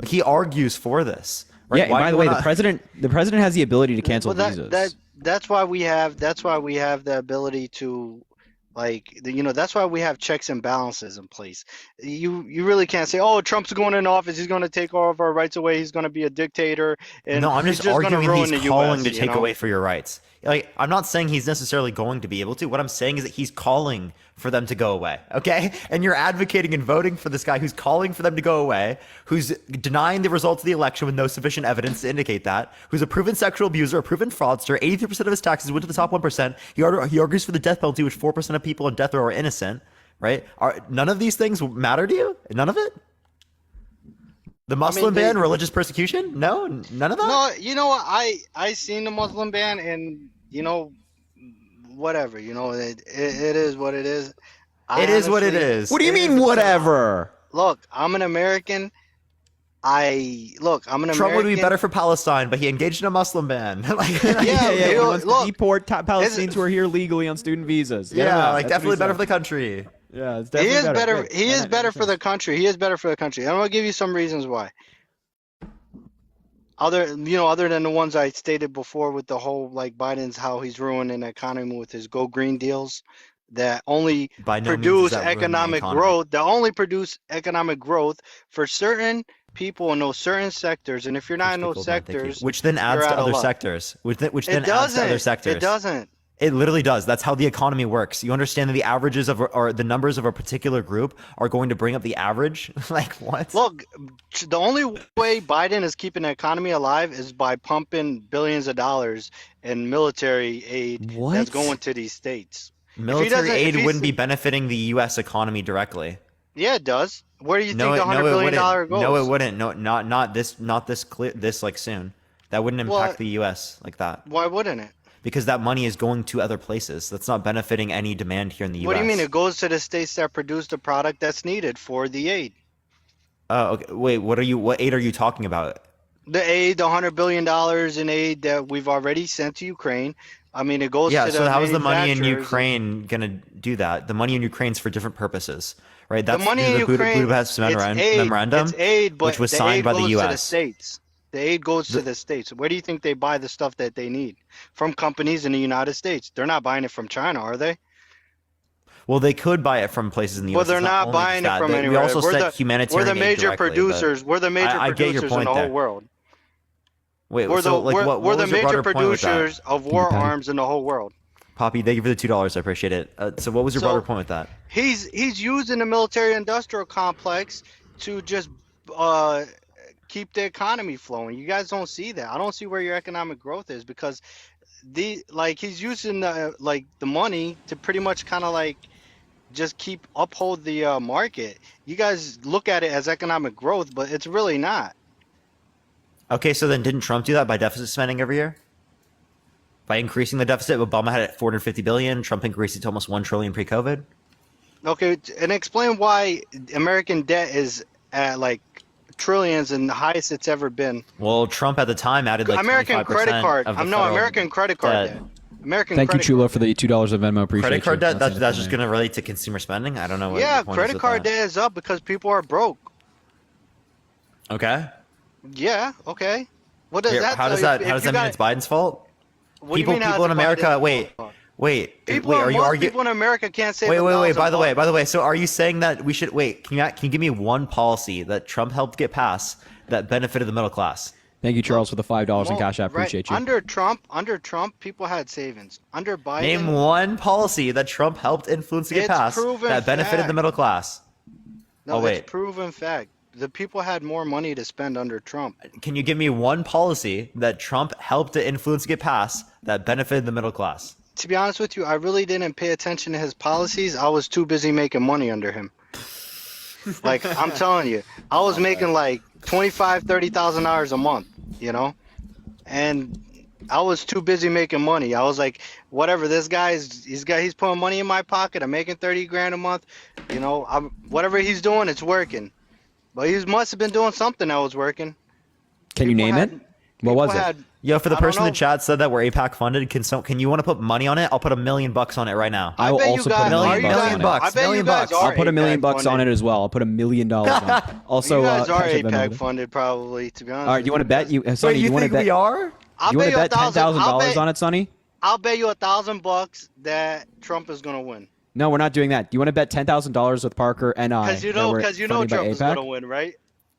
He argues for this. Right? Yeah, and by the way, the president has the ability to cancel visas. That's why we have the ability to that's why we have checks and balances in place. You really can't say, oh, Trump's going in office, he's going to take all of our rights away, he's going to be a dictator, and no, I'm he's just arguing ruin he's the calling US, to take away for your rights. Like, I'm not saying he's necessarily going to be able to. What I'm saying is that he's calling for them to go away, okay? And you're advocating and voting for this guy who's calling for them to go away, who's denying the results of the election with no sufficient evidence to indicate that, who's a proven sexual abuser, a proven fraudster, 83% of his taxes went to the top 1%. He argues for the death penalty, which 4% of people on death row are innocent, right? None of these things matter to you? None of it? The Muslim ban, religious persecution? No? None of that? No, you know what? I seen the Muslim ban, and whatever. It is what it is. It is what it is. What do you mean, whatever? Look, I'm an American. Trump would be better for Palestine, but he engaged in a Muslim ban. Yeah. He wants to deport Palestinians who are here legally on student visas. Yeah, definitely better for the country. Yeah, it's definitely better. He is better for the country. He is better for the country. I'm gonna give you some reasons why. Other than the ones I stated before with the whole Biden's how he's ruining the economy with his Go Green deals that only produce economic growth. That only produce economic growth for certain people in those certain sectors, and if you're not in those sectors, which then adds to other sectors, which then adds to other sectors. It doesn't. It literally does. That's how the economy works. You understand that the averages of or the numbers of a particular group are going to bring up the average? Like what? Look, the only way Biden is keeping the economy alive is by pumping billions of dollars in military aid that's going to these states. Military aid wouldn't be benefiting the U.S. economy directly. Yeah, it does. Where do you think the $100 billion goes? No, it wouldn't. No, not this soon. That wouldn't impact the U.S. like that. Why wouldn't it? Because that money is going to other places. That's not benefiting any demand here in the U.S. What do you mean? It goes to the states that produce the product that's needed for the aid. Oh, okay. Wait, what aid are you talking about? The aid, the $100 billion in aid that we've already sent to Ukraine. I mean, it goes to the so how is the money in Ukraine going to do that? The money in Ukraine's for different purposes, right? That's the money in Ukraine, Budapest memorandum, it's aid, but which was signed by the U.S. To the states. The aid goes to the states. Where do you think they buy the stuff that they need? From companies in the United States. They're not buying it from China, are they? Well, they could buy it from places in the U.S. Well, they're not buying it from anywhere. We also sent humanitarian We're the major directly, producers. We're the major producers in the whole world. Wait, we're the major producers of war Patty? arms in the whole world. Poppy, thank you for the $2. I appreciate it. So what was your broader point with that? He's using the military-industrial complex to just keep the economy flowing. You guys don't see that. I don't see where your economic growth is because he's using the money to pretty much kind of just uphold the market. You guys look at it as economic growth, but it's really not. Okay, so then didn't Trump do that by deficit spending every year? By increasing the deficit, Obama had it at $450 billion. Trump increased it to almost $1 trillion pre-COVID. Okay, and explain why American debt is at trillions and the highest it's ever been. Well, Trump at the time added American 25% credit card. of the American credit card debt. Thank you, Chulo, for the $2 of Venmo. Appreciate credit card debt. That's just going to relate to consumer spending. I don't know. Yeah, credit card debt is up because people are broke. Okay. Yeah. Okay. What does that? How does that mean it's Biden's fault? People in America. Wait. People in America can't say. Wait. By the way, so are you saying that we should wait? Can you give me one policy that Trump helped get passed that benefited the middle class? Thank you, Charles, for the $5 in cash. I appreciate you. Under Trump, people had savings. Under Biden, name one policy that Trump helped influence to get passed that benefited the middle class. No, it's proven fact. The people had more money to spend under Trump. Can you give me one policy that Trump helped to influence to get passed that benefited the middle class? To be honest with you, I really didn't pay attention to his policies. I was too busy making money under him. I'm telling you, I was making $25,000, $30,000 a month, and I was too busy making money. I was like, whatever, this he's putting money in my pocket. I'm making 30 grand a month. Whatever he's doing, it's working. But he must have been doing something that was working. Can you name it? What was it? Yo, for the I don't person in the know. chat said that we're APAC funded, can you want to put money on it? I'll put $1 million on it right now. I will bet you also guys- put $1 million are you bucks guys- on it. I bet you million guys bucks. are I'll put $1 million APAC bucks on funded. it as well. I'll put $1 million on it. Also, You guys are Ketchup, APAC another- funded, probably. To be honest. All right, you want to bet? Wait, Sonny, you want to think bet? we are? I'll You want to bet $1,000 $10,000 on it, Sonny? I'll bet you $1,000 that Trump is gonna win. No, we're not doing that. Do you want to bet $10,000 with Parker and I? Because you that know, we're Trump funded by is AIPAC? gonna win, right?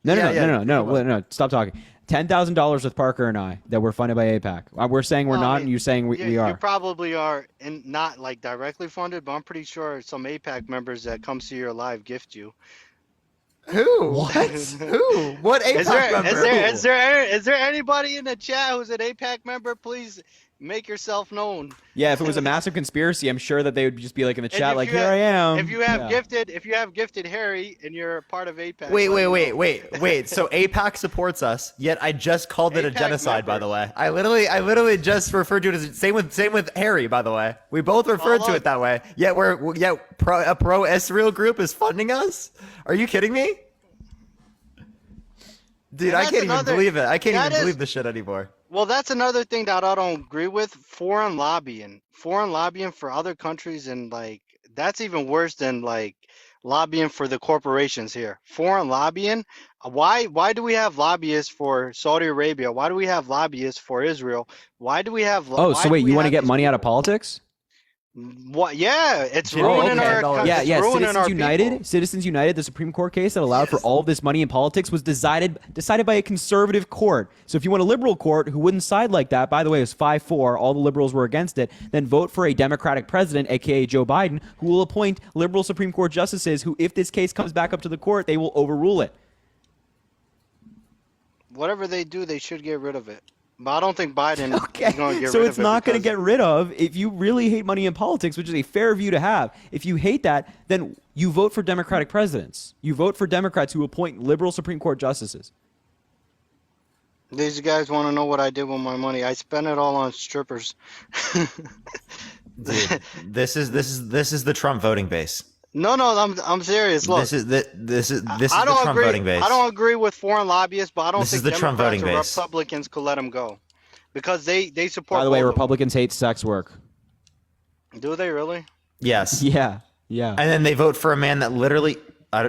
No, Yeah, no. Stop talking. $10,000 with Parker and I that we're funded by AIPAC. We're saying we're Well, I not, mean, and you're saying we You are. probably are, and not like directly funded, but I'm pretty sure some APAC members that come see your live gift you. Who? What? Who? What APAC member? Is there anybody in the chat who's an APAC member? Please make yourself known. Yeah, if it was a massive conspiracy, I'm sure that they would just be like in the And chat, if like, you here have- I am. If you have Yeah. gifted Harry and you're part of APAC. Wait. let me know. So APAC supports us, yet I just called it a APAC genocide, by the members. way. I literally just referred to it as same with Harry, by the way. We both referred to look. it that way. Yet a pro Israel group is funding us? Are you kidding me? Dude, And I that's can't even another- believe it. I can't that even is- believe this shit anymore. Well, that's another thing that I don't agree with. Foreign lobbying for other countries, and like that's even worse than like lobbying for the corporations here. Foreign lobbying. Why do we have lobbyists for Saudi Arabia? Why do we have lobbyists for Israel? Why do we have? Oh, why so do wait, we you want to have get these money out of people? politics? What? Yeah, it's Jimmy, ruining okay. our. $10. It's Yeah. ruining Citizens our United, people. Citizens United, the Supreme Court case that allowed for all of this money in politics was decided by a conservative court. So if you want a liberal court who wouldn't side like that, by the way, it was 5-4, all the liberals were against it, then vote for a Democratic president, aka Joe Biden, who will appoint liberal Supreme Court justices who, if this case comes back up to the court, they will overrule it. Whatever they do, they should get rid of it. But I don't think Biden Okay, is going to get so rid it's of it. not going to because- get rid of. If you really hate money in politics, which is a fair view to have, if you hate that, then you vote for Democratic presidents. You vote for Democrats who appoint liberal Supreme Court justices. These guys want to know what I did with my money. I spent it all on strippers. Dude, this is the Trump voting base. No, I'm serious. Look, This is the I don't Trump agree. voting base. I don't agree with foreign lobbyists, but I don't This think is the Trump Democrats voting or base. Republicans could let them go because they support. By the way, both of them. Republicans hate sex work. Do they really? Yes. Yeah. And then they vote for a man that literally.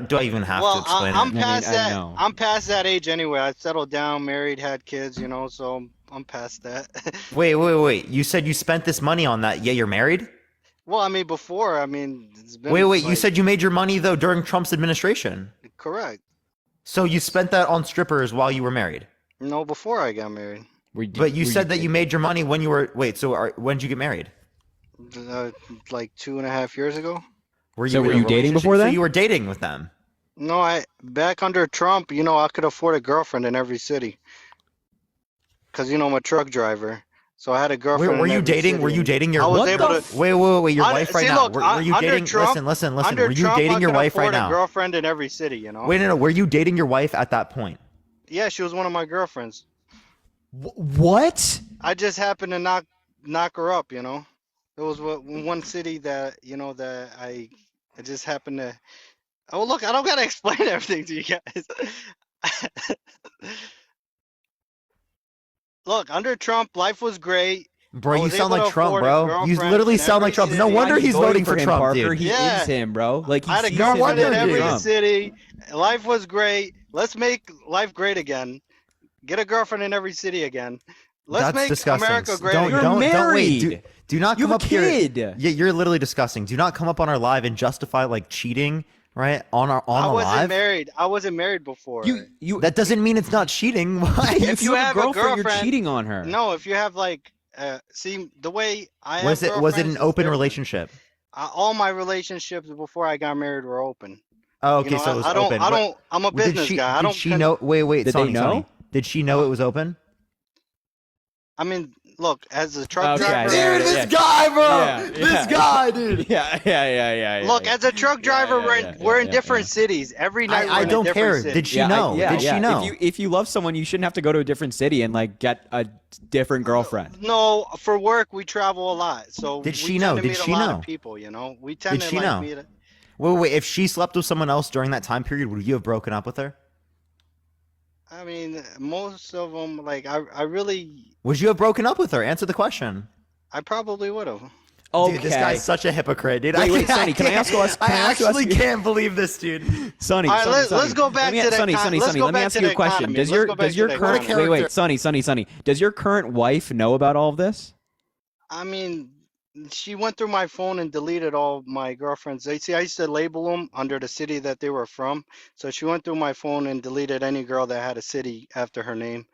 Do I even have to Well, explain I'm it? past I that. know. I'm past that age anyway. I settled down, married, had kids. So I'm past that. Wait. You said you spent this money on that. Yeah, you're married? Well, I mean, before. I mean, it's been. Wait. You like- said you made your money, though, during Trump's administration. correct. So you spent that on strippers while you were married. No, before I got married. But you said that you made your money when you were. Wait, so when did you get married? Like 2.5 years ago. Were So in were a you dating relationship? before So then? you were dating with them. No, back under Trump, I could afford a girlfriend in every city. Cause I'm a truck driver, so I had a girlfriend. Were in you every dating? city, Were you and dating your? I was what able the to- Wait. Your wife right see, now. look, Were you under dating? Trump- Listen. Under Were you Trump, dating I your could wife right afford a now? girlfriend in every city, Wait, no. Were you dating your wife at that point? Yeah, she was one of my girlfriends. What? I just happened to knock her up. It was one city that that I just happened to. Oh, look, I don't gotta explain everything to you guys. Look, under Trump, life was great. I Bro, you was sound able like to Trump, afford a bro. You girlfriend literally in sound like every Trump. No city. wonder Why are you he's voting for him, Trump, Parker? dude. He Yeah. is him, bro. Like he I had a sees No him girlfriend wonder, in as every dude. Trump. city. Life was great. Let's make life great again. Get a girlfriend in every city again. Let's That's make disgusting. America great Don't, You're again. don't, don't wait. married. Do not You come have up a here. kid. Yeah, you're literally disgusting. Do not come up on our live and justify like cheating, right? On I a wasn't live. married. I wasn't married before. You That doesn't mean it's not cheating. Why? if you have a girlfriend, you're girlfriend- cheating on her. No, if you have see the way I Was have it an girlfriends is open different. relationship? All my relationships before I got married were open. Oh, okay, so it was I don't. open. I don't. I'm a Well, did business she, guy. I did don't. she know? Wait. Did they Sonny, know? Sonny. Did she know it was open? I mean, look, as a truck Okay, driver. yeah, Dude, yeah. this guy, bro. Yeah, This yeah. guy, dude. Yeah. Look, as a truck driver, we're in different yeah. cities. Every night I we're in don't a different care. city. Did she know? Did she know? If you love someone, you shouldn't have to go to a different city and like get a different girlfriend. No, for work we travel a lot. So Did we she tend know? to Did meet she a lot know? of people, We tend Did to she know? meet. Wait. If she slept with someone else during that time period, would you have broken up with her? I mean, most of them, like, I really, Would you have broken up with her? Answer the question. I probably would have. Okay. Dude, this guy's such a hypocrite, dude. Wait, Sonny, can I ask you? I actually can't believe this, dude. Sonny, All right, Sonny, let's go back to the Sonny, econ- let's Sonny, go let me back ask to you the a question. economy. Does Let's your go back does to your the current economy. wait, Sonny, does your current wife know about all of this? I mean, she went through my phone and deleted all my girlfriends. They see I used to label them under the city that they were from. So she went through my phone and deleted any girl that had a city after her name.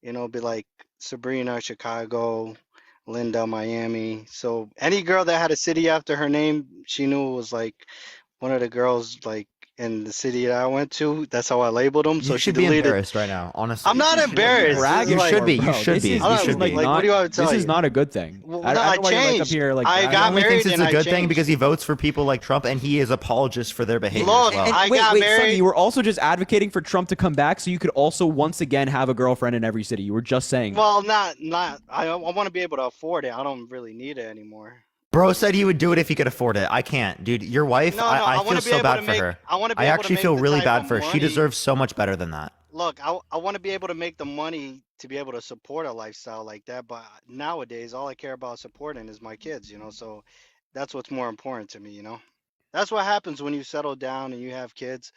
You know, be like Sabrina, Chicago, Linda, Miami. So any girl that had a city after her name, she knew it was like one of the girls like in the city that I went to. That's how I labeled them. So You she should be deleted. embarrassed right now, honestly. I'm not embarrassed. Brag, This is You like- should be. You Bro, should this be. is- You this should is be. Like, what do you want to tell This you? is not a good thing. Well, I no, don't I know why you're like up changed. here like I bragging. got He only married thinks it's and a I good thing changed. because he votes for people like Trump and he is apologist for their behavior Look, as well. I wait, got Sonny, married. you were also just advocating for Trump to come back so you could also once again have a girlfriend in every city. You were just saying that. Well, not. I want to be able to afford it. I don't really need it anymore. Bro said he would do it if he could afford it. I can't, dude. Your wife, No, no, I I feel wanna be so able bad to for make- her. I wanna be I able to actually make feel the really type bad of for her. She money- deserves so much better than that. Look, I want to be able to make the money to be able to support a lifestyle like that. But nowadays, all I care about supporting is my kids. You know, so that's what's more important to me. You know, that's what happens when you settle down and you have kids.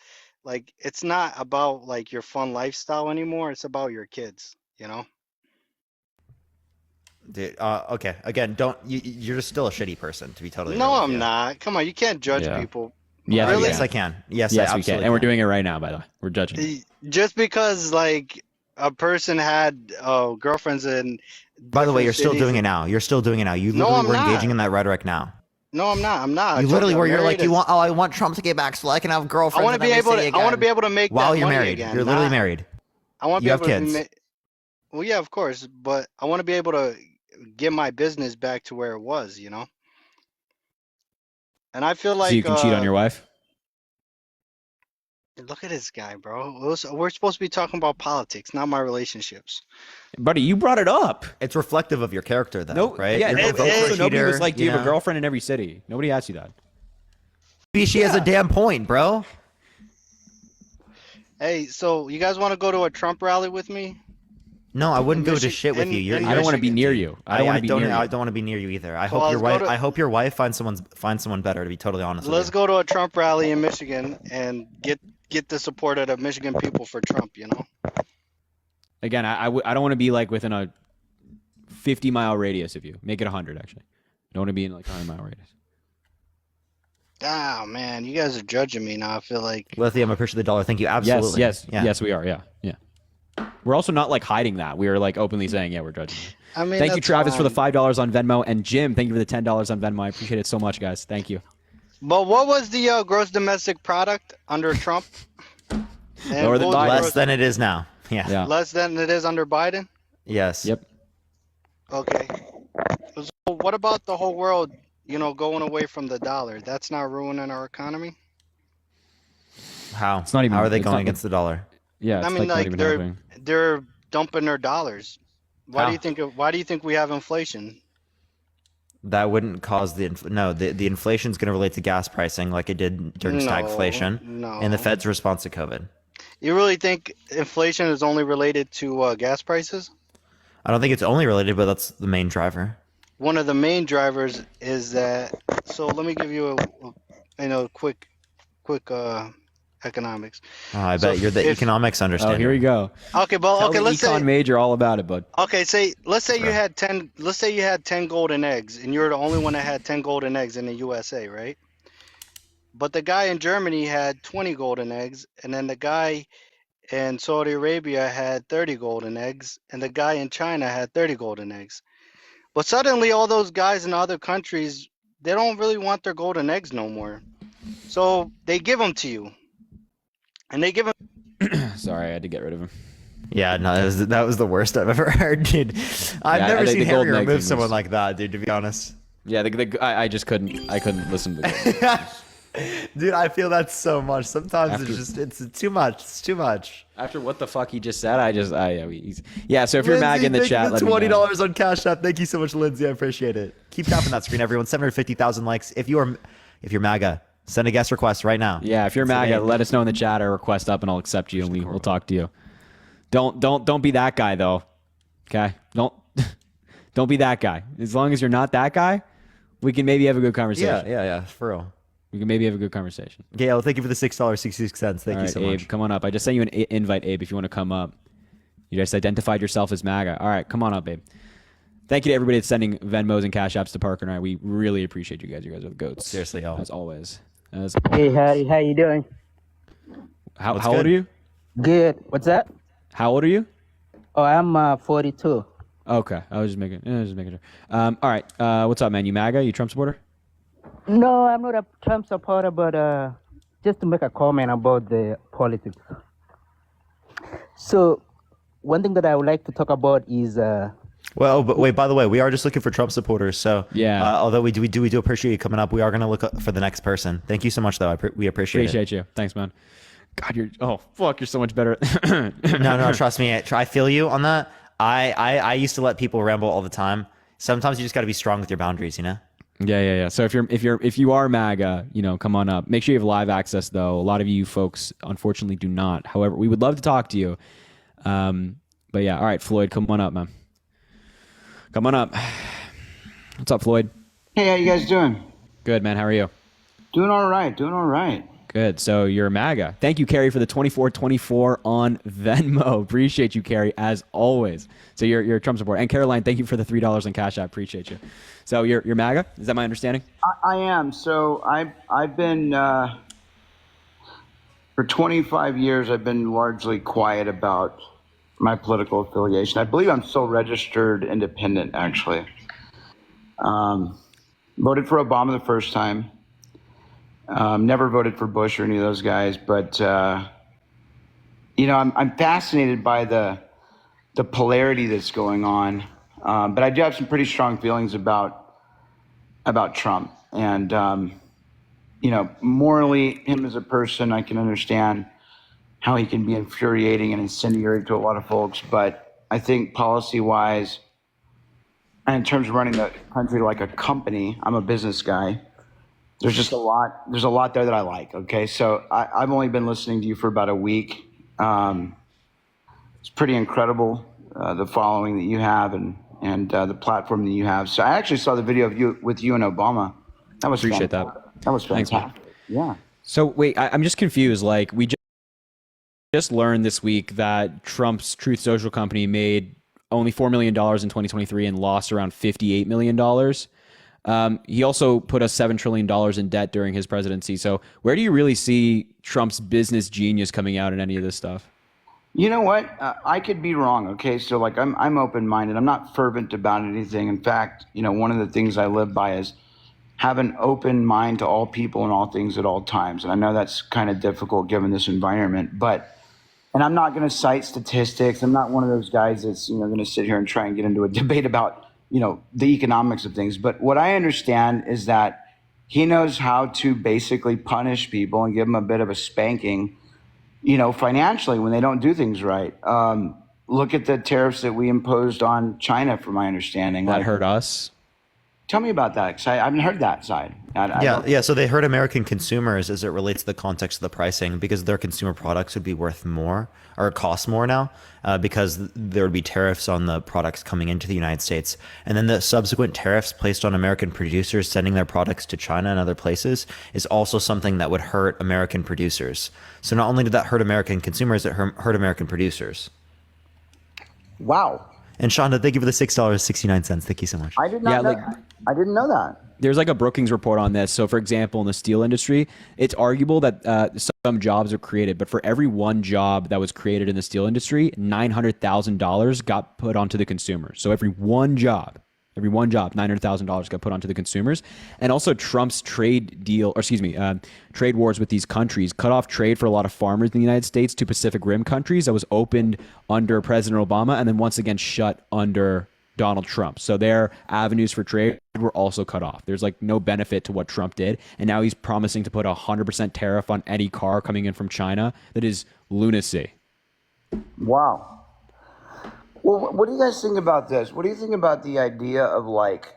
Like, it's not about like your fun lifestyle anymore. It's about your kids. You know. Dude, okay. Again, you're just still a shitty person, to be totally No, real with I'm you. not. Come on, you can't judge Yeah. people. Yeah, Really? Yes, I can. Yes, yes, I we can, absolutely and we're doing it right now. By the way, we're judging. Just because like a person had girlfriends in By the way, different you're still cities doing it and- now. You're still doing it now. You No, literally I'm were not. engaging in that rhetoric now. No, I'm not. I'm not. I You told literally I'm were. You're like, married you and- want. Oh, I want Trump to get back so I can have I girlfriends. want to in be every able to. city I want to again. be able to make While that you're money married, again. you're literally not- married. I want to You be have able to. kids. Well, yeah, of course, but I want to be able to get my business back to where it was. You know. And I feel like So you can cheat on your wife. Look at this guy, bro. We're supposed to be talking about politics, not my relationships. Buddy, you brought it up. It's reflective of your character, though, No, right? yeah. You're gonna vote for a Also, nobody was cheater, like, "Do you have a know? girlfriend in every city?" Nobody asked you that. Maybe she has a damn point, bro. Hey, so you guys want to go to a Trump rally with me? No, I wouldn't go to Michi- shit with in- you. You're, in I don't want to be Michigan. near you. I don't want to be near I you. don't want to be near you either. I Well, hope your let's wife. go to- I hope your wife finds someone better. To be totally honest Let's with go to a Trump rally in Michigan and get the support of the Michigan people for Trump. You know. Again, I don't want to be like within a 50-mile radius of you. Make it 100, actually. I don't want to be in like a 100-mile radius. Ah, man, you guys are judging me now. I feel like. you. Lithium, I appreciate the dollar. Thank you. Absolutely. Yes, Yeah. yes, we are. Yeah, yeah. We're also not like hiding that. We are like openly saying, yeah, we're judging. You. I mean, Thank you, that's Travis, for the fine. $5 on Venmo, and Jim, thank you for the $10 on Venmo. I appreciate it so much, guys. Thank you. But what was the gross domestic product under Trump? And Lower than what was the Biden. Less gross- than it is now. Yeah. Yeah. less than it is under Biden. Yes. Yep. Okay. So what about the whole world? Going away from the dollar. That's not ruining our economy. How? It's not even- How are they it's going not- against the dollar? Yeah. It's I mean, not like even they're happening. they're dumping their dollars. Why How? do you think? Why do you think we have inflation? That wouldn't cause the inflation's going to relate to gas pricing like it did during No, stagflation no. and the Fed's response to COVID. You really think inflation is only related to gas prices? I don't think it's only related, but that's the main driver. One of the main drivers is that. So let me give you a quick economics. Oh, I So bet you're the if- economics Oh, understander. here we go. Okay, well, Tell okay, the let's econ say. major all about it, bud. Okay, let's say you Sure. had 10. Let's say you had 10 golden eggs, and you're the only one that had 10 golden eggs in the USA, right? But the guy in Germany had 20 golden eggs, and then the guy in Saudi Arabia had 30 golden eggs, and the guy in China had 30 golden eggs. But suddenly, all those guys in other countries, they don't really want their golden eggs no more. So they give them to you, and they give them. Sorry, I had to get rid of him. Yeah, no, that was the worst I've ever heard, dude. I've Yeah, never the seen Harry golden egg remove thing someone was- like that, dude, to be honest. Yeah, I just couldn't. I couldn't listen to the Dude, I feel that so much. Sometimes After- it's too much. It's too much. After what the fuck he just said, yeah. So if you're MAGA in the Lindsay, chat, thank you let for me know. $20 on Cash App. Thank you so much, Lindsay. I appreciate it. Keep tapping that screen, everyone. 750,000 likes. If you're MAGA, send a guest request right now. Yeah, if you're That's the MAGA, name. let us know in the chat or request up, and I'll accept you, and we'll talk to you. Don't be that guy though. Okay, don't be that guy. As long as you're not that guy, we can maybe have a good conversation. Yeah, for real. We can maybe have a good conversation. Gail, thank you for the $6.66. Thank All you right, so Abe, much. come on up. I just sent you an invite, Abe, if you want to come up. You just identified yourself as MAGA. All right, come on up, Abe. Thank you to everybody that's sending Venmos and Cash Apps to Parker and I. We really appreciate you guys. You guys are the goats. Seriously, y'all. As always. Hey, Harry, how you doing? How What's old good? are you? Good. What's that? How old are you? Oh, I'm 42. Okay, I was just making sure. All right, what's up, man? You MAGA? You Trump supporter? No, I'm not a Trump supporter, but just to make a comment about the politics. So, one thing that I would like to talk about is Well, but wait, by the way, we are just looking for Trump supporters. So Yeah. although we do appreciate you coming up, we are going to look for the next person. Thank you so much, though. We appreciate it. Appreciate you. Thanks, man. God, you're so much better. No, trust me. I feel you on that. I used to let people ramble all the time. Sometimes you just got to be strong with your boundaries, you know? Yeah. So if you are MAGA, come on up. Make sure you have live access though. A lot of you folks unfortunately do not. However, we would love to talk to you. But yeah, all right, Floyd, come on up, man. Come on up. What's up, Floyd? Hey, how you guys doing? Good, man. How are you? Doing all right. Good. So you're MAGA. Thank you, Carrie, for the 2424 on Venmo. Appreciate you, Carrie, as always. So you're a Trump supporter. And Caroline, thank you for the $3 in Cash App. Appreciate you. So you're MAGA? Is that my understanding? I am. So I've been for 25 years. I've been largely quiet about my political affiliation. I believe I'm still registered independent. Actually, voted for Obama the first time. Never voted for Bush or any of those guys, but I'm fascinated by the polarity that's going on. But I do have some pretty strong feelings about Trump, and morally, him as a person, I can understand how he can be infuriating and incendiary to a lot of folks. But I think policy-wise, and in terms of running the country like a company, I'm a business guy. There's just a lot there that I like. Okay. So I've only been listening to you for about a week. It's pretty incredible, the following that you have and the platform that you have. So I actually saw the video of you with you and Obama. That was Appreciate that. fantastic. That was Thanks, fantastic. man. Yeah. So wait, I'm just confused. Like we just learned this week that Trump's Truth Social company made only $4 million in 2023 and lost around $58 million. He also put us $7 trillion in debt during his presidency. So where do you really see Trump's business genius coming out in any of this stuff? You know what? I could be wrong. Okay. So like I'm open-minded. I'm not fervent about anything. In fact, one of the things I live by is have an open mind to all people and all things at all times. And I know that's kind of difficult given this environment, and I'm not going to cite statistics. I'm not one of those guys that's, going to sit here and try and get into a debate about, the economics of things. But what I understand is that he knows how to basically punish people and give them a bit of a spanking, financially when they don't do things right. Look at the tariffs that we imposed on China, from my understanding. That hurt us. Tell me about that, because I haven't heard that side. Yeah. So they hurt American consumers as it relates to the context of the pricing, because their consumer products would be worth more or cost more now, because there would be tariffs on the products coming into the United States. And then the subsequent tariffs placed on American producers sending their products to China and other places is also something that would hurt American producers. So not only did that hurt American consumers, it hurt American producers. Wow. And Shonda, thank you for the $6.69. Thank you so much. I did not know that. I didn't know that. There's like a Brookings report on this. So, for example, in the steel industry, it's arguable that some jobs are created, but for every one job that was created in the steel industry, $900,000 got put onto the consumer. So every one job, $900,000 got put onto the consumers. And also Trump's trade wars with these countries cut off trade for a lot of farmers in the United States to Pacific Rim countries that was opened under President Obama and then once again shut under Donald Trump. So their avenues for trade were also cut off. There's like no benefit to what Trump did. And now he's promising to put a 100% tariff on any car coming in from China. That is lunacy. Wow. Well, what do you guys think about this? What do you think about the idea of like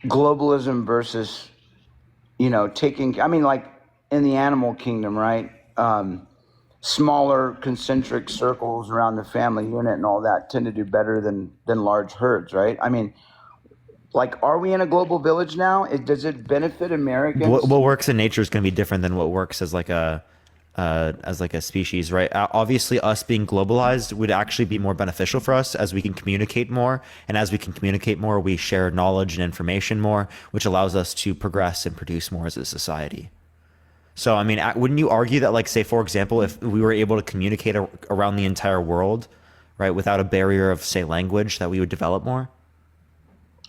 globalism versus, like in the animal kingdom, right? smaller concentric circles around the family unit and all that tend to do better than large herds, right? I mean, like, are we in a global village now? Does it benefit Americans? What works in nature is going to be different than what works as like a species, right? Obviously, us being globalized would actually be more beneficial for us as we can communicate more, and as we can communicate more, we share knowledge and information more, which allows us to progress and produce more as a society. So, I mean, wouldn't you argue that, like, say, for example, if we were able to communicate around the entire world, right, without a barrier of, say, language, that we would develop more?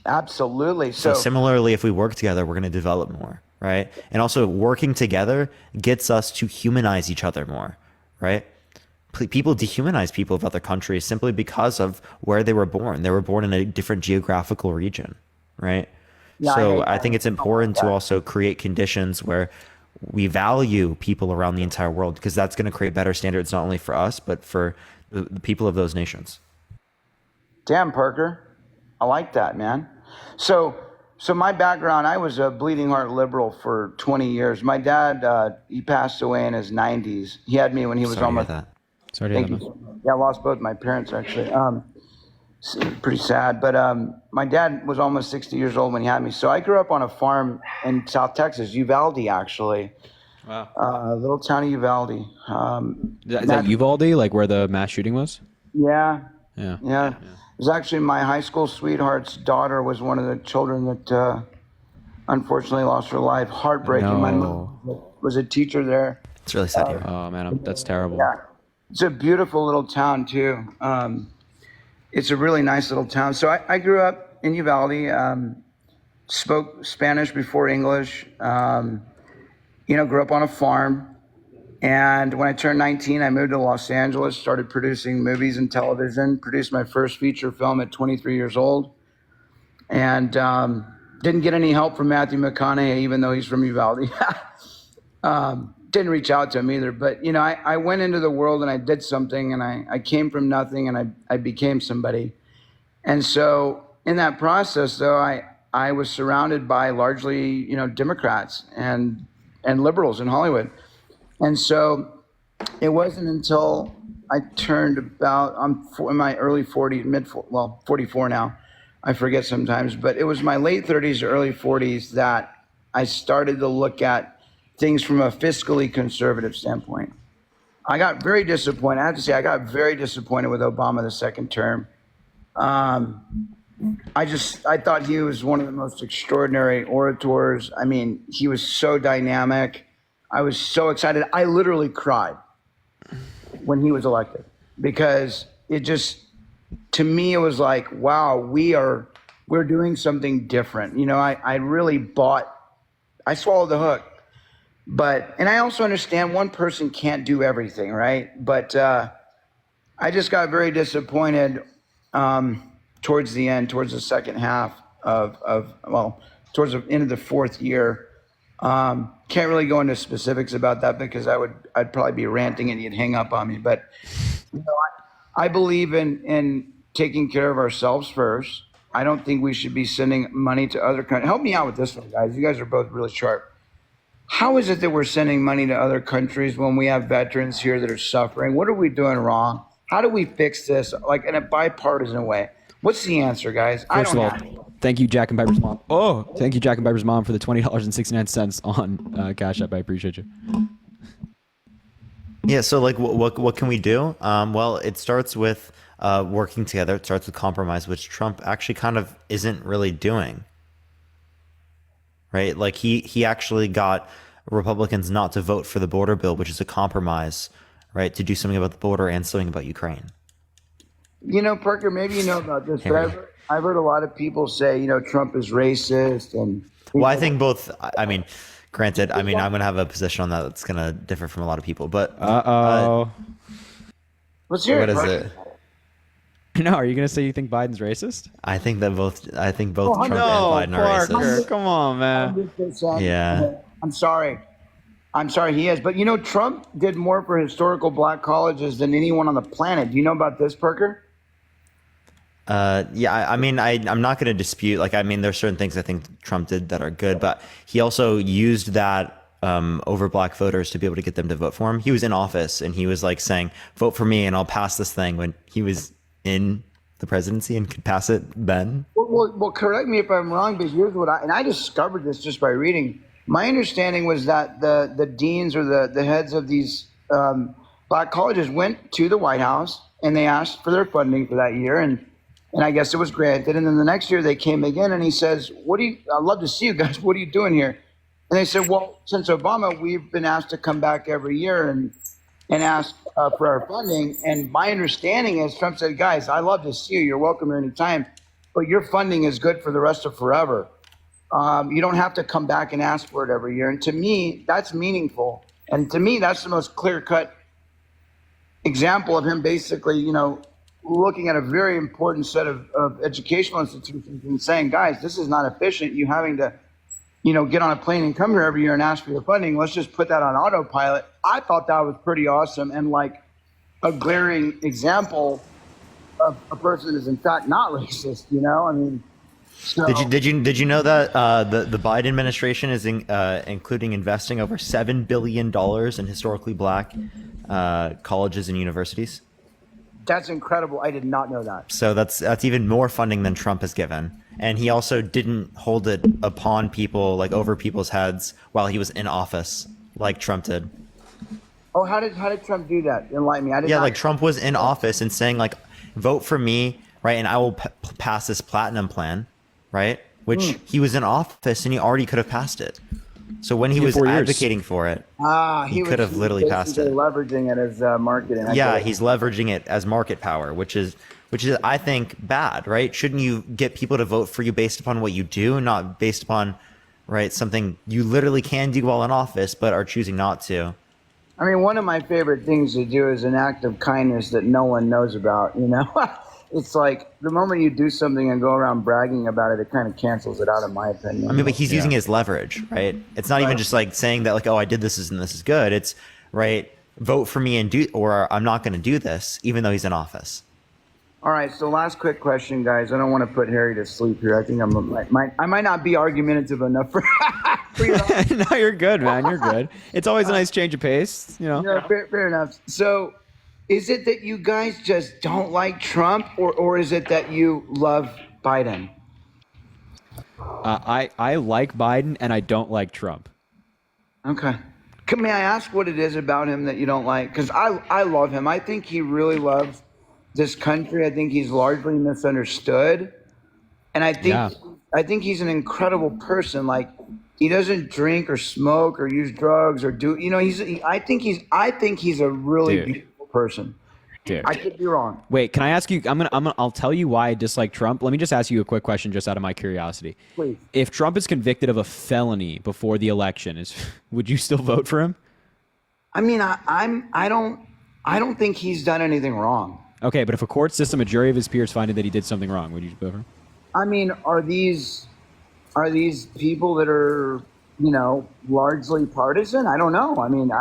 Absolutely. So similarly, if we work together, we're going to develop more, right? And also working together gets us to humanize each other more, right? People dehumanize people of other countries simply because of where they were born. They were born in a different geographical region, right? Yeah, So I think it's important to also create conditions where we value people around the entire world, because that's going to create better standards not only for us, but for the people of those nations. Damn, Parker. I like that, man. So my background, I was a bleeding heart liberal for 20 years. My dad, he passed away in his 90s. He had me when he was almost. Sorry to hear that. Yeah, I lost both my parents, actually. Pretty sad. But my dad was almost 60 years old when he had me. So I grew up on a farm in South Texas, Uvalde, actually. Wow. Little town of Uvalde. Is that Uvalde, like where the mass shooting was? Yeah. Yeah. It was actually my high school sweetheart's daughter was one of the children that unfortunately lost her life. Heartbreaking. No. My mom was a teacher there. It's really sad here. Oh man, that's terrible. Yeah. It's a beautiful little town too. It's a really nice little town. So I grew up in Uvalde, spoke Spanish before English, grew up on a farm. And when I turned 19, I moved to Los Angeles, started producing movies and television, produced my first feature film at 23 years old. And didn't get any help from Matthew McConaughey, even though he's from Uvalde. Didn't reach out to him either. But, I went into the world and I did something, and I came from nothing, and I became somebody. And so in that process, though, I was surrounded by largely, Democrats and liberals in Hollywood. And so it wasn't until I turned I'm in my early 40s, 44 now. I forget sometimes, but it was my late 30s, early 40s that I started to look at things from a fiscally conservative standpoint. I got very disappointed. I have to say, I got very disappointed with Obama the second term. I thought he was one of the most extraordinary orators. I mean, he was so dynamic. I was so excited. I literally cried when he was elected, because it just, to me, it was like, wow, we're doing something different. I really I swallowed the hook. And I also understand one person can't do everything, right? But I just got very disappointed towards the end, towards the second half towards the end of the fourth year. Can't really go into specifics about that, because I'd probably be ranting and you'd hang up on me. But I believe in taking care of ourselves first. I don't think we should be sending money to other countries. Help me out with this one, guys. You guys are both really sharp. How is it that we're sending money to other countries when we have veterans here that are suffering? What are we doing wrong? How do we fix this, like, in a bipartisan way? What's the answer, guys? First of all, thank you, Jack and Piper's mom. Thank you, Jack and Piper's mom, for the $20.69 on Cash App. I appreciate you. Yeah. So, like, what can we do? Well, it starts with working together. It starts with compromise, which Trump actually kind of isn't really doing. Right? Like, he actually got Republicans not to vote for the border bill, which is a compromise, right? To do something about the border and something about Ukraine. Parker, maybe you know about this, but I've heard a lot of people say, Trump is racist. Well, I think both. I mean, granted, I'm going to have a position on that that's going to differ from a lot of people. But let's hear what it. Is it? No, are you going to say you think Biden's racist? I think both Trump and Biden are racist. Come on, man. Yeah. I'm sorry, he is. But Trump did more for historical black colleges than anyone on the planet. Do you know about this, Parker? Yeah, I mean, I'm not going to dispute, there's certain things I think Trump did that are good, but he also used that over black voters to be able to get them to vote for him. He was in office and he was like saying, vote for me and I'll pass this thing when he was in the presidency and could pass it then. Well, correct me if I'm wrong, but here's what I discovered this just by reading. My understanding was that the deans or the heads of these black colleges went to the White House and they asked for their funding for that year, and I guess it was granted. And then the next year they came again, and he says, I'd love to see you guys. What are you doing here? And they said, well, since Obama, we've been asked to come back every year and ask for our funding. And my understanding is Trump said, guys, I love to see you. You're welcome here anytime, but your funding is good for the rest of forever. You don't have to come back and ask for it every year. And to me, that's meaningful. And to me, that's the most clear-cut example of him basically, looking at a very important set of educational institutions and saying, guys, this is not efficient. You having to, get on a plane and come here every year and ask for your funding. Let's just put that on autopilot. I thought that was pretty awesome and like a glaring example of a person that is in fact not racist, I mean, so. Did you know that the Biden administration is including investing over $7 billion in historically black colleges and universities? That's incredible. I did not know that. So that's even more funding than Trump has given. And he also didn't hold it upon people, like over people's heads while he was in office, like Trump did. Oh, how did Trump do that? Enlighten me. I did not. Like Trump was in office and saying like, vote for me, right? And I will pass this platinum plan, right? Which he was in office and he already could have passed it. So when he was advocating for it, he could have literally passed it. Leveraging it as marketing. He's leveraging it as market power, which is I think bad, right? Shouldn't you get people to vote for you based upon what you do, not based upon, right, something you literally can do while in office but are choosing not to? I mean, one of my favorite things to do is an act of kindness that no one knows about, It's like the moment you do something and go around bragging about it, it kind of cancels it out, in my opinion. I mean, but he's using it as leverage, right? It's not even just like saying that, like, oh, I did this and this is good. It's, right, vote for me or I'm not going to do this, even though he's in office. All right, so last quick question, guys. I don't want to put Harry to sleep here. I think I might not be argumentative enough for you. No, you're good, man. You're good. It's always a nice change of pace, Yeah, fair enough. So, is it that you guys just don't like Trump, or is it that you love Biden? I like Biden and I don't like Trump. Okay. May I ask what it is about him that you don't like? Because I love him. I think he really loves this country. I think he's largely misunderstood, and I think he's an incredible person. Like, he doesn't drink or smoke or use drugs or do. I think he's a really beautiful person. Dude. I could be wrong. Wait, can I ask you? I'll tell you why I dislike Trump. Let me just ask you a quick question, just out of my curiosity. Please. If Trump is convicted of a felony before the election, would you still vote for him? I mean, I don't think he's done anything wrong. Okay, but if a court system, a jury of his peers finding that he did something wrong, would you vote for him? I mean, are these people that are, largely partisan? I don't know. I mean,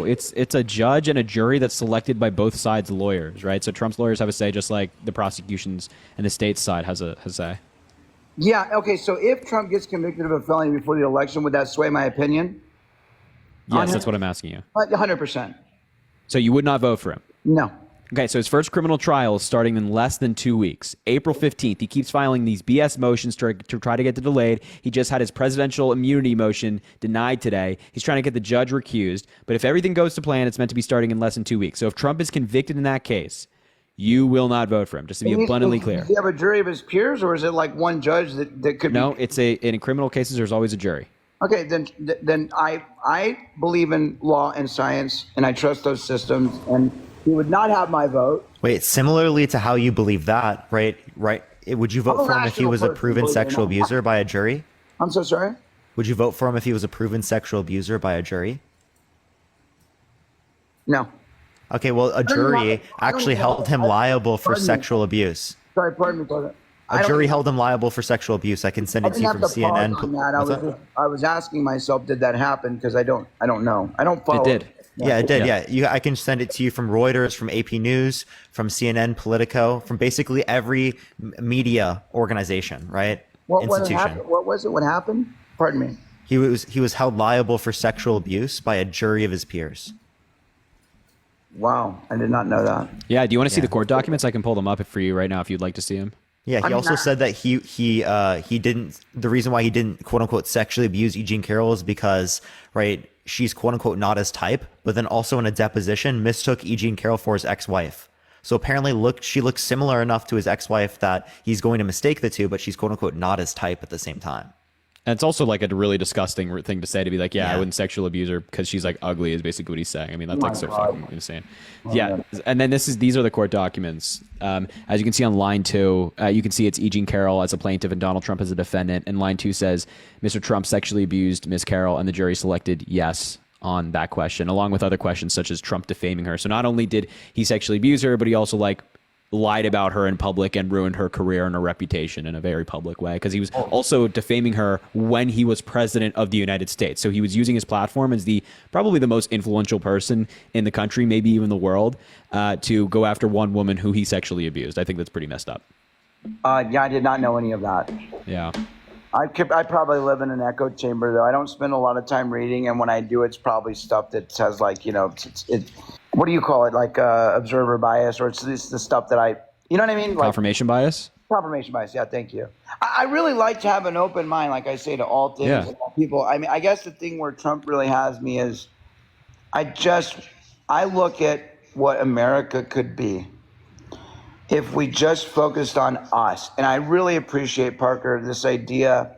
it's a judge and a jury that's selected by both sides' lawyers, right? So Trump's lawyers have a say, just like the prosecution's and the state's side has a say. Yeah. Okay. So if Trump gets convicted of a felony before the election, would that sway my opinion? Yes, that's what I'm asking you. 100%. So you would not vote for him? No. Okay, so his first criminal trial is starting in less than 2 weeks. April 15th, he keeps filing these BS motions to try to get it delayed. He just had his presidential immunity motion denied today. He's trying to get the judge recused. But if everything goes to plan, it's meant to be starting in less than 2 weeks. So if Trump is convicted in that case, you will not vote for him, just to be abundantly clear. Does he have a jury of his peers, or is it like one judge that could No, in criminal cases, there's always a jury. Okay, then I believe in law and science, and I trust those systems, and he would not have my vote. Wait, similarly to how you believe that, right? Would you vote for him if he was a proven sexual abuser by a jury? I'm so sorry? Would you vote for him if he was a proven sexual abuser by a jury? No. Okay, well, a jury actually held him liable for sexual abuse. Sorry, pardon me, brother. A jury held him liable for sexual abuse. I can send it to you from CNN. I was asking myself, did that happen? Because I don't know. I don't follow. It did. Yeah, it did. Yeah, I can send it to you from Reuters, from AP News, from CNN, Politico, from basically every media organization, right? Institution. What was it? What happened? Pardon me. He was held liable for sexual abuse by a jury of his peers. Wow, I did not know that. Yeah. Do you want to see Yeah. the court documents? I can pull them up for you right now if you'd like to see them. Yeah, he mean, also said that he didn't. The reason why he didn't quote unquote sexually abuse E. Jean Carroll is because she's quote unquote not his type. But then also in a deposition mistook E. Jean Carroll for his ex-wife. So apparently she looks similar enough to his ex-wife that he's going to mistake the two, but she's quote unquote not his type at the same time. And it's also like a really disgusting thing to say, to be like, yeah, I Yeah. wouldn't sexual abuse her because she's like ugly, is basically what he's saying. I mean, that's like so God. fucking insane. Yeah. And then these are the court documents. As you can see on line 2, you can see it's E. Jean Carroll as a plaintiff and Donald Trump as a defendant. And line 2 says Mr. Trump sexually abused Ms. Carroll, and the jury selected yes on that question, along with other questions such as Trump defaming her. So not only did he sexually abuse her, but he also lied about her in public and ruined her career and her reputation in a very public way, because he was also defaming her when he was president of the United States. So he was using his platform as probably the most influential person in the country, maybe even the world, to go after one woman who he sexually abused. I think that's pretty messed up. Yeah, I did not know any of that. Yeah. I probably live in an echo chamber, though. I don't spend a lot of time reading, and when I do, it's probably stuff that says what do you call it? Like observer bias, or it's the stuff that you know what I mean? Like Confirmation bias? confirmation bias. Yeah, thank you. I really like to have an open mind, like I say, to all things, Yeah. and all people. I mean, I guess the thing where Trump really has me is I look at what America could be if we just focused on us. And I really appreciate, Parker, this idea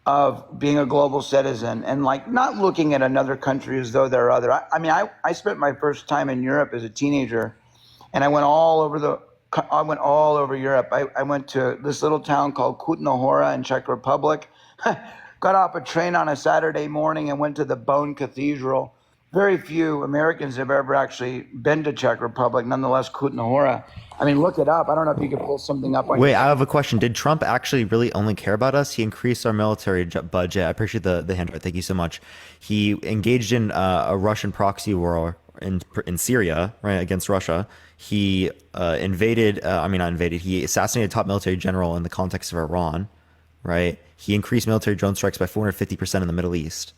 of being a global citizen and not looking at another country as though there are other. I spent my first time in Europe as a teenager, and I went all over Europe. I went to this little town called Kutna Hora in Czech Republic, got off a train on a Saturday morning and went to the Bonn Cathedral. Very few Americans have ever actually been to Czech Republic, nonetheless, Kutna Hora. I mean, look it up. I don't know if you could pull something up. Wait, I have a question. Did Trump actually really only care about us? He increased our military budget. I appreciate the hint. Thank you so much. He engaged in a Russian proxy war in Syria, right, against Russia. He not invaded. He assassinated a top military general in the context of Iran, right? He increased military drone strikes by 450% in the Middle East.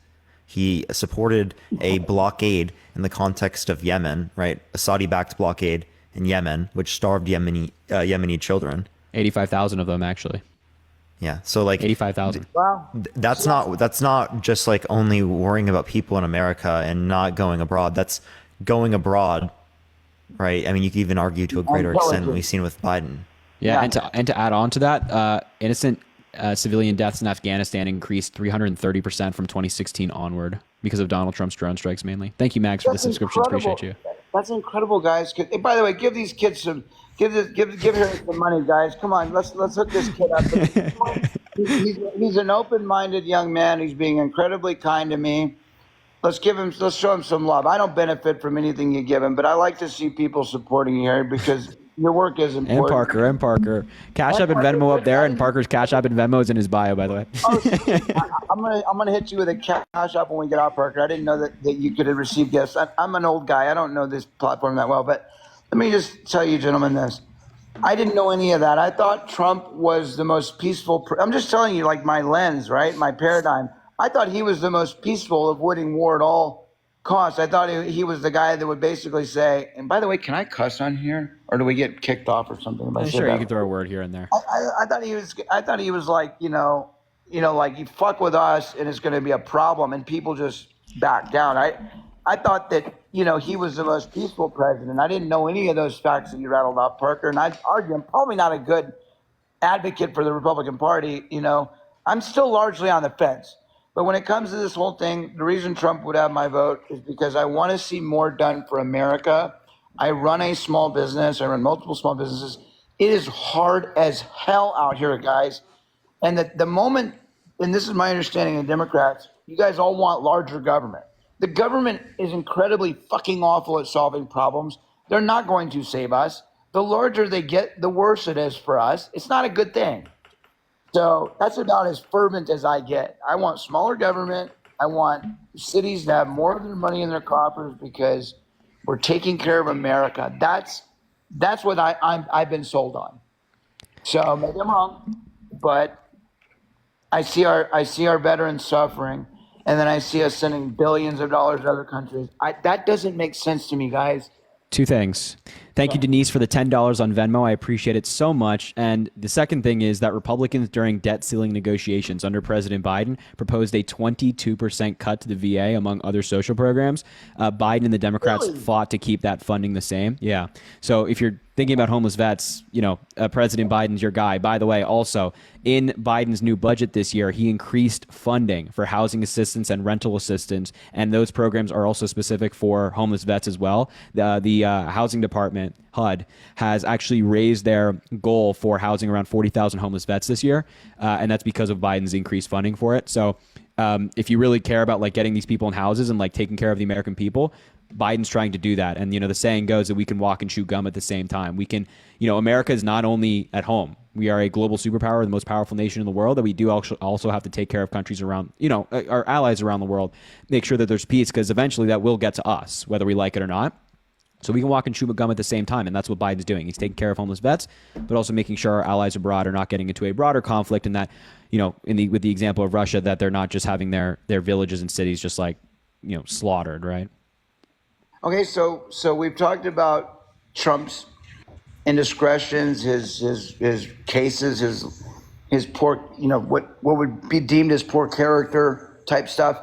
He supported a blockade in the context of Yemen, right? A Saudi-backed blockade in Yemen, which starved Yemeni children. 85,000 of them, actually. Yeah, so 85,000. Wow. that's not just only worrying about people in America and not going abroad. That's going abroad, right? I mean, you could even argue to a greater extent than we've seen with Biden. Yeah, Yeah. and to add on to that, innocent civilian deaths in Afghanistan increased 330% from 2016 onward because of Donald Trump's drone strikes mainly. Thank you, Max, for the That's subscriptions. incredible. Appreciate you. That's incredible, guys. Hey, by the way, give these kids give her some money, guys. Come on, let's hook this kid up. He's an open-minded young man. He's being incredibly kind to me. Let's show him some love. I don't benefit from anything you give him, but I like to see people supporting you here because your work is important. And Parker. Cash App and Venmo up there, and Parker's Cash App and Venmo is in his bio, by the way. I'm gonna hit you with a cash up when we get off, Parker. I didn't know that you could have received gifts. I'm an old guy. I don't know this platform that well, but let me just tell you, gentlemen, this. I didn't know any of that. I thought Trump was the most peaceful. I'm just telling you, my lens, right? My paradigm. I thought he was the most peaceful, avoiding war at all costs. I thought he was the guy that would basically say, and by the way, can I cuss on here? Or do we get kicked off or something? If I say Sure, that? you can throw a word here and there. I thought he was like, you fuck with us and it's going to be a problem, and people just back down. I thought that, he was the most peaceful president. I didn't know any of those facts that you rattled off, Parker. And I'd argue I'm probably not a good advocate for the Republican Party. I'm still largely on the fence. But when it comes to this whole thing, the reason Trump would have my vote is because I want to see more done for America. I run a small business. I run multiple small businesses. It is hard as hell out here, guys. And the moment, and this is my understanding of Democrats, you guys all want larger government. The government is incredibly fucking awful at solving problems. They're not going to save us. The larger they get, the worse it is for us. It's not a good thing. So that's about as fervent as I get. I want smaller government. I want cities to have more of their money in their coffers because we're taking care of America. That's what I've been sold on. So maybe I'm wrong, but I see our veterans suffering. and then I see us sending billions of dollars to other countries. That doesn't make sense to me, guys. Two things. Thank you, Denise, for the $10 on Venmo. I appreciate it so much. And the second thing is that Republicans during debt ceiling negotiations under President Biden proposed a 22% cut to the VA, among other social programs. Biden and the Democrats fought to keep that funding the same. Yeah. So if you're thinking about homeless vets, President Biden's your guy. By the way, also in Biden's new budget this year, he increased funding for housing assistance and rental assistance. And those programs are also specific for homeless vets as well. The housing department, HUD, has actually raised their goal for housing around 40,000 homeless vets this year. And that's because of Biden's increased funding for it. So if you really care about like getting these people in houses and like taking care of the American people, Biden's trying to do that. And, the saying goes that we can walk and chew gum at the same time. We can, America is not only at home. We are a global superpower, the most powerful nation in the world, that we do also have to take care of countries around, our allies around the world, make sure that there's peace, because eventually that will get to us, whether we like it or not. So we can walk and chew gum at the same time, and that's what Biden's doing. He's taking care of homeless vets, but also making sure our allies abroad are not getting into a broader conflict, and that, with the example of Russia, that they're not just having their villages and cities just like, slaughtered, right? Okay, so we've talked about Trump's indiscretions, his cases, his poor, what would be deemed as poor character type stuff.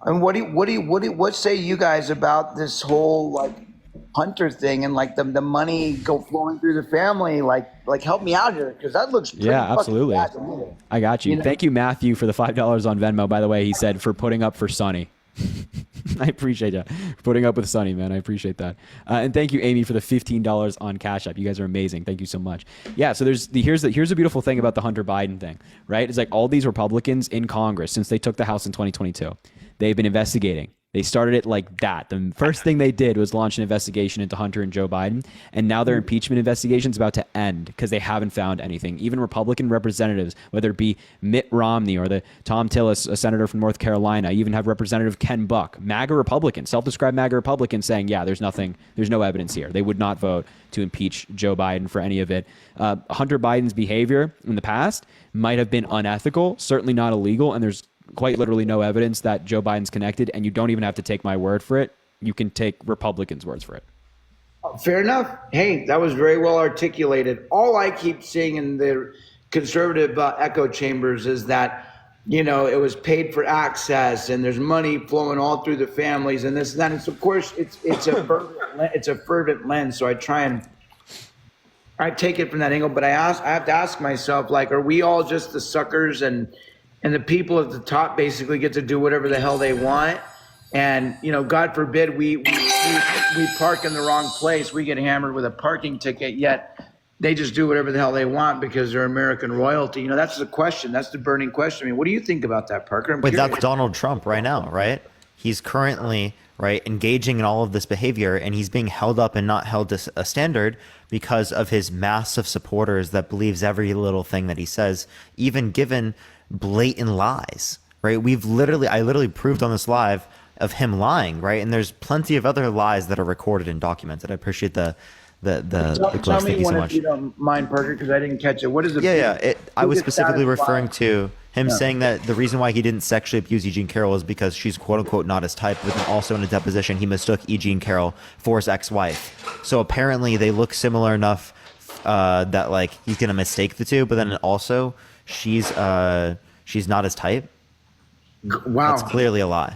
And what say you guys about this whole like Hunter thing and like the money flowing through the family? Like help me out here, because that looks pretty absolutely. bad to me. I got you. Thank you, Matthew, for the $5 on Venmo. By the way, he said for putting up for Sonny. I appreciate that. Putting up with Sonny, man. I appreciate that. And thank you, Amy, for the $15 on Cash App. You guys are amazing. Thank you so much. Yeah, so here's the beautiful thing about the Hunter Biden thing, right? It's like all these Republicans in Congress, since they took the House in 2022, they've been investigating. They started it like that. The first thing they did was launch an investigation into Hunter and Joe Biden, and now their impeachment investigation is about to end because they haven't found anything. Even Republican representatives, whether it be Mitt Romney or the Tom Tillis, a senator from North Carolina, you even have Representative Ken Buck, MAGA Republican, self-described MAGA Republican, saying, yeah, there's no evidence here. They would not vote to impeach Joe Biden for any of it. Hunter Biden's behavior in the past might have been unethical, certainly not illegal, and there's quite literally no evidence that Joe Biden's connected, and you don't even have to take my word for it. You can take Republicans' words for it. Fair enough. Hey, that was very well articulated. All I keep seeing in the conservative echo chambers is that, it was paid for access and there's money flowing all through the families and this and that. And so, of course, it's a fervent lens. So I take it from that angle, but I have to ask myself, like, are we all just the suckers and the people at the top basically get to do whatever the hell they want? And, God forbid we park in the wrong place. We get hammered with a parking ticket, yet they just do whatever the hell they want because they're American royalty. That's the question. That's the burning question. I mean, what do you think about that, Parker? Wait, that's Donald Trump right now, right? He's currently, right, engaging in all of this behavior, and he's being held up and not held to a standard because of his mass of supporters that believes every little thing that he says, even given blatant lies, right? I literally proved on this live of him lying, right? And there's plenty of other lies that are recorded and documented. I appreciate the Tell me one if you don't mind, Parker, because I didn't catch it. What is it? I was specifically referring to him saying that the reason why he didn't sexually abuse Eugene Carroll is because she's quote unquote not his type, but then also in a deposition he mistook Eugene Carroll for his ex-wife. So apparently they look similar enough that like he's gonna mistake the two, but then also she's not his type. Wow, that's clearly a lie.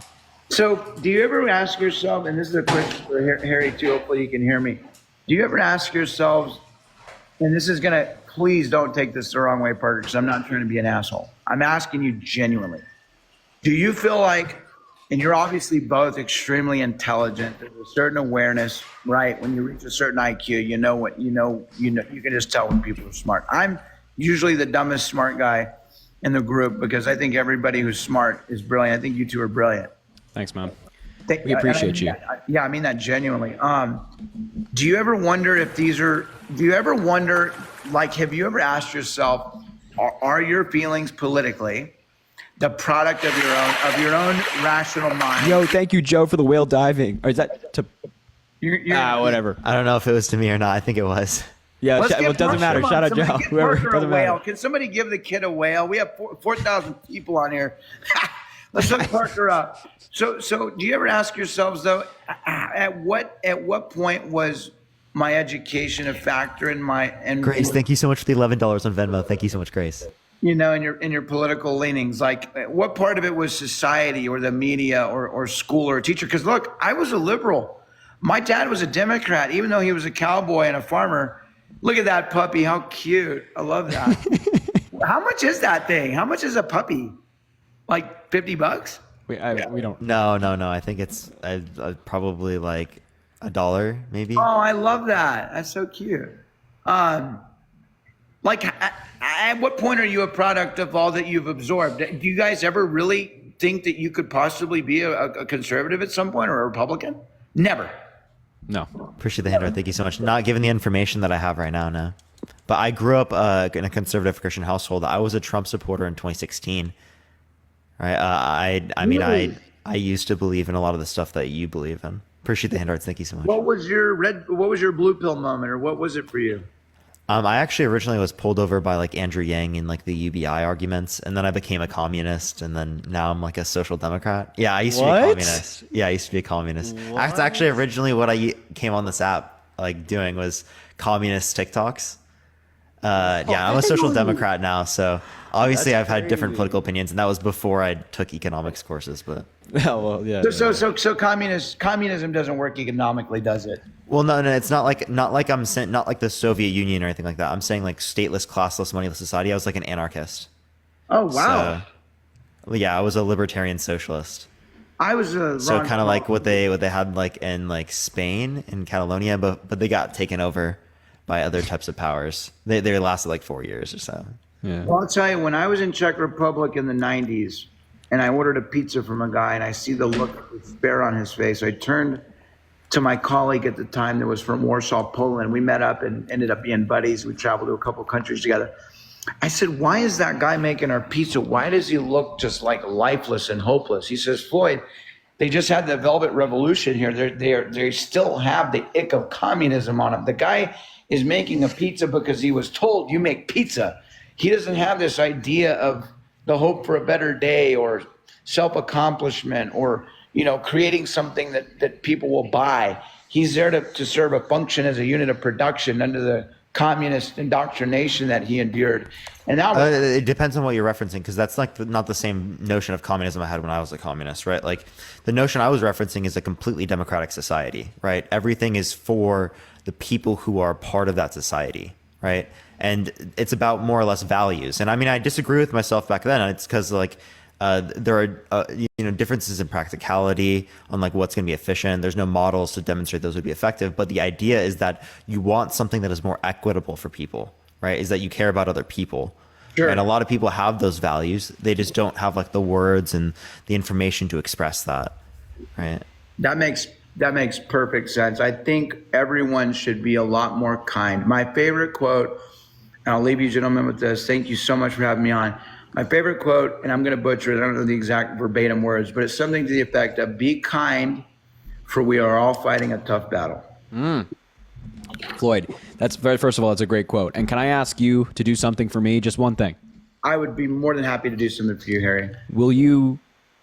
So do you ever ask yourself, and this is a question for Harry too, hopefully you can hear me, do you ever ask yourselves, and this is gonna, please don't take this the wrong way, Parker, because I'm not trying to be an asshole, I'm asking you genuinely, do you feel like, and you're obviously both extremely intelligent, there's a certain awareness, right? When you reach a certain IQ, you can just tell when people are smart. I'm usually the dumbest smart guy in the group because I think everybody who's smart is brilliant. I think you two are brilliant. Thanks, man. We appreciate you. Yeah, I mean that genuinely. Do you ever wonder if have you ever asked yourself, are your feelings politically the product of your own rational mind? Yo, thank you, Joe, for the whale diving. Or is that to whatever. I don't know if it was to me or not. I think it was. Yeah, it doesn't matter. Shout out Joe. Whoever. Doesn't matter. Can somebody give the kid a whale? We have 4,000 people on here. Let's look Parker up. So do you ever ask yourselves though, at what point was my education a factor in my Grace, thank you so much for the $11 on Venmo. Thank you so much, Grace. in your political leanings? Like, what part of it was society or the media or school or a teacher? Because look, I was a liberal. My dad was a Democrat, even though he was a cowboy and a farmer. Look at that puppy. How cute. I love that. How much is that thing? How much is a puppy? Like $50? We don't. No. I think it's probably like $1, maybe. Oh, I love that. That's so cute. Like, at what point are you a product of all that you've absorbed? Do you guys ever really think that you could possibly be a conservative at some point or a Republican? Never. No. Appreciate the handout. Thank you so much. Not given the information that I have right now, no. But I grew up in a conservative Christian household. I was a Trump supporter in 2016. Right? I used to believe in a lot of the stuff that you believe in. Appreciate the handouts. Thank you so much. What was your blue pill moment, or what was it for you? I actually originally was pulled over by like Andrew Yang in like the UBI arguments, and then I became a communist, and then now I'm like a social democrat. Yeah, I used to be a communist. Yeah, I used to be a communist. That's actually originally what I came on this app like doing was communist TikToks. Yeah, I'm a social democrat now, so obviously I've had different political opinions, and that was before I took economics courses. But yeah. So communism doesn't work economically, does it? well, no, it's not like I'm saying not like the Soviet Union or anything like that. I'm saying like stateless, classless, moneyless society. I was like an anarchist. Oh wow. So, yeah, I was a libertarian socialist. I was a So kind of like what they had like in like Spain and Catalonia, but they got taken over by other types of powers. They lasted like 4 years or so. Yeah. Well, I'll tell you, when I was in Czech Republic in the 90s and I ordered a pizza from a guy and I see the look of despair on his face, I turned to my colleague at the time that was from Warsaw, Poland. We met up and ended up being buddies. We traveled to a couple countries together. I said, why is that guy making our pizza? Why does he look just like lifeless and hopeless? He says, Floyd, they just had the Velvet Revolution here. They still have the ick of communism on them. The guy is making a pizza because he was told you make pizza. He doesn't have this idea of the hope for a better day or self-accomplishment or, creating something that people will buy. He's there to serve a function as a unit of production under the communist indoctrination that he endured. And now it depends on what you're referencing, because that's like not the same notion of communism I had when I was a communist, right? Like the notion I was referencing is a completely democratic society, right? Everything is for the people who are part of that society, right? And it's about more or less values. And I mean, I disagree with myself back then. It's because like there are differences in practicality on like what's going to be efficient. There's no models to demonstrate those would be effective. But the idea is that you want something that is more equitable for people, right? Is that you care about other people. Sure. And a lot of people have those values. They just don't have like the words and the information to express that, right? That makes perfect sense. I think everyone should be a lot more kind. My favorite quote, and I'll leave you gentlemen with this. Thank you so much for having me on. My favorite quote, and I'm going to butcher it, I don't know the exact verbatim words, but it's something to the effect of, be kind, for we are all fighting a tough battle. Floyd, first of all, it's a great quote. And can I ask you to do something for me? Just one thing. I would be more than happy to do something for you, Harry. Will you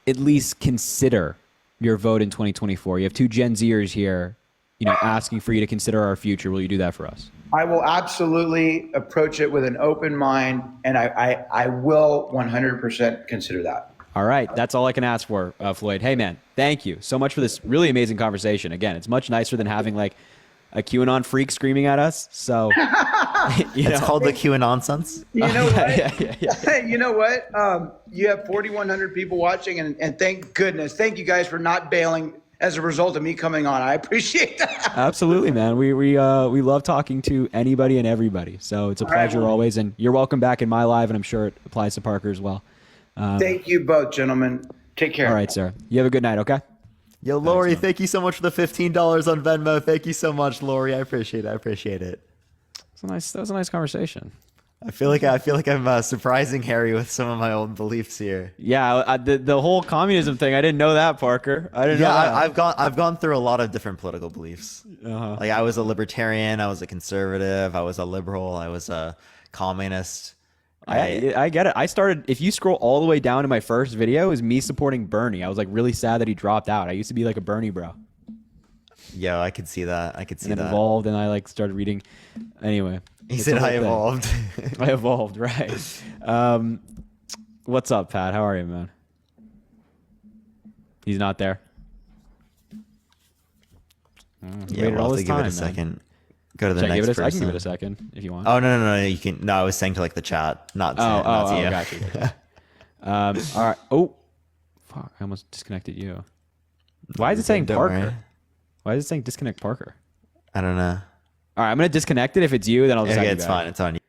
at least consider your vote in 2024? You have two Gen Zers here, asking for you to consider our future. Will you do that for us? I will absolutely approach it with an open mind, and I will 100% consider that. All right. That's all I can ask for, Floyd. Hey, man, thank you so much for this really amazing conversation. Again, it's much nicer than having like a QAnon freak screaming at us. So it's called the QAnon sense. You know what? Yeah. You know what? You have 4,100 people watching, and thank goodness. Thank you guys for not bailing as a result of me coming on. I appreciate that. Absolutely, man. We love talking to anybody and everybody. So it's a pleasure always. And you're welcome back in my live, and I'm sure it applies to Parker as well. Thank you both, gentlemen. Take care. All right, sir. You have a good night, okay? Yo, Lori, thank you so much for the $15 on Venmo. Thank you so much, Lori. I appreciate it. That was a nice conversation. I feel like I'm surprising Harry with some of my old beliefs here. Yeah, the whole communism thing. I didn't know that, Parker. I didn't know that. I've gone through a lot of different political beliefs. Like I was a libertarian, I was a conservative, I was a liberal, I was a communist. I get it. I started, if you scroll all the way down to my first video, it was me supporting Bernie. I was like really sad that he dropped out. I used to be like a Bernie bro. Yeah, I could see that. I could see And then that. evolved, and I like started reading. Anyway. He it's said the whole I thing. evolved. I evolved, right. What's up, Pat? How are you, man? He's not there. Yeah, Waited we'll all have this to give it time, a man. second. Go to the Should I next give it a, person. I can give it a second if you want. Oh no, you can. No, I was saying to like the chat, not to, not to you. Gotcha. All right. Oh, fuck! I almost disconnected you. Why is it saying Don't Parker? worry. Why is it saying disconnect Parker? I don't know. All right, I'm gonna disconnect it. If it's you, then I'll just. Okay, have you it's back. fine. It's on you.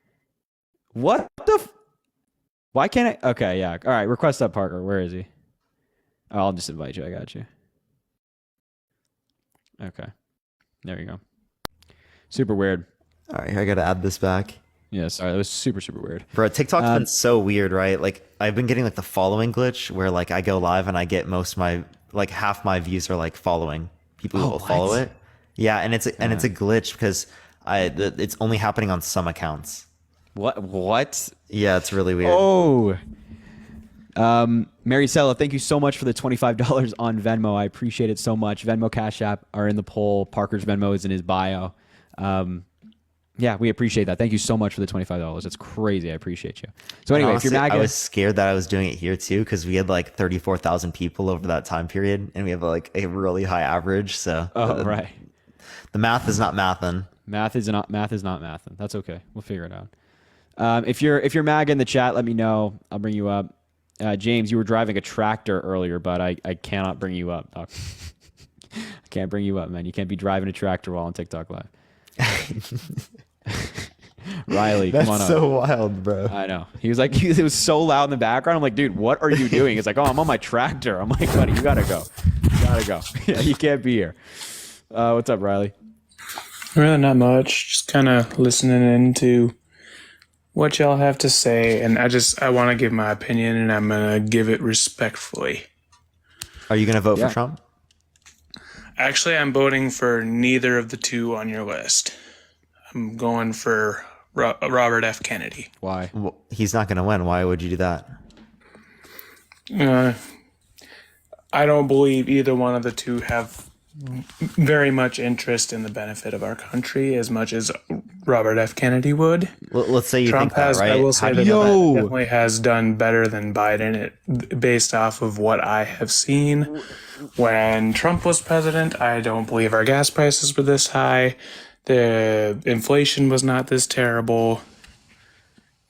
What the? Why can't I? Okay, yeah. All right, request up Parker. Where is he? Oh, I'll just invite you. I got you. Okay, there you go. Super weird. All right, I gotta add this back. Yeah, sorry, that was super weird. Bro, TikTok's been so weird, right? Like I've been getting like the following glitch where like I go live and I get most my like half my views are like following people who will follow what? it. Yeah, and it's a glitch because it's only happening on some accounts. What? Yeah, it's really weird. Oh. Mary Sella, thank you so much for the $25 on Venmo. I appreciate it so much. Venmo, Cash App are in the poll. Parker's Venmo is in his bio. Yeah, we appreciate that. Thank you so much for the $25. That's crazy. I appreciate you. So anyway, Honestly, if you're MAGA, I was scared that I was doing it here too because we had like 34,000 people over that time period, and we have like a really high average. So right. the math is not mathin'. Math is not mathin'. That's okay. We'll figure it out. If you're MAGA in the chat, let me know. I'll bring you up. James, you were driving a tractor earlier, but I cannot bring you up, Doc. I can't bring you up, man. You can't be driving a tractor while on TikTok Live. Riley, come on up. That's so wild, bro. I know. He was like, it was so loud in the background. I'm like, dude, what are you doing? He's like, oh, I'm on my tractor. I'm like, buddy, you gotta go. Yeah, you can't be here. What's up, Riley? Really not much. Just kind of listening into what y'all have to say, and I want to give my opinion, and I'm gonna give it respectfully. Are you gonna vote for Trump? Actually, I'm voting for neither of the two on your list. I'm going for Robert F. Kennedy. Why? Well, he's not gonna win. Why would you do that? I don't believe either one of the two have very much interest in the benefit of our country as much as Robert F. Kennedy would. Let's say you Trump think that, has, right? I will say How do that you know Trump that? definitely has done better than Biden based off of what I have seen. When Trump was president, I don't believe our gas prices were this high. The inflation was not this terrible.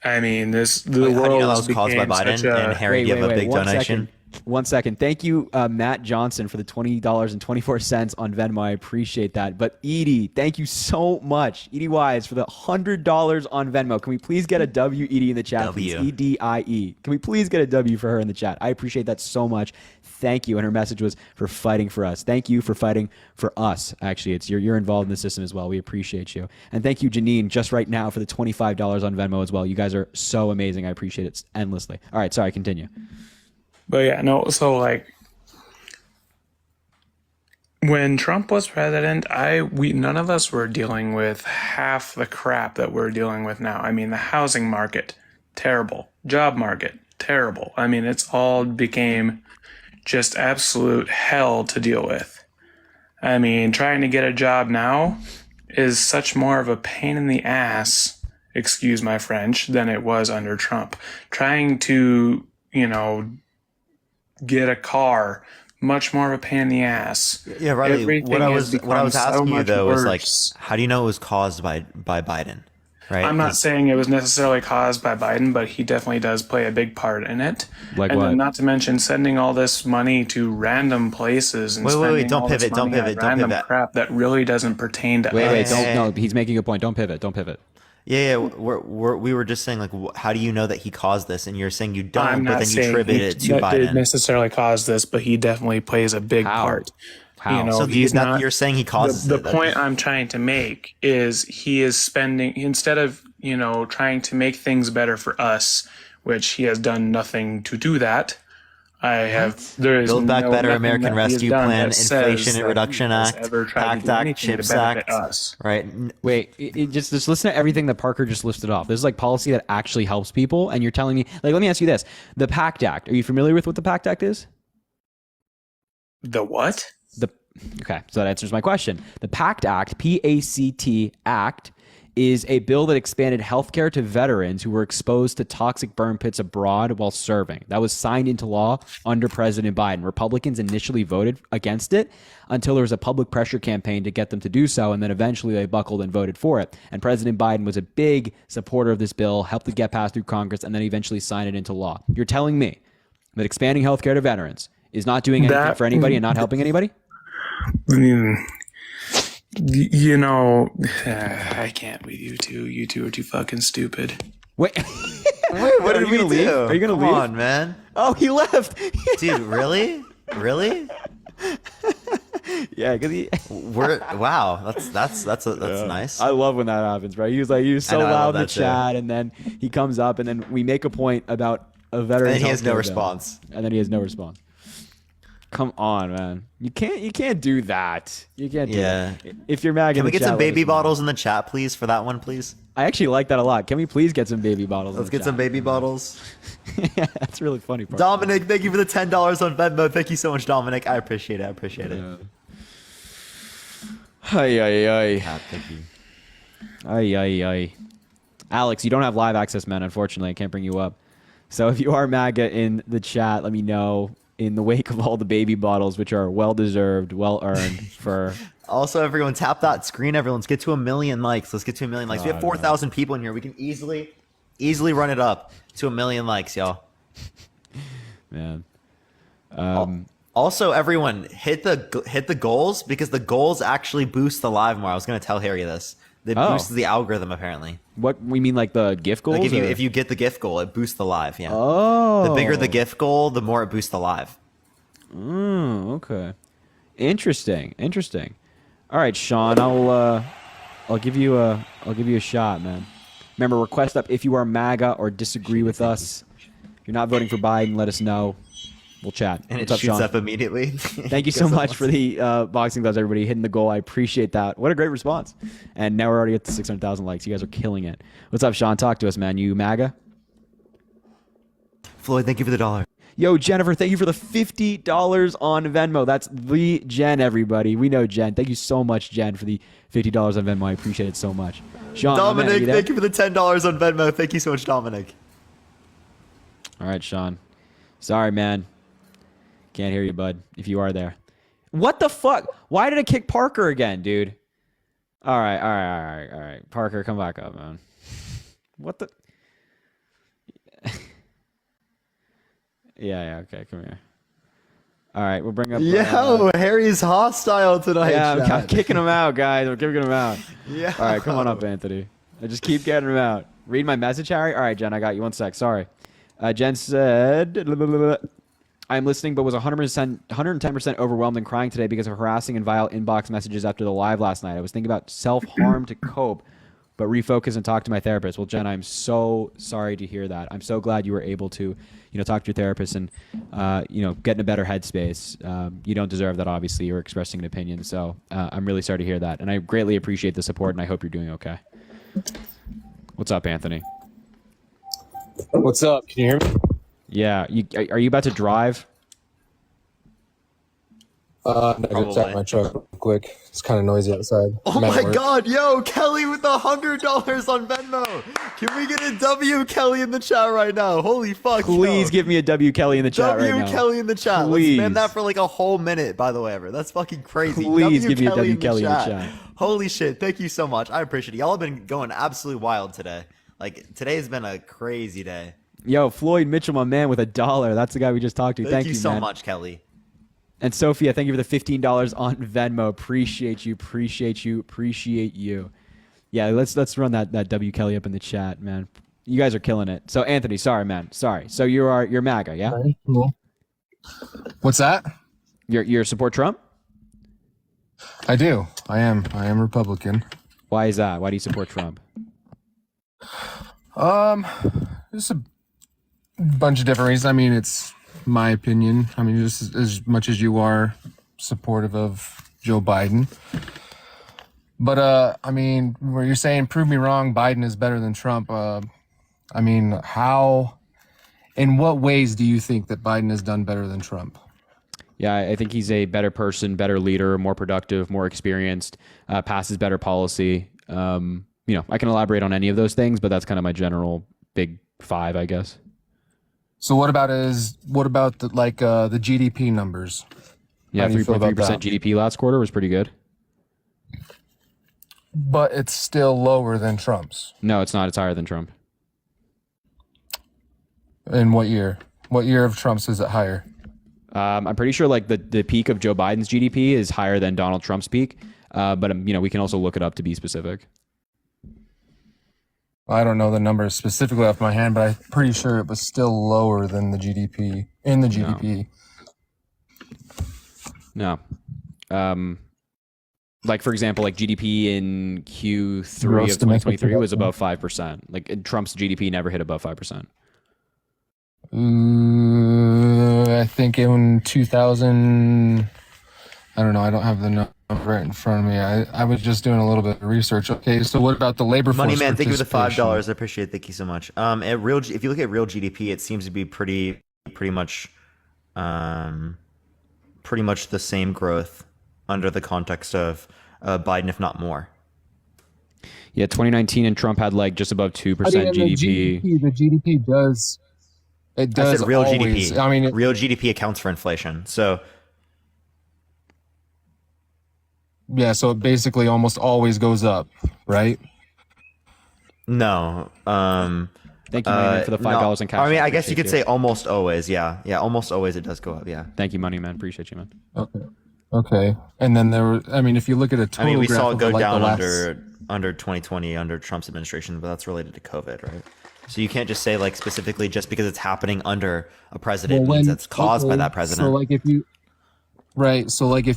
I mean, the How do you world know that was caused by became Biden such a- and Harry gave a big donation? 1 second. Thank you, Matt Johnson, for the $20.24 on Venmo. I appreciate that. But Edie, thank you so much. Edie Wise for the $100 on Venmo. Can we please get a W, Edie, in the chat? W. Please? EDIE. Can we please get a W for her in the chat? I appreciate that so much. Thank you. And her message was for fighting for us. Thank you for fighting for us. Actually, it's you're involved in the system as well. We appreciate you. And thank you, Janine, just right now for the $25 on Venmo as well. You guys are so amazing. I appreciate it endlessly. All right, sorry, continue. But yeah, no, so like when Trump was president, none of us were dealing with half the crap that we're dealing with now. I mean, the housing market, terrible. Job market, terrible. I mean, it's all became just absolute hell to deal with. I mean, trying to get a job now is such more of a pain in the ass, excuse my French, than it was under Trump. Trying to, get a car, much more of a pain in the ass. Yeah, Riley. Everything What I has was become so asking you much though was like, worse. how do you know it was caused by Biden? Right. I'm not saying it was necessarily caused by Biden, but he definitely does play a big part in it. Like and what? then not to mention sending all this money to random places and Wait, spending don't all this pivot, don't money on pivot, don't random pivot. crap that really doesn't pertain to Wait, us. don't. No, he's making a point. Don't pivot. Yeah. We were just saying like, how do you know that he caused this? And you're saying you don't, I'm but not then you saying attribute it to that didn't Biden. necessarily cause this, but he definitely plays a big How? part. How? So he's not. you're saying he causes The it. point I'm trying to make is he is spending, instead of trying to make things better for us, which he has done nothing to do that. There is Build Back no Better, nothing American that he has Rescue done Plan, that says Inflation that Reduction he has Act, ever tried to PACT do Act, anything to CHIPS benefit Act, us. right? Wait, just listen to everything that Parker just listed off. This is like policy that actually helps people, and you're telling me, like, let me ask you this: the PACT Act. Are you familiar with what the PACT Act is? The what? Okay, so that answers my question. The PACT Act, PACT Act, is a bill that expanded healthcare to veterans who were exposed to toxic burn pits abroad while serving. That was signed into law under President Biden. Republicans initially voted against it until there was a public pressure campaign to get them to do so, and then eventually they buckled and voted for it. And President Biden was a big supporter of this bill, helped it get passed through Congress, and then eventually signed it into law. You're telling me that expanding healthcare to veterans is not doing anything for anybody and not helping anybody? You know, I can't with you two. You two are too fucking stupid. Wait, What did we do? leave? Are you gonna Come leave? on, man. Oh, he left. Dude, really? Really? Yeah, because Wow, that's nice. I love when that happens, right? He was so know, I love loud in the that too. chat, and then he comes up, and then we make a point about a veteran, And he has no healthcare bill, response. and then he has no response. Come on, man. You can't do that. You can't do Yeah. that. If you're mad, Can we get some baby bottles in the chat, please, for that one, please? I actually like that a lot. Can we please get some baby bottles? Let's get some baby bottles. Yeah, that's really funny. Part. Dominic, thank you for the $10 on Venmo. Thank you so much, Dominic. I appreciate it. Ay. Thank you. Ay. Alex, you don't have live access, man. Unfortunately, I can't bring you up. So if you are MAGA in the chat, let me know in the wake of all the baby bottles, which are well-deserved, well-earned for... Also, everyone, tap that screen. Everyone, let's get to 1 million likes. Let's get to 1 million likes. We have 4,000 people in here. We can easily run it up to 1 million likes, y'all. Man. Also, everyone, hit the goals, because the goals actually boost the live more. I was going to tell Harry this. They boost the algorithm, apparently. What we mean, like the gift goals? Like if you get the gift goal, it boosts the live. Yeah. Oh. The bigger the gift goal, the more it boosts the live. Okay. Interesting. All right, Sean, I'll give you a shot, man. Remember, request up if you are MAGA or disagree with us. If you're not voting for Biden, let us know. We'll chat. And What's it up, shoots Sean? up immediately. Thank you so much for the boxing gloves, everybody, hitting the goal. I appreciate that. What a great response. And now we're already at the 600,000 likes. You guys are killing it. What's up, Sean? Talk to us, man. You MAGA? Floyd, thank you for the $1. Yo, Jennifer, thank you for the $50 on Venmo. That's the Jen, everybody. We know Jen. Thank you so much, Jen, for the $50 on Venmo. I appreciate it so much. Sean, Dominic, thank you for the $10 on Venmo. Thank you so much, Dominic. All right, Sean. Sorry, man. Can't hear you, bud, if you are there. What the fuck? Why did it kick Parker again, dude? All right. Parker, come back up, man. What the... Yeah, okay, come here. All right, we'll bring up... Harry's hostile tonight. Yeah, I'm kicking him out, guys. I'm kicking him out. Yeah. All right, come on up, Anthony. I just keep getting him out. Read my message, Harry? All right, Jen, I got you. 1 sec. Sorry. Jen said... I'm listening, but was 110% overwhelmed and crying today because of harassing and vile inbox messages after the live last night. I was thinking about self-harm to cope, but refocus and talk to my therapist. Well, Jen, I'm so sorry to hear that. I'm so glad you were able to, talk to your therapist and, get in a better headspace. You don't deserve that, obviously. You're expressing an opinion. So I'm really sorry to hear that. And I greatly appreciate the support, and I hope you're doing okay. What's up, Anthony? What's up? Can you hear me? Yeah. Are you about to drive? I just out my truck real quick. It's kind of noisy outside. Oh my God, yo, Kelly with the $100 on Venmo. Can we get a W Kelly in the chat right now? Holy fuck. Please give me a W Kelly in the chat right now. W Kelly in the chat. Please. Let's spam that for like a whole minute, by the way, ever. That's fucking crazy. Please give me a W Kelly in the chat. Holy shit. Thank you so much. I appreciate it. Y'all have been going absolutely wild today. Like, today's been a crazy day. Yo, Floyd Mitchell, my man, with $1. That's the guy we just talked to. Thank you so man. much, Kelly. And Sophia, thank you for the $15 on Venmo. Appreciate you. Yeah, let's run that W Kelly up in the chat, man. You guys are killing it. So Anthony, sorry, man. Sorry. So you're MAGA, yeah? Cool. What's that? You support Trump? I do. I am Republican. Why is that? Why do you support Trump? There's a bunch of different reasons. I mean, it's my opinion. I mean, just as much as you are supportive of Joe Biden. But I mean, where you're saying prove me wrong, Biden is better than Trump. I mean, in what ways do you think that Biden has done better than Trump? Yeah, I think he's a better person, better leader, more productive, more experienced, passes better policy. I can elaborate on any of those things, but that's kind of my general big five, I guess. So what about the GDP numbers? Yeah, 3.3% GDP last quarter was pretty good. But it's still lower than Trump's. No, it's not. It's higher than Trump. In what year? What year of Trump's is it higher? I'm pretty sure like the peak of Joe Biden's GDP is higher than Donald Trump's peak. But we can also look it up to be specific. I don't know the numbers specifically off my hand, but I'm pretty sure it was still lower than the GDP in the GDP. No. Like for example, like GDP in Q3 of 2023 was above 5%. Like Trump's GDP never hit above 5%. I think in 2000, I don't know. I don't have the number right in front of me. I was just doing a little bit of research. Okay, so what about the labor force? Money man, thank you for the $5. I appreciate it. Thank you so much. If you look at real GDP, it seems to be pretty much the same growth under the context of Biden, if not more. Yeah, 2019 and Trump had like just above 2% GDP. The GDP does. It does. I said real always, GDP. I mean, real GDP accounts for inflation. So yeah, so it basically almost always goes up, right? no. Thank you, Moneyman, for the $5 in cash. I mean, I guess you could say almost always. Yeah, almost always it does go up. Yeah. Thank you, Moneyman. Appreciate you, man. Okay. And then if you look at a total we saw it go graph of, down like, under 2020 under Trump's administration, but that's related to COVID, right? So you can't just say like specifically just because it's happening under a president means it's caused by that president. So like if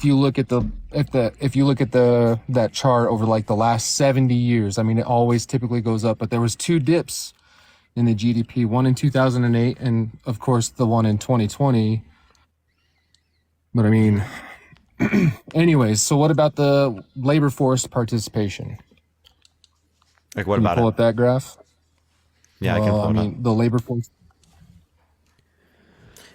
you look at that chart over like the last 70 years, I mean, it always typically goes up, but there was two dips in the GDP, one in 2008 and of course the one in 2020. But I mean, anyways, so what about the labor force participation? Like what Can you about pull it? up that graph? Yeah, I can pull it up. The labor force.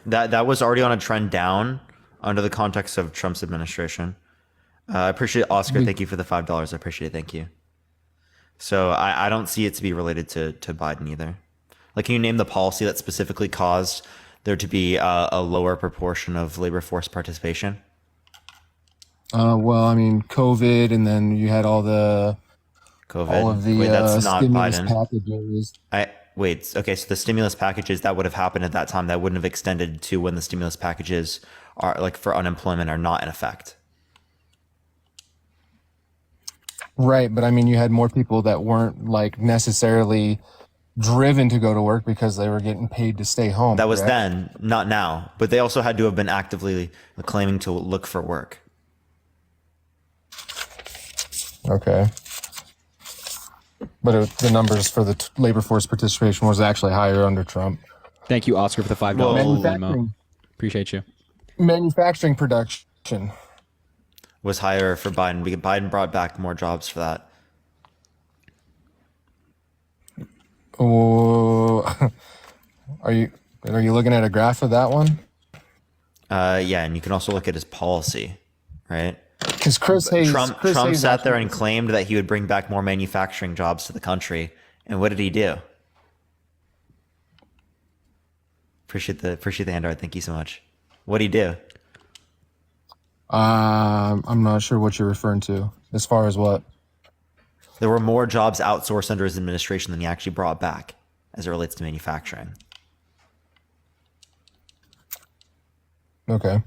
That was already on a trend down under the context of Trump's administration. I appreciate it, Oscar. Thank you for the $5. I appreciate it. Thank you. So I don't see it to be related to Biden either. Like, can you name the policy that specifically caused there to be a lower proportion of labor force participation? Well, I mean, COVID, and then you had all of the Wait, that's not stimulus Biden. packages. Okay, so the stimulus packages that would have happened at that time, that wouldn't have extended to when the stimulus packages are like for unemployment are not in effect. Right, but I mean, you had more people that weren't like necessarily driven to go to work because they were getting paid to stay home. That was correct? then, not now. But they also had to have been actively claiming to look for work. Okay. But the numbers for the labor force participation was actually higher under Trump. Thank you, Oscar, for the $5. Manufacturing. Appreciate you. Manufacturing production. Was higher for Biden. Biden brought back more jobs for that. Oh, are you looking at a graph of that one? Yeah, and you can also look at his policy, right? Because Trump sat there and claimed that he would bring back more manufacturing jobs to the country, and what did he do? Appreciate the handout. Thank you so much. What did he do? I'm not sure what you're referring to. As far as what? There were more jobs outsourced under his administration than he actually brought back, as it relates to manufacturing. Okay.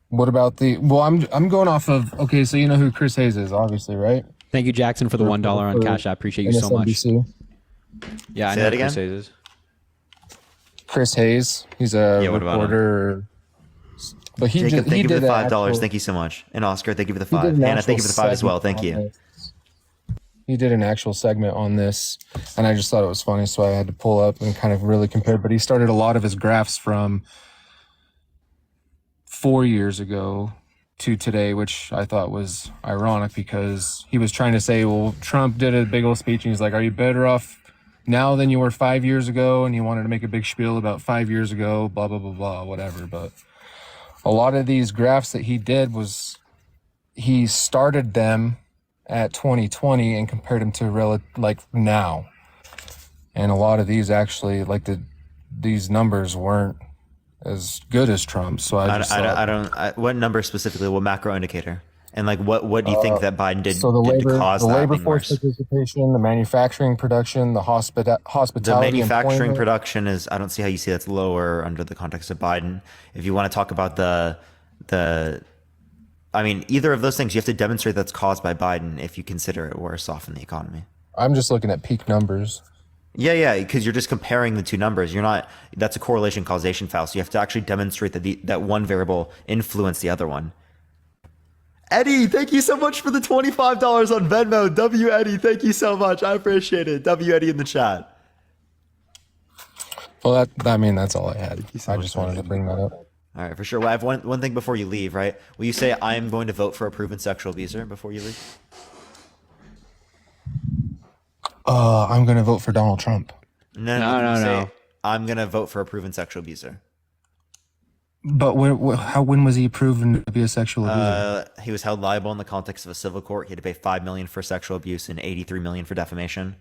What about I'm going off of, okay, so you know who Chris Hayes is, obviously, right? Thank you, Jackson, for the $1 on Cash App. Appreciate you so much. MSNBC. Yeah, I Say know that Chris again? Hayes is. Chris Hayes. He's a Yeah, what about him? reporter. But Jacob, thank you for the $5. Actual, Thank you so much. And Oscar, thank you for the he did 5. an Hannah, actual thank you for the 5 as well. segment Thank on you. this. He did an actual segment on this, and I just thought it was funny, so I had to pull up and kind of really compare. But he started a lot of his graphs from 4 years ago to today, which I thought was ironic because he was trying to say, well, Trump did a big old speech, and he's like, are you better off now than you were 5 years ago? And he wanted to make a big spiel about 5 years ago, blah, blah, blah, blah, whatever. But a lot of these graphs that he did was he started them at 2020 and compared them to like now. And a lot of these actually, like these numbers weren't as good as Trump's. So I just what number specifically? What macro indicator? And like what do you think that Biden did, so the did labor, to cause the that labor being force worse? participation, the manufacturing production, the hospitality, The manufacturing employment. production is, I don't see how you see that's lower under the context of Biden. If you want to talk about I mean, either of those things, you have to demonstrate that's caused by Biden if you consider it worse off in the economy. I'm just looking at peak numbers. Yeah, because you're just comparing the two numbers. You're not. That's a correlation causation fallacy. You have to actually demonstrate that that one variable influenced the other one. Eddie, thank you so much for the $25 on Venmo. W Eddie, thank you so much. I appreciate it. W Eddie in the chat. Well, that's all I had. I just wanted to bring that up. All right, for sure. Well, I have one thing before you leave, right? Will you say I am going to vote for a proven sexual abuser before you leave? I'm going to vote for Donald Trump. No. I'm going to vote for a proven sexual abuser. But when was he proven to be a sexual abuser? He was held liable in the context of a civil court. He had to pay $5 million for sexual abuse and $83 million for defamation.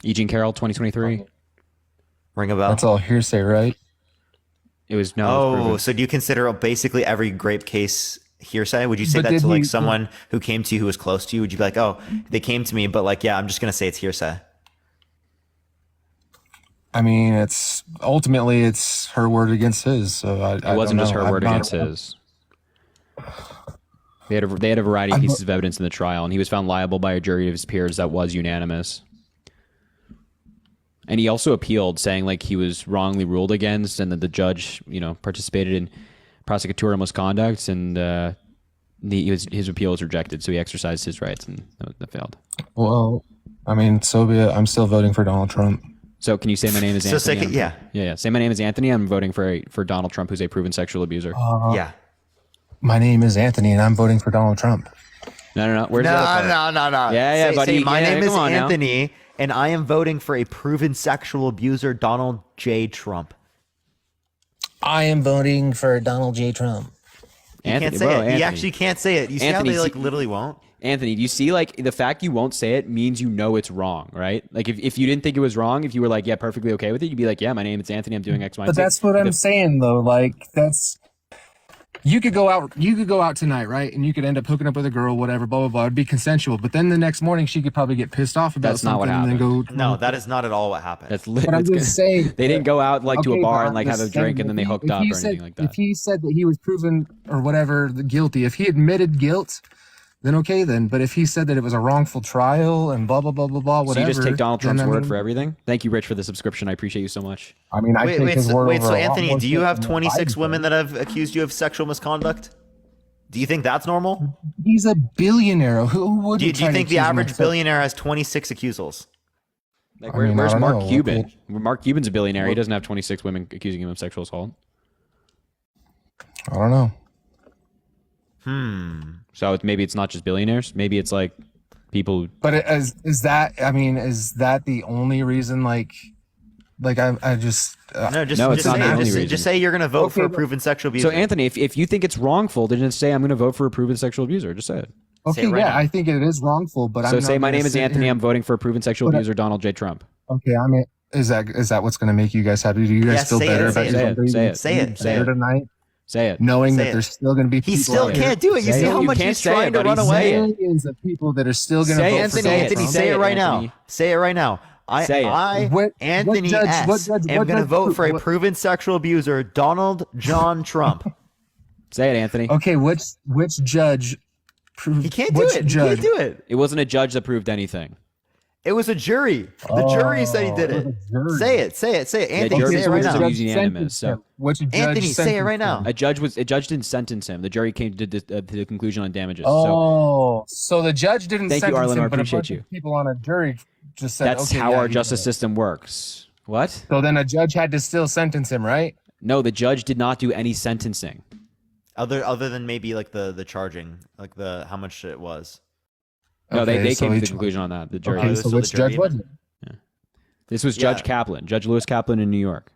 E. Jean Carroll, 2023. Ring a bell? That's all hearsay, right? It was no. It was Oh, proven. so do you consider basically every grape case hearsay? Would you say But that did to like he- someone who came to you who was close to you? Would you be like, oh, they came to me, but like, yeah, I'm just gonna say it's hearsay? I mean, it's ultimately her word against his. So It wasn't just her word against his. They had a variety of pieces of evidence in the trial, and he was found liable by a jury of his peers that was unanimous. And he also appealed, saying like he was wrongly ruled against, and that the judge, participated in prosecutorial misconduct, and his appeal was rejected. So he exercised his rights, and that failed. Well, I mean, so be it. I'm still voting for Donald Trump. So can you say my name is Anthony? second, yeah. Yeah. Say my name is Anthony. I'm voting for Donald Trump, who's a proven sexual abuser. Yeah. My name is Anthony, and I'm voting for Donald Trump. No. Where's the other part? No. Yeah, buddy. Say, my Yeah, name is come on now. Anthony, and I am voting for a proven sexual abuser, Donald J. Trump. I am voting for Donald J. Trump. You can't say it. He actually can't say it. You see Anthony, how they like literally won't? Anthony, do you see like the fact you won't say it means it's wrong, right? Like if you didn't think it was wrong, if you were like, yeah, perfectly okay with it, you'd be like, yeah, my name is Anthony, I'm doing X, Y, and But Z. that's what I'm saying, though. Like, you could go out tonight, right? And you could end up hooking up with a girl, whatever, blah, blah, blah. It'd be consensual. But then the next morning, she could probably get pissed off about That's not something what and then go. No, that is not at all what happened. That's But I'm just saying. They didn't go out like to a Okay, bar but and like I'm have a just drink saying, and then they if hooked if up or he anything said- like that. If he said that he was proven or whatever guilty, if he admitted guilt, then okay then. But if he said that it was a wrongful trial and blah, blah, blah, blah, blah, So whatever. you just take Donald then, Trump's I word mean- for everything? Thank you, Rich, for the subscription. I appreciate you so much. I mean, I take his word over So a lot Anthony, more do you shit have than 26 Biden women does. that have accused you of sexual misconduct? Do you think that's normal? He's a billionaire. Who would Do you think the average billionaire has 26 accusals? Like, I mean, I where's don't Mark know. Cuban? Mark Cuban's a billionaire. He doesn't have 26 women accusing him of sexual assault. I don't know. So maybe it's not just billionaires. Maybe it's like people. But is that the only reason? I just No, just, No, it's just not say the it. only Just, reason. just say you're going to vote for a but- proven sexual abuser. So Anthony, if you think it's wrongful, then just say I'm going to vote for a proven sexual abuser. Just say it. okay. it right Yeah, now. I think it is wrongful. But So I'm say not my gonna name is sit Anthony. here- I'm voting for a proven sexual But- abuser, Donald J. Trump. Okay, I mean, is that what's going to make you guys happy? Do you guys Yes, feel say better it, about say your it, voting? say it, say it, say better it. tonight, Say it. knowing Say that it. there's still going to be He people still out here- can't do it. You Say see it. how You much can't he's say it, trying to buddy. run Say away? it. millions of people that are still going to Say vote it, for Anthony, say it, Anthony, say say it it, right now. Anthony. Say it right now. Say it. I What Anthony judge- S. what judge- am what going to judge- vote for a what- proven sexual abuser, Donald John Trump. Say it, Anthony. Okay, which judge? He can't do it. He can't do it. It wasn't a judge that proved anything. It was a jury. The jury said he did it it. was a jury. Say it. Anthony, jury say it right was now. a unanimous, so- Which judge Anthony, say it right sentenced now. him? A judge didn't sentence him. The jury came to the conclusion on damages. So Oh, so the judge didn't Thank you, sentence Arlen, I him, but a appreciate bunch you. of people on a jury just said, that's okay, how yeah, our he justice did it. system works. What? So then a judge had to still sentence him, right? No, the judge did not do any sentencing. Other than maybe like the charging, like the how much it was. No, Okay, they so came to he the ch- conclusion on that. The jury. it Okay, was so still which the jury judge was even? it? This was Yeah. Judge Kaplan, Judge Lewis Kaplan in New York.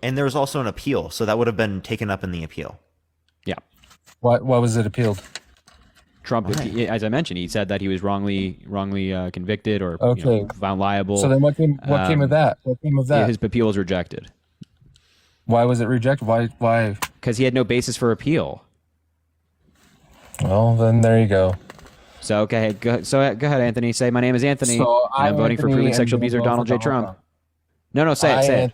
And there was also an appeal, so that would have been taken up in the appeal. Yeah. What was it appealed? Trump, as I mentioned, he said that he was wrongly convicted or Okay. found liable. So then what came of that? What came of that? His appeal was rejected Why was it rejected? Why? because he had no basis for appeal. Well, then there you go. So okay, go ahead, Anthony. Say my name is Anthony, So and I'm voting for Anthony, proving am sexual gonna abuser vote Donald for J. Trump. No, say it. Say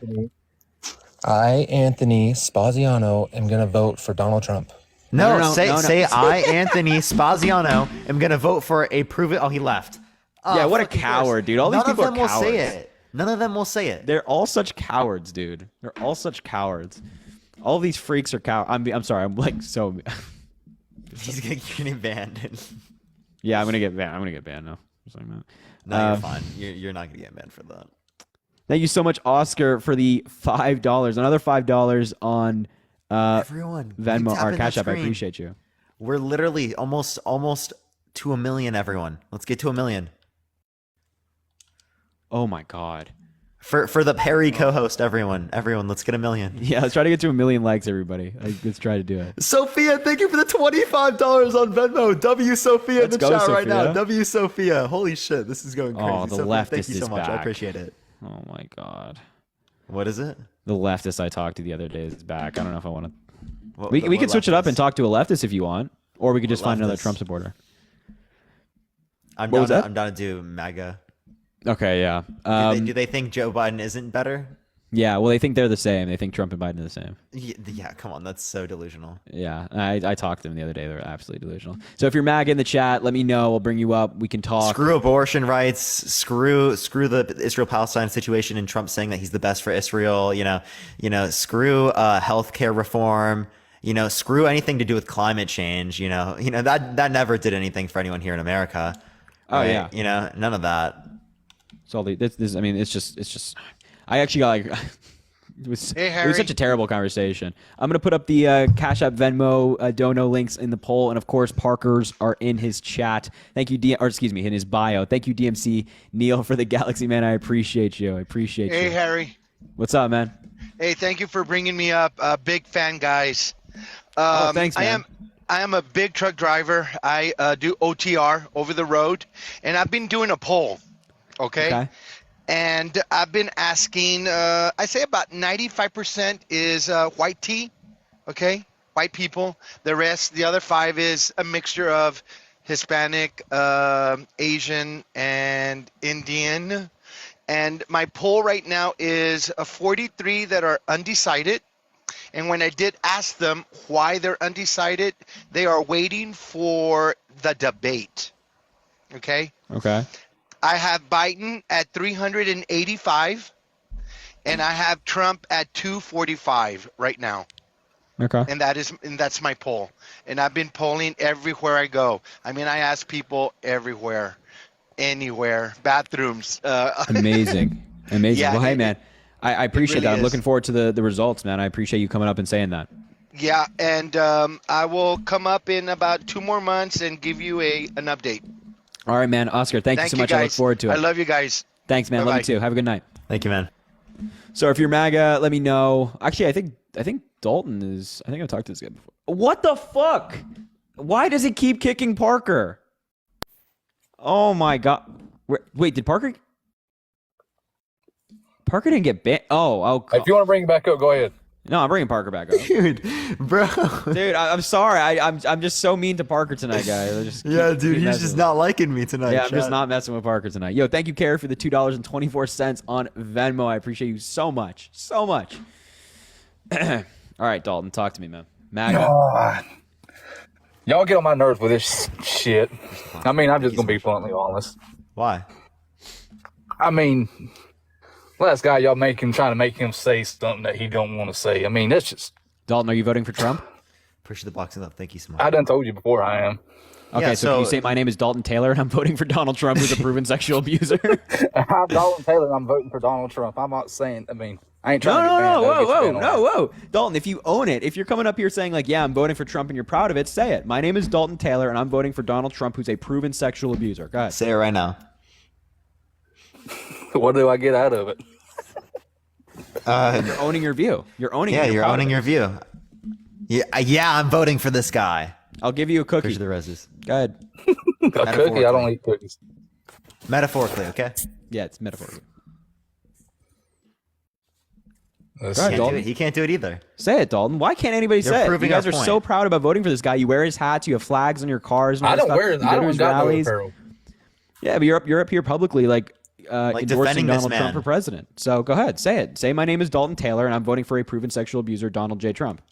it. Anthony Spaziano, am going to vote for Donald Trump. No, Say no. I, Anthony Spaziano, am gonna vote for a prove it. Oh, he left. Oh, Yeah, what a fucking coward, course. dude. All these None people of them are will say cowards. it. None of them will say it. They're all such cowards, dude. They're all such cowards. All these freaks are cowards. I'm sorry. I'm like so. He's getting banned. Yeah, I'm gonna get banned. I'm gonna get banned now. Just like that. No, you're fine. You're not gonna get banned for that. Thank you so much, Oscar, for the $5. Another $5 on Everyone, Venmo tap or in that Cash App. I screen. appreciate you. We're literally almost to 1 million. Everyone, let's get to 1 million Oh my God. for the Perry co-host. Everyone, let's get 1 million. Yeah, let's try to get to 1 million likes, everybody. Let's try to do it. Sophia, thank you for the $25 on Venmo. W Sophia Let's in the go, chat right now. Sophia. W Sophia. Holy shit, this is going crazy. Oh, the Sophia, leftist thank you so is much. I back. appreciate it. Oh my God. What is it? The leftist I talked to the other day is back. I don't know if I want to. What, We what can switch it up leftist? and talk to a leftist if you want, or we could just What find another leftist? Trump supporter. I'm What was down. that? I'm down to do MAGA. Okay, yeah. Do they think Joe Biden isn't better? Yeah, well, they think they're the same. They think Trump and Biden are the same. Yeah, come on, that's so delusional. Yeah, I talked to them the other day. They're absolutely delusional. So if you're MAGA in the chat, let me know. We'll bring you up. We can talk. Screw abortion rights. Screw the Israel-Palestine situation, and Trump saying that he's the best for Israel. Screw healthcare reform. Screw anything to do with climate change. That never did anything for anyone here in America. Oh, right? yeah. None of that. So this I mean, it's just. I actually got like. It was such a terrible conversation. I'm gonna put up the Cash App, Venmo, Dono links in the poll, and of course Parker's are in his chat. Thank you, in his bio. Thank you, DMC Neil, for the Galaxy Man. I appreciate you. you. Hey, Harry. What's up, man? Hey, thank you for bringing me up. Big fan, guys. Thanks, man. I am a big truck driver. I do OTR, over the road, and I've been doing a poll. Okay. And I've been asking, I say about 95% is white tea, okay, white people. The other 5 is a mixture of Hispanic, Asian, and Indian. And my poll right now is 43 that are undecided. And when I did ask them why they're undecided, they are waiting for the debate, okay? Okay. I have Biden at 385, and I have Trump at 245 right now. Okay. And that's my poll. And I've been polling everywhere I go. I mean, I ask people everywhere, anywhere, bathrooms. Amazing. Yeah, well, hey, man, I appreciate really that. I'm is. looking forward to the results, man. I appreciate you coming up and saying that. Yeah, and I will come up in about 2 more months and give you an update. All right, man. Oscar, thank you so much. guys. I look forward to it. I love you guys. Thanks, man. Love Bye-bye. you too. Have a good night. Thank you, man. So if you're MAGA, let me know. Actually, I think Dalton is. I think I've talked to this guy before. What the fuck? Why does he keep kicking Parker? Oh my god! Wait, did Parker? Parker didn't get banned. Oh. If you want to bring it back up, go ahead. No, I'm bringing Parker back up. Dude, bro. Dude, I'm sorry. I'm just so mean to Parker tonight, guys. Yeah, dude, he's messing just with not liking me tonight. Yeah, I'm just chat. not messing with Parker tonight. Yo, thank you, Carrie, for the $2.24 on Venmo. I appreciate you so much. So much. All right, Dalton, talk to me, man. MAGA. God. Y'all get on my nerves with this shit. I mean, I'm just gonna be bluntly honest. Why? I mean, last guy y'all trying to make him say something that he don't want to say. I mean, that's just. Dalton, are you voting for Trump? Appreciate the boxing up. Thank you so much. I done told you before I am. Okay, Yeah, so can you say my name is Dalton Taylor and I'm voting for Donald Trump, who's a proven sexual abuser? I'm Dalton Taylor. I'm voting for Donald Trump. I'm not saying. I mean, I ain't trying to. Whoa. Dalton, if you own it, if you're coming up here saying like, yeah, I'm voting for Trump and you're proud of it, say it. My name is Dalton Taylor and I'm voting for Donald Trump, who's a proven sexual abuser. Go ahead. Say it right now. What do I get out of it? You're owning your view. You're owning. Yeah, you're owning your view. Yeah, I'm voting for this guy. I'll give you a cookie. Appreciate the roses. Go ahead. A cookie? I don't eat cookies. Metaphorically, okay? Yeah, it's metaphorical. He can't do it either. Say it, Dalton. Why can't anybody say it? You guys are point. so proud about voting for this guy. You wear his hats. You have flags on your cars. And all I don't stuff. wear. You go I to don't his got no rallies. apparel. Yeah, but you're up here publicly, endorsing defending this Donald Trump man. for president. So go ahead, say it. Say my name is Dalton Taylor, and I'm voting for a proven sexual abuser, Donald J. Trump.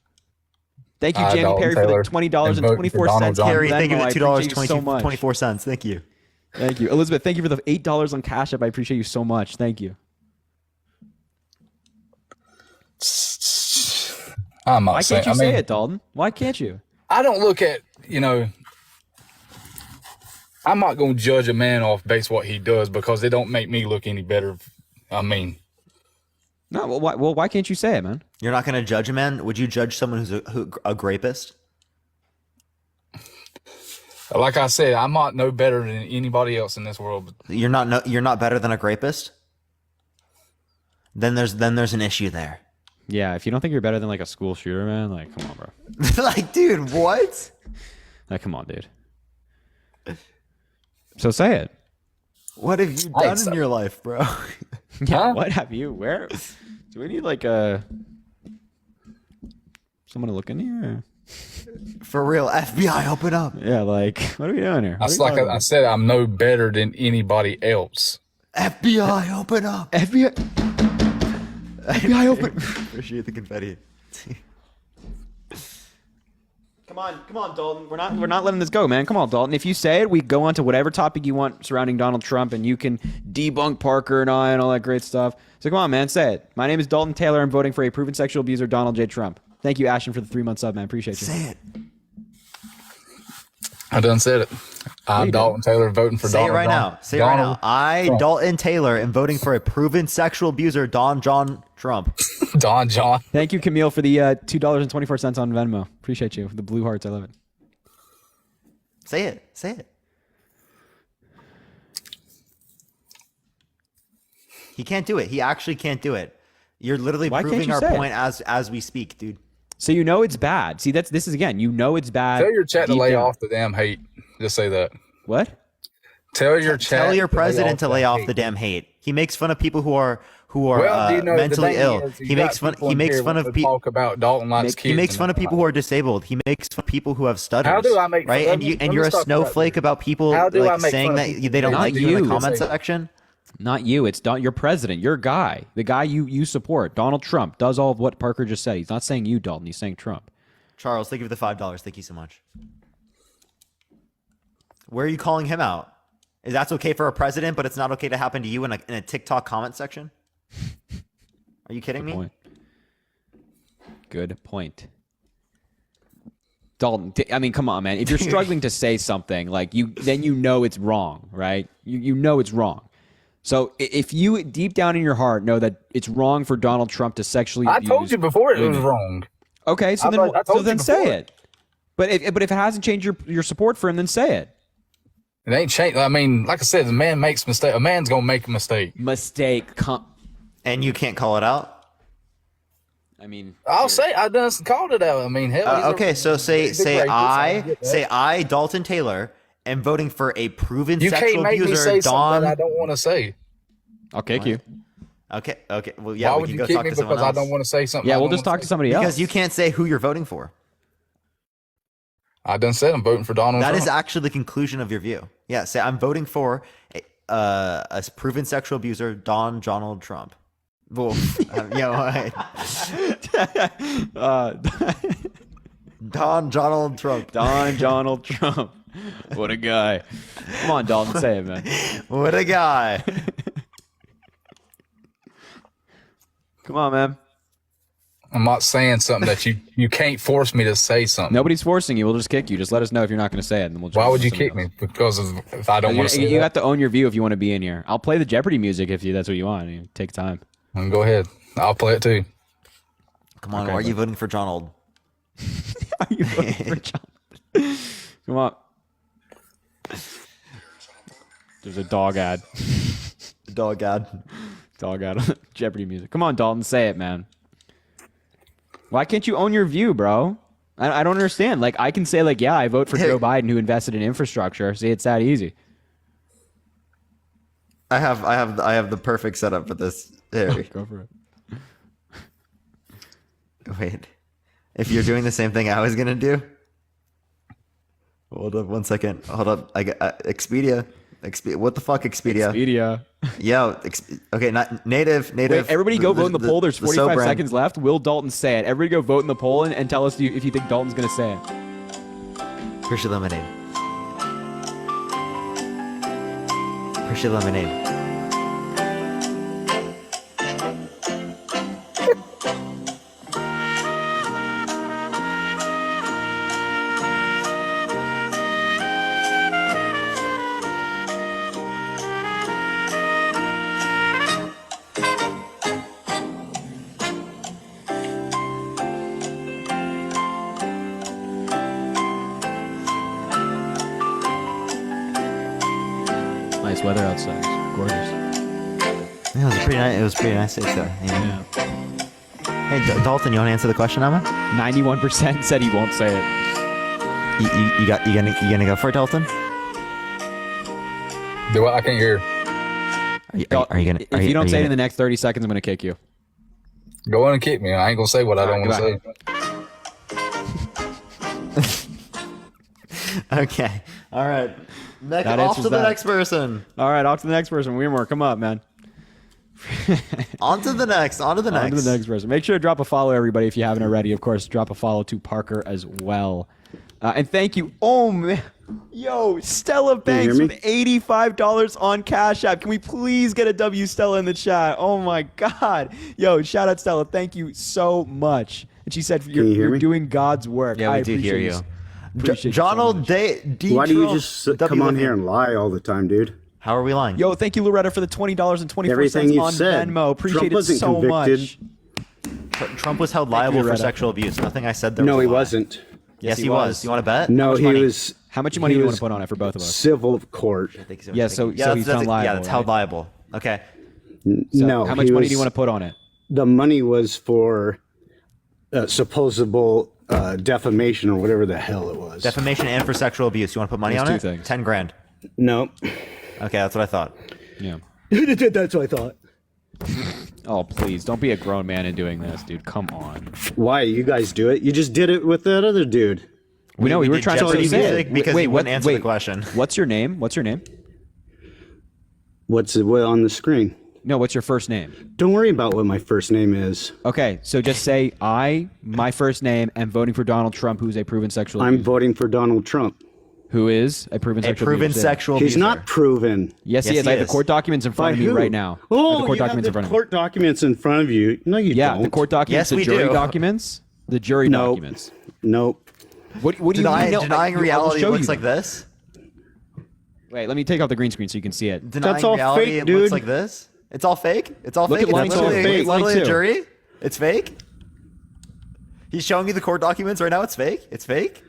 Thank you, Jamie Dalton Perry, Taylor, for the $20.24. Donald John. Harry, thank you for I $2 appreciate you so much. 24 cents. Thank you. Thank you, Elizabeth. Thank you for the $8 on Cash App. I appreciate you so much. Thank you. I'm not Why saying. can't you I mean, say it, Dalton? Why can't you? I don't look at I'm not going to judge a man off based what he does because it don't make me look any better. I mean, No, why can't you say it, man? You're not going to judge a man? Would you judge someone who's a rapist? like I said, I'm not no better than anybody else in this world. You're not better than a rapist? Then there's an issue there. Yeah, if you don't think you're better than like a school shooter, man, like come on, bro. Like, dude, what? Like, come on, dude. So say it. What have you done in your life, bro? Yeah, Huh? what have you? Where? Do we need like someone to look in here? For real, FBI, open up. Yeah, like what are we doing here? That's like I said, I'm no better than anybody else. FBI, open up. FBI open. Appreciate the confetti. Come on, Dalton. We're not letting this go, man. Come on, Dalton. If you say it, we go on to whatever topic you want surrounding Donald Trump, and you can debunk Parker and I and all that great stuff. So come on, man, say it. My name is Dalton Taylor. I'm voting for a proven sexual abuser, Donald J. Trump. Thank you, Ashton, for the 3 month sub, man. Appreciate you. Say it. I done said it. I'm Dalton Taylor voting for Say Donald. it right Trump. now. Say it right now. I, Trump. Dalton Taylor, am voting for a proven sexual abuser, Don John Trump. Don John. Thank you, Camille, for the $2.24 on Venmo. Appreciate you. The blue hearts. I love it. Say it. Say it. He can't do it. He actually can't do it. You're literally Why can't proving you our say it? point as we speak, dude. So you know it's bad. See, this is again. You know it's bad. Tell your chat to deep lay down. off the damn hate. Just say that. What? Tell your chat. Tell your president to lay off hate. the damn hate. He makes fun of people who are Well, do you know, the mentally thing ill. is, you He got makes fun. people He in makes here fun want of to people. talk about Dalton likes kids. He makes and fun of people who are disabled. He makes fun of people who have stutters. How do I make fun- right? let And me- you let and me you're a stop snowflake correcting. about people How do I like make saying fun of that people they don't Not like you in you. the comment section. Not you. It's your president, your guy, the guy you support. Donald Trump does all of what Parker just said. He's not saying you, Dalton. He's saying Trump. Charles, thank you for the $5. Thank you so much. Where are you calling him out? Is that okay for a president, but it's not okay to happen to you in a TikTok comment section? Are you kidding me? Point. Good point. Dalton, I mean, come on, man. If you're struggling to say something, like then you know it's wrong, right? You know it's wrong. So if you deep down in your heart know that it's wrong for Donald Trump to sexually I abuse told you before it was women. wrong. Okay, so I told you then say before. it. But if it hasn't changed your support for him, then say it. It ain't changed. I mean, like I said, a man makes mistake. A man's gonna make a mistake. Mistake. And you can't call it out? I mean, I'll say I done called it out. I mean, hell. he's a Okay, so say big rapist, I get that. I Dalton Taylor am voting for a proven You sexual can't make me abuser, say something Don. that I don't want to say. I'll kick you. Okay. Well, yeah, Why we would can you go kick talk me to someone because I else. don't want to say something? Yeah, I we'll don't just wanna talk to say? somebody else. Because you can't say who you're voting for. I done said I'm voting for Donald That Trump. is actually the conclusion of your view. Yeah, say I'm voting for a proven sexual abuser, Donald Trump. Well, Donald Trump. Donald Trump. What a guy. Come on, Dalton, say it, man. What a guy. Come on, man. I'm not saying something that you can't force me to say something. Nobody's forcing you. We'll just kick you. Just let us know if you're not going to say it, and then we'll. Why would you kick me? Because if I don't want to say you that? have to own your view if you want to be in here. I'll play the Jeopardy music if that's what you want. Take time. Go ahead. I'll play it too. Come on, Okay, why are you voting for Donald? Are you voting for John? Come on. There's a dog ad. Dog ad. Dog ad. Jeopardy music. Come on, Dalton, say it, man. Why can't you own your view, bro? I don't understand. Like, I can say, like, yeah, I vote for Joe Biden who invested in infrastructure. See, it's that easy. I have the perfect setup for this. Here. Go for it. Wait. If you're doing the same thing I was gonna do. Hold up 1 second. Hold up. I got Expedia. What the fuck, Expedia? Expedia. Yeah. Okay. Not native. Wait, everybody go vote in the poll. There's 45 brand. seconds left. Will Dalton say it? Everybody go vote in the poll and tell us if you think Dalton's going to say it. Hershey lemonade. Hershey lemonade. Nice weather outside. It's gorgeous. Yeah, it was pretty nice. It was pretty nice. Yeah. Hey, Dalton, you want to answer the question, Emma? 91% said he won't say it. You gonna go for it, Dalton? Do what? I can't hear. Are you gonna? If you don't say it in the next 30 seconds, I'm going to kick you. Go on and kick me. I ain't gonna say what I don't want to say. Okay. All right. Next, That off to answers the that. next person. All right, off to the next person. Weirmore, come up, man. On to the next. On to the next person. Make sure to drop a follow, everybody, if you haven't already. Of course, drop a follow to Parker as well. And thank you. Oh, man. Yo, Stella Banks with $85 on Cash App. Can we please get a W, Stella, in the chat? Oh, my God. Yo, shout out, Stella. Thank you so much. And she said, you're doing God's work. Yeah, we do hear you. Donald D. Why do you just come on here and lie all the time, dude? How are we lying? Yo, thank you, Loretta, for the $20.24 Everything you on said. Venmo. Appreciate Trump it wasn't so convicted. much. Trump was held liable for sexual abuse. Nothing I said there No, was a he lie. wasn't. Yes, he was. You want to bet? No, How much he money? was. How much money do you want to put on it for both of us? Civil court. Yeah, so he's found liable. Yeah, that's held liable. Okay. So No. how much money do you want to put on it? The money was for supposable defamation or whatever the hell it was. Defamation and for sexual abuse. You want to put money There's on two it? things. 10 grand. No. Okay, that's what I thought. Yeah. That's what I thought. Oh, please. Don't be a grown man in doing this, dude. Come on. Why? You guys do it. You just did it with that other dude. We know we were did trying to Jeopardy say music it. because he wouldn't answer the question. What's your name? What's your name? What's on the screen? No, what's your first name? Don't worry about what my first name is. Okay, so just say my first name, am voting for Donald Trump, who's a proven sexual I'm abuser. voting for Donald Trump. Who is a proven sexual abuser. sexual He's abuser. not proven. Yes, he is. I have the court documents in front of me who? right now. I have Oh, the court you documents have in front the of me. court documents in front of you. No, you Yeah, don't. the court documents, Yes, the we jury do. documents, the jury Nope. documents. Nope. What do you mean? No, Denying I will reality show looks you like them. this? Wait, let me take off the green screen so you can see it. Denying all reality fake, it looks dude. like this? It's all fake? It's all Look fake? at line It's two. literally, Wait, it's line literally a two. jury? It's fake? He's showing you the court documents right now? It's fake? It's fake?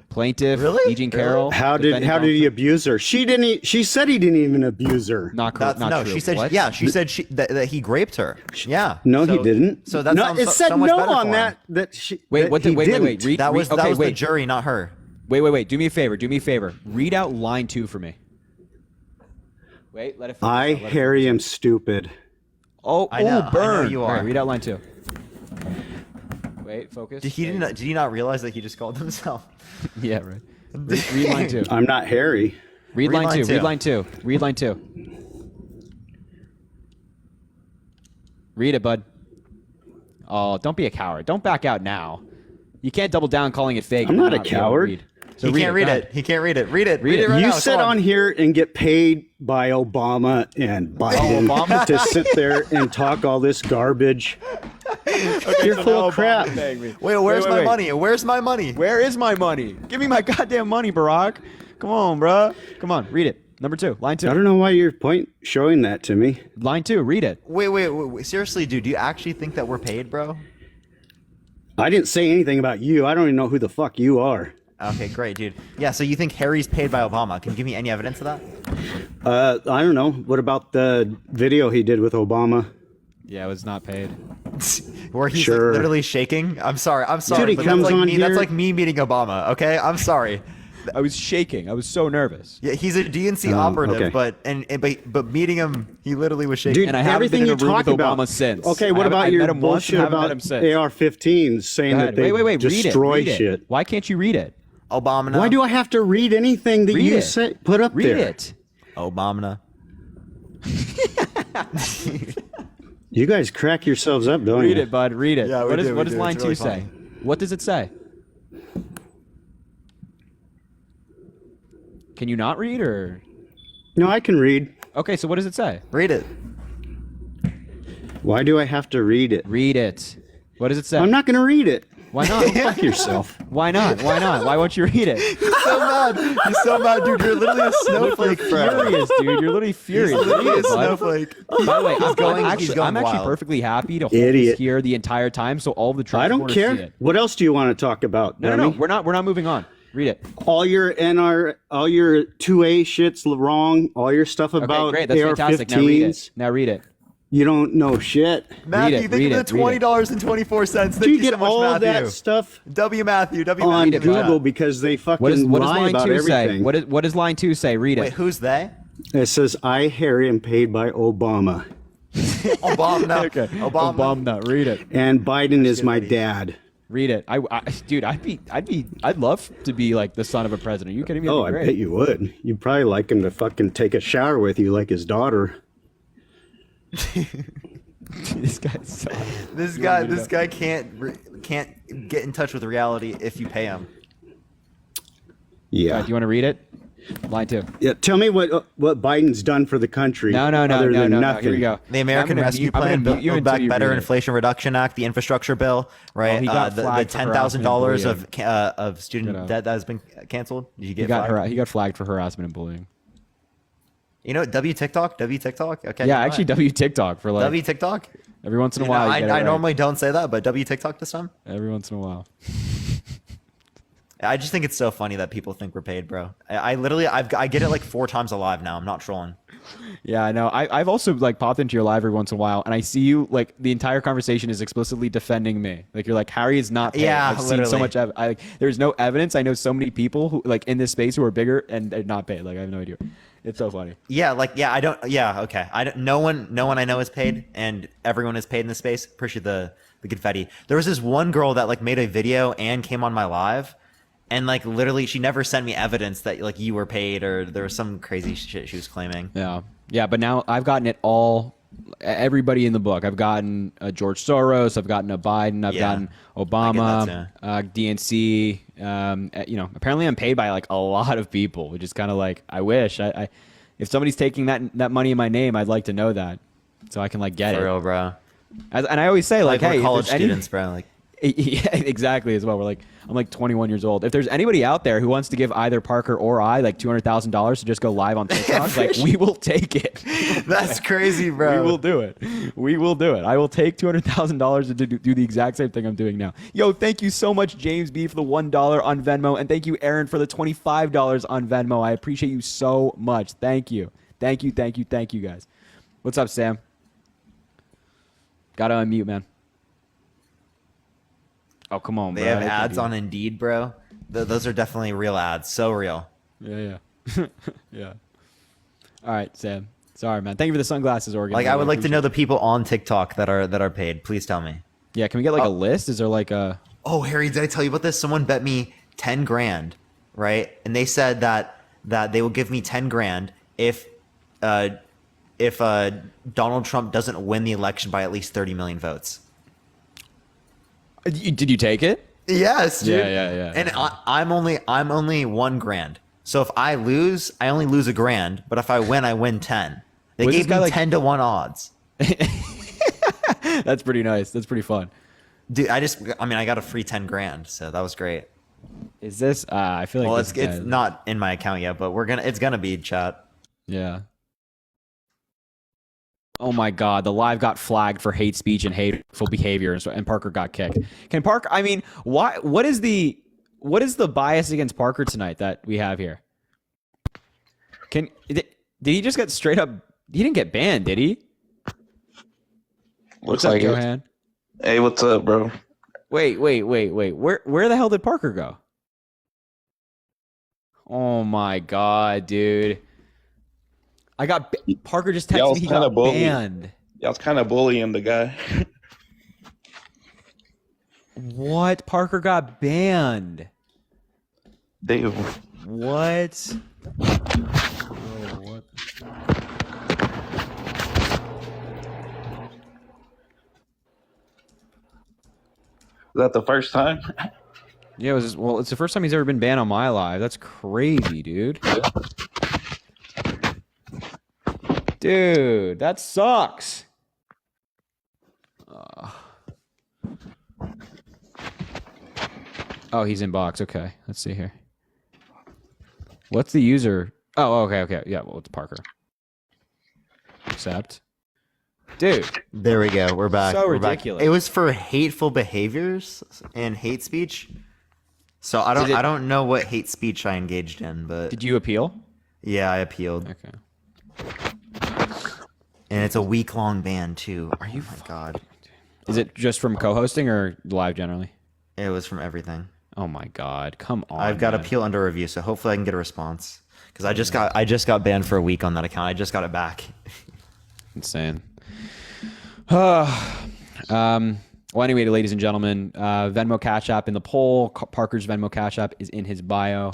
Plaintiff, Really? E. Jean Carroll. How did he abuse her? She didn't. She said he didn't even abuse her. Not correct. Not no, true. she said, What? yeah, she said that he raped her. Yeah. No, So- he didn't. So that no, sounds it so, said so much no better on for that. him. That she. Wait, that what? he Wait. didn't. Read, That was okay, the wait. jury, not her. Wait. Do me a favor. Read out line 2 for me. Wait, let it finish. I, Let it Harry, am stupid. I know burn. you All are. right, read out line 2. Wait, focus. Did he not realize that he just called himself? Yeah, right. Read line 2. I'm not Harry. Read line 2. two. Read line 2. Read line 2. Read it, bud. Oh, don't be a coward. Don't back out now. You can't double down calling it fake. I'm and not a be able to coward. read. He can't read it. He can't read it. Read it. Read it right You now. sit Come on here and get paid by Obama and Biden to sit there and talk all this garbage. You're full of crap. Wait, where's my money? Where's my money? Where is my money? Give me my goddamn money, Barack. Come on, bro. Come on, read it. Number 2, line 2. I don't know why you're showing that to me. Line 2, read it. Wait. Seriously, dude, do you actually think that we're paid, bro? I didn't say anything about you. I don't even know who the fuck you are. Okay, great, dude. Yeah, so you think Harry's paid by Obama? Can you give me any evidence of that? I don't know. What about the video he did with Obama? Yeah, it was not paid. Where he's Sure. like, literally shaking? I'm sorry. Dude, he but comes that's like on me. here- That's like me meeting Obama, okay? I'm sorry. I was shaking. I was so nervous. Yeah, he's a DNC operative, okay. but meeting him, he literally was shaking. Dude, And I haven't everything been in you a room talk with about. Obama since. Okay, what I about met your him once and bullshit haven't met about him since. AR-15s saying Go that ahead. they Wait. destroy read it. shit? Why can't you read it? Obama. Why do I have to read anything that Read you it. say put up Read there? it. Obama. You guys crack yourselves up, don't Read you? it, bud. Read it. Yeah, we what do, we does do. line It's 2 really say? funny. What does it say? Can you not read or? No, I can read. Okay, so what does it say? Read it. Why do I have to read it? Read it. What does it say? I'm not going to read it. Why not? Fuck yourself. Wwhy not? Why not? Why won't you read it? He's so mad. He's so mad, dude. You're literally a snowflake, bro. Furious, dude. You're literally furious. He's literally Read a it, bud. snowflake. By the way, He's going I'm actually wild. perfectly happy to hold Idiot. this here the entire time, so all of the trolls I don't want to see care. it. What else do you want to talk about? No. dummy? We're not moving on. Read it. All your 2A shit's wrong. All your stuff Okay, about great. That's fantastic. Now read it. AR-15s. Now read it. You don't know shit. Matthew, it, think read of it, the read it. $20.24. Thank Do you you get so much, all Matthew. that stuff W Matthew. on in the chat. Google because they fucking What does lie line about 2 say? everything? What does line 2 say? Read it. Wait, who's they? It says, I, Harry, am paid by Obama. Obama. Okay. Obama. Obama. Read it. And Biden is my dad. Read it. Dude, I'd love to be like the son of a president. Are you kidding me? Oh, That'd I be bet great. you would. You'd probably like him to fucking take a shower with you like his daughter. This guy's so. This guy can't get in touch with reality if you pay him. Yeah. Do you want to read it? Line 2. Yeah. Tell me what Biden's done for the country. No. Other than No. nothing. Here we go. The American I'm gonna Rescue mute- I'm gonna Plan, mute you Build until Back you Better, read it. Inflation Reduction Act, the Infrastructure Bill, right? he got The flagged for $10,000 harassment of student Good, debt that has been canceled. Did you get He got flagged? he got flagged for harassment and bullying. You know, W TikTok. Okay. Yeah, actually, W TikTok for like W TikTok. every once in a You know, while. you get it I right. normally don't say that, but W TikTok this time. every once in a while. I just think it's so funny that people think we're paid, bro. I literally, I get it like 4 times alive now. I'm not trolling. Yeah, I know. I've also like popped into your live every once in a while, and I see you like the entire conversation is explicitly defending me. Like you're like Harry is not paid. Yeah, I've seen so literally. much. There's no evidence. I know so many people who like in this space who are bigger and they're not paid. Like I have no idea. It's so funny. Yeah, I don't. Yeah, okay. No one I know is paid, and everyone is paid in this space. Appreciate the confetti. There was this one girl that like made a video and came on my live, and like literally she never sent me evidence that like you were paid or there was some crazy shit she was claiming. Yeah, but now I've gotten it all. Everybody in the book. I've gotten George Soros. I've gotten a Biden. I've gotten Obama. DNC. Apparently I'm paid by like a lot of people, which is kind of like I wish. I if somebody's taking that money in my name, I'd like to know that so I can like get For it. real, bro. And I always say like, we're hey, if college there's any- students, bro. Like. Yeah, exactly. As well, I'm like 21 years old. If there's anybody out there who wants to give either Parker or I like $200,000 to just go live on TikTok, like we will take it. That's crazy, bro. We will do it. We will do it. I will take $200,000 to do the exact same thing I'm doing now. Yo, thank you so much, James B, for the $1 on Venmo, and thank you, Aaron, for the $25 on Venmo. I appreciate you so much. Thank you, guys. What's up, Sam? Gotta unmute, man. Oh, come on, bro. They have I can't ads do on that. Indeed, bro. Those are definitely real ads. So real. Yeah. Yeah. All right, Sam. Sorry, man. Thank you for the sunglasses, Oregon. Like I would like to know the people on TikTok that are paid. Please tell me. Yeah, can we get like a list? Is there like a... Oh, Harry, did I tell you about this? Someone bet me 10 grand, right? And they said that they will give me 10 grand if Donald Trump doesn't win the election by at least 30 million votes. Did you take it? Yes, dude. Yeah. And I'm only 1 grand. So if I lose, I only lose $1,000. But if I win, I win 10. They Was gave this guy me 10 to 1 odds. That's pretty nice. That's pretty fun. Dude, I got a free 10 grand, so that was great. Is this? I feel like Well, this it's guy- not in my account yet, but it's gonna be chat. Yeah. Oh my God, the live got flagged for hate speech and hateful behavior, and Parker got kicked. Can Parker? I mean, why? What is the bias against Parker tonight that we have here? Did he just get straight up? He didn't get banned, did he? Looks What's up, like Johan? Hey, what's up, bro? Wait. Where the hell did Parker go? Oh my God, dude. Parker just texted me he got banned. Y'all was kind of bullying the guy. What? Parker got banned. Damn. What? What? Is that the first time? Yeah, it's the first time he's ever been banned on my live. That's crazy, dude. Dude, that sucks. Oh, he's in box. Okay, let's see here. What's the user? Oh, okay. Yeah, well, it's Parker. Accept. Dude. There we go. We're back. So We're ridiculous. Back. It was for hateful behaviors and hate speech. So I don't know what hate speech I engaged in, but Did you appeal? yeah, I appealed. Okay. And it's a week-long ban too. Oh my God. Is it just from co-hosting or live generally? It was from everything. Oh my God! Come on. I've got man. appeal under review, so hopefully I can get a response. Because I just got banned for a week on that account. I just got it back. Insane. Well, anyway, ladies and gentlemen, Venmo Cash App in the poll. Parker's Venmo Cash App is in his bio.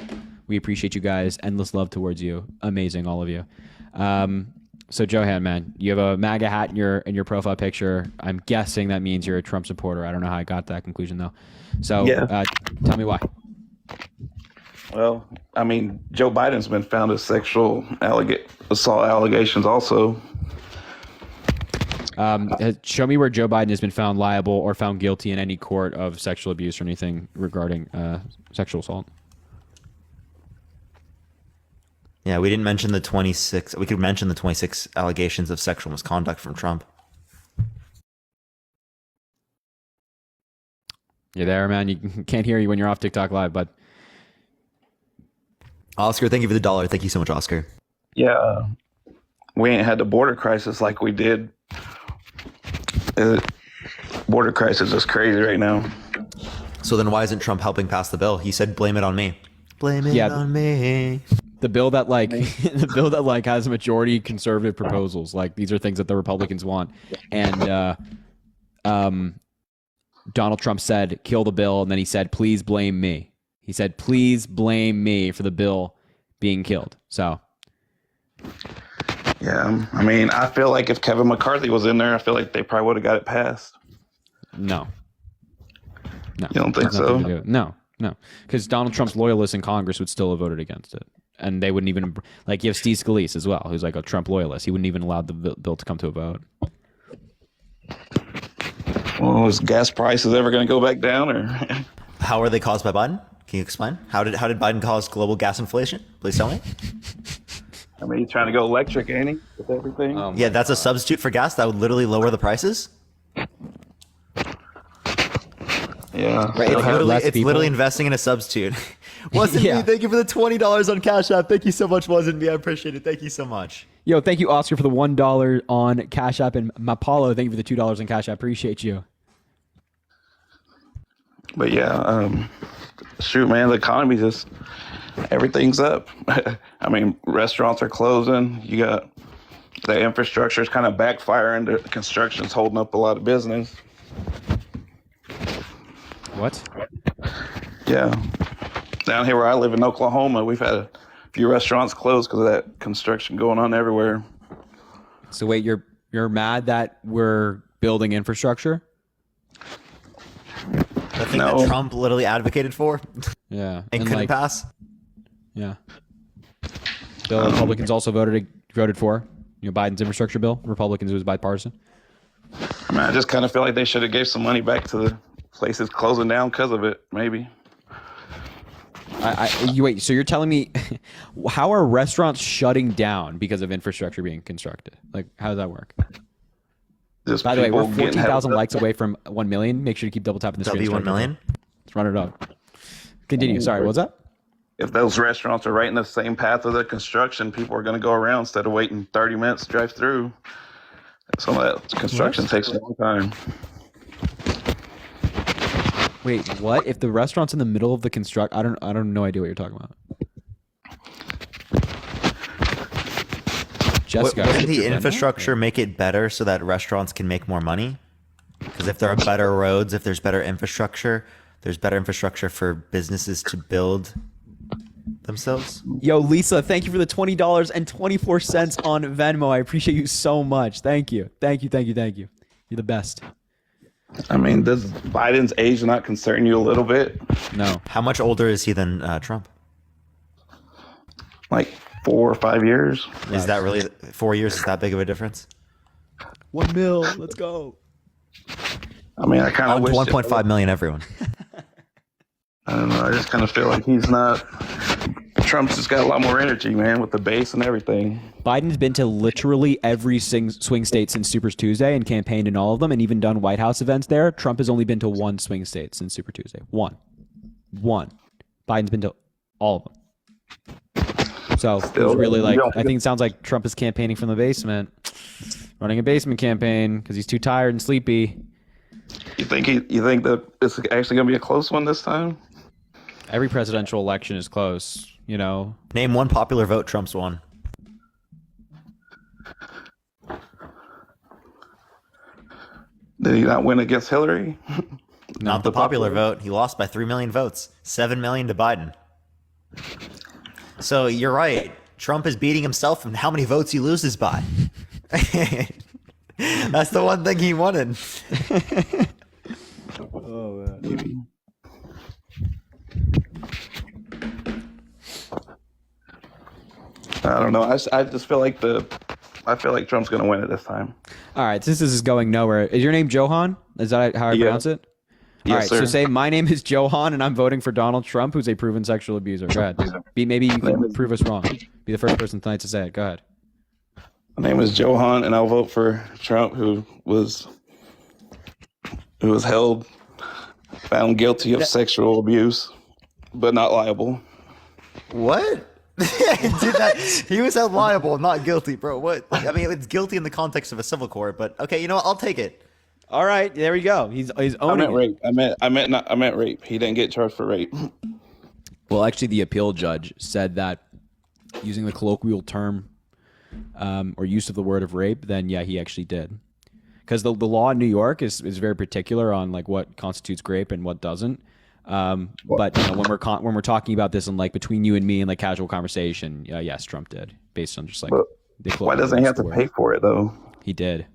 We appreciate you guys. Endless love towards you. Amazing, all of you. So Johan, man, you have a MAGA hat in your profile picture. I'm guessing that means you're a Trump supporter. I don't know how I got that conclusion though. So tell me why. Well, I mean, Joe Biden's been found as sexual assault allegations also. Show me where Joe Biden has been found liable or found guilty in any court of sexual abuse or anything regarding sexual assault. Yeah, we didn't mention the 26. We could mention the 26 allegations of sexual misconduct from Trump. You're there, man. You can't hear you when you're off TikTok Live, but Oscar, thank you for the $1. Thank you so much, Oscar. Yeah, we ain't had the border crisis like we did. Border crisis is crazy right now. So then why isn't Trump helping pass the bill? He said blame it on me. Blame it on me. The bill that has a majority conservative proposals, like these are things that the Republicans want, and Donald Trump said kill the bill, and then he said please blame me. He said please blame me for the bill being killed. So yeah, I mean, I feel like if Kevin McCarthy was in there, I feel like they probably would have got it passed. No. You don't think so? No, because Donald Trump's loyalists in Congress would still have voted against it. And they wouldn't even, like, you have Steve Scalise as well, who's like a Trump loyalist. He wouldn't even allow the bill to come to a vote. Well, is gas prices ever going to go back down, or? How are they caused by Biden? Can you explain? How did Biden cause global gas inflation? Please tell me. I mean, he's trying to go electric, ain't he, with everything? Yeah, that's a substitute for gas that would literally lower the prices. Yeah. Right, it's literally investing in a substitute. Wasn't Yeah. me. Thank you for the $20 on Cash App. Thank you so much, Wasn't me. I appreciate it. Thank you so much. Yo, thank you, Oscar, for the $1 on Cash App, and Mapalo, thank you for the $2 on Cash App. Appreciate you. But yeah, shoot, man, the economy just, everything's up. I mean, restaurants are closing. You got the infrastructure is kind of backfiring. The construction's holding up a lot of business. What? Yeah. Down here where I live in Oklahoma, we've had a few restaurants closed because of that construction going on everywhere. So wait, you're mad that we're building infrastructure? The thing No. that Trump literally advocated for Yeah. and couldn't like, pass. Yeah. Bill Republicans also voted for. Biden's infrastructure bill. Republicans, it was bipartisan. I mean, I just kind of feel like they should have gave some money back to the places closing down because of it. Maybe. Wait, so you're telling me how are restaurants shutting down because of infrastructure being constructed? Like, how does that work? Just By the way, we're people getting 14,000 held up. likes away from 1 million. Make sure to keep double tapping the screen. W 1 million. Let's run it up. Continue. Sorry, what's that? If those restaurants are right in the same path of the construction, people are going to go around instead of waiting 30 minutes to drive through. Some of that construction takes a long time. Wait, what? If the restaurant's in the middle of the I don't no idea what you're talking about. Jessica, Wouldn't the infrastructure make it better so that restaurants can make more money? Because if there are better roads, if there's better infrastructure, there's better infrastructure for businesses to build themselves. Yo, Lisa, thank you for the $20.24 on Venmo. I appreciate you so much. Thank you. Thank you. You're the best. I mean, does Biden's age not concern you a little bit? No. How much older is he than Trump? Like 4 or 5 years. Is that really 4 years? Is that big of a difference? 1 mil. Let's go. I mean, I kind of wish 1.5 million, everyone. I don't know. I just kind of feel like he's not. Trump's just got a lot more energy, man, with the base and everything. Biden's been to literally every swing state since Super Tuesday and campaigned in all of them and even done White House events there. Trump has only been to one swing state since Super Tuesday. One. Biden's been to all of them. So it was really like, I think it sounds like Trump is campaigning from the basement, running a basement campaign because he's too tired and sleepy. You think that it's actually going to be a close one this time? Every presidential election is close, Name one popular vote Trump's won. Did he not win against Hillary? Not the popular vote. He lost by 3 million votes. 7 million to Biden. So you're right. Trump is beating himself in how many votes he loses by. That's the one thing he wanted. Oh, man. I don't know. I just feel like Trump's going to win it this time. All right, since this is going nowhere, is your name Johan? Is that how I pronounce it? All right, sir. so say my name is Johan and I'm voting for Donald Trump, who's a proven sexual abuser. Go ahead. Maybe you can prove us wrong. Be the first person tonight to say it. Go ahead. My name is Johan, and I'll vote for Trump, who was found guilty of sexual abuse, but not liable. What? He was held liable, not guilty, bro. What? I mean, it's guilty in the context of a civil court, but okay, you know what? I'll take it. All right, there we go. He's owning rape. I meant rape. He didn't get charged for rape. Well, actually, the appeal judge said that using the colloquial term or use of the word of rape, then yeah, he actually did. Because the law in New York is very particular on like what constitutes rape and what doesn't. But when we're talking about this in like between you and me in like casual conversation, yes, Trump did, based on just like. Why doesn't he have to pay for it though? He did.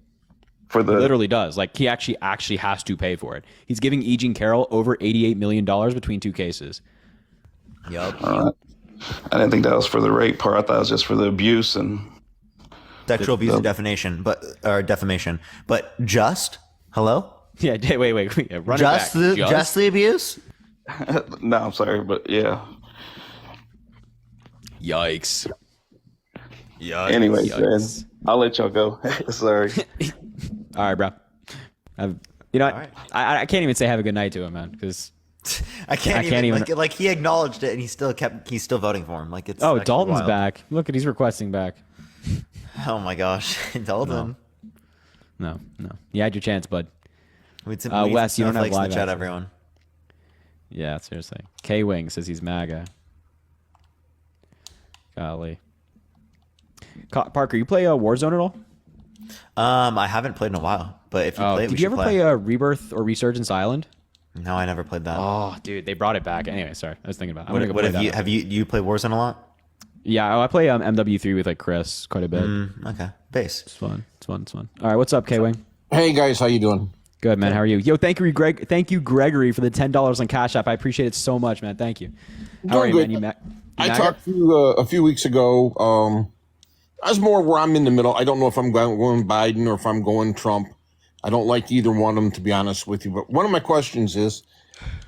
He literally does. Like he actually has to pay for it. He's giving E. Jean Carroll over $88 million between two cases. Yup. I didn't think that was for the rape part. I thought it was just for the abuse and sexual abuse and defamation. But just hello. Yeah. Wait. Run just it back. Just the abuse. No, I'm sorry, but yeah. Yikes. Anyways, man, I'll let y'all go. Sorry. All right, bro. Right. I can't even say have a good night to him, man, because I can't even like he acknowledged it and he's still voting for him. Like it's Dalton's wild. back. Look at he's requesting back. Oh my gosh, Dalton. No. You had your chance, bud. Wes, you don't have in live the chat, access. everyone. Yeah, seriously. K Wing says he's MAGA. Golly. Parker, you play Warzone at all? I haven't played in a while, but if you play, did you ever play Rebirth or Resurgence Island? No, I never played that. Oh, dude, they brought it back. Anyway, sorry, I was thinking about it. What have you played Warzone a lot? Yeah, I play MW3 with like Chris quite a bit. Okay, base. It's fun. All right, what's up, K Wing? Hey guys, how you doing? Good, man. How are you? Yo, thank you, Greg. Thank you, Gregory, for the $10 on Cash App. I appreciate it so much, man. Thank you. How are you, man? You I talked to you a few weeks ago. I was more where I'm in the middle. I don't know if I'm going Biden or if I'm going Trump. I don't like either one of them, to be honest with you. But one of my questions is,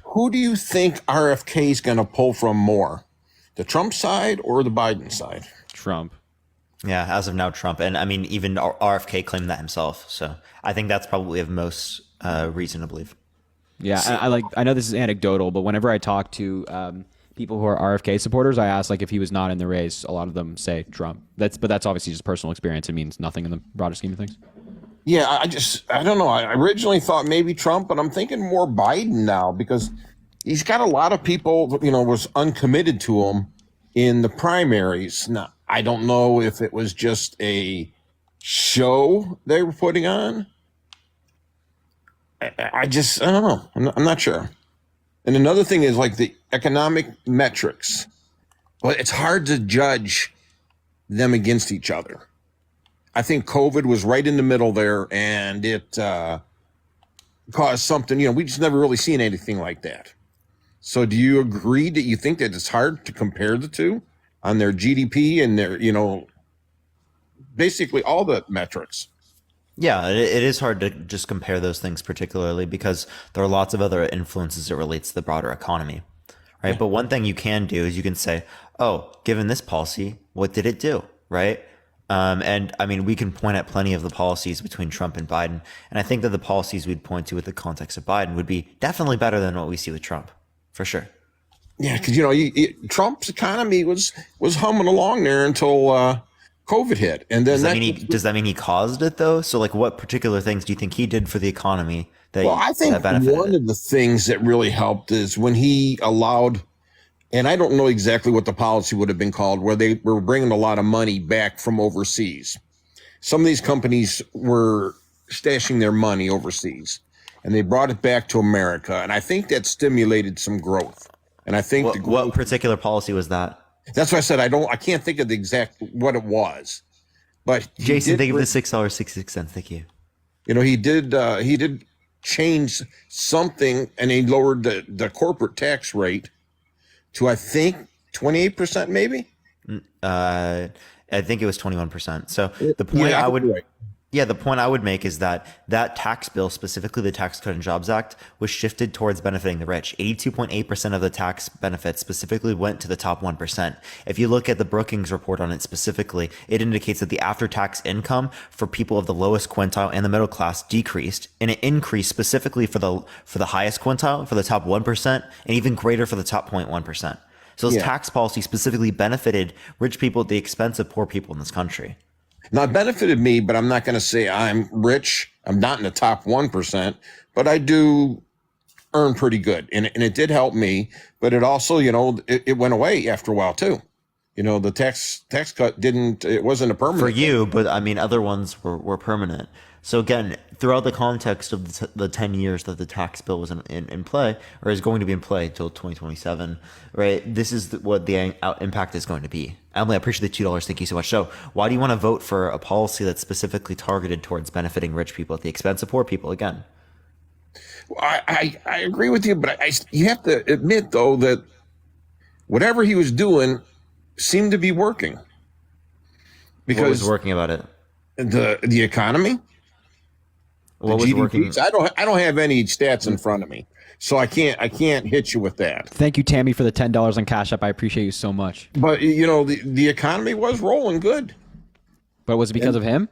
who do you think RFK is going to pull from more, the Trump side or the Biden side? Trump. Yeah, as of now, Trump. And I mean, even RFK claimed that himself. So I think that's probably of most reason to believe. Yeah, I know this is anecdotal, but whenever I talk to people who are RFK supporters, I ask like if he was not in the race. A lot of them say Trump. That's obviously just personal experience. It means nothing in the broader scheme of things. Yeah, I don't know. I originally thought maybe Trump, but I'm thinking more Biden now because he's got a lot of people, was uncommitted to him in the primaries. Now, I don't know if it was just a show they were putting on. I don't know. I'm not sure. And another thing is like the economic metrics. Well, it's hard to judge them against each other. I think COVID was right in the middle there, and it caused something. We just never really seen anything like that. So do you agree that you think that it's hard to compare the two on their GDP and their, basically all the metrics? Yeah, it is hard to just compare those things particularly because there are lots of other influences that relates to the broader economy, right? Yeah. But one thing you can do is you can say, oh, given this policy, what did it do, right? And I mean, we can point at plenty of the policies between Trump and Biden. And I think that the policies we'd point to with the context of Biden would be definitely better than what we see with Trump, for sure. Yeah, because, Trump's economy was humming along there until COVID hit. And then does that mean he caused it, though? So, like, what particular things do you think he did for the economy that I think one of the things that really helped is when he allowed, and I don't know exactly what the policy would have been called, where they were bringing a lot of money back from overseas. Some of these companies were stashing their money overseas, and they brought it back to America. And I think that stimulated some growth. And I think what particular policy was that? That's why I said I can't think of the exact what it was. But Jason, thank you for the $6.66. Thank you. He did change something, and he lowered the corporate tax rate to, I think, 28%, maybe. I think it was 21%. So the point the point I would make is that tax bill, specifically the Tax Cut and Jobs Act, was shifted towards benefiting the rich. 82.8% of the tax benefits specifically went to the top 1%. If you look at the Brookings report on it specifically, it indicates that the after-tax income for people of the lowest quintile and the middle class decreased, and it increased specifically for the highest quintile, for the top 1%, and even greater for the top 0.1%. So this tax policy specifically benefited rich people at the expense of poor people in this country. Now, it benefited me, but I'm not going to say I'm rich. I'm not in the top 1%, but I do earn pretty good. And it did help me, but it also, it went away after a while too. The tax cut it wasn't a permanent for you, but I mean, other ones were permanent. So again, throughout the context of the 10 years that the tax bill was in play, or is going to be in play until 2027, right? This is what the impact is going to be. Emily, I appreciate the $2. Thank you so much. So why do you want to vote for a policy that's specifically targeted towards benefiting rich people at the expense of poor people again? I agree with you, but you have to admit, though, that whatever he was doing seemed to be working. Because what was working about it? The economy. What was working? I don't have any stats in front of me, so I can't hit you with that. Thank you, Tammy, for the $10 on Cash App. I appreciate you so much. But the economy was rolling good. But was it because of him?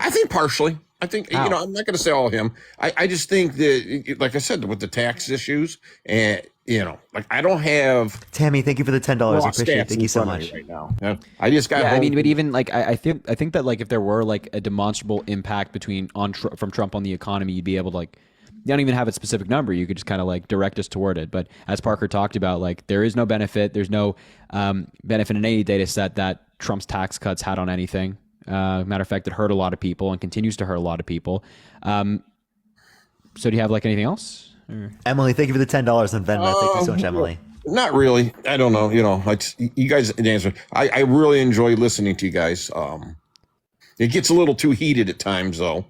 I think partially. I think I'm not going to say all of him. I just think that, like I said, with the tax issues, and I don't have. Tammy, thank you for the $10. I appreciate it. Thank you so much. Right now, I just got. Yeah, I mean, but even like I think that like if there were like a demonstrable impact from Trump on the economy, you'd be able to like. You don't even have a specific number. You could just kind of like direct us toward it. But as Parker talked about, like there is no benefit. There's no benefit in any data set that Trump's tax cuts had on anything. Matter of fact, it hurt a lot of people and continues to hurt a lot of people. So do you have like anything else? Or? Emily, thank you for the $10 on Venmo. Thank you so much, Emily. Not really. I don't know. You guys answer. I really enjoy listening to you guys. It gets a little too heated at times, though.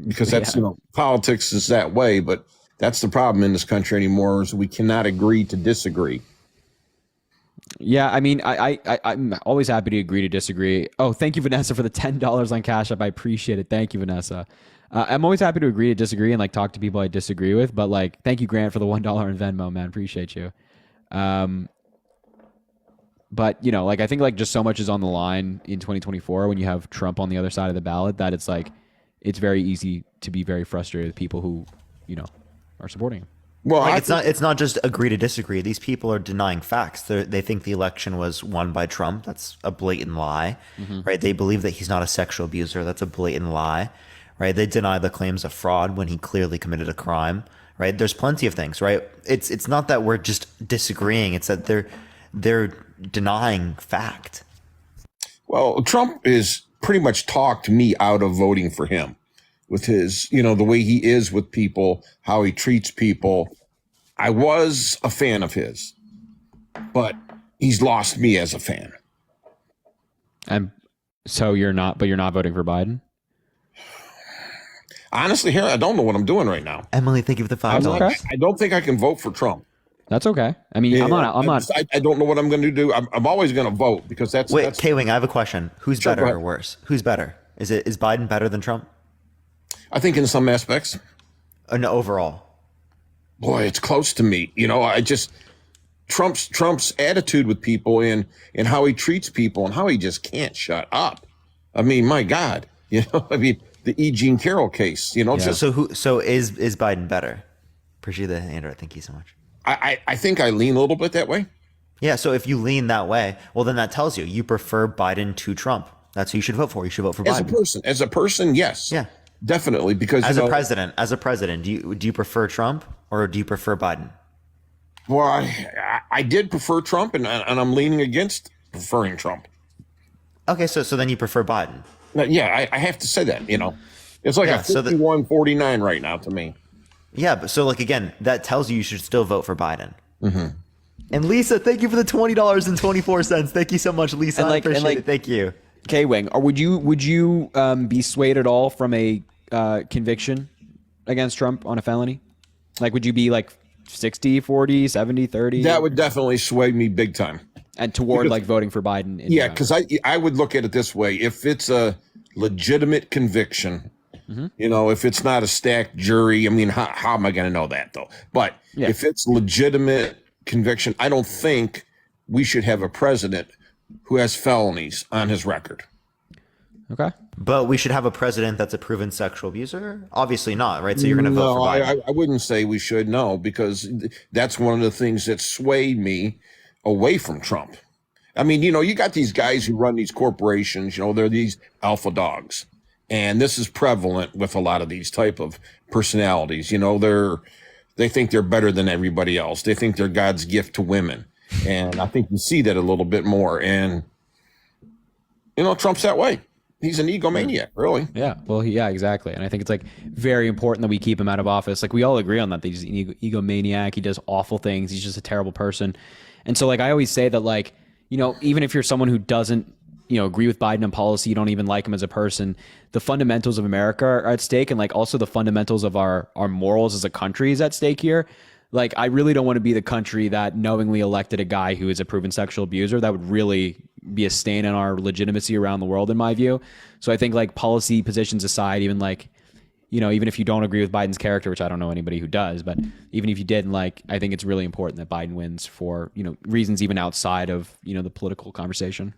because that's, politics is that way. But that's the problem in this country anymore is we cannot agree to disagree. Yeah, I mean, I'm always happy to agree to disagree. Oh, thank you, Vanessa, for the $10 on Cash App. I appreciate it. Thank you, Vanessa. I'm always happy to agree to disagree and like talk to people I disagree with. But like, thank you, Grant, for the $1 in Venmo, man. Appreciate you. But like I think like just so much is on the line in 2024 when you have Trump on the other side of the ballot that it's like it's very easy to be very frustrated with people who are supporting him. Well, like it's not just agree to disagree. These people are denying facts. They think the election was won by Trump. That's a blatant lie, right? They believe that he's not a sexual abuser. That's a blatant lie, right? They deny the claims of fraud when he clearly committed a crime, right? There's plenty of things, right? It's not that we're just disagreeing. It's that they're denying fact. Well, Trump is pretty much talked me out of voting for him. With his, the way he is with people, how he treats people. I was a fan of his, but he's lost me as a fan. And so you're not voting for Biden? Honestly, here, I don't know what I'm doing right now. Emily, thank you for the $5. Okay. I don't think I can vote for Trump. That's okay. I mean, I'm not. I don't know what I'm going to do. I'm always going to vote because that's. Wait, K-Wing, I have a question. Who's better or worse? Who's better? Is Biden better than Trump? I think in some aspects. No, overall. Boy, it's close to me. Trump's attitude with people and how he treats people and how he just can't shut up. I mean, my God, the E. Jean Carroll case, Yeah. So is Biden better? Appreciate the Andrew. Thank you so much. I think I lean a little bit that way. Yeah. So if you lean that way, well, then that tells you prefer Biden to Trump. That's who you should vote for. You should vote for Biden. As a person, yes. Yeah. Definitely, because as a president, do you prefer Trump or do you prefer Biden? Well, I did prefer Trump, and I'm leaning against preferring Trump. Okay, so then you prefer Biden? Yeah, I have to say that. It's like a 51-49 right now to me. Yeah, but so like again, that tells you should still vote for Biden. Mm-hmm. And Lisa, thank you for the $20.24. Thank you so much, Lisa. I appreciate it. Thank you. K-Wing, or would you be swayed at all from a conviction against Trump on a felony? Like, would you be like 60, 40, 70, 30? That would definitely sway me big time. And toward like voting for Biden. Yeah, because I would look at it this way. If it's a legitimate conviction, if it's not a stacked jury, I mean, how am I going to know that though? But if it's legitimate conviction, I don't think we should have a president who has felonies on his record. Okay. But we should have a president that's a proven sexual abuser? Obviously not, right? So you're going to vote for Biden. I wouldn't say we should, no, because that's one of the things that swayed me away from Trump. I mean, you got these guys who run these corporations, they're these alpha dogs. And this is prevalent with a lot of these type of personalities. They think they're better than everybody else. They think they're God's gift to women. And I think you see that a little bit more. And, Trump's that way. He's an egomaniac, really. Yeah. Well, yeah, exactly. And I think it's like very important that we keep him out of office. Like we all agree on that. He's an egomaniac. He does awful things. He's just a terrible person. And so like, I always say that like, even if you're someone who doesn't, agree with Biden on policy, you don't even like him as a person, the fundamentals of America are at stake. And like also the fundamentals of our morals as a country is at stake here. Like, I really don't want to be the country that knowingly elected a guy who is a proven sexual abuser. That would really be a stain on our legitimacy around the world, in my view. So I think like policy positions aside, even like, even if you don't agree with Biden's character, which I don't know anybody who does, but even if you did, like, I think it's really important that Biden wins for, reasons even outside of, the political conversation.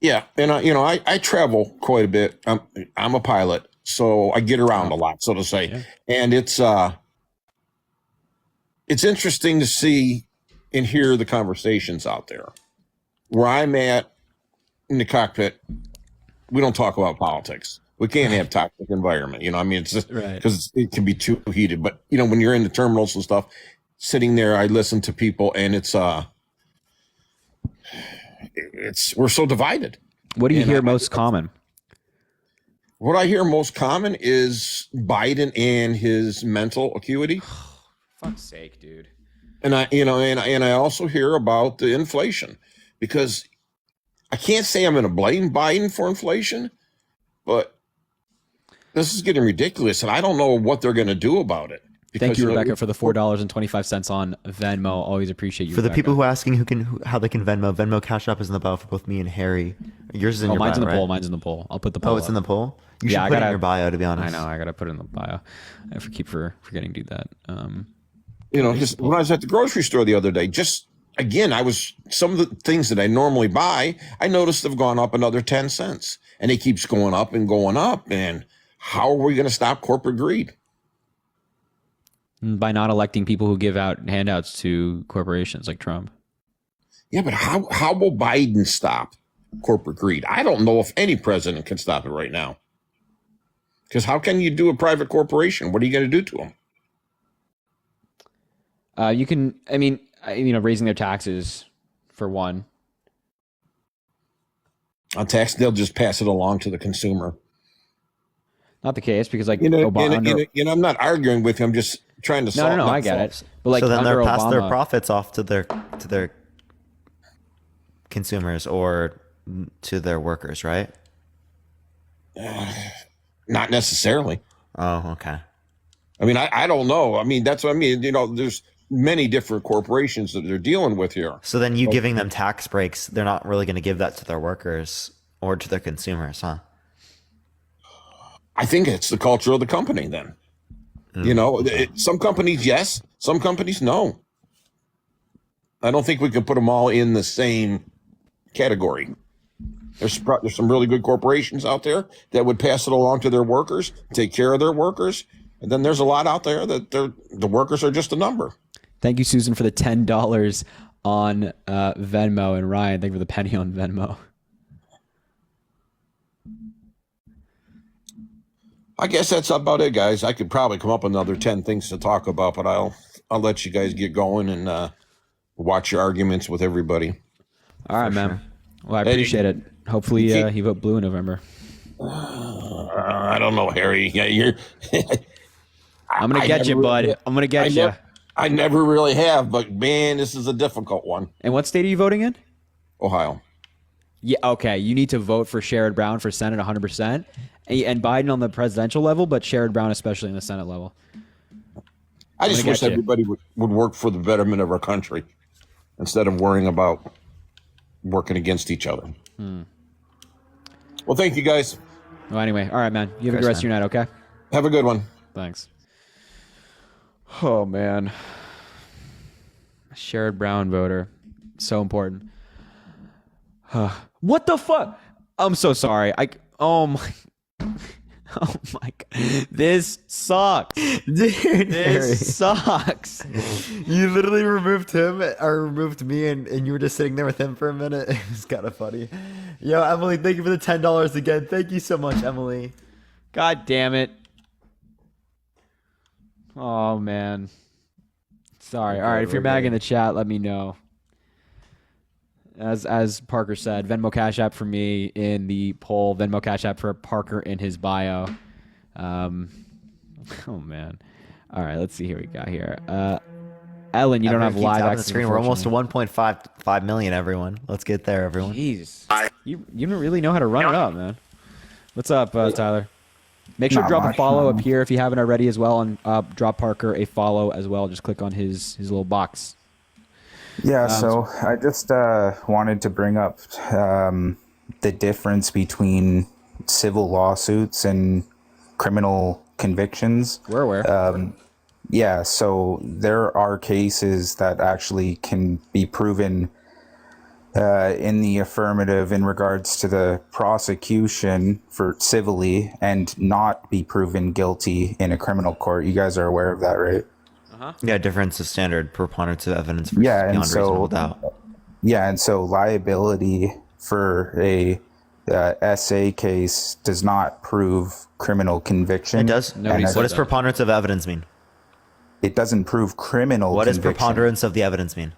Yeah. And, I travel quite a bit. I'm a pilot, so I get around a lot, so to say. Yeah. And it's interesting to see and hear the conversations out there. Where I'm at in the cockpit, we don't talk about politics. We can't have toxic environment. It's just because it can be too heated. But, when you're in the terminals and stuff, sitting there, I listen to people and we're so divided. What do you hear most common? What I hear most common is Biden and his mental acuity. Fuck's sake, dude. And I also hear about the inflation, because I can't say I'm going to blame Biden for inflation, but this is getting ridiculous, and I don't know what they're going to do about it. Thank you, Rebecca, for the $4.25 on Venmo. Always appreciate you. For the Rebecca. people who are asking how they can Venmo Cash App is in the bio for both me and Harry. Yours is in your mine's bio, in the right? poll. Mine's in the poll. I'll put the poll. Oh, it's up. in the poll. You should put it in your bio, to be honest. I know. I gotta put it in the bio. I keep forgetting to do that. Just when I was at the grocery store the other day, some of the things that I normally buy, I noticed have gone up another 10 cents, and it keeps going up and going up. And how are we going to stop corporate greed? By not electing people who give out handouts to corporations like Trump. Yeah, but how will Biden stop corporate greed? I don't know if any president can stop it right now. Because how can you do a private corporation? What are you going to do to them? You can, raising their taxes for one. On tax, they'll just pass it along to the consumer. Not the case, because Obama, I'm not arguing with you. I'm just trying to solve. No, I get it. But so then they'll pass their Obama, profits off to their consumers or to their workers, right? Not necessarily. Oh, okay. I mean, I don't know. I mean, that's what I mean. There's many different corporations that they're dealing with here. So then you giving them tax breaks, they're not really going to give that to their workers or to their consumers, huh? I think it's the culture of the company then. Some companies, yes. Some companies, no. I don't think we can put them all in the same category. There's some really good corporations out there that would pass it along to their workers, take care of their workers. And then there's a lot out there that the workers are just a number. Thank you, Susan, for the $10 on Venmo. And Ryan, thank you for the penny on Venmo. I guess that's about it, guys. I could probably come up with another 10 things to talk about, but I'll let you guys get going and watch your arguments with everybody. All right, man. Well, I appreciate it. Hopefully you vote blue in November. I don't know, Harry. Yeah, you're. I'm gonna get you, bud. I'm gonna get you. I never really have, but man, this is a difficult one. And what state are you voting in? Ohio. Yeah. Okay. You need to vote for Sherrod Brown for Senate 100%, and Biden on the presidential level, but Sherrod Brown especially in the Senate level. I just wish everybody would work for the betterment of our country instead of worrying about working against each other. Well, thank you, guys. Well, anyway, all right, man. You have a good rest of your night, okay? Have a good one. Thanks. Oh, man. Sherrod Brown voter. So important. What the fuck? I'm so sorry. Oh my God. This sucks. Dude, this sucks. You literally removed him or removed me and you were just sitting there with him for a minute. It was kind of funny. Yo, Emily, thank you for the $10 again. Thank you so much, Emily. God damn it. Oh, man. Sorry. All right, if you're MAGA in the chat, let me know. As Parker said, Venmo Cash App for me in the poll. Venmo Cash App for Parker in his bio. Oh, man. All right, let's see here. We got here. Ellen, you don't have live access. Screen. We're almost to 1.5 million, everyone. Let's get there, everyone. Jeez. You don't really know how to run it up, man. What's up, Tyler? Make sure to drop a follow up here if you haven't already as well, and drop Parker a follow as well. Just click on his little box. Yeah, so I just wanted to bring up the difference between civil lawsuits and criminal convictions. We're aware. Yeah, so there are cases that actually can be proven in the affirmative in regards to the prosecution for civilly and not be proven guilty in a criminal court. You guys are aware of that, right? Yeah, difference of standard preponderance of evidence versus beyond reasonable doubt. Yeah, and so liability for a SA case does not prove criminal conviction. It does. What does preponderance of evidence mean? It doesn't prove criminal What conviction. does preponderance of the evidence mean?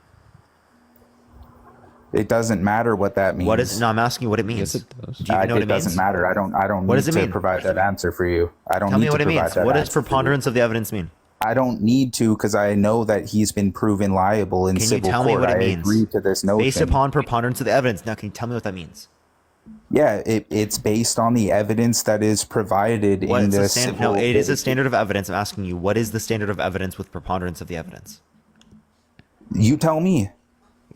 It doesn't matter what that means. What is? No, I'm asking you what it means. Yes, it does. Do you even know what it means? doesn't matter. I don't What need does it to mean? provide that answer for you. I don't Tell need me what to it provide means. that What does answer for you. preponderance of the evidence mean? I don't need to because I know that he's been proven liable in Can you civil tell court. me what it I means? agree to this notion. Based upon preponderance of the evidence. Now, can you tell me what that means? Yeah, it's based on the evidence that is provided in the civil. No, it is a standard of evidence. I'm asking you, what is the standard of evidence with preponderance of the evidence? You tell me.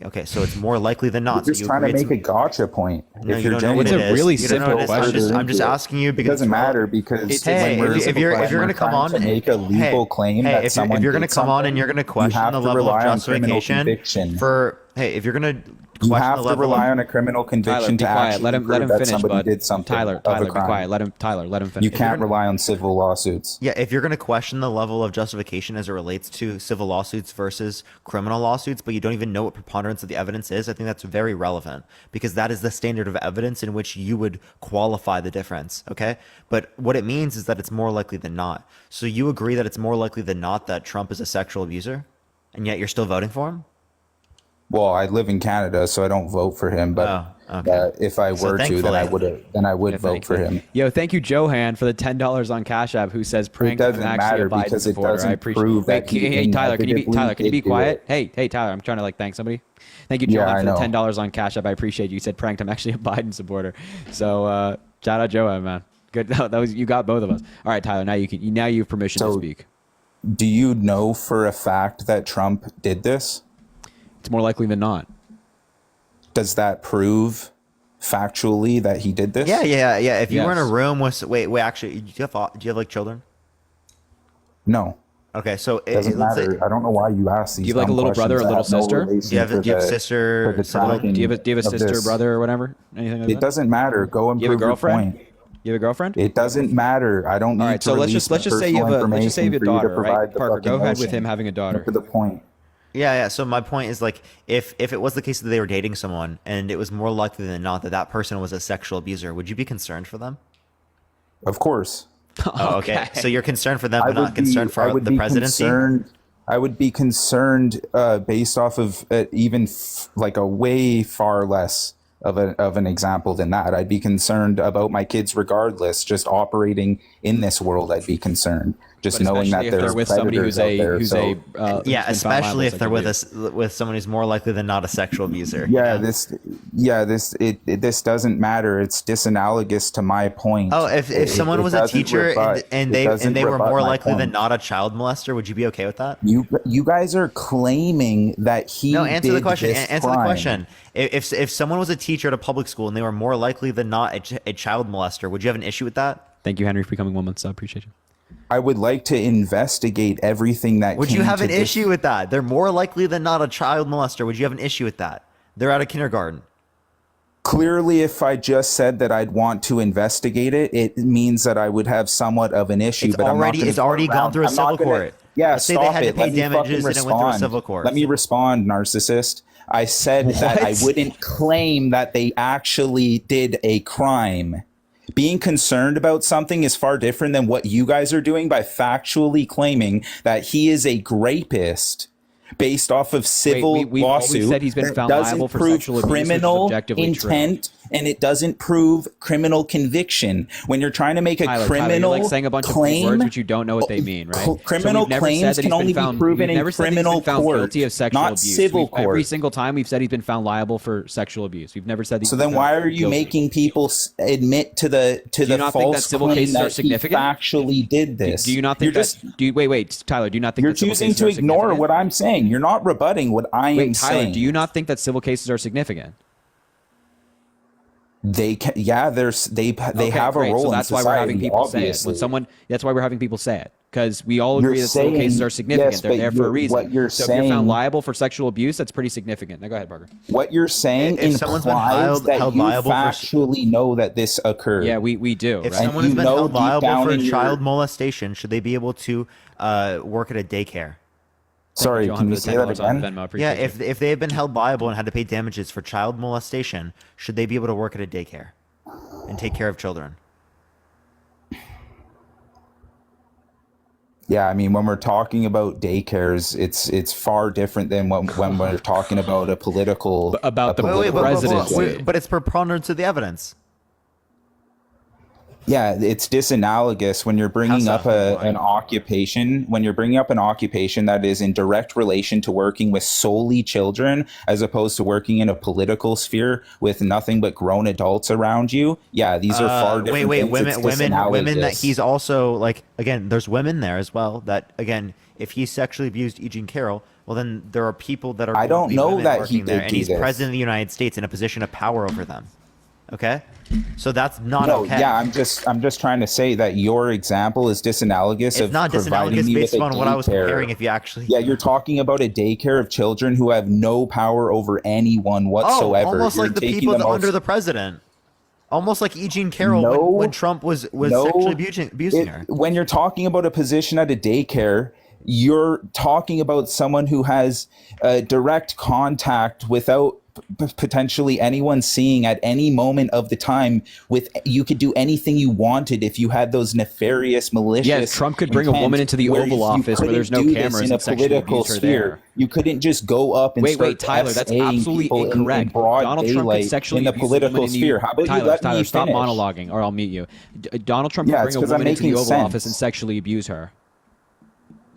Okay, so it's more likely than not. You're just trying to make a gotcha point. No, you don't know what it is. Really you don't know what it is. I'm just asking you because it doesn't matter because hey, if you're going to come on and make a legal claim that if someone you're going to come on and you're going to question the level of justification for if you're going to you have to rely on a criminal conviction to actually let him finish, somebody did something. Tyler, be quiet. Let him finish. You can't rely on civil lawsuits. Yeah, if you're going to question the level of justification as it relates to civil lawsuits versus criminal lawsuits, but you don't even know what preponderance of the evidence is, I think that's very relevant because that is the standard of evidence in which you would qualify the difference, okay? But what it means is that it's more likely than not. So you agree that it's more likely than not that Trump is a sexual abuser, and yet you're still voting for him? Well, I live in Canada, so I don't vote for him. But if I were to, then I would vote for him. Yo, thank you, Johan, for the $10 on Cash App. Who says prank doesn't actually matter a Biden because it supporter. doesn't I appreciate. prove that Hey, Tyler, can you be quiet? Hey, Tyler, I'm trying to thank somebody. Thank you, Johan, for the $10 on Cash App. I appreciate you. You said pranked. I'm actually a Biden supporter. So shout out, Johan, man. Good. That was you got both of us. All right, Tyler. Now you have permission to speak. Do you know for a fact that Trump did this? It's more likely than not. Does that prove factually that he did this? Yeah. If you were in a room with actually, do you have like children? No. Okay, so it doesn't matter. I don't know why you ask these. Do you have like a little brother or a little sister? Do you have a sister? Do you have a sister, brother, or whatever? Anything like that? It doesn't matter. Go and prove your point. You have a girlfriend? It doesn't matter. I don't need. All right, so let's just say you have a daughter, right? Parker, go ahead with him having a daughter. To the point. Yeah. So my point is like, if it was the case that they were dating someone and it was more likely than not that person was a sexual abuser, would you be concerned for them? Of course. Oh, okay. So you're concerned for them, but not concerned for the presidency? I would be concerned based off of even like a way far less of an example than that. I'd be concerned about my kids regardless. Just operating in this world, I'd be concerned. Just knowing that there's with somebody who's especially if they're with someone who's more likely than not a sexual abuser. This doesn't matter. It's disanalogous to my point. Oh, if someone was a teacher and they were more likely than not a child molester, would you be okay with that? You guys are claiming that he answer the question. Answer the question. If someone was a teacher at a public school and they were more likely than not a child molester, would you have an issue with that? Thank you, Henry, for becoming 1 month sub. Appreciate you. I would like to investigate everything that. Would you have an issue with that? They're more likely than not a child molester. Would you have an issue with that? They're out of kindergarten. Clearly, if I just said that I'd want to investigate it, it means that I would have somewhat of an issue. It's already gone through a civil court. Yeah, Let's say they had to pay damages and it went through a civil court. Let me respond, narcissist. I said that I wouldn't claim that they actually did a crime. Being concerned about something is far different than what you guys are doing by factually claiming that he is a rapist based off of civil lawsuit. Said he's been found liable for sexual abuse, criminal intent, and it doesn't prove criminal conviction. When you're trying to make a criminal you're saying a bunch claim, of words which you don't know what they mean, right? Criminal claims can only be proven in criminal court, guilty of sexual not abuse. civil court. Every single time we've said he's been found liable for sexual abuse. We've never said these. So then, why are you making people admit to the false claim that he factually did this? Do you not think wait, Tyler? Do you not think you're choosing to ignore what I'm saying? You're not rebutting what I am saying. Tyler, do you not think that civil cases are significant? They have a role. So that's in society, why we're having people obviously. say it. That's why we're having people say it, because we all agree that civil cases are significant. Yes, they're there for a reason. What you're so saying, if you're found liable for sexual abuse, that's pretty significant. Now go ahead, Parker. What you're saying implies that you factually know that this occurred. Yeah, we do. If someone has been held liable for child molestation, should they be able to work at a daycare? Sorry, can you say that again? Yeah, if they have been held liable and had to pay damages for child molestation, should they be able to work at a daycare and take care of children? Yeah, I mean, when we're talking about daycares, it's far different than when we're talking about a political presidency. But it's preponderance of the evidence. Yeah, it's disanalogous when you're bringing up an occupation, that is in direct relation to working with solely children, as opposed to working in a political sphere with nothing but grown adults around you. Yeah, these are far different things. Women that he's also like, again, there's women there as well that, again, if he sexually abused E. Jean Carroll, well, then there are people that are I don't know that he working there, did and do he's this. president of the United States in a position of power over them. Okay, so that's not No, okay. yeah, I'm just trying to say that your example is disanalogous. It's not disanalogous based on what I was comparing. If you actually, yeah, you're talking about a daycare of children who have no power over anyone whatsoever. Almost You're like the taking people the under most- the president. Almost like E. Jean Carroll when Trump was sexually abusing her. When you're talking about a position at a daycare, you're talking about someone who has direct contact without potentially anyone seeing at any moment of the time. With you could do anything you wanted if you had those nefarious, malicious. Yeah, Trump could bring a woman into the Oval Office where there's no cameras in a and sexually political abuse her sphere. there. You couldn't just go up and Wait, Tyler, that's essaying absolutely people incorrect. in broad Donald Trump could daylight sexually in the abuse a woman political in the sphere. How about you let Tyler, me stop finish? monologuing, or I'll mute you. Donald Trump Yeah, could it's bring a 'cause I'm woman into the making Oval sense. Office and sexually abuse her.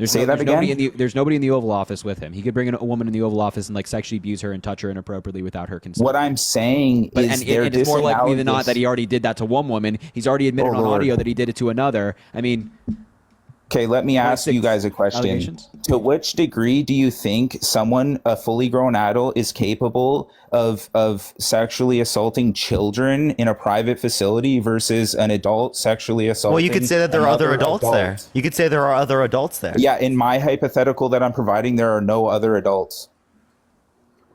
Say that again? There's nobody in the Oval Office with him. He could bring in a woman in the Oval Office and like sexually abuse her and touch her inappropriately without her consent. What I'm saying is, and it's more likely than not that he already did that to one woman. He's already admitted on audio that he did it to another. I mean, okay, let me ask you guys a question. To which degree do you think someone, a fully grown adult, is capable of sexually assaulting children in a private facility versus an adult sexually assaulting? Well, you could say that there are other another adults there. You could say there are other adults there. Yeah, in my hypothetical that I'm providing, there are no other adults.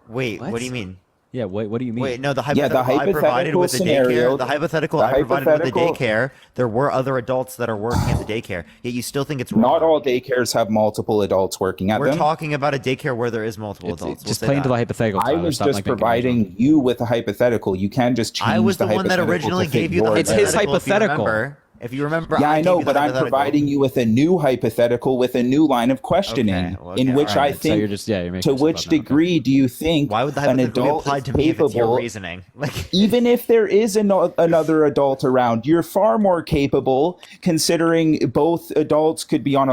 Wait, what do you mean? Yeah, what do you mean? Wait, no, the hypothetical I provided with the daycare, the hypothetical I provided with the daycare, there were other adults that are working at the daycare, yet you still think it's wrong. Not all daycares have multiple adults working at them. We're talking about a daycare where there is multiple adults. Just play into the hypothetical. I was just providing you with a hypothetical. You can't just change I was the one hypothetical that originally to fit gave you the your hypothetical. It's his hypothetical. If you remember, yeah, I know, gave you the but I'm hypothetical. providing you with a new hypothetical with a new line of questioning, in which I think, So you're just, you're making to which degree do you think Why would the an hypothetical be adult applied is to me if it's your capable, reasoning? Like, even if there is another adult around, you're far more capable, considering both adults could be on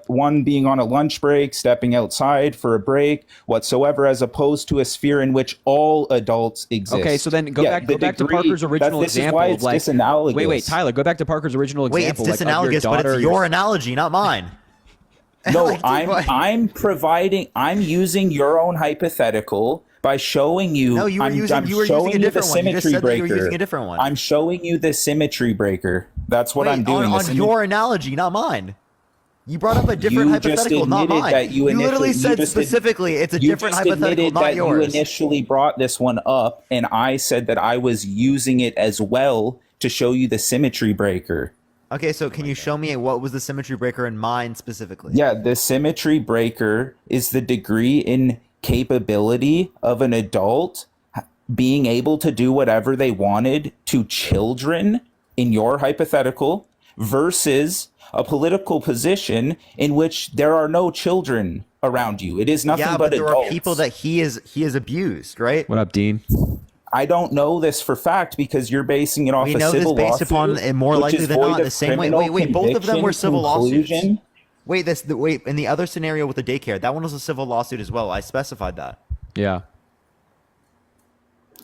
one being on a lunch break, stepping outside for a break, whatsoever, as opposed to a sphere in which all adults exist. Okay, so then go back to Parker's original example. This is why it's disanalogous. Wait, Tyler, go back to Parker's original example. wait, it's disanalogous, but it's your analogy, not mine. No, I'm using your own hypothetical by showing you. No, you were using a different one. You just said that you were using a different one. I'm showing you the symmetry breaker. That's what I'm doing. On your analogy, not mine. You brought up a different hypothetical, not mine. That you literally said specifically it's a different hypothetical, not yours. You initially brought this one up, and I said that I was using it as well to show you the symmetry breaker. Okay, so can you show me what was the symmetry breaker in mine specifically? Yeah, the symmetry breaker is the degree in capability of an adult being able to do whatever they wanted to children in your hypothetical versus a political position in which there are no children around you. It is nothing but there adults. are people that he is abused, right? What up, Dean? I don't know this for fact because you're basing it off a civil lawsuit. We know this based upon, and more likely than not, the same way. Wait, both of them were civil lawsuits. Wait, in the other scenario with the daycare, that one was a civil lawsuit as well. I specified that. Yeah.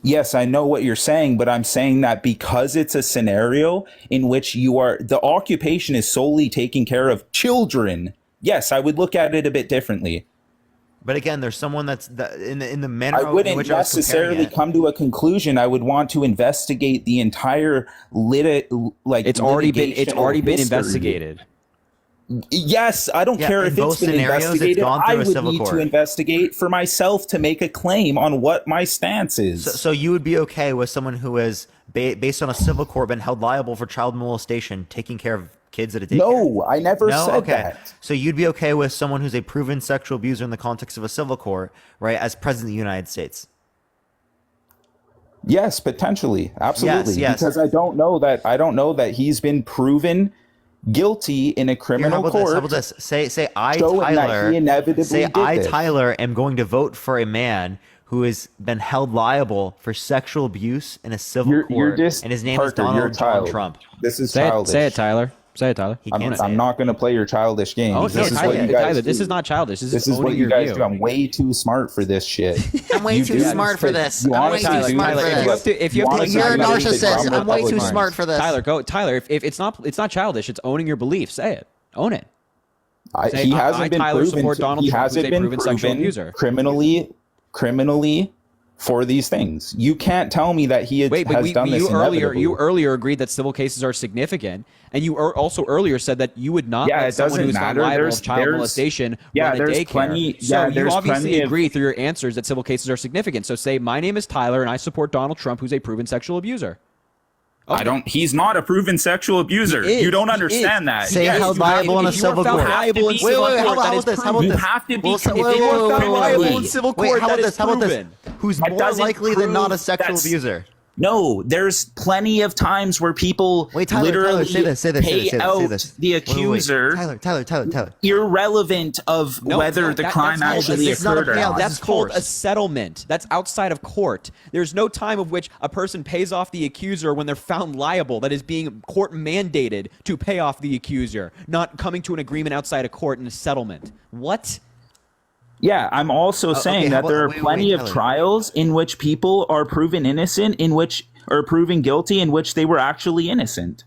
Yes, I know what you're saying, but I'm saying that because it's a scenario in which the occupation is solely taking care of children. Yes, I would look at it a bit differently. But again, there's someone that's in the manner I wouldn't in which I was necessarily come to a conclusion. I would want to investigate the entire it's already been investigated. Yes, I don't care if it's been investigated. I would need to investigate for myself to make a claim on what my stance is. So you would be okay with someone who is based on a civil court been held liable for child molestation, taking care of kids at a daycare? No, I never said that. So you'd be okay with someone who's a proven sexual abuser in the context of a civil court, right, as president of the United States? Yes, potentially. Absolutely. Yes. Because I don't know that he's been proven guilty in a criminal court. How about this? Say I, Tyler, am going to vote for a man who has been held liable for sexual abuse in a civil court, and his name is Donald John Trump. This is Say childish. it, say it, Tyler. Say it, Tyler. I'm not going to play your childish game. Oh, This is Tyler, what you guys Tyler, do. this is not childish. This is what you guys do. I'm way too smart for this shit. I'm way too smart for this. I'm way too Tyler, smart for this. if you have to, You're a narcissist. I'm way too smart for this. Tyler, go. Tyler, if it's not childish. It's owning your belief. Say it. Own it. He hasn't been Tyler, proven. support Donald He Trump, hasn't who's a been proven sexual proven abuser. criminally for these things. You can't tell me that he has done this. You earlier agreed that civil cases are significant, and you also earlier said that you would not let someone who's found liable of child molestation run a daycare. So you obviously agree through your answers that civil cases are significant. So say, my name is Tyler, and I support Donald Trump, who's a proven sexual abuser. Okay. He's not a proven sexual abuser. You don't understand that. Say held liable in a civil court. Wait, how about this? You have to be. If you are found liable in civil court, how that about is this? How about this? proven. Who's more likely than not a sexual abuser? No, there's plenty of times where people literally pay out the accuser. Tyler. Irrelevant of whether the crime actually occurred or not. That's called a settlement. That's outside of court. There's no time of which a person pays off the accuser when they're found liable. That is being court mandated to pay off the accuser, not coming to an agreement outside of court in a settlement. What? Yeah, I'm also saying that there are plenty of trials in which people are proven innocent, or proven guilty, in which they were actually innocent.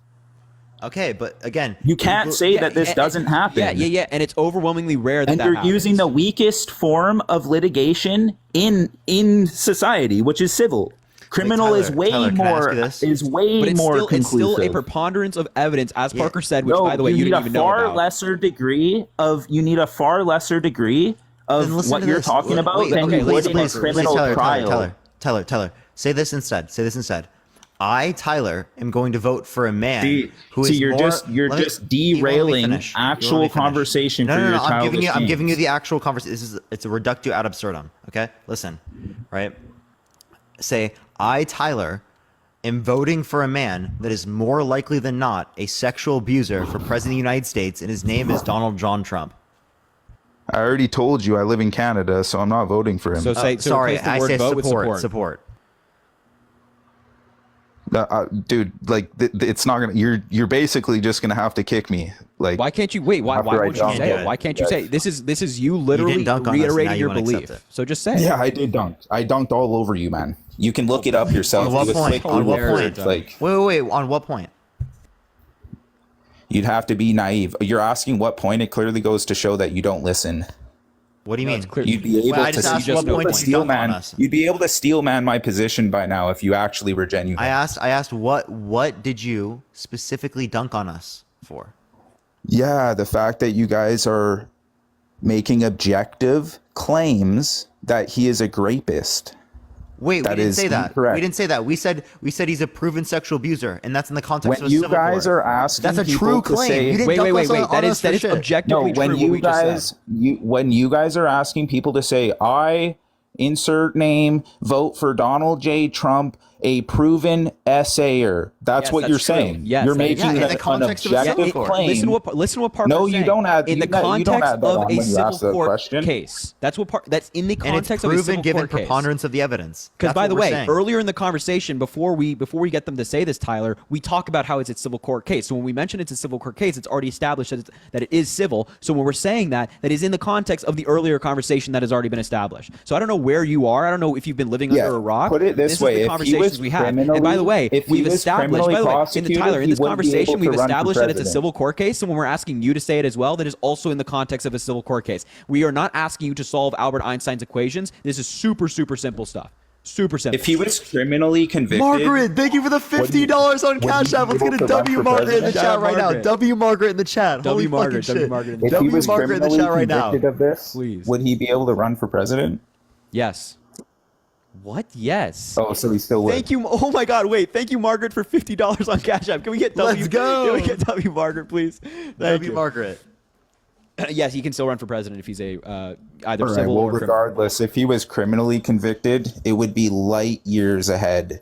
Okay, but again, you can't say that this doesn't happen. Yeah, and it's overwhelmingly rare that you're using the weakest form of litigation in society, which is civil. Criminal is way more conclusive. It's still a preponderance of evidence, as Parker said, which by the way you didn't even know about. You need a far lesser degree of what you're talking about than you would in a criminal trial. Tyler, say this instead. I, Tyler, am going to vote for a man who is you're just derailing actual conversation for your childish games. I'm giving you the actual conversation. It's a reductio ad absurdum. Okay, listen, right? Say I, Tyler, am voting for a man that is more likely than not a sexual abuser for president of the United States, and his name is Donald John Trump. I already told you I live in Canada, so I'm not voting for him. So sorry, I say support. Dude, like it's not gonna. You're basically just gonna have to kick me. Like, why can't you wait? Why won't you say it? Why can't you say it? This is you literally reiterating your belief. So just say it. Yeah, I did dunk. I dunked all over you, man. You can look it up yourself. On what point? On what point? Like, wait. On what point? You'd have to be naive. You're asking what point? It clearly goes to show that you don't listen. What do you mean? You'd be able to steel man. You'd be able to steel man my position by now if you actually were genuine. I asked what did you specifically dunk on us for? Yeah, the fact that you guys are making objective claims that he is a rapist. Wait, we didn't say that. We didn't say that. We said he's a proven sexual abuser, and that's in the context of a civil court. When you guys are asking, that's a true claim. Wait. That is objectively true. When you guys are asking people to say, I insert name, vote for Donald J. Trump, a proven essayer. That's what you're saying. Yes, you're making an objective claim. Listen to what Parker's saying. No, you don't add in the context of a civil court case. That's in the context of a civil court case. And it's proven given preponderance of the evidence. Because by the way, earlier in the conversation, before we get them to say this, Tyler, we talk about how it's a civil court case. So when we mention it's a civil court case, it's already established that it is civil. So when we're saying that is in the context of the earlier conversation that has already been established. So I don't know where you are. I don't know if you've been living under a rock. Put it this way: if he was we have. And by the way, we've established, in this conversation, we've established that it's a civil court case. So when we're asking you to say it as well, that is also in the context of a civil court case. We are not asking you to solve Albert Einstein's equations. This is super simple stuff. Super simple. If he was criminally convicted, Margaret, thank you for the $50 on Cash App. Let's get a W Margaret in the chat right now. W Margaret in the chat. W Margaret in the chat. If he was criminally convicted of this, would he be able to run for president? Yes. What? Yes. Oh, so he still would. Thank you. Oh my God! Wait. Thank you, Margaret, for $50 on Cash App. Can we get W? Let's go. Can we get W, Margaret, please? W, Margaret. Yes, he can still run for president if he's a either civil or criminal. Regardless, if he was criminally convicted, it would be light years ahead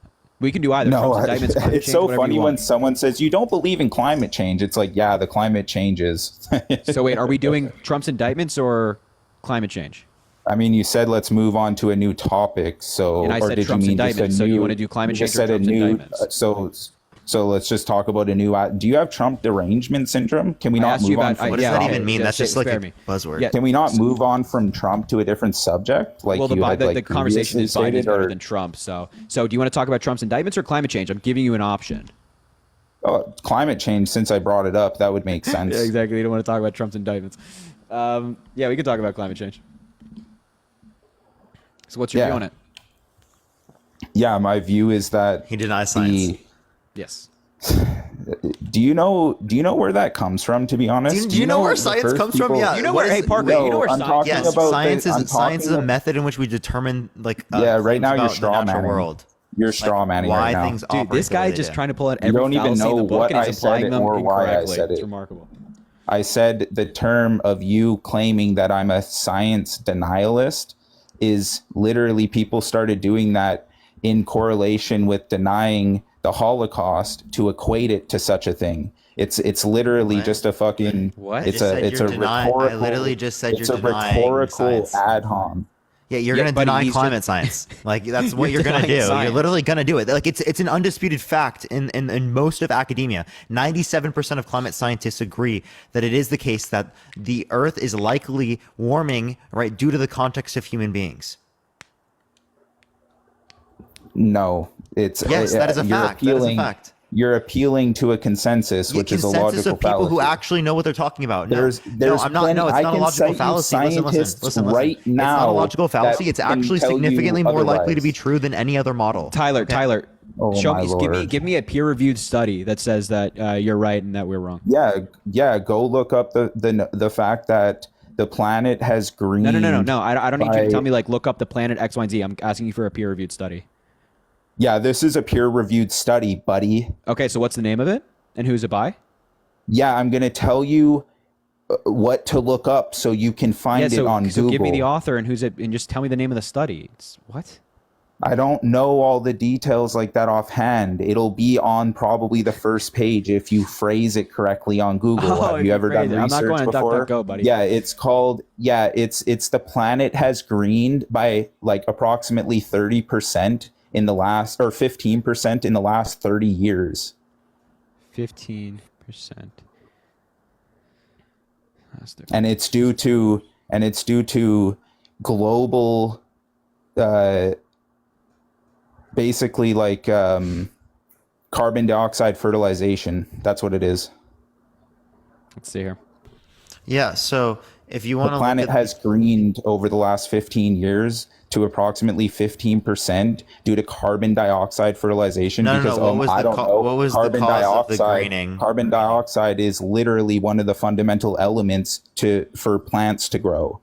We can do either. No, Trump's indictments, climate it's change, so whatever you funny when want. someone says you don't believe in climate change. It's like, yeah, the climate changes. So wait, are we doing Trump's indictments or climate change? I mean, you said let's move on to a new topic. So, And I or said did Trump's you mean just a indictments. new? So you want to do climate you change just or said a Trump's new. indictments? So let's just talk about a new. Do you have Trump derangement syndrome? Can we I not asked you move on? about- From What does yeah, that okay, even mean? yeah, That's just like spare a me. buzzword. Yeah. Can we not move on from Trump to a different subject? Like Well, you had, like, the conversation previously is Biden is stated, better or than Trump. So do you want to talk about Trump's indictments or climate change? I'm giving you an option. climate change? Since I brought it up, that would make sense. Yeah, exactly. You don't want to talk about Trump's indictments. Yeah, we can talk about climate change. So what's your view on it? Yeah, my view is that he denies science. Yes. Do you know where that comes from? To be honest, Do you know where science comes from? Yeah, You know where? Hey, Parker, you know where I'm science? talking Yes, about science is a method in which we determine like yeah. Right now, you're about the straw natural manning. world. You're straw manning why right now. things Dude, operate this the way guy they just do. trying to pull out You every don't even fallacy in know the book what and I he's said applying them or why I incorrectly. said It's it. remarkable. I said the term of you claiming that I'm a science denialist is literally people started doing that in correlation with denying the Holocaust to equate it to such a thing. It's literally What? just a fucking What? it's I a just said you're denying- rhetorical. I literally just said it's you're a denying rhetorical science. ad hom. Yeah, you're Yeah, gonna buddy, deny he's climate science. Like that's what You're you're gonna do. denying science. You're literally gonna do it. Like it's an undisputed fact in most of academia. 97% of climate scientists agree that it is the case that the Earth is likely warming, right, due to the context of human beings. No, it's Yes, that is a you're fact. That is a appealing- fact. You're appealing to a consensus, which is a Consensus logical of people who fallacy. actually know what they're talking about. No, There's no, I'm not. plenty- No, it's I not a can logical cite you fallacy. Listen. scientists Listen. right It's not a now logical fallacy. that It's can actually tell you significantly more likely to otherwise. be true than any other model. Tyler, Oh, show my me, Lord. give me a peer-reviewed study that says that you're right and that we're wrong. Yeah. Go look up the fact that the planet has greened. No. I don't need you to by- tell me like look up the planet X, Y, and Z. I'm asking you for a peer-reviewed study. Yeah, this is a peer-reviewed study, buddy. Okay, so what's the name of it and who's it by? Yeah, I'm gonna tell you what to look up so you can find it on so Google. give me the author and who's it, and just tell me the name of the study. What? I don't know all the details like that offhand. It'll be on probably the first page if you phrase it correctly on Google. Oh, Have you ever done phrase it. I'm not research going to before? DuckDuckGo, buddy. Yeah, it's called. Yeah, it's the planet has greened by like approximately 30% in the last, or 15% in the last 30 years. 15%. And it's due to global basically like carbon dioxide fertilization. That's what it is. Let's see here. Yeah. So if you want The to, planet has greened over the last 15 years to approximately 15% due to carbon dioxide fertilization. No, no, because no. What was I the don't know. what was the Carbon cause of the dioxide. greening? Carbon dioxide is literally one of the fundamental elements for plants to grow.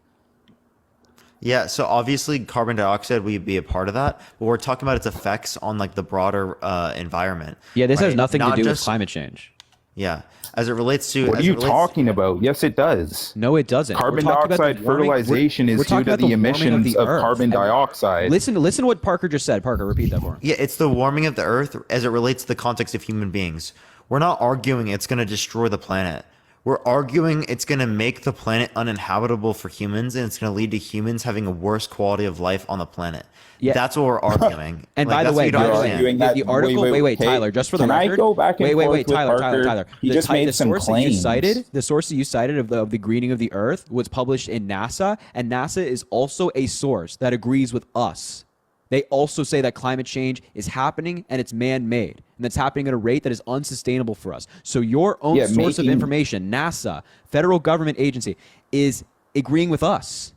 Yeah, so obviously carbon dioxide would be a part of that, but we're talking about its effects on like the broader environment. Yeah, this has right? nothing Not to do with just- climate change. Yeah, as it relates to. What are as you it relates- talking about? Yes, it does. No, it doesn't. Carbon We're talking about the dioxide warming- fertilization we're is due talking to about the warming emissions of Earth. carbon And dioxide. Listen to what Parker just said. Parker, repeat that for him. Yeah, it's the warming of the Earth as it relates to the context of human beings. We're not arguing it's going to destroy the planet. We're arguing it's going to make the planet uninhabitable for humans, and it's going to lead to humans having a worse quality of life on the planet. Yeah. That's what we're arguing. And Like, by the that's what way, you don't by the way, understand. arguing that- the article. Wait, okay, Tyler. Just for the can I record. go back and forth with Tyler. Parker? He just made the some source that you claims. cited, the source that you cited of the greening of the Earth was published in NASA, and NASA is also a source that agrees with us. They also say that climate change is happening and it's man-made, and that's happening at a rate that is unsustainable for us. So your own source of information, NASA, federal government agency, is agreeing with us.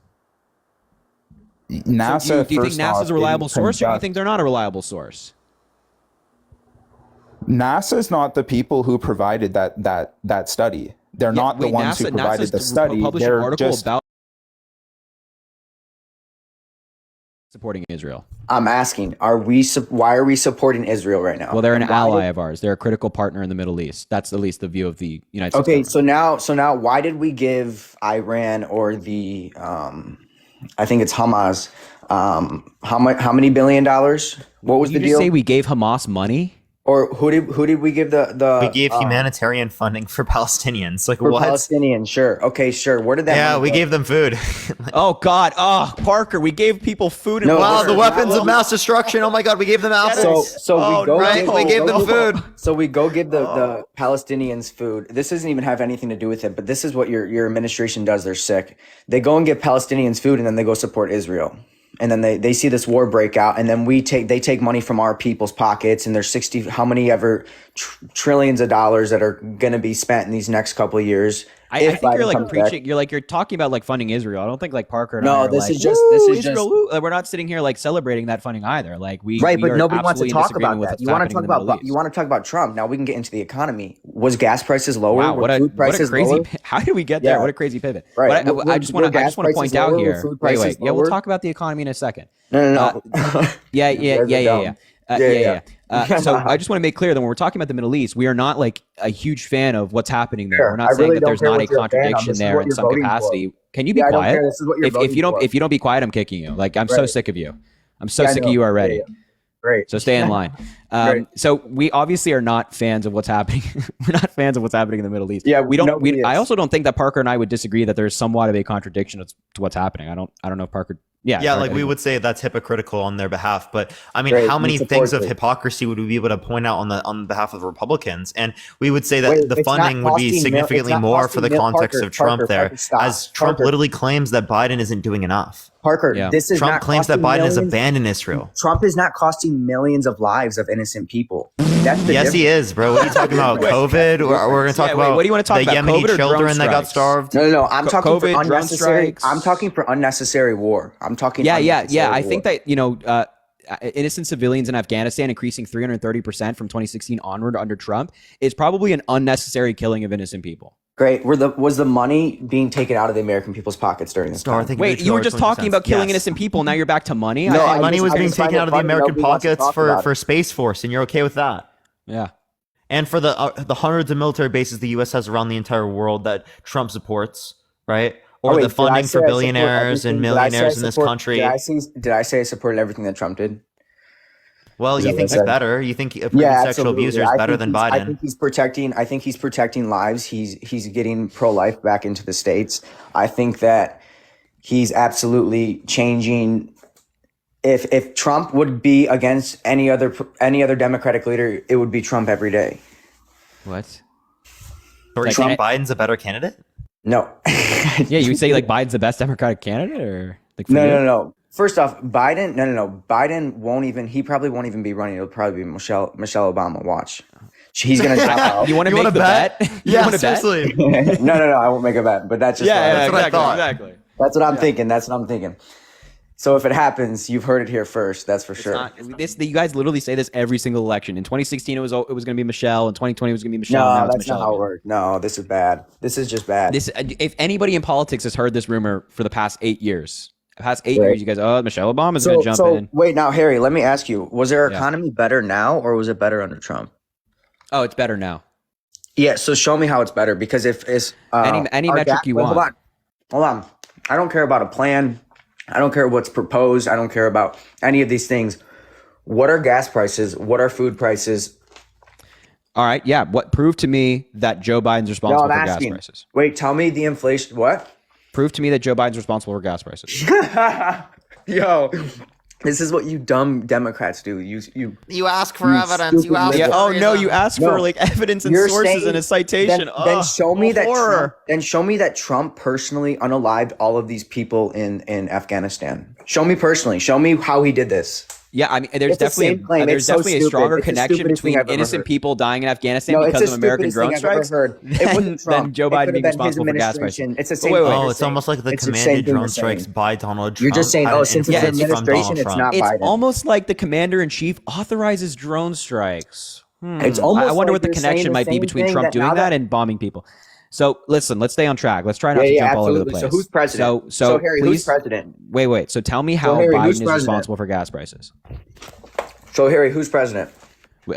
NASA. So do you think first NASA's off, a reliable didn't source, or do you conduct- think they're not a reliable source? NASA's not the people who provided that study. They're not the ones who provided NASA's the study. published an They're article just about supporting Israel. I'm asking, why are we supporting Israel right now? Well, they're an And why ally did- of ours. They're a critical partner in the Middle East. That's at least the view of the United States. Okay, government. so now, why did we give Iran or the I think it's Hamas. How many $1 billion? What was Did you the just deal? say we gave Hamas money? Or who did we give the We gave humanitarian funding for Palestinians. Like for what? Palestinians? Sure. Okay, sure. Where did that? Yeah, money we go? gave them food. Oh God! Oh, Parker, we gave people food and No, wow, water. the weapons of mass destruction. Oh my God, we gave them apples. So we go right, we gave them food. So we go give the Palestinians food. This doesn't even have anything to do with it, but this is what your administration does. They're sick. They go and give Palestinians food, and then they go support Israel. And then they see this war break out, and then they take money from our people's pockets, and there's 60 how many ever trillions of dollars that are going to be spent in these next couple of years. I think you're like preaching. You're talking about like funding Israel. I don't think like Parker. And No, I are this like, is just Israel, woo. We're not sitting here like celebrating that funding either. Like right, we but are nobody wants to absolutely in talk disagreement about with that. what's You want to happening talk in the Middle about East. you want to talk about Trump. Now we can get into the economy. Was gas prices lower? Wow, Were what food a prices crazy. lower? How did we get there? Yeah. What a crazy pivot. Right. But I just want to point out here. Wait. Yeah, we'll talk about the economy in a second. No. Yeah. So I just want to make clear that when we're talking about the Middle East, we are not like a huge fan of what's happening there. Sure. We're not I saying really that there's don't care not a what you're a fan of. contradiction This is there what in you're some voting capacity. for. Can you be Yeah, I don't quiet? care. This is what you're voting for. If you don't be quiet, I'm kicking you. Like I'm so Right. sick of you. I'm so Yeah, I sick know. of you already. Yeah. Great. So stay in line. Great. So we obviously are not fans of what's happening. We're not fans of what's happening in the Middle East. Yeah, we don't. nobody is. I also don't think that Parker and I would disagree that there's somewhat of a contradiction to what's happening. I don't know if Parker. Yeah, like we would say that's hypocritical on their behalf, but I mean, Great, how many we things support of it. hypocrisy would we be able to point out on behalf of the Republicans? And we would say that Wait, the it's not funding would be costing significantly it's not more for the costing context Parker, of Trump Parker, there, Parker, stop. as Trump Parker. literally claims that Biden isn't doing enough. Parker, Yeah. this is Trump not claims that costing Biden has millions. abandoned Israel. Trump is not costing millions of lives of innocent people. That's the Yes, he difference. is, bro. What are you talking about? COVID? Or we're going to talk Yeah, wait, about what do you want to talk the about? Yemeni COVID or drone children that got strikes? starved? No. I'm talking for COVID, drone unnecessary. strikes. I'm talking for unnecessary war. I'm talking. Yeah. unnecessary I war. think that innocent civilians in Afghanistan increasing 330% from 2016 onward under Trump is probably an unnecessary killing of innocent people. Great. Was the money being taken out of the American people's pockets during this time? Wait, you were just talking about killing innocent people. Now you're back to money. No, I think money was I being just find taken it out of the funny American nobody wants to pockets talk about for it. Space Force, and you're okay with that. Yeah. And for the hundreds of military bases the U.S. has around the entire world that Trump supports, right? Or Oh, wait, the did I funding say for I support billionaires and everything? Did I say I millionaires in this support- country. Did I say I supported everything that Trump did? Well, Is you that think what I he's said? better. You think a sexual abuser is better than I Biden. think he's protecting lives. He's getting pro-life back into the states. I think that he's absolutely changing. If Trump would be against any other Democratic leader, it would be Trump every day. What? Or you think Biden's a better candidate? No. Yeah, you would say like Biden's the best Democratic candidate, or like for you? No. First off, Biden. No. Biden won't even. He probably won't even be running. It'll probably be Michelle Obama. Watch. He's gonna drop out. You want to make the bet? You Yeah, wanna bet? seriously. No. I won't make a bet. But that's just that's what I thought. exactly. That's what I'm thinking. That's what I'm thinking. So if it happens, you've heard it here first. That's for sure. You guys literally say this every single election. In 2016, it was going to be Michelle. In 2020, it was going to be Michelle. No, now it's that's not Michelle how it again. works. No, this is bad. This is just bad. If anybody in politics has heard this rumor for the past 8 years, Right. you guys, Michelle Obama's going to jump in. Wait, now Harry, let me ask you: was our economy better now, or was it better under Trump? Oh, it's better now. Yeah. So show me how it's better, because if it's Any our metric you want. Hold on. I don't care about a plan. I don't care what's proposed. I don't care about any of these things. What are gas prices? What are food prices? All right, yeah. Prove to me that Joe Biden's responsible for gas prices? Wait, tell me the inflation. What? Prove to me that Joe Biden's responsible for gas prices. Yo, this is what you dumb Democrats do. You ask for evidence. You ask. Yeah. for Oh reason. no, you ask for like evidence and You're sources saying- and a citation. Then show me that. horror. Show me that Trump personally unalived all of these people in Afghanistan. Show me personally. Show me how he did this. Yeah, I mean, there's It's the definitely same claim. there's It's so definitely a stupid. stronger It's the connection stupidest thing between I've ever innocent heard. people dying in Afghanistan No, because it's of the American stupidest drone thing I've ever strikes heard. It wasn't Trump. than Joe It Biden could being have been his responsible for gas prices. administration. It's the same. Wait. thing. Oh, You're it's saying- almost like the it's the same commanded thing drone you're strikes saying. by Donald Trump. You're just saying, had oh, an since it's influence from administration, Donald it's Trump. not It's Biden. almost like the commander in chief authorizes drone strikes. It's almost I wonder like what the you're saying connection the might be same between thing Trump that doing now that and bombing people. So listen, let's stay on track. Let's try not to jump all over the absolutely. place. So who's president? So Harry, please, who's president? Wait. So tell me how Harry, Biden who's is president? responsible for gas prices. So Harry, who's president?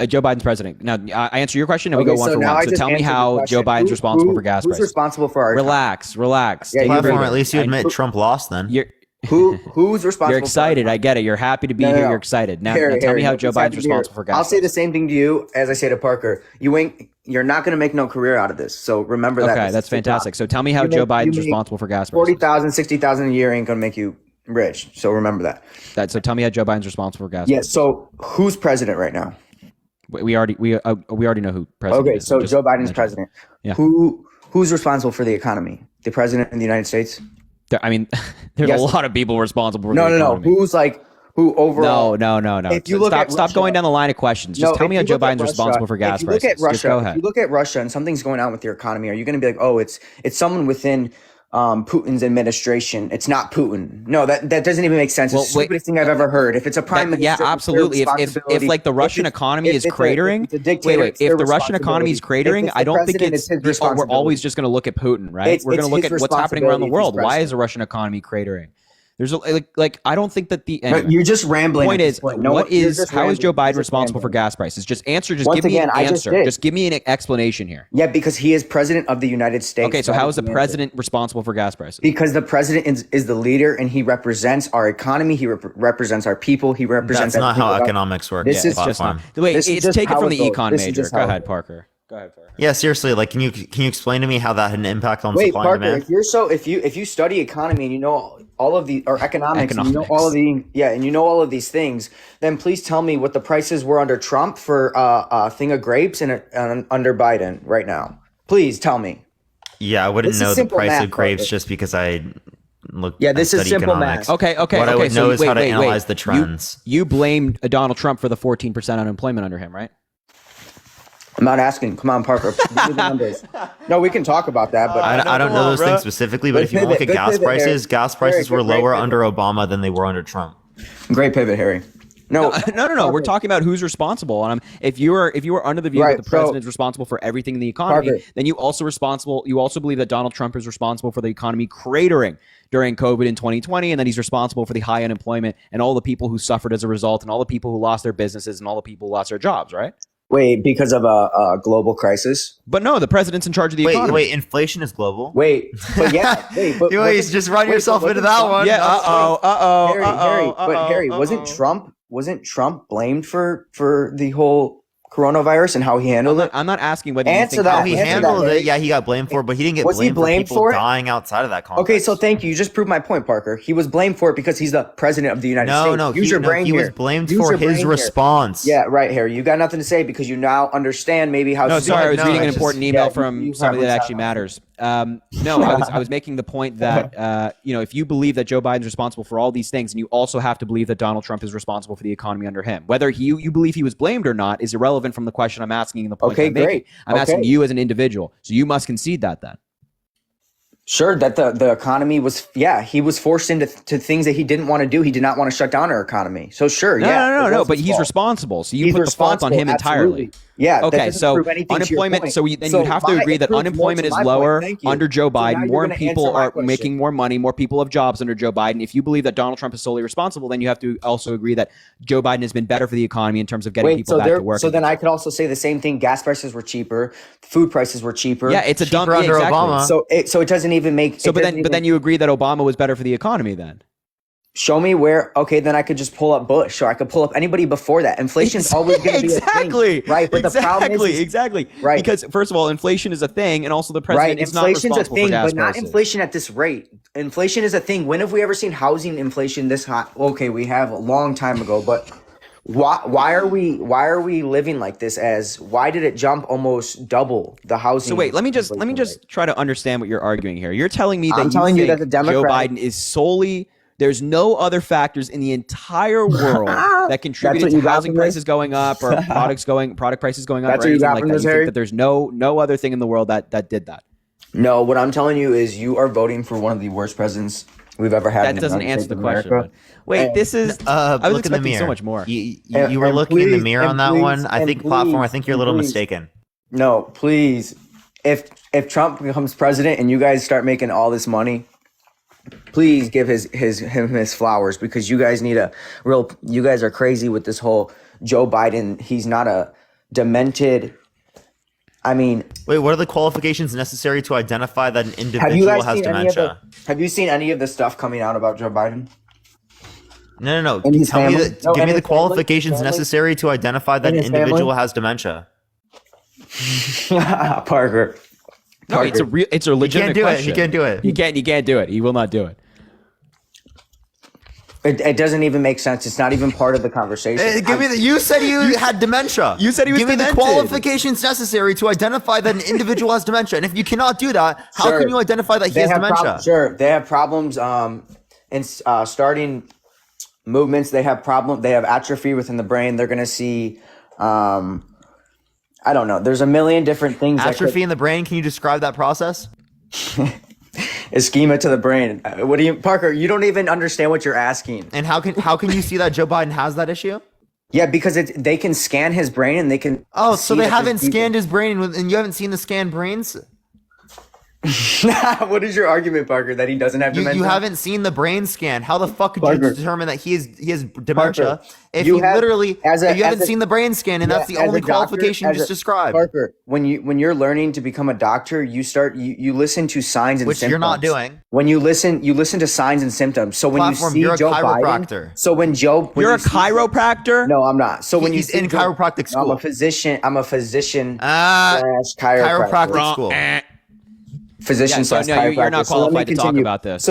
Joe Biden's president. Now, I answer your question, and we Okay, go one so for now I one. So just tell me answered the how question. Joe Biden's responsible for gas Who's prices. responsible for our Relax. Yeah, Take a you're Platform, breather. at least you admit Trump lost then. Who's responsible? You're excited. I get it. You're happy to be here. You're excited. Now tell me how Joe Biden's responsible for gas. I'll say the same thing to you as I say to Parker. You're not going to make no career out of this. So remember that. Okay, that's fantastic. So tell me how Joe Biden's responsible for gas prices. 40,000, 60,000 a year ain't going to make you rich. So remember that. So tell me how Joe Biden's responsible for gas. Yeah. So who's president right now? We already know who president. Okay, is. so Joe Biden's president. Yeah. Who's responsible for the economy? The president of the United States? I mean, there's a lot of people responsible for the economy. Who overall? No. If you look stop going down the line of questions. Just tell me how Joe Biden's responsible for gas prices. Just go ahead. If you look at Russia and something's going on with your economy, are you going to be like, oh, it's someone within Putin's administration? It's not Putin. No, that doesn't even make sense. It's the stupidest thing I've ever heard. If it's a prime minister, yeah, absolutely. If like the Russian economy is cratering, wait. If the Russian economy is cratering, I don't think we're always just going to look at Putin, right? We're going to look at what's happening around the world. Why is the Russian economy cratering? There's I don't think that anyway. You're just rambling. Point is, how is Joe Biden responsible for gas prices? Just answer. Just give me an answer. Just give me an explanation here. Yeah, because he is president of the United States. Okay, so how is the president responsible for gas prices? Because the president is the leader, and he represents our economy. He represents our people. He represents. That's not how economics work. This is just not. Wait, it's taken from the econ major. Go ahead, Parker. Yeah, seriously, can you explain to me how that had an impact on supply and demand? If you study economy and you know all of the economics. And you know all of these things, then please tell me what the prices were under Trump for a thing of grapes and under Biden right now. Please tell me. Yeah, I wouldn't know the price of grapes just because I look. Yeah, this is simple math. Okay. What I would know is how to analyze the trends. You blamed Donald Trump for the 14% unemployment under him, right? I'm not asking. Come on, Parker. Give me the numbers. No, we can talk about that, but I don't know those things specifically. But if you look at gas prices were lower under Obama than they were under Trump. Great pivot, Harry. No. We're talking about who's responsible. And if you were under the view that the president is responsible for everything in the economy, then you also believe that Donald Trump is responsible for the economy cratering during COVID in 2020, and that he's responsible for the high unemployment and all the people who suffered as a result, and all the people who lost their businesses, and all the people who lost their jobs, right? Wait, because of a global crisis? But no, the president's in charge of the economy. Wait, inflation is global? Wait, but yeah. Just run yourself into that one. Yeah, Harry, wasn't Trump blamed for the whole coronavirus and how he handled it? I'm not asking whether you think how he handled it. Yeah, he got blamed for it, but he didn't get blamed for people dying outside of that context. Okay, so thank you. You just proved my point, Parker. He was blamed for it because he's the president of the United States. No, he was blamed for his response. Yeah, right, Harry. You got nothing to say because you now understand maybe how. No, sorry, I was reading an important email from somebody that actually matters. I was making the point that if you believe that Joe Biden's responsible for all these things, and you also have to believe that Donald Trump is responsible for the economy under him, whether you believe he was blamed or not is irrelevant from the question I'm asking and the point I'm making. I'm asking you as an individual, so you must concede that then. Sure, that the economy was, he was forced into things that he didn't want to do. He did not want to shut down our economy. So sure, no, but he's responsible. So you put the fault on him entirely. Yeah. Okay. So unemployment. So then you'd have to agree that unemployment is lower under Joe Biden. More people are making more money. More people have jobs under Joe Biden. If you believe that Donald Trump is solely responsible, then you have to also agree that Joe Biden has been better for the economy in terms of getting people back to work. So then I could also say the same thing. Gas prices were cheaper. Food prices were cheaper. Yeah, it's a dump under Obama. So it doesn't even make. So but then you agree that Obama was better for the economy then. Show me where. Okay, then I could just pull up Bush, or I could pull up anybody before that. Inflation's always going to be a thing, right? But the problem is right. Because first of all, inflation is a thing, and also the president is not responsible for gas prices. But not inflation at this rate. Inflation is a thing. When have we ever seen housing inflation this high? Okay, we have a long time ago, but why are we living like this? Why did it jump almost double the housing? So wait, let me just try to understand what you're arguing here. You're telling me that the Joe Biden is solely. There's no other factors in the entire world that contributed to housing prices going up or product prices going up. That's what you got from this, Harry? That there's no other thing in the world that did that. No, what I'm telling you is you are voting for one of the worst presidents we've ever had. That doesn't answer the question. Wait, this is. I was expecting so much more. You were looking in the mirror on that one. I think platform. I think you're a little mistaken. No, please. If Trump becomes president and you guys start making all this money, please give him his flowers, because you guys need you guys are crazy with this whole Joe Biden. He's not a demented I mean, wait, what are the qualifications necessary to identify that an have you individual guys has seen any of dementia? have you seen any of the stuff coming out about Joe Biden? No. And his Tell me family? that. No, Give and me the his family? qualifications Family? necessary to identify that And an his family? individual has dementia. Parker. No, it's a legitimate do it. question. He can't do it. He can't do it. He will not do it. It doesn't even make sense. It's not even part of the conversation. You said you had dementia. You said he was Give me the demented. qualifications necessary to identify that an individual has dementia. And if you cannot do that, how Sure. can you identify that he has dementia? Sure, they have problems in starting movements. They have atrophy within the brain. They're going to see, I don't know. There's a million different things. Atrophy in the brain. Can you describe that process? Ischema to the brain. What do you, Parker? You don't even understand what you're asking. And how can you see that Joe Biden has that issue? Yeah, because they can scan his brain and they can. Oh, so see they that haven't there's scanned his brain, and you haven't seen the scanned brains? What is your argument, Parker? That he doesn't have dementia? You haven't seen the brain scan. How the fuck could Parker. you determine that he has dementia Parker, if you you have- literally as a- if you as haven't a- seen the brain scan and that's the Yeah, as only a doctor- qualification you as just a- described, Parker, when you're learning to become a doctor, you listen to signs and which symptoms. you're not doing. When you listen to signs and symptoms. So when Platform, you see you're a Joe chiropractor. Biden, so when You're you a see- chiropractor? No, I'm not. So when He's you see in Joe- chiropractic No, school. I'm a physician Ah, slash chiropractor. chiropractic school. Physician Yeah, so slash no, chiropractor. you're not So let me qualified to talk continue. about this.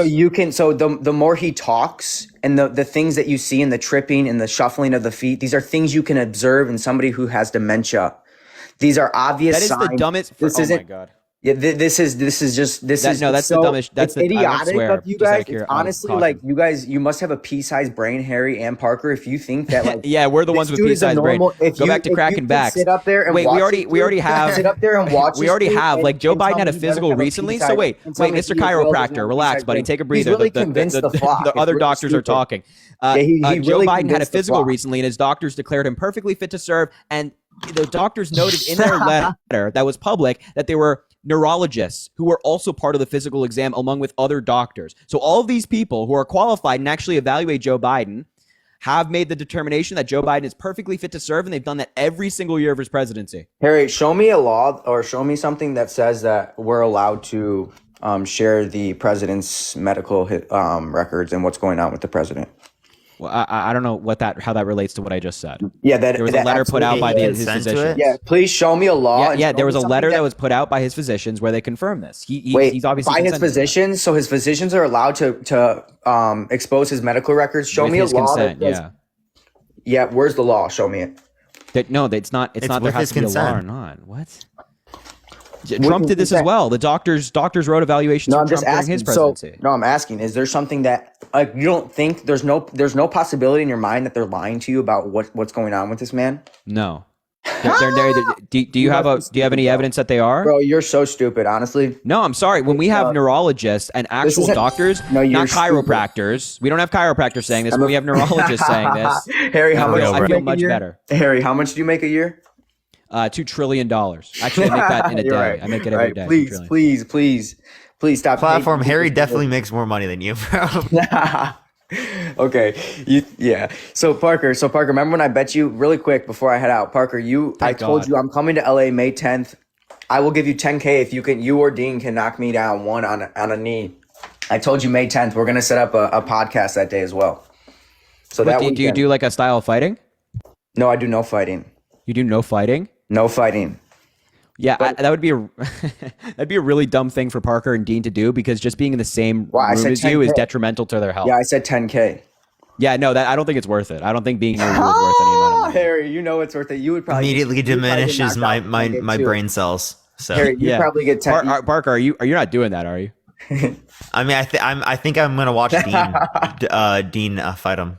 So the more he talks and the things that you see in the tripping and the shuffling of the feet, these are things you can observe in somebody who has dementia. These are obvious That is signs. the dumbest. This oh isn't. my god. Yeah, this is just this That- is no, that's so, the dumbest- that's it's the- I don't idiotic swear, of you just out of guys. cur- It's out of honestly caution. like you must have a pea-sized brain, Harry and Parker. If you think that like Yeah, we're the this ones with dude is a pea-sized brain. normal- if Go you- back to if you cracking can backs. sit up there and Wait, watch we already this have. sit up there and watch. We this already dude have and- like Joe and tell Biden me had a he doesn't physical have a recently. So pea-sized- wait, and tell me Mr. he as well doesn't have Chiropractor, a relax, pea-sized buddy. brain. Take a He's breather. really convinced the flock. The It's other really doctors are stupid. talking. He Joe really Biden had a convinced the physical flock. recently, and his doctors declared him perfectly fit to serve. And the doctors noted in their letter that was public that they were neurologists who were also part of the physical exam along with other doctors. So all of these people who are qualified and actually evaluate Joe Biden have made the determination that Joe Biden is perfectly fit to serve, and they've done that every single year of his presidency. Harry, show me a law or show me something that says that we're allowed to share the president's medical records and what's going on with the president. Well, I don't know how that relates to what I just said. Yeah, There was a letter put out by his consent to physicians. it? Yeah, please show me a law. and Yeah, show there me was a something letter that was put out by his physicians where they confirm this. He's obviously by his consented to that. physicians. So his physicians are allowed to expose his medical records. Show With me a his law. consent, that says, yeah. Where's the law? Show me it. No, it's not. It's not. There with has his to be a law or consent. not. What? Trump did this as well. The doctors wrote evaluations No, for I'm just Trump during asking. his So, presidency. no, I'm asking. Is there something that like you don't think there's no possibility in your mind that they're lying to you about what's going on with this man? No. Do you have any evidence that they are? Bro, you're so stupid. Honestly. No, I'm sorry. When we have neurologists and actual isn't- doctors, No, you're not chiropractors, we don't have chiropractors saying this. When we have neurologists saying this, Harry, how much? I do you feel make a much year? better. Harry, how much do you make a year? $2 trillion. Actually, I make that in a day. You're right. I make it every Right. day. $2 Please, trillion. please stop. Platform. making Harry people- definitely makes more money than you, bro. Okay. Yeah. So Parker, remember when I bet you really quick before I head out, Parker, I told God. you I'm coming to LA May 10th. I will give you 10K if you or Dean can knock me down one on a knee. I told you May 10th. We're going to set up a podcast that day as well. So that Do you weekend- do like a style of fighting? No, I do no fighting. You do no fighting? No fighting. Yeah, that would be that'd be a really dumb thing for Parker and Dean to do because just being in the same Well, I room said as you is 10K. detrimental to their health. Yeah, I said 10K. Yeah, no, I don't think it's worth it. I don't think being near you is worth any amount of money. Harry, you know it's worth it. You would probably Immediately you'd probably get diminishes knocked my out in 10K my too. brain cells. So Harry, you probably get 10. Parker, are you not doing that? Are you? I mean, I think I'm gonna watch Dean fight him.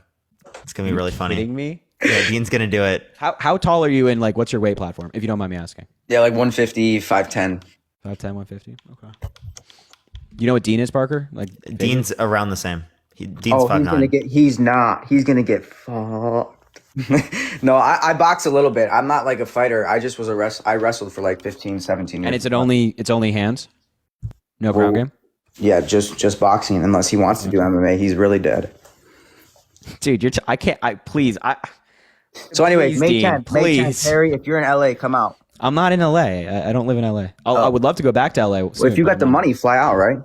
It's gonna be really funny. Kidding me? Yeah, Dean's gonna do it. How tall are you and like what's your weight platform? If you don't mind me asking. Yeah, like 150, 5'10". 5'10", 150? Okay. You know what Dean is, Parker? Like Dean's around the same. Dean's Oh, 5'9". he's not. He's gonna get fucked. No, I box a little bit. I'm not like a fighter. I just was I wrestled for like 15, 17 years. And it's only hands? No ground game? Yeah, just boxing. Unless he wants to do MMA, he's really dead. Dude, please. So anyway, Please, May Dean, 10th, May 10th, please. Harry, if you're in LA, come out. I'm not in LA. I don't live in LA. I would love to go back to LA. Well, if you got the money, fly out, right?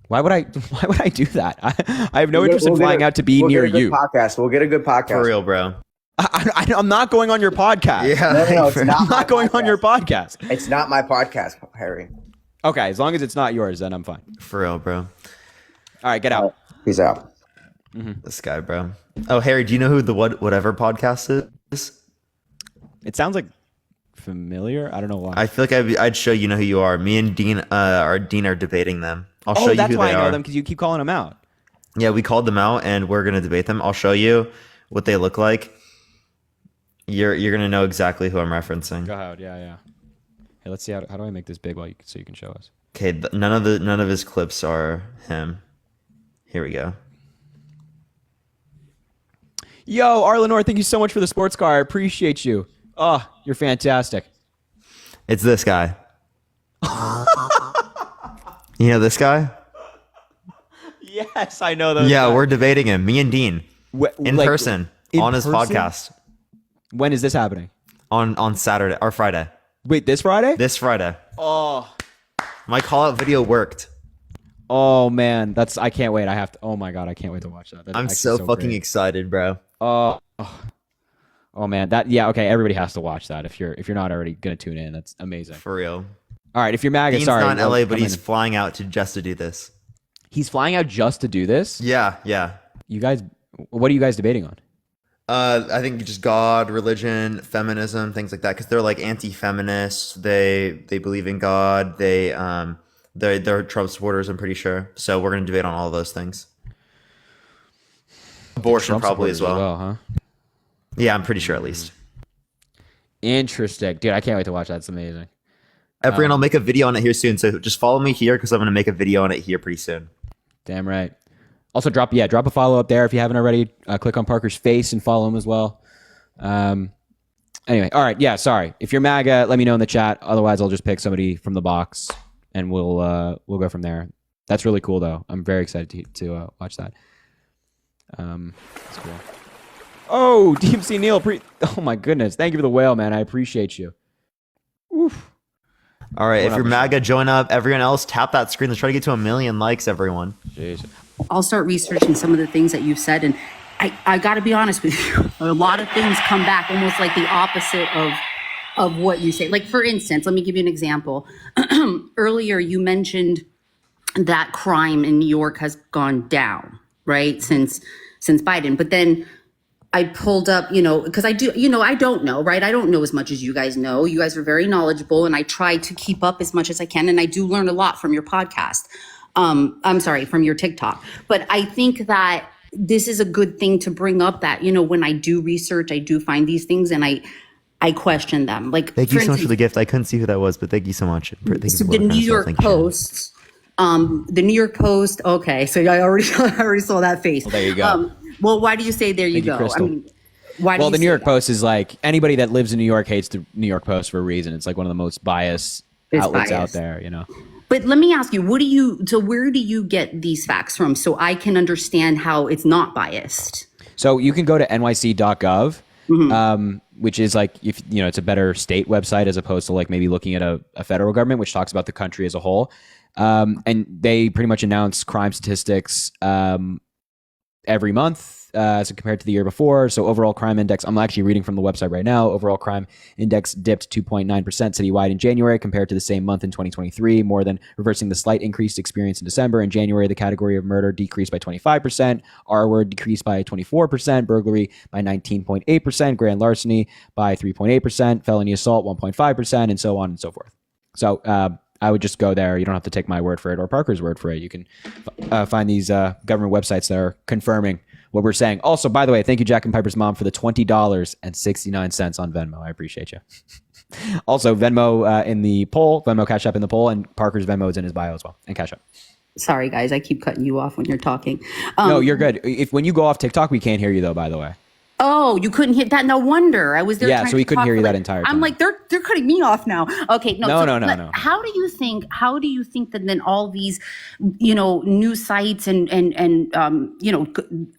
Why would I do that? I have no interest in flying out to be near you. Podcast. We'll get a good podcast. For real, bro. I'm not going on your podcast. Yeah. No, it's not. I'm not going on your podcast. It's not my podcast, Harry. Okay, as long as it's not yours, then I'm fine. For real, bro. All right, get out. Peace out. This guy, bro. Oh, Harry, do you know who the whatever podcast is? It sounds like familiar. I don't know why. I feel like I'd show you know who you are. Me and Dean are debating them. I'll show you who they are. That's why I know them, because you keep calling them out. Yeah, we called them out and we're gonna debate them. I'll show you what they look like. You're gonna know exactly who I'm referencing. Go ahead. Yeah. Hey, let's see how do I make this big so you can show us. Okay, none of his clips are him. Here we go. Yo, Arlenor, thank you so much for the sports car. I appreciate you. Oh, you're fantastic. It's this guy. You know this guy? Yes, I know those. Yeah, guys. we're debating him. Me and Dean in person on his podcast. When is this happening? On Saturday or Friday. Wait, this Friday? This Friday. Oh, my call out video worked. Oh man, I can't wait. Oh my god, I can't wait to watch that. That's I'm so fucking great. excited, bro. Oh man, okay. Everybody has to watch that. If you're not already gonna tune in, that's amazing. For real. All right, if you're MAGA, Dean's sorry. not in LA, but he's flying out just to do this. He's flying out just to do this? Yeah. You guys, what are you guys debating on? I think just God, religion, feminism, things like that, because they're like anti-feminists. They believe in God. They're Trump supporters, I'm pretty sure. So we're gonna debate on all of those things. Abortion probably as well, huh? Yeah, I'm pretty sure at least. Interesting, dude. I can't wait to watch that. It's amazing. Everyone, I'll make a video on it here soon. So just follow me here because I'm gonna make a video on it here pretty soon. Damn right. Also, drop a follow up there if you haven't already. Click on Parker's face and follow him as well. Anyway, all right. Yeah, sorry. If you're MAGA, let me know in the chat. Otherwise, I'll just pick somebody from the box and we'll go from there. That's really cool, though. I'm very excited to watch that. That's cool. Oh, DMC Neil. Oh my goodness. Thank you for the whale, man. I appreciate you. Oof. All right, if you're MAGA, join up. Everyone else, tap that screen. Let's try to get to 1 million likes, everyone. Jeez. I'll start researching some of the things that you've said, and I got to be honest with you. A lot of things come back almost like the opposite of what you say. Like, for instance, let me give you an example. Earlier, you mentioned that crime in New York has gone down, right, since Biden. But then I pulled up, because I do, I don't know, right? I don't know as much as you guys know. You guys are very knowledgeable, and I try to keep up as much as I can. And I do learn a lot from your podcast. I'm sorry, from your TikTok. But I think that this is a good thing to bring up that, when I do research, I do find these things and I question them. Like, thank you so much for the gift. I couldn't see who that was, but thank you so much. Thank you so the New York Post, okay. So I already saw that face. Well, there you go. Well, why do you say there you go? Crystal. I mean, why do well, you the New say York that? Post is like, anybody that lives in New York hates the New York Post for a reason. It's like one of the most biased outlets out there, But let me ask you, where do you get these facts from so I can understand how it's not biased? So you can go to nyc.gov, which is like, if it's a better state website as opposed to like maybe looking at a federal government, which talks about the country as a whole. And they pretty much announce crime statistics every month. So compared to the year before. So overall crime index, I'm actually reading from the website right now. Overall crime index dipped 2.9% citywide in January compared to the same month in 2023, more than reversing the slight increase experienced in December. In January, the category of murder decreased by 25%, R-word decreased by 24%, burglary by 19.8%, grand larceny by 3.8%, felony assault 1.5%, and so on and so forth. So I would just go there. You don't have to take my word for it or Parker's word for it. You can find these government websites that are confirming what we're saying. Also, by the way, thank you, Jack and Piper's mom, for the $20.69 on Venmo. I appreciate you. Also, Venmo in the poll, Venmo Cash App in the poll, and Parker's Venmo is in his bio as well, and Cash App. Sorry, guys, I keep cutting you off when you're talking. No, you're good. When you go off TikTok, we can't hear you, though, by the way. Oh, you couldn't hit that? No wonder. I was there. Yeah, trying so he to couldn't talk hear you for that entire time. I'm like, they're cutting me off now. Okay, no, No. How do you think that then all these, news sites and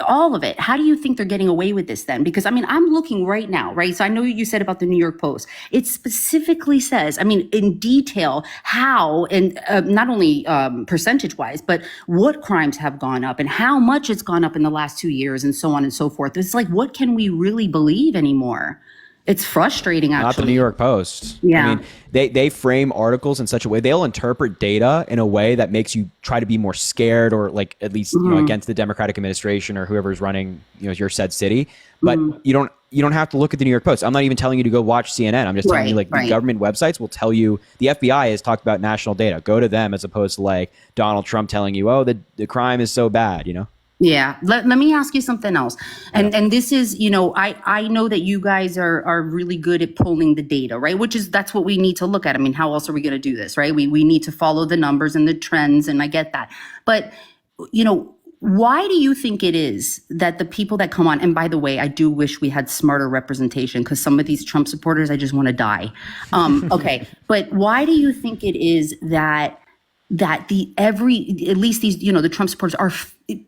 all of it? How do you think they're getting away with this then? Because I mean, I'm looking right now, right? So I know you said about the New York Post. It specifically says, I mean, in detail how and not only percentage wise, but what crimes have gone up and how much it's gone up in the last 2 years and so on and so forth. It's like, what can we really believe anymore? It's frustrating, actually. Not the New York Post. Yeah. I mean, they frame articles in such a way, they'll interpret data in a way that makes you try to be more scared or like at least against the Democratic administration or whoever's running your said city. But you don't have to look at the New York Post. I'm not even telling you to go watch CNN. I'm just telling you, like, the government websites will tell you. The FBI has talked about national data. Go to them as opposed to like Donald Trump telling you, oh, the crime is so bad, Yeah. Let me ask you something else. And this is, I know that you guys are really good at pulling the data, right? That's what we need to look at. I mean, how else are we going to do this, right? We need to follow the numbers and the trends, and I get that. But, why do you think it is that the people that come on, and by the way, I do wish we had smarter representation because some of these Trump supporters, I just want to die. Okay. But why do you think it is that at least these, the Trump supporters are,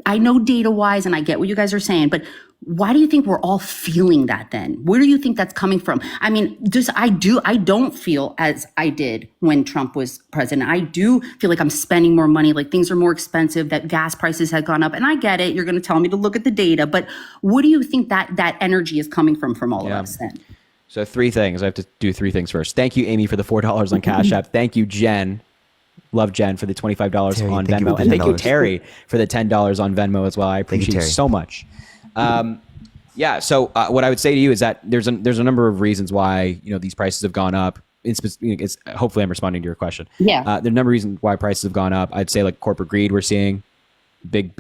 I know data wise, and I get what you guys are saying, but why do you think we're all feeling that then? Where do you think that's coming from? I mean, I don't feel as I did when Trump was president. I do feel like I'm spending more money, like things are more expensive, that gas prices had gone up. And I get it. You're going to tell me to look at the data, but what do you think that energy is coming from all of us then? So 3 things. I have to do 3 things first. Thank you, Amy, for the $4 on Cash App. Thank you, Jen. Love Jen for the $25 on Venmo. And thank you, Terry, for the $10 on Venmo as well. I appreciate you so much. So what I would say to you is that there's a number of reasons why these prices have gone up. Hopefully I'm responding to your question. Yeah. There are a number of reasons why prices have gone up. I'd say like corporate greed we're seeing, big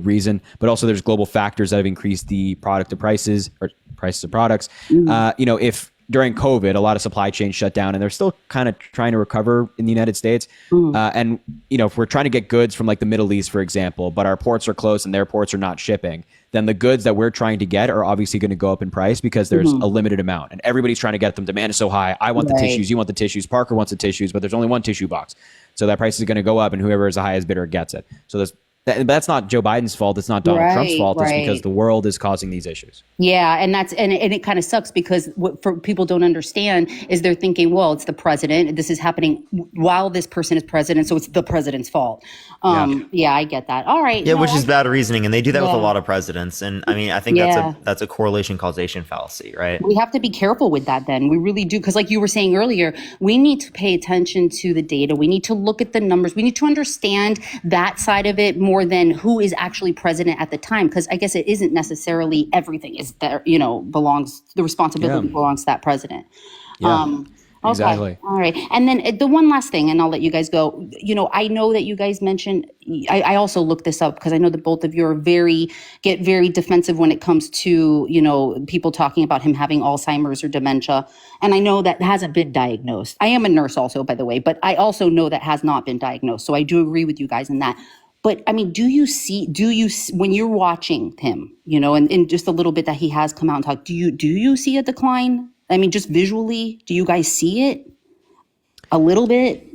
reason. But also there's global factors that have increased the prices of products. If during COVID, a lot of supply chains shut down and they're still kind of trying to recover in the United States. And, if we're trying to get goods from like the Middle East, for example, but our ports are closed and their ports are not shipping, then the goods that we're trying to get are obviously going to go up in price because there's a limited amount and everybody's trying to get them. Demand is so high. I want the tissues. You want the tissues. Parker wants the tissues, but there's only one tissue box. So that price is going to go up and whoever is the highest bidder gets it. So but that's not Joe Biden's fault. It's not Donald Trump's fault. It's because the world is causing these issues. Yeah, and it kind of sucks because what for people don't understand is they're thinking, well, it's the president. This is happening while this person is president, so it's the president's fault. Yeah, I get that. All right. Yeah, which is bad reasoning, and they do that with a lot of presidents. And I mean, I think that's a correlation causation fallacy, right? We have to be careful with that. Then we really do, because like you were saying earlier, we need to pay attention to the data. We need to look at the numbers. We need to understand that side of it more than who is actually president at the time, because I guess it isn't necessarily everything is there, the responsibility belongs to that president. Okay. Exactly. All right. And then the one last thing, and I'll let you guys go. I know that you guys mentioned, I also looked this up because I know that both of you are get very defensive when it comes to, people talking about him having Alzheimer's or dementia. And I know that hasn't been diagnosed. I am a nurse also, by the way, but I also know that has not been diagnosed. So I do agree with you guys in that. But I mean, do you when you're watching him, and just a little bit that he has come out and talked, do you see a decline? I mean, just visually, do you guys see it a little bit?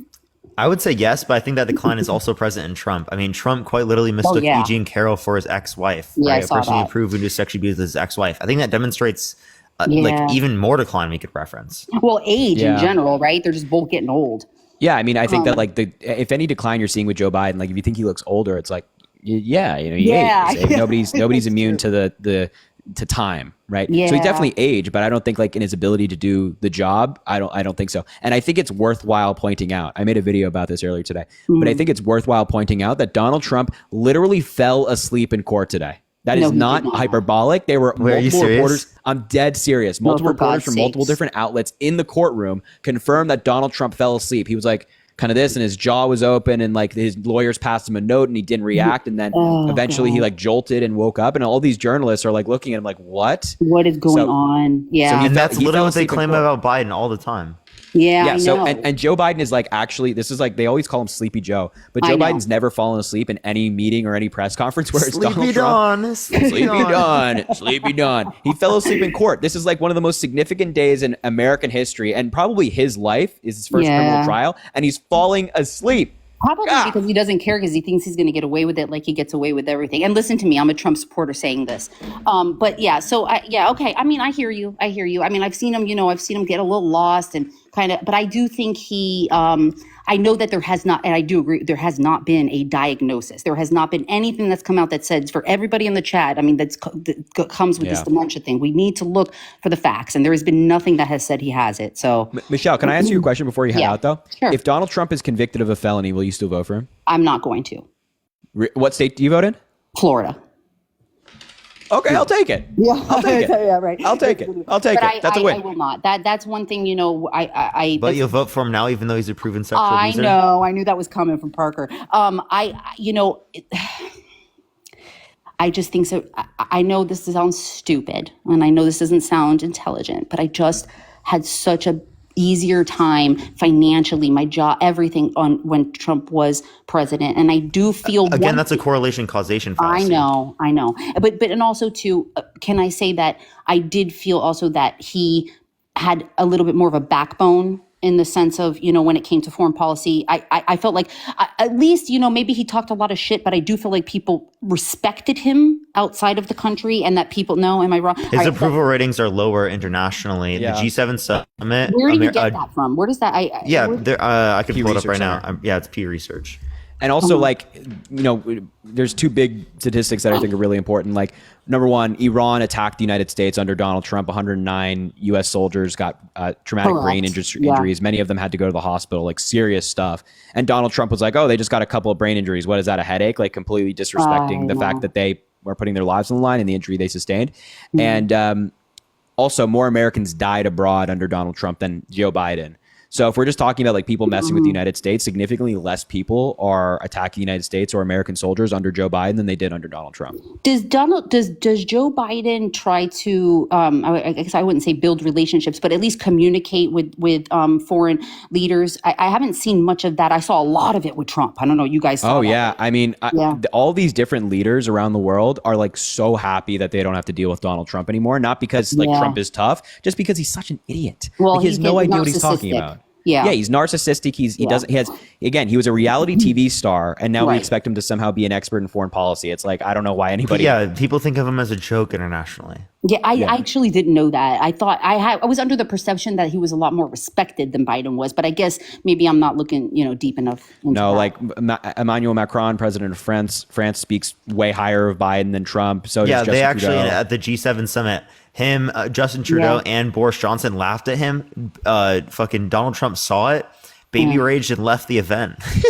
I would say yes, but I think that decline is also present in Trump. I mean, Trump quite literally mistook E. Jean Carroll for his ex-wife, right? A person he approved who just sexually abused his ex-wife. I think that demonstrates like even more decline we could reference. Well, age in general, right? They're just both getting old. Yeah, I mean, I think that like if any decline you're seeing with Joe Biden, like if you think he looks older, it's like, he ages. Nobody's immune to time, right? Yeah. So he definitely aged, but I don't think like in his ability to do the job, I don't think so. And I think it's worthwhile pointing out. I made a video about this earlier today, but I think it's worthwhile pointing out that Donald Trump literally fell asleep in court today. That is not hyperbolic. There were multiple reporters. I'm dead serious. Multiple reporters from multiple different outlets in the courtroom confirmed that Donald Trump fell asleep. He was like kind of this, and his jaw was open, and like his lawyers passed him a note, and he didn't react. And then eventually he like jolted and woke up, and all these journalists are like looking at him like, what? What is going on? Yeah. And that's literally what they claim about Biden all the time. Yeah, I so know. and Joe Biden is like, actually, this is like, they always call him Sleepy Joe, but I Joe know. Biden's never fallen asleep in any meeting or any press conference where it's Sleepy Donald Trump. Dawn, Sleepy Dawn, Sleepy Dawn. He fell asleep in court. This is like one of the most significant days in American history, and probably his life is his first criminal trial, and he's falling asleep. Probably because he doesn't care, because he thinks he's going to get away with it, like he gets away with everything. And listen to me, I'm a Trump supporter saying this. But yeah, so okay. I mean, I hear you. I mean, I've seen him, I've seen him get a little lost and kind of, but I do think he, I know that there has not, and I do agree, there has not been a diagnosis. There has not been anything that's come out that says, for everybody in the chat, I mean, that comes with this dementia thing. We need to look for the facts, and there has been nothing that has said he has it. So, Michelle, can I ask you a question before you head out, though? Sure. If Donald Trump is convicted of a felony, will you still vote for him? I'm not going to. What state do you vote in? Florida. Okay, I'll take it. Yeah, I'll take it. Yeah, right. I'll take it. I'll take it. That's a win. I will not. That's one thing. But you'll vote for him now, even though he's a proven sexual I abuser. know. I knew that was coming from Parker. I just think so. I know this sounds stupid, and I know this doesn't sound intelligent, but I just had such a easier time financially, my job, everything on when Trump was president. And I do feel again, that's a correlation causation fallacy. I know. But and also too, can I say that I did feel also that he had a little bit more of a backbone in the sense of, when it came to foreign policy. I felt like at least, maybe he talked a lot of shit, but I do feel like people respected him outside of the country, and that people know, am I wrong? His approval ratings are lower internationally. Yeah. The G7 summit. Where do you get that from? Where does that? I can pull it up right now. It's Pew Research. And also, there's two big statistics that I think are really important. Like, number one, Iran attacked the United States under Donald Trump. 109 U.S. soldiers got traumatic brain injuries. Many of them had to go to the hospital, like serious stuff. And Donald Trump was like, oh, they just got a couple of brain injuries. What is that, a headache? Like, completely disrespecting the fact that they were putting their lives on the line and the injury they sustained. And also, more Americans died abroad under Donald Trump than Joe Biden. So if we're just talking about like people messing with the United States, significantly less people are attacking the United States or American soldiers under Joe Biden than they did under Donald Trump. Does Joe Biden try to, I guess I wouldn't say build relationships, but at least communicate with foreign leaders? I haven't seen much of that. I saw a lot of it with Trump. I don't know, you guys saw that. Yeah. I mean, all these different leaders around the world are like so happy that they don't have to deal with Donald Trump anymore. Not because Trump is tough, just because he's such an idiot. Well, he has no idea what he's talking about. Yeah, he's narcissistic. He was a reality TV star, and now we expect him to somehow be an expert in foreign policy. It's like, I don't know why anybody. Yeah, people think of him as a joke internationally. Yeah, I actually didn't know that. I thought I was under the perception that he was a lot more respected than Biden was, but I guess maybe I'm not looking, deep enough. No, like Emmanuel Macron, president of France speaks way higher of Biden than Trump. So yeah, does Justin they actually Trudeau. at the G7 summit, him, Justin Trudeau, and Boris Johnson laughed at him. Fucking Donald Trump saw it, baby raged, and left the event. He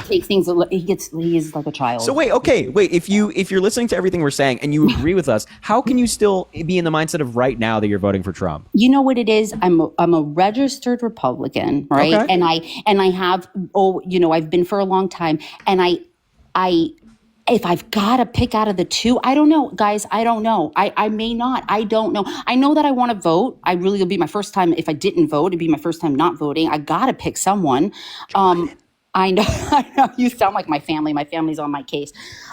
takes things. He is like a child. So wait. If you're listening to everything we're saying and you agree with us, how can you still be in the mindset of right now that you're voting for Trump? You know what it is? I'm a registered Republican, right? Okay. And I have I've been for a long time, and I if I've got to pick out of the two, I don't know, guys. I don't know. I may not. I don't know. I know that I want to vote. It'll be my first time. If I didn't vote, it'd be my first time not voting. I got to pick someone. I know you sound like my family. My family's on my case.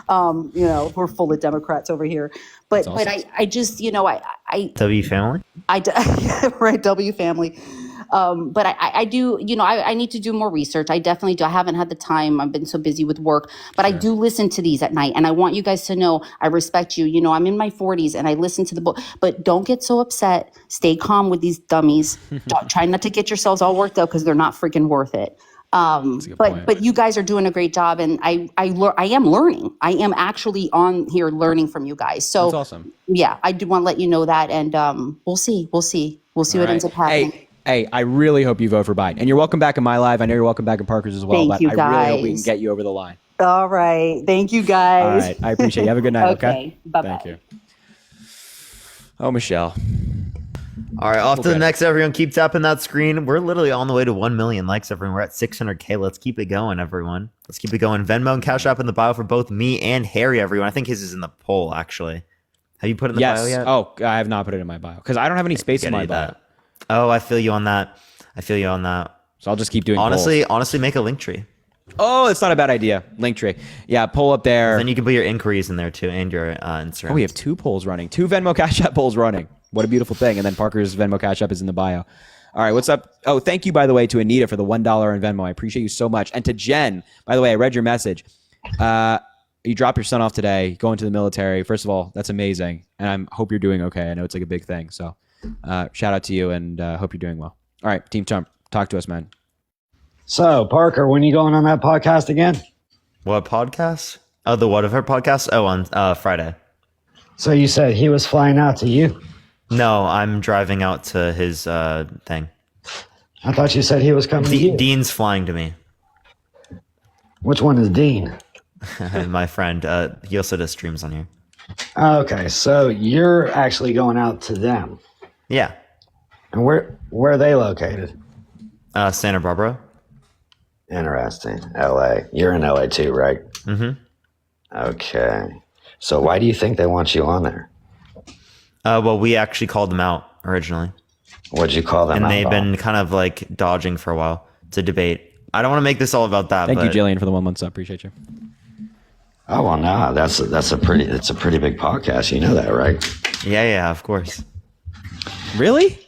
We're full of Democrats over here. But awesome. I just, W family? Right, W family. But I do, I need to do more research. I definitely do. I haven't had the time. I've been so busy with work, but I do listen to these at night. And I want you guys to know, I respect you. I'm in my 40s and I listen to the book, but don't get so upset. Stay calm with these dummies. Try not to get yourselves all worked up because they're not freaking worth it. But you guys are doing a great job, and I am learning. I am actually on here learning from you guys. So that's awesome. Yeah, I do want to let you know that, and we'll see what ends up happening. Hey, I really hope you vote for Biden, and you're welcome back in my live. I know you're welcome back in Parker's as well. Thank but you, I guys. really hope we can get you over the line. All right, thank you, guys. All right, I appreciate you. Have a good night. Okay, bye. Thank you. Oh, Michelle. All right, off to the next, everyone. Keep tapping that screen. We're literally on the way to 1 million likes, everyone. We're at 600K. Let's keep it going, everyone. Let's keep it going. Venmo and Cash App in the bio for both me and Harry, everyone. I think his is in the poll, actually. Have you put it in the bio yet? Oh, I have not put it in my bio because I don't have any space in my bio. Oh, I feel you on that. So I'll just keep doing honestly, make a link tree. Oh, it's not a bad idea. Linktree. Yeah, poll up there. Then you can put your inquiries in there too, and your Instagram. Oh, we have 2 polls running. 2 Venmo Cash App polls running. What a beautiful thing. And then Parker's Venmo Cash App is in the bio. All right, what's up? Oh, thank you, by the way, to Anita for the $1 on Venmo. I appreciate you so much. And to Jen, by the way, I read your message. You dropped your son off today, going to the military. First of all, that's amazing. And I hope you're doing okay. I know it's like a big thing. So shout out to you, and hope you're doing well. All right, Team Trump, talk to us, man. So, Parker, when are you going on that podcast again? What podcast? Oh, the What of Her podcast? Oh, on Friday. So you said he was flying out to you? No, I'm driving out to his thing. I thought you said he was coming to you. Dean's flying to me. Which one is Dean? My friend. He also does streams on here. Okay, so you're actually going out to them. Yeah. And where are they located? Santa Barbara. Interesting. LA. You're in LA too, right? Mm-hmm. Okay. So why do you think they want you on there? Well, we actually called them out originally. What'd you call them and out? And they've been kind of like dodging for a while to debate. I don't want to make this all about that. Thank you, Jillian, for the 1 month sub. Appreciate you. Oh well, no, it's a pretty big podcast. You know that, right? Yeah, of course. Really?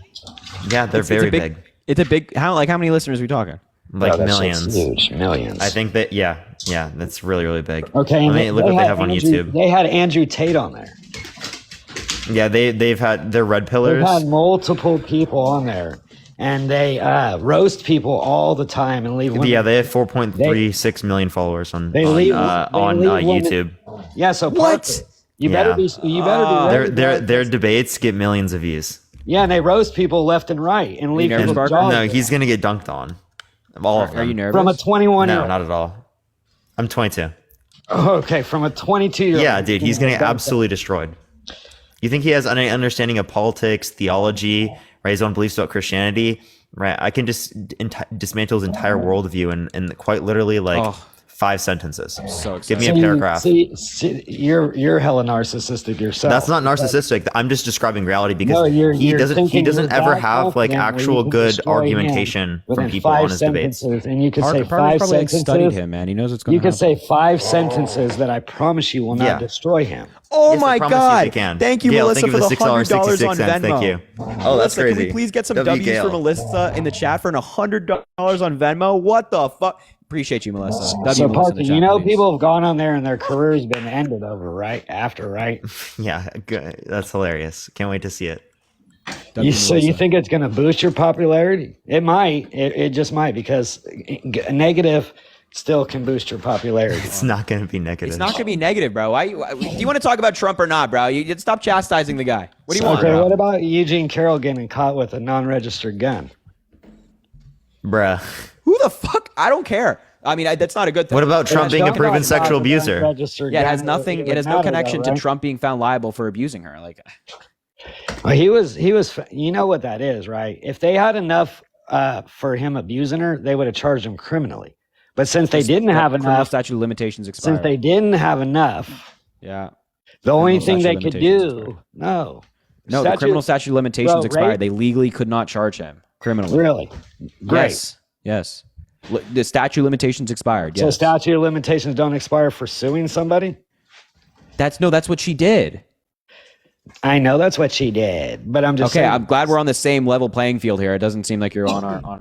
Yeah, they're very big. It's a big. How many listeners are we talking? Like millions. Huge, millions. I think that yeah, that's really, really big. Okay, let me look what they have on YouTube. They had Andrew Tate on there. Yeah, they've had their red pillars. They've had multiple people on there, and they roast people all the time and leave. Women. Yeah, they have 4.36 million followers on YouTube. Yeah, so Parker, you better be ready. Their debates get millions of views. Yeah, and they roast people left and right and leave people. No, he's gonna get dunked on. All of them. Are you nervous? From a 21-year-old? No, not at all. I'm 22. Okay, from a 22-year-old. Yeah, dude, he's gonna get absolutely destroyed. You think he has any understanding of politics, theology, right? His own beliefs about Christianity, right? I can just dismantle his entire worldview in quite literally 5 sentences. So give me a paragraph. See, you're hella narcissistic yourself. That's not narcissistic. I'm just describing reality because No, he doesn't ever have confident actual where you can good destroy argumentation him from within people 5 on his debates. sentences, and you could say Parker's 5 probably sentences. studied him, man. He knows what's going You to could happen. say 5 sentences that I promise you will not destroy him. Oh Yes, I my promise you God! you can. Thank you, Gail, Melissa, thank you for for the the $100 on $6.66. Venmo. Thank you. Oh, that's Melissa, crazy. Can we please get some W. W's Gail. for Melissa in the chat for $100 on Venmo? What the fuck? Appreciate you, Melissa. So Melissa Parker, in the you chat, know please. people have gone on there and their career's been ended over, right? Right? Yeah, good. That's hilarious. Can't wait to see it. So you think it's going to boost your popularity? It might. It just might, because negative still can boost your popularity. It's not going to be negative. It's not going to be negative, bro. Do you want to talk about Trump or not, bro? You stop chastising the guy. What do you want? Okay, Bro? what about Eugene Carroll getting caught with a non-registered gun? Bruh. Who the fuck? I don't care. I mean, that's not a good thing. What about Trump being a proven sexual abuser? Yeah, it has nothing. It has no connection to Trump being found liable for abusing her. Like, Well, he was. You know what that is, right? If they had enough for him abusing her, they would have charged him criminally. But since they didn't have criminal enough, statute of limitations expired. since they didn't have enough, yeah, the only Criminal thing they statute could of do, no, the criminal statute of limitations Bro, expired. rape- They legally could not charge him criminally. Really? Great. Yes. The statute of limitations expired. So Yes. statute of limitations don't expire for suing somebody? That's what she did. I know that's what she did, but I'm just Okay, saying, I'm glad we're on the same level playing field here. It doesn't seem like you're on our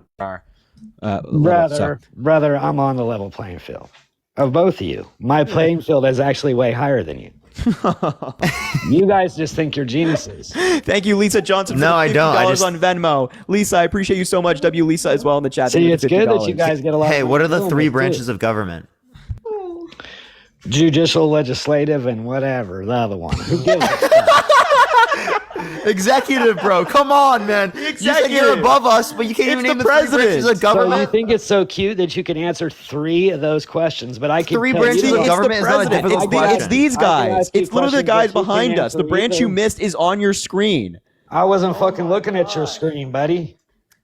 level, so. brother, I'm on the level playing field of both of you. My playing field is actually way higher than you. You guys just think you're geniuses. Thank you, Lisa Johnson. No, for I $50 don't. I just- on Venmo. Lisa, I appreciate you so much. W. Lisa as well in the chat. See, it's good that you guys get a lot. Hey, of what are the money 3 doing it, branches too. of government? Judicial, legislative, and whatever the other one. Who gives a fuck? Executive, bro. Come on, man. You said you're above us, but you can't even name the 3 branches of So you government. think it's so cute that you can answer 3 of those questions, but I can 3 tell branches you of that- government is not a difficult It's question. these I can guys. ask you It's literally the questions guys that you behind can't us. The answer branch you either. missed is on your screen. I wasn't fucking looking at your screen, buddy.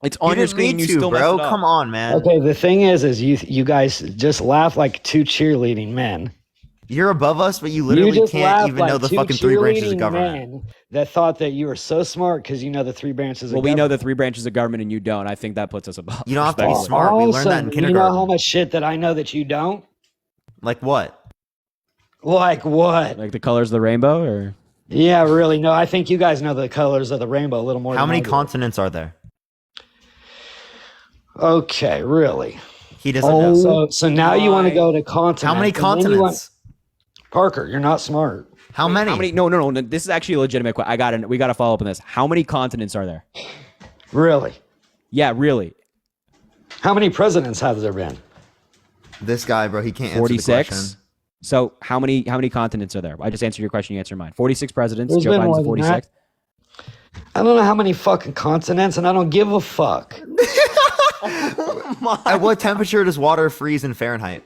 It's on You your didn't screen. need You to, still bro. messed it up. Come on, man. Okay, the thing is you guys just laugh like 2 cheerleading men. You're above us, but you You literally just can't laughed even like know the two fucking three branches of cheerleading government. men that thought that you were so smart because you know the three branches Well, of we know government. the three branches of government, and you don't. I think that puts us above. You don't have to be respectfully. smart. We learned that in Awesome. You know kindergarten. how much shit that I know that you don't? Like what? Like what? Like the colors of the rainbow, or Yeah, really. No, I think you guys know the colors of the rainbow a little more How than many I do. continents are there? Okay, really. He doesn't know. So now you want to go to continents. How many and then you want- continents? Parker, you're not smart. How many? How many? No. This is actually a legitimate question. We got to follow up on this. How many continents are there? Really? Yeah, really. How many presidents have there been? This guy, bro, he can't answer the 46. question. So how many continents are there? I just answered your question. You answered mine. 46 presidents. There's Joe been Biden's the more than that. 46th. I don't know how many fucking continents, and I don't give a fuck. At what temperature does water freeze in Fahrenheit?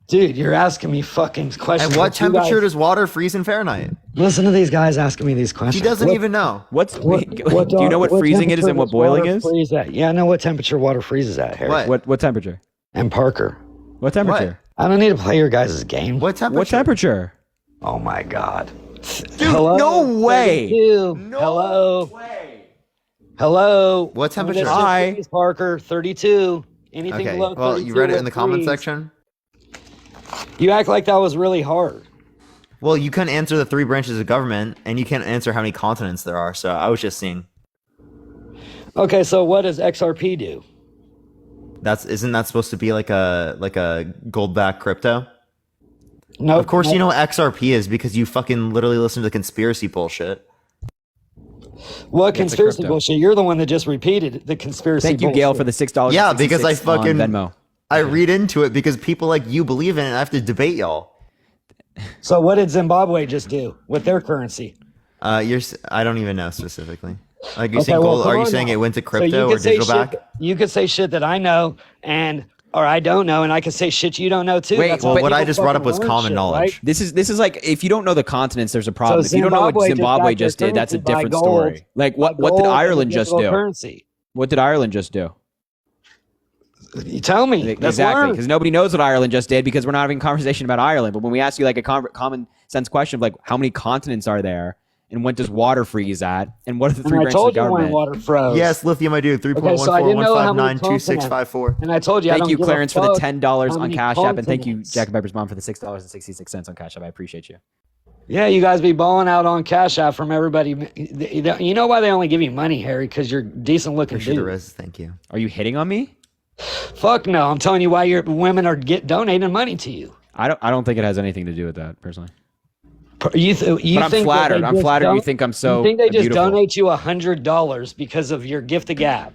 Dude, you're asking me fucking questions. At what that you temperature guys- does water freeze in Fahrenheit? Listen to these guys asking me these questions. He doesn't even know. Do you know what freezing it is and what boiling is? Yeah, I know what temperature water freezes at, Harry. What temperature? And Parker. What temperature? I don't need to play your guys' game. What temperature? What temperature? Oh my god. Dude, no way. 32. Hello. Hello. What temperature? Hi. Parker. 32. Anything Okay. below 32 Well, you read it in will the comment freeze. section. You act like that was really hard. Well, you couldn't answer the three branches of government, and you can't answer how many continents there are. So I was just seeing. Okay, so what does XRP do? Isn't that supposed to be like a gold backed crypto? No. Of course, you know what XRP is because you fucking literally listen to the conspiracy bullshit. What It's a conspiracy crypto. bullshit? You're the one that just repeated the conspiracy Thank you, bullshit. Gail, for the $6. Yeah, because I fucking Venmo. I read into it because people like you believe in it. And I have to debate y'all. So what did Zimbabwe just do with their currency? I don't even know specifically. Like you're Okay, saying, well, gold, come are you on saying now. it went to So crypto you or could say digital back? shit, you could say shit that I know or I don't know, and I could say shit you don't know too. Wait, That's well, how what I people just brought up fucking was learn common shit, knowledge. right? This is like if you don't know the continents, there's a problem. So If you don't know what Zimbabwe just Zimbabwe backed their just did, that's a currency by different gold. story. Like what Gold did as a Ireland just digital do? currency. What did Ireland just do? You tell me. Let's Exactly, learn. because nobody knows what Ireland just did because we're not having a conversation about Ireland. But when we ask you like a common sense question of like how many continents are there and what does water freeze at and what are the three And I branches of told you when government? water froze. Yes, lithium, I do. Okay, so I didn't know how many 3.1415926554. And I told you, I Thank don't you, give a Clarence, for the fuck $10 how on many Cash App, and thank you, continents. Jack Piper's mom, for the $6.66 on Cash App. I appreciate you. Yeah, you guys be balling out on Cash App from everybody. You know why they only give you money, Harry? Because you're decent looking Appreciate the dude. res. Thank you. Are you hitting on me? Fuck no, I'm telling you why your women are donating money to you. I don't think it has anything to do with that personally. You But I'm think that flattered. they I'm just flattered you don't- think I'm so You think they just beautiful. donate you $100 because of your gift of gab?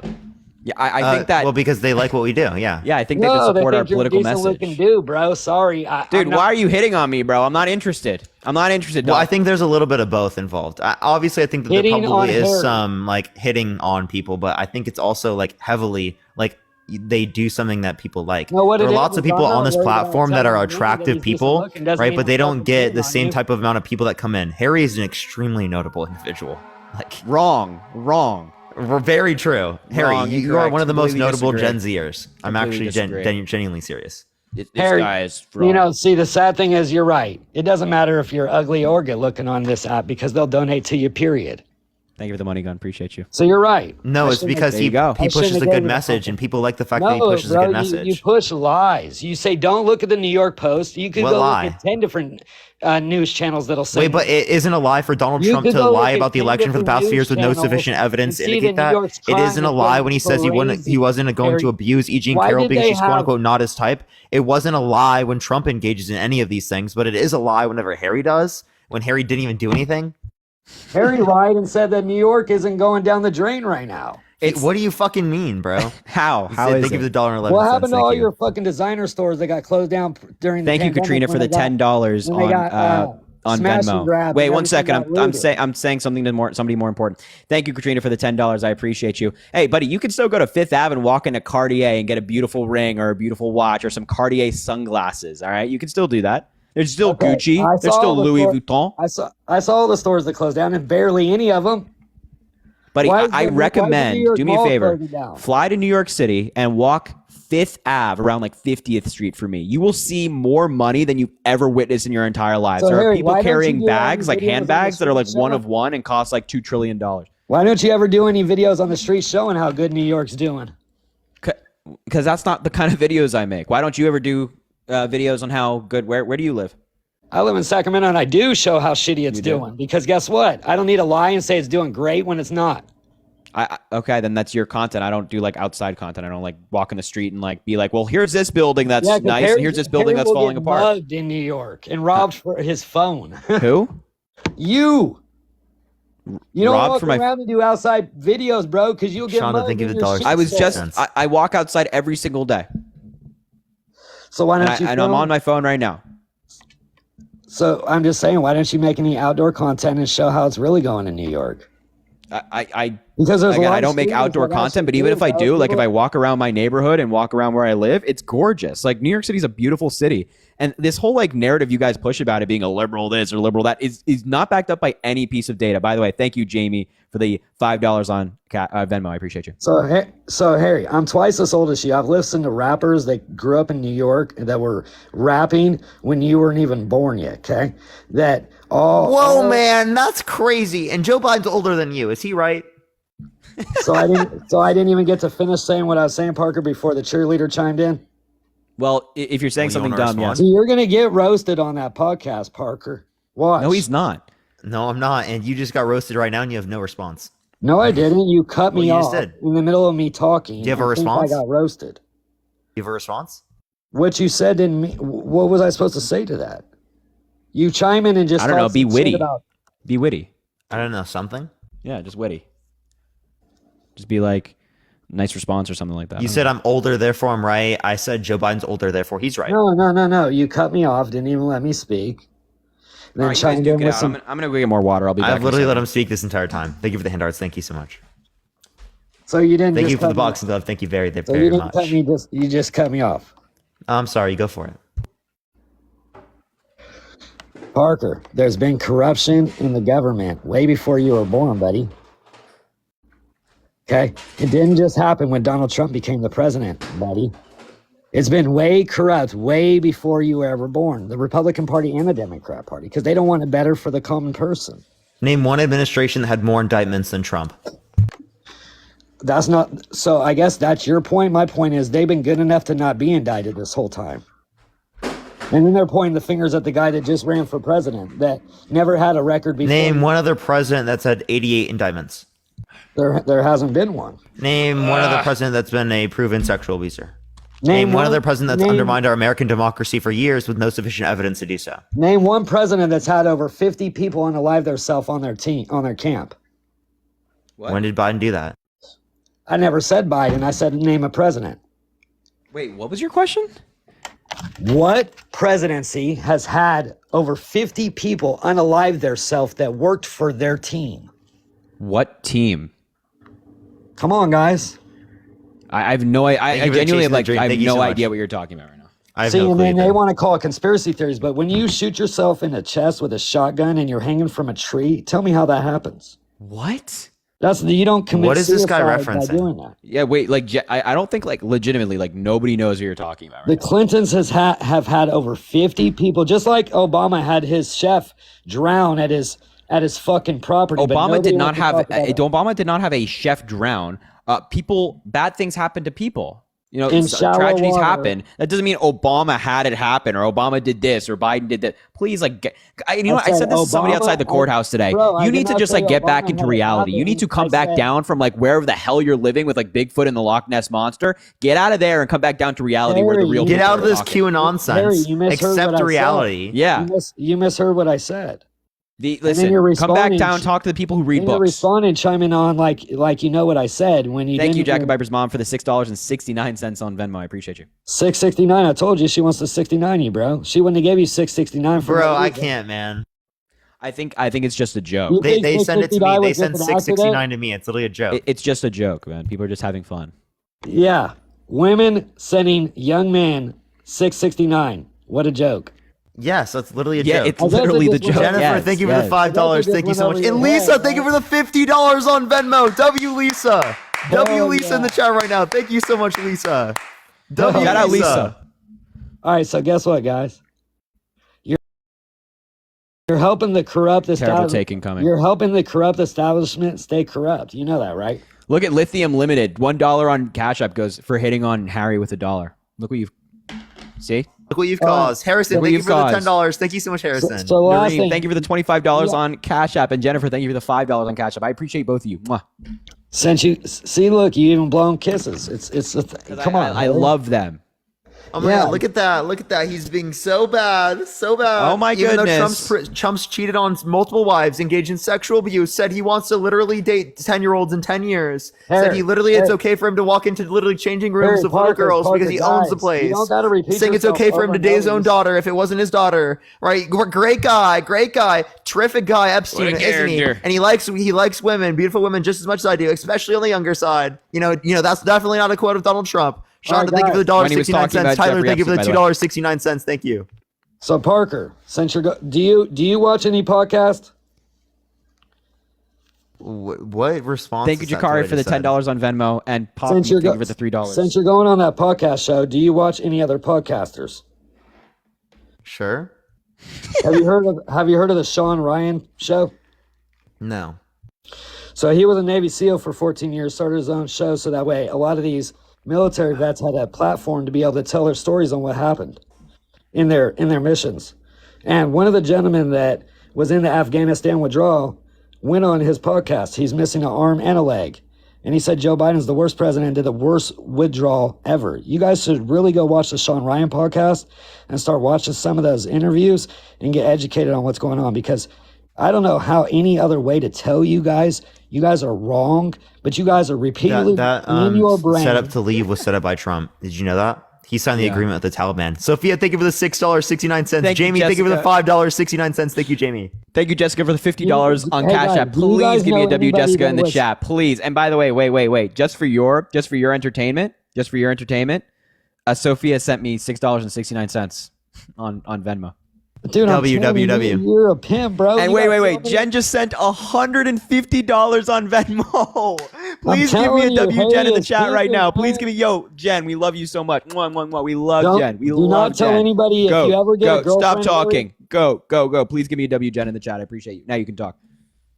Yeah, I think that. Well, because they like what we do. Yeah. Yeah, I think they No, just support our think you're a political decent message. looking dude, bro. Sorry, Dude, I'm not- why are you hitting on me, bro? I'm not interested. I'm not interested. Well, dog. I think there's a little bit of both involved. Obviously, I think that there Hitting on probably is Harry. some like hitting on people, but I think it's also like heavily like they do something that people like. No, what there are it lots is of is people I'm not on this worried about platform that telling are you that attractive he's decent people, looking doesn't right? mean But they I'm don't fucking get hitting the on same you. type of amount of people that come in. Harry is an extremely notable individual. Like wrong. Very true. Harry, Wrong, you are incorrect. one of the most Completely notable disagree. Gen Zers. I'm Completely actually disagree. genuinely serious. This Harry, guy is you know, see, the sad thing is you're right. It doesn't matter if you're ugly or good looking on this app because they'll donate to you, period. Thank you for the money gun. Appreciate you. So you're right. No, I it's shouldn't because have- he I shouldn't pushes have a gave good you the message, and people like the fact that he No, pushes bro, a good you message. push lies. You say, don't look at the New York Post. You could What go lie? look at 10 different news channels that'll say. Wait, but it isn't a lie for Donald You Trump could to go lie look about at the 10 election for the past different few years with news no channels sufficient evidence to and see indicate that New that. York's It crime isn't a has lie been when he says he crazy. wasn't going to Harry, abuse E. Jean why Carroll did because they she's quote have- unquote not his type. It wasn't a lie when Trump engages in any of these things, but it is a lie whenever Harry does. When Harry didn't even do anything. Harry lied and said that New York isn't going down the drain right now. What do you fucking mean, bro? How? He How said is they give it? the $1.11. What happened to Thank all you. your fucking designer stores that got closed down during the Thank you, pandemic Katrina, for when the they got- $10 when they on got, on smash and Venmo. grab Wait and one everything second. got I'm looted? saying something to somebody more important. Thank you, Katrina, for the $10. I appreciate you. Hey, buddy, you can still go to Fifth Ave and walk into Cartier and get a beautiful ring or a beautiful watch or some Cartier sunglasses. All right, you can still do that. There's still Okay, Gucci. I There's saw still the Louis store- Vuitton. I saw all the stores that closed down and barely any of them. Buddy, Why is I the- why is the New recommend, York do me a Mall favor, closing down? fly to New York City and walk Fifth Ave around like 50th Street for me. You will see more money than you've ever witnessed in your entire lives. So, There are Harry, people why don't you carrying do bags, any like videos on the handbags that are like street one showing- of one and cost like $2 trillion. Why don't you ever do any videos on the street showing how good New York's doing? Because that's not the kind of videos I make. Why don't you ever do videos on how good? Where do you live? I live in Sacramento, and I do show how shitty it's doing. Because guess what? I don't need to lie and say it's doing great when it's not. Okay, then that's your content. I don't do like outside content. I don't like walk in the street and like be like, well, here's this building that's Yeah, 'cause nice, Harry- and here's this building Harry that's will falling get apart. mugged in New York and robbed for his phone. Who? You. You don't Robbed walk for my- around and do outside videos, bro, because you'll get Shonda, mugged. thank you and for the your $1.60. shit I was stolen. just I walk outside every single day. So why And, don't you? and I'm film? on my phone right now. So I'm just saying, why don't you make any outdoor content and show how it's really going in New York? Because there's a again, lot I of don't make streamers outdoor that content, but actually even if I bro. do, like if People- I walk around my neighborhood and walk around where I live, it's gorgeous. Like New York City is a beautiful city. And this whole like narrative you guys push about it being a liberal this or liberal that is not backed up by any piece of data. By the way, thank you, Jamie, for the $5 on Venmo. I appreciate you. So Harry, I'm twice as old as you. I've listened to rappers that grew up in New York that were rapping when you weren't even born yet. Okay, that Whoa, man, that's crazy. And Joe Biden's older than you. Is he right? So I didn't even get to finish saying what I was saying, Parker, before the cheerleader chimed in. Well, if you're saying something dumb, yes. So you're gonna get roasted on that podcast, Parker. Watch. No, he's not. No, I'm not. And you just got roasted right now and you have no response. No, I didn't. You cut me you off just did. in the middle of me talking. Do you have a I think response? I got roasted. You have a response? What you said didn't mean. What was I supposed to say to that? You chime in and just I don't know. talk Be some shit witty. about- Be witty. I don't know. Something? Yeah, just witty. Just be like, nice response or something like that. You said I'm older, therefore I'm right. I said Joe Biden's older, therefore he's right. No. You cut me off. Didn't even let me speak. Then All right, you guys chimed duke in it with out. some. I'm gonna go get more water. I'll be back. I've literally let him speak this entire time. Thank you for the hand arts. Thank you so much. So you didn't. Thank just you for cut the me- boxing glove. Thank you very, So very you didn't much. cut me. You just cut me off. I'm sorry. Go for it. Parker, there's been corruption in the government way before you were born, buddy. Okay? It didn't just happen when Donald Trump became the president, buddy. It's been way corrupt way before you were ever born. The Republican Party and the Democrat Party, because they don't want it better for the common person. Name one administration that had more indictments than Trump. That's not so. I guess that's your point. My point is they've been good enough to not be indicted this whole time. And then they're pointing the fingers at the guy that just ran for president that never had a record before. Name one other president that's had 88 indictments. There hasn't been one. Name one other president that's been a proven sexual abuser. Name Name one one- other president that's name- undermined our American democracy for years with no sufficient evidence to do so. Name one president that's had over 50 people unalive themselves on their team, on their camp. When did Biden do that? I never said Biden. I said name a president. Wait, what was your question? What presidency has had over 50 people unalive themselves that worked for their team? What team? Come on, guys. I have no idea. Thank you I for genuinely chasing the like. dream. I have Thank you no so much. idea what you're talking about right now. I have See, no and clue then they either. want to call it conspiracy theories, but when you shoot yourself in the chest with a shotgun and you're hanging from a tree, tell me how that happens. What? That's you don't commit. What is this guy suicide by referencing? doing that. Yeah, wait. Like, I don't think like legitimately like nobody knows what you're talking about. The Right now. Clintons have had over 50 people, just like Obama had his chef drown at his fucking property. but Obama nobody did not wants to have. talk about it. Obama did not have a chef drown. People, bad things happen to people. You know, In shallow tragedies water. happen. That doesn't mean Obama had it happen or Obama did this or Biden did that. Please, like, you know, what? I said this to somebody outside the courthouse today. I You did need to not just say like get back Obama into had it reality. You happen. need to come I back said- down from like wherever the hell you're living with like Bigfoot and the Loch Ness monster. Get out of there and come back down to reality where the Harry, real Get people out of are this talking. QAnon Harry, sense. you misheard Accept what I reality. said. Yeah. You misheard what I said. Listen, you're come back responding- down, talk to the people who read Then you're books. responding, chiming on like you know what I said when you Thank you, didn't Jacob even- Piper's mom, for the $6.69 on Venmo. I appreciate you. 669. I told you she wants to 69 you, bro. She wouldn't have gave you 669 for Bro, no I reason. can't, man. I think it's just a You joke. They think send it to 669 me. They was send just an accident? 669 to me. It's literally a joke. It's just a joke, man. People are just having fun. Yeah. Women sending young men 669. What a joke. Yes, that's literally a Yeah, joke. it's literally the joke. Jennifer, Yes, thank you for yes. the $5. just Thank you went so much. over your And Lisa, head, thank you for the $50 on Venmo. W Lisa. W Hell Lisa in yeah. the chat right now. Thank you so much, Lisa. Shout out Lisa. All right, so guess what, guys? You're helping the corrupt establishment. taking coming. You're helping the corrupt establishment stay corrupt. You know that, right? Look at Lithium Limited. $1 on Cash App goes for hitting on Harry with $1. Look what you've see. Look what you've caused. Harrison, thank you for the $10. Thank you so much, Harrison. So last Noreen, thing, thank you for the $25 on Cash App, and Jennifer, thank you for the $5 on Cash App. I appreciate both of you. Mwah. since you see, look, you even blown kisses. It's come on. I love them. Oh my God, look at that. Look at that. He's being so bad. So bad. Oh my Even goodness. though Trump's cheated on multiple wives, engaged in sexual abuse, said he wants to literally date 10-year-olds in 10 years. Said he literally, it's okay for him to walk into literally changing rooms with little girls because he owns the place. You don't gotta repeat Saying it's okay for him to date his own daughter if it wasn't his daughter. Right? Great guy. Terrific guy, Epstein, isn't he? And he likes women, beautiful women just as much as I do, especially on the younger side. You know, that's definitely not a quote of Donald Trump. Sean, thank you for the $1.69. Tyler, thank you for the $2.69. Thank you. So Parker, since you're do you watch any podcast? What response? Thank you, Jakari, for the $10 on Venmo, and Pop, thank you for the $3. Since you're going on that podcast show, do you watch any other podcasters? Sure. Have you heard of the Sean Ryan show? No. So he was a Navy SEAL for 14 years, started his own show, so that way a lot of these military vets had a platform to be able to tell their stories on what happened in their missions. And one of the gentlemen that was in the Afghanistan withdrawal went on his podcast. He's missing an arm and a leg. And he said Joe Biden's the worst president and did the worst withdrawal ever. You guys should really go watch the Sean Ryan podcast and start watching some of those interviews and get educated on what's going on, because I don't know how any other way to tell you guys are wrong, but you guys are repeatedly in your brain. Set up to leave was set up by Trump. Did you know that? He signed the agreement with the Taliban. Sophia, thank you for the $6.69. Jamie, thank you for the $5.69. Thank you, Jamie. Thank you, Jessica, for the $50 on Cash App. Please give me a W, Jessica, in the chat, please. And by the way, wait. Just for your entertainment, Sophia sent me $6.69 on Venmo. Dude, WWW. You're a pimp, bro. And wait. Jen just sent $150 on Venmo. Please give me a W, Jen, in the chat right now. Please give me, Jen, we love you so much. Mwah, mwah, mwah. We love Jen. We love Jen. Do not tell anybody if you ever get a girlfriend. Stop talking. Go. Please give me a W, Jen, in the chat. I appreciate you. Now you can talk.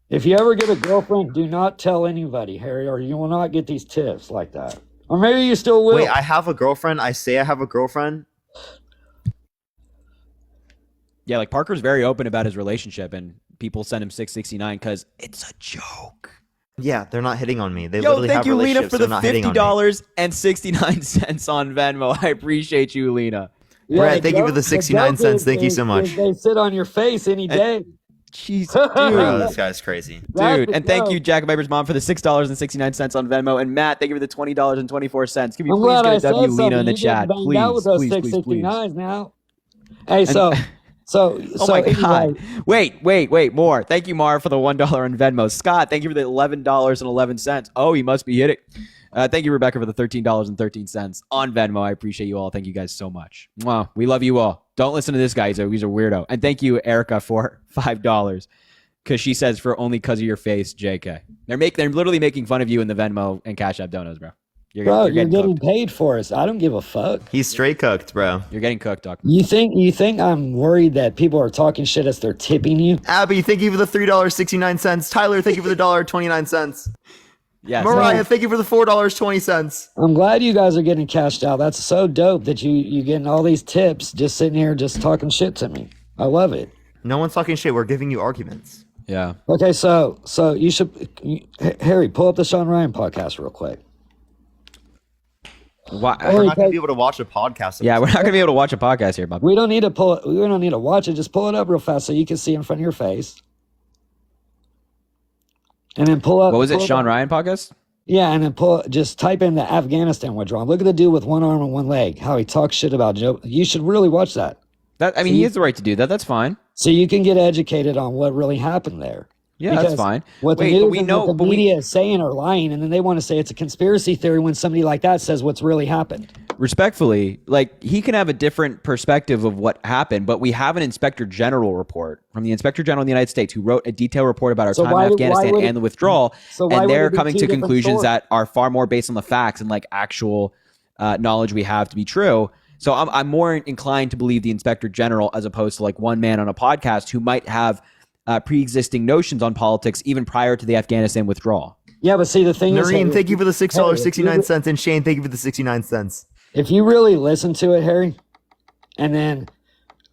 If you ever get a girlfriend, do not tell anybody, Harry, or you will not get these tips like that. Or maybe you still will. Wait, I have a girlfriend. I say I have a girlfriend. Yeah, like Parker's very open about his relationship, and people send him $6.69 because it's a joke. Yeah, they're not hitting on me. They literally thank have you, Lena, relationships. for the $50.69 on Venmo. I appreciate you, Lena. Yeah, Brett, thank you for the 69 cents. Thank you so much. They sit on your face any day. Jeez, Bro, this guy's crazy. Dude, and thank you, Jack Viper's mom, for the $6.69 on Venmo, and Matt, thank you for the $20.24. Can you please get a W, Lena, in the chat? Please, please. Now. Hey, So, oh my God. Wait, more. Thank you, Mar, for the $1 on Venmo. Scott, thank you for the $11.11. Oh, he must be hitting. Thank you, Rebecca, for the $13.13 on Venmo. I appreciate you all. Thank you guys so much. Wow, we love you all. Don't listen to this guy. He's a weirdo. And thank you, Erica, for $5 because she says for only because of your face, JK. They're literally making fun of you in the Venmo and Cash App donos, bro. You're getting paid for us. I don't give a fuck. He's straight cooked, bro. You're getting cooked, Doc. You think I'm worried that people are talking shit as they're tipping you? Abby, thank you for the $3.69. Tyler, thank you for the $1.29. Yes. Mariah, thank you for the $4.20. I'm glad you guys are getting cashed out. That's so dope that you getting all these tips just sitting here just talking shit to me. I love it. No one's talking shit. We're giving you arguments. Yeah. Okay, so you should, Harry, pull up the Sean Ryan podcast real quick. Why? We're not going to be able to watch a podcast. Yeah, we're not going to be able to watch a podcast here, Bob. We don't need to pull it. We don't need to watch it. Just pull it up real fast so you can see in front of your face. And then pull up. What was it, Sean Ryan podcast? Yeah, and then just type in the Afghanistan withdrawal. Look at the dude with one arm and one leg. How he talks shit about Joe. You should really watch that. He has the right to do that. That's fine. So you can get educated on what really happened there. Yeah, that's fine. What the news and what the media is saying are lying, and then they want to say it's a conspiracy theory when somebody like that says what's really happened. Respectfully, like, he can have a different perspective of what happened, but we have an Inspector General report from the Inspector General of the United States who wrote a detailed report about our time in Afghanistan and the withdrawal, and they're coming to conclusions that are far more based on the facts and like actual knowledge we have to be true. So I'm more inclined to believe the Inspector General as opposed to like one man on a podcast who might have pre-existing notions on politics even prior to the Afghanistan withdrawal. Yeah, but see, the thing is, Noreen, thank you for the $6.69, and Shane, thank you for the 69 cents. If you really listen to it, Harry, and then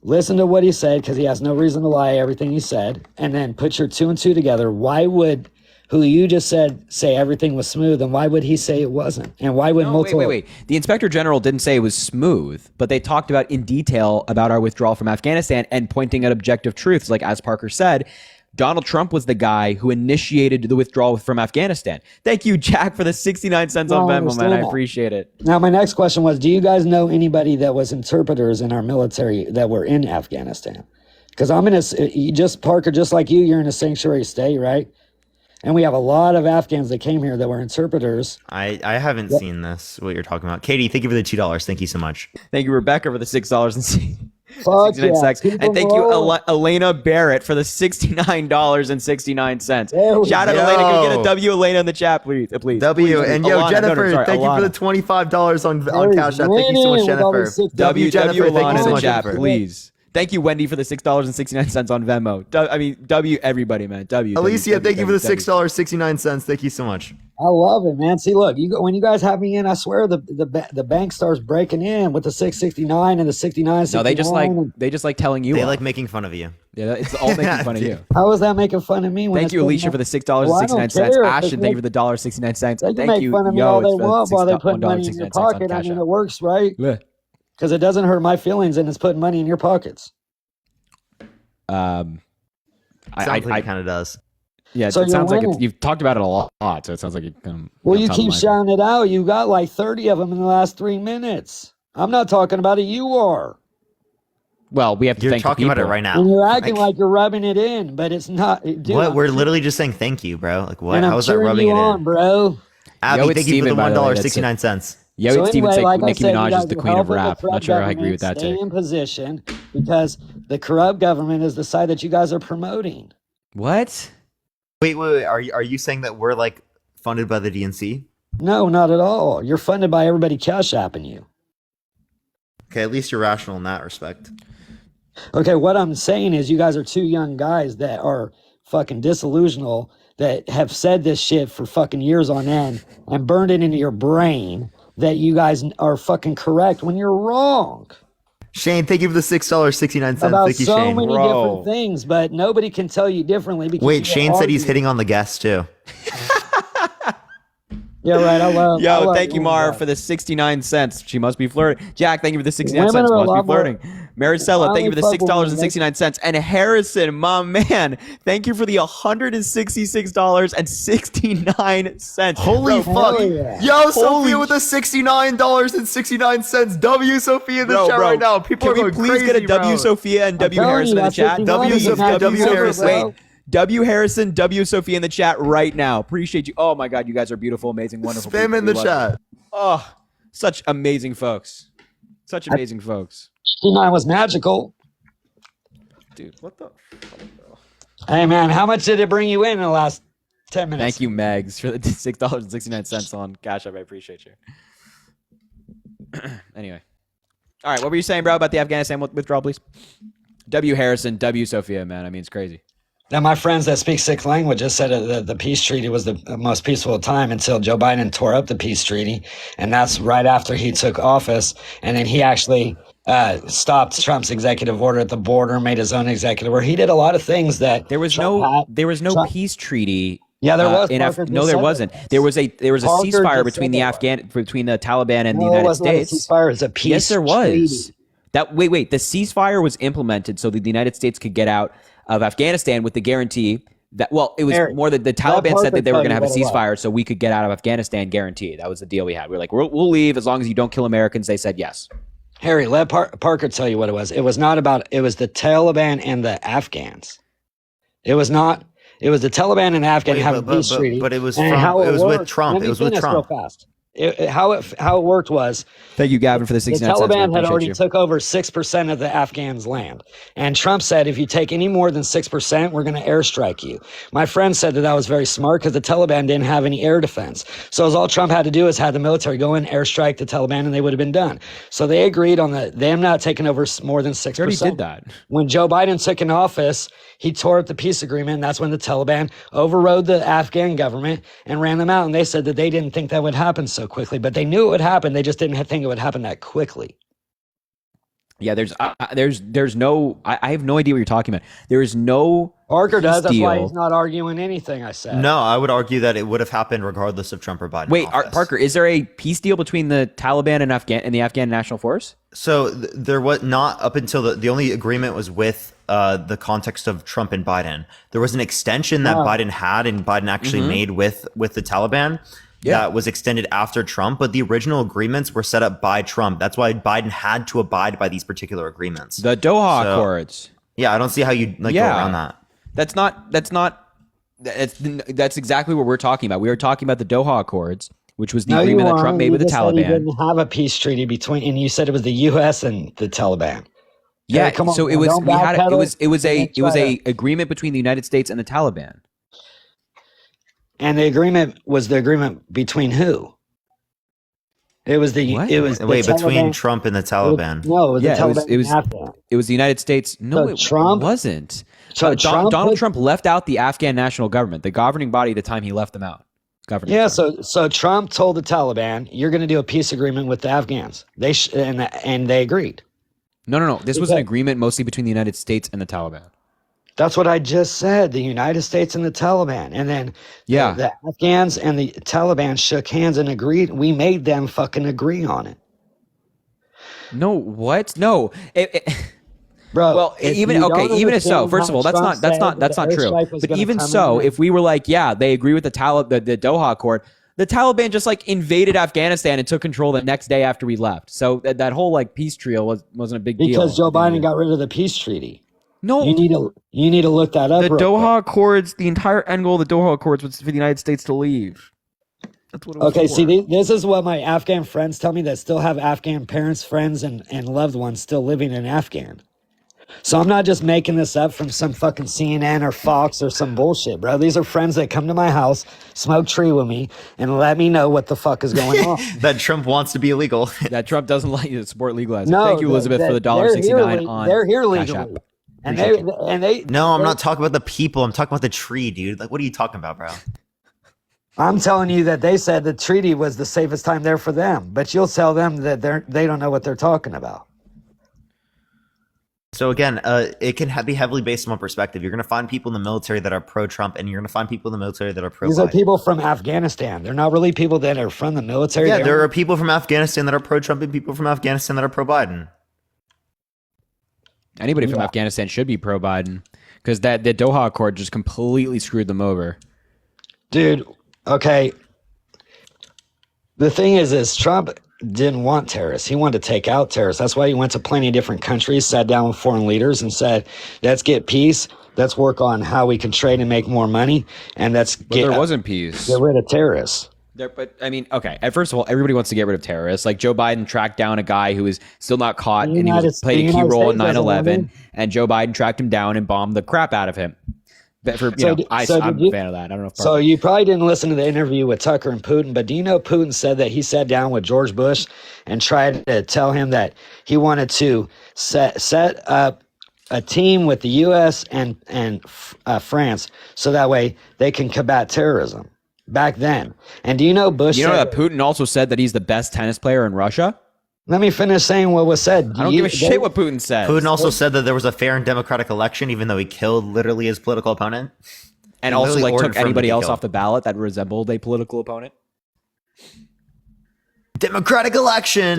listen to what he said, because he has no reason to lie, everything he said, and then put your two and two together, why would who you just said say everything was smooth, and why would he say it wasn't? And why would Wait. The Inspector General didn't say it was smooth, but they talked about in detail about our withdrawal from Afghanistan and pointing at objective truths. Like, as Parker said, Donald Trump was the guy who initiated the withdrawal from Afghanistan. Thank you, Jack, for the 69 cents on Venmo, man. I appreciate it. Now, my next question was, do you guys know anybody that was interpreters in our military that were in Afghanistan? Because Parker, just like you're in a sanctuary state, right? And we have a lot of Afghans that came here that were interpreters. I haven't seen this, what you're talking about. Katie, thank you for the $2. Thank you so much. Thank you, Rebecca, for the $6.69. Yeah. And thank you, Elena Barrett, for the $69.69. Shout out, Elena. Can we get a W, Elena, in the chat, please? W. And Alana, Jennifer, thank you for the $25 on Cash App. Thank you so much, Jennifer. W, Jennifer, Alana, in the chat, Jennifer. please. Thank you, Wendy, for the $6.69 on Venmo. W, everybody, man. Alicia, thank you for the $6.69. Thank you so much. I love it, man. See, look, when you guys have me in, I swear the bank starts breaking in with the 669 and the 69. No, they just like telling you. They like making fun of you. Yeah, it's all making fun of you. How is that making fun of me? Thank you, Alicia, for the $6.69. Ashton, thank you for the $1.69. They can make fun of me all they want while they put money in your pocket. I mean, it works, right? Because it doesn't hurt my feelings, and it's putting money in your pockets. Sounds like it kind of does. Yeah, So it sounds like winning. you've talked about it a lot, so it sounds like you kind of. Well, you keep shouting it out. You got like 30 of them in the last 3 minutes. I'm not talking about it. You are. Well, we have to You're thank the talking about it people. right now. And you're acting like you're rubbing it in, but it's not. Dude, What? We're literally just saying thank you, bro. Like, what? And I'm How is that cheering rubbing you it on, in? bro. Abby, Yo, it's thank you for Steven, the by the way. That's it. $1.69. Yo, So Steven anyway, said like I Nicki said, you Minaj guys is the are queen of helping the rap. corrupt Not sure I agree with that government take. stay in position because the corrupt government is the side that you guys are promoting. What? Wait. Are you saying that we're like funded by the DNC? No, not at all. You're funded by everybody cash apping you. Okay, at least you're rational in that respect. Okay, what I'm saying is you guys are two young guys that are fucking disillusional, that have said this shit for fucking years on end and burned it into your brain that you guys are fucking correct when you're wrong. Shane, thank you for the $6.69. About Thank you, so Shane. many different things, but nobody can tell you differently. Because Wait, you Shane said he's argue. hitting on the guests too. Yeah, right. I love. Thank you, Mara, for the 69 cents. She must be flirting. Jack, thank you for the 69 Women cents. are a Must lot be more- flirting. Maricela, thank you for the $6.69. And Harrison, my man, thank you for the $166.69. Holy Bro, fuck. yeah. Yo, Sophia with the $69.69. W, Sophia, in the chat right now. People Can are we going please crazy, get a W, bro. Sophia, and W, telling Harrison you, in the that's chat? 59 W, is Sophia, not W, super, Harrison. bro. Wait. W, Harrison, W, Sophia in the chat right now. Appreciate you. Oh, my God. You guys are beautiful, amazing, wonderful. Spam people. in the We love chat. you. Oh, such amazing folks. Such amazing folks. 69 was magical. Dude, what the? Hey, man, how much did it bring you in the last 10 minutes? Thank you, Megs, for the $6.69 on Cash App. I appreciate you. Anyway. All right, what were you saying, bro, about the Afghanistan withdrawal, please? W. Harrison, W. Sophia, man. I mean, it's crazy. Now, my friends that speak 6 languages said that the peace treaty was the most peaceful time until Joe Biden tore up the peace treaty. And that's right after he took office. And then he actually stopped Trump's executive order at the border, made his own executive order. He did a lot of things that There was Trump no Trump- peace treaty. Yeah, there was. No, Parker there just said wasn't. that. There was a Parker ceasefire just between said the that. between the Taliban and the No, it United was not a States. ceasefire. It's a peace Yes, there was. treaty. Wait. The ceasefire was implemented so that the United States could get out of Afghanistan with the guarantee that, well, it was Eric, more that the let Taliban Parker said that they were tell going to you have a what it was. ceasefire so we could get out of Afghanistan guaranteed. That was the deal we had. We were like, we'll leave as long as you don't kill Americans. They said yes. Harry, let Parker tell you what it was. It was not about, it was the Taliban and the Afghans. It was not, it was the Taliban and Afghan Wait, having a peace treaty. but it was and from- how it was with worked- Trump. Let me It was with finish Trump. real fast. how it worked was, thank you, Gavin, for the 69 cents. The Taliban had Appreciate already you. took over 6% of the Afghans' land. And Trump said, if you take any more than 6%, we're going to airstrike you. My friend said that was very smart because the Taliban didn't have any air defense. So all Trump had to do is have the military go in, airstrike the Taliban, and they would have been done. So they agreed on them not taking over more than 6%. They already did that. When Joe Biden took in office, he tore up the peace agreement. And that's when the Taliban overrode the Afghan government and ran them out. And they said that they didn't think that would happen so quickly, but they knew it would happen. They just didn't think it would happen that quickly. Yeah, there's no. I have no idea what you're talking about. There is no. Parker does. That's why deal. he's not arguing anything I said. No, I would argue that it would have happened regardless of Trump or Biden. Wait, Parker, is there a peace deal between the Taliban and the Afghan National Force? So there was not up until the only agreement was with the context of Trump and Biden. There was an extension that Biden had and Biden actually made with the Taliban. Yeah. That was extended after Trump, but the original agreements were set up by Trump. That's why Biden had to abide by these particular agreements. The Doha Accords. Yeah, I don't see how you go around that. That's exactly what we're talking about. We are talking about the Doha Accords, which was the agreement that Trump made with the Taliban. You didn't have a peace treaty between, and you said it was the U.S. and the Taliban. Yeah, come on, so it was a agreement between the United States and the Taliban. And the agreement was the agreement between who? It was the What? it was Wait, the between Taliban. Trump and the Taliban. No, it was the Taliban. It was the United States. No, So it Trump- wasn't. So Donald Trump left out the Afghan national government, the governing body at the time he left them out. Yeah, so Trump told the Taliban, "You're going to do a peace agreement with the Afghans." And they agreed. No. This was an agreement mostly between the United States and the Taliban. That's what I just said. The United States and the Taliban, and then the Afghans and the Taliban shook hands and agreed. We made them fucking agree on it. No, what? No. Bro, well, even if so, first of all, that's not true. But even so, if we were like, yeah, they agree with the Doha Accord, the Taliban just like invaded Afghanistan and took control the next day after we left. So that whole like peace trio wasn't a big deal. Because Joe Biden got rid of the peace treaty. No, you need to look that up. The Doha Accords, the entire end goal of the Doha Accords was for the United States to leave. That's what it was for. See, this is what my Afghan friends tell me that still have Afghan parents, friends, and loved ones still living in Afghan. So I'm not just making this up from some fucking CNN or Fox or some bullshit, bro. These are friends that come to my house, smoke tree with me, and let me know what the fuck is going on. That Trump wants to be illegal. That Trump doesn't like you to support legalizing. No, thank you, Elizabeth, for the $1.69 on they're here Cash legally. App. No, I'm not talking about the people. I'm talking about the tree, dude. Like, what are you talking about, bro? I'm telling you that they said the treaty was the safest time there for them, but you'll tell them that they don't know what they're talking about. So again, it can be heavily based on perspective. You're going to find people in the military that are pro-Trump, and you're going to find people in the military that are pro-Biden. These are people from Afghanistan. They're not really people that are from the military. Yeah, there are people from Afghanistan that are pro-Trump and people from Afghanistan that are pro-Biden. Anybody from Afghanistan should be pro-Biden because the Doha Accord just completely screwed them over. Dude, okay. The thing is Trump didn't want terrorists. He wanted to take out terrorists. That's why he went to plenty of different countries, sat down with foreign leaders and said, let's get peace. Let's work on how we can trade and make more money. And there wasn't peace. Get rid of terrorists. But I mean, okay. First of all, everybody wants to get rid of terrorists. Like Joe Biden tracked down a guy who is still not caught, and he played a key role in 9/11. And Joe Biden tracked him down and bombed the crap out of him. I'm a fan of that. I don't know. If so you probably didn't listen to the interview with Tucker and Putin, but do you know Putin said that he sat down with George Bush and tried to tell him that he wanted to set up a team with the U.S. and France so that way they can combat terrorism. Back then. And do you know Bush? You know that Putin also said that he's the best tennis player in Russia? Let me finish saying what was said. I don't give a shit what Putin said. Putin also said that there was a fair and democratic election, even though he killed literally his political opponent. And also took anybody else off the ballot that resembled a political opponent. Democratic election.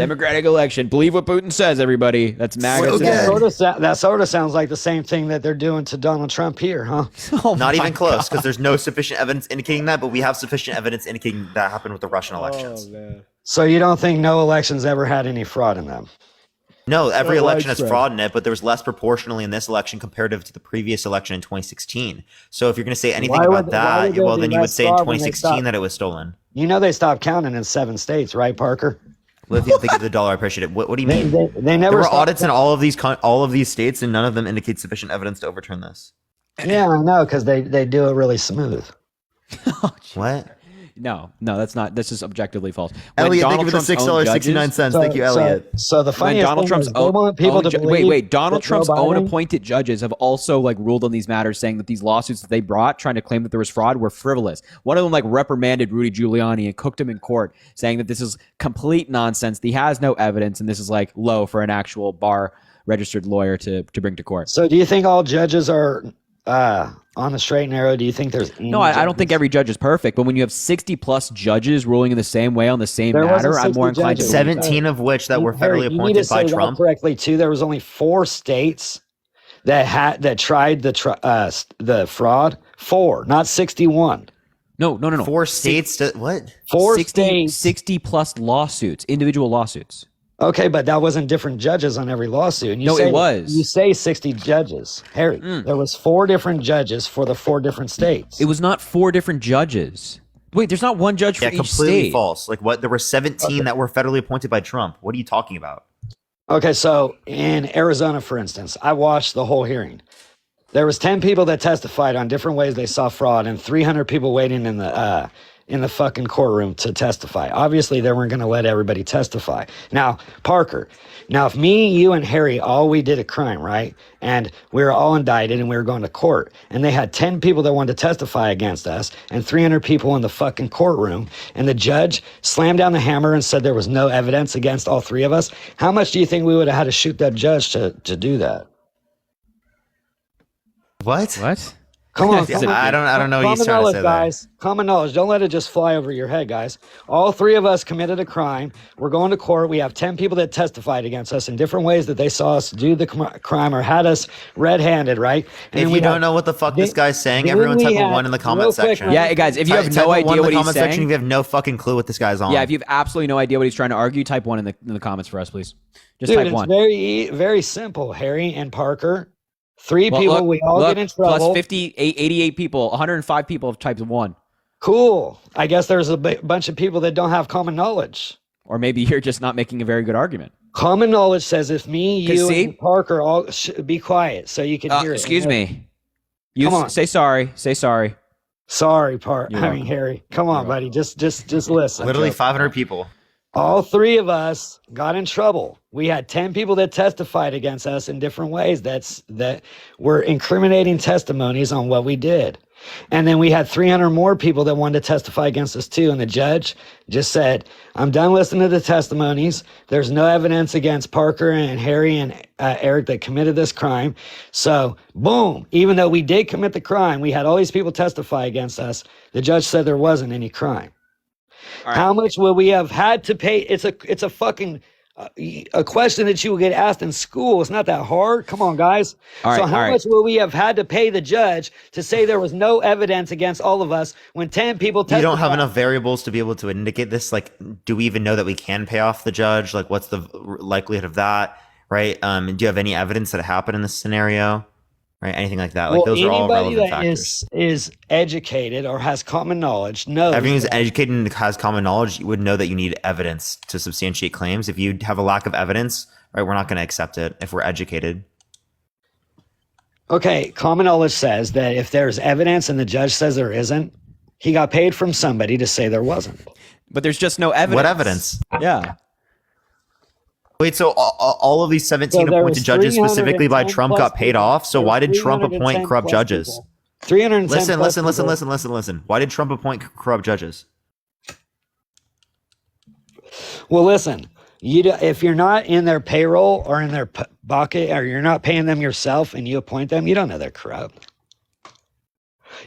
Believe what Putin says, everybody. That's MAGA. That sort of sounds like the same thing that they're doing to Donald Trump here, huh? Not even close, because there's no sufficient evidence indicating that, but we have sufficient evidence indicating that happened with the Russian elections. So you don't think no elections ever had any fraud in them? No, every election has fraud in it, but there was less proportionally in this election comparative to the previous election in 2016. So if you're going to say anything about that, well, then you would say in 2016 that it was stolen. You know they stopped counting in 7 states, right, Parker? Well, if you think of the dollar, I appreciate it. What do you mean? They never there were stopped audits in all of these states, and none of them indicate sufficient evidence to overturn this. Yeah, I know, because they do it really smooth. What? No, that's not. This is objectively false. Elliot, thank you for the $6.69. Thank you, Elliot. So the funniest Donald thing Trump's is they want people to believe wait. Donald that Joe Trump's own Biden- appointed judges have also like ruled on these matters, saying that these lawsuits that they brought, trying to claim that there was fraud, were frivolous. One of them like reprimanded Rudy Giuliani and cooked him in court, saying that this is complete nonsense. He has no evidence, and this is like low for an actual bar registered lawyer to bring to court. So do you think all judges are on the straight and narrow? Do you think there's No, I don't think every judge is perfect, but when you have 60 plus judges ruling in the same way on the same There wasn't matter, I'm more 60 inclined to judges. 17 of which that were Harry, federally you need to appointed say by that Trump. correctly too. There was only 4 states that tried the fraud. 4, not 61. No. 4 states. What? 4 60, states. 60 plus lawsuits, individual lawsuits. Okay, but that wasn't different judges on every lawsuit. And No, it was. You say 60 judges, Harry. There was 4 different judges for the 4 different states. It was not 4 different judges. Wait, there's not one judge for Yeah, each completely state. false. Like what? There were 17 that were federally appointed by Trump. What are you talking about? Okay, so in Arizona, for instance, I watched the whole hearing. There was 10 people that testified on different ways they saw fraud, and 300 people waiting in the fucking courtroom to testify. Obviously, they weren't going to let everybody testify. Now, Parker, if me, you, and Harry we did a crime, right? And we were all indicted and we were going to court, and they had 10 people that wanted to testify against us and 300 people in the fucking courtroom, and the judge slammed down the hammer and said there was no evidence against all 3 of us. How much do you think we would have had to shoot that judge to do that? What? Come on, I don't know what Common he's trying to knowledge, say there. guys. Common knowledge. Don't let it just fly over your head, guys. All 3 of us committed a crime. We're going to court. We have 10 people that testified against us in different ways that they saw us do the crime or had us red-handed, right? And If then you don't know what the fuck this guy's saying, everyone type a 1 in the comment section. Yeah, guys, if you have no Type a 1 idea in the what he's comment section, saying, if you have no fucking clue what this guy's on. yeah, if you have absolutely no idea what he's trying to argue, type 1 in the comments for us, please. Just Dude, type it's 1. very simple, Harry and Parker. 3 Well, people, look, we all look, get in trouble. Plus 88 people, 105 people have typed 1. Cool. I guess there's a bunch of people that don't have common knowledge. Or maybe you're just not making a very good argument. Common knowledge says if me, 'Cause you, see? and Parker all be quiet so you can hear it. Excuse me. You Come on. say sorry. Say sorry. Sorry, You're welcome. Harry. Come on, buddy. Just listen. Literally 500 people. All 3 of us got in trouble. We had 10 people that testified against us in different ways that were incriminating testimonies on what we did. And then we had 300 more people that wanted to testify against us too. And the judge just said, I'm done listening to the testimonies. There's no evidence against Parker and Harry and Eric that committed this crime. So boom, even though we did commit the crime, we had all these people testify against us. The judge said there wasn't any crime. Right. How much will we have had to pay? It's a fucking a question that you will get asked in school. It's not that hard. Come on, guys. All right, so how all right. much will we have had to pay the judge to say there was no evidence against all of us when 10 people You testified? don't have enough variables to be able to indicate this. Like, do we even know that we can pay off the judge? Like, what's the likelihood of that? Right? Do you have any evidence that it happened in this scenario? Right? Anything like that? Like, those are all anybody relevant that factors. is educated or has common knowledge knows. Everyone who's that- educated and has common knowledge, you would know that you need evidence to substantiate claims. If you have a lack of evidence, right, we're not going to accept it if we're educated. Okay, common knowledge says that if there's evidence and the judge says there isn't, he got paid from somebody to say there wasn't. But there's just no evidence. What evidence? Yeah. Wait, so all of these 17 So there appointed was judges specifically by 310 Trump plus got paid people. off? So There why was did Trump 310 appoint corrupt plus judges? people. 310 plus people. Listen. Why did Trump appoint corrupt judges? Well, listen, if you're not in their payroll or in their bucket, or you're not paying them yourself and you appoint them, you don't know they're corrupt.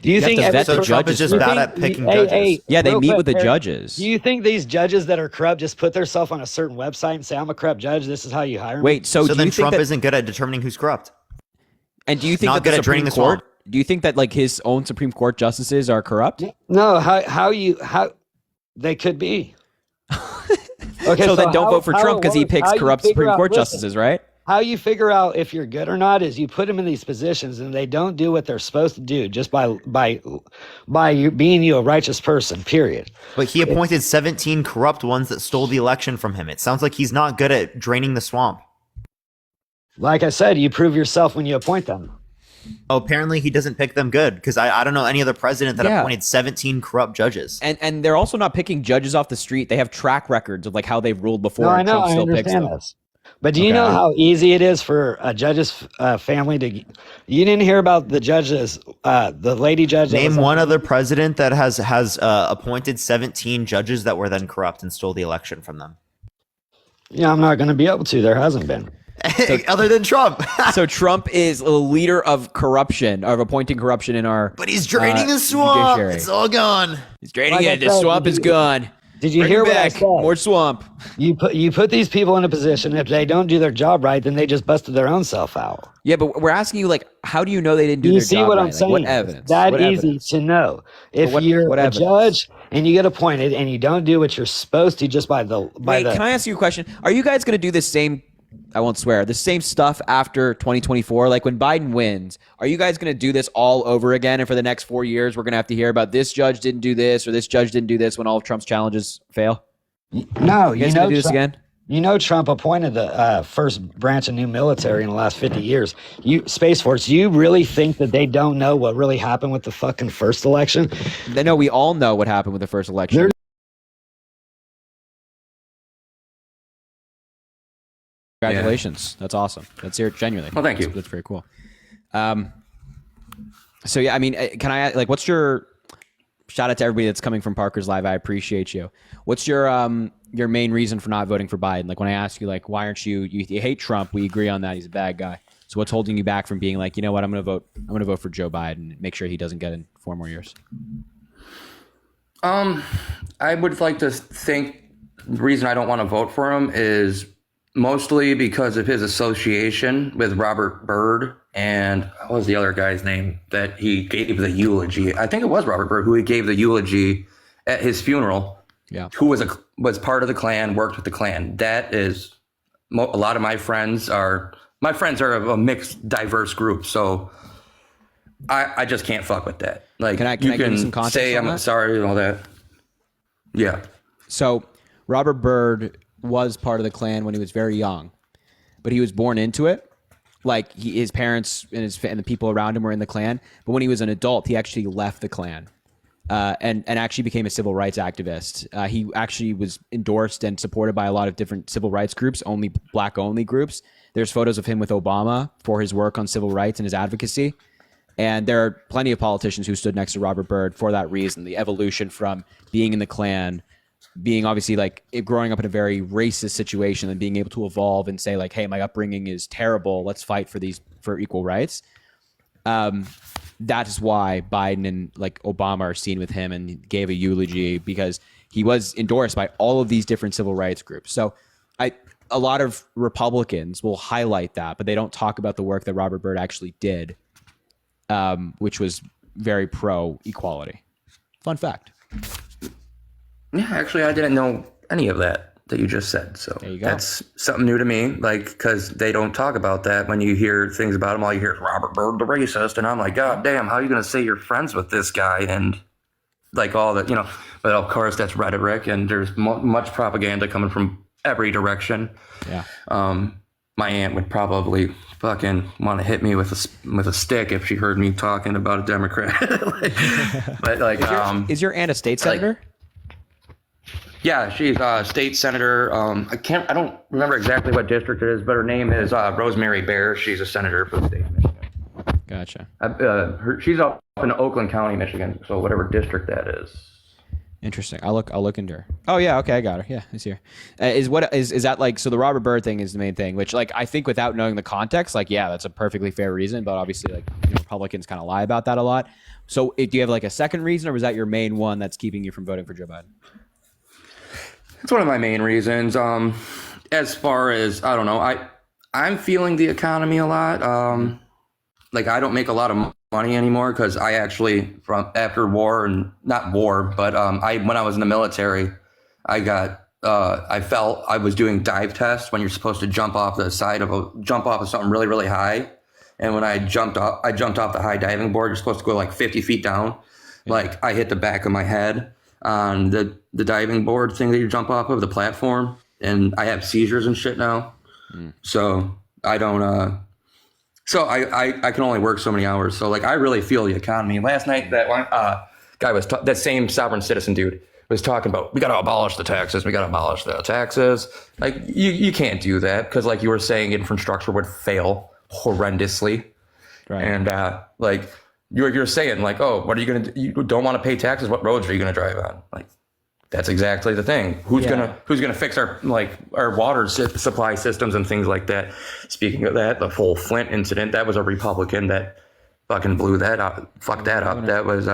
Do you think have to vet the Trump is judges just first. bad at picking judges? Yeah, they real meet quick, with the Eric, judges. Do you think these judges that are corrupt just put themselves on a certain website and say, I'm a corrupt judge, this is how you hire me? Wait, so do then you think Trump that, isn't good at determining who's corrupt. and do you think not that the good at draining Supreme the swamp. Court? Do you think that like his own Supreme Court justices are corrupt? No, how they could be. Okay, so then don't how- vote for how Trump it because he works, picks how you corrupt figure Supreme out- Court listen, justices, right? how you figure out if you're good or not is you put them in these positions and they don't do what they're supposed to do just by you being a righteous person, period. But he appointed 17 corrupt ones that stole the election from him. It sounds like he's not good at draining the swamp. Like I said, you prove yourself when you appoint them. Oh, apparently he doesn't pick them good, because I don't know any other president that appointed 17 corrupt judges. And they're also not picking judges off the street. They have track records of like how they've ruled before. No, I and know, Trump I still picks understand them. this. But do you know how easy it is for a judge's family to? You didn't hear about the judges, the lady judge. Name one other president that has appointed 17 judges that were then corrupt and stole the election from them. Yeah, I'm not going to be able to. There hasn't been. Other than Trump. So Trump is a leader of corruption, of appointing corruption in our. But he's draining the swamp. Judiciary. It's all gone. He's draining it. The swamp is gone. Did you Bring hear it what I back. said? More swamp. You put these people in a position. If they don't do their job right, then they just busted their own self out. Yeah, but we're asking you, like, how do you know they didn't do You their see job what right? I'm Like, saying? what evidence? That What easy evidence? to know. If what you're a evidence? judge and you get appointed and you don't do what you're supposed to just by the Wait, can I ask you a question? Are you guys going to do the same? I won't swear. The same stuff after 2024. Like when Biden wins, are you guys going to do this all over again? And for the next 4 years, we're going to have to hear about this judge didn't do this or this judge didn't do this when all of Trump's challenges fail? No, you guys going to do this again? You know, Trump appointed the first branch of new military in the last 50 years. Space Force, you really think that they don't know what really happened with the fucking first election? They know we all know what happened with the first election. Congratulations. That's awesome. That's genuinely. Well, thank you. That's very cool. So yeah, I mean, can I like, what's your shout out to everybody that's coming from Parker's Live? I appreciate you. What's your main reason for not voting for Biden? Like when I ask you, like, why aren't you hate Trump? We agree on that. He's a bad guy. So what's holding you back from being like, you know what, I'm going to vote for Joe Biden and make sure he doesn't get in 4 more years? I would like to think the reason I don't want to vote for him is mostly because of his association with Robert Byrd and what was the other guy's name that he gave the eulogy? I think it was Robert Byrd who he gave the eulogy at his funeral. Yeah, who was part of the Klan, worked with the Klan. That is a lot of my friends are a mixed, diverse group. So I just can't fuck with that. Like, can I give you some context say on I'm that? sorry and all that. Yeah. So Robert Byrd was part of the Klan when he was very young, but he was born into it. Like his parents and the people around him were in the Klan. But when he was an adult, he actually left the Klan and actually became a civil rights activist. He actually was endorsed and supported by a lot of different civil rights groups, black only groups. There's photos of him with Obama for his work on civil rights and his advocacy. And there are plenty of politicians who stood next to Robert Byrd for that reason, the evolution from being in the Klan, being obviously like growing up in a very racist situation and being able to evolve and say like, hey, my upbringing is terrible. Let's fight for equal rights. That is why Biden and like Obama are seen with him and gave a eulogy because he was endorsed by all of these different civil rights groups. So a lot of Republicans will highlight that, but they don't talk about the work that Robert Byrd actually did, which was very pro equality. Fun fact. Yeah, actually, I didn't know any of that you just said. So there you go. That's something new to me, like, because they don't talk about that when you hear things about him. All you hear is Robert Byrd, the racist. And I'm like, God damn, how are you going to say you're friends with this guy? And like all that, but of course that's rhetoric and there's much propaganda coming from every direction. Yeah. My aunt would probably fucking want to hit me with a stick if she heard me talking about a Democrat. Is your aunt a state senator? Yeah, she's a state senator. I don't remember exactly what district it is, but her name is Rosemary Bear. She's a senator for the state of Michigan. Gotcha. She's up in Oakland County, Michigan. So whatever district that is. Interesting. I'll look into her. Oh yeah, okay, I got her. Yeah, I see her. Is that like, so the Robert Byrd thing is the main thing, which like I think without knowing the context, like yeah, that's a perfectly fair reason, but obviously like Republicans kind of lie about that a lot. So do you have like a second reason, or was that your main one that's keeping you from voting for Joe Biden? It's one of my main reasons. As far as, I don't know, I'm feeling the economy a lot. Like I don't make a lot of money anymore because I actually, from after war, and not war, but when I was in the military, I got I felt I was doing dive tests when you're supposed to jump off of something really, really high. And when I jumped off the high diving board, you're supposed to go like 50 feet down. Like I hit the back of my head on the diving board thing that you jump off of, the platform. And I have seizures and shit now. So I don't, so I can only work so many hours. So like, I really feel the economy. Last night, that one guy that same sovereign citizen dude was talking about, we got to abolish the taxes. We got to abolish the taxes. Like you can't do that because like you were saying, infrastructure would fail horrendously. Right. And like you're saying like, oh, what are you going to do? You don't want to pay taxes. What roads are you going to drive on? Like, that's exactly the thing. Who's gonna fix our water supply systems and things like that? Speaking of that, the whole Flint incident, that was a Republican that fucking blew that up, fucked that up. That was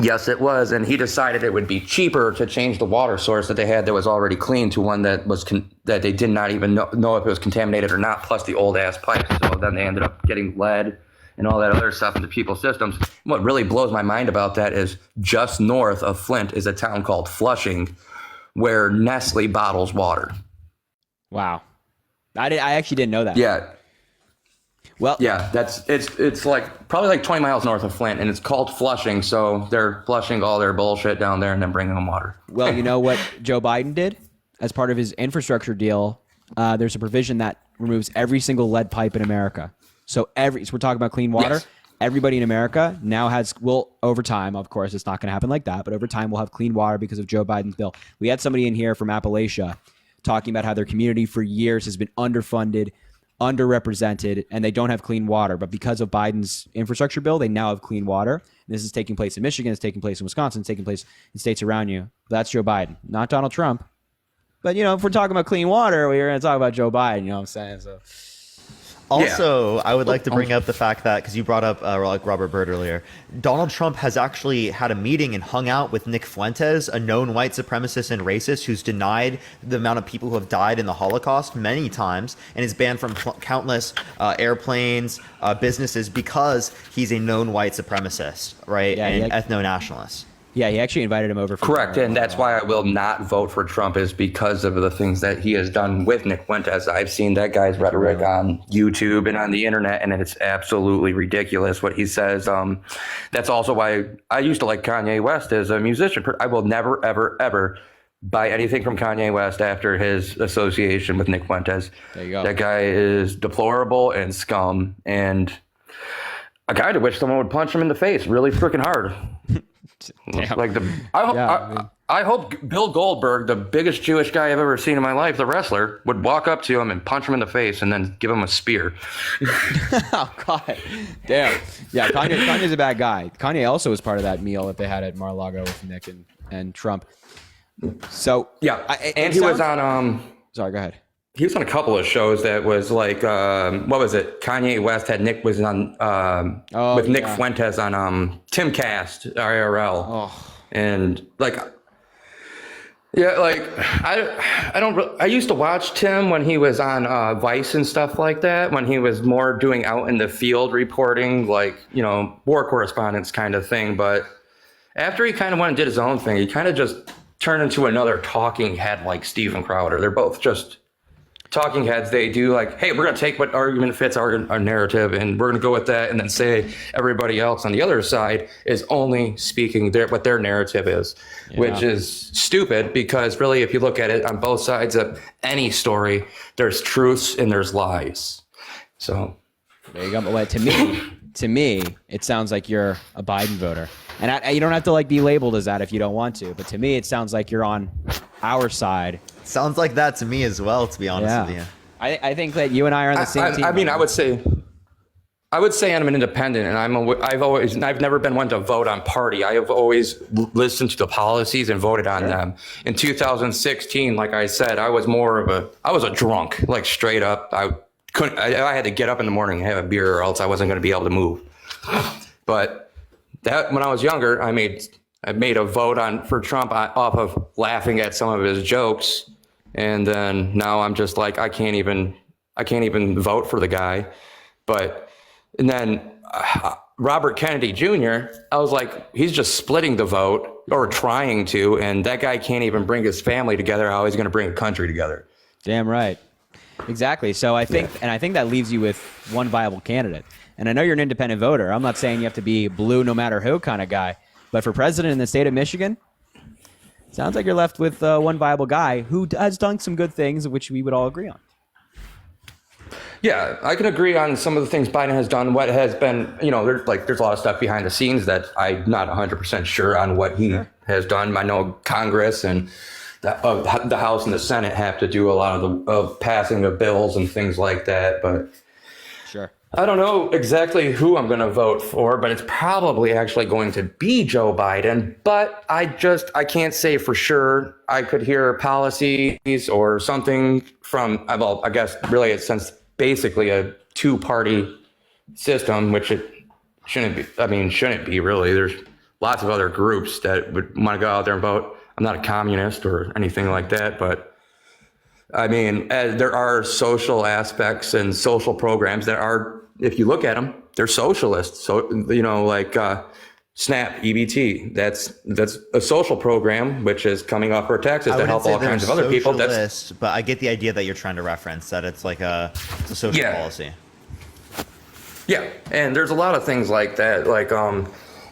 yes, it was, and he decided it would be cheaper to change the water source that they had that was already clean to one that was that they did not even know if it was contaminated or not. Plus the old ass pipes. So then they ended up getting lead and all that other stuff into people's systems. What really blows my mind about that is just north of Flint is a town called Flushing, where Nestle bottles water. Wow, I actually didn't know that. Yeah. Well, yeah, it's like probably like 20 miles north of Flint, and it's called Flushing. So they're flushing all their bullshit down there and then bringing them water. Well, you know what Joe Biden did as part of his infrastructure deal? There's a provision that removes every single lead pipe in America. So we're talking about clean water. Yes. Everybody in America now will over time, of course, it's not going to happen like that, but over time we'll have clean water because of Joe Biden's bill. We had somebody in here from Appalachia talking about how their community for years has been underfunded, underrepresented, and they don't have clean water. But because of Biden's infrastructure bill, they now have clean water. And this is taking place in Michigan, it's taking place in Wisconsin, it's taking place in states around you. That's Joe Biden, not Donald Trump. But, you know, if we're talking about clean water, we're going to talk about Joe Biden, you know what I'm saying? So. Also, I would like to bring up the fact that, because you brought up like Robert Byrd earlier, Donald Trump has actually had a meeting and hung out with Nick Fuentes, a known white supremacist and racist who's denied the amount of people who have died in the Holocaust many times and is banned from countless airplanes, businesses, because he's a known white supremacist, right? Yeah, and ethno-nationalist. Yeah, he actually invited him over. Correct, and that's why I will not vote for Trump, is because of the things that he has done with Nick Fuentes. I've seen that guy's rhetoric on YouTube and on the internet, and it's absolutely ridiculous what he says. That's also why I used to like Kanye West as a musician. I will never, ever, ever buy anything from Kanye West after his association with Nick Fuentes. There you go. That guy is deplorable and scum, and I kind of wish someone would punch him in the face really freaking hard. Damn. Like I hope Bill Goldberg, the biggest Jewish guy I've ever seen in my life, the wrestler, would walk up to him and punch him in the face and then give him a spear. Oh God, damn. Yeah, Kanye's a bad guy. Kanye also was part of that meal that they had at Mar-a-Lago with Nick and Trump. So yeah, and he was on. Sorry, go ahead. He was on a couple of shows that was like, what was it? Kanye West was on with Nick Fuentes on Timcast IRL. Oh. And like, yeah, like I used to watch Tim when he was on Vice and stuff like that, when he was more doing out in the field reporting, like, you know, war correspondence kind of thing. But after he kind of went and did his own thing, he kind of just turned into another talking head like Steven Crowder. They're both just talking heads. They do like, hey, we're going to take what argument fits our narrative and we're going to go with that, and then say everybody else on the other side is only speaking what their narrative is, which is stupid, because really, if you look at it on both sides of any story, there's truths and there's lies. So there you go. But to me, it sounds like you're a Biden voter, and you don't have to like be labeled as that if you don't want to. But to me, it sounds like you're on our side. Sounds like that to me as well, to be honest with you. I think that you and I are on the same team. I mean, I would say I'm an independent, and I've never been one to vote on party. I have always listened to the policies and voted on them. In 2016, like I said, I was a drunk, like straight up. I had to get up in the morning and have a beer, or else I wasn't going to be able to move. But that, when I was younger, I made a vote for Trump off of laughing at some of his jokes. And then now I'm just like, I can't even vote for the guy. And then Robert Kennedy Jr., I was like, he's just splitting the vote or trying to, and that guy can't even bring his family together. How he's going to bring a country together? Damn right. Exactly. So I think, and I think that leaves you with one viable candidate. And I know you're an independent voter. I'm not saying you have to be blue no matter who kind of guy, but for president in the state of Michigan, sounds like you're left with one viable guy who has done some good things, which we would all agree on. Yeah, I can agree on some of the things Biden has done. What has been, there's a lot of stuff behind the scenes that I'm not 100% sure on what he has done. I know Congress and the House and the Senate have to do a lot of passing of bills and things like that. But sure, I don't know exactly who I'm going to vote for, but it's probably actually going to be Joe Biden. But I can't say for sure. I could hear policies or something from, well, I guess really it's since basically a two-party system, which it shouldn't be. I mean, shouldn't be really. There's lots of other groups that would want to go out there and vote. I'm not a communist or anything like that, but I mean, there are social aspects and social programs that are, if you look at them, they're socialist. So, like SNAP, EBT, that's a social program, which is coming off our taxes to help all kinds of other people. But I get the idea that you're trying to reference, that it's like it's a social policy. Yeah, and there's a lot of things like that.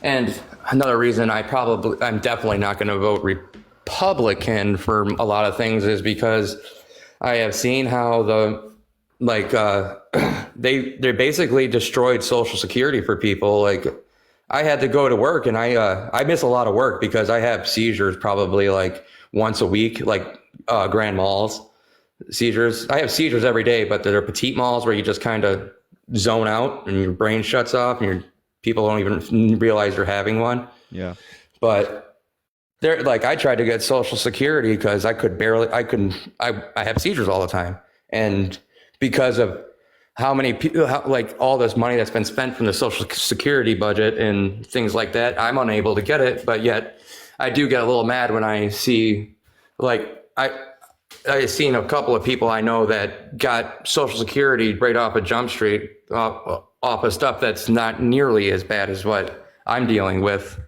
And another reason I'm definitely not going to vote Republican for a lot of things is because I have seen how they basically destroyed Social Security for people. Like, I had to go to work, and I miss a lot of work because I have seizures probably like once a week, like grand malls seizures. I have seizures every day, but they're petite malls where you just kind of zone out and your brain shuts off and people don't even realize you're having one. Yeah. But I tried to get Social Security because I have seizures all the time. And because of how many people, all this money that's been spent from the Social Security budget and things like that, I'm unable to get it. But yet I do get a little mad when I see, I've seen a couple of people I know that got Social Security right off of Jump Street, off of stuff that's not nearly as bad as what I'm dealing with.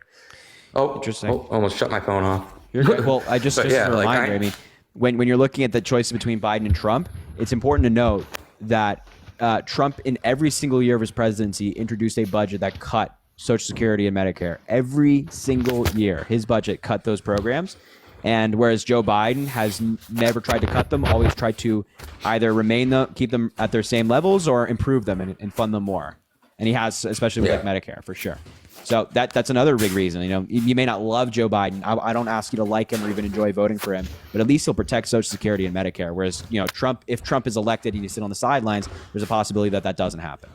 Oh, interesting. Oh, almost shut my phone off. You're good. Well, just a reminder, I mean, when you're looking at the choices between Biden and Trump, it's important to note that Trump, in every single year of his presidency, introduced a budget that cut Social Security and Medicare. Every single year, his budget cut those programs. And whereas Joe Biden has never tried to cut them, always tried to either keep them at their same levels or improve them and fund them more. And he has, especially with Medicare, for sure. So that's another big reason. You may not love Joe Biden. I don't ask you to like him or even enjoy voting for him, but at least he'll protect Social Security and Medicare. Whereas, Trump, if Trump is elected and you sit on the sidelines, there's a possibility that doesn't happen.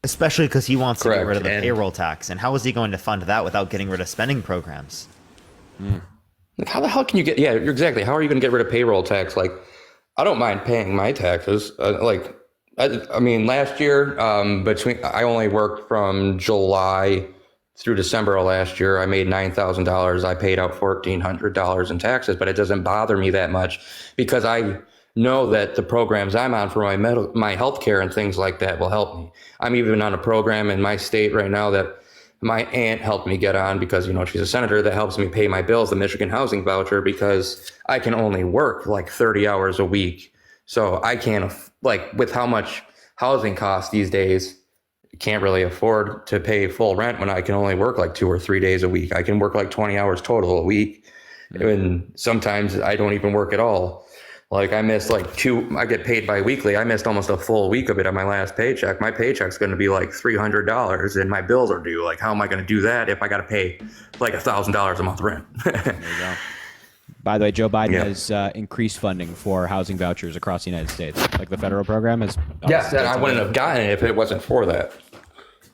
Especially because he wants to get rid of the payroll tax. And how is he going to fund that without getting rid of spending programs? How the hell can you get? Yeah, exactly. How are you going to get rid of payroll tax? I don't mind paying my taxes. I mean, last year, I only worked from July through December of last year. I made $9,000. I paid out $1,400 in taxes, but it doesn't bother me that much because I know that the programs I'm on for my health care and things like that will help me. I'm even on a program in my state right now that my aunt helped me get on because, she's a senator, that helps me pay my bills, the Michigan housing voucher, because I can only work 30 hours a week. So I can't, with how much housing costs these days, can't really afford to pay full rent when I can only work 2 or 3 days a week. I can work 20 hours total a week. And sometimes I don't even work at all. I missed I get paid bi-weekly. I missed almost a full week of it on my last paycheck. My paycheck's going to be $300 and my bills are due. How am I going to do that if I got to pay $1,000 a month rent? There you go. By the way, Joe Biden has increased funding for housing vouchers across the United States. The federal program has. Yes, and I wouldn't have gotten it if it wasn't for that.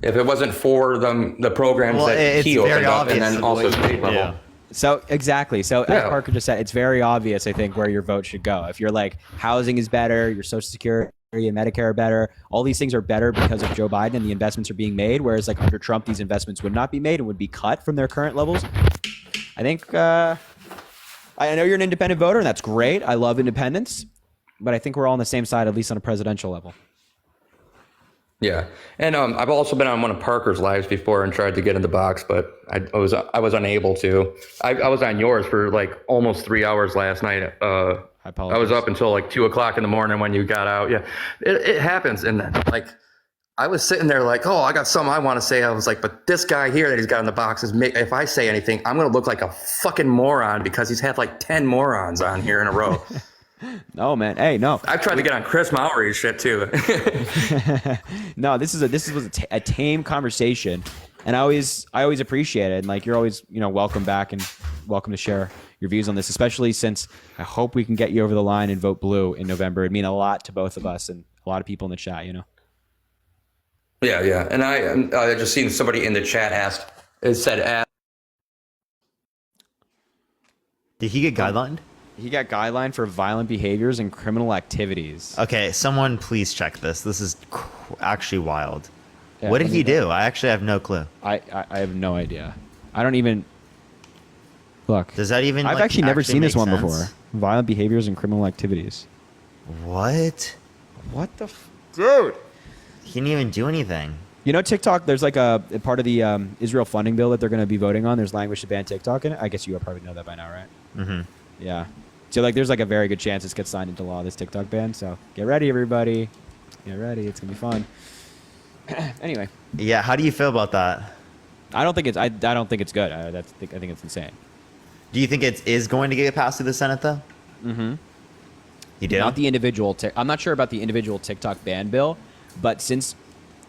If it wasn't for the programs that he opened up and then also state level. Yeah. So exactly. So as Parker just said, it's very obvious, I think, where your vote should go. If you're housing is better, your Social Security and Medicare are better, all these things are better because of Joe Biden and the investments are being made. Whereas under Trump, these investments would not be made and would be cut from their current levels. I think I know you're an independent voter, and that's great. I love independence, but I think we're all on the same side, at least on a presidential level. Yeah, and I've also been on one of Parker's lives before and tried to get in the box, but I was unable to. I was on yours for like almost 3 hours last night. I was up until like 2 o'clock in the morning when you got out. Yeah, it happens, and like I was sitting there like, oh, I got something I want to say. I was like, but this guy here that he's got in the box is if I say anything, I'm gonna look like a fucking moron because he's had like 10 morons on here in a row. No, man. Hey, no. I've tried to get on Chris Mowry's shit too. No, this was a tame conversation, and I always appreciate it. And like, you're always, welcome back and welcome to share your views on this, especially since I hope we can get you over the line and vote blue in November. It'd mean a lot to both of us and a lot of people in the chat. Yeah, and I just seen somebody in the chat asked. Did he get guidelined? He got guidelined for violent behaviors and criminal activities. Okay, someone please check this. This is actually wild. Yeah, what did he do? I actually have no clue. I have no idea. I don't even look. Does that even? I've like, actually never seen this one make before. sense? Violent behaviors and criminal activities. What? What the dude? He didn't even do anything. TikTok, there's like a part of the Israel funding bill that they're going to be voting on. There's language to ban TikTok in it. I guess you probably know that by now, right? Mm-hmm. Yeah. So like, there's like a very good chance this gets signed into law, this TikTok ban. So get ready, everybody. Get ready. It's gonna be fun. Anyway. Yeah. How do you feel about that? I don't think it's good. I think it's insane. Do you think it is going to get passed through the Senate though? Mm-hmm. You do? Not the individual. I'm not sure about the individual TikTok ban bill, but since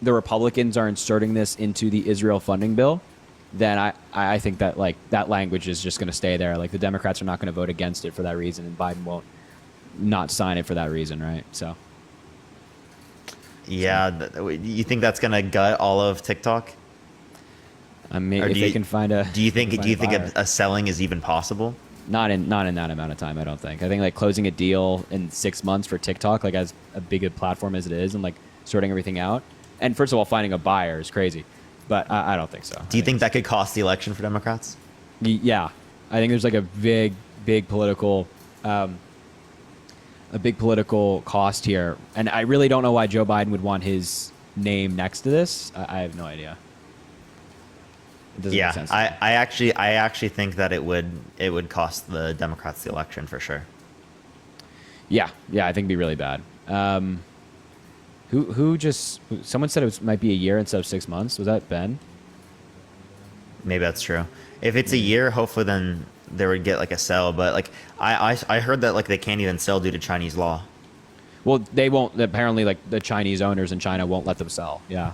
the Republicans are inserting this into the Israel funding bill, then I think that like that language is just going to stay there. Like the Democrats are not going to vote against it for that reason, and Biden won't not sign it for that reason, right? So. Yeah, you think that's going to gut all of TikTok? I mean, if they can find a. Do you think a selling is even possible? Not in that amount of time, I don't think. I think like closing a deal in 6 months for TikTok, like as a big a platform as it is, and like sorting everything out, and first of all, finding a buyer is crazy. But I don't think so. Do you think that could cost the election for Democrats? Yeah, I think there's like a big political, cost here, and I really don't know why Joe Biden would want his name next to this. I have no idea. It doesn't make sense. I actually think that it would cost the Democrats the election for sure. Yeah, I think it'd be really bad. Someone said might be a year instead of 6 months. Was that Ben? Maybe that's true. If it's a year, hopefully then they would get like a sell. But like I heard that like they can't even sell due to Chinese law. Well, they won't. Apparently, like the Chinese owners in China won't let them sell. Yeah.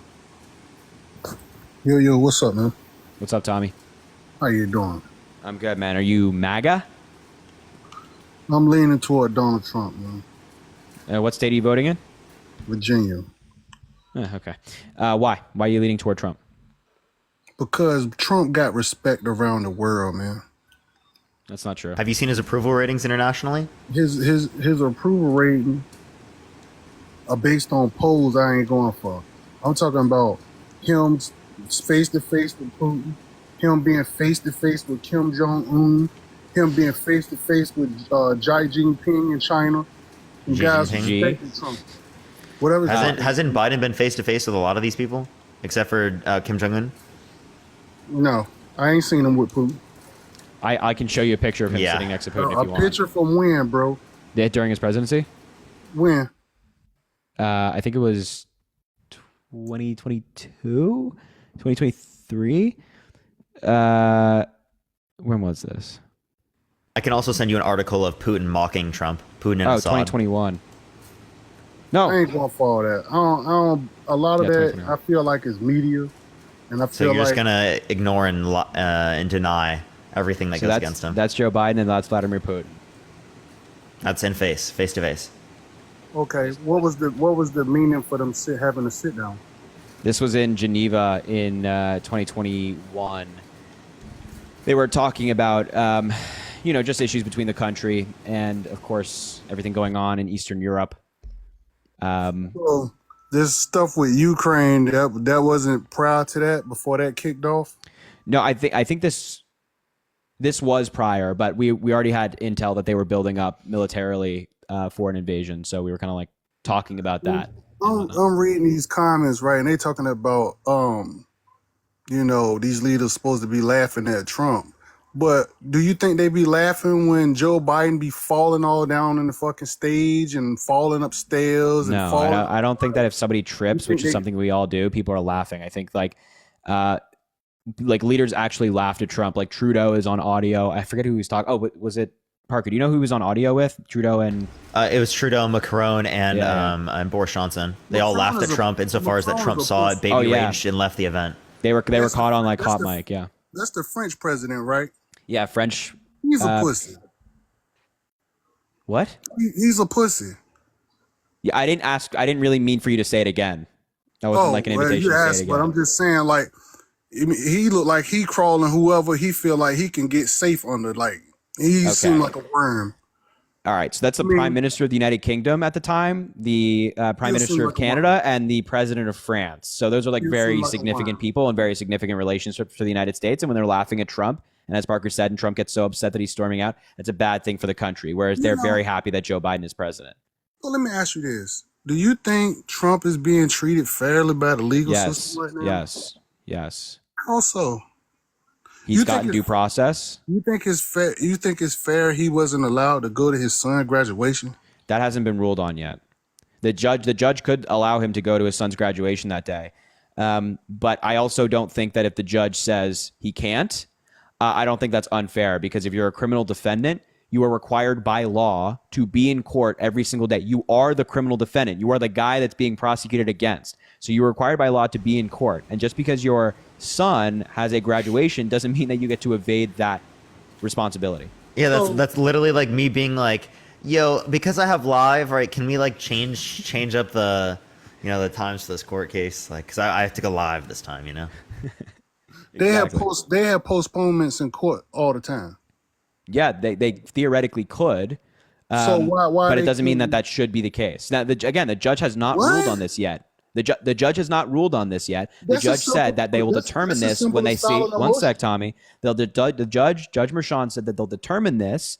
Yo, what's up, man? What's up, Tommy? How you doing? I'm good, man. Are you MAGA? I'm leaning toward Donald Trump, man. What state are you voting in? Virginia. Okay. Why? Why are you leaning toward Trump? Because Trump got respect around the world, man. That's not true. Have you seen his approval ratings internationally? His approval rating are based on polls I ain't going for. I'm talking about him face to face with Putin, him being face to face with Kim Jong Un, him being face to face with Xi Jinping in China. And guys respecting Trump. Whatever. Hasn't Biden been face to face with a lot of these people, except for Kim Jong Un? No, I ain't seen him with Putin. I can show you a picture of him sitting next to Putin if you want. A picture from when, bro? During his presidency? When? I think it was 2022, 2023. When was this? I can also send you an article of Putin mocking Trump. Putin and Assad. 2021. No, I ain't going for all that. I don't. A lot of that I feel like is media, and I feel so you're like just gonna ignore and deny everything that goes against him. That's Joe Biden and that's Vladimir Putin. That's face to face. Okay, what was the meaning for them having to sit down? This was in Geneva in 2021. They were talking about, just issues between the country and, of course, everything going on in Eastern Europe. So this stuff with Ukraine, that wasn't prior to that, before that kicked off? No, I think this was prior, but we already had intel that they were building up militarily for an invasion, so we were kind of like talking about that. I'm reading these comments, right, and they talking about these leaders supposed to be laughing at Trump. But do you think they be laughing when Joe Biden be falling all down in the fucking stage and falling upstairs and No, falling? I don't think that if somebody trips, which is something we all do, people are laughing. I think like leaders actually laughed at Trump. Like Trudeau is on audio. I forget who he was talking. Oh, was it Parker? Do you know who he was on audio with? Trudeau and it was Trudeau, Macron, and Boris Johnson. They all laughed at Trump insofar as that Trump saw it, baby raged, and left the event. They were caught on like hot mic. Yeah, that's the French president, right? Yeah, French. He's a pussy. What? He's a pussy. Yeah, I didn't really mean for you to say it again. That wasn't like an invitation to say it again. But I'm just saying, like, he looked like he crawling whoever he feel like he can get safe under. Like, he seemed like a worm. All right, so that's the Prime Minister of the United Kingdom at the time, the Prime Minister of Canada, and the President of France. So those are like very significant people and very significant relationships for the United States. And when they're laughing at Trump, and as Parker said, and Trump gets so upset that he's storming out, that's a bad thing for the country, whereas they're very happy that Joe Biden is president. Well, let me ask you this. Do you think Trump is being treated fairly by the legal system right now? Yes. How so? He's gotten due process. You think it's fair? You think it's fair he wasn't allowed to go to his son's graduation? That hasn't been ruled on yet. The judge could allow him to go to his son's graduation that day. But I also don't think that if the judge says he can't, I don't think that's unfair, because if you're a criminal defendant, you are required by law to be in court every single day. You are the criminal defendant. You are the guy that's being prosecuted against. So you're required by law to be in court. And just because your son has a graduation doesn't mean that you get to evade that responsibility. Yeah, that's literally like me being like, yo, because I have live, right, can we like change up the the times for this court case? Like, because I have to go live this time, They have postponements in court all the time. Yeah, they theoretically could. So why? But it doesn't mean that should be the case. Now, the judge has not ruled on this yet. The judge has not ruled on this yet. The judge said that they will determine this when they see. One sec, Tommy. Judge Merchan said that they'll determine this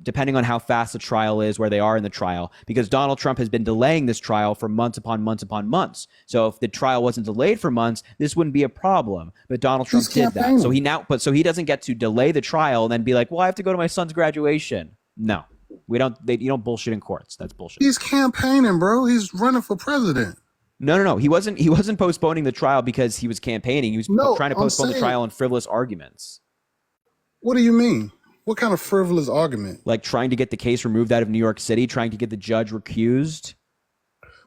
depending on how fast the trial is, where they are in the trial, because Donald Trump has been delaying this trial for months upon months upon months. So if the trial wasn't delayed for months, this wouldn't be a problem. But Donald Trump did that. So he doesn't get to delay the trial and then be like, well, I have to go to my son's graduation. No, we don't. You don't bullshit in courts. That's bullshit. He's campaigning, bro. He's running for president. No. He wasn't postponing the trial because he was campaigning. He was trying to postpone the trial on frivolous arguments. What do you mean? What kind of frivolous argument? Like trying to get the case removed out of New York City, trying to get the judge recused.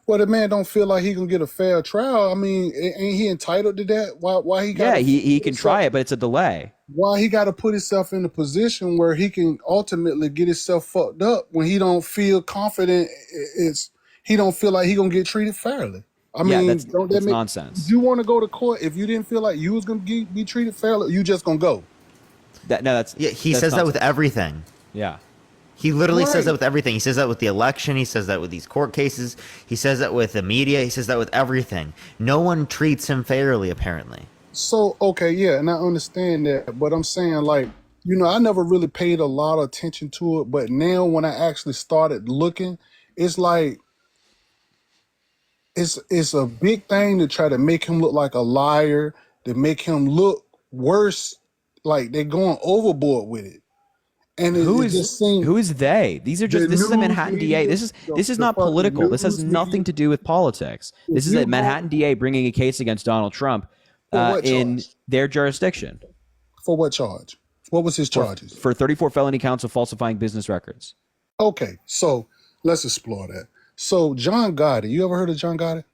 Well, the man don't feel like he can get a fair trial. I mean, ain't he entitled to that? Why he got? Yeah, he can try it, but it's a delay. Why he got to put himself in a position where he can ultimately get himself fucked up when he don't feel confident? He don't feel like he gonna get treated fairly. I mean, that's nonsense. You want to go to court if you didn't feel like you was gonna be treated fairly? You just gonna go? He says that with everything. Yeah. He literally says that with everything. He says that with the election. He says that with these court cases. He says that with the media. He says that with everything. No one treats him fairly, apparently. So, okay, yeah, and I understand that. But I'm saying, like, I never really paid a lot of attention to it. But now when I actually started looking, it's like, it's a big thing to try to make him look like a liar, to make him look worse, like they're going overboard with it. And who is they? These are just this is a Manhattan DA. This is not political. This has nothing to do with politics. This is a Manhattan DA bringing a case against Donald Trump in their jurisdiction. For what charge? What was his charges? For 34 felony counts of falsifying business records. Okay, so let's explore that. So John Gotti, you ever heard of John Gotti?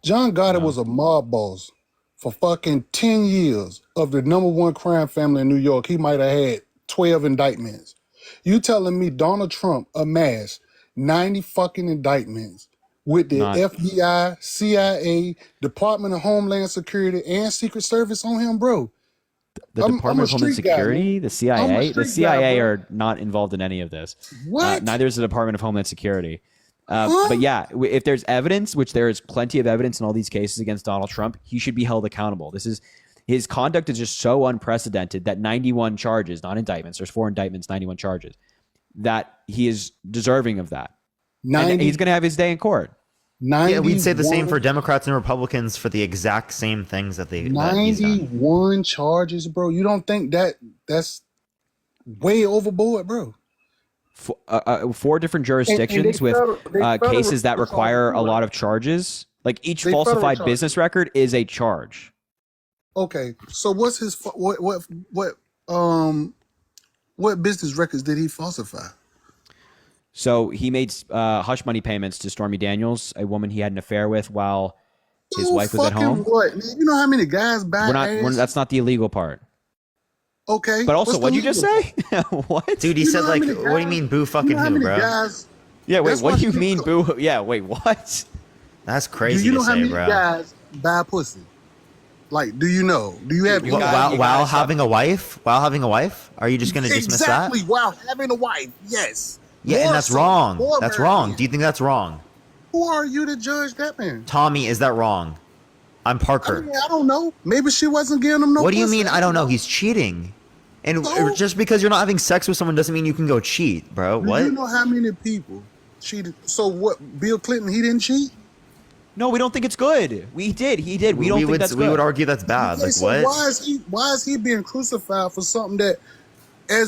John Gotti was a mob boss for fucking 10 years of the #1 crime family in New York. He might have had 12 indictments. You telling me Donald Trump amassed 90 fucking indictments with the FBI, CIA, Department of Homeland Security, and Secret Service on him, bro? The Department of Homeland Security, the CIA? The CIA are not involved in any of this. What? Neither is the Department of Homeland Security. But yeah, if there's evidence, which there is plenty of evidence in all these cases against Donald Trump, he should be held accountable. His conduct is just so unprecedented that 91 charges, not indictments, there's 4 indictments, 91 charges, that he is deserving of that. And he's going to have his day in court. Yeah, we'd say the same 91 for Democrats and Republicans for the exact same things that he's done. 91 charges, bro. You don't think that's way overboard, bro? Four different jurisdictions with cases that require a lot of charges. Like each falsified business record is a charge. Okay, so what's his what business records did he falsify? So he made hush money payments to Stormy Daniels, a woman he had an affair with while his wife was at home. What? You know how many guys buy That's not the illegal part. Okay. But also, what'd you just say? What? Dude, he said like, what do you mean boo fucking who, bro? Yeah, wait, what do you mean boo? Yeah, wait, what? That's crazy do you know to how say, many bro. guys buy pussy? Like, do you know? Do you have while having a wife? While having a wife? Are you just gonna dismiss that? Exactly, while having a wife, yes. Yeah, and that's wrong. That's wrong. Do you think that's wrong? Who are you to judge that, man? Tommy, is that wrong? I'm Parker. I don't know. Maybe she wasn't giving him no What do you pussy. mean? I don't know. He's cheating. And just because you're not having sex with someone doesn't mean you can go cheat, bro. Do What? you know how many people cheated? So what? Bill Clinton, he didn't cheat? No, we don't think it's good. He did. We don't think that's good. We would argue that's bad. Okay, Like so what? why is he being crucified for something that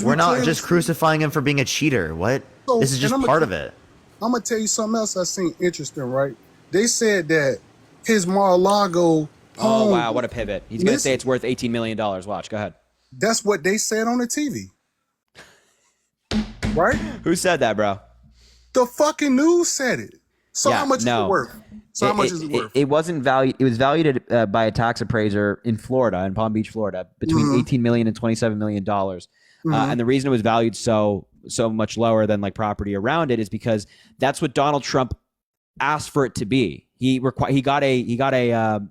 We're not just crucifying him for being a cheater. What? So, this is just part of it. I'm gonna tell you something else I seen interesting, right? They said that his Mar-a-Lago Oh wow, what a pivot. He's gonna say it's worth $18 million. Watch, go ahead. That's what they said on the TV. Right? Who said that, bro? The fucking news said it. So Yeah, how much is it worth? So how much is it worth? It wasn't valued. It was valued at, by a tax appraiser in Florida, in Palm Beach, Florida, between $18 million and $27 million. And the reason it was valued so much lower than like property around it is because that's what Donald Trump asked for it to be. He got a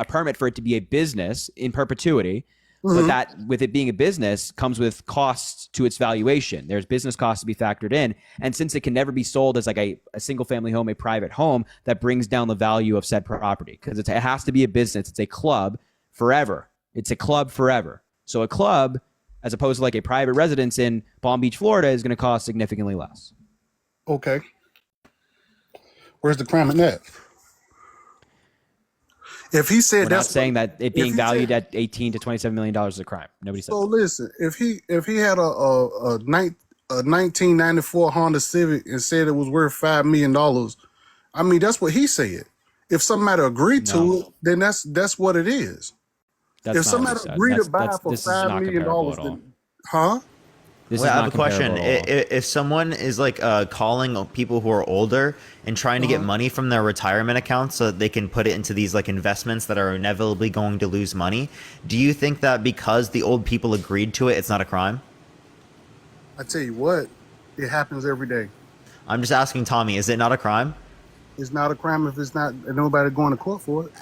permit for it to be a business in perpetuity. But that, with it being a business, comes with costs to its valuation. There's business costs to be factored in. And since it can never be sold as like a single family home, a private home, that brings down the value of said property. Because it has to be a business. It's a club forever. It's a club forever. So a club, as opposed to like a private residence in Palm Beach, Florida, is going to cost significantly less. Okay. Where's the crime in that? If he said We're not saying that it being valued at $18 to $27 million is a crime. Nobody said. So listen, if he had a 1994 Honda Civic and said it was worth $5 million, I mean that's what he said. If somebody agreed to it, then that's what it is. If somebody agreed to buy it for $5 million, then Wait, I have a question. If someone is like calling people who are older and trying to get money from their retirement accounts so that they can put it into these like investments that are inevitably going to lose money, do you think that because the old people agreed to it, it's not a crime? I tell you what, it happens every day. I'm just asking Tommy, is it not a crime? It's not a crime if it's not nobody going to court for it.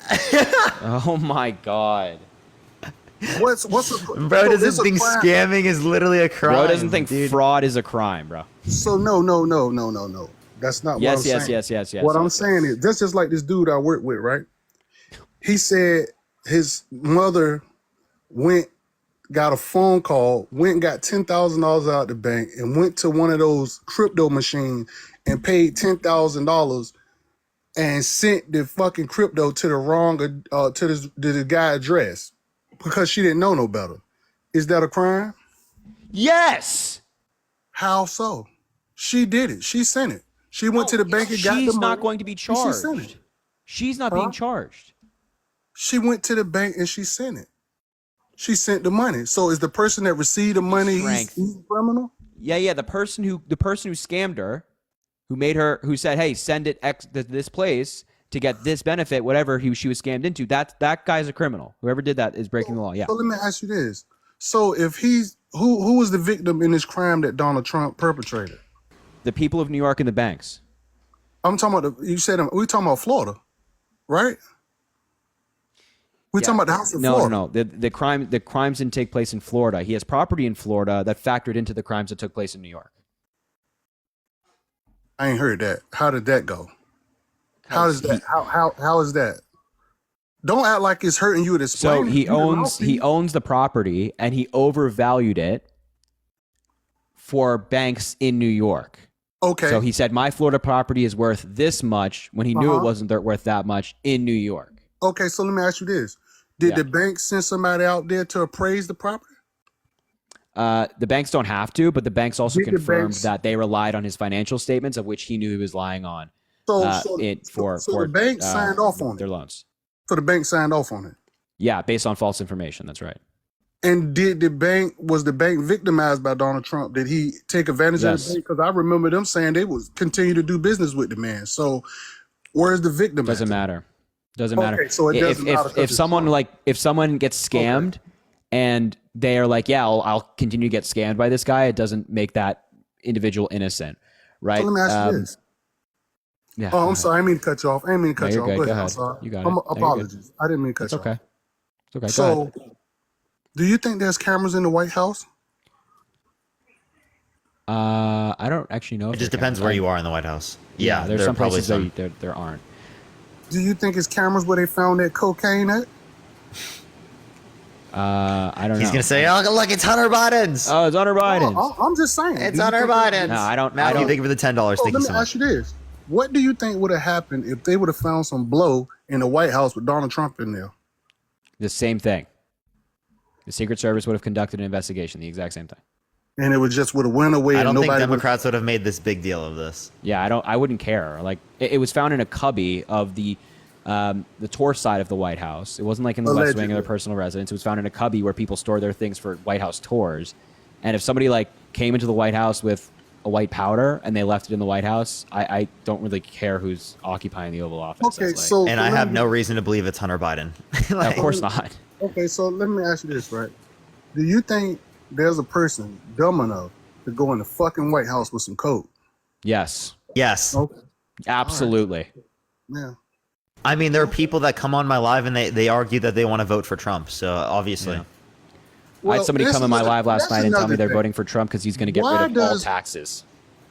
Oh my God. What's bro doesn't think scamming is literally a crime. Bro doesn't think fraud is a crime, bro. So no. That's not what I'm saying. Yes. What I'm saying is that's just like this dude I work with, right? He said his mother got a phone call, got $10,000 out the bank, and went to one of those crypto machines and paid $10,000 and sent the fucking crypto to the wrong to the guy address. Because she didn't know no better. Is that a crime? Yes. How so? She did it. She sent it. She went to the bank and got the money. She's not going to be charged. She's not being charged. She went to the bank and she sent it. She sent the money. So is the person that received the money he's a criminal? Yeah. The person who scammed her, who said, "Hey, send it to this place to get this benefit," whatever she was scammed into, that guy's a criminal. Whoever did that is breaking the law. Yeah. So let me ask you this. So if he's who was the victim in this crime that Donald Trump perpetrated? The people of New York and the banks. I'm talking about we talking about Florida, right? We're talking about the house in Florida. No. The crimes didn't take place in Florida. He has property in Florida that factored into the crimes that took place in New York. I ain't heard that. How did that go? How is that? How is that? Don't act like it's hurting you to explain. So he owns the property and he overvalued it for banks in New York. Okay. So he said, my Florida property is worth this much when he knew it wasn't worth that much in New York. Okay, so let me ask you this. Did the bank send somebody out there to appraise the property? The banks don't have to, but the banks also Did the confirmed banks- that they relied on his financial statements, of which he knew he was lying on. So For the bank signed off on their it. loans. So the bank signed off on it. Yeah, based on false information. That's right. And was the bank victimized by Donald Trump? Did he take advantage of the bank? Because I remember them saying they would continue to do business with the man. So where's the victim? Doesn't matter. Doesn't Okay, matter. so it doesn't matter 'cause if it's someone if someone gets scammed and they are like, yeah, I'll continue to get scammed by this guy, it doesn't make that individual innocent, right? So let me ask you this. Yeah. Oh, I'm sorry. I didn't mean to cut you off. I didn't mean to cut you you're off. good. Go I'm ahead. sorry. You got it. No, you're good. Apologies. I didn't mean to cut It's you okay. off. It's okay. Go So, ahead. do you think there's cameras in the White House? I don't actually know. It just depends where you are in the White House. Yeah, there's there some are probably places there aren't. Do you think it's cameras where they found that cocaine at? I don't know. He's gonna say, "Oh, look, it's Hunter Biden's." Oh, it's Hunter Biden's. I'm just saying. It's Do you Hunter think that- Biden's. No, I don't. Matthew, thank you for the $10. So Thank you let so me much. ask you this: what do you think would have happened if they would have found some blow in the White House with Donald Trump in there? The same thing. The Secret Service would have conducted an investigation. The exact same thing. And it would have went away. I and don't think nobody Democrats would have made this big deal of this. Yeah, I wouldn't care. Like it was found in a cubby of the tour side of the White House. It wasn't like in the West Wing or their personal residence. It was found in a cubby where people store their things for White House tours. And if somebody like came into the White House with a white powder and they left it in the White House, I don't really care who's occupying the Oval Office. Okay, so and I have no reason to believe it's Hunter Biden. Of course not. Okay, so let me ask you this, right? Do you think there's a person dumb enough to go in the fucking White House with some coke? Yes. Yes. Okay. Absolutely. Yeah. I mean, there are people that come on my live and they argue that they want to vote for Trump. So obviously, I had somebody come in my live last night and tell me they're thing. voting for Trump because he's going to get Why rid of all does- taxes.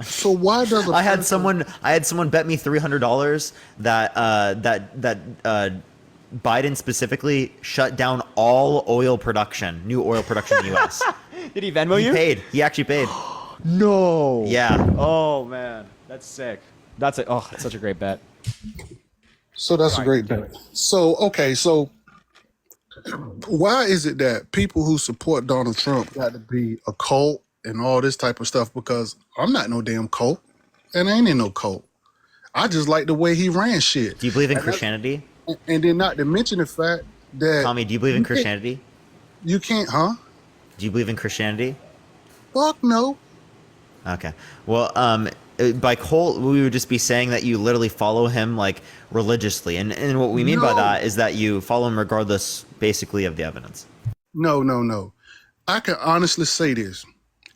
So why does a I had person- someone bet me $300 that Biden specifically shut down all oil production, new oil production in the U.S. Did he Venmo you? He paid. He actually paid. No. Yeah. Oh man, that's sick. That's such a great bet. So that's a great bet. So okay, so why is it that people who support Donald Trump got to be a cult and all this type of stuff? Because I'm not no damn cult, and I ain't in no cult. I just like the way he ran shit. Do you believe in And that's- Christianity? And then not to mention the fact that Tommy, do you believe in Christianity? You can't, huh? Do you believe in Christianity? Fuck no. Okay. Well, by cult, we would just be saying that you literally follow him like religiously, and what we mean by No. that is that you follow him regardless, basically, of the evidence. No. I can honestly say this,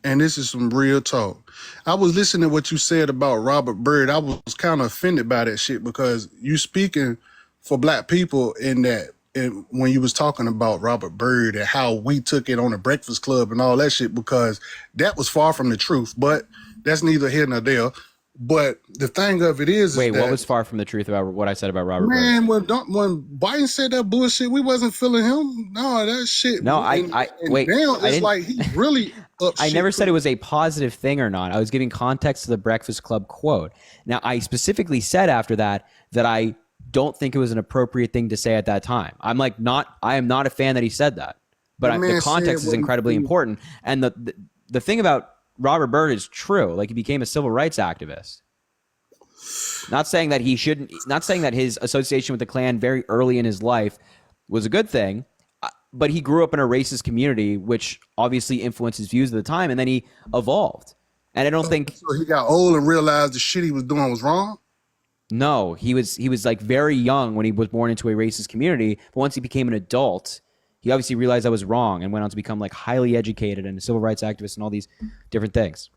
and this is some real talk. I was listening to what you said about Robert Byrd. I was kind of offended by that shit because you speaking for black people in that, and when you was talking about Robert Byrd and how we took it on the Breakfast Club and all that shit, because that was far from the truth. But that's neither here nor there. But the thing of it is, Wait, that, what was far from the truth about what I said about Robert Byrd? man, when Biden said that bullshit, we wasn't feeling him. No, that shit. No, and wait. Now I it's didn't- like he really up I shit never creek. said it was a positive thing or not. I was giving context to the Breakfast Club quote. Now, I specifically said after that I don't think it was an appropriate thing to say at that time. I am not a fan that he said that. But The man the context said is what incredibly he- important. And the thing about Robert Byrd is true. Like, he became a civil rights activist. Not saying that his association with the Klan very early in his life was a good thing, but he grew up in a racist community, which obviously influenced his views at the time, and then he evolved. And I don't think So he got old and realized the shit he was doing was wrong. no, he was like very young when he was born into a racist community, but once he became an adult, he obviously realized that was wrong and went on to become like highly educated and a civil rights activist and all these different things.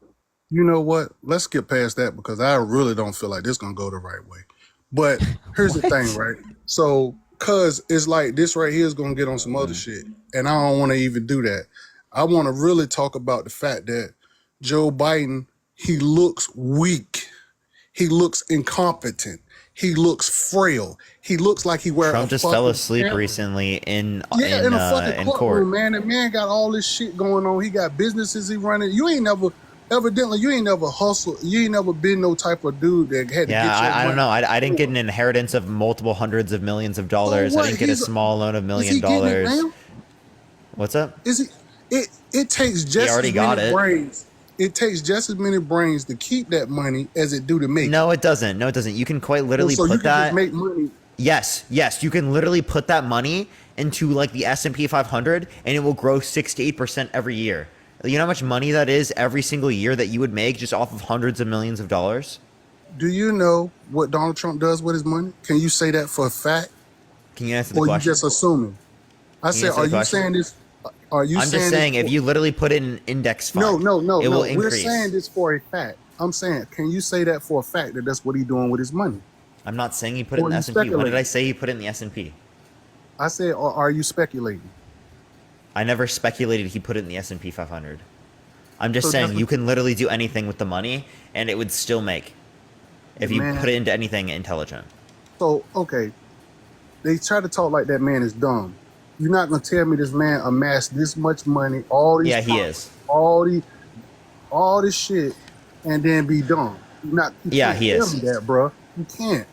You know what? Let's skip past that because I really don't feel like this is gonna go the right way. But here's the thing, right? So, cause it's like this right here is gonna get on some other shit, and I don't want to even do that. I want to really talk about the fact that Joe Biden, he looks weak, he looks incompetent, he looks frail, he looks like he wears. Trump just fell asleep recently in in a fucking in courtroom, court. man. The man got all this shit going on. He got businesses he running. You ain't never Evidently, you ain't never hustled. You ain't never been no type of dude that had to Yeah, get your I don't know. money. I didn't get an inheritance of multiple hundreds of millions of dollars. So I what? didn't get a small loan of $1 Is he million. getting it now? What's up? Is it? It takes He just already as got many it. brains. It takes just as many brains to keep that money as it do to make No, it doesn't. No, it doesn't. You can quite literally so you put can that. just make money. Yes, you can literally put that money into like the S&P 500 and it will grow 6 to 8% every year. You know how much money that is every single year that you would make just off of hundreds of millions of dollars? Do you know what Donald Trump does with his money? Can you say that for a fact? Can you answer the Or you question? just assuming? I Can you said, answer are the you question? saying this? Are you I'm saying just saying, this if you literally put it in an index fund, No. it will We're increase. saying this for a fact. I'm saying, can you say that for a fact that that's what he's doing with his money? I'm not saying he put it Or in the you S&P. When did speculating? I say he put it in the S&P? I said, or are you speculating? I never speculated he put it in the S&P 500. I'm just So that's saying what you can literally do anything with the money and it would still make if you Man. put it into anything intelligent. So, okay, they try to talk like that man is dumb. You're not gonna tell me this man amassed this much money, all these Yeah, he is. all this shit, and then be dumb. You Yeah, can't he tell is. me that, bro. You can't.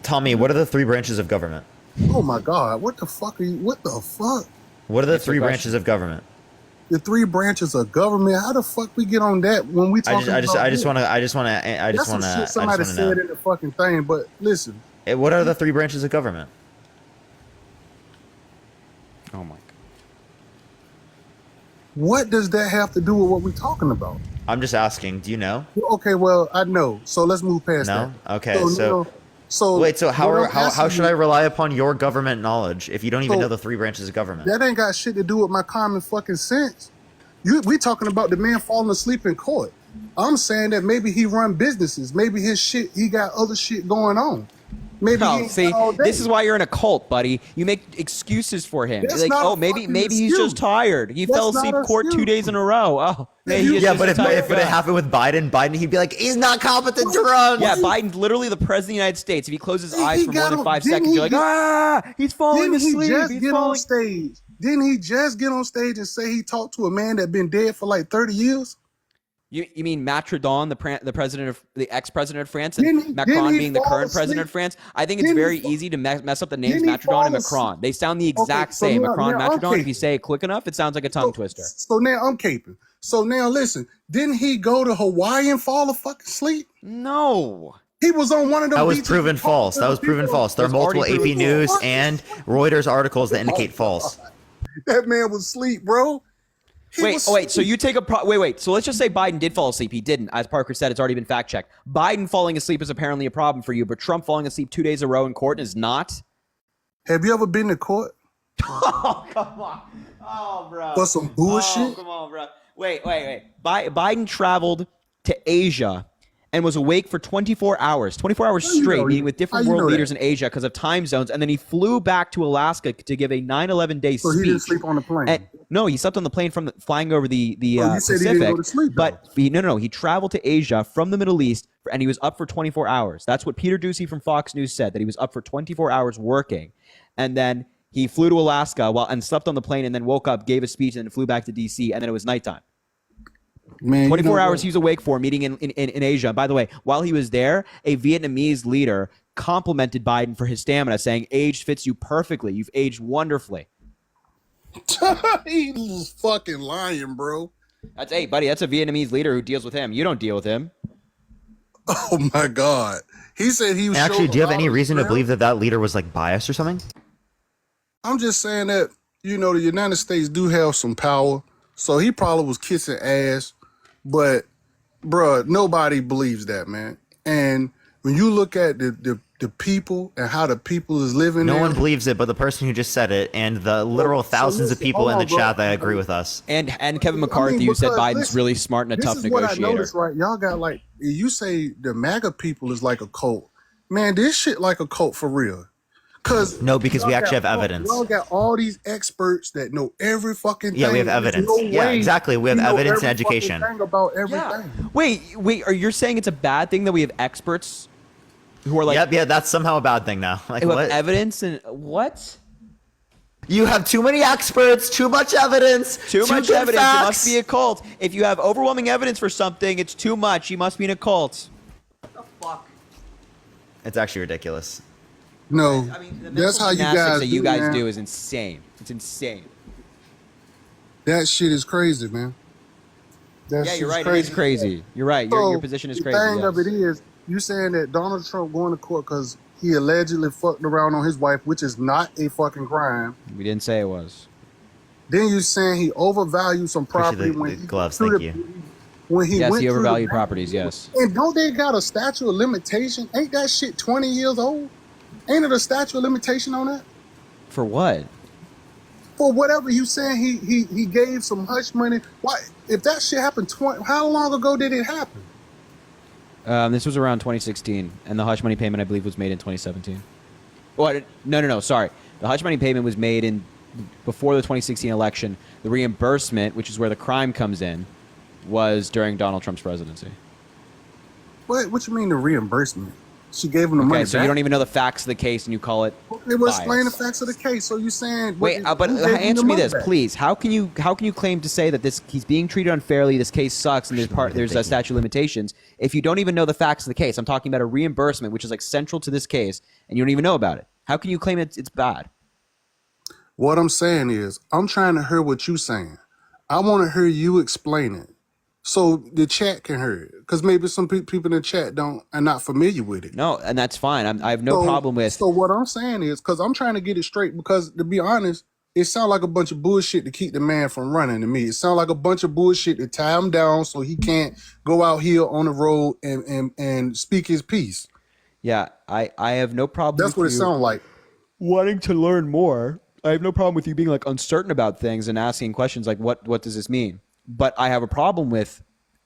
Tommy, what are the 3 branches of government? Oh my God, what the fuck are you? What the fuck? What are the Answer the 3 question. branches of government? The 3 branches of government. How the fuck we get on that when we talking I about just this? want to That's some shit somebody know. said in the fucking thing. But listen, What are the 3 branches of government? Oh my God. what does that have to do with what we're talking about? I'm just asking. Do you know? Okay, well, I know. So let's move past No? that. Okay, you so know, so wait, so how what I'm how asking should you- I rely upon your government knowledge if you don't even So- know the 3 branches of government? That ain't got shit to do with my common fucking sense. We talking about the man falling asleep in court. I'm saying that maybe he run businesses. Maybe his shit, he got other shit going on. Maybe he Oh, ain't see, got all day. this is why you're in a cult, buddy. You make excuses for him. That's Like, not a oh, maybe fucking he's excuse. just tired. He That's fell not asleep an court 2 excuse. days in a row. Oh, maybe he's Yeah, just but a if tired it guy. happened with Biden, he'd be like, he's not competent to run. Yeah, Biden's literally the president of the United States. If he closes his He eyes for more got than on- 5 didn't seconds, he you're like, get- he's falling Didn't he asleep. just He's get on falling. stage? Didn't he just get on stage and say he talked to a man that been dead for like 30 years? You mean Macron, the president of the ex-president of France, Didn't and he- Macron didn't he being the fall current president asleep? of France? I think it's Didn't he very fa- easy to mess up the names didn't he Macron and fall asleep? Macron. They sound the exact so same. now- Macron and now I'm Macron. If caping. you say it quick enough, it sounds like a tongue twister. So now I'm caping. So now listen, didn't he go to Hawaii and fall fucking asleep? No. He was on one of them That was beaches proven and talked false. to That the was proven people. false. There are It's already multiple AP proven News false. and Reuters articles that indicate false. That man was asleep, bro. He Wait, was oh, wait. So asleep. you take a wait. So let's just say Biden did fall asleep. He didn't, as Parker said. It's already been fact checked. Biden falling asleep is apparently a problem for you, but Trump falling asleep 2 days in a row in court is not. Have you ever been to court Oh come on, oh bro. for some bullshit? Oh, come on, bro. Wait. Biden traveled to Asia and was awake for 24 hours. 24 hours How you straight, know meeting that? with How different you world know leaders that? in Asia because of time zones, and then he flew back to Alaska to give a 9/11 day So speech. he didn't sleep on the plane. And, no, he slept on the plane from flying over the Oh, you said he Pacific. didn't go to sleep, but he traveled to Asia from the Middle East, and he was up for 24 hours. That's what Peter Ducey from Fox News said, that he was up for 24 hours working, and then he flew to Alaska and slept on the plane, and then woke up, gave a speech, and then flew back to DC, and then it was nighttime. Man, 24 hours he was awake for, meeting in Asia. By the way, while he was there, a Vietnamese leader complimented Biden for his stamina, saying, "Age fits you perfectly. You've aged wonderfully." He was fucking lying, bro. Hey, buddy, that's a Vietnamese leader who deals with him. You don't deal with him. Oh my God. He said he was. Actually, showed do you have a any lot of reason to strength. believe that that leader was like biased or something? I'm just saying that, you know, the United States do have some power. So he probably was kissing ass. But, bruh, nobody believes that, man. And when you look at the people and how the people is living No there, one believes it, but the person who just said it and the literal So thousands of listen, people hold in the on, bro. chat that agree with us. And Kevin McCarthy, who said because, Biden's listen, really smart and a this tough is what I negotiator. noticed, right? Y'all got like, you say the MAGA people is like a cult. Man, this shit like a cult for real. No, because we y'all actually got have evidence. Y'all got all these experts that know every fucking thing. Yeah, we have There's evidence. no Yeah, way exactly. We have you know evidence and every fucking education. thing about everything. Wait, are you saying it's a bad thing that we have experts who are like, Yep, yeah, that's somehow a bad thing now. Like who have what? evidence and what? You have too many experts, too much evidence, Too much good evidence. facts. It must be a cult. If you have overwhelming evidence for something, it's too much. You must be in a cult. It's actually ridiculous. No, I mean, the that's how you gymnastics guys that you do, guys man. do is insane. It's insane. That shit is crazy, man. That Yeah, shit you're is right. crazy. It is crazy. You're right. Your position is crazy. The thing of Yes. it is, you saying that Donald Trump going to court because he allegedly fucked around on his wife, which is not a fucking crime. We didn't say it was. Then you saying he overvalued some property Appreciate when the he gloves, through thank the- you. When he Yes, went he through the overvalued bank. properties. Yes. And don't they got a statute of limitation? Ain't that shit 20 years old? Ain't it a statute of limitation on that? For what? For whatever you saying, he gave some hush money. Why? If that shit happened 20, how long ago did it happen? This was around 2016, and the hush money payment, I believe, was made in 2017. What? No. Sorry. The hush money payment was made in before the 2016 election. The reimbursement, which is where the crime comes in, was during Donald Trump's presidency. What you mean the reimbursement? She gave him the money Okay, so back? you don't even know the facts of the case, and you call it They will explain the bias. facts of the case. So you saying Wait, but who gave him the answer me money this, back? please. How can you claim to say that he's being treated unfairly? This case sucks, and there's a statute of limitations if you don't even know the facts of the case? I'm talking about a reimbursement, which is like central to this case, and you don't even know about it. How can you claim it's bad? What I'm saying is, I'm trying to hear what you saying. I want to hear you explain it, so the chat can hear it. Because maybe some people in the chat are not familiar with it. No, and that's fine. I have no problem with. So what I'm saying is, because I'm trying to get it straight. Because to be honest, it sounds like a bunch of bullshit to keep the man from running. To me, it sounds like a bunch of bullshit to tie him down so he can't go out here on the road and speak his piece. Yeah, I have no problem. That's what it sounds like. Wanting to learn more. I have no problem with you being like uncertain about things and asking questions like what does this mean? But I have a problem with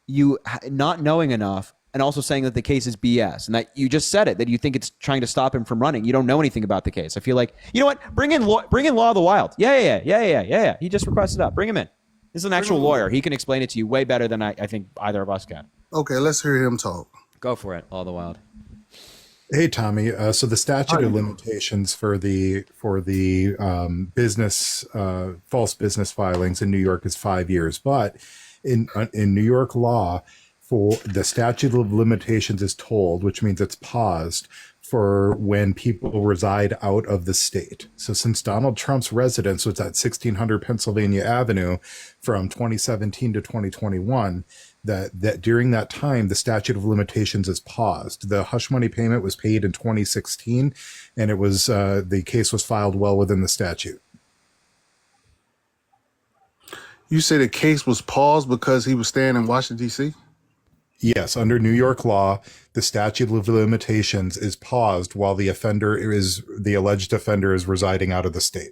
you not knowing enough and also saying that the case is BS and that you just said it, that you think it's trying to stop him from running. You don't know anything about the case. I feel like, you know what? Bring in Law of the Wild. Yeah. He just requested that. Bring him in. This is an actual lawyer. He can explain it to you way better than I think either of us can. Okay, let's hear him talk. Go for it. Law of the Wild. Hey, Tommy. So the statute of limitations for the business false business filings in New York is 5 years, but in New York law, for the statute of limitations is tolled, which means it's paused for when people reside out of the state. So since Donald Trump's residence was at 1600 Pennsylvania Avenue from 2017 to 2021, that during that time, the statute of limitations is paused. The hush money payment was paid in 2016, and it was the case was filed well within the statute. You say the case was paused because he was staying in Washington, D.C.? Yes, under New York law, the statute of limitations is paused while the alleged offender is residing out of the state.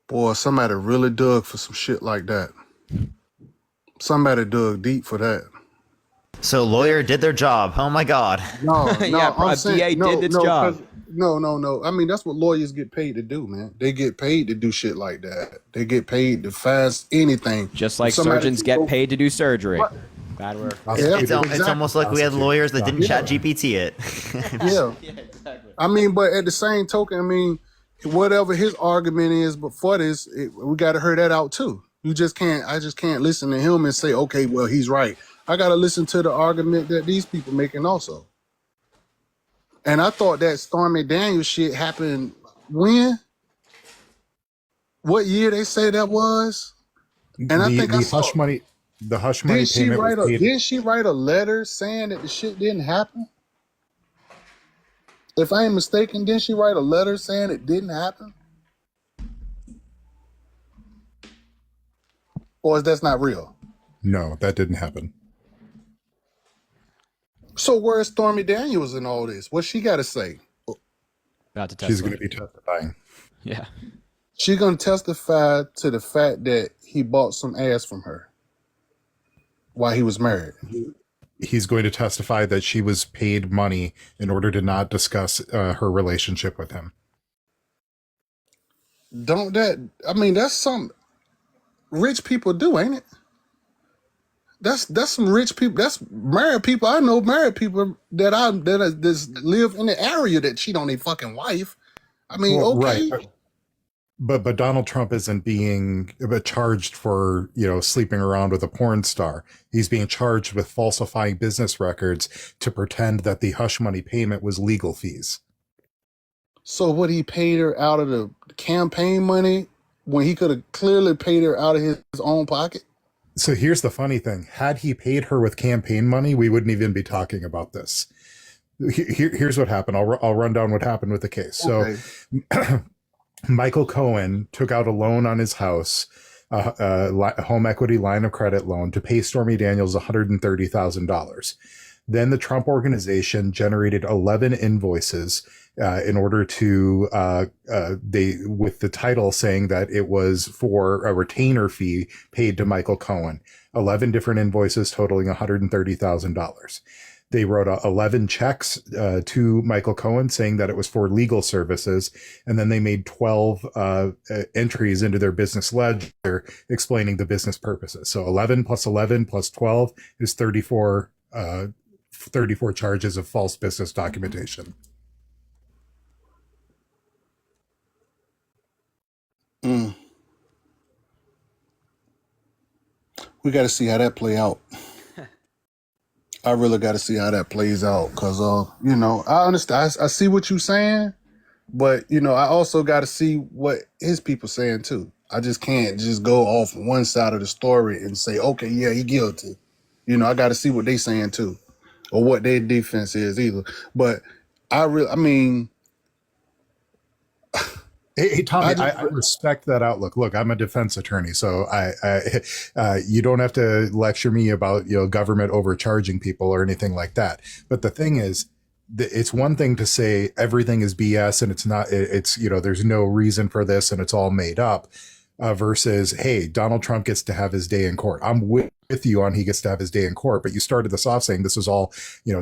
Boy, somebody really dug for some shit like that. Somebody dug deep for that. So lawyer did their job. Oh my God. No, Yeah, I'm a saying, DA did its job. 'cause- No. I mean, that's what lawyers get paid to do, man. They get paid to do shit like that. They get paid to fast anything. Just like If somebody surgeons can get go- paid to do surgery. Bad word. It's almost like we had lawyers that didn't chat GPT it. Yeah. I mean, but at the same token, I mean, whatever his argument is before this, we got to hear that out too. I just can't listen to him and say, okay, well, he's right. I got to listen to the argument that these people making also. And I thought that Stormy Daniels shit happened when? What year they say that was? And I think the hush money payment was paid. Didn't she write a letter saying that the shit didn't happen? If I ain't mistaken, didn't she write a letter saying it didn't happen? Or is that not real? No, that didn't happen. So where's Stormy Daniels in all this? What's she got to say? About to She's going to be testifying. Yeah. She's going to testify to the fact that he bought some ass from her while he was married. He's going to testify that she was paid money in order to not discuss her relationship with him. That's something rich people do, ain't it? That's some rich people. That's married people. I know married people that live in the area that cheat on their fucking wife. I mean, Well, okay. right. But Donald Trump isn't being charged for, sleeping around with a porn star. He's being charged with falsifying business records to pretend that the hush money payment was legal fees. So what, he paid her out of the campaign money when he could have clearly paid her out of his own pocket? So here's the funny thing. Had he paid her with campaign money, we wouldn't even be talking about this. Here's what happened. I'll run down what happened with the case. Okay. So Michael Cohen took out a loan on his house, a home equity line of credit loan, to pay Stormy Daniels $130,000. Then the Trump organization generated 11 invoices in order to with the title saying that it was for a retainer fee paid to Michael Cohen. 11 different invoices totaling $130,000. They wrote 11 checks to Michael Cohen saying that it was for legal services. And then they made 12 entries into their business ledger explaining the business purposes. So 11 plus 11 plus 12 is 34 charges of false business documentation. We got to see how that play out. I really got to see how that plays out because, I understand. I see what you're saying, but, I also got to see what his people saying too. I just can't just go off one side of the story and say, okay, yeah, he guilty. I got to see what they saying too, or what their defense is either. But Hey, Tommy, I respect that outlook. Look, I'm a defense attorney, so you don't have to lecture me about government overcharging people or anything like that. But the thing is, it's one thing to say everything is BS and it's not. It's there's no reason for this and it's all made up. Versus, hey, Donald Trump gets to have his day in court. I'm with you on he gets to have his day in court, but you started this off saying this was all,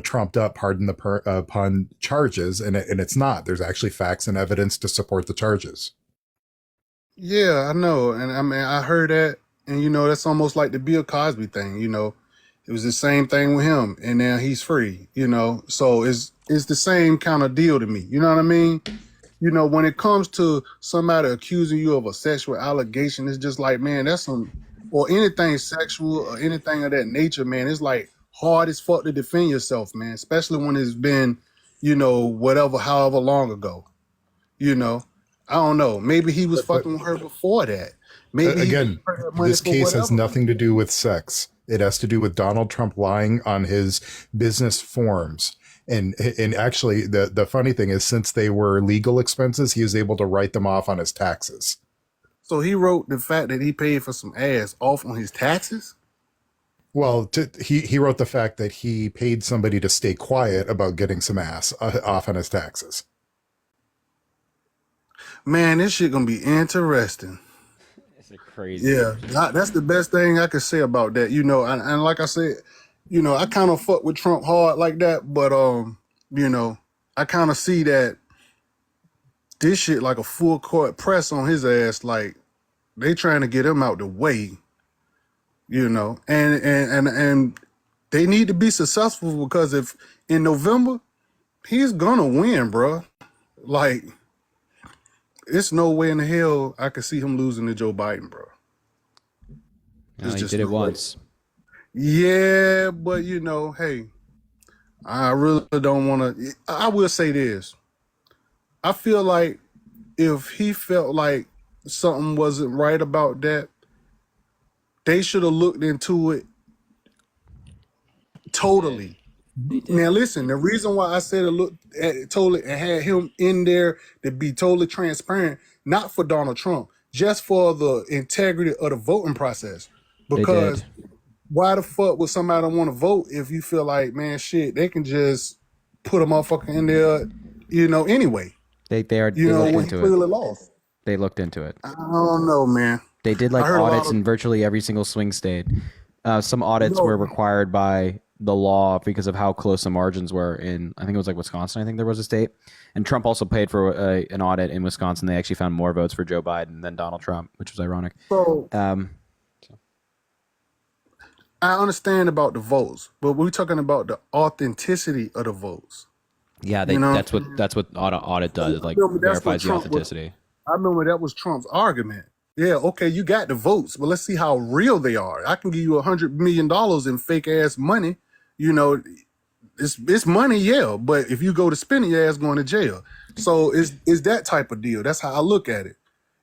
trumped up, pardon the pun, charges, and it's not. There's actually facts and evidence to support the charges. Yeah, I know. And I mean, I heard that, and that's almost like the Bill Cosby thing, it was the same thing with him, and now he's free, so it's the same kind of deal to me. You know what I mean? When it comes to somebody accusing you of a sexual allegation, it's just like, man, or anything sexual or anything of that nature, man, it's like hard as fuck to defend yourself, man, especially when it's been, however long ago, I don't know. Maybe he was fucking with her before that. Maybe again, this case has nothing to do with sex. It has to do with Donald Trump lying on his business forms. And actually, the funny thing is, since they were legal expenses, he was able to write them off on his taxes. So he wrote the fact that he paid for some ass off on his taxes? Well, he wrote the fact that he paid somebody to stay quiet about getting some ass off on his taxes. Man, this shit gonna be interesting. It's crazy. Yeah, that's the best thing I could say about that. And like I said, I kind of fuck with Trump hard like that, but I kind of see that this shit like a full court press on his ass, like they trying to get him out the way, and they need to be successful because if in November he's gonna win, bro. Like, it's no way in the hell I could see him losing to Joe Biden, bro. No, he did it once. Yeah, but hey, I really don't want to. I will say this. I feel like if he felt like something wasn't right about that, they should have looked into it totally. Now listen, the reason why I said it looked at totally and had him in there to be totally transparent, not for Donald Trump, just for the integrity of the voting process. Because why the fuck would somebody want to vote if you feel like, man, shit, they can just put a motherfucker in there, anyway. They looked into it. Lost. They looked into it. I don't know, man. They did audits in virtually every single swing state. Some audits were required by the law because of how close the margins were in, I think it was Wisconsin. I think there was a state, and Trump also paid for an audit in Wisconsin. They actually found more votes for Joe Biden than Donald Trump, which was ironic. So I understand about the votes, but we're talking about the authenticity of the votes. Yeah, You know, that's what audit does. It, I like remember that's what verifies the Trump was. authenticity. I remember that was Trump's argument. Yeah, okay, you got the votes, but let's see how real they are. I can give you $100 million in fake ass money. You know, it's money, yeah, but if you go to spend it, your ass going to jail. So it's that type of deal. That's how I look at it.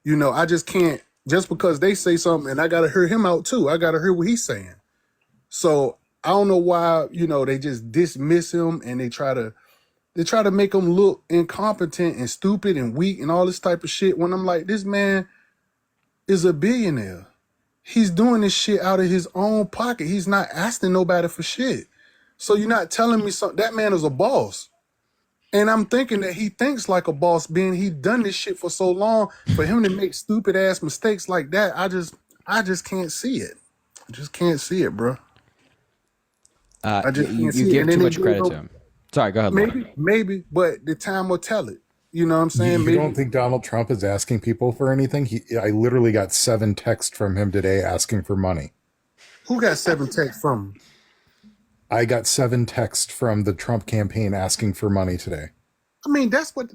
You know, I just can't, just because they say something and I gotta hear him out too. I gotta hear what he's saying. So I don't know why, you know, they just dismiss him and they try to make him look incompetent and stupid and weak and all this type of shit, when I'm like, this man is a billionaire. He's doing this shit out of his own pocket. He's not asking nobody for shit. So you're not telling me something. That man is a boss. And I'm thinking that he thinks like a boss, being he done this shit for so long. For him to make stupid ass mistakes like that, I just can't see it. I just can't see it, bro. I just You can't see it. give And then too they much do credit go- to him. Sorry, go ahead. Lauren. Maybe, but the time will tell it. You know what I'm saying? You don't think Donald Trump is asking people for anything? I literally got 7 texts from him today asking for money. Who got 7 texts from him? I got 7 texts from the Trump campaign asking for money today. I mean, that's what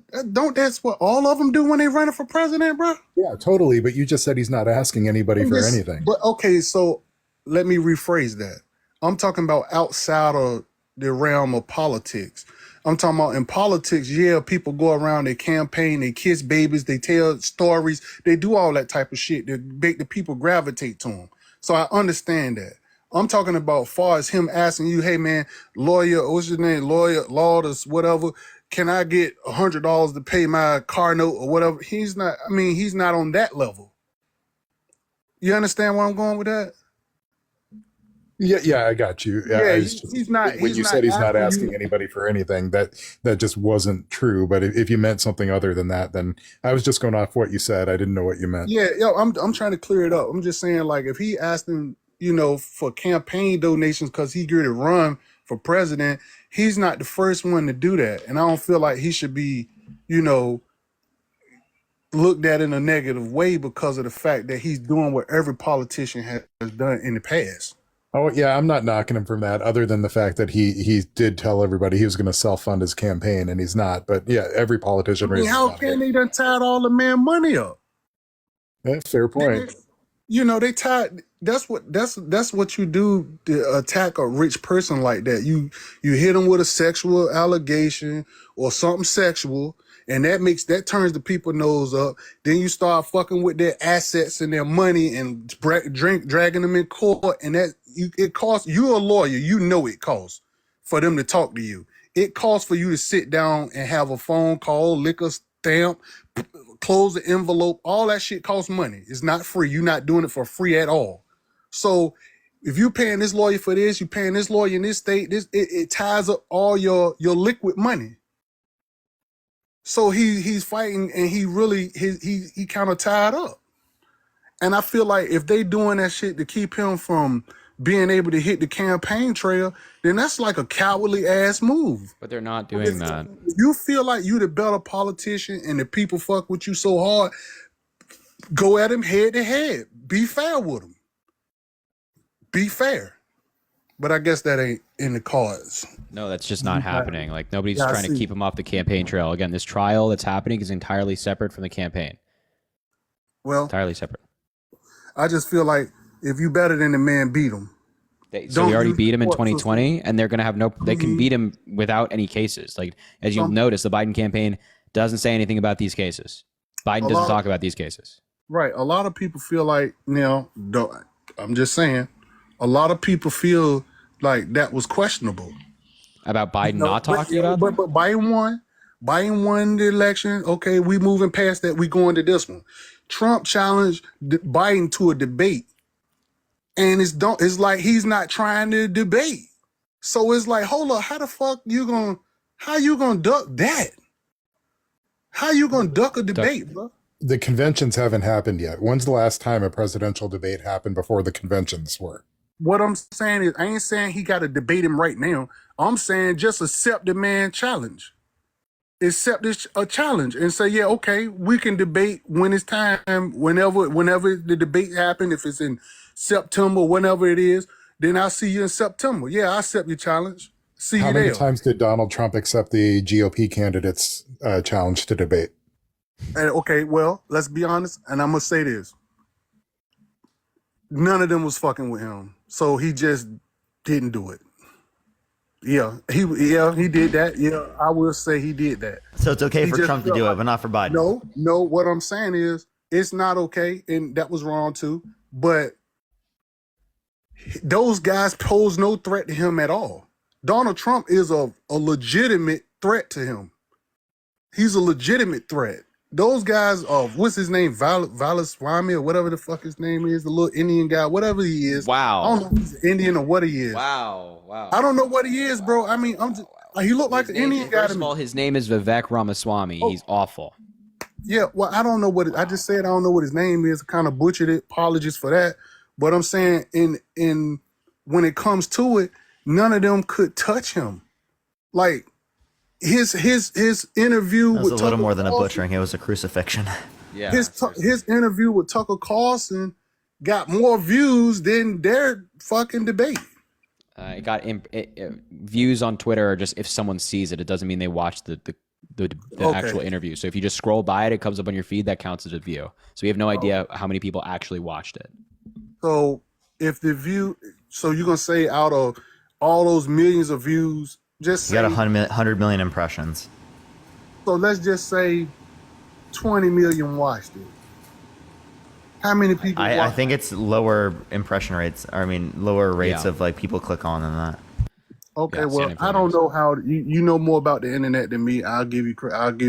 all of them do when they running for president, bro? Yeah, totally. But you just said he's not asking anybody for anything. But okay, so let me rephrase that. I'm talking about outside of the realm of politics. I'm talking about in politics, yeah, people go around, they campaign, they kiss babies, they tell stories, they do all that type of shit to make the people gravitate to them. So I understand that. I'm talking about far as him asking you, hey man, lawyer, what's your name? Lawyer, lawyers, whatever. Can I get $100 to pay my car note or whatever? He's not on that level. You understand where I'm going with that? Yeah, I got you. Yeah, He's not asking anybody for anything, that just wasn't true. But if you meant something other than that, then I was just going off what you said. I didn't know what you meant. Yeah, I'm trying to clear it up. I'm just saying, like, if he asked him, you know, for campaign donations because he going to run for president, he's not the first one to do that, and I don't feel like he should be, you know, looked at in a negative way because of the fact that he's doing what every politician has done in the past. Oh yeah, I'm not knocking him from that, other than the fact that he did tell everybody he was going to self-fund his campaign, and he's not. But yeah, every politician. I mean, how can they done tied all the man money up? That's a fair point. You know, they tied. That's what you do to attack a rich person like that. You hit them with a sexual allegation or something sexual, and that turns the people nose up. Then you start fucking with their assets and their money and dragging them in court, and it costs. You're a lawyer, you know it costs for them to talk to you. It costs for you to sit down and have a phone call, lick a stamp, close the envelope. All that shit costs money. It's not free. You're not doing it for free at all. So if you're paying this lawyer for this, you're paying this lawyer in this state, it ties up all your liquid money. So he's fighting, and he kind of tied up. And I feel like if they doing that shit to keep him from being able to hit the campaign trail, then that's like a cowardly ass move. But they're not doing that. If you feel like you the better politician and the people fuck with you so hard, go at him head to head. Be fair with him. Be fair. But I guess that ain't in the cards. No, that's just not happening. Like, nobody's Yeah, I trying to see. keep him off the campaign trail. Again, this trial that's happening is entirely separate from the campaign. Well, Entirely separate. I just feel like if you better than the man, beat him. So we already beat him in court system. 2020, and they're going to have they can beat him without any cases. Like, as you'll notice, the Biden campaign doesn't say anything about these cases. Biden doesn't talk about these cases. Right. A lot of people feel like, I'm just saying, a lot of people feel like that was questionable. About Biden not talking about But Biden won. Biden won the election. Okay, we moving past that. We going to this one. Trump challenged Biden to a debate. And it's like he's not trying to debate. So it's like, hold up, how you gonna duck that? How you gonna duck a debate, bro? The conventions haven't happened yet. When's the last time a presidential debate happened before the conventions were? What I'm saying is, I ain't saying he got to debate him right now. I'm saying just accept the man challenge. Accept a challenge and say, yeah, okay, we can debate when it's time, whenever the debate happen, if it's in September, whenever it is, then I'll see you in September. Yeah, I accept your challenge. See How you many there. times did Donald Trump accept the GOP candidates' challenge to debate? And okay, well, let's be honest, and I'm gonna say this: none of them was fucking with him, so he just didn't do it. Yeah, he did that. Yeah, I will say he did that. So it's okay He for just Trump to felt do it, like, but not for Biden. no. What I'm saying is, it's not okay, and that was wrong too. But those guys pose no threat to him at all. Donald Trump is a legitimate threat to him. He's a legitimate threat. Those guys, what's his name? Valaswamy or whatever the fuck his name is, the little Indian guy, whatever he is. Wow. I don't know if he's Indian or what he is. Wow. I don't know what he is, bro. I mean, I'm just, he looked like an Indian guy First to of me. all, his name is Vivek Ramaswamy. He's awful. Yeah, well, I don't know what I just said. I don't know what his name is. I kind of butchered it. Apologies for that. But I'm saying, in when it comes to it, none of them could touch him. Like his interview It was with a little Tucker more than a Carlson- butchering. It was a crucifixion. Yeah. His interview with Tucker Carlson got more views than their fucking debate. It got views on Twitter are just if someone sees it. It doesn't mean they watch the actual interview. So if you just scroll by it, it comes up on your feed. That counts as a view. So we have no idea how many people actually watched it. So if the view, so you're gonna say out of all those millions of views, just You got say, 100 million impressions. so let's just say 20 million watched it. How many people I watched think it's lower impression rates. I mean, lower rates Yeah. of like people click on than that. Okay, Yeah, well, same I don't know how you know more about the internet than me. I'll give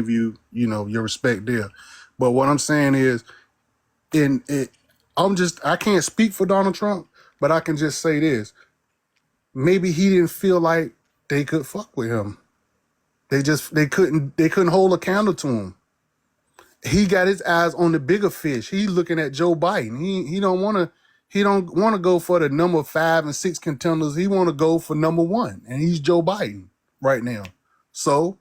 you your respect there. But what I'm saying is, I can't speak for Donald Trump, but I can just say this: maybe he didn't feel like they could fuck with him. They couldn't hold a candle to him. He got his eyes on the bigger fish. He's looking at Joe Biden. He don't want to go for the number 5 and 6 contenders. He want to go for number 1, and he's Joe Biden right now. So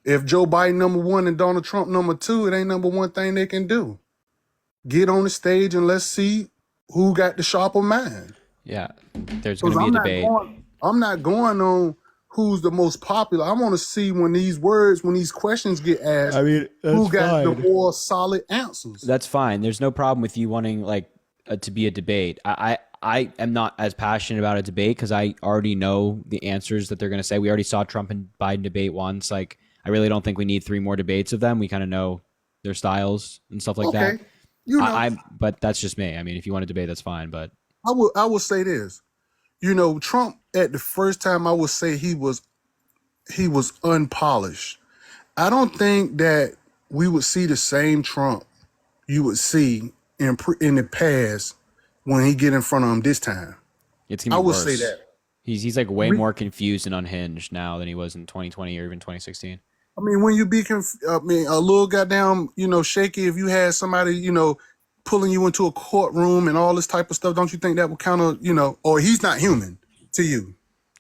if Joe Biden number 1 and Donald Trump number 2, it ain't number 1 thing they can do. Get on the stage and let's see who got the sharper mind. Yeah. There's going to be a debate. I'm not going on who's the most popular. I want to see when these questions get asked, who got the more solid answers. That's fine. There's no problem with you wanting to be a debate. I am not as passionate about a debate because I already know the answers that they're going to say. We already saw Trump and Biden debate once. Like, I really don't think we need 3 more debates of them. We kind of know their styles and stuff like that. But that's just me. I mean, if you want to debate, that's fine. But I will say this. Trump at the first time, I would say he was unpolished. I don't think that we would see the same Trump you would see in the past when he get in front of him this time. it's going I to be would worse. say that. He's like way more confused and unhinged now than he was in 2020 or even 2016. I mean, when you be a little goddamn, shaky, if you had somebody, pulling you into a courtroom and all this type of stuff, don't you think that would kind of, or he's not human to you?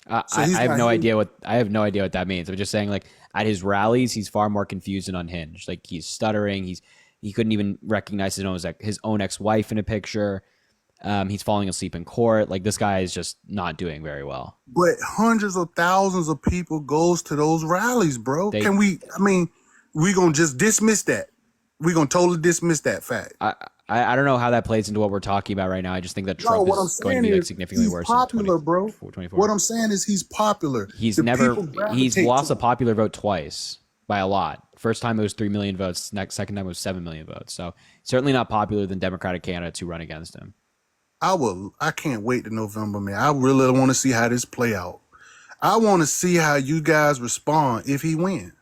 I have no idea what that means. I'm just saying, like, at his rallies, he's far more confused and unhinged. Like, he's stuttering. He couldn't even recognize his own ex-wife in a picture. He's falling asleep in court. Like, this guy is just not doing very well. But hundreds of thousands of people goes to those rallies, bro. We gonna just dismiss that. We gonna totally dismiss that fact. I don't know how that plays into what we're talking about right now. I just think that Trump is going to be significantly worse. Popular, bro. 24. What I'm saying is he's popular. He's lost a popular vote twice by a lot. First time it was 3 million votes. Second time it was 7 million votes. So certainly not popular than Democratic candidates who run against him. I can't wait to November, man. I really want to see how this play out. I want to see how you guys respond if he wins.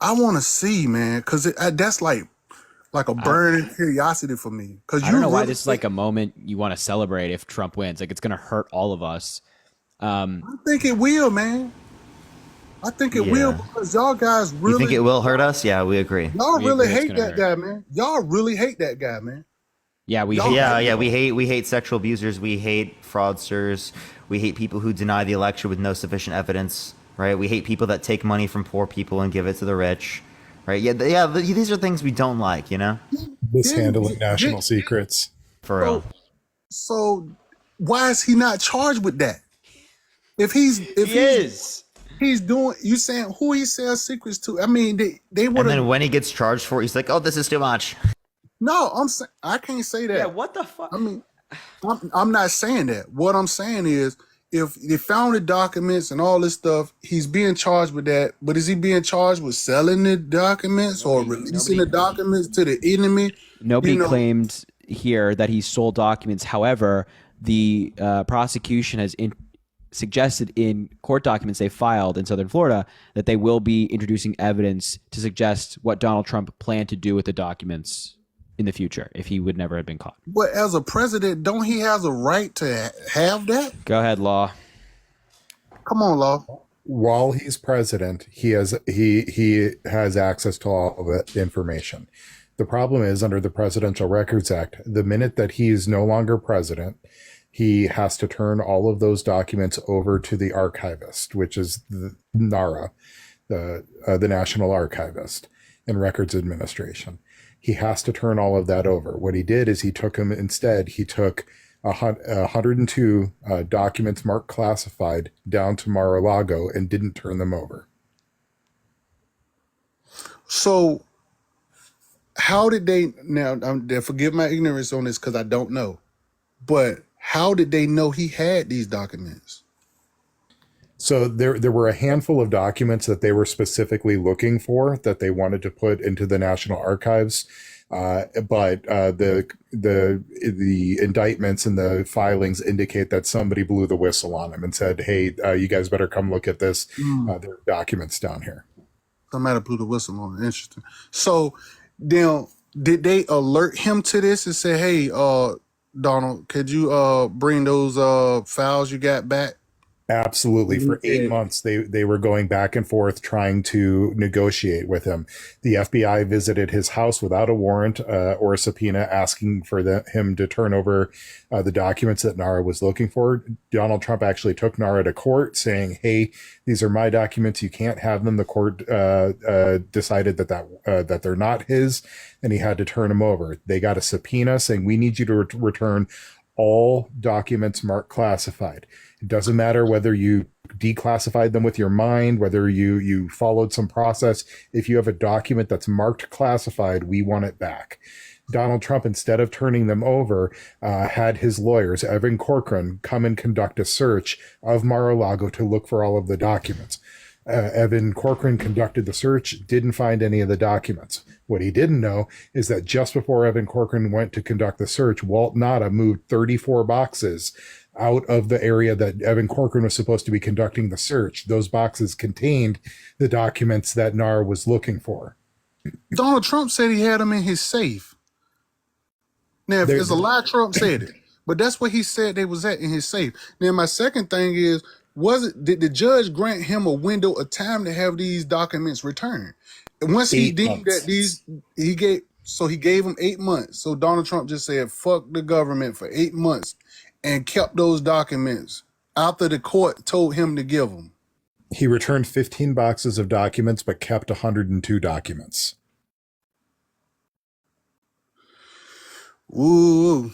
I want to see, man, because that's like a burning curiosity for me. Because I don't know why this is like a moment you want to celebrate if Trump wins. Like, it's going to hurt all of us. I think it will, man. I think it will because y'all guys really. You think it will hurt us? Yeah, we agree. Y'all really hate that guy, man. Y'all really hate that guy, man. Yeah, we hate sexual abusers. We hate fraudsters. We hate people who deny the election with no sufficient evidence. Right? We hate people that take money from poor people and give it to the rich. Right? Yeah. These are things we don't like. Mishandling national secrets. For real. So why is he not charged with that? He's doing. You saying who he sells secrets to? I mean, they would. And then when he gets charged for it, he's like, "Oh, this is too much." No, I'm saying I can't say that. Yeah, what the fuck? I mean, I'm not saying that. What I'm saying is, if they found the documents and all this stuff, he's being charged with that. But is he being charged with selling the documents or releasing the documents to the enemy? Nobody claimed here that he sold documents. However, the prosecution has suggested in court documents they filed in Southern Florida that they will be introducing evidence to suggest what Donald Trump planned to do with the documents in the future if he would never have been caught. But as a president, don't he have a right to have that? Go ahead, Law. Come on, Law. While he's president, he has access to all of the information. The problem is, under the Presidential Records Act, the minute that he is no longer president, he has to turn all of those documents over to the archivist, which is the NARA, the National Archivist and Records Administration. He has to turn all of that over. What he did is he took 102 documents marked classified down to Mar-a-Lago and didn't turn them over. So how did they, now forgive my ignorance on this because I don't know, but how did they know he had these documents? So there were a handful of documents that they were specifically looking for that they wanted to put into the National Archives, but the indictments and the filings indicate that somebody blew the whistle on him and said, "Hey, you guys better come look at this. There are documents down here." Somebody blew the whistle on it. Interesting. So then, did they alert him to this and say, "Hey, Donald, could you bring those files you got back?" Absolutely. For 8 months, they were going back and forth trying to negotiate with him. The FBI visited his house without a warrant or a subpoena, asking for him to turn over the documents that NARA was looking for. Donald Trump actually took NARA to court saying, "Hey, these are my documents. You can't have them." The court decided that they're not his, and he had to turn them over. They got a subpoena saying, "We need you to return all documents marked classified. It doesn't matter whether you declassified them with your mind, whether you followed some process. If you have a document that's marked classified, we want it back." Donald Trump, instead of turning them over, had his lawyers, Evan Corcoran, come and conduct a search of Mar-a-Lago to look for all of the documents. Evan Corcoran conducted the search, didn't find any of the documents. What he didn't know is that just before Evan Corcoran went to conduct the search, Walt Nauta moved 34 boxes out of the area that Evan Corcoran was supposed to be conducting the search. Those boxes contained the documents that NAR was looking for. Donald Trump said he had them in his safe. Now, if it's a lie, Trump said it. But that's what he said they was in his safe. Now, my second thing is, did the judge grant him a window of time to have these documents returned? Once he deemed that he gave him 8 months. So Donald Trump just said, "Fuck the government" for 8 months and kept those documents after the court told him to give them. He returned 15 boxes of documents, but kept 102 documents. Ooh,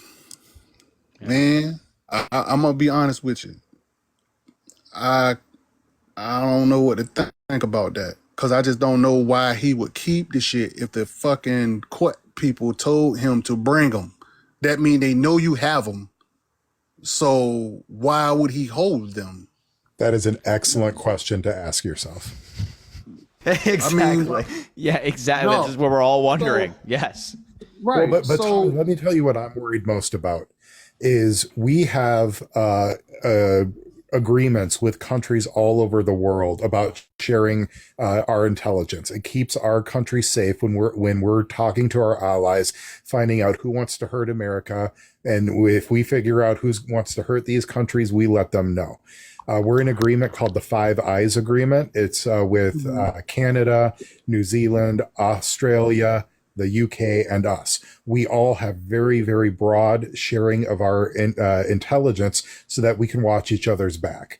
man, I'm gonna be honest with you. I don't know what to think about that, because I just don't know why he would keep the shit if the fucking court people told him to bring them. That mean they know you have them. So why would he hold them? That is an excellent question to ask yourself. Exactly. I mean, yeah, exactly. No. This is what we're all wondering. So, yes. Right. Well, but so Tom, let me tell you what I'm worried most about is we have agreements with countries all over the world about sharing our intelligence. It keeps our country safe when we're talking to our allies, finding out who wants to hurt America, and if we figure out who wants to hurt these countries, we let them know. We're in an agreement called the Five Eyes Agreement. It's with Canada, New Zealand, Australia, the UK, and us. We all have very, very broad sharing of our intelligence so that we can watch each other's back.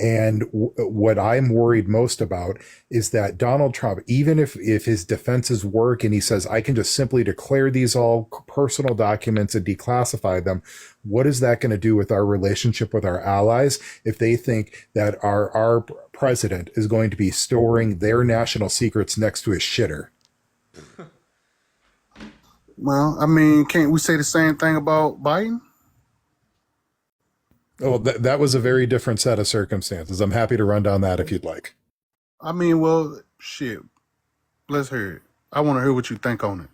And what I'm worried most about is that Donald Trump, even if his defenses work and he says, I can just simply declare these all personal documents and declassify them, what is that going to do with our relationship with our allies if they think that our president is going to be storing their national secrets next to his shitter? Well, I mean, can't we say the same thing about Biden? Oh, that was a very different set of circumstances. I'm happy to run down that if you'd like. I mean, well, shit. Let's hear it. I want to hear what you think on it.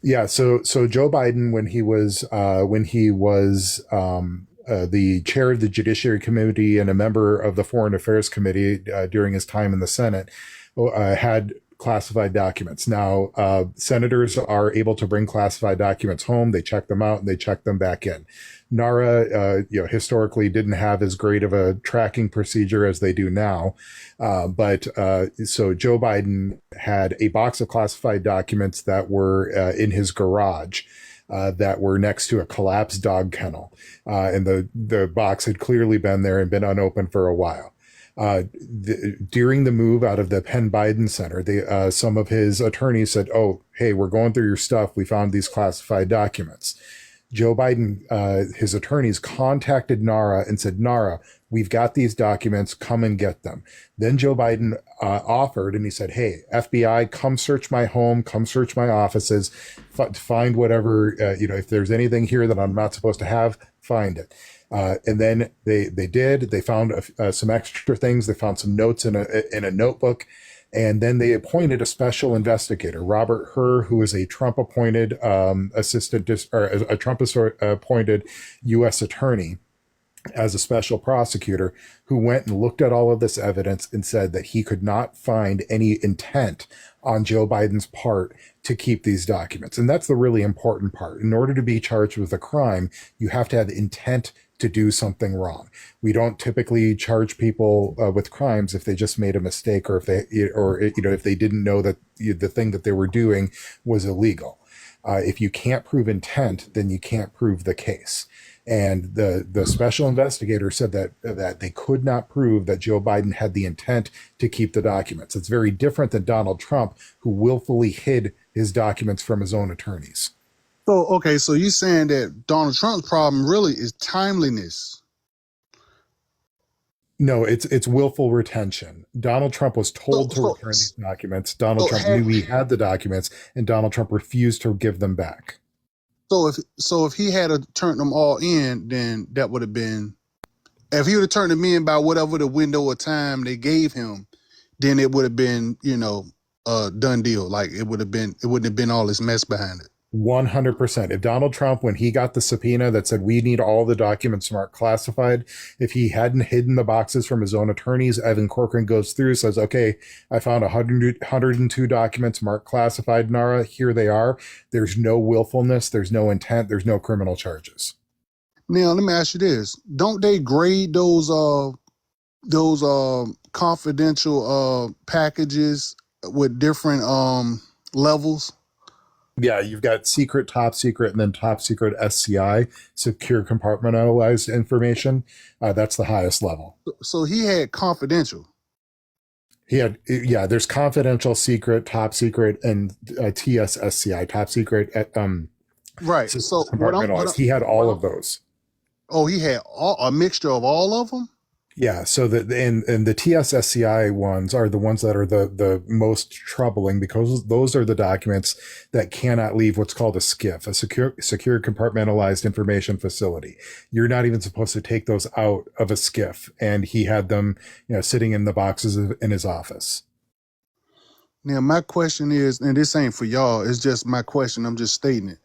Yeah, so Joe Biden, when he was the chair of the Judiciary Committee and a member of the Foreign Affairs Committee during his time in the Senate, had classified documents. Now, senators are able to bring classified documents home. They check them out and they check them back in. NARA, historically didn't have as great of a tracking procedure as they do now. But so Joe Biden had a box of classified documents that were in his garage. That were next to a collapsed dog kennel. And the box had clearly been there and been unopened for a while. During the move out of the Penn Biden Center, some of his attorneys said, oh, hey, we're going through your stuff. We found these classified documents. Joe Biden, his attorneys contacted NARA and said, NARA, we've got these documents, come and get them. Then Joe Biden offered, and he said, hey, FBI, come search my home, come search my offices, find whatever, if there's anything here that I'm not supposed to have, find it. And then they did. They found some extra things. They found some notes in a notebook. And then they appointed a special investigator, Robert Hur, who is a Trump-appointed appointed U.S. attorney, as a special prosecutor, who went and looked at all of this evidence and said that he could not find any intent on Joe Biden's part to keep these documents. And that's the really important part. In order to be charged with a crime, you have to have intent to do something wrong. We don't typically charge people with crimes if they just made a mistake or if they didn't know that the thing that they were doing was illegal. If you can't prove intent, then you can't prove the case. And the special investigator said that they could not prove that Joe Biden had the intent to keep the documents. It's very different than Donald Trump, who willfully hid his documents from his own attorneys. So, okay, so you're saying that Donald Trump's problem really is timeliness. No, it's willful retention. Donald Trump was told to return these documents. Donald Trump knew he had the documents, and Donald Trump refused to give them back. So if he had turned them all in, then that would have been, if he would have turned them in by whatever the window of time they gave him, then it would have been, a done deal. Like it wouldn't have been all this mess behind it. 100%. If Donald Trump, when he got the subpoena that said we need all the documents marked classified, if he hadn't hidden the boxes from his own attorneys, Evan Corcoran goes through, says, okay, I found 102 documents marked classified, NARA, here they are. There's no willfulness, there's no intent, there's no criminal charges. Now, let me ask you this. Don't they grade those confidential packages with different levels? Yeah, you've got secret, top secret, and then top secret SCI, secure compartmentalized information. That's the highest level. So he had confidential. There's confidential, secret, top secret, and TSSCI, top secret. Right. So he had all of those. Oh, he had a mixture of all of them? Yeah, so the TSSCI ones are the ones that are the most troubling, because those are the documents that cannot leave what's called a SCIF, a secure compartmentalized information facility. You're not even supposed to take those out of a SCIF, and he had them, sitting in the boxes in his office. Now, my question is, and this ain't for y'all, it's just my question, I'm just stating it,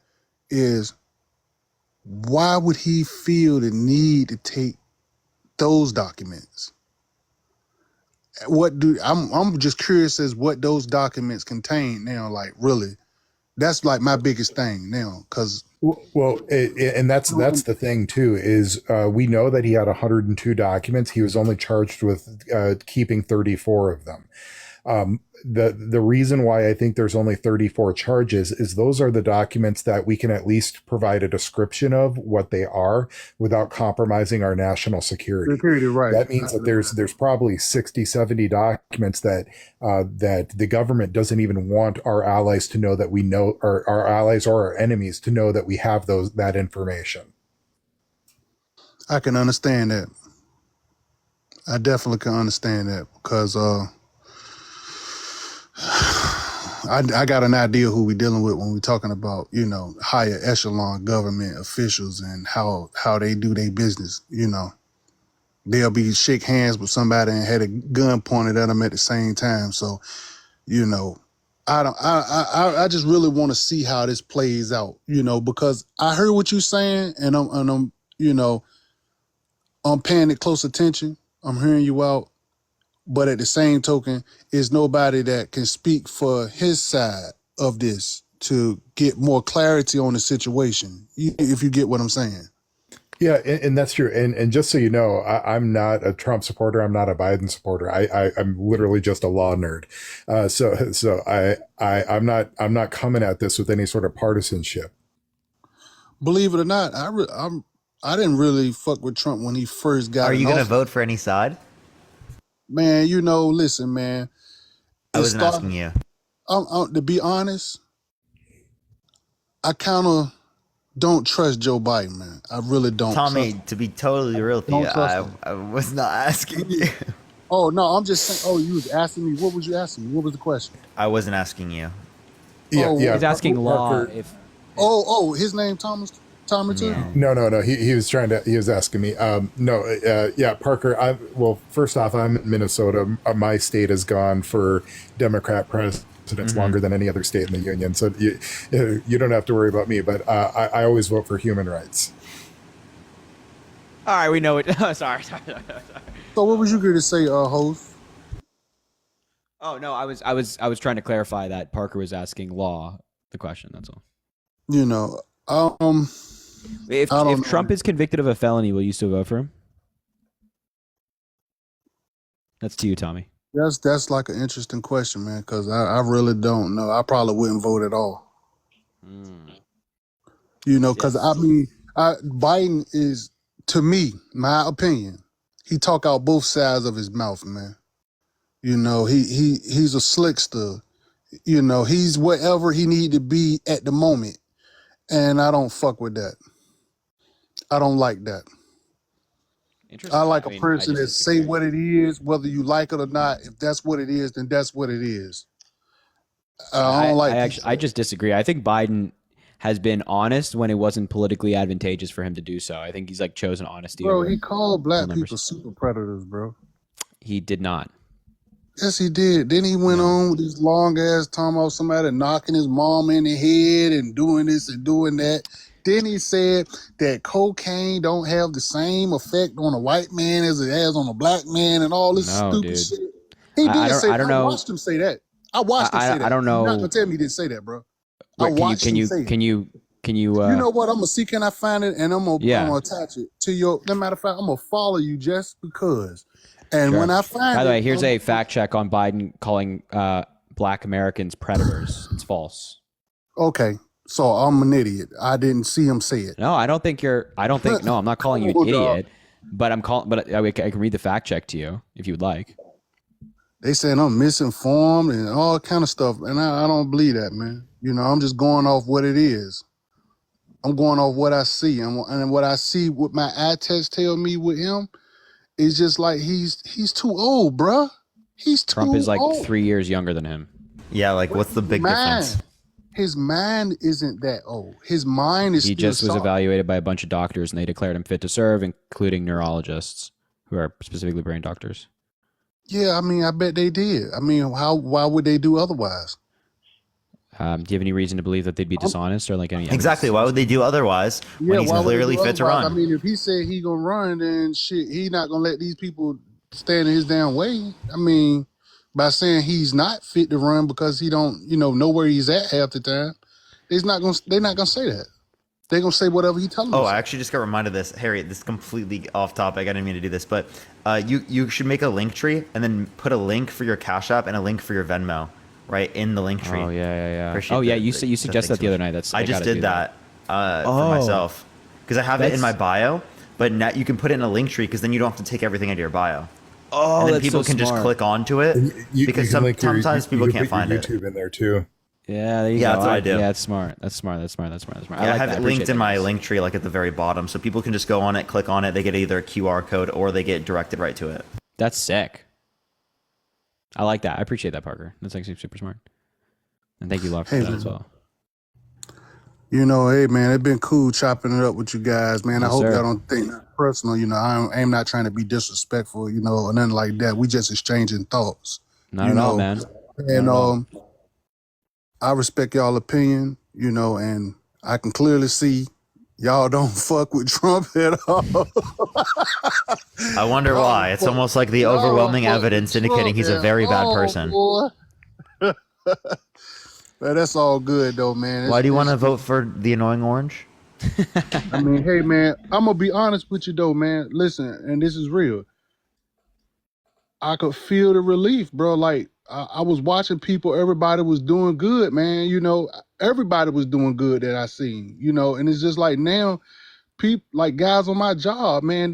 is why would he feel the need to take those documents? I'm just curious as what those documents contain now, like really. That's like my biggest thing now, because and that's the thing too, is we know that he had 102 documents. He was only charged with keeping 34 of them. The reason why I think there's only 34 charges is those are the documents that we can at least provide a description of what they are without compromising our national security. Security, right. That means that there's probably 60, 70 documents that that the government doesn't even want our allies to know that we know, or our allies or our enemies to know that we have that information. I can understand that. I definitely can understand that because I got an idea who we're dealing with when we're talking about, you know, higher echelon government officials and how they do their business. You know, they'll be shake hands with somebody and had a gun pointed at them at the same time. So, you know, I just really want to see how this plays out, you know, because I heard what you're saying and I'm you know, I'm paying it close attention. I'm hearing you out. But at the same token, is nobody that can speak for his side of this to get more clarity on the situation, if you get what I'm saying. Yeah, and that's true. And just so you know, I'm not a Trump supporter. I'm not a Biden supporter. I'm literally just a law nerd. So I'm not coming at this with any sort of partisanship. Believe it or not, I didn't really fuck with Trump when he first got. Are you going to vote for any side? Man, you know, listen, man. I wasn't asking you. To be honest, I kind of don't trust Joe Biden, man. I really don't. Tommy, to be totally real with you, I was not asking you. Oh, no, I'm just saying. Oh, you was asking me. What was you asking me? What was the question? I wasn't asking you. Yeah, He's asking Law Parker. Oh, his name Tommy too? No. He was asking me. Parker. Well, first off, I'm in Minnesota. My state has gone for Democrat presidents longer than any other state in the union. So you don't have to worry about me. But I always vote for human rights. All right, we know it. Sorry. So what was you going to say, host? Oh no, I was trying to clarify that Parker was asking Law the question. That's all. You know, if Trump is convicted of a felony, will you still vote for him? That's to you, Tommy. That's like an interesting question, man, because I really don't know. I probably wouldn't vote at all. You know, because I mean, Biden is, to me, my opinion, he talk out both sides of his mouth, man. You know, he's a slickster. You know, he's whatever he need to be at the moment. And I don't fuck with that. I don't like that. I like a person that say what it is, whether you like it or not. If that's what it is, then that's what it is. I don't like. I just disagree. I think Biden has been honest when it wasn't politically advantageous for him to do so. I think he's like chosen honesty. Bro, he called black people super predators, bro. He did not. Yes, he did. Then he went on with this long ass talking about somebody knocking his mom in the head and doing this and doing that. Then he said that cocaine don't have the same effect on a white man as it has on a black man and all this stupid shit. He did say that. I watched him say that. I watched him say that. I don't know. You're not gonna tell me he didn't say that, bro. I watched him say it. Can you? You know what? I'm gonna see, can I find it, and I'm gonna attach it to your. As a matter of fact, I'm gonna follow you just because. And when I find it, by the way, here's a fact check on Biden calling black Americans predators. It's false. Okay, so I'm an idiot. I didn't see him say it. No, I don't think. No, I'm not calling you an idiot. But I'm calling. But I can read the fact check to you if you would like. They saying I'm misinformed and all kind of stuff, and I don't believe that, man. You know, I'm just going off what it is. I'm going off what I see, and what I see, what my eye test tell me with him. It's just like he's too old, bruh. He's too old. Trump is like 3 years younger than him. Yeah, like what's the big difference? His mind isn't that old. His mind is. He just was evaluated by a bunch of doctors, and they declared him fit to serve, including neurologists who are specifically brain doctors. Yeah, I mean, I bet they did. I mean, why would they do otherwise? Do you have any reason to believe that they'd be dishonest or like any? Exactly. Why would they do otherwise when he's clearly fit to run? I mean, if he said he gonna run, then shit, he not gonna let these people stand in his damn way. I mean, by saying he's not fit to run because he don't, know where he's at half the time, they're not gonna say that. They're gonna say whatever he tells them. Oh, I actually just got reminded of this, Harry. This is completely off topic. I didn't mean to do this, but you should make a link tree and then put a link for your Cash App and a link for your Venmo, right in the link tree. Oh yeah. Appreciate Oh yeah, the- you the suggested that the other night. That's I just gotta did do that for Oh. myself because I have it in That's- my bio, but now you can put it in a link tree because then you don't have to take everything into your bio. Oh, and then that's people so can just smart. click onto it because can link your- sometimes people you can can't put your find it. YouTube in there too. Yeah, there you Yeah, go. that's what I do. Yeah, it's smart. That's smart. Yeah, I I like have that. it linked in my link tree, like at the very bottom, so people can just go on it, click on it. They get either a QR code or they get directed right to it. That's sick. I like that. I appreciate that, Parker. That's actually super smart. And thank you, Love, for Hey, that man. as well. You know, hey man, it's been cool chopping it up with you guys, man. I Yes, hope sir. y'all don't think it's personal. You know, I'm not trying to be disrespectful, you know, or nothing like that. We just exchanging thoughts. Not you at know? all, man. And Not at all. I respect y'all opinion, you know, and I can clearly see y'all don't fuck with Trump at all. I wonder why. It's almost like the y'all don't overwhelming fuck with evidence indicating Trump he's a at very bad all, person. boy. Man, that's all good though, man. Why do you want to It's- vote for the annoying orange? I mean, hey man, I'm gonna be honest with you though, man. Listen, and this is real. I could feel the relief, bro. Like I was watching people, everybody was doing good, man. You know, everybody was doing good that I seen, you know, and it's just like now, people like guys on my job, man,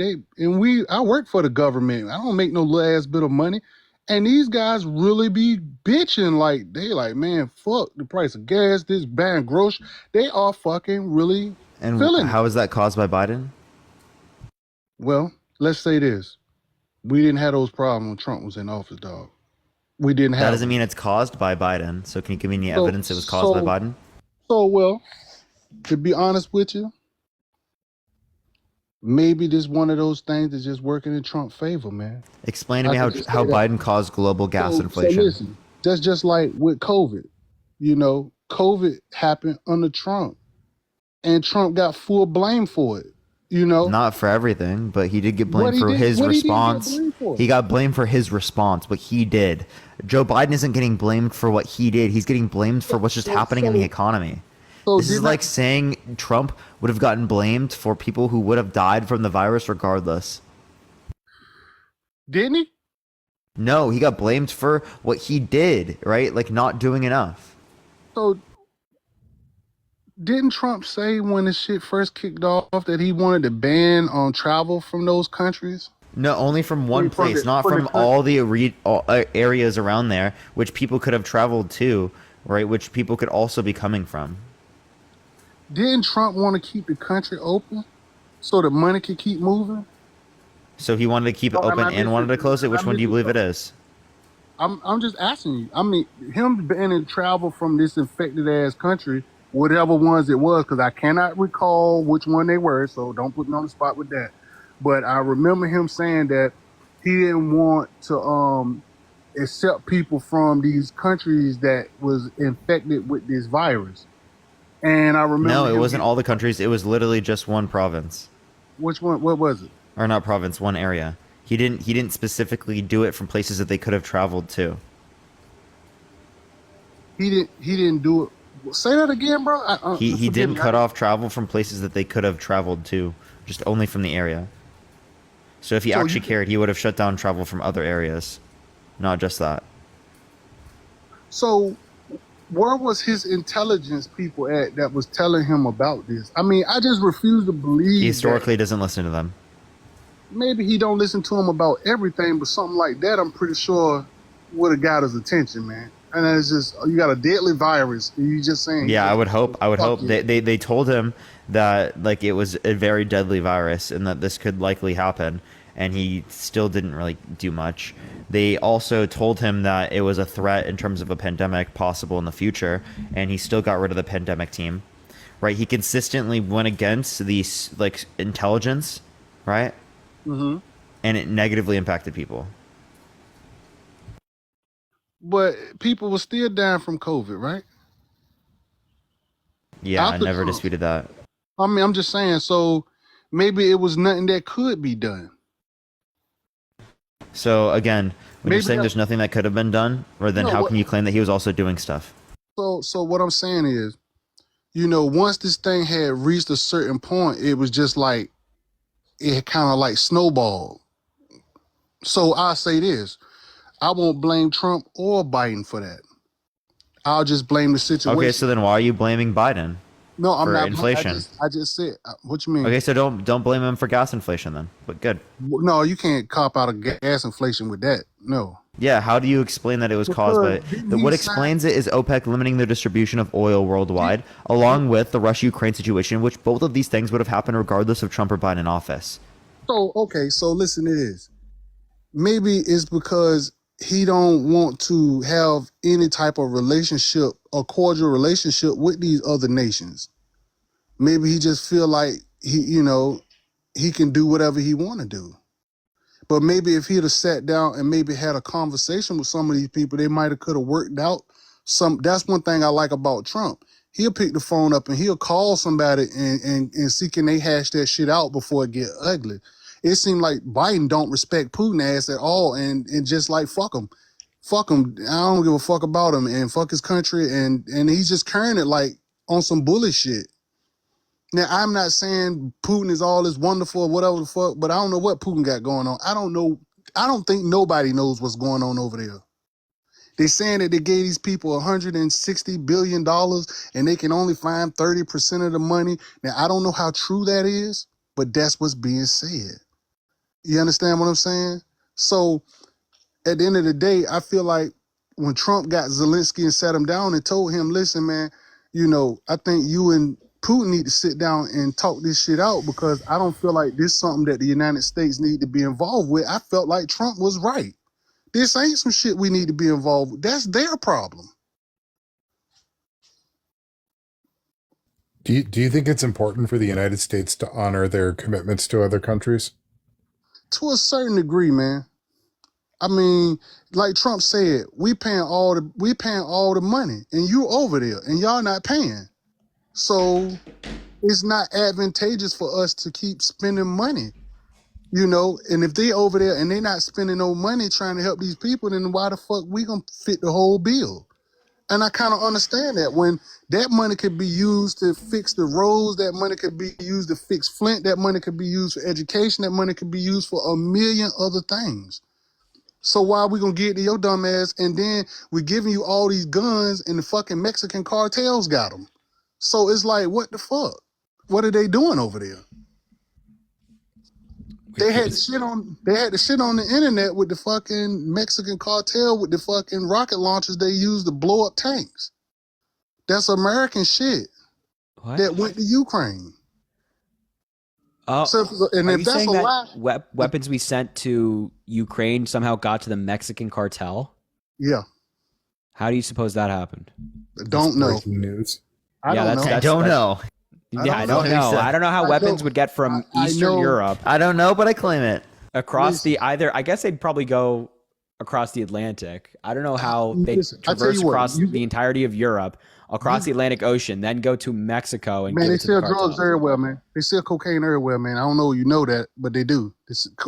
I work for the government. I don't make no little ass bit of money. And these guys really be bitching like they like, man, fuck the price of gas, this buying groceries. They are fucking really And feeling it. how is that caused by Biden? Well, let's say this. We didn't have those problems when Trump was in office, dog. We didn't have That doesn't mean it's caused by Biden. So can you give me any So- evidence it was caused by Biden? So, well, to be honest with you, maybe this one of those things that's just working in Trump's favor, man. Explain to I me could just how say that. Biden caused global gas So inflation. listen, that's just like with COVID. You know, COVID happened under Trump, and Trump got full blame for it. You know, Not for everything, but he did get What blamed he for did- his what he did get response. blamed for? He got blamed for his response, what he did. Joe Biden isn't getting blamed for what he did. He's getting blamed for what's just happening in the economy. This is did like saying Trump would have gotten blamed for people who would have died from the virus regardless. didn't he? No, he got blamed for what he did, right? Like not doing enough. So didn't Trump say when the shit first kicked off that he wanted to ban on travel from those countries? No, only from one From place, the- not from the from all the areas around there, which people could have traveled to, right? Which people could also be coming from. Didn't Trump want to keep the country open so the money could keep moving? So he wanted to keep it Oh, am open I and wanted to missing- close it. Which am I one do you missing believe it is? I'm just asking you. I mean, him banning travel from this infected ass country, whatever ones it was, because I cannot recall which one they were, so don't put me on the spot with that. But I remember him saying that he didn't want to accept people from these countries that was infected with this virus. And I remember No, it him- wasn't all the countries. It was literally just one province, Which one? What was it? or not province, one area. He didn't specifically do it from places that they could have traveled to. He didn't do it. Say that again, bro. He forgive didn't me. cut off travel from places that they could have traveled to, just only from the area. So if he So actually you- cared, he would have shut down travel from other areas, not just that. So, where was his intelligence people at that was telling him about this? I mean, I just refuse to believe He that historically doesn't listen to them. maybe he don't listen to him about everything, but something like that, I'm pretty sure would have got his attention, man. And it's just you got a deadly virus. And you just saying, Yeah, I would hope. I would Fuck hope. you. They told him that like it was a very deadly virus and that this could likely happen, and he still didn't really do much. They also told him that it was a threat in terms of a pandemic possible in the future, and he still got rid of the pandemic team. Right? He consistently went against these like intelligence, right? Mm-hmm. And it negatively impacted people. But people were still dying from COVID, right? Yeah, I After never Trump. disputed that. I mean, I'm just saying. So maybe it was nothing that could be done. So again, when Maybe you're saying that- there's nothing that could have been done, or then No, how what- can you claim that he was also doing stuff? So what I'm saying is, once this thing had reached a certain point, it was just like, it kind of like snowballed. So I'll say this, I won't blame Trump or Biden for that. I'll just blame the situation. Okay, so then why are you blaming Biden? No, I'm for not. inflation? I just said, what you mean? Okay, so don't blame him for gas inflation then. But good. No, you can't cop out of gas inflation with that. No. Yeah, how do you explain that it was caused by what explains it is OPEC limiting the distribution of oil worldwide, along with the Russia-Ukraine situation, which both of these things would have happened regardless of Trump or Biden in office. So, okay, so listen to this. Maybe it's because he don't want to have any type of relationship, a cordial relationship with these other nations. Maybe he just feel like he can do whatever he want to do. But maybe if he'd have sat down and maybe had a conversation with some of these people, they might have could have worked out some. That's one thing I like about Trump. He'll pick the phone up and he'll call somebody and see can they hash that shit out before it get ugly. It seemed like Biden don't respect Putin ass at all and just like fuck him. Fuck him. I don't give a fuck about him and fuck his country and he's just carrying it like on some bullshit. Now, I'm not saying Putin is all this wonderful or whatever the fuck, but I don't know what Putin got going on. I don't know. I don't think nobody knows what's going on over there. They're saying that they gave these people $160 billion and they can only find 30% of the money. Now, I don't know how true that is, but that's what's being said. You understand what I'm saying? So at the end of the day, I feel like when Trump got Zelensky and sat him down and told him, listen, man, I think you and Putin need to sit down and talk this shit out because I don't feel like this is something that the United States need to be involved with. I felt like Trump was right. This ain't some shit we need to be involved with. That's their problem. Do you think it's important for the United States to honor their commitments to other countries? To a certain degree, man. I mean, like Trump said, we paying all the money, and you over there, and y'all not paying. So it's not advantageous for us to keep spending money, and if they over there and they not spending no money trying to help these people, then why the fuck we gonna fit the whole bill? And I kind of understand that when that money could be used to fix the roads, that money could be used to fix Flint, that money could be used for education, that money could be used for a million other things. So why are we gonna get to your dumb ass and then we're giving you all these guns and the fucking Mexican cartels got them? So it's like, what the fuck? What are they doing over there? They had the shit on the internet with the fucking Mexican cartel with the fucking rocket launchers they used to blow up tanks. That's American shit. What? That went to Ukraine. Oh, and are if you that's saying a that lie, weapons we sent to Ukraine somehow got to the Mexican cartel? Yeah. How do you suppose that happened? Don't know. Breaking news. I don't know. I don't know. Yeah, I don't know. I don't know how weapons would get from Eastern Europe. I don't know, but I claim it. Across I guess they'd probably go across the Atlantic. I don't know how they traverse across the entirety of Europe, across the Atlantic Ocean, then go to Mexico and man, give they it to the sell cartels. drugs everywhere, man. They sell cocaine everywhere, man. I don't know if you know that, but they do.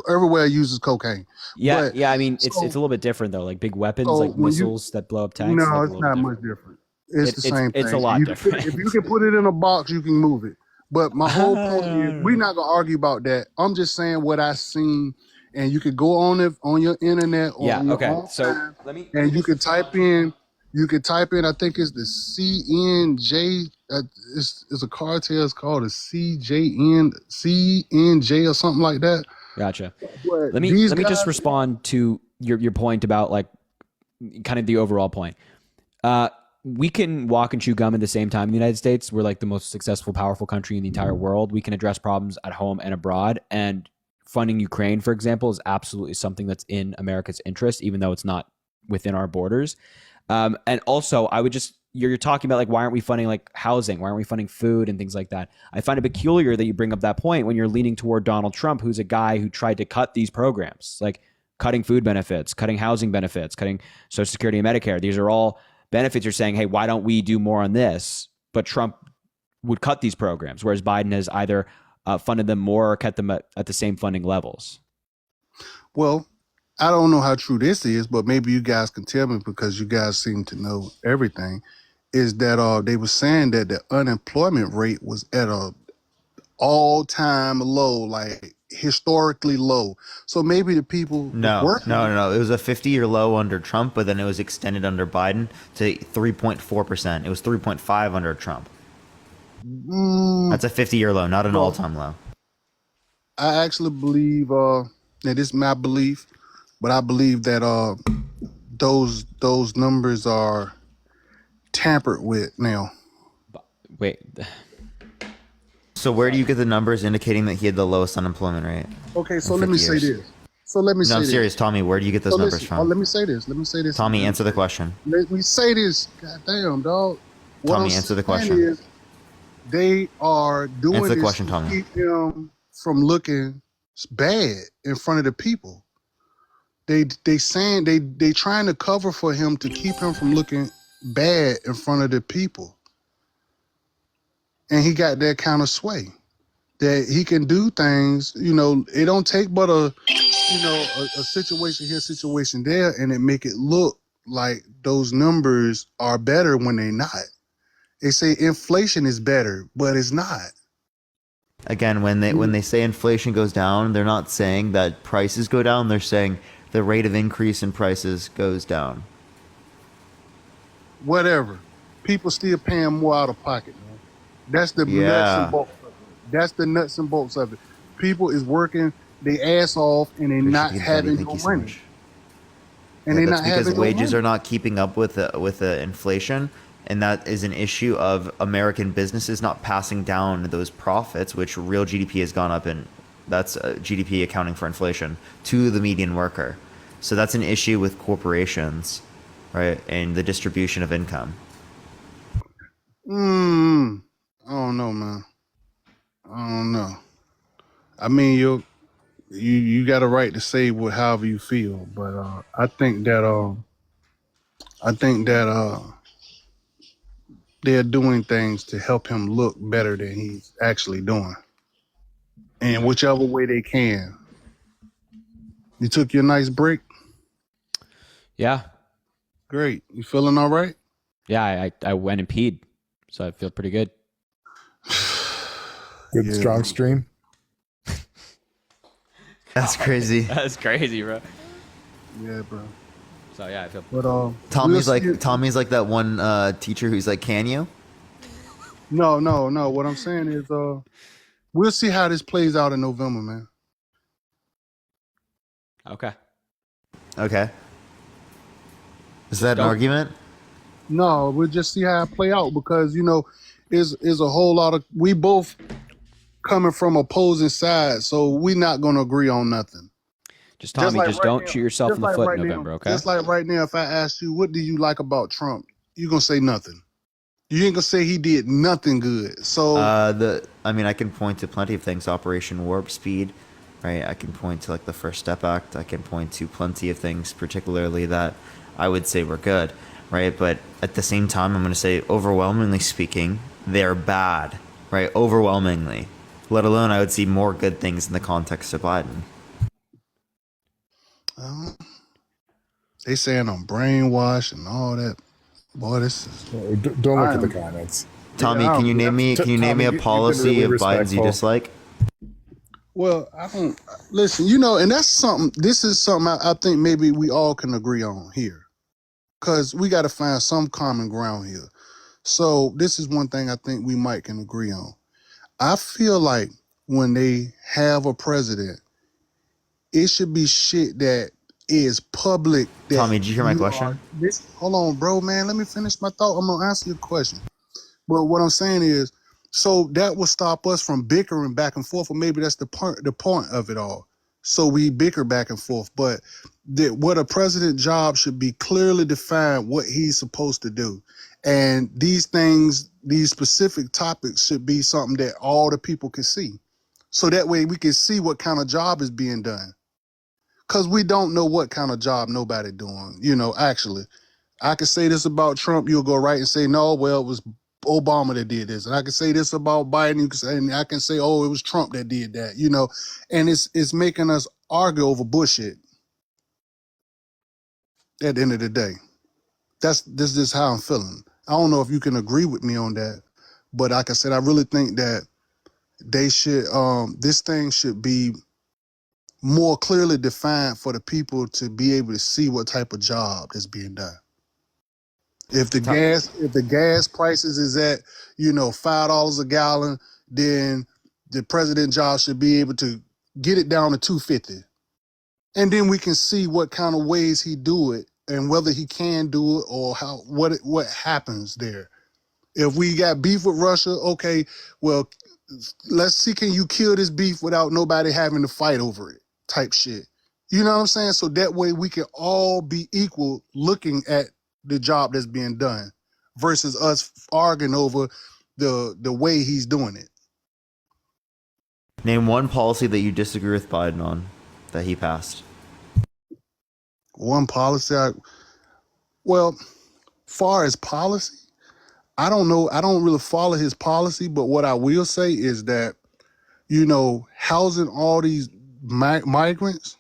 Everywhere uses cocaine. Yeah, but, yeah. I mean, it's a little bit different though. Like big weapons, like missiles that blow up tanks. No, like it's not much different. It's the same thing. It's a lot different. If you can put it in a box, you can move it. But my whole point is, we're not gonna argue about that. I'm just saying what I seen, and you could go on it on your internet. Or on your own time, you could type in. You could type in. I think it's the CNJ. It's a cartel. It's called a CNJ or something like that. Gotcha. But Let me just respond to your point about like kind of the overall point. We can walk and chew gum at the same time in the United States. We're like the most successful, powerful country in the entire world. We can address problems at home and abroad. And funding Ukraine, for example, is absolutely something that's in America's interest, even though it's not within our borders. And also, you're talking about like, why aren't we funding like housing? Why aren't we funding food and things like that? I find it peculiar that you bring up that point when you're leaning toward Donald Trump, who's a guy who tried to cut these programs, like cutting food benefits, cutting housing benefits, cutting Social Security and Medicare. These are all benefits. You're saying, hey, why don't we do more on this? But Trump would cut these programs, whereas Biden has either funded them more or kept them at the same funding levels. Well, I don't know how true this is, but maybe you guys can tell me because you guys seem to know everything. is that they were saying that the unemployment rate was at a all-time low, like historically low. So maybe the people No, working. no, no, no. It was a 50-year low under Trump, but then it was extended under Biden to 3.4%. It was 3.5 under Trump. That's a 50-year low, not an all-time low. I actually believe now this is my belief, but I believe that those numbers are tampered with now. Wait. So where do you get the numbers indicating that he had the lowest unemployment rate? Okay, so in let me 50 say years? this. So let me say No, I'm this. serious, Tommy. Where do you get those So numbers listen, from? let me say this. Let me say this. Tommy, answer the question. Let me say this. God damn, dog. What Tommy, I'm answer the saying question. is they are doing Answer the this question, to Tommy. keep him from looking bad in front of the people. They saying they trying to cover for him to keep him from looking bad in front of the people. And he got that kind of sway that he can do things, it don't take but a situation here, situation there, and it make it look like those numbers are better when they're not. They say inflation is better, but it's not. Again, when they say inflation goes down, they're not saying that prices go down. They're saying the rate of increase in prices goes down. Whatever. People still paying more out of pocket, man. That's the nuts and Yeah. bolts of it. That's the nuts and bolts of it. People is working their ass off and they're Appreciate not the insight. having Thank no you so money. much. And Yeah, they're that's not because having no wages money. are not keeping up with the inflation, and that is an issue of American businesses not passing down those profits, which real GDP has gone up, and that's GDP accounting for inflation, to the median worker. So that's an issue with corporations, right, and the distribution of income. I don't know, man. I don't know. I mean, you got a right to say however you feel, but I think that they're doing things to help him look better than he's actually doing, and whichever way they can. You took your nice break. Yeah. Great. You feeling all right? Yeah, I went and peed, so I feel pretty good. Good strong stream. That's crazy. That's crazy, bro. Yeah, bro. So yeah, I feel. But Tommy's like that one teacher who's like, "Can you?" No. What I'm saying is, we'll see how this plays out in November, man. Okay. Okay. Is that an argument? No, we'll just see how it play out because is a whole lot of we both coming from opposing sides, so we're not going to agree on nothing. Just Tommy, like just right don't now- shoot yourself just in the like foot right in now- November, okay? Just like right now, if I ask you, what do you like about Trump? You're going to say nothing. You ain't going to say he did nothing good. So I can point to plenty of things. Operation Warp Speed, right? I can point to like the First Step Act. I can point to plenty of things, particularly that I would say were good, right? But at the same time, I'm going to say, overwhelmingly speaking, they're bad, right? Overwhelmingly. Let alone, I would see more good things in the context of Biden. they saying I'm brainwashed and all that. Boy, this is. Don't look at the comments. Tommy, Yeah, can you name me? Can you name me a Tommy, you've been policy really of Biden's you respectful. dislike? Well, I don't listen. And that's something. This is something I think maybe we all can agree on here, because we got to find some common ground here. So this is one thing I think we might can agree on. I feel like when they have a president, it should be shit that is public. That Tommy, did you hear my question? Hold on, bro, man. Let me finish my thought. I'm gonna answer your question. But what I'm saying is, so that will stop us from bickering back and forth, or maybe that's the point of it all. So we bicker back and forth. But what a president job should be clearly defined what he's supposed to do. And these things, these specific topics should be something that all the people can see. So that way we can see what kind of job is being done. Because we don't know what kind of job nobody doing, actually. I could say this about Trump, you'll go right and say, no, well, it was Obama that did this. And I can say this about Biden, and I can say, oh, it was Trump that did that, And it's making us argue over bullshit at the end of the day. This is how I'm feeling. I don't know if you can agree with me on that, but like I said, I really think that they should, this thing should be more clearly defined for the people to be able to see what type of job is being done. If the gas prices is at, $5 a gallon, then the president job should be able to get it down to $2.50. And then we can see what kind of ways he do it and whether he can do it or what happens there. If we got beef with Russia, okay, well, let's see, can you kill this beef without nobody having to fight over it type shit. You know what I'm saying? So that way we can all be equal looking at the job that's being done versus us arguing over the way he's doing it. Name one policy that you disagree with Biden on that he passed. One policy, far as policy, I don't know. I don't really follow his policy, but what I will say is that, housing all these migrants,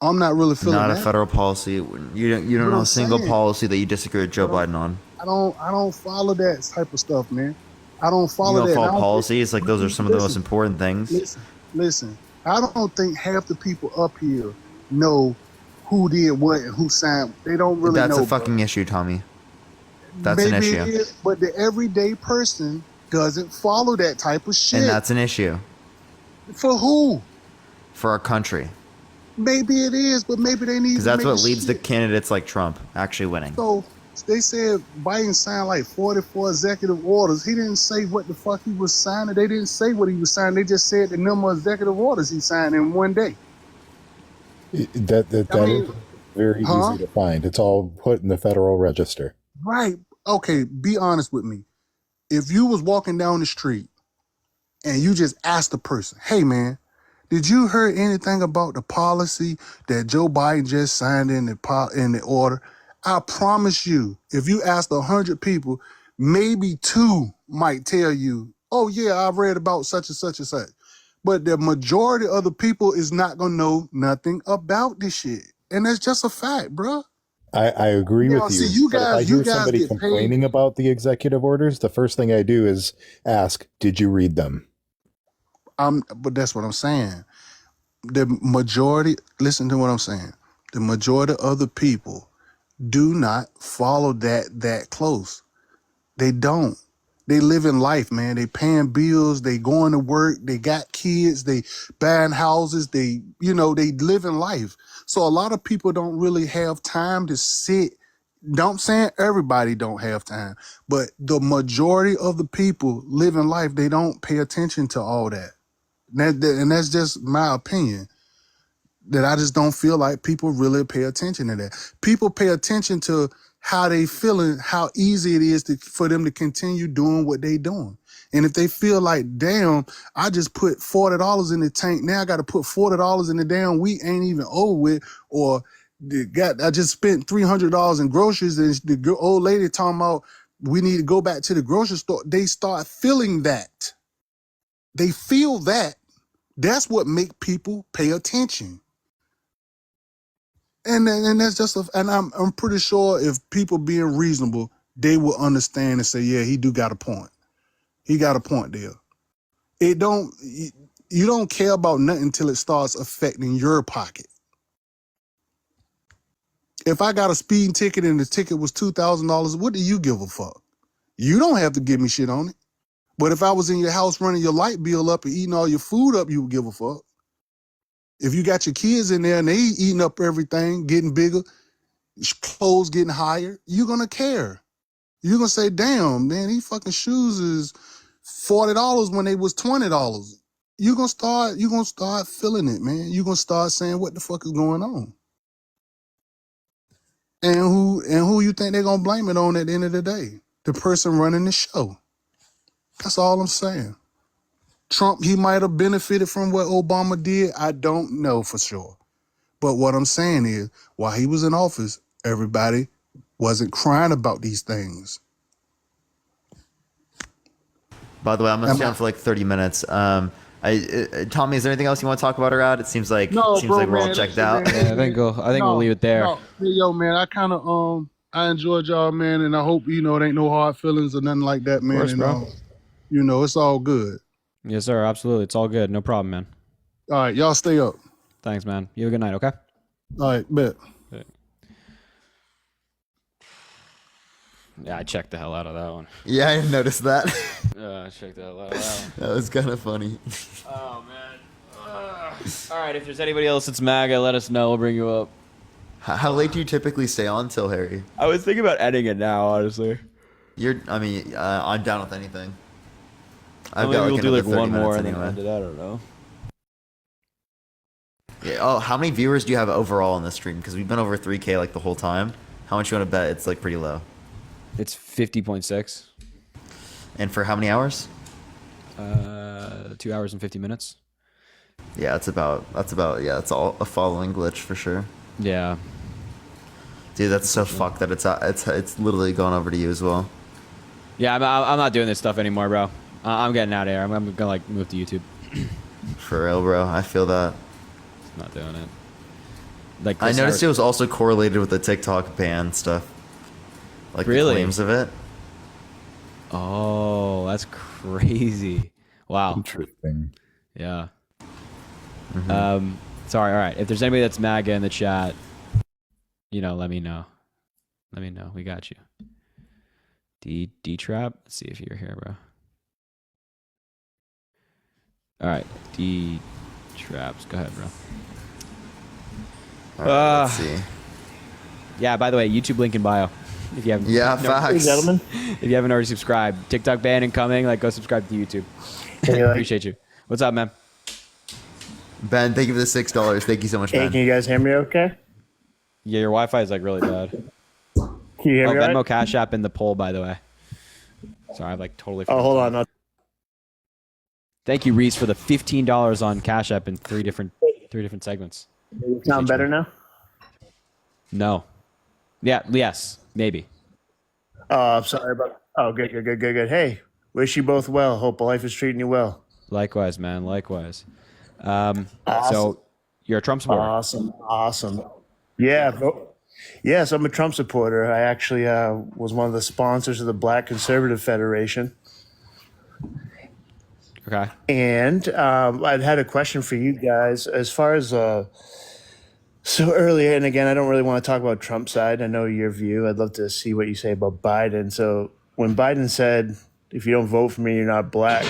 I'm not really feeling Not that. a federal policy. You don't know a single policy that you disagree with Joe Biden on. I don't follow that type of stuff, man. I don't follow You that. don't follow policies like those are some of the most important things. Listen. I don't think half the people up here know who did what and who signed. They don't really know. That's a fucking issue, Tommy. That's Maybe an issue. It is, but the everyday person doesn't follow that type of shit. And that's an issue. For who? For our country. Maybe it is, but maybe they need to Because that's make what leads to candidates like Trump actually winning. So they said Biden signed like 44 executive orders. He didn't say what the fuck he was signing. They didn't say what he was signing. They just said the number of executive orders he signed in one day. That is very easy to find. It's all put in the Federal Register. Right. Okay, be honest with me. If you was walking down the street and you just asked the person, hey man, did you hear anything about the policy that Joe Biden just signed in the order? I promise you, if you asked 100 people, maybe 2 might tell you, oh yeah, I've read about such and such and such. But the majority of the people is not going to know nothing about this shit. And that's just a fact, bro. I agree with you. See, but if I hear somebody complaining about the executive orders, the first thing I do is ask, did you read them? But that's what I'm saying. The majority, listen to what I'm saying. The majority of the people do not follow that close. They don't. They live in life, man. They paying bills. They going to work. They got kids. They buying houses. They live in life. So a lot of people don't really have time to sit. Don't saying everybody don't have time, but the majority of the people live in life. They don't pay attention to all that. And that's just my opinion. That I just don't feel like people really pay attention to that. People pay attention to how they feeling, how easy it is for them to continue doing what they doing. And if they feel like, damn, I just put $40 in the tank, now I got to put $40 in the damn week, ain't even over with, or I just spent $300 in groceries, and the old lady talking about we need to go back to the grocery store. They start feeling that. They feel that. That's what make people pay attention. And that's just and I'm pretty sure if people being reasonable, they will understand and say, yeah, he do got a point. He got a point there. You don't care about nothing until it starts affecting your pocket. If I got a speeding ticket and the ticket was $2,000, what do you give a fuck? You don't have to give me shit on it. But if I was in your house running your light bill up and eating all your food up, you would give a fuck. If you got your kids in there and they eating up everything, getting bigger, clothes getting higher, you're going to care. You're going to say, damn, man, these fucking shoes is $40 when they was $20. You're going to start feeling it, man. You're going to start saying, what the fuck is going on? And who you think they're going to blame it on at the end of the day? The person running the show. That's all I'm saying. Trump, he might have benefited from what Obama did. I don't know for sure. But what I'm saying is, while he was in office, everybody wasn't crying about these things. By the way, I'm going to stay on for like 30 minutes. Tommy, is there anything else you want to talk about or add? It seems like we're all checked out. I think we'll leave it there. No, yo, man, I kind of I enjoyed y'all, man, and I hope, it ain't no hard feelings or nothing like that, man. Of course, and bro. It's all good. Yes, sir. Absolutely. It's all good. No problem, man. All right, y'all stay up. Thanks, man. You have a good night, okay? All right, bet. Yeah, I checked the hell out of that one. Yeah, I noticed that. I checked the hell out of that one. That was kind of funny. Oh, man. All right, if there's anybody else that's MAGA, let us know. We'll bring you up. How late do you typically stay on till, Harry? I was thinking about ending it now, honestly. I'm down with anything. I've Maybe got we'll do like another 30 one more minutes and then anyway. end it. I don't know. Yeah. Oh, how many viewers do you have overall on this stream? Because we've been over 3K like the whole time. How much you want to bet? It's like pretty low. It's 50.6. And for how many hours? 2 hours and 50 minutes. Yeah, it's all a following glitch for sure. Yeah. Dude, that's so fucked that it's literally going over to you as well. Yeah, I'm not doing this stuff anymore, bro. I'm getting out of here. I'm gonna like move to YouTube. For real, bro. I feel that. Not doing it. Like I noticed it was also correlated with the TikTok ban stuff. Like the claims of it. Oh, that's crazy. Wow. Interesting. Yeah. Sorry. All right. If there's anybody that's MAGA in the chat, let me know. Let me know. We got you. D trap. Let's see if you're here, bro. All right. D traps. Go ahead, bro. All right, let's see. Yeah. By the way, YouTube link in bio. If you haven't. Yeah, facts. Gentlemen. If you haven't already subscribed, TikTok ban incoming. Like, go subscribe to YouTube. Appreciate you. What's up, man? Ben, thank you for the $6. Thank you so much, Hey, Ben. can you guys hear me okay? Yeah, your Wi-Fi is like really bad. Can you hear me Venmo right? Cash App in the poll, by the way. Sorry, I've like totally. Oh, hold on. Thank you, Reese, for the $15 on Cash App in three different segments. Sound better now? No. Yeah. Yes. Maybe. Oh, I'm sorry about. Oh, good. Hey, wish you both well. Hope life is treating you well. Likewise, man. Likewise. Awesome. So you're a Trump supporter. Awesome. Yeah. Yes, I'm a Trump supporter. I actually was one of the sponsors of the Black Conservative Federation. Okay. And I'd had a question for you guys as far as so earlier, and again, I don't really want to talk about Trump's side. I know your view. I'd love to see what you say about Biden. So when Biden said, if you don't vote for me, you're not black,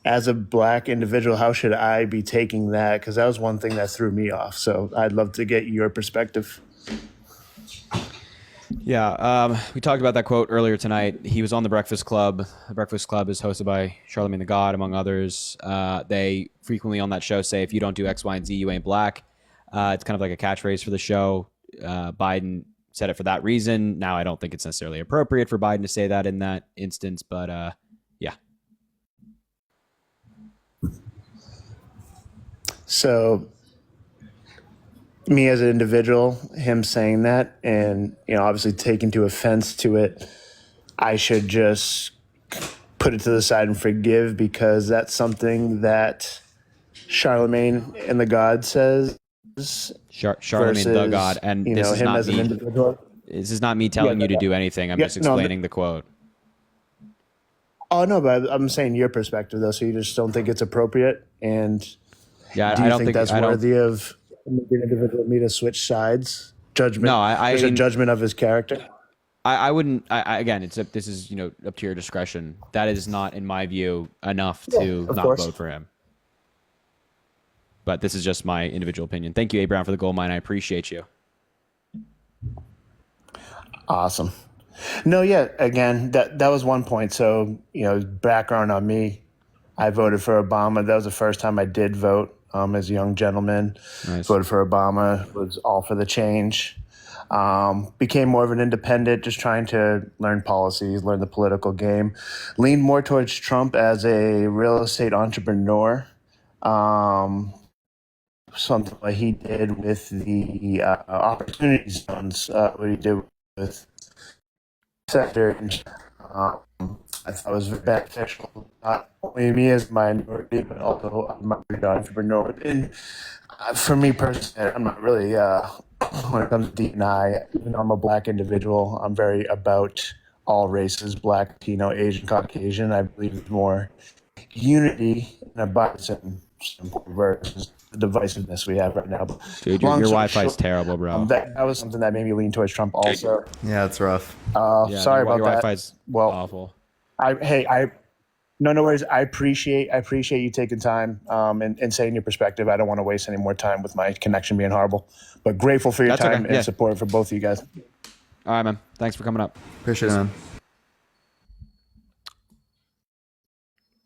as a black individual, how should I be taking that? Because that was one thing that threw me off. So I'd love to get your perspective. Yeah, we talked about that quote earlier tonight. He was on The Breakfast Club. The Breakfast Club is hosted by Charlamagne the God, among others. They frequently on that show say, if you don't do X, Y, and Z, you ain't black. It's kind of like a catchphrase for the show. Biden said it for that reason. Now, I don't think it's necessarily appropriate for Biden to say that in that instance, but yeah. So me as an individual, him saying that and, obviously taking to offense to it, I should just put it to the side and forgive because that's something that Charlamagne and the God says. Charlamagne the God, and this is him not as an me. individual. This is not me telling you to do anything. I'm just explaining the quote. Oh no, but I'm saying your perspective though. So you just don't think it's appropriate, and yeah, do you I don't think that's I don't- worthy of an individual me to switch sides? Judgment. No, I there's a mean- judgment of his character. I wouldn't. Again, this is up to your discretion. That is not, in my view, enough to of not course. vote for him. But this is just my individual opinion. Thank you, A. Brown, for the gold mine. I appreciate you. Awesome. No, yeah. Again, that was one point. So background on me, I voted for Obama. That was the first time I did vote as a young gentleman. Nice. Voted for Obama. Was all for the change. Became more of an independent, just trying to learn policies, learn the political game. Leaned more towards Trump as a real estate entrepreneur. Something like he did with the opportunity zones, what he did with sectors. I thought it was very beneficial, not only me as a minority, but also a minority entrepreneur. And for me personally, I'm not really when it comes to D&I, even though I'm a black individual, I'm very about all races, black, Latino, Asian, Caucasian. I believe it's more unity and a bipartisan versus the divisiveness we have right now. But Dude, your long story Wi-Fi is short, terrible, bro. that was something that made me lean towards Trump also. Yeah, it's rough. Yeah, Sorry your about that. Wi-Fi's Well, awful. No worries. I appreciate you taking time and saying your perspective. I don't want to waste any more time with my connection being horrible, but grateful for your That's time okay. and support for both of you guys. All right, man. Thanks for coming up. Appreciate it, man.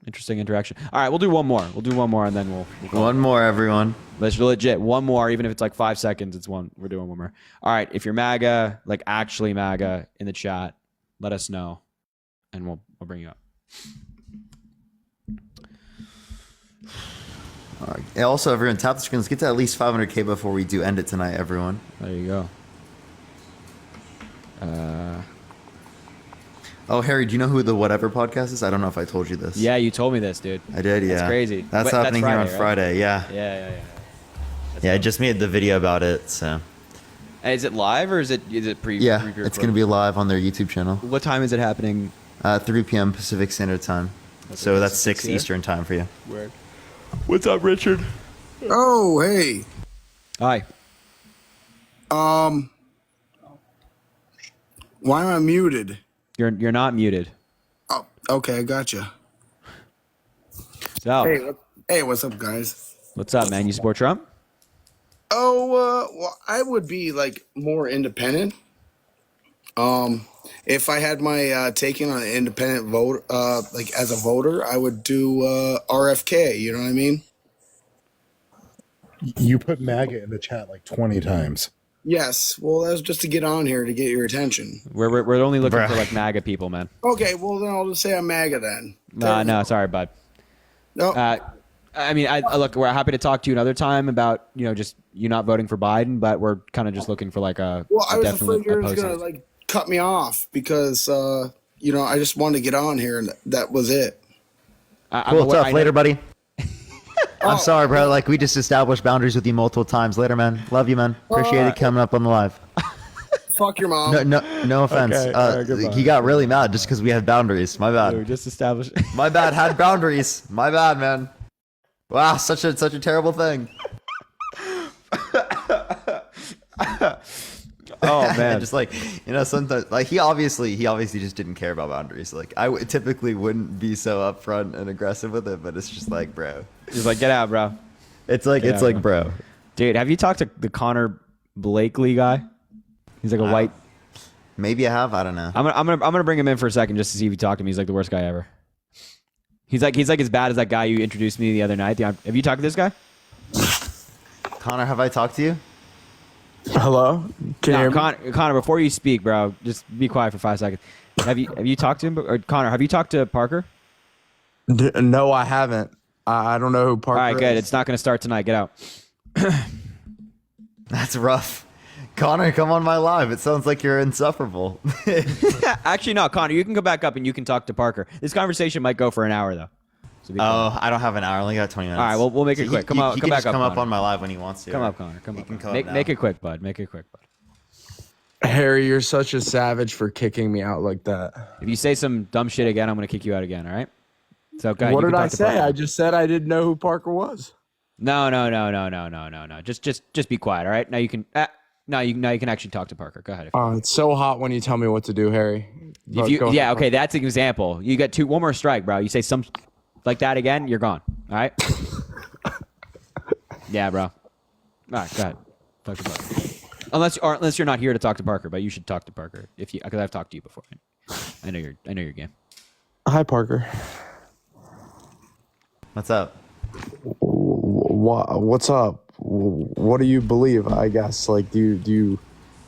Interesting interaction. All right, we'll do one more. And then we'll one more, everyone. Let's legit one more, even if it's like 5 seconds. It's one. We're doing one more. All right. If you're MAGA, like actually MAGA, in the chat, let us know, and we'll bring you up. All right. And also, everyone, tap the screen. Let's get to at least 500K before we do end it tonight, everyone. There you go. Oh, Harry, do you know who the Whatever podcast is? I don't know if I told you this. Yeah, you told me this, dude. I did, yeah. That's crazy. That's happening here on Friday, yeah. Yeah. Yeah, I just made the video about it, so. And is it live or is it pre? Yeah, it's going to be live on their YouTube channel. What time is it happening? 3 p.m. Pacific Standard Time. So that's 6 here? Eastern Time for you. Weird. What's up, Richard? Oh, hey. Hi. Why am I muted? You're not muted. Oh, okay, I gotcha. So, Hey, what's up, guys? what's up, man? You support Trump? Oh, well, I would be like more independent. If I had my taking on an independent vote, like as a voter, I would do RFK. You know what I mean? You put MAGA in the chat like 20 times. Yes. Well, that's just to get on here to get your attention. We're only looking for like MAGA people, man. Okay. Well, then I'll just say I'm MAGA then. No, sorry, bud. No. I mean, I look. We're happy to talk to you another time about just you not voting for Biden, but we're kind of just looking for like a. Well, I was definite afraid you were just opposing. gonna like cut me off because I just wanted to get on here and that was it. Cool, tough. Later, buddy. I'm sorry, bro. Like, we just established boundaries with you multiple times. Later, man. Love you, man. Appreciate it coming up on the live. Fuck your mom. No offense. Okay, all right, goodbye. He got really mad just because we had boundaries. My bad. We just established. My bad. Had boundaries. My bad, man. Wow, such a terrible thing. Oh man, just like sometimes like he obviously just didn't care about boundaries. Like typically wouldn't be so upfront and aggressive with it, but it's just like, bro. He's like, get out, bro. It's like, bro. Dude, have you talked to the Connor Blakely guy? He's like a white. Maybe I have. I don't know. I'm gonna bring him in for a second just to see if you talk to him. He's like the worst guy ever. He's like as bad as that guy you introduced me the other night. Have you talked to this guy? Connor, have I talked to you? Hello? Can you hear me? Connor, before you speak, bro, just be quiet for 5 seconds. Have you talked to him? Or Connor, have you talked to Parker? No, I haven't. I don't know who Parker All right, good. is. It's not going to start tonight. Get out. That's rough. Connor, come on my live. It sounds like you're insufferable. Actually, no, Connor, you can go back up and you can talk to Parker. This conversation might go for an hour, though. So I don't have an hour. I only got 20 minutes. All right, we'll make it quick. Come on, he come can back just up. come up Connor. on my live when he wants to. Come up, Connor. Come up. Come Make it quick, bud. Make it quick, bud. Harry, you're such a savage for kicking me out like that. If you say some dumb shit again, I'm going to kick you out again, all right? So, go ahead, What you did can I talk to say? Parker. I just said I didn't know who Parker was. No. Just be quiet, all right? Now you can now you can actually talk to Parker. Go ahead. It's so hot when you tell me what to do, Harry. But go ahead. Okay, that's an example. You got one more strike, bro. You say some like that again, you're gone. All right? Yeah, bro. All right, go ahead. Talk to Parker. Unless you're not here to talk to Parker, but you should talk to Parker because I've talked to you before. I know your game. Hi, Parker. What's up? What's up? What do you believe? I guess like do you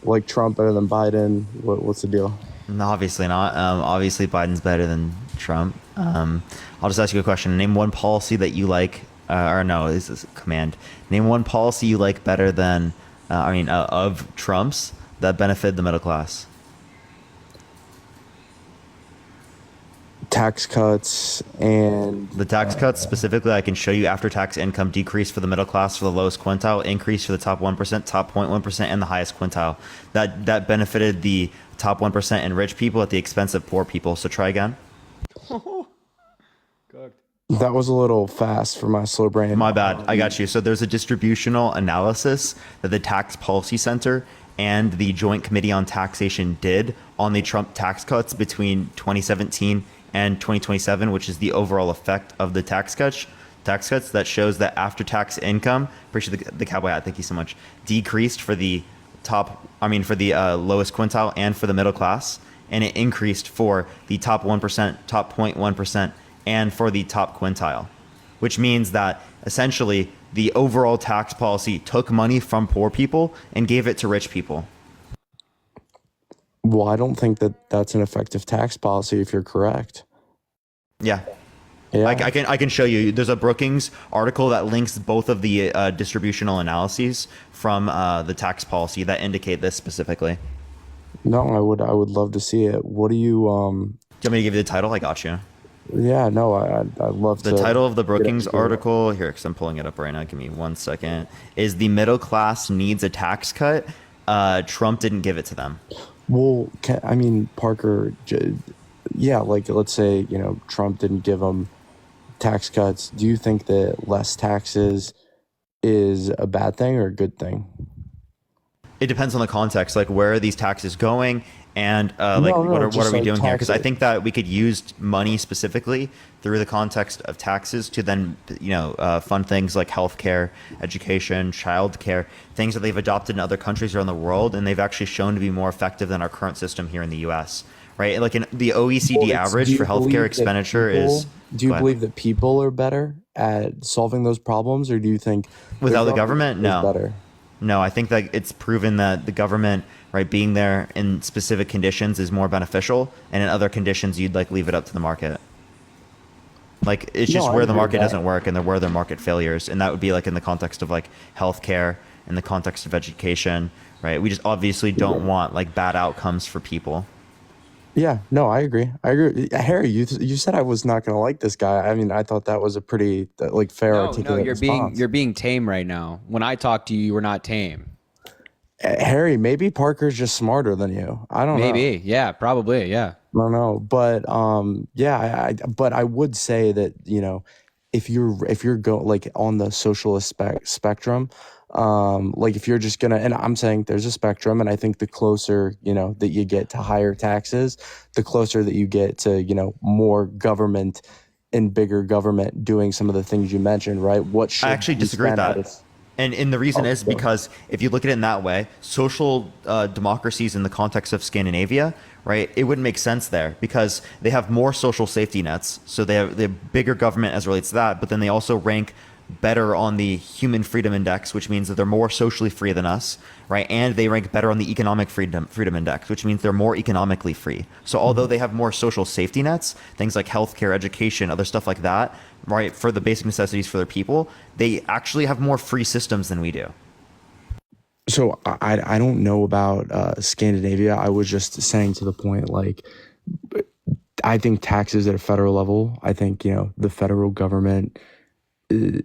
like Trump better than Biden? What's the deal? No, obviously not. Obviously, Biden's better than Trump. I'll just ask you a question. Name one policy that you like, or no, this is a command. Name one policy you like better than, of Trump's that benefit the middle class. tax cuts and the tax cuts specifically, I can show you after-tax income decrease for the middle class for the lowest quintile, increase for the top 1%, top 0.1%, and the highest quintile. That benefited the top 1% and rich people at the expense of poor people. So try again. that was a little fast for my slow brain. My bad. I got you. So there's a distributional analysis that the Tax Policy Center and the Joint Committee on Taxation did on the Trump tax cuts between 2017 and 2027, which is the overall effect of the tax cuts that shows that after-tax income, appreciate the cowboy hat, thank you so much, decreased for the lowest quintile and for the middle class, and it increased for the top 1%, top 0.1%, and for the top quintile, which means that essentially the overall tax policy took money from poor people and gave it to rich people. Well, I don't think that that's an effective tax policy if you're correct. Yeah. I can show you. There's a Brookings article that links both of the distributional analyses from the tax policy that indicate this specifically. No, I would love to see it. What do you Do you want me to give you the title? I got you. Yeah, no, I'd love to. The title of the Brookings article here, because I'm pulling it up right now. Give me 1 second. Is the middle class needs a tax cut? Trump didn't give it to them. Well, Parker, yeah, like let's say, Trump didn't give them tax cuts. Do you think that less taxes is a bad thing or a good thing? It depends on the context, like where are these taxes going, and what are we doing here? Because I think that we could use money specifically through the context of taxes to then, fund things like healthcare, education, childcare, things that they've adopted in other countries around the world, and they've actually shown to be more effective than our current system here in the U.S. Right? Like in the OECD average for healthcare expenditure is. Do you believe that people are better at solving those problems, or do you think without the government, no. Better? No, I think that it's proven that the government, right, being there in specific conditions is more beneficial, and in other conditions, you'd leave it up to the market. Like it's just where the market doesn't work, and where there are market failures, and that would be in the context of healthcare, in the context of education, right? We just obviously don't want bad outcomes for people. Yeah, no, I agree. Harry, you said I was not going to like this guy. I mean, I thought that was a pretty fair, articulate response. You're being tame right now. When I talked to you, you were not tame. Harry, maybe Parker's just smarter than you. I don't know. Maybe, yeah, probably, yeah. I don't know, but but I would say that if you're on the socialist spectrum. If you're just gonna, and I'm saying there's a spectrum, and I think the closer that you get to higher taxes, the closer that you get to more government and bigger government doing some of the things you mentioned, right? What should I actually disagree with that. And the reason is because if you look at it in that way, social democracies in the context of Scandinavia, right, it wouldn't make sense there because they have more social safety nets, so they have bigger government as relates to that, but then they also rank better on the Human Freedom Index, which means that they're more socially free than us, right? And they rank better on the Economic Freedom Index, which means they're more economically free. So although they have more social safety nets, things like healthcare, education, other stuff like that, right, for the basic necessities for their people, they actually have more free systems than we do. So I don't know about Scandinavia. I was just saying to the point, I think taxes at a federal level, I think, the federal government, I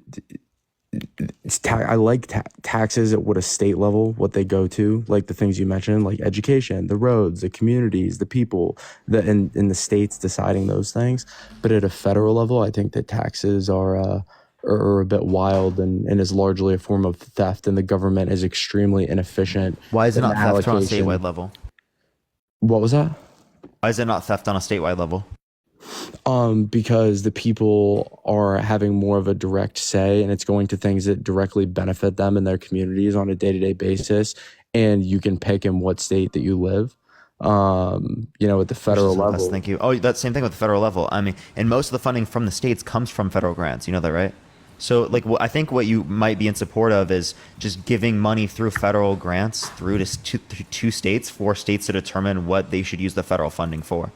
like taxes at what a state level, what they go to, like the things you mentioned, like education, the roads, the communities, the people, in the states deciding those things. But at a federal level, I think that taxes are a bit wild and is largely a form of theft, and the government is extremely inefficient. Why is it not theft on a statewide level? What was that? Why is it not theft on a statewide level? Because the people are having more of a direct say, and it's going to things that directly benefit them and their communities on a day-to-day basis. And you can pick in what state that you live. At the federal level. Thank you. Oh, that's the same thing with the federal level. I mean, and most of the funding from the states comes from federal grants. You know that, right? So, I think what you might be in support of is just giving money through federal grants through to two states, for states to determine what they should use the federal funding for.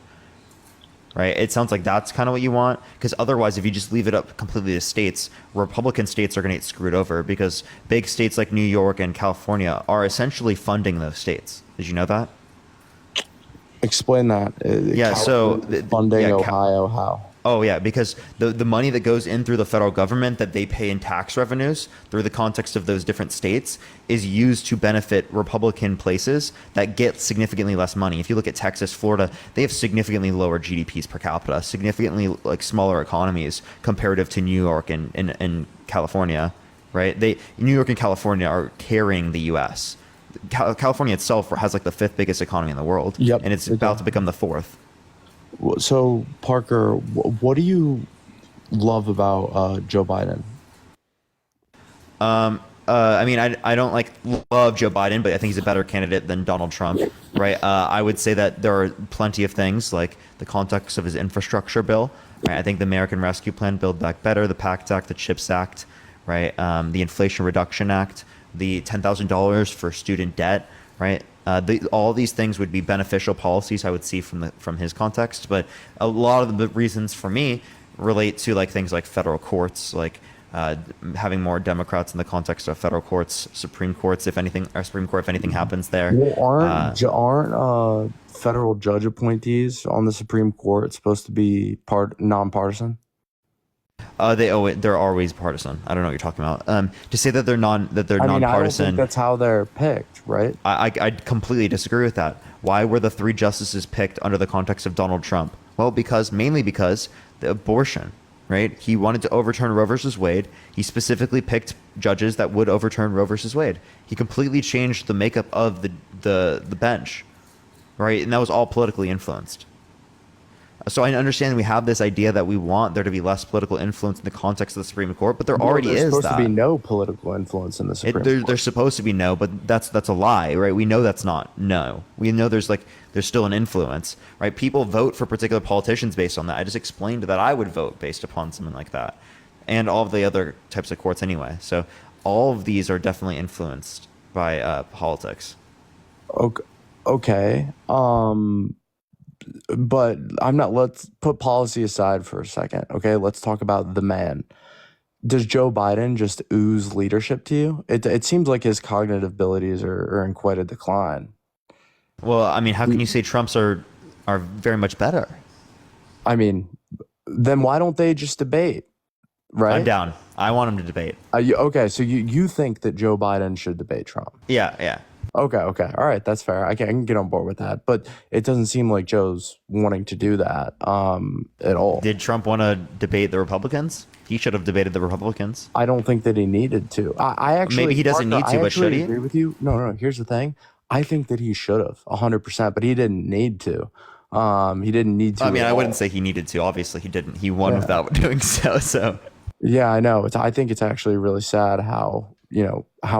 Right? It sounds like that's kind of what you want, because otherwise, if you just leave it up completely to states, Republican states are going to get screwed over because big states like New York and California are essentially funding those states. Did you know that? Explain that. Yeah, so funding yeah, Ohio, how? Oh yeah, because the money that goes in through the federal government that they pay in tax revenues through the context of those different states is used to benefit Republican places that get significantly less money. If you look at Texas, Florida, they have significantly lower GDPs per capita, significantly like smaller economies comparative to New York and California, right? New York and California are carrying the U.S. California itself has like the 5th biggest economy in the world, and it's about to become the 4th. So, Parker, what do you love about Joe Biden? I mean, I don't like love Joe Biden, but I think he's a better candidate than Donald Trump, right? I would say that there are plenty of things like the context of his infrastructure bill, right? I think the American Rescue Plan, Build Back Better, the PACT Act, the CHIPS Act, right? The Inflation Reduction Act, the $10,000 for student debt, right? All these things would be beneficial policies I would see from his context, but a lot of the reasons for me relate to like things like federal courts, like having more Democrats in the context of federal courts, Supreme Courts, if anything, or Supreme Court, if anything happens there. Well, aren't federal judge appointees on the Supreme Court supposed to be nonpartisan? They're always partisan. I don't know what you're talking about. To say that they're nonpartisan. I don't think that's how they're picked, right? I completely disagree with that. Why were the 3 justices picked under the context of Donald Trump? Well, mainly because the abortion, right? He wanted to overturn Roe versus Wade. He specifically picked judges that would overturn Roe versus Wade. He completely changed the makeup of the bench, right? And that was all politically influenced. So I understand we have this idea that we want there to be less political influence in the context of the Supreme Court, but there already is that. There's supposed to be no political influence in the Supreme Court. There's supposed to be no, but that's a lie, right? We know that's not no. We know there's still an influence, right? People vote for particular politicians based on that. I just explained that I would vote based upon something like that, and all of the other types of courts anyway. So all of these are definitely influenced by politics. Okay. But let's put policy aside for a second. Okay. Let's talk about the man. Does Joe Biden just ooze leadership to you? It seems like his cognitive abilities are in quite a decline. Well, I mean, how can you say Trump's are very much better? I mean, then why don't they just debate? Right? I'm down. I want him to debate. Okay. So you think that Joe Biden should debate Trump? Yeah. Okay. All right, that's fair. I can get on board with that, but it doesn't seem like Joe's wanting to do that at all. Did Trump want to debate the Republicans? He should have debated the Republicans. I don't think that he needed to. I actually maybe he doesn't need to, but should he? I agree with you. No. Here's the thing. I think that he should have 100%, but he didn't need to. He didn't need to. I mean, I wouldn't say he needed to. Obviously, he didn't. He won without doing so. So. Yeah, I know. I think it's actually really sad how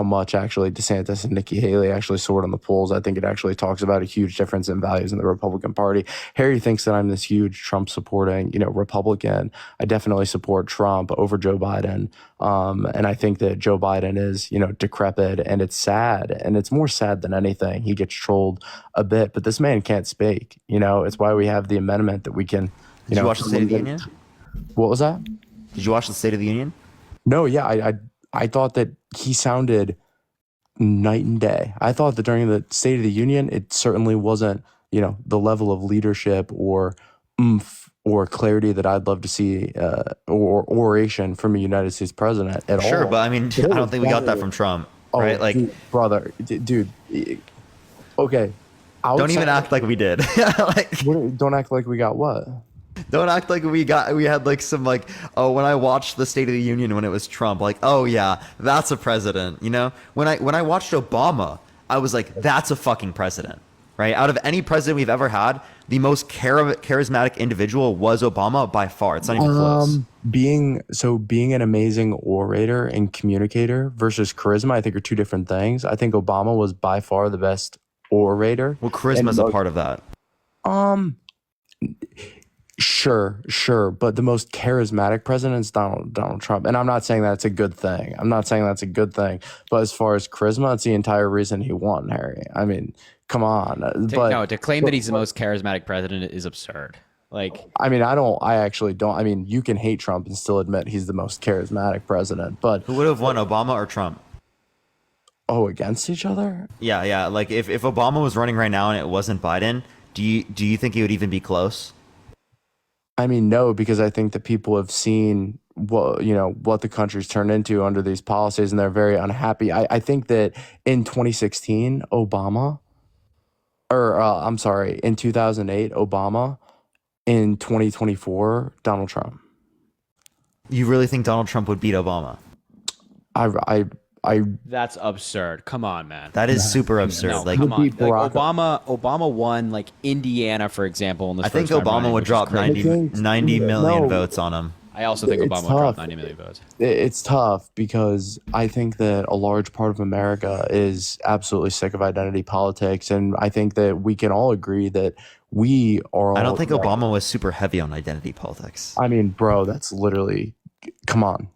much actually DeSantis and Nikki Haley actually soared on the polls. I think it actually talks about a huge difference in values in the Republican Party. Harry thinks that I'm this huge Trump supporting, Republican. I definitely support Trump over Joe Biden. And I think that Joe Biden is, decrepit, and it's sad. And it's more sad than anything. He gets trolled a bit, but this man can't speak. It's why we have the amendment that we can, Did you watch the State of the Union? What was that? Did you watch the State of the Union? No, yeah, I thought that he sounded night and day. I thought that during the State of the Union, it certainly wasn't, the level of leadership or oomph or clarity that I'd love to see or oration from a United States president at all. Sure, but I mean, I don't think we got that from Trump, right? Like, brother, dude. Okay. Don't even act like we did. Don't act like we got what? Don't act like we had like some like, oh, when I watched the State of the Union when it was Trump, like, oh yeah, that's a president. When I watched Obama, I was like, that's a fucking president, right? Out of any president we've ever had, the most charismatic individual was Obama by far. It's not even close. Being an amazing orator and communicator versus charisma, I think are two different things. I think Obama was by far the best orator. Well, charisma is a part of that. Sure, but the most charismatic president is Donald Trump, and I'm not saying that's a good thing. But as far as charisma, it's the entire reason he won, Harry. I mean, come on. To claim that he's the most charismatic president is absurd. I actually don't. I mean, you can hate Trump and still admit he's the most charismatic president. But who would have won, Obama or Trump? Oh, against each other? Yeah. Like if Obama was running right now and it wasn't Biden, Do you think he would even be close? I mean, no, because I think that people have seen what the country's turned into under these policies, and they're very unhappy. I think that in 2016, Obama, or I'm sorry, in 2008, Obama, in 2024, Donald Trump. You really think Donald Trump would beat Obama? That's absurd. Come on, man. That is super absurd. No, like, come on. Like Obama won like Indiana, for example. In this I think first time Obama running, would which drop is crazy. 90 million votes on him. I also think It's Obama would drop tough. 90 million votes. It's tough because I think that a large part of America is absolutely sick of identity politics, and I think that we can all agree that we are all. I don't think Obama was super heavy on identity politics. I mean, bro, that's literally. Come on.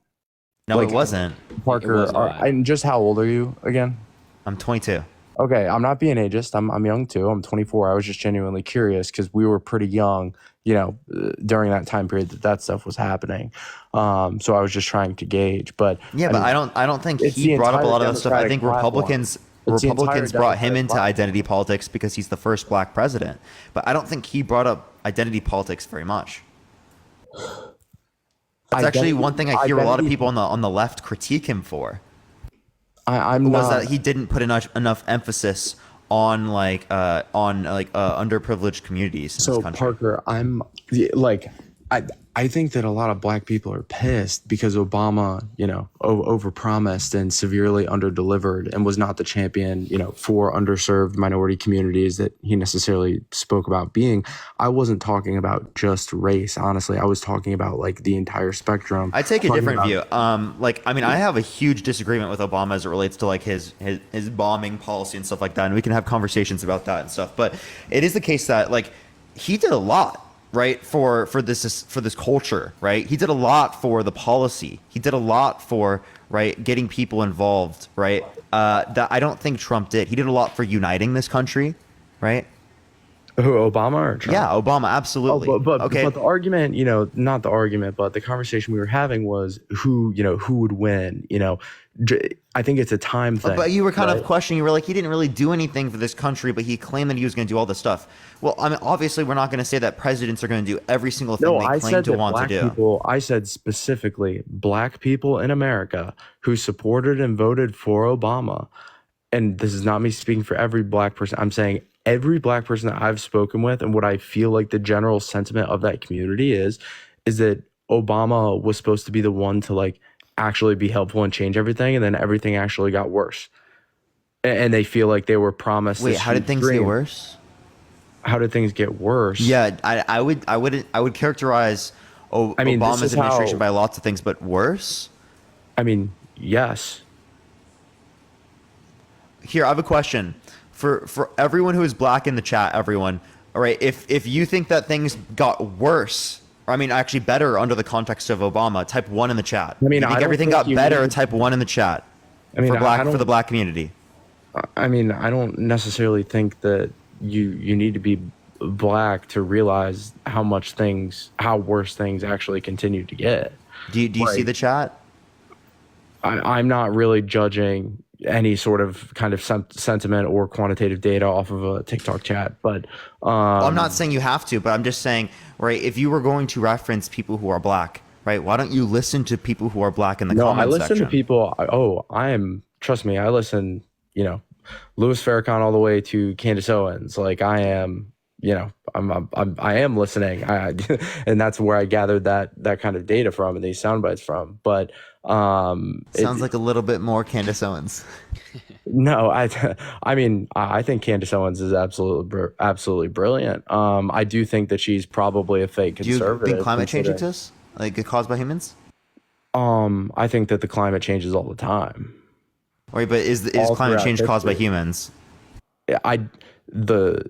No, it wasn't. Parker, It was not. and just how old are you again? I'm 22. Okay, I'm not being ageist. I'm young too. I'm 24. I was just genuinely curious because we were pretty young, during that time period that stuff was happening. So I was just trying to gauge. But Yeah, but I don't think he brought up a lot of that stuff. I think Republicans brought him into identity politics because he's the first black president. But I don't think he brought up identity politics very much. That's actually one thing I hear a lot of people on the left critique him for. That he didn't put enough emphasis on underprivileged communities in this country. Parker, I think that a lot of black people are pissed because Obama, overpromised and severely underdelivered and was not the champion, for underserved minority communities that he necessarily spoke about being. I wasn't talking about just race, honestly. I was talking about the entire spectrum. I take a different view. I have a huge disagreement with Obama as it relates to his bombing policy and stuff like that, and we can have conversations about that and stuff. But it is the case that he did a lot. Right, for this culture, right? He did a lot for the policy. He did a lot for getting people involved, right? That I don't think Trump did. He did a lot for uniting this country, right? Who, Obama or Trump? Yeah, Obama, absolutely. But the argument, not the argument, but the conversation we were having was who would win. I think it's a time thing. But you were kind of questioning. You were like, he didn't really do anything for this country, but he claimed that he was going to do all this stuff. Well, obviously, we're not going to say that presidents are going to do every single thing they claim to want to do. I said specifically black people in America who supported and voted for Obama. And this is not me speaking for every black person. I'm saying every black person that I've spoken with, and what I feel like the general sentiment of that community is that Obama was supposed to be the one to actually be helpful and change everything, and then everything actually got worse. And they feel like they were promised. Wait, how did things get worse? How did things get worse? Yeah, I would characterize Obama's administration by lots of things, but worse. I mean, yes. Here, I have a question for everyone who is black in the chat. Everyone, all right. If you think that things got worse, or actually better under the context of Obama, type 1 in the chat. I mean, you think everything got better? Type 1 in the chat. For the black community. I mean, I don't necessarily think that you need to be black to realize how worse things actually continue to get. Do you see the chat? I'm not really judging any sort of kind of sentiment or quantitative data off of a TikTok chat, but well, I'm not saying you have to, but I'm just saying, right, if you were going to reference people who are black, right, why don't you listen to people who are black in the comments section? I listen to people. Trust me, I listen, Louis Farrakhan all the way to Candace Owens. I am, I am listening, and that's where I gathered that kind of data from and these sound bites from. But sounds like a little bit more Candace Owens. No, I think Candace Owens is absolutely brilliant. I do think that she's probably a fake conservative. Do you think climate change exists, caused by humans? I think that the climate changes all the time. Wait, but is climate change caused by humans? The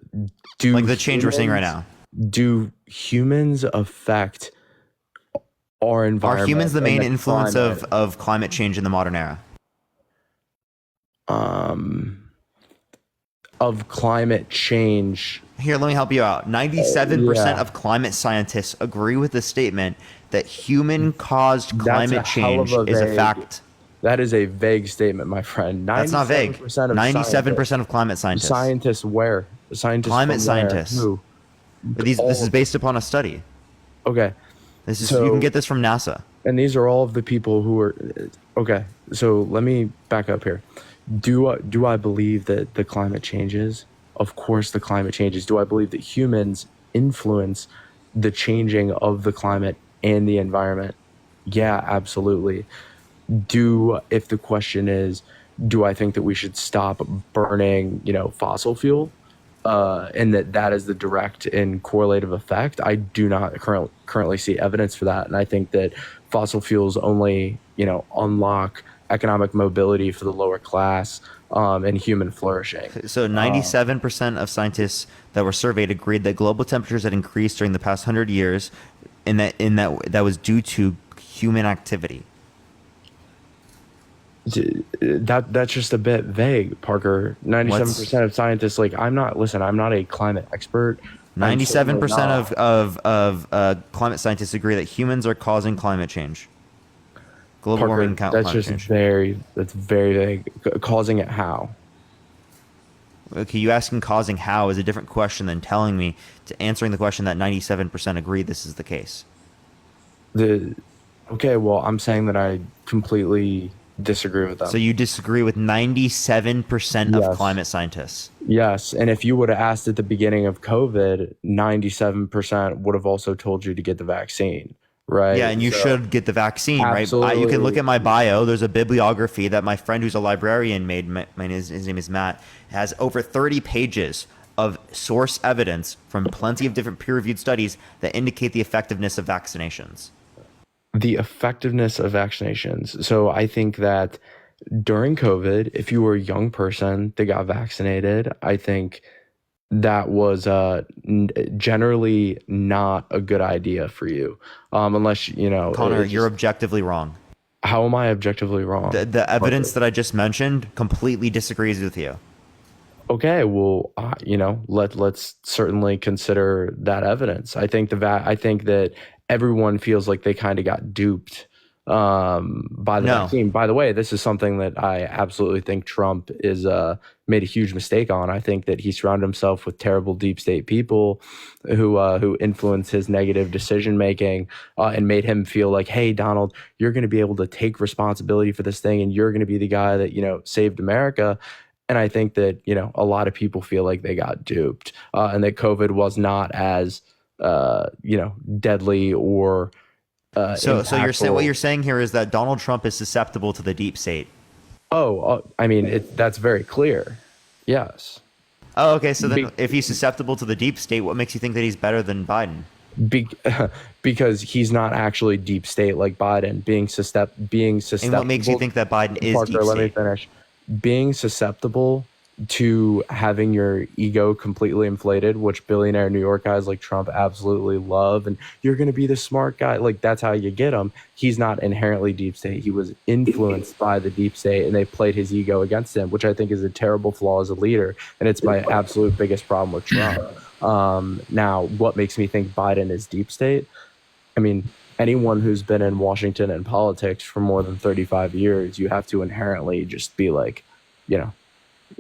change we're seeing right now. Do humans affect our environment? Are humans the main influence of climate change in the modern era? Of climate change. Here, let me help you out. 97% of climate scientists agree with the statement that human-caused climate change is a fact. That is a vague statement, my friend. That's not vague. 97% of climate scientists. Scientists where? Scientists Climate from where? scientists. Who? This is based upon a study. Okay. You can get this from NASA. And these are all of the people who are okay. So let me back up here. Do I believe that the climate changes? Of course, the climate changes. Do I believe that humans influence the changing of the climate and the environment? Yeah, absolutely. If the question is, do I think that we should stop burning, fossil fuel? And that is the direct and correlative effect. I do not currently see evidence for that, and I think that fossil fuels only unlock economic mobility for the lower class and human flourishing. So 97% of scientists that were surveyed agreed that global temperatures had increased during the past 100 years, and that was due to human activity. That's just a bit vague, Parker. 97% of scientists, I'm not a climate expert. 97% of climate scientists agree that humans are causing climate change. Global Parker, warming that's just change. that's very vague. Causing it how? Okay, you asking causing how is a different question than telling me to answering the question that 97% agree this is the case. Okay, well, I'm saying that I completely disagree with them. So you disagree with 97% of climate scientists? Yes, and if you would have asked at the beginning of COVID, 97% would have also told you to get the vaccine, right? Yeah, and you should get the vaccine, absolutely. right? You can look at my bio. There's a bibliography that my friend who's a librarian made. His name is Matt. It has over 30 pages of source evidence from plenty of different peer-reviewed studies that indicate the effectiveness of vaccinations. The effectiveness of vaccinations. So I think that during COVID, if you were a young person that got vaccinated, I think that was generally not a good idea for you, unless Connor, you're objectively wrong. How am I objectively wrong? The evidence that I just mentioned completely disagrees with you. Okay, well, let's certainly consider that evidence. I think that everyone feels like they kind of got duped by the vaccine. By the way, this is something that I absolutely think Trump is made a huge mistake on. I think that he surrounded himself with terrible deep state people who influenced his negative decision making and made him feel like, hey, Donald, you're going to be able to take responsibility for this thing, and you're going to be the guy that saved America. And I think that a lot of people feel like they got duped, and that COVID was not as deadly or so what you're saying here is that Donald Trump is susceptible to the deep state. I mean, that's very clear. Yes. Oh, okay. So then if he's susceptible to the deep state, what makes you think that he's better than Biden? Because he's not actually deep state like Biden. Being susceptible. And what makes you think that Biden is Parker, deep state? Let me finish. Being susceptible to having your ego completely inflated, which billionaire New York guys like Trump absolutely love, and you're going to be the smart guy. That's how you get him. He's not inherently deep state. He was influenced by the deep state, and they played his ego against him, which I think is a terrible flaw as a leader, and it's my absolute biggest problem with Trump. Now, what makes me think Biden is deep state? I mean, anyone who's been in Washington and politics for more than 35 years, you have to inherently just be like,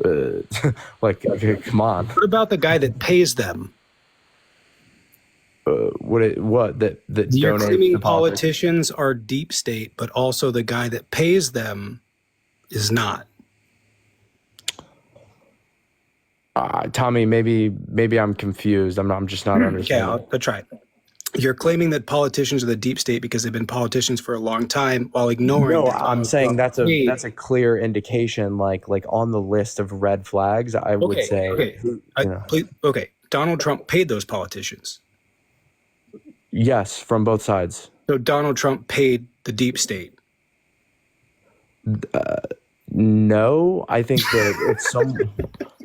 okay, come on. What about the guy that pays them? That You're donates claiming to politics? politicians are deep state, but also the guy that pays them is not. Tommy, maybe I'm confused. I'm just not understanding. Yeah, I'll try. You're claiming that politicians are the deep state because they've been politicians for a long time, while ignoring. No, I'm saying that's a clear indication. Like on the list of red flags, I would say. Okay. Donald Trump paid those politicians. Yes, from both sides. So Donald Trump paid the deep state. No, I think that it's some.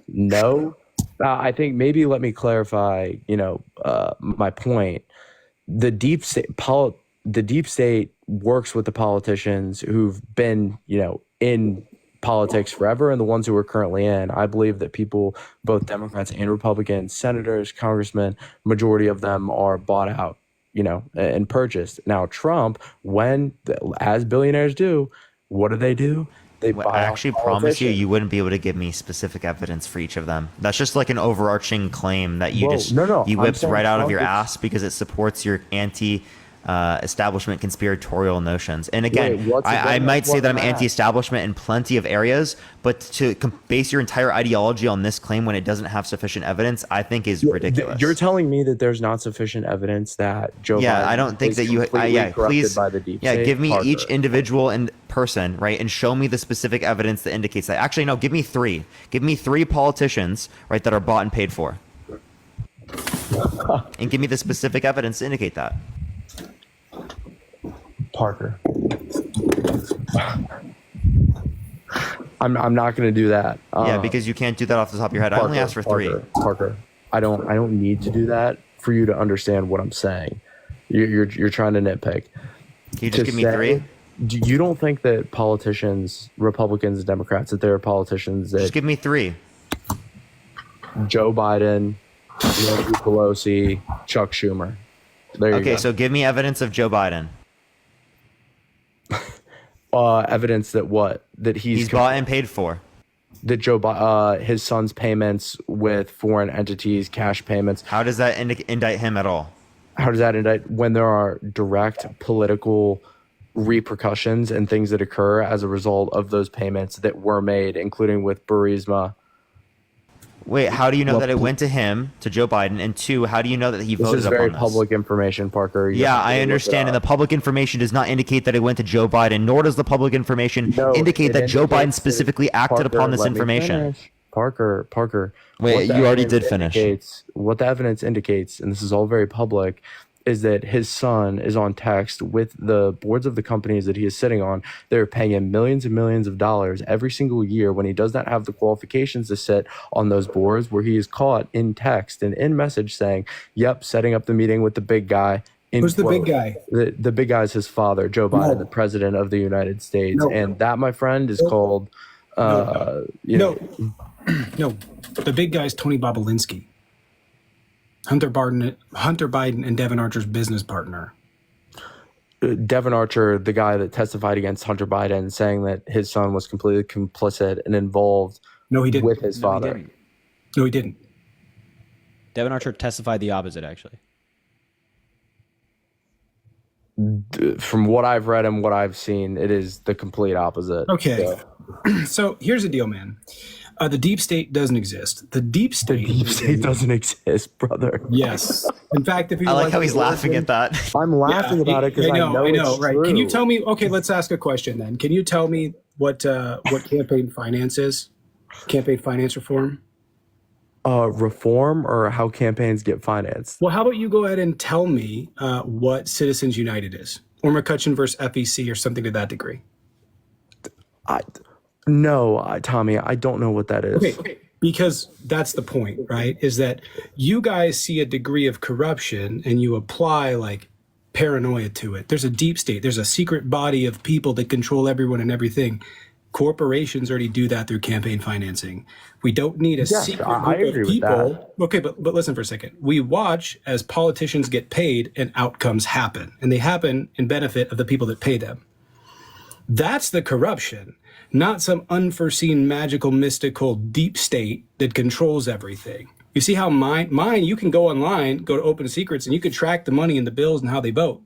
No, I think maybe let me clarify. My point. The deep state works with the politicians who've been, in politics forever and the ones who are currently in. I believe that people, both Democrats and Republicans, senators, congressmen, majority of them are bought out, and purchased. Now, Trump, as billionaires do, what do? They Well, buy I off actually promise you, politicians. you wouldn't be able to give me specific evidence for each of them. That's just like an overarching claim that you Whoa, just no, you I'm whipped saying right out of Trump your is- ass because it supports your establishment conspiratorial notions. And again, Wait, what's I again? might That's say what that I'm I'm at. anti-establishment in plenty of areas, but to base your entire ideology on this claim when it doesn't have sufficient evidence, I think is ridiculous. You're telling me that there's not sufficient evidence that Joe Yeah, Biden I don't think is that you. completely Yeah, corrupted please. by the deep Yeah, state? give me Parker. each individual and person, right, and show me the specific evidence that indicates that. Actually, no, give me three. Give me three politicians, right, that are bought and paid for, and give me the specific evidence to indicate that. Parker. I'm not going to do that. Yeah, because you can't do that off the top of your head. I only asked for three. Parker, I don't need to do that for you to understand what I'm saying. You're trying to nitpick. Can you just give me three? You don't think that politicians, Republicans and Democrats, that there are politicians that Just give me three. Joe Biden, Nancy Pelosi, Chuck Schumer. There you Okay, go. so give me evidence of Joe Biden. Evidence that what? That He's bought and paid for. That his son's payments with foreign entities, cash payments. How does that indict him at all? How does that indict when there are direct political repercussions and things that occur as a result of those payments that were made, including with Burisma? Wait, how do you know that it went to him, to Joe Biden? And two, how do you know that he This voted is upon very this? public information, Parker. You Yeah, have to I look it understand. And the up. public information does not indicate that it went to Joe Biden, nor does the public information indicate it that Joe Biden indicates that- specifically acted Parker, upon this let me information. finish. Parker. Wait, what the you already evidence did finish. What the evidence indicates, and this is all very public, is that his son is on text with the boards of the companies that he is sitting on. They're paying him millions and millions of dollars every single year when he does not have the qualifications to sit on those boards, where he is caught in text and in message saying, yep, setting up the meeting with the big guy. Who's the big guy? The big guy is his father, Joe Biden, the president of the United States. No. And that, my friend, is called... No, the big guy's Tony Bobolinsky. Hunter Biden and Devin Archer's business partner. Devin Archer, the guy that testified against Hunter Biden, saying that his son was completely complicit and involved with his father. No, he didn't. Devin Archer testified the opposite, actually. From what I've read and what I've seen, it is the complete opposite. Okay. So, So here's the deal, man. The deep state doesn't exist. The deep state doesn't exist, brother. Yes. In fact, if you I like how he's laughing at that. I'm laughing about it because I know it's right. true. Can you tell me? Okay, let's ask a question then. Can you tell me what campaign finance is? Campaign finance reform. Reform or how campaigns get financed? Well, how about you go ahead and tell me what Citizens United is, or McCutcheon versus FEC, or something to that degree. Tommy, I don't know what that is. Okay, because that's the point, right? Is that you guys see a degree of corruption and you apply like paranoia to it. There's a deep state. There's a secret body of people that control everyone and everything. Corporations already do that through campaign financing. We don't need a secret I group agree of with people. that. Okay, but listen for a second. We watch as politicians get paid and outcomes happen, and they happen in benefit of the people that pay them. That's the corruption, not some unforeseen, magical, mystical deep state that controls everything. You see how mine, you can go online, go to Open Secrets, and you can track the money and the bills and how they vote.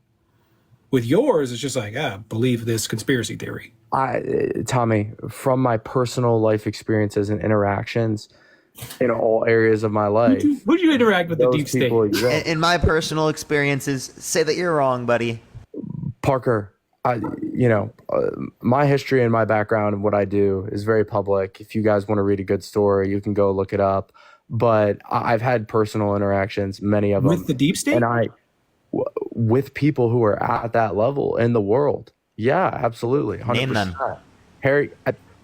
With yours, it's just like, believe this conspiracy theory. Tommy, from my personal life experiences and interactions in all areas of my life. Who'd you interact with the deep state? In my personal experiences, say that you're wrong, buddy. Parker, my history and my background and what I do is very public. If you guys want to read a good story, you can go look it up. But I've had personal interactions, many of them. With the deep state? And with people who are at that level in the world. Yeah, absolutely. 100%. Name them.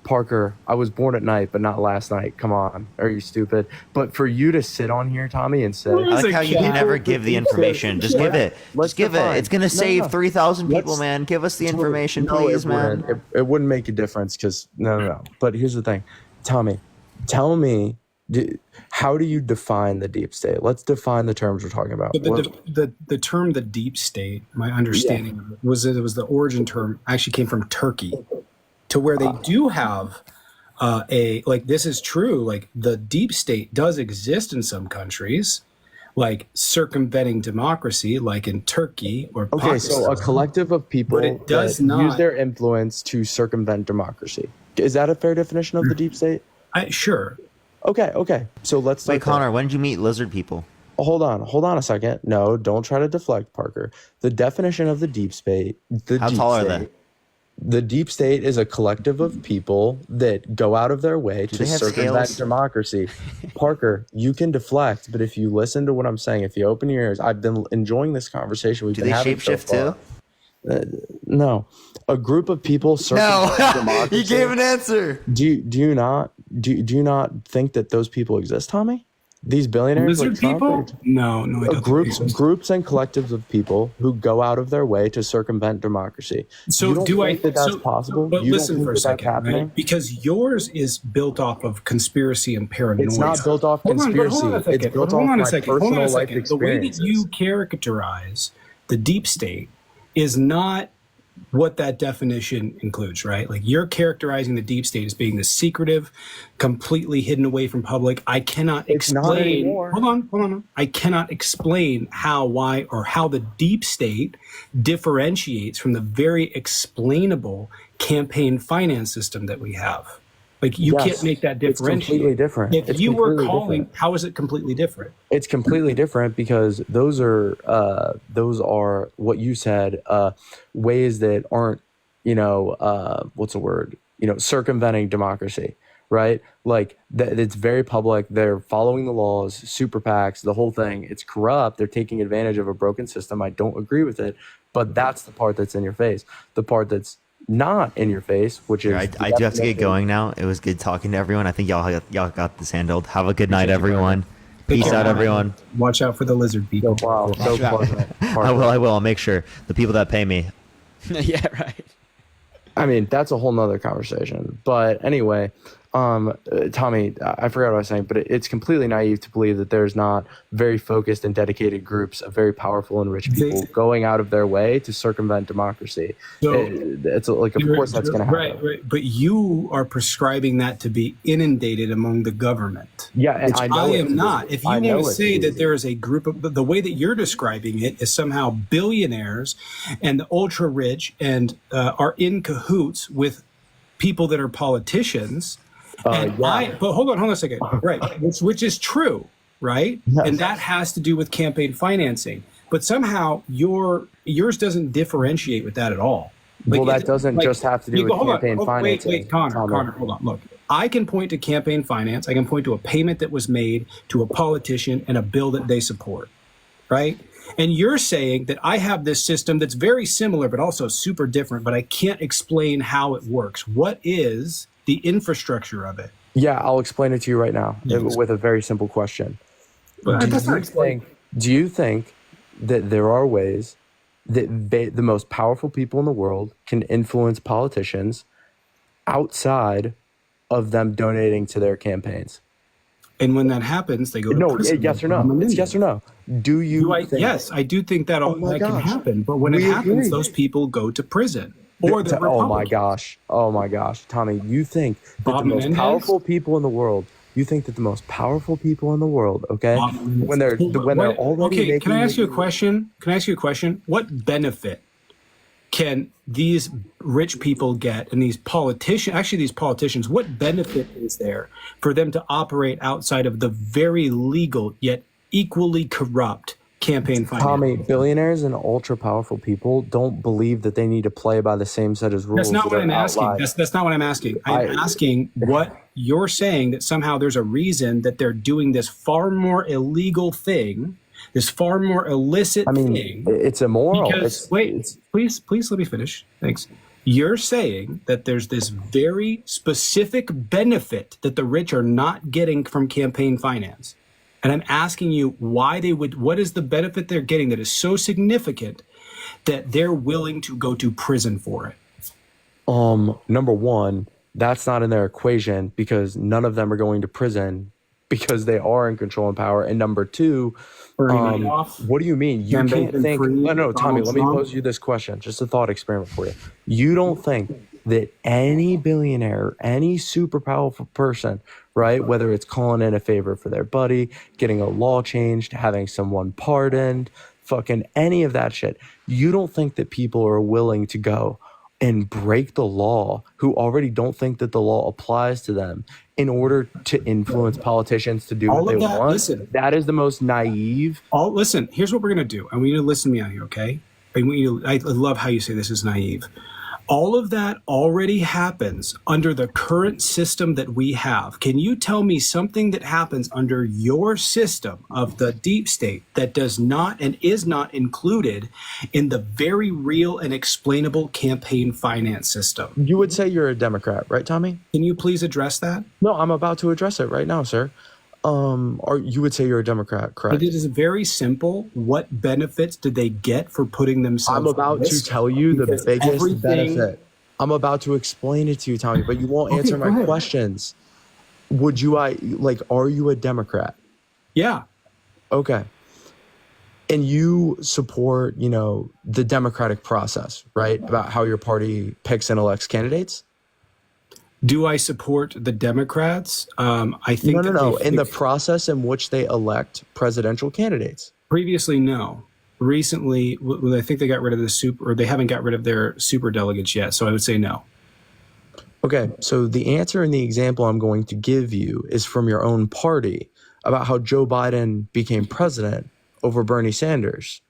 Parker, I was born at night, but not last night. Come on. Are you stupid? But for you to sit on here, Tommy, and say... I like how you can never give the information. Just give it. Let's Just give it. define. It's going to save No. 3,000 people, Let's- man. Give us the information, No, please, it man. wouldn't. It wouldn't make a difference because... No. But here's the thing. Tommy, tell me, how do you define the deep state? Let's define the terms we're talking about. The term the deep state, my understanding of it was that it was the origin term actually came from Turkey. to where they do have this is true. Like the deep state does exist in some countries, like circumventing democracy, like in Turkey or Okay, Pakistan. so a collective of people But it does that not use their influence to circumvent democracy. Is that a fair definition of the deep state? Sure. Okay. So let's Wait, start Connor, there. when did you meet lizard people? Hold on a second. No, don't try to deflect, Parker. The definition of the deep state. How tall are they? The deep state is a collective of people that go out of their way to they have circumvent scales? democracy. Parker, you can deflect, but if you listen to what I'm saying, if you open your ears, I've been enjoying this conversation. We've Do been they having so shapeshift too? far. No, a group of people circumvent No, democracy. you gave an answer. Do you not think that those people exist, Tommy? These billionaires, Lizard like Trump, people? No, I don't think so. groups and collectives of people who go out of their way to circumvent democracy. So You don't do I think that that's so, possible? But You don't listen think for a that that's second, happening? right? Because yours is built off of conspiracy and paranoia. It's not built off Hold on, conspiracy. hold on a second. It's built hold off on a my second. Hold on personal a life second. The way that experiences. you characterize the deep state is not what that definition includes, right? Like you're characterizing the deep state as being the secretive, completely hidden away from public. I cannot It's not explain. anymore. Hold on. I cannot explain how the deep state differentiates from the very explainable campaign finance system that we have. Like you Yes, can't make that it's differentiate. completely different. If It's you were completely calling, different. how is it completely different? It's completely different because those are what you said, ways that aren't, what's the word? Circumventing democracy, right? Like it's very public. They're following the laws, super PACs, the whole thing. It's corrupt. They're taking advantage of a broken system. I don't agree with it, but that's the part that's in your face. The part that's not in your face, which is I do have to get going now. It was good talking to everyone. I think y'all got this handled. Have a good night, everyone. Peace out, everyone. Watch out for the lizard people. Wow, so pleasant. I will. I'll make sure. The people that pay me. Yeah, right. I mean, that's a whole nother conversation. But anyway, Tommy, I forgot what I was saying, but it's completely naive to believe that there's not very focused and dedicated groups of very powerful and rich people going out of their way to circumvent democracy. So, it's like, of course, that's going to happen. Right. But you are prescribing that to be inundated among the government. Yeah, and which I know I it am is. not. If you I want know to it's say easy. that there is a group of the way that you're describing it is somehow billionaires and the ultra rich and are in cahoots with people that are politicians. But hold on a second. Right. Which is true, right? Yes. And that has to do with campaign financing. But somehow yours doesn't differentiate with that at all. Well, that doesn't just have to do with campaign financing. Wait, Connor, hold on. Look, I can point to campaign finance. I can point to a payment that was made to a politician and a bill that they support, right? And you're saying that I have this system that's very similar, but also super different, but I can't explain how it works. What is the infrastructure of it? Yeah, I'll explain it to you right now with a very simple question. Do you think that there are ways that the most powerful people in the world can influence politicians outside of them donating to their campaigns? And when that happens, they go to prison. Yes or no? It's yes or no. Do you think? Yes, I do think that that can happen. But when We it happens, agree. those people go to prison. Or the Oh my Republicans. gosh, Tommy, you think that Bob the most Menendez? powerful people in the world? You think that the most powerful people in the world, okay, when they're already Okay, making can I ask you a question? What benefit can these rich people get and these politicians, what benefit is there for them to operate outside of the very legal yet equally corrupt campaign finance? Tommy, billionaires and ultra powerful people don't believe that they need to play by the same set of rules. That's not that what I'm are asking. outlined. That's not what I'm asking. I'm asking what you're saying, that somehow there's a reason that they're doing this far more illegal thing, this far more illicit thing. It's immoral. Because, please let me finish. Thanks. You're saying that there's this very specific benefit that the rich are not getting from campaign finance. And I'm asking you what is the benefit they're getting that is so significant that they're willing to go to prison for it? Number one, that's not in their equation because none of them are going to prison because they are in control and power. And number two, what do you mean? You can't think. No, Tommy, let me pose you this question. Just a thought experiment for you. You don't think that any billionaire, any super powerful person, right, whether it's calling in a favor for their buddy, getting a law changed, having someone pardoned, fucking any of that shit, you don't think that people are willing to go and break the law who already don't think that the law applies to them in order to influence politicians to do All what of they that, want? listen. That is the most naive. Listen, here's what we're going to do. And we need to listen to me out here, okay? I love how you say this is naive. All of that already happens under the current system that we have. Can you tell me something that happens under your system of the deep state that does not and is not included in the very real and explainable campaign finance system? You would say you're a Democrat, right, Tommy? Can you please address that? No, I'm about to address it right now, sir. Or you would say you're a Democrat, correct? It is very simple. What benefits did they get for putting themselves? I'm about to tell you the Because biggest everything- benefit. I'm about to explain it to you, Tommy, but you won't answer my questions. Are you a Democrat? Yeah. Okay. And you support, the democratic process, right? About how your party picks and elects candidates? Do I support the Democrats? I think No. In the process in which they elect presidential candidates. Previously, no. Recently, I think they got rid of they haven't got rid of their super delegates yet. So I would say no. Okay, so the answer in the example I'm going to give you is from your own party about how Joe Biden became president over Bernie Sanders.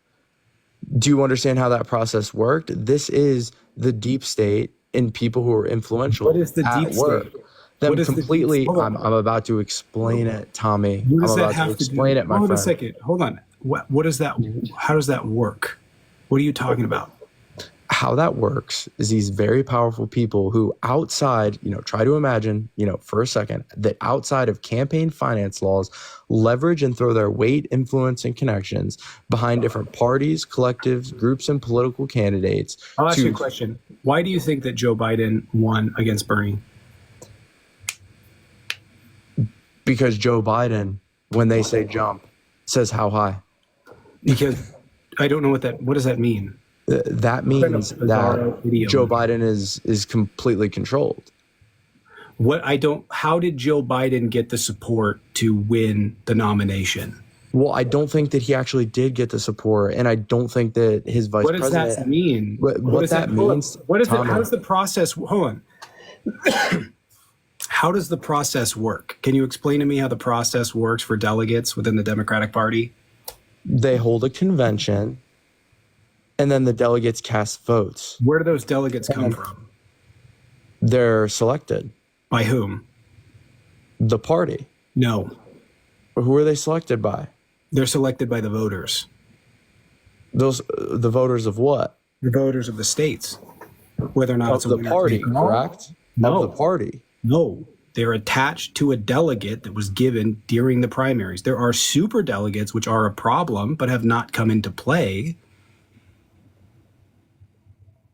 Do you understand how that process worked? This is the deep state in people who are influential. What is the deep state? I'm about to explain it, Tommy. What does I'm that about have to to explain do? it, my Hold on friend. a second. Hold on. What is that? How does that work? What are you talking about? How that works is these very powerful people who outside, try to imagine, for a second, that outside of campaign finance laws, leverage and throw their weight, influence, and connections behind different parties, collectives, groups, and political candidates. I'll ask you a question. Why do you think that Joe Biden won against Bernie? Because Joe Biden, when they say jump, says how high. Because I don't know what does that mean? That means that Joe Biden is completely controlled. How did Joe Biden get the support to win the nomination? Well, I don't think that he actually did get the support, and I don't think that his vice president. What does that mean? What that means? How does the process? Hold on. How does the process work? Can you explain to me how the process works for delegates within the Democratic Party? They hold a convention, and then the delegates cast votes. Where do those delegates come from? They're selected. By whom? The party. No. Who are they selected by? They're selected by the voters. The voters of what? The voters of the states. Whether or not it's the party, correct? No. Of the party. No. They're attached to a delegate that was given during the primaries. There are super delegates, which are a problem, but have not come into play.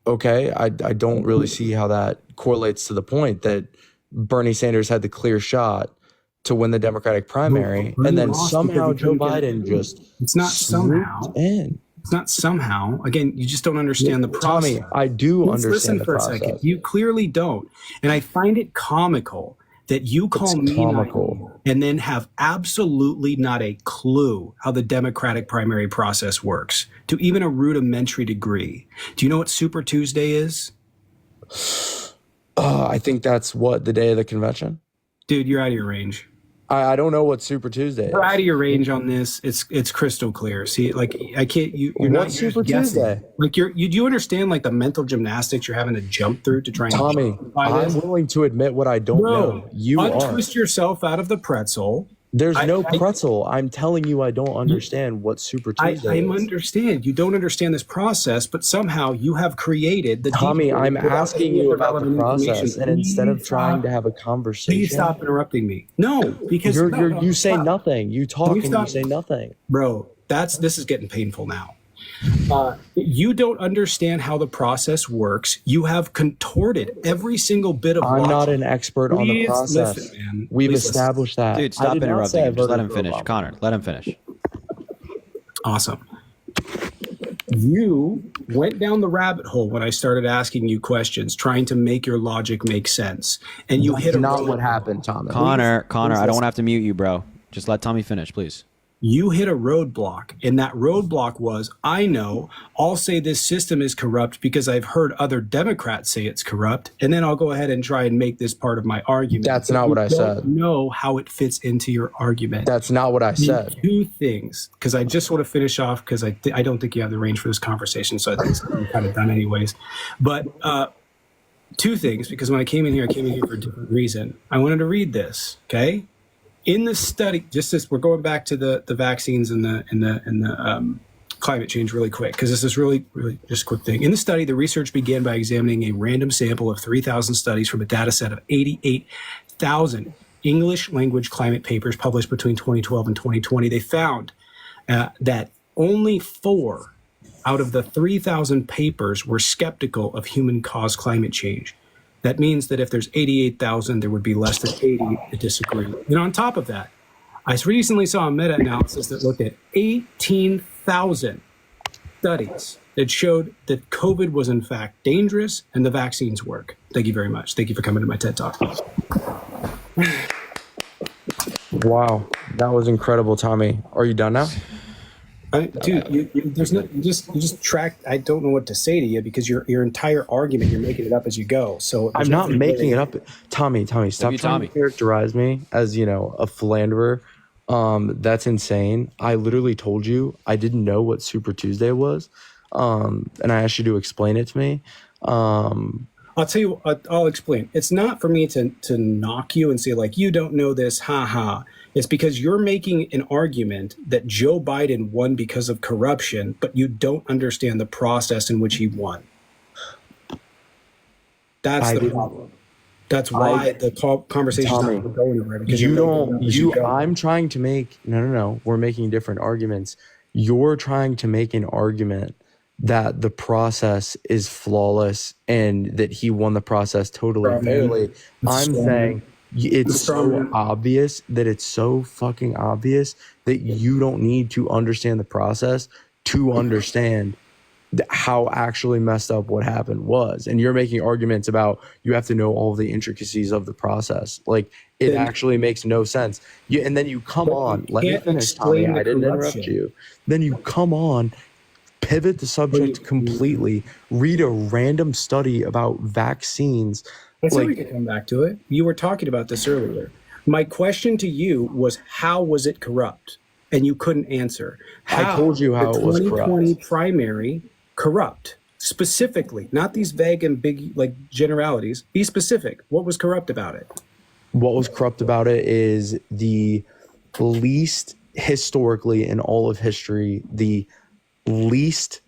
Okay, I don't really see how that correlates to the point that Bernie Sanders had the clear shot to win the Democratic primary, and then somehow Joe Biden just it's not somehow in. It's not somehow. Again, you just don't understand the process. Tommy, I do Let's understand listen the for process. a second. You clearly don't, and I find it comical that you call me naive and then have absolutely not a clue how the Democratic primary process works to even a rudimentary degree. Do you know what Super Tuesday is? I think that's the day of the convention. Dude, you're out of your range. I don't know what Super Tuesday is. You're out of your range on this. It's crystal clear. See, like I can't. You're What's not Super guessing. Tuesday? Like do you understand like the mental gymnastics you're having to jump through to try and Tommy, justify this? I'm willing to admit what I don't know. You are. Untwist yourself out of the pretzel. There's no pretzel. I'm telling you, I don't understand what Super Tuesday is. I understand. You don't understand this process, but somehow you have created the. Tommy, I'm without asking any you of the about the relevant process, information. and instead of Please trying stop. to have a conversation, Please stop interrupting me. No, because you say nothing. You talk and you stop. say nothing. Bro, this is getting painful now. You don't understand how the process works. You have contorted every single bit of. I'm not an expert on the Please process. listen, man. We've Please established that. Dude, I stop did not interrupting say I him. Just let him voted for finish. Obama. Connor, let him finish. Awesome. You went down the rabbit hole when I started asking you questions, trying to make your logic make sense. And you hit not what happened, Thomas. Connor, I don't want to have to mute you, bro. Just let Tommy finish, please. You hit a roadblock, and that roadblock was, I know, I'll say this system is corrupt because I've heard other Democrats say it's corrupt, and then I'll go ahead and try and make this part of my argument. That's not what I said. Know how it fits into your argument. That's not what I said. Two things, because I just want to finish off, because I don't think you have the range for this conversation, so I think it's kind of done anyways. But two things, because when I came in here for a different reason. I wanted to read this, okay? In the study, just as we're going back to the vaccines and the climate change really quick, because this is really just a quick thing. In the study, the research began by examining a random sample of 3,000 studies from a data set of 88,000 English language climate papers published between 2012 and 2020. They found that only 4 out of the 3,000 papers were skeptical of human-caused climate change. That means that if there's 88,000, there would be less than 80 that disagree. And on top of that, I recently saw a meta-analysis that looked at 18,000 studies that showed that COVID was in fact dangerous and the vaccines work. Thank you very much. Thank you for coming to my TED Talk. Wow, that was incredible, Tommy. Are you done now? Dude, you just track. I don't know what to say to you because your entire argument, you're making it up as you go. So I'm not making it up. Tommy, stop trying to characterize me as, a philanderer. That's insane. I literally told you I didn't know what Super Tuesday was. And I asked you to explain it to me. I'll tell you, I'll explain. It's not for me to knock you and say, like, you don't know this, ha ha. It's because you're making an argument that Joe Biden won because of corruption, but you don't understand the process in which he won. That's the problem. That's why the conversation is not going anywhere. Because I'm trying to make, no, we're making different arguments. You're trying to make an argument that the process is flawless and that he won the process totally fairly. I'm saying it's so obvious that it's so fucking obvious that you don't need to understand the process to understand how actually messed up what happened was. And you're making arguments about you have to know all the intricacies of the process. Like, it actually makes no sense. And then you come on, let me finish, Tommy. I didn't interrupt you. Then you come on, pivot the subject completely, read a random study about vaccines. Let's see, we can come back to it. You were talking about this earlier. My question to you was, how was it corrupt? And you couldn't answer. I told you how it was corrupt. The 2020 primary corrupt, specifically, not these vague and big generalities. Be specific. What was corrupt about it? What was corrupt about it is the least, historically in all of history, the least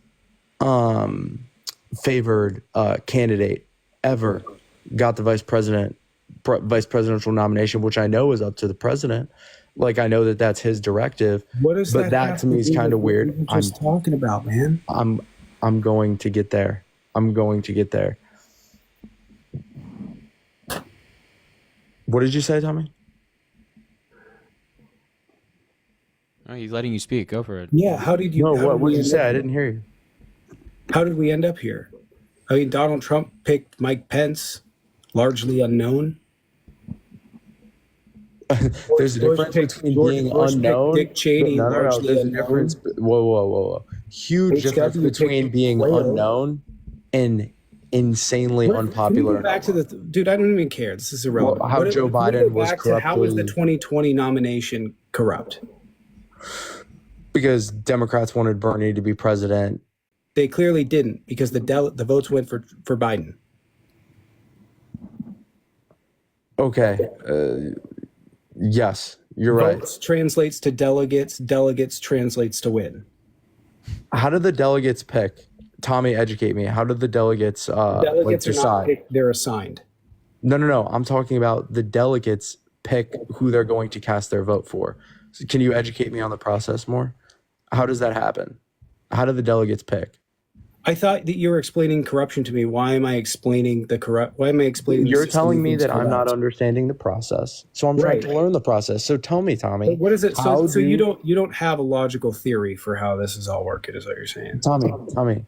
favored candidate ever got the vice presidential nomination, which I know is up to the president. Like, I know that that's his directive. What is but that to me is kind of weird. I'm just talking about, man. I'm going to get there. What did you say, Tommy? Oh, he's letting you speak. Go for it. Yeah. How did you? No. What did you say? I didn't hear you. How did we end up here? I mean, Donald Trump picked Mike Pence, largely unknown. There's a difference between being unknown. Dick Cheney, No. largely There's a unknown. difference. Whoa. Huge difference between being unknown and insanely unpopular. Back to the dude. I don't even care. This is irrelevant. Well, how Joe Biden was corrupt. How was the 2020 nomination corrupt? Because Democrats wanted Bernie to be president. They clearly didn't, because the votes went for Biden. Okay. Yes, you're right. Votes translates to delegates. Delegates translates to win. How did the delegates pick? Tommy, educate me. How did the delegates Delegates are decide? not picked, they're assigned. No. I'm talking about the delegates pick who they're going to cast their vote for. So can you educate me on the process more? How does that happen? How do the delegates pick? I thought that you were explaining corruption to me. Why am I explaining the corrupt? Why am I explaining? You're telling me that I'm not understanding the process, so I'm trying to learn the process. So tell me, Tommy. What is it? So you don't have a logical theory for how this is all working? Is what you're saying? Tommy.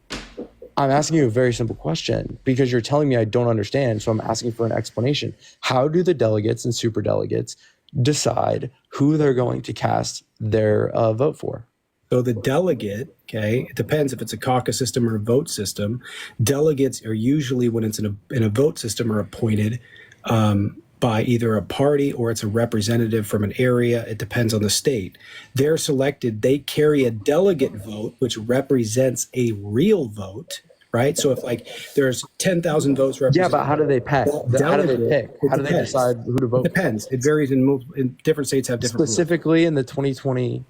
I'm asking you a very simple question because you're telling me I don't understand. So I'm asking for an explanation. How do the delegates and superdelegates decide who they're going to cast their vote for? So the delegate, okay, it depends if it's a caucus system or a vote system. Delegates are usually, when it's in a vote system, are appointed by either a party or it's a representative from an area. It depends on the state. They're selected. They carry a delegate vote, which represents a real vote, right? So if like there's 10,000 votes represented. Yeah, but how do they pick? How do they pick? How do they decide who to vote? It depends. It varies in different states have different Specifically in the 2020.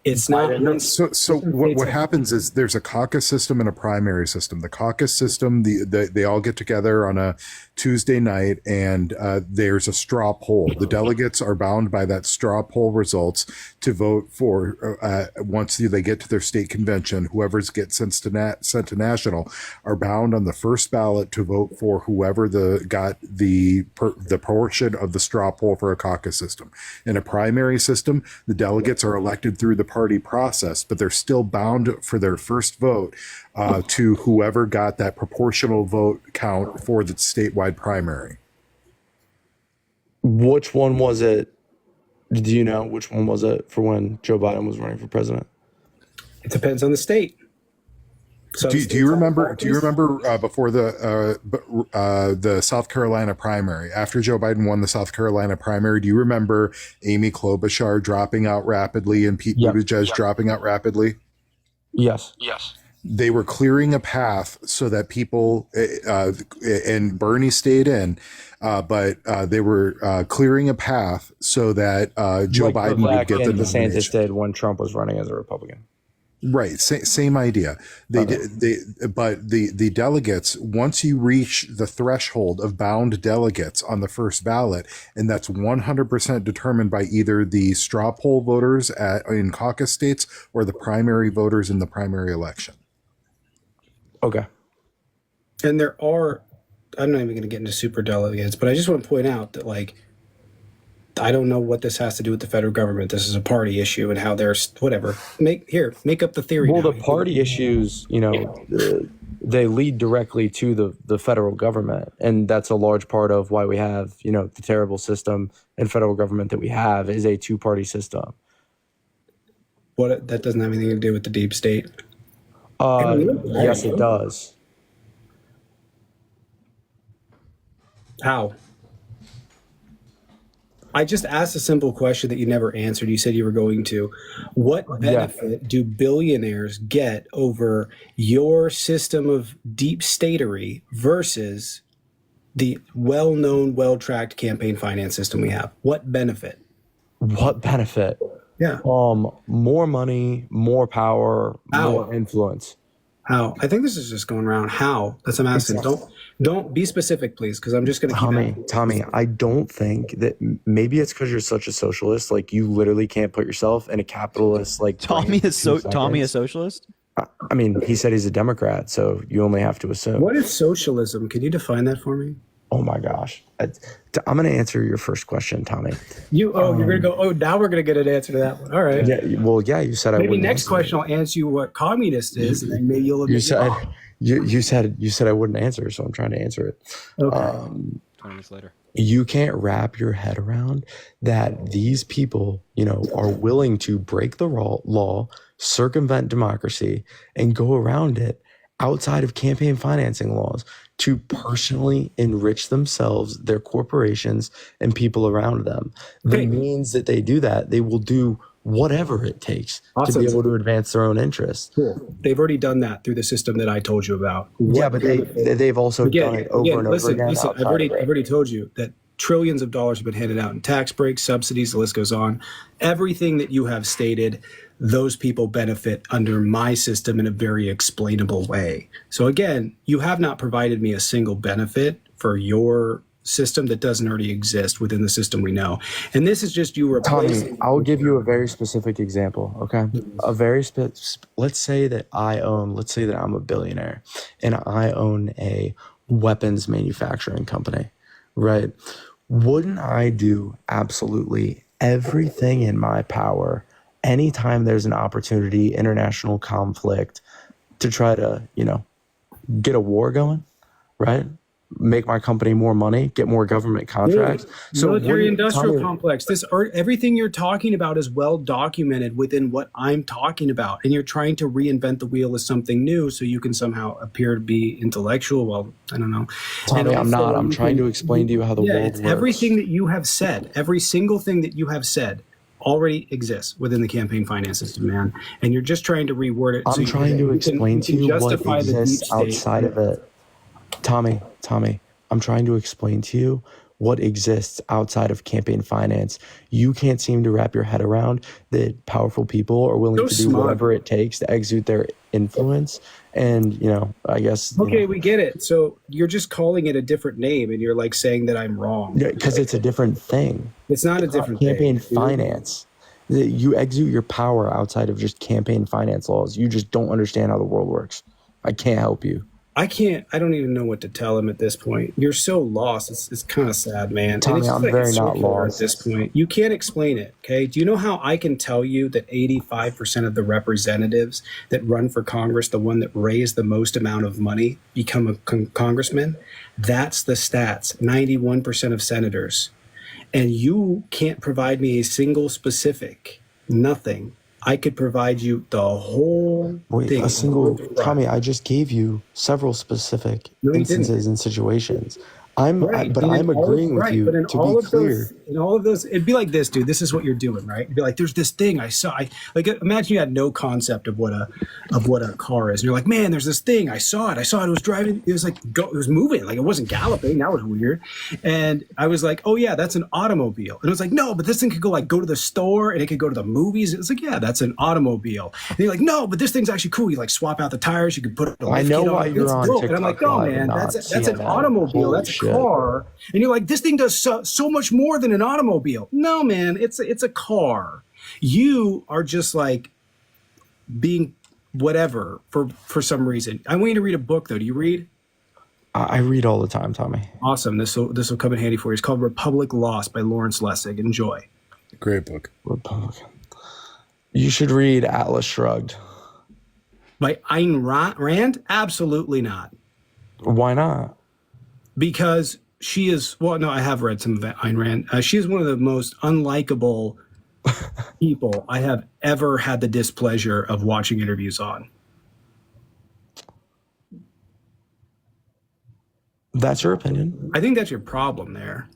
It's not. So what happens is there's a caucus system and a primary system. The caucus system, they all get together on a Tuesday night, and there's a straw poll. The delegates are bound by that straw poll results to vote for once they get to their state convention. Whoever gets sent to national are bound on the first ballot to vote for whoever got the portion of the straw poll for a caucus system. In a primary system, the delegates are elected through the party process, but they're still bound for their first vote to whoever got that proportional vote count for the statewide primary. Which one was it? Do you know which one was it for when Joe Biden was running for president? It depends on the state. So do you remember? Do you remember before the South Carolina primary? After Joe Biden won the South Carolina primary, do you remember Amy Klobuchar dropping out rapidly and Pete Buttigieg dropping out rapidly? Yes. They were clearing a path so that people and Bernie stayed in, but they were clearing a path so that Joe Biden would get the nomination. DeSantis did when Trump was running as a Republican. Right, same idea. But the delegates, once you reach the threshold of bound delegates on the first ballot, and that's 100% determined by either the straw poll voters in caucus states or the primary voters in the primary election. Okay. And there are, I'm not even going to get into super delegates, but I just want to point out that, like, I don't know what this has to do with the federal government. This is a party issue and how there's whatever. Make up the theory. Well, the party issues, they lead directly to the federal government. And that's a large part of why we have, the terrible system and federal government that we have is a two-party system. That doesn't have anything to do with the deep state. Yes, it does. How? I just asked a simple question that you never answered. You said you were going to. What benefit do billionaires get over your system of deep statery versus the well-known, well-tracked campaign finance system we have? What benefit? What benefit? Yeah. More money, more power, more influence. How? I think this is just going around. How? That's what I'm asking. Don't be specific, please, because I'm just going to keep Tommy, I don't think that maybe it's because you're such a socialist. Like you literally can't put yourself in a capitalist. Like Tommy a socialist? I mean, he said he's a Democrat, so you only have to assume. What is socialism? Can you define that for me? Oh my gosh. I'm going to answer your first question, Tommy. You're going to go, now we're going to get an answer to that one. All right. Yeah, you said I wouldn't. Maybe next question I'll answer you what communist is, and then maybe you'll admit you said I wouldn't answer, so I'm trying to answer it. Okay. 20 minutes later. You can't wrap your head around that these people, are willing to break the law, circumvent democracy, and go around it outside of campaign financing laws to personally enrich themselves, their corporations, and people around them. The means that they do that, they will do whatever it takes to be able to advance their own interests. Cool. They've already done that through the system that I told you about. Yeah, but they've also done it over and over again. Listen, I've already told you that trillions of dollars have been handed out in tax breaks, subsidies, the list goes on. Everything that you have stated, those people benefit under my system in a very explainable way. So again, you have not provided me a single benefit for your system that doesn't already exist within the system we know. And this is just you replacing. Tommy, I'll give you a very specific example, okay? Let's say that I'm a billionaire and I own a weapons manufacturing company, right? Wouldn't I do absolutely everything in my power anytime there's an opportunity, international conflict, to try to, get a war going, right? Make my company more money, get more government contracts. So military industrial complex. Everything you're talking about is well documented within what I'm talking about, and you're trying to reinvent the wheel as something new, so you can somehow appear to be intellectual. Well, I don't know. Tommy, I'm not. I'm trying to explain to you how the world works. Everything that you have said, every single thing that you have said, already exists within the campaign finance system, man. And you're just trying to reword it. I'm trying to explain to you what exists outside of it. Tommy, I'm trying to explain to you what exists outside of campaign finance. You can't seem to wrap your head around that powerful people are willing to do whatever it takes to exert their influence. And, I guess. Okay, we get it. So you're just calling it a different name, and you're like saying that I'm wrong. Because it's a different thing. It's not a different campaign thing. Finance. You exert your power outside of just campaign finance laws. You just don't understand how the world works. I can't help you. I don't even know what to tell him at this point. You're so lost. It's kind of sad, man. Tommy, I'm very not lost. At this point, you can't explain it, okay? Do you know how I can tell you that 85% of the representatives that run for Congress, the one that raised the most amount of money, become a congressman? That's the stats. 91% of senators. And you can't provide me a single specific, nothing. I could provide you the whole thing. A single, Tommy, I just gave you several specific instances and situations. I'm agreeing with you, to be clear. In all of those, it'd be like this, dude. This is what you're doing, right? It'd be like, there's this thing I saw. Imagine you had no concept of what a car is. And you're like, man, there's this thing. I saw it. It was driving. It was like, it was moving. Like, it wasn't galloping. That was weird. And I was like, oh yeah, that's an automobile. And it was like, no, but this thing could go to the store, and it could go to the movies. It's like, yeah, that's an automobile. And you're like, no, but this thing's actually cool. You like swap out the tires. You can put a lift kit on. You're on TikTok. And I'm like, oh man, that's an automobile. That's a car. And you're like, this thing does so much more than an automobile. No, man, it's a car. You are just like being whatever for some reason. I want you to read a book, though. Do you read? I read all the time, Tommy. Awesome. This will come in handy for you. It's called Republic Lost by Lawrence Lessig. Enjoy. Great book. Republican. You should read Atlas Shrugged. By Ayn Rand? Absolutely not. Why not? Because she is, well, no, I have read some of Ayn Rand. She is one of the most unlikable people I have ever had the displeasure of watching interviews on. That's your opinion. I think that's your problem there.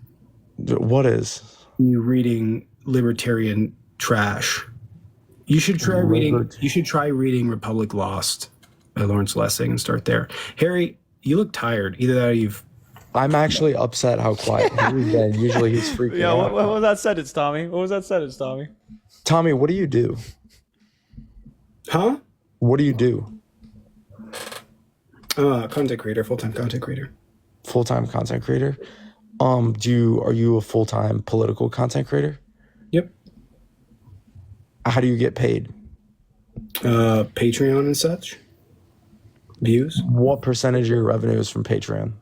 What is? You reading libertarian trash. You should try reading Republic Lost by Lawrence Lessig and start there. Harry, you look tired. Either that or I'm actually upset how quiet he's been. Usually he's freaking out. What was that sentence, Tommy? Tommy, what do you do? Huh? What do you do? Content creator, full-time content creator. Full-time content creator? Are you a full-time political content creator? Yep. How do you get paid? Patreon and such. Views. What percentage of your revenue is from Patreon?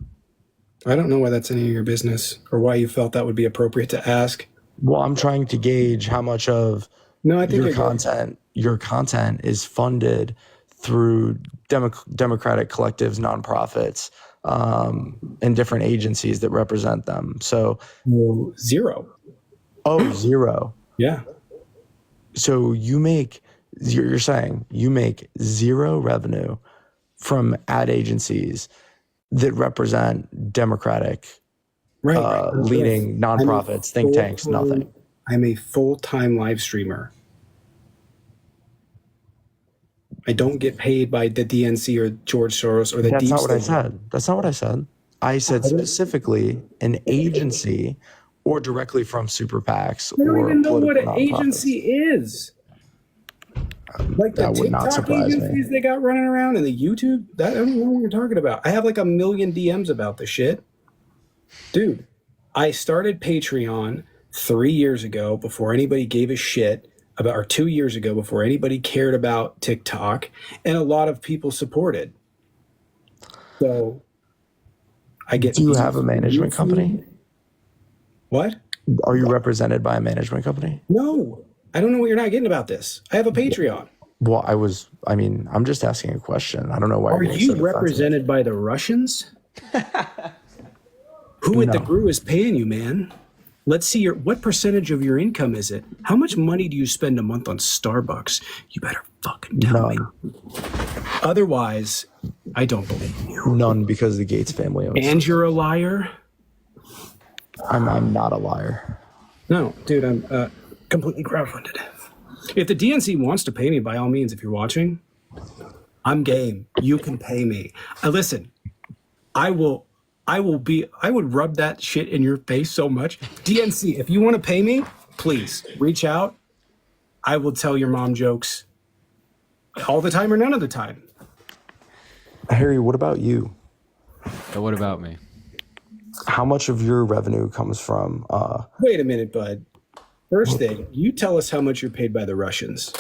I don't know why that's any of your business or why you felt that would be appropriate to ask. Well, I'm trying to gauge how much of your content is funded through democratic collectives, nonprofits, and different agencies that represent them. So zero. Oh, zero. Yeah. So you're saying you make zero revenue from ad agencies that represent democratic, leading nonprofits, think tanks, nothing. I'm a full-time live streamer. I don't get paid by the DNC or George Soros or the That's deep not what I state. said. That's not what I said. I said specifically an agency or directly from super PACs. I don't even know what an nonprofits. agency is. Like the That would not TikTok surprise me. agencies they got running around and the YouTube, I don't know what you're talking about. I have like 1 million DMs about this shit. Dude, I started Patreon 3 years ago before anybody gave a shit about, or 2 years ago before anybody cared about TikTok, and a lot of people supported. So I get. Do you have a management company? What? Are you represented by a management company? No, I don't know what you're not getting about this. I have a Patreon. Well, I'm just asking a question. I don't know why. Are you're getting you so defensive. represented by the Russians? Who at the No. GRU is paying you, man? Let's see what percentage of your income is it? How much money do you spend a month on Starbucks? You better fucking tell me. Otherwise, I don't believe you. None, because the Gates family owns. And you're a liar? I'm not a liar. No, dude, I'm completely crowdfunded. If the DNC wants to pay me, by all means, if you're watching, I'm game. You can pay me. Listen, I would rub that shit in your face so much. DNC, if you want to pay me, please reach out. I will tell your mom jokes all the time or none of the time. Harry, what about you? So what about me? How much of your revenue comes from? Wait a minute, bud. First thing, you tell us how much you're paid by the Russians.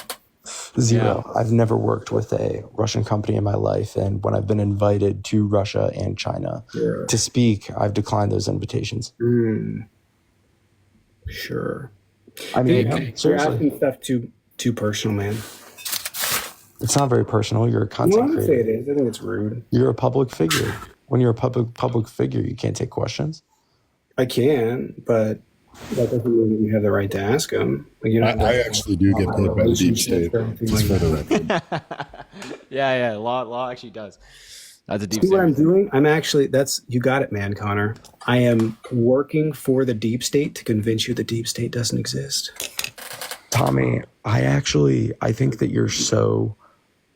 Zero. Yeah. I've never worked with a Russian company in my life, and when I've been invited to Russia and China to speak, I've declined those invitations. Sure. I mean, You're seriously, asking stuff too personal, man. it's not very personal. You're a content Well, I would say creator. it is. I think it's rude. You're a public figure. When you're a public figure, you can't take questions. I can, but that doesn't mean that you have the right to ask them. Like, you don't I actually do get paid by the deep state. Just for the record. Yeah. Law actually does. That's a deep See what I'm state. doing? You got it, man, Connor. I am working for the deep state to convince you the deep state doesn't exist. Tommy, I think that you're so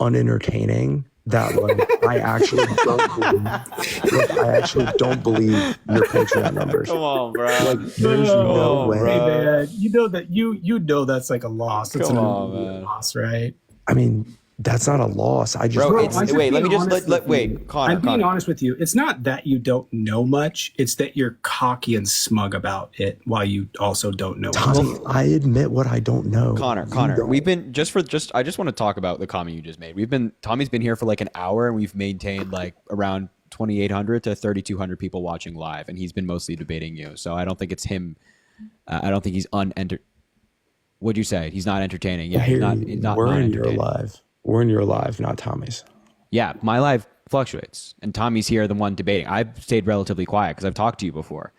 unentertaining that I actually don't believe your Patreon numbers. Come on, bro. There's no way. Hey, man, you know that you know that's like a loss. It's Come an on, immediate man. loss, right? I mean, that's not a loss. I just Bro, I'm it's, just wait, let me being just honest with you. Connor. I'm being Connor. honest with you. It's not that you don't know much. It's that you're cocky and smug about it while you also don't know much. Tommy, I admit what I don't know. Connor, we've been I just want to talk about the comment you just made. Tommy's been here for like an hour and we've maintained like around 2,800 to 3,200 people watching live, and he's been mostly debating you. So I don't think it's him. I don't think he's What'd you say? He's not entertaining. Yeah, he's not we're in your entertaining. live. We're in your live, not Tommy's. Yeah, my live fluctuates, and Tommy's here, the one debating. I've stayed relatively quiet because I've talked to you before.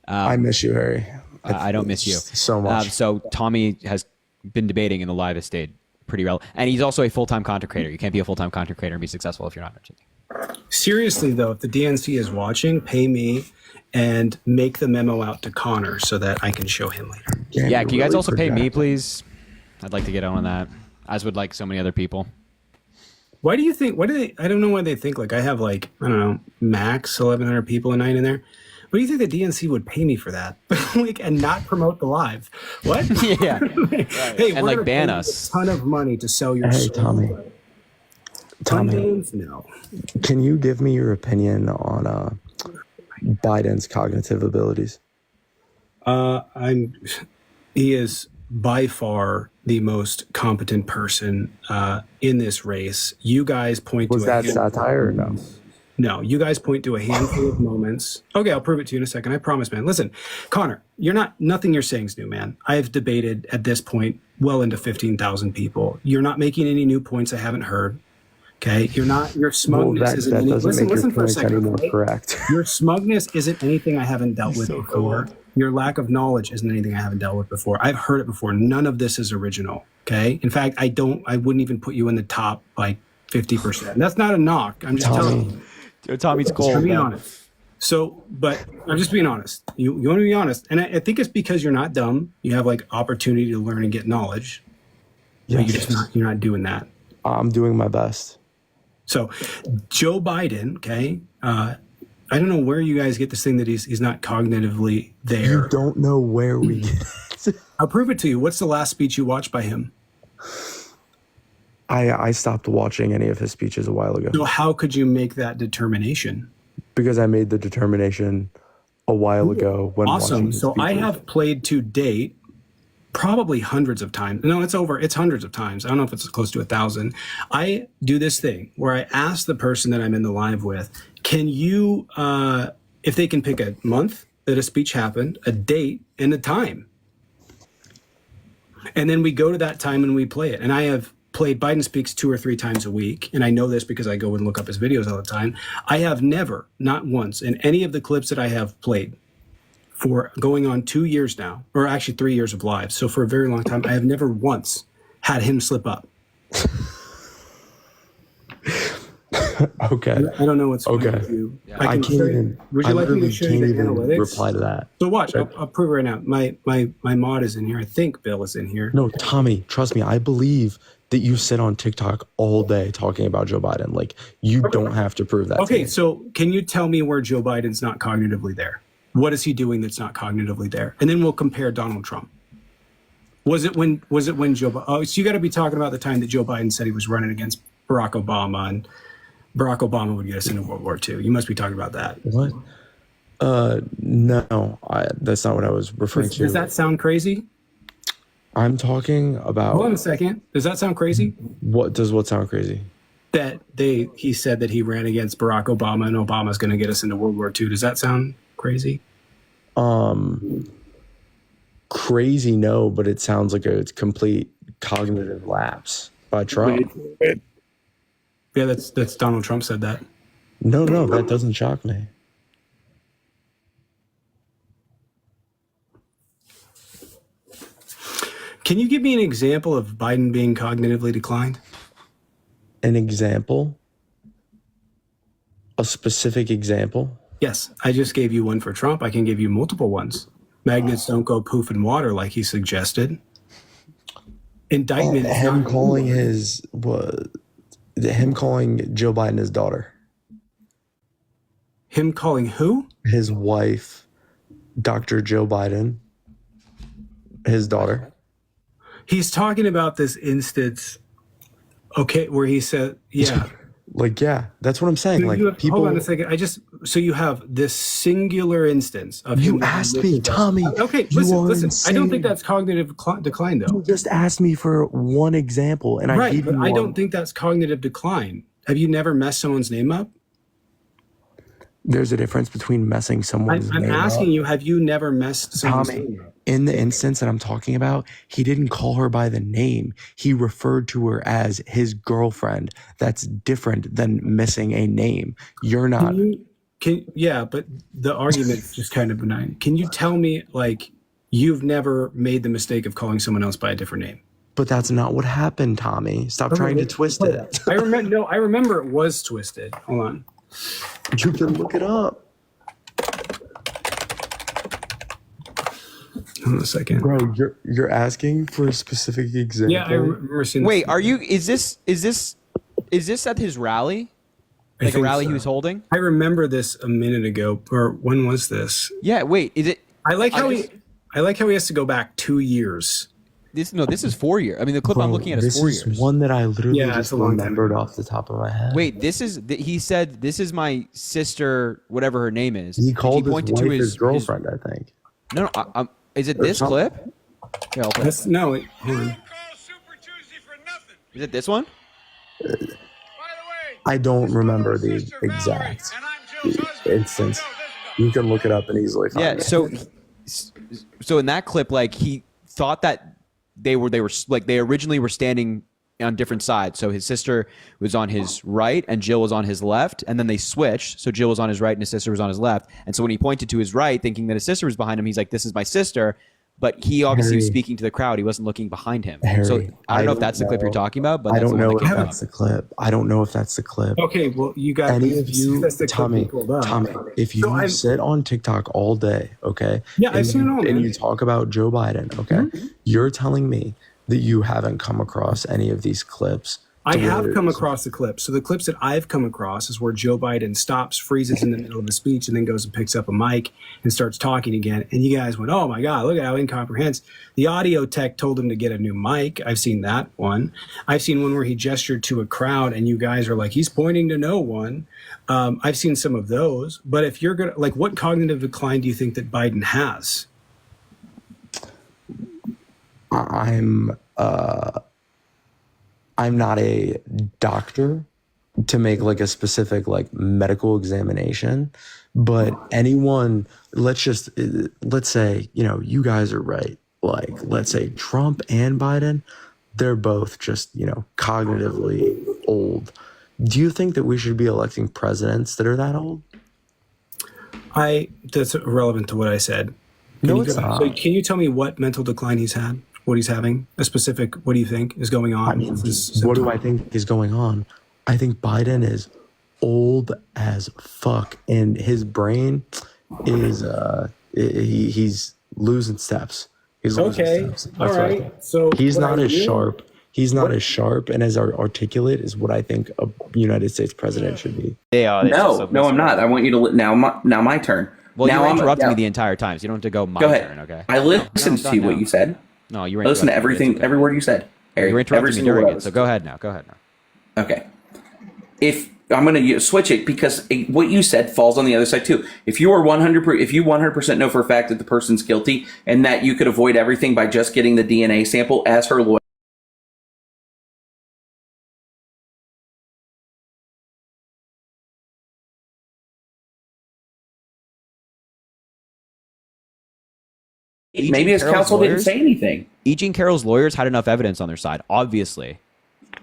I miss you, Harry. I don't miss you so much. So Tommy has been debating, and the live has stayed pretty relevant. And he's also a full-time content creator. You can't be a full-time content creator and be successful if you're not entertaining. Seriously, though, if the DNC is watching, pay me and make the memo out to Connor so that I can show him later. Yeah, can you guys also pay me, please? I'd like to get on that, as would like so many other people. Why do you think? I don't know why they think like I have like, I don't know, max 1,100 people a night in there. What do you think the DNC would pay me for that? Like, and not promote the live? What? Yeah. Hey, And we're like gonna ban pay you us. a ton of money to sell your Hey, soul. Tommy, Onions? No. can you give me your opinion on Biden's cognitive abilities? He is by far the most competent person in this race. You guys point Was to that a satire or no? No, you guys point to a handful of moments. Okay, I'll prove it to you in a second. I promise, man. Listen, Connor, nothing you're saying is new, man. I have debated at this point well into 15,000 people. You're not making any new points I haven't heard. Okay, your smugness isn't that any, doesn't make listen your for a points any second. more Okay? correct. Your smugness isn't anything I haven't dealt with before. Your lack of knowledge isn't anything I haven't dealt with before. I've heard it before. None of this is original. Okay. In fact, I wouldn't even put you in the top like 50%. That's not a knock. I'm just telling you. Tommy's cold. To be man. honest. So, but I'm just being honest. You want to be honest. And I think it's because you're not dumb. You have like opportunity to learn and get knowledge. But you're not doing that. I'm doing my best. So Joe Biden, okay, I don't know where you guys get this thing that he's not cognitively there. You don't know where we get it. I'll prove it to you. What's the last speech you watched by him? I stopped watching any of his speeches a while ago. So how could you make that determination? Because I made the determination a while ago when Awesome. watching his So I speeches. have played to date probably hundreds of times. No, it's hundreds of times. I don't know if it's close to 1,000. I do this thing where I ask the person that I'm in the live with, can you, if they can pick a month that a speech happened, a date, and a time. And then we go to that time and we play it. And I have played Biden speaks 2 or 3 times a week, and I know this because I go and look up his videos all the time. I have never, not once, in any of the clips that I have played for going on 2 years now, or actually 3 years of live, so for a very long time, I have never once had him slip up. Okay. I don't know what's okay. going to do. Yeah. I can't even. Would you like me to show you the analytics? Reply to that. So watch. I'll prove it right now. My mod is in here. I think Bill is in here. No, Tommy, trust me. I believe that you sit on TikTok all day talking about Joe Biden. Like, you don't have to prove that. Okay, so can you tell me where Joe Biden's not cognitively there? What is he doing that's not cognitively there? And then we'll compare Donald Trump. Was it when Joe? Oh, so you got to be talking about the time that Joe Biden said he was running against Barack Obama and Barack Obama would get us into World War II. You must be talking about that. What? No, that's not what I was referring to. Does that sound crazy? I'm talking about. Hold on a second. Does that sound crazy? What sound crazy? That he said that he ran against Barack Obama and Obama's going to get us into World War II. Does that sound crazy? Crazy, no, but it sounds like a complete cognitive lapse by Trump. Yeah, that's Donald Trump said that. No, that doesn't shock me. Can you give me an example of Biden being cognitively declined? An example? A specific example? Yes, I just gave you one for Trump. I can give you multiple ones. Magnets don't go poof in water like he suggested. Indictment. Him calling Joe Biden his daughter. Him calling who? His wife, Dr. Joe Biden, his daughter. He's talking about this instance, okay, where he said, yeah. Like, yeah, that's what I'm saying. Like, people. Hold on a second. So you have this singular instance of you asked me, Tommy. Okay, listen. I don't think that's cognitive decline, though. You just asked me for one example, and I gave you one. I don't think that's cognitive decline. Have you never messed someone's name up? There's a difference between messing someone's name up. I'm asking you, have you never messed someone's name up? In the instance that I'm talking about, he didn't call her by the name. He referred to her as his girlfriend. That's different than missing a name. You're not. Yeah, but the argument's just kind of benign. Can you tell me, like, you've never made the mistake of calling someone else by a different name? But that's not what happened, Tommy. Stop trying to twist it. I remember it was twisted. Hold on. You can look it up. Hold on a second. Bro, you're asking for a specific example. Yeah, I remember seeing this. Wait, is this at his rally? Like a rally he was holding? I remember this a minute ago. Or when was this? Yeah, wait, is it I like how he has to go back 2 years. This is 4 years. I mean, the clip I'm looking at is 4 years. This is one that I literally just remembered off the top of my head. Wait, he said, this is my sister, whatever her name is. He called his wife his girlfriend, I think. No, is it this clip? Here, I'll play. No, hold on. Is it this one? I don't remember the exact instance. You can look it up and easily find it. So in that clip, like, he thought that they originally were standing on different sides. So his sister was on his right and Jill was on his left, and then they switched. So Jill was on his right and his sister was on his left. And so when he pointed to his right, thinking that his sister was behind him, he's like, "This is my sister." But he obviously was speaking to the crowd. He wasn't looking behind him. So I don't know if that's the clip you're talking about, but I don't know if that's the clip. I don't know if that's the clip. Okay, well, you guys, any of you, Tommy, if you sit on TikTok all day, okay? Yeah, I've seen it all, and you talk about Joe Biden, okay? You're telling me that you haven't come across any of these clips. I have come across the clips. So the clips that I've come across is where Joe Biden stops, freezes in the middle of the speech, and then goes and picks up a mic and starts talking again. And you guys went, "Oh my God, look at how incomprehensible." The audio tech told him to get a new mic. I've seen that one. I've seen one where he gestured to a crowd and you guys are like, "He's pointing to no one." I've seen some of those. But if you're going to, like, what cognitive decline do you think that Biden has? I'm not a doctor to make like a specific like medical examination, but anyone, let's say, you know, you guys are right. Like, let's say Trump and Biden they're both just, cognitively old. Do you think that we should be electing presidents that are that old? That's irrelevant to what I said. No, it's not. So can you tell me what mental decline he's had? What he's having? A specific, what do you think is going on? I mean, what do I think is going on? I think Biden is old as fuck, and his brain is he's losing steps. He's losing steps. All right. So he's not as sharp. He's not as sharp and as articulate as what I think a United States president should be. No, I'm not. I want you to now my turn. Well, now you interrupted me the entire time, so you don't have to go my turn, okay? I listened to what you said. No, you were I listened to everything, every word you said. You were interrupting me during it, so go ahead now. Okay. If I'm going to switch it because what you said falls on the other side too. If you are 100% know for a fact that the person's guilty and that you could avoid everything by just getting the DNA sample as her lawyer. Maybe his counsel didn't say anything. E. Jean Carroll's lawyers had enough evidence on their side, obviously,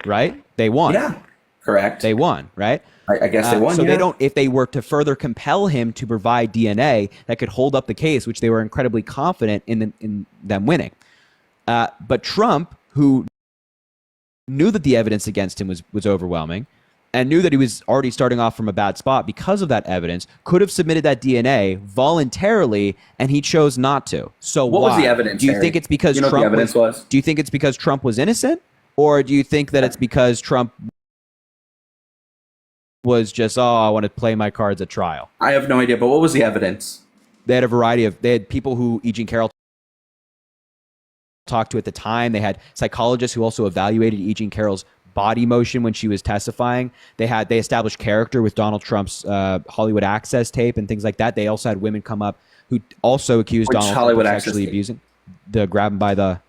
right? They won. Yeah, correct. They won, right? I guess they won. So they don't. If they were to further compel him to provide DNA that could hold up the case, which they were incredibly confident in them winning, but Trump, who knew that the evidence against him was overwhelming, and knew that he was already starting off from a bad spot because of that evidence, could have submitted that DNA voluntarily, and he chose not to. So what was the evidence? Do you think it's because Trump the evidence was? Do you think it's because Trump was innocent, or do you think that it's because Trump was just, I want to play my cards at trial? I have no idea, but what was the evidence? They had people who E. Jean Carroll talked to at the time. They had psychologists who also evaluated E. Jean Carroll's body motion when she was testifying. They established character with Donald Trump's Hollywood Access tape and things like that. They also had women come up who also accused Donald Trump of sexually abusing, grab him by the.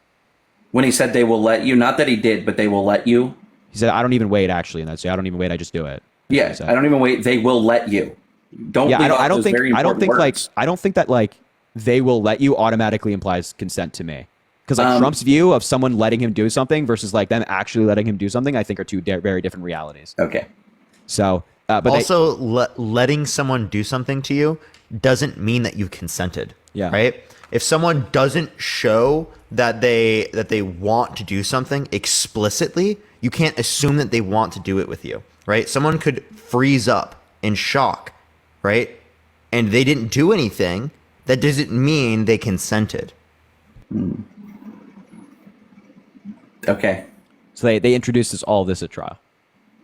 When he said they will let you, not that he did, but they will let you. He said, "I don't even wait." Actually, and that's I don't even wait. I just do it. Yeah, I don't even wait. They will let you. Don't. Yeah, I don't think that they will let you automatically implies consent to me. Because Trump's view of someone letting him do something versus them actually letting him do something, I think are two very different realities. Okay. So, but also letting someone do something to you doesn't mean that you've consented. Yeah. Right. If someone doesn't show that they want to do something explicitly, you can't assume that they want to do it with you. Right. Someone could freeze up in shock. Right. And they didn't do anything. That doesn't mean they consented. Okay. So they introduced all this at trial.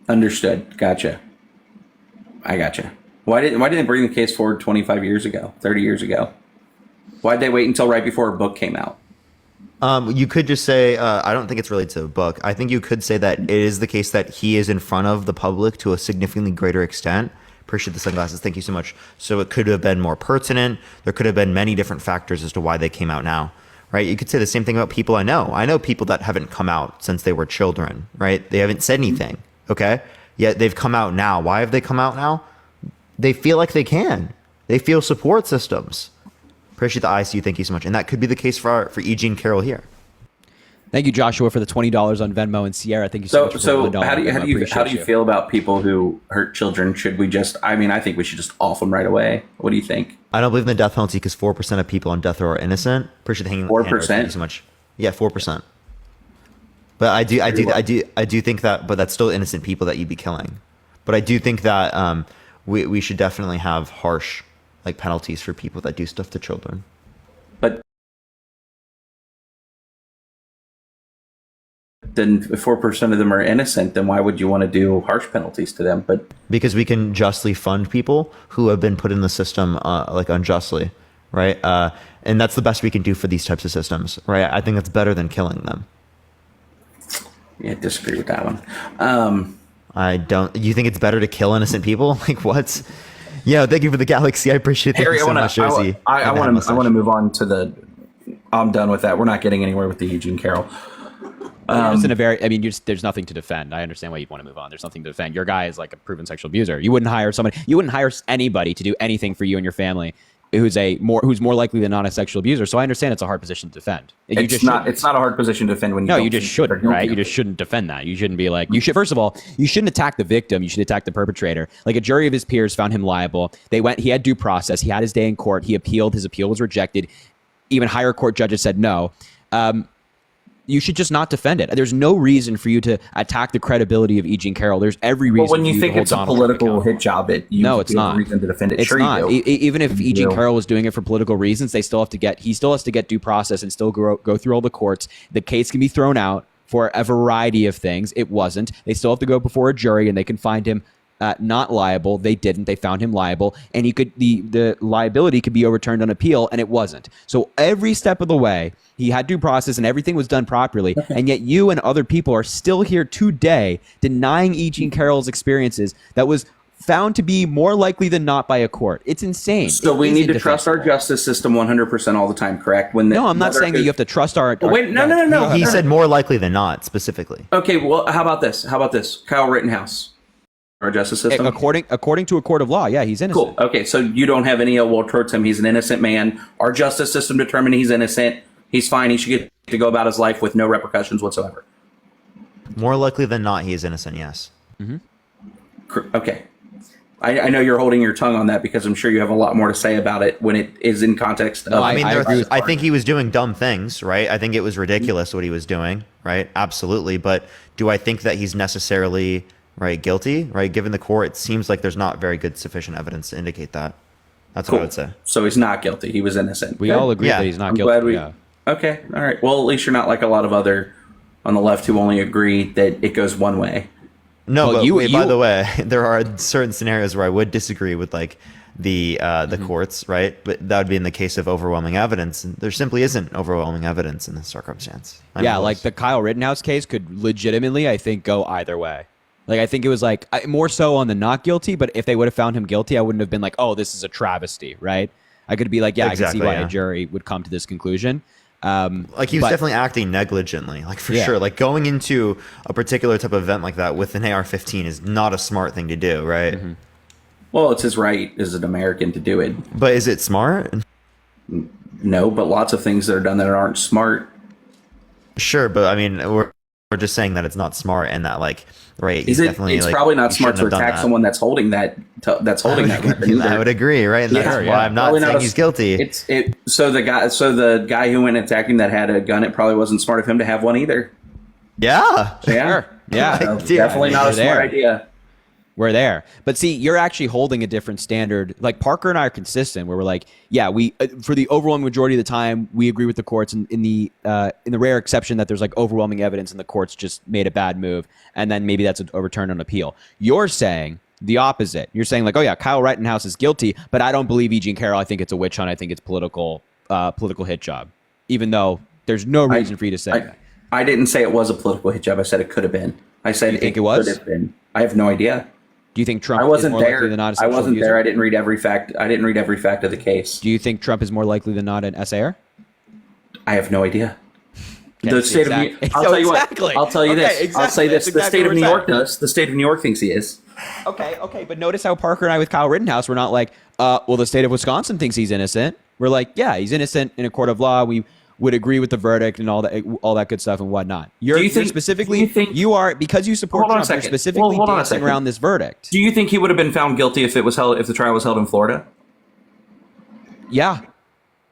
Understood. Gotcha. I gotcha. Why didn't they bring the case forward 25 years ago, 30 years ago? Why'd they wait until right before a book came out? You could just say, I don't think it's related to a book. I think you could say that it is the case that he is in front of the public to a significantly greater extent. Appreciate the sunglasses. Thank you so much. So it could have been more pertinent. There could have been many different factors as to why they came out now. Right? You could say the same thing about people I know. I know people that haven't come out since they were children, right? They haven't said anything, okay? Yet they've come out now. Why have they come out now? They feel like they can. They feel support systems. Appreciate the ICU. Thank you so much. And that could be the case for E. Jean Carroll here. Thank you, Joshua, for the $20 on Venmo, and Sierra. Thank you so much. So how do you feel about people who hurt children? Should we just? I mean, I think we should just off them right away. What do you think? I don't believe in the death penalty because 4% of people on death row are innocent. Appreciate the hanging. 4%. Thank you so much. Yeah, 4%. But I do think that, but that's still innocent people that you'd be killing. But I do think that we should definitely have harsh penalties for people that do stuff to children. But then if 4% of them are innocent, then why would you want to do harsh penalties to them? But because we can justly fund people who have been put in the system unjustly, right? And that's the best we can do for these types of systems, right? I think that's better than killing them. Yeah, I disagree with that one. I don't. You think it's better to kill innocent people? What? Yeah, thank you for the galaxy. I appreciate it. Harry, so much, Josie. I want to move on to the. I'm done with that. We're not getting anywhere with the E. Jean Carroll. Just in a very, there's nothing to defend. I understand why you'd want to move on. There's nothing to defend. Your guy is a proven sexual abuser. You wouldn't hire anybody to do anything for you and your family who's more likely than not a sexual abuser. So I understand it's a hard position to defend. It's not a hard position to defend when you no, don't you just think they're shouldn't, guilty right? of You it. just shouldn't defend that. You shouldn't be like, you should, first of all, you shouldn't attack the victim. You should attack the perpetrator. Like, a jury of his peers found him liable. He had due process. He had his day in court. He appealed. His appeal was rejected. Even higher court judges said no. You should just not defend it. There's no reason for you to attack the credibility of E. Jean Carroll. There's every reason. Well, when you for think to it's a hold Donald Trump political hit job, no, it's not. reason to defend it. It's Sure not. you do. Even if E. Jean do. Carroll was doing it for political reasons, he still has to get due process and still go through all the courts. The case can be thrown out for a variety of things. It wasn't. They still have to go before a jury, and they can find him not liable. They didn't. They found him liable, and the liability could be overturned on appeal, and it wasn't. So every step of the way, he had due process, and everything was done properly. And yet, you and other people are still here today denying E. Jean Carroll's experiences that was found to be more likely than not by a court. It's insane. So we need to trust our justice system 100% all the time, correct? No, I'm not saying that you have to trust our. Wait, no. He said more likely than not, specifically. Okay, well, how about this? Kyle Rittenhouse, our justice system. According to a court of law, yeah, he's innocent. Cool. Okay, so you don't have any ill will towards him. He's an innocent man. Our justice system determined he's innocent. He's fine. He should get to go about his life with no repercussions whatsoever. More likely than not, he is innocent. Yes. Okay. I know you're holding your tongue on that because I'm sure you have a lot more to say about it when it is in context. No, I mean, I think he was doing dumb things, right? I think it was ridiculous what he was doing, right? Absolutely. But do I think that he's necessarily guilty, right? Given the court, it seems like there's not very good sufficient evidence to indicate that. That's what I would say. So he's not guilty. He was innocent. We all agree that he's not guilty. Glad we, Okay. All right. Well, at least you're not like a lot of other on the left who only agree that it goes one way. No, well, but by the way, there are certain scenarios where I would disagree with the courts, right? But that would be in the case of overwhelming evidence. And there simply isn't overwhelming evidence in this circumstance. Yeah, like the Kyle Rittenhouse case could legitimately, I think, go either way. Like, I think it was more so on the not guilty, but if they would have found him guilty, I wouldn't have been like, oh, this is a travesty, right? I could be like, yeah, exactly, I can see why a jury would come to this conclusion. He was definitely acting negligently, for sure. Like, going into a particular type of event like that with an AR-15 is not a smart thing to do, right? Mm-hmm. Well, it's his right as an American to do it. But is it smart? No, but lots of things that are done that aren't smart. Sure, but I mean, we're just saying that it's not smart and that he's definitely it's probably not smart to attack someone that's holding that weapon. I would agree, right? And that's why I'm not saying he's guilty. So the guy who went attacking that had a gun, it probably wasn't smart of him to have one either. Yeah. Sure. Yeah. So definitely not a smart idea. We're there. But see, you're actually holding a different standard. Like, Parker and I are consistent where we're like, yeah, we for the overwhelming majority of the time, we agree with the courts in the rare exception that there's overwhelming evidence and the courts just made a bad move. And then maybe that's overturned on appeal. You're saying the opposite. You're saying oh yeah, Kyle Rittenhouse is guilty, but I don't believe E. Jean Carroll. I think it's a witch hunt. I think it's political hit job, even though there's no reason for you to say that. I didn't say it was a political hit job. I said it could have been. I said it was? could have been. I have no idea. Do you think Trump I wasn't is more there. likely than not a I sexual wasn't abuser? there. I didn't read every fact. I didn't read every fact of the case. Do you think Trump is more likely than not an SAR? I have no idea. Okay, the state of New I'll tell you what. I'll tell you this. Exactly. I'll say this. That's The exactly state of where New it's York at. does. The state of New York thinks he is. Okay, but notice how Parker and I with Kyle Rittenhouse were not like, well, the state of Wisconsin thinks he's innocent. We're like, yeah, he's innocent in a court of law. We would agree with the verdict and all that good stuff and whatnot. You are because you support Trump. You're specifically dancing around this verdict. Do you think he would have been found guilty if the trial was held in Florida? Yeah.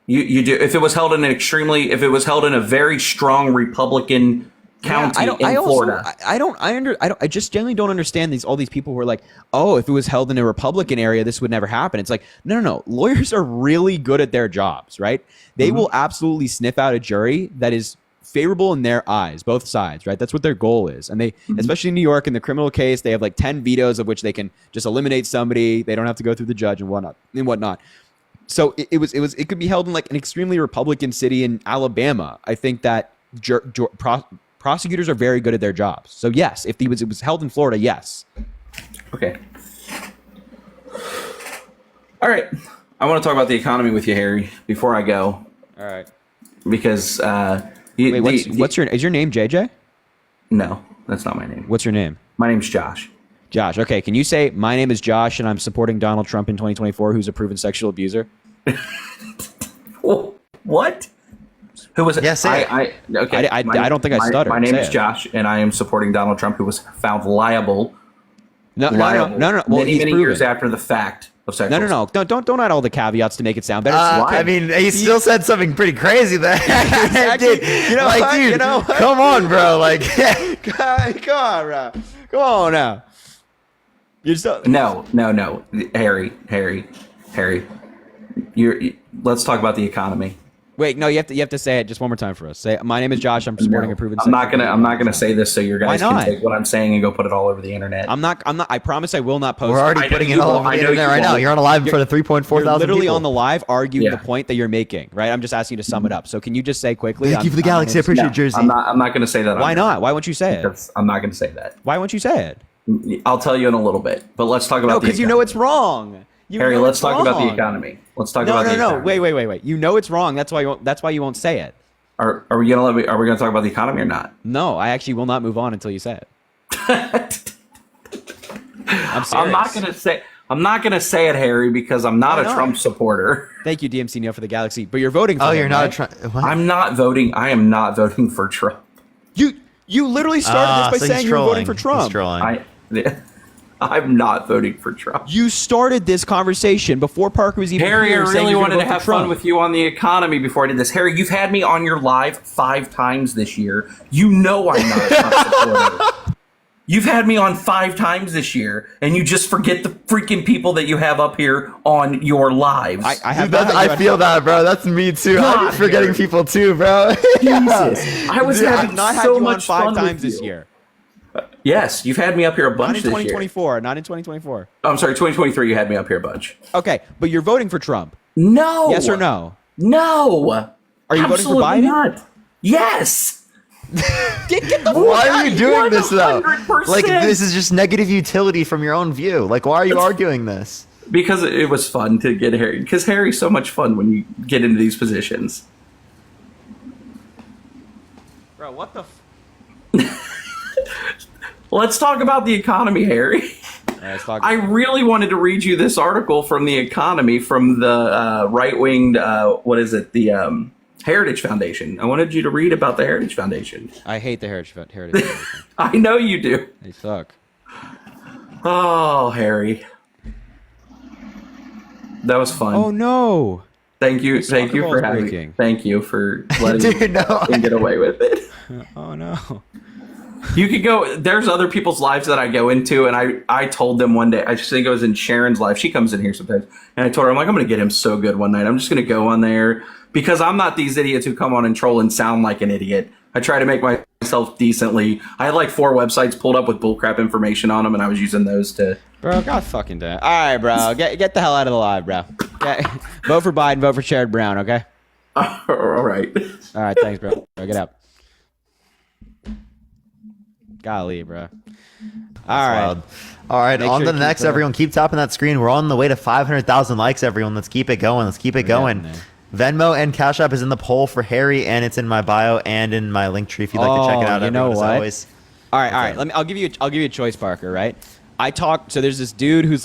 You do. If it was held in a very strong Republican county in Florida. I just generally don't understand all these people who are like, oh, if it was held in a Republican area, this would never happen. It's like, no. Lawyers are really good at their jobs, right? They will absolutely sniff out a jury that is favorable in their eyes, both sides, right? That's what their goal is. And they, especially in New York, in the criminal case, they have 10 vetoes of which they can just eliminate somebody. They don't have to go through the judge and whatnot. So it could be held in an extremely Republican city in Alabama. I think that prosecutors are very good at their jobs. So yes, if it was held in Florida, yes. Okay. All right. I want to talk about the economy with you, Harry, before I go. All right. Because is your name JJ? No, that's not my name. What's your name? My name's Josh. Josh. Okay. Can you say my name is Josh and I'm supporting Donald Trump in 2024, who's a proven sexual abuser? What? Who was it? Yes, I okay. I don't think I stuttered. My name Say is it. Josh, and I am supporting Donald Trump, who was found liable. No. Well, many he's years proven. after the fact of sexual. No. Don't add all the caveats to make it sound better. I mean, he still said something pretty crazy there. Exactly. Dude, You know like, what? dude, You know what? come on, bro. Like, Come on, bro. Come on now. You're so No, Harry. Let's talk about the economy. Wait, no, you have to say it just one more time for us. Say, my name is Josh. I'm supporting a proven. I'm not gonna say this so your guys Why can not? take what I'm saying and go put it all over the internet. I'm not. I promise I will not post. we're already putting it all over the internet right now. You're on a live in front of 3.4 You're thousand literally people. on the live arguing the point that you're making, right? I'm just asking you to sum it up. So can you just say quickly? Thank you for the galaxy. I appreciate it, Jersey. I'm not gonna say that. Why not? Why won't you say it? Because I'm not gonna say that. Why won't you say it? I'll tell you in a little bit. But let's talk about No, because you know it's wrong. Harry, let's talk about the economy. Let's talk about the economy. No. Wait. You know it's wrong. That's why you won't say it. Are we gonna let me? Are we gonna talk about the economy or not? No, I actually will not move on until you say it. I'm serious. I'm not gonna say it, Harry, because I'm not Why a not? Trump supporter. Thank you, DMC Neo, for the galaxy. But you're voting for him, you're not right? a Trump. I'm not voting. I am not voting for Trump. You literally started this by so saying he's you were voting for trolling. He's Trump. trolling. I'm not voting for Trump. You started this conversation before Parker was even Harry, here. I saying really you're wanted gonna to vote have for Trump. fun with you on the economy before I did this. Harry, you've had me on your live 5 times this year. You know I'm not a Trump supporter. You've had me on 5 times this year, and you just forget the freaking people that you have up here on your lives. I feel that, bro. That's me too. I'm forgetting people too, bro. Jesus. I was having not had so you on much 5 fun times with this you. year. Yes, you've had me up here a Not bunch in this year. 2024. Not in 2024. I'm sorry, 2023 you had me up here a bunch. Okay, but you're voting for Trump. No. Yes or no? No. Are you voting for Biden? Not. Yes. Get the Why are you doing this though? 100%. Like, this is just negative utility from your own view. Like, why are you arguing this? Because it was fun to get Harry. Because Harry's so much fun when you get into these positions. Bro, what the? Let's talk about the economy, Harry. I really wanted to read you this article from the economy from the right-winged, the Heritage Foundation. I wanted you to read about the Heritage Foundation. I hate the Heritage Foundation. I know you do. They suck. Oh, Harry. That was fun. Oh no. Thank you for having me. Thank you for letting me get away with it. Oh no. You could go. There's other people's lives that I go into, and I told them one day. I just think it was in Sharon's life. She comes in here sometimes, and I told her, I'm like, I'm going to get him so good one night. I'm just going to go on there because I'm not these idiots who come on and troll and sound like an idiot. I try to make myself decently. I had like 4 websites pulled up with bullcrap information on them, and I was using those to. Bro, god fucking damn. All right, bro. Get the hell out of the live, bro. Vote for Biden. Vote for Sherrod Brown. Okay. All right. All right. Thanks, bro. Get up. Golly, bro. All right. Wild. All right, Make on sure to to the keep next, the- everyone. Keep tapping that screen. We're on the way to 500,000 likes, everyone. Let's keep it going. Let's keep it going. Venmo and Cash App is in the poll for Harry, and it's in my bio and in my link tree if you'd like to check it out. You know everyone, as what? always. All right. I'll give you a choice, Parker. Right? So there's this dude who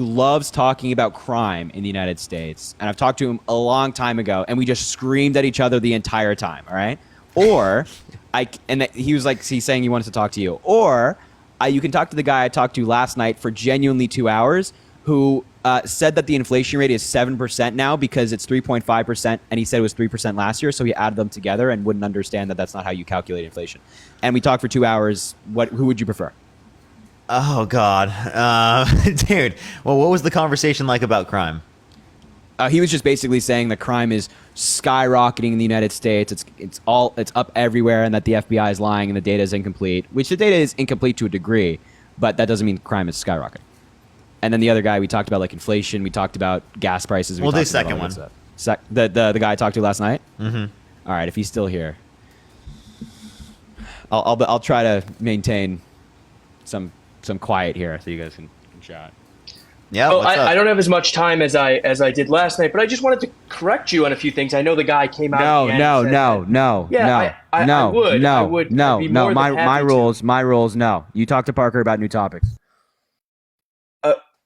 loves talking about crime in the United States, and I've talked to him a long time ago, and we just screamed at each other the entire time. All right. Or he's saying he wanted to talk to you. Or you can talk to the guy I talked to last night for genuinely 2 hours, who said that the inflation rate is 7% now because it's 3.5%, and he said it was 3% last year, so he added them together and wouldn't understand that that's not how you calculate inflation. And we talked for 2 hours. Who would you prefer? Oh, God. Dude, well, what was the conversation like about crime? He was just basically saying that crime is skyrocketing in the United States. It's up everywhere, and that the FBI is lying and the data is incomplete. Which the data is incomplete to a degree, but that doesn't mean crime is skyrocketing. And then the other guy, we talked about like inflation. We talked about gas prices. We'll do talked about second all one. that stuff. The guy I talked to last night. Mm-hmm. All right, if he's still here, I'll try to maintain some quiet here so you guys can chat. Yeah. Oh, I don't have as much time as I did last night, but I just wanted to correct you on a few things. I know the guy came out. No. I would. I'd be more than happy My rules. No. You talk to Parker about new topics.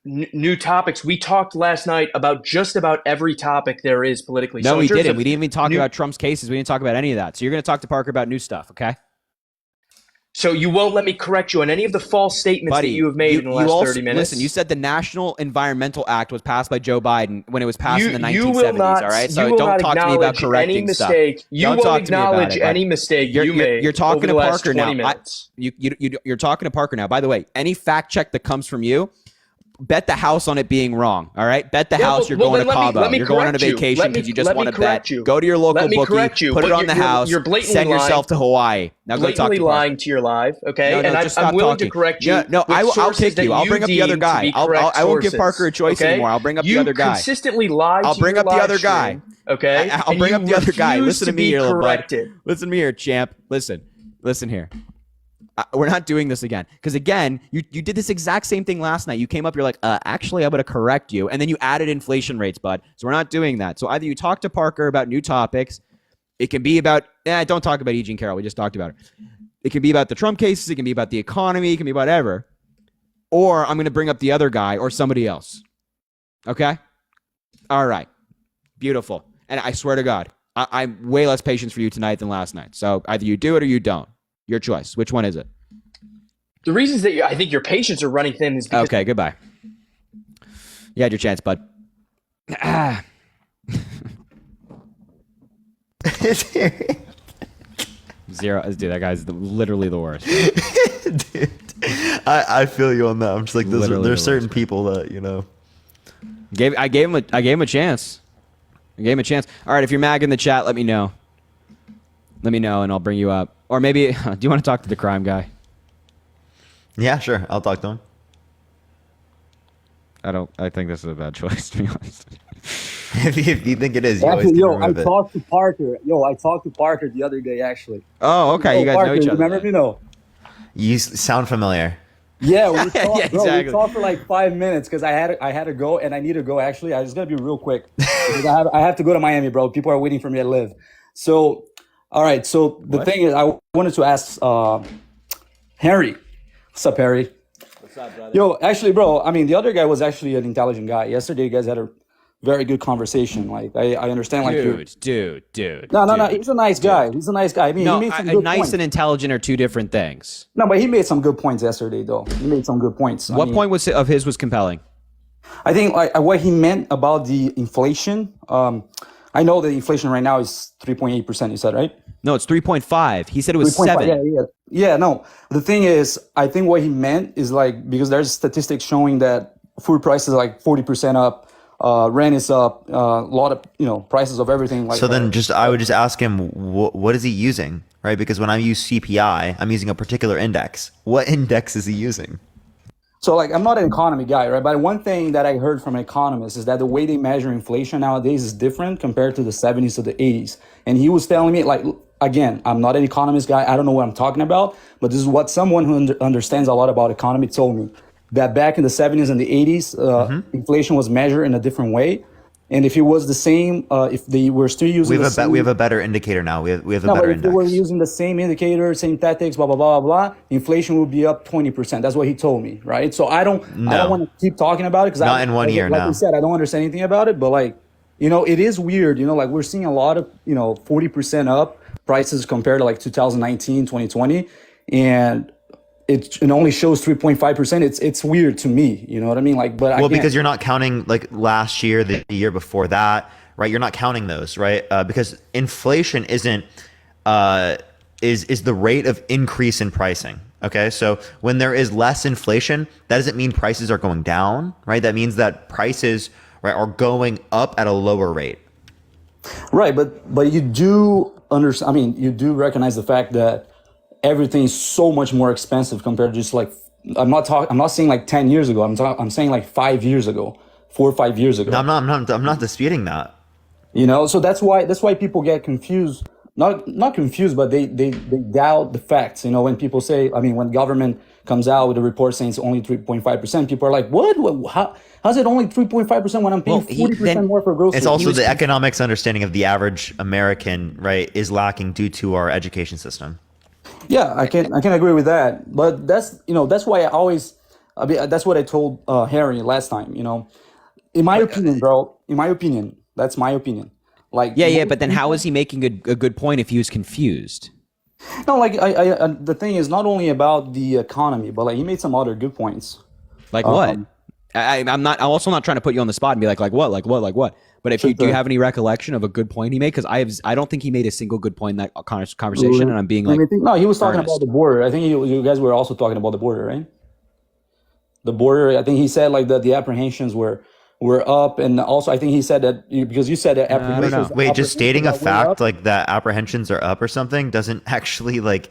new topics. We talked last night about just about every topic there is politically. No, So in we terms didn't. of We didn't even talk new- about Trump's cases. We didn't talk about any of that. So you're going to talk to Parker about new stuff, okay? So you won't let me correct you on any of the false statements Buddy, that you have made in the last 30 minutes? Listen, you said the National Environmental Act was passed by Joe Biden when it was passed in the 1970s, You will not, all right? you So will don't not talk to me about acknowledge correcting any mistake. stuff. You Don't won't talk to me about acknowledge it, bud. any mistake you made You're talking over to the last Parker 20 now. minutes. You're talking to Parker now. By the way, any fact check that comes from you, bet the house on it being wrong. All right, bet the house you're going to Cabo. You're going on a vacation because you just want to bet. Go to your local bookie, put it on the house, send yourself to Hawaii. Now go talk blatantly to Parker. lying to your live, okay? No, and just I'm stop willing talking. to correct you. Yeah, no, with I'll sources kick that you. I'll bring up the other deem to guy. be correct I won't give sources, Parker a choice okay? anymore. I'll bring up the other guy. You consistently lie. I'll to bring your up the live other guy. stream, okay? I'll And bring you up the other guy. refuse Listen to me be here, little bud. corrected. Listen to me here, champ. Listen here. We're not doing this again. Because again, you did this exact same thing last night. You came up, you're like, actually, I'm going to correct you. And then you added inflation rates, bud. So we're not doing that. So either you talk to Parker about new topics. It can be about, don't talk about E. Jean Carroll. We just talked about it. It can be about the Trump cases. It can be about the economy. It can be about whatever. Or I'm going to bring up the other guy or somebody else. Okay? All right. Beautiful. And I swear to God, I'm way less patience for you tonight than last night. So either you do it or you don't. Your choice. Which one is it? The reasons that I think your patience are running thin is because Okay, goodbye. You had your chance, bud. Zero. Dude, that guy's literally the worst. Dude, I feel you on that. I'm just like, there's certain people that, you know. I gave him a chance. I gave him a chance. All right, if you're MAGA in the chat, let me know. Let me know, and I'll bring you up. Or maybe, do you want to talk to the crime guy? Yeah, sure. I'll talk to him. I think this is a bad choice, to be honest. if you think it is, you always Actually, can I remove it. talked to Parker. I talked to Parker the other day, actually. Oh, okay. You guys Parker, know each other. Remember me? No. You sound familiar. Yeah, we talked, Yeah, bro. exactly. We talked for like 5 minutes because I had to go and I need to go. Actually, I just gotta be real quick because I have to go to Miami, bro. People are waiting for me to live. So, all right. So the thing is, I wanted to ask Harry. What's up, Harry? What's up, brother? Yo, actually, bro. I mean, the other guy was actually an intelligent guy. Yesterday, you guys had a very good conversation. Like, I understand. Like, Dude. No. He's a nice guy. He's a nice guy. I mean, No, he made some good nice points. and intelligent are two different things. No, but he made some good points yesterday, though. He made some good points. What point of his was compelling? I think like what he meant about the inflation. I know the inflation right now is 3.8%. You said, right? No, it's 3.5. He said it was 3.5, 7. Yeah. No, the thing is, I think what he meant is like because there's statistics showing that food prices are like 40% up. Rent is up. A lot of prices of everything. Like So then, I would just ask him, what is he using, right? Because when I use CPI, I'm using a particular index. What index is he using? So like I'm not an economy guy, right? But one thing that I heard from economists is that the way they measure inflation nowadays is different compared to the 70s to the 80s. And he was telling me, like, again, I'm not an economist guy. I don't know what I'm talking about, but this is what someone who understands a lot about economy told me. That back in the 70s and the 80s, inflation was measured in a different way. And if it was the same, if they were still using we have a better indicator now. We have a no, better but if they index. were using the same indicator, same tactics, blah, blah, blah, blah, blah, inflation would be up 20%. That's what he told me, right? So I don't want to keep talking about it because Not in 1 year, like no. you said, I don't understand anything about it, but like, it is weird, like we're seeing a lot of, 40% up prices compared to like 2019, 2020. And it only shows 3.5%. It's weird to me. You know what I mean? Like, but Because you're not counting like last year, the year before that, right? You're not counting those, right? Because inflation isn't is the rate of increase in pricing. Okay, so when there is less inflation, that doesn't mean prices are going down, right? That means that prices are going up at a lower rate. Right, but you do understand. I mean, you do recognize the fact that everything is so much more expensive compared to just like I'm not saying like 10 years ago. I'm saying like 5 years ago, 4 or 5 years ago. No, I'm not disputing that. So that's why people get confused. Not confused, but they doubt the facts. When people say, when government comes out with a report saying it's only 3.5%, people are like, what? How's it only 3.5% when I'm paying 40% more for groceries? It's also the economics understanding of the average American, right, is lacking due to our education system. Yeah, I can agree with that. But that's why I always I mean, that's what I told Harry last time. In my opinion, bro. In my opinion, that's my opinion. Like, yeah, but then how is he making a good point if he was confused? No, like I the thing is not only about the economy, but like he made some other good points. Like what? I'm also not trying to put you on the spot and be like what. But if do you have any recollection of a good point he made? Because I don't think he made a single good point in that conversation, and I'm being like, no, he was talking about the border. I think you guys were also talking about the border, right? The border. I think he said like the apprehensions were up, and also I think he said that because you said that apprehensions. Wait, just stating a fact like that apprehensions are up or something doesn't actually like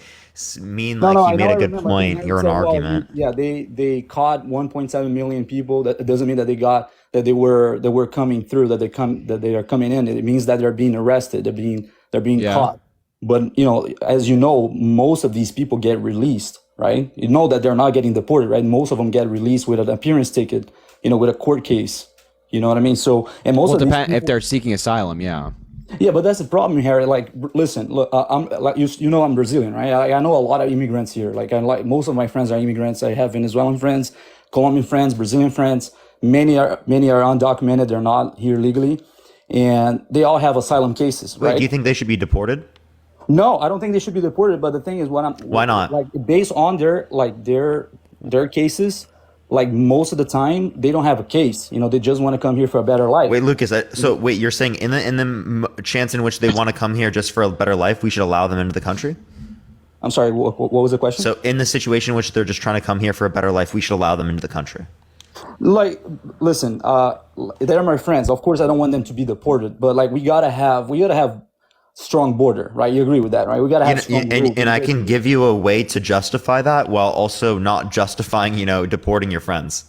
mean like he made a good point. You're an argument. They caught 1.7 million people. That doesn't mean that they were coming through. That they are coming in. It means that they're being arrested. They're being caught. But as you know, most of these people get released, right? You know that they're not getting deported, right? Most of them get released with an appearance ticket, with a court case. You know what I mean? So, and most of these people, if they're seeking asylum, yeah. Yeah, but that's the problem, Harry. Like, listen, look, I'm like I'm Brazilian, right? I know a lot of immigrants here. Like, most of my friends are immigrants. I have Venezuelan friends, Colombian friends, Brazilian friends. Many are undocumented. They're not here legally, and they all have asylum cases. Wait, right? do you think they should be deported? No, I don't think they should be deported. But the thing is, why not? Like, based on their cases. Like most of the time, they don't have a case. They just want to come here for a better life. Wait, Lucas. Wait, you're saying in the chance in which they want to come here just for a better life, we should allow them into the country? I'm sorry. What was the question? So, in the situation in which they're just trying to come here for a better life, we should allow them into the country. Like, listen, they're my friends. Of course, I don't want them to be deported, but like we gotta have strong border, right? You agree with that, right? We gotta have strong rules. And I can give you a way to justify that while also not justifying, deporting your friends.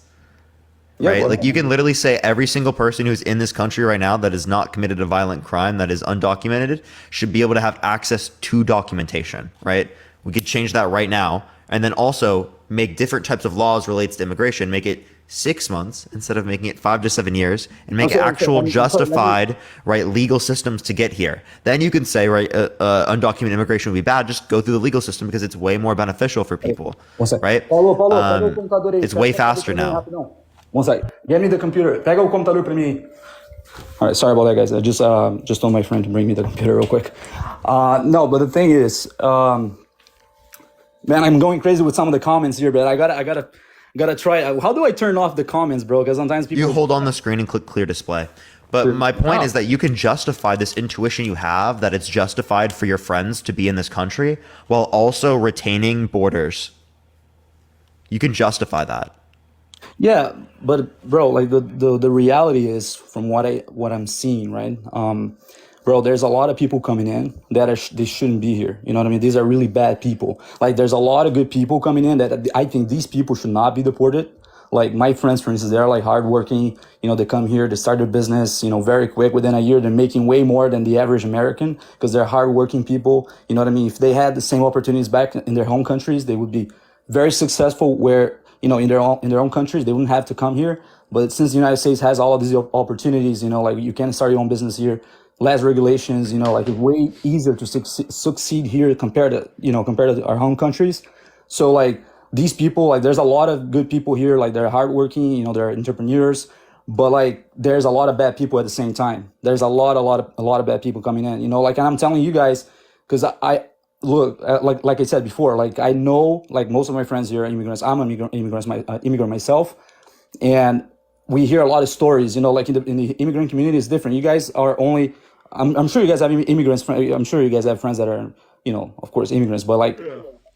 Right? Yeah, like you can literally say every single person who's in this country right now that has not committed a violent crime that is undocumented should be able to have access to documentation, right? We could change that right now and then also make different types of laws related to immigration, make it 6 months instead of making it 5 to 7 years, and make actual justified, right, legal systems to get here. Then you can say, right, undocumented immigration would be bad. Just go through the legal system because it's way more beneficial for people, right? It's way faster now. One sec. Get me the computer. Pega o computador pra mim. All right, sorry about that, guys. I just told my friend to bring me the computer real quick. No, but the thing is, man, I'm going crazy with some of the comments here, but I gotta try. How do I turn off the comments, bro? Because sometimes people. You hold on the screen and click clear display. But my point is that you can justify this intuition you have that it's justified for your friends to be in this country while also retaining borders. You can justify that. Yeah, but bro, like the reality is from what I'm seeing, right? Bro, there's a lot of people coming in that they shouldn't be here. You know what I mean? These are really bad people. Like there's a lot of good people coming in that I think these people should not be deported. Like my friends, for instance, they're like hardworking. They come here, they start their business, very quick. Within a year, they're making way more than the average American because they're hardworking people. You know what I mean? If they had the same opportunities back in their home countries, they would be very successful in their own countries. They wouldn't have to come here. But since the United States has all of these opportunities, like you can start your own business here, less regulations, like it's way easier to succeed here compared to our home countries. So like these people, like there's a lot of good people here, like they're hardworking, they're entrepreneurs, but like there's a lot of bad people at the same time. There's a lot of bad people coming in, and I'm telling you guys, because I look, like I said before, like I know, like most of my friends here are immigrants. I'm an immigrant myself, and we hear a lot of stories. Like in the immigrant community, it's different. You guys are only. I'm sure you guys have immigrants. I'm sure you guys have friends that are, of course, immigrants. But like,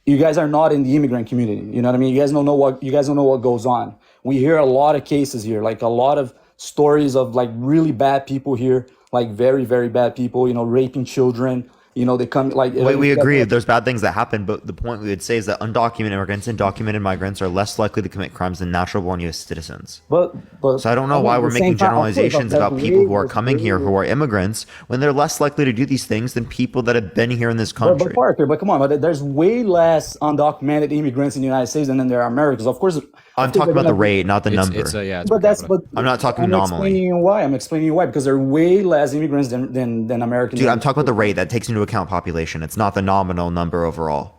you guys are not in the immigrant community. You know what I mean? You guys don't know what goes on. We hear a lot of cases here, like a lot of stories of like really bad people here, like very, very bad people. Raping children. They come like. We agree. There's bad things that happen, but the point we would say is that undocumented immigrants and documented migrants are less likely to commit crimes than natural-born U.S. citizens. But so I don't know why we're making generalizations about people who are coming here who are immigrants when they're less likely to do these things than people that have been here in this country. But Parker, come on, there's way less undocumented immigrants in the United States than there are Americans. Of course. I'm talking about the rate, not the number. I'm not talking nominally. I'm explaining you why because there are way less immigrants than Americans. Dude, I'm talking about the rate that takes into account population. It's not the nominal number overall.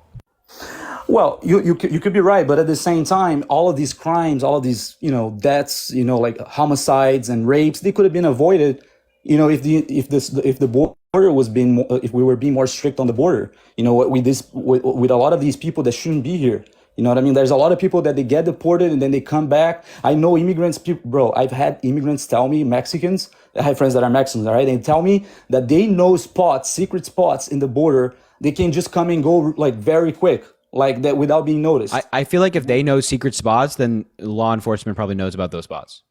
Well, you could be right, but at the same time, all of these crimes, all of these deaths, like homicides and rapes, they could have been avoided, if the border was being if we were being more strict on the border, with a lot of these people that shouldn't be here. You know what I mean? There's a lot of people that they get deported and then they come back. I know immigrants, bro. I've had immigrants tell me, Mexicans. I have friends that are Mexicans, all right? They tell me that they know spots, secret spots in the border. They can just come and go like very quick, like that, without being noticed. I feel like if they know secret spots, then law enforcement probably knows about those spots.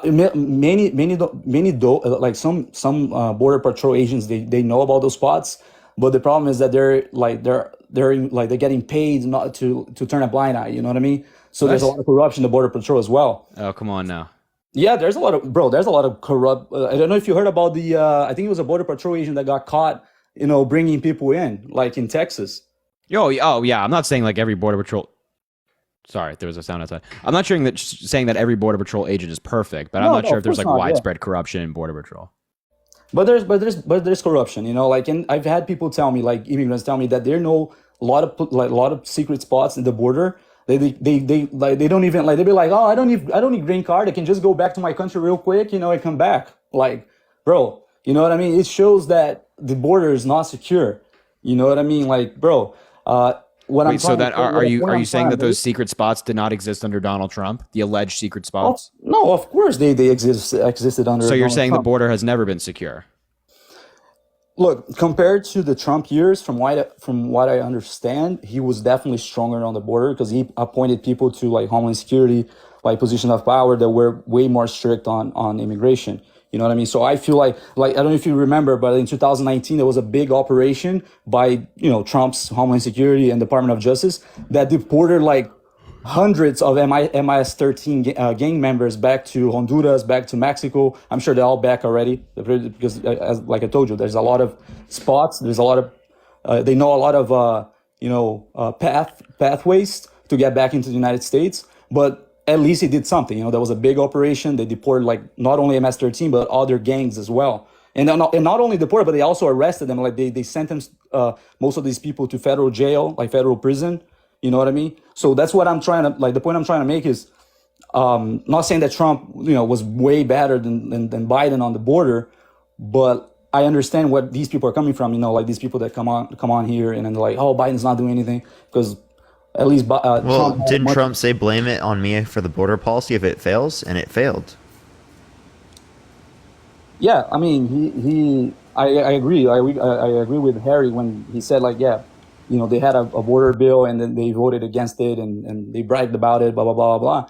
Many like some border patrol agents, they know about those spots, but the problem is that they're getting paid not to turn a blind eye. You know what I mean? So there's a lot of corruption in the border patrol as well. Oh, come on now. Yeah, there's a lot of corrupt. I don't know if you heard about the. I think it was a border patrol agent that got caught, bringing people in, like in Texas. Oh yeah. I'm not saying like every border patrol. Sorry, there was a sound outside. I'm not saying that every border patrol agent is perfect, but I'm not sure if there's like widespread corruption in border patrol. But there's corruption, and I've had people tell me, like immigrants tell me, that there know a lot of secret spots in the border. They don't even they'll be like, oh, I don't need green card. I can just go back to my country real quick, and come back. Like, bro, you know what I mean? It shows that the border is not secure. You know what I mean? Like, bro, are you saying that those secret spots did not exist under Donald Trump? The alleged secret spots? No, of course they existed under. So you're Donald saying Trump. The border has never been secure? Look, compared to the Trump years, from what I understand, he was definitely stronger on the border because he appointed people to like Homeland Security, like position of power that were way more strict on immigration. You know what I mean? So I feel like I don't know if you remember, but in 2019 there was a big operation by Trump's Homeland Security and Department of Justice that deported like hundreds of MIS-13 gang members back to Honduras, back to Mexico. I'm sure they're all back already because, like I told you, there's a lot of spots. There's a lot of they know a lot of pathways to get back into the United States, but at least he did something. There was a big operation. They deported like not only MS-13 but other gangs as well. And not only deported, but they also arrested them. Like they sentenced most of these people to federal jail, like federal prison. You know what I mean? So that's what I'm trying to the point I'm trying to make is not saying that Trump was way better than Biden on the border, but I understand what these people are coming from. Like these people that come on here and then they're like, oh, Biden's not doing anything because. At least, didn't Trump say blame it on me for the border policy if it fails, and it failed? Yeah, I mean, I agree. I agree with Harry when he said they had a border bill and then they voted against it and they bragged about it, blah blah blah blah.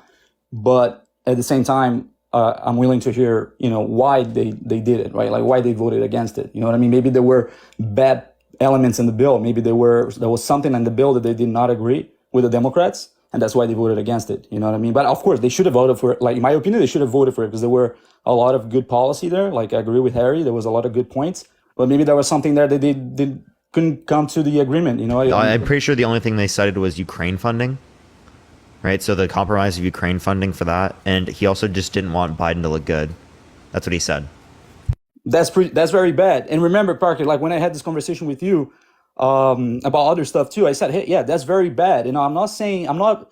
But at the same time, I'm willing to hear why they did it, right? Like why they voted against it. You know what I mean? Maybe there were bad elements in the bill. Maybe there was something in the bill that they did not agree with the Democrats, and that's why they voted against it. You know what I mean? But of course, they should have voted for it. Like in my opinion, they should have voted for it because there were a lot of good policy there. Like I agree with Harry, there was a lot of good points, but maybe there was something there that they couldn't come to the agreement. I'm pretty sure the only thing they cited was Ukraine funding, right? So the compromise of Ukraine funding for that, and he also just didn't want Biden to look good. That's what he said. That's very bad. And remember, Parker, like when I had this conversation with you about other stuff too, I said, hey, yeah, that's very bad. I'm not MAGA.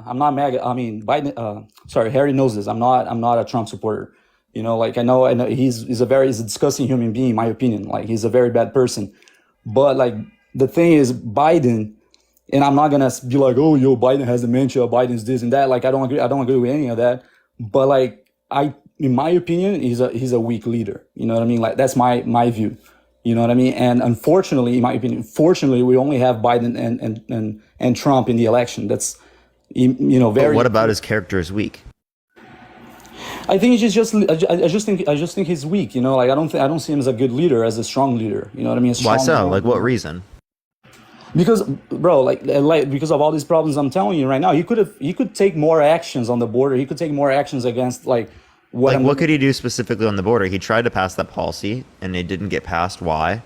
I'm not MAGA. I mean, Biden. Sorry, Harry knows this. I'm not a Trump supporter. I know he's a disgusting human being, in my opinion. Like he's a very bad person. But like the thing is, Biden, and I'm not gonna be like, oh, Biden has dementia, Biden's this and that. Like I don't agree with any of that. But like in my opinion, he's a weak leader. You know what I mean? Like that's my view. You know what I mean? And unfortunately, in my opinion, we only have Biden and Trump in the election. That's very. But what about his character is weak? I think he's I just think he's weak. Like I don't see him as a good leader, as a strong leader. You know what I mean? Why so? Like what reason? Because, bro, like because of all these problems I'm telling you right now, he could take more actions on the border. He could take more actions against what could he do specifically on the border? He tried to pass that policy and it didn't get passed. Why?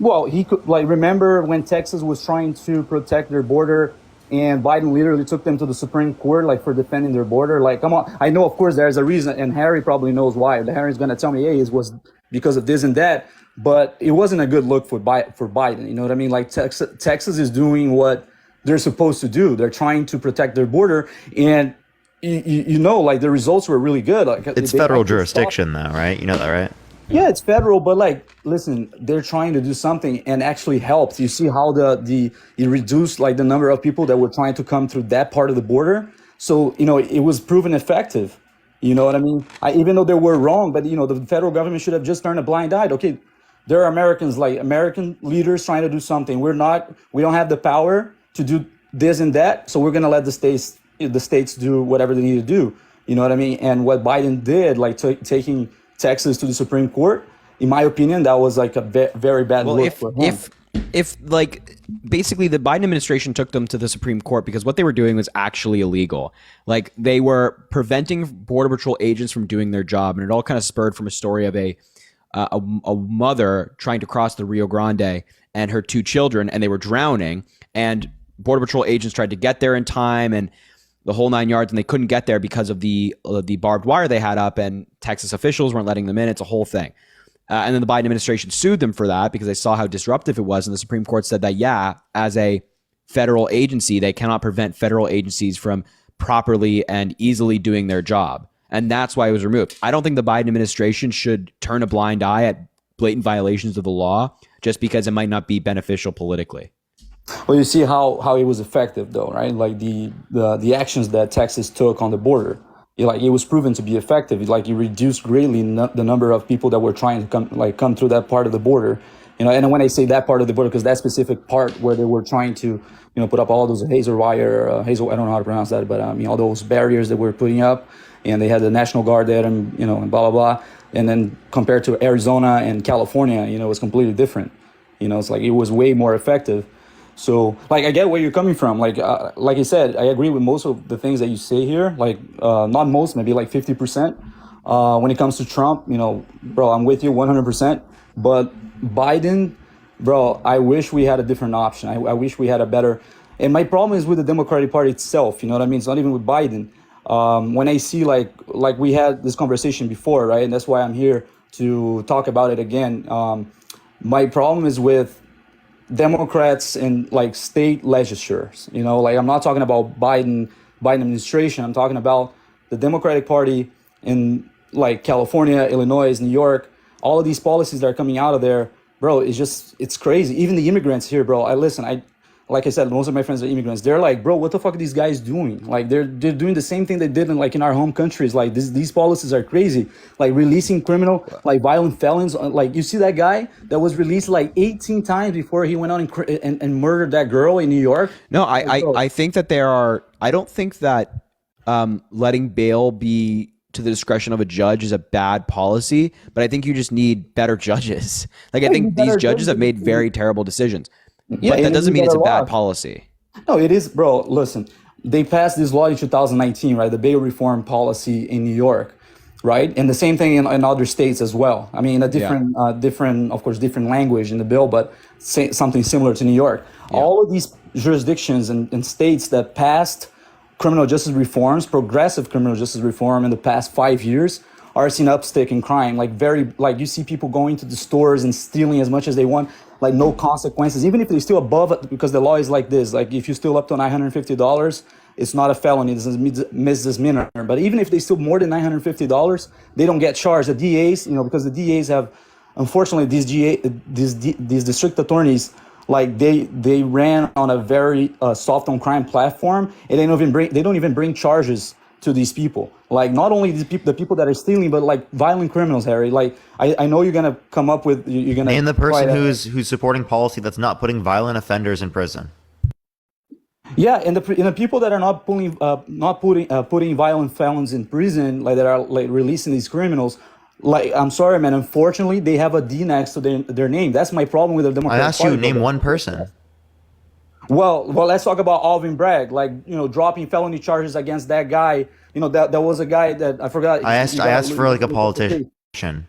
Well, he could remember when Texas was trying to protect their border and Biden literally took them to the Supreme Court for defending their border. Like, come on. I know, of course, there's a reason, and Harry probably knows why. Harry's going to tell me, hey, it was because of this and that. But it wasn't a good look for Biden. You know what I mean? Like Texas is doing what they're supposed to do. They're trying to protect their border, and you know, like the results were really good. Like it's federal jurisdiction, though, right? You know that, right? Yeah, it's federal, but like, listen, they're trying to do something and actually helped. You see how it reduced like the number of people that were trying to come through that part of the border. So, you know, it was proven effective. You know what I mean? Even though they were wrong, but you know, the federal government should have just turned a blind eye. Okay, there are Americans, like American leaders trying to do something. We don't have the power to do this and that. So we're going to let the states do whatever they need to do. You know what I mean? And what Biden did, like taking Texas to the Supreme Court, in my opinion, that was like a very bad look for him. If like basically the Biden administration took them to the Supreme Court because what they were doing was actually illegal. Like they were preventing Border Patrol agents from doing their job, and it all kind of spurred from a story of a mother trying to cross the Rio Grande and her 2 children, and they were drowning, and Border Patrol agents tried to get there in time and the whole 9 yards, and they couldn't get there because of the barbed wire they had up, and Texas officials weren't letting them in. It's a whole thing. And then the Biden administration sued them for that because they saw how disruptive it was. And the Supreme Court said that, yeah, as a federal agency, they cannot prevent federal agencies from properly and easily doing their job. And that's why it was removed. I don't think the Biden administration should turn a blind eye at blatant violations of the law just because it might not be beneficial politically. Well, you see how it was effective, though, right? Like the actions that Texas took on the border, it was proven to be effective. Like it reduced greatly the number of people that were trying to come through that part of the border. You know, and when I say that part of the border, because that specific part where they were trying to, put up all those hazel wire, I don't know how to pronounce that, but all those barriers that we're putting up, and they had the National Guard there, and and blah blah blah. And then compared to Arizona and California, it was completely different. It's like it was way more effective. So, like, I get where you're coming from. Like I said, I agree with most of the things that you say here. Like, not most, maybe like 50%. When it comes to Trump, bro, I'm with you 100%. But Biden, bro, I wish we had a different option. I wish we had a better. And my problem is with the Democratic Party itself. You know what I mean? It's not even with Biden. When I see like we had this conversation before, right? And that's why I'm here to talk about it again. My problem is with Democrats in like state legislatures. Like I'm not talking about Biden administration. I'm talking about the Democratic Party in like California, Illinois, New York. All of these policies that are coming out of there, bro, it's crazy. Even the immigrants here, bro. Like I said, most of my friends are immigrants. They're like, bro, what the fuck are these guys doing? Like they're doing the same thing they did in our home countries. Like these policies are crazy. Like releasing violent felons. Like you see that guy that was released like 18 times before he went on and murdered that girl in New York. No, I think that I don't think that letting bail be to the discretion of a judge is a bad policy, but I think you just need better judges. Like I think these judges have made very terrible decisions. Yeah, but that doesn't mean it's a bad policy. No, it is, bro. Listen, they passed this law in 2019, right? The bail reform policy in New York, right? And the same thing in other states as well. I mean, a different, of course, different language in the bill, but something similar to New York. Yeah. All of these jurisdictions and states that passed criminal justice reforms, progressive criminal justice reform in the past 5 years, are seeing upstick in crime. Like you see people going to the stores and stealing as much as they want. Like no consequences, even if they're still above it, because the law is like this. Like if you steal up to $950, it's not a felony, it's a misdemeanor. But even if they steal more than $950, they don't get charged. The DAs, because the DAs have, unfortunately, these district attorneys, like they ran on a very soft on crime platform, and they don't even bring charges to these people. Like not only the people that are stealing, but like violent criminals, Harry. Like I know you're gonna come up with name the person who's supporting policy that's not putting violent offenders in prison. Yeah, and the people that are not putting violent felons in prison, like that are like releasing these criminals. Like I'm sorry, man. Unfortunately, they have a D next to their name. That's my problem with the Democratic Party. I asked you name one person. Well, let's talk about Alvin Bragg. Like dropping felony charges against that guy. That was a guy that I forgot. I asked for like a politician.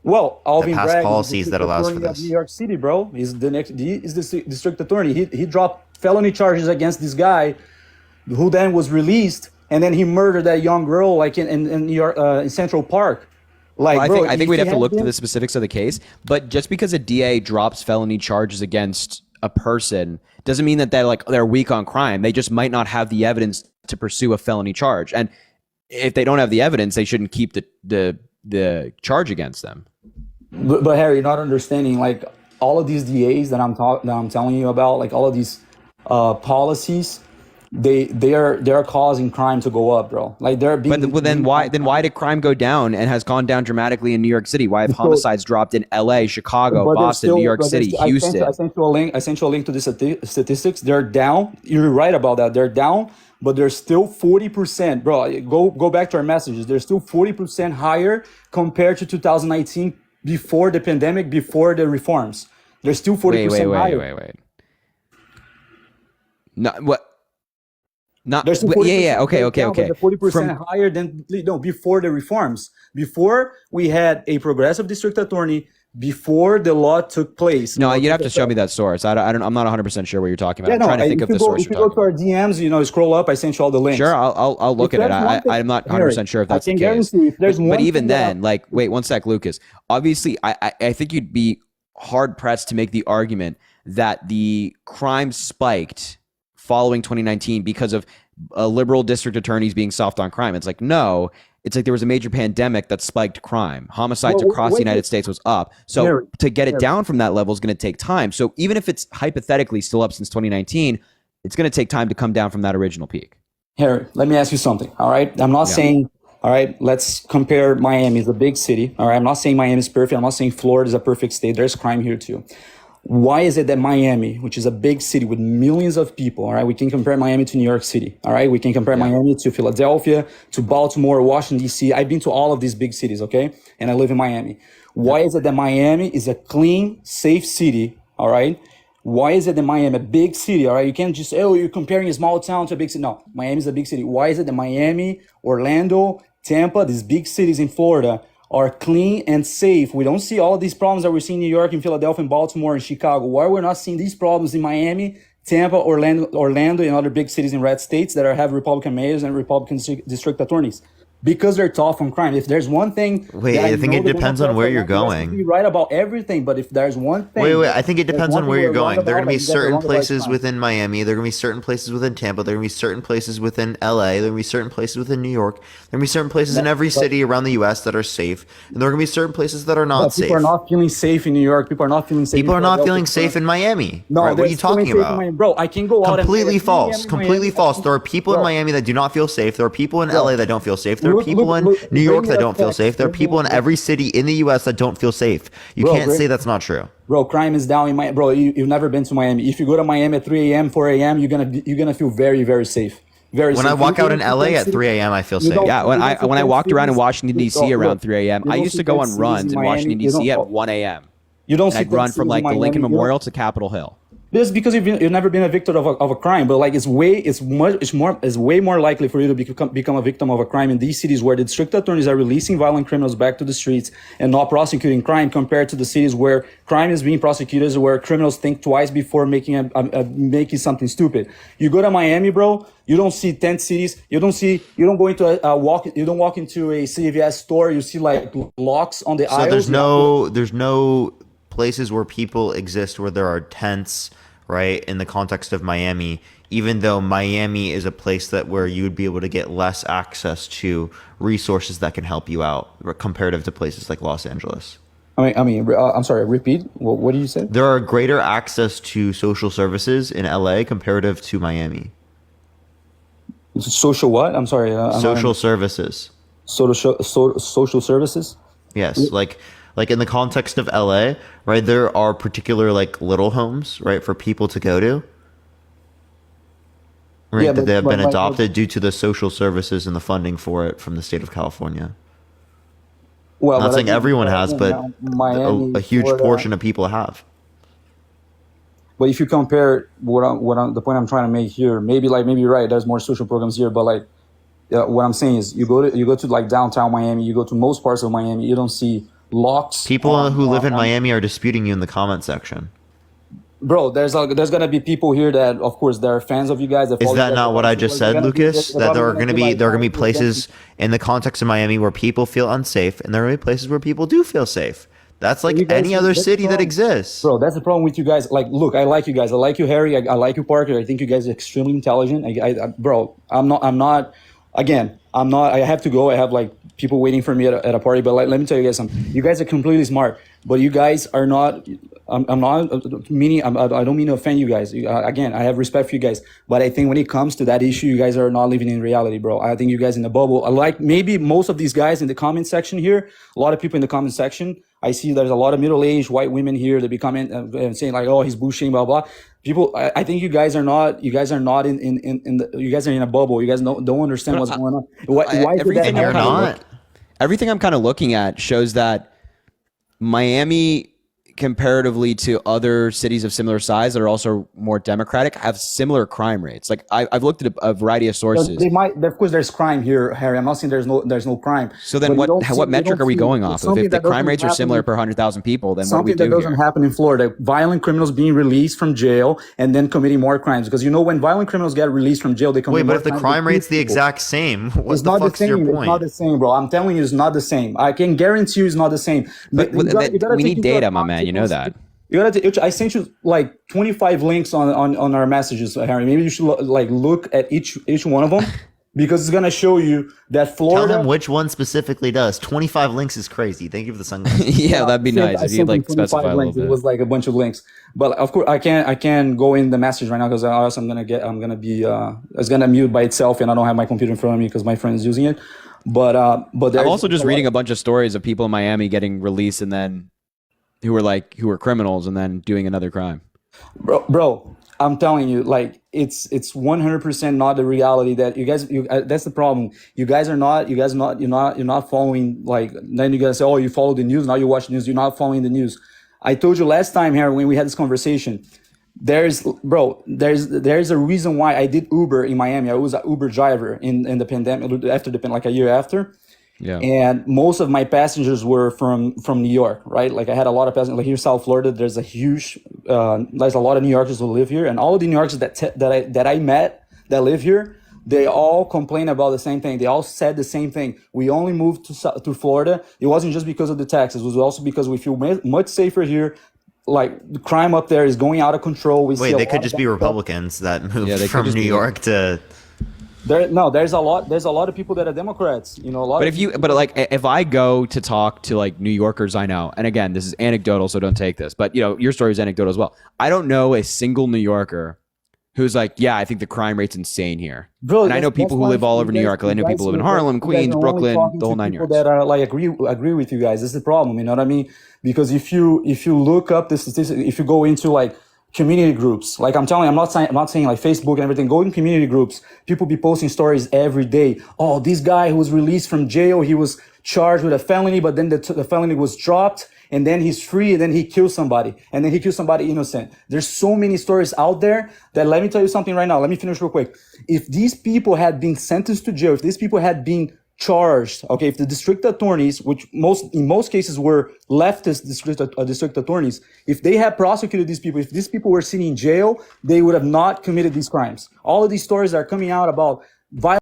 Well, Alvin Bragg policies that allows for this. New York City, bro. He's the district attorney. He dropped felony charges against this guy, who then was released, and then he murdered that young girl like in New York, in Central Park. Like, Like, well, bro, I think if we'd he have to had look to been, the specifics of the case. But just because a DA drops felony charges against a person doesn't mean that they're weak on crime. They just might not have the evidence to pursue a felony charge. And if they don't have the evidence, they shouldn't keep the charge against them. But Harry, you're not understanding. Like all of these DAs that I'm telling you about, like all of these policies, they are causing crime to go up, bro. Like they're being. But then why did crime go down and has gone down dramatically in New York City? Why have homicides dropped in L.A., Chicago, But Boston, still, New York City, Houston? I sent you a link to the statistics. They're down. You're right about that. They're down, but they're still 40%, bro. Go back to our messages. They're still 40% higher compared to 2019, before the pandemic, before the reforms. They're still 40% higher. Wait. Not what? Not There's okay. But they're 40% higher than before the reforms. Before we had a progressive district attorney, before the law took place. No, you'd have to show me that source. I'm not 100% sure what you're talking about. Yeah, I'm trying to think of the source. If you go to our DMs, scroll up. I sent you all the links. Sure, I'll look at it. I'm not 100% sure if that's the case. But even then, wait one sec, Lucas. Obviously, I think you'd be hard pressed to make the argument that the crime spiked following 2019 because of liberal district attorneys being soft on crime. It's like, no, it's like there was a major pandemic that spiked crime. Homicides across the United States was up. So to get it down from that level is going to take time. So even if it's hypothetically still up since 2019, it's going to take time to come down from that original peak. Harry, let me ask you something. All right. I'm not saying, all right, let's compare Miami as a big city. All right. I'm not saying Miami is perfect. I'm not saying Florida is a perfect state. There's crime here too. Why is it that Miami, which is a big city with millions of people, all right, we can compare Miami to New York City, all right? We can compare Miami to Philadelphia, to Baltimore, Washington, D.C. I've been to all of these big cities, okay? And I live in Miami. Why is it that Miami is a clean, safe city, all right? Why is it that Miami, a big city, all right? You can't just say, oh, you're comparing a small town to a big city. No, Miami is a big city. Why is it that Miami, Orlando, Tampa, these big cities in Florida are clean and safe? We don't see all of these problems that we're seeing in New York, in Philadelphia, in Baltimore, and Chicago. Why we're not seeing these problems in Miami, Tampa, Orlando, and other big cities in red states that have Republican mayors and Republican district attorneys? Because they're tough on crime. If there's one thing, I think it depends on where you're going. Be right about everything, but if there's one thing, I think it depends on where you're going. There are going to be certain places within Miami. There are going to be certain places within Tampa. There are going to be certain places within LA. There are going to be certain places within New York. There are going to be certain places in every city around the U.S. that are safe, and there are going to be certain places that are not safe. People are not feeling safe in New York. People are not feeling safe. People are not feeling safe in Miami. No, right? What are you talking about, bro? I can go out. Completely false. Completely false. There are people in Miami that do not feel safe. There are people in LA that don't feel safe. There are people in New York that don't feel safe. There are people in every city in the U.S. that don't feel safe. You can't say that's not true. Bro, crime is down in Miami. Bro, you've never been to Miami. If you go to Miami at 3 a.m., 4 a.m., you're gonna feel very, very safe. Very when safe. I walk out in LA at 3 a.m., I feel safe. Yeah, when I walked around in Washington D.C. around 3 a.m., I used to go on runs in Washington D.C. at 1 a.m. You don't. I'd run from like the Lincoln Memorial to Capitol Hill. This is because you've never been a victim of a crime, but like it's way more likely for you to become a victim of a crime in these cities where the district attorneys are releasing violent criminals back to the streets and not prosecuting crime, compared to the cities where crime is being prosecuted, where criminals think twice before making something stupid. You go to Miami, bro, you don't see tent cities. You don't go into you don't walk into a CVS store. You see like locks on the aisles. So there's no places where people exist where there are tents, right, in the context of Miami, even though Miami is a place where you would be able to get less access to resources that can help you out comparative to places like Los Angeles. I'm sorry, repeat. What did you say? There are greater access to social services in LA comparative to Miami. Social what? I'm sorry. Social services. Social services? Yes, like in the context of LA, right, there are particular like little homes, right, for people to go to. Right, that they have been adopted due to the social services and the funding for it from the state of California. Well, not saying everyone has, but a huge portion of people have. But if you compare the point I'm trying to make here, maybe you're right, there's more social programs here, but like what I'm saying is you go to like downtown Miami, you go to most parts of Miami, you don't see locks. People who live in Miami are disputing you in the comment section. bro, there's gonna be people here that, of course, they're fans of you guys. That Is follow you that guys, not what I just said, Lucas? That there are going to be like, places in the context of Miami where people feel unsafe, and there are going to be places where people do feel safe. That's like any other city that exists. Bro, that's the problem with you guys. Like, look, I like you guys. I like you, Harry. I like you, Parker. I think you guys are extremely intelligent. Bro, I'm not. Again, I'm not. I have to go. I have like people waiting for me at a party. But like, let me tell you guys something. You guys are completely smart, but you guys are not. I'm not meaning. I don't mean to offend you guys. Again, I have respect for you guys, but I think when it comes to that issue, you guys are not living in reality, bro. I think you guys in the bubble. I like maybe most of these guys in the comment section here. A lot of people in the comment section. I see there's a lot of middle-aged white women here that be coming and saying like, "Oh, he's bullshitting," blah blah. People, I think you guys are not. You guys are not in the. You guys are in a bubble. You guys don't understand what's going on. Why is everything that I'm everything I'm kind of looking at shows that Miami, comparatively to other cities of similar size that are also more democratic, have similar crime rates. Like I've looked at a variety of sources. They might, of course, there's crime here, Harry. I'm not saying there's no crime. So then, what metric are we going off of? If the crime rates are similar per 100,000 people, then what do we do something that doesn't happen in Florida: violent criminals being released from jail and then committing more crimes. Because when violent criminals get released from jail, they commit more crimes. Wait, but if the crime rate's the exact same, what the fuck's your point? It's not the same, bro. I'm telling you, it's not the same. I can guarantee you, it's not the same. But we need data, my man. You know that. I sent you like 25 links on our messages, Harry. Maybe you should look at each one of them because it's gonna show you that Florida. Tell him which one specifically does. 25 links is crazy. Thank you for the sunglasses. Yeah, that'd be nice if you'd like specify a little bit. It was like a bunch of links, but of course I can't go in the message right now because else it's gonna mute by itself, and I don't have my computer in front of me because my friend is using it. But I'm also just reading a bunch of stories of people in Miami getting released and then who were criminals and then doing another crime. Bro, I'm telling you, like it's 100% not the reality that you guys. That's the problem. You're not following. Like then you guys say, oh, you follow the news. Now you watch the news. You're not following the news. I told you last time here when we had this conversation. There's a reason why I did Uber in Miami. I was an Uber driver in the pandemic like a year after. Yeah. And most of my passengers were from New York, right? Like I had a lot of passengers. Like here in South Florida, there's a lot of New Yorkers who live here, and all of the New Yorkers that I met that live here, they all complain about the same thing. They all said the same thing. We only moved to Florida. It wasn't just because of the taxes. It was also because we feel much safer here. Like the crime up there is going out of control. Wait, they could just be Republicans that moved from New York to. There's a lot of people that are Democrats, if I go to talk to like New Yorkers I know, and again, this is anecdotal, so don't take this, but your story is anecdotal as well. I don't know a single New Yorker who's like, yeah, I think the crime rate's insane here. Bro, and I know people who live all over New York. I know people who live in Harlem, Queens, Brooklyn, the whole nine yards. That are like agree with you guys. This is the problem. You know what I mean? Because if you look up the statistics, if you go into like community groups, like I'm telling you, I'm not saying like Facebook and everything. Go in community groups. People be posting stories every day. Oh, this guy who was released from jail, he was charged with a felony, but then the felony was dropped, and then he's free, and then he killed somebody, and then he killed somebody innocent. There's so many stories out there that, let me tell you something right now. Let me finish real quick. If these people had been sentenced to jail, if these people had been charged, okay, if the district attorneys, which in most cases were leftist district attorneys, if they had prosecuted these people, if these people were sitting in jail, they would have not committed these crimes. All of these stories are coming out about violence.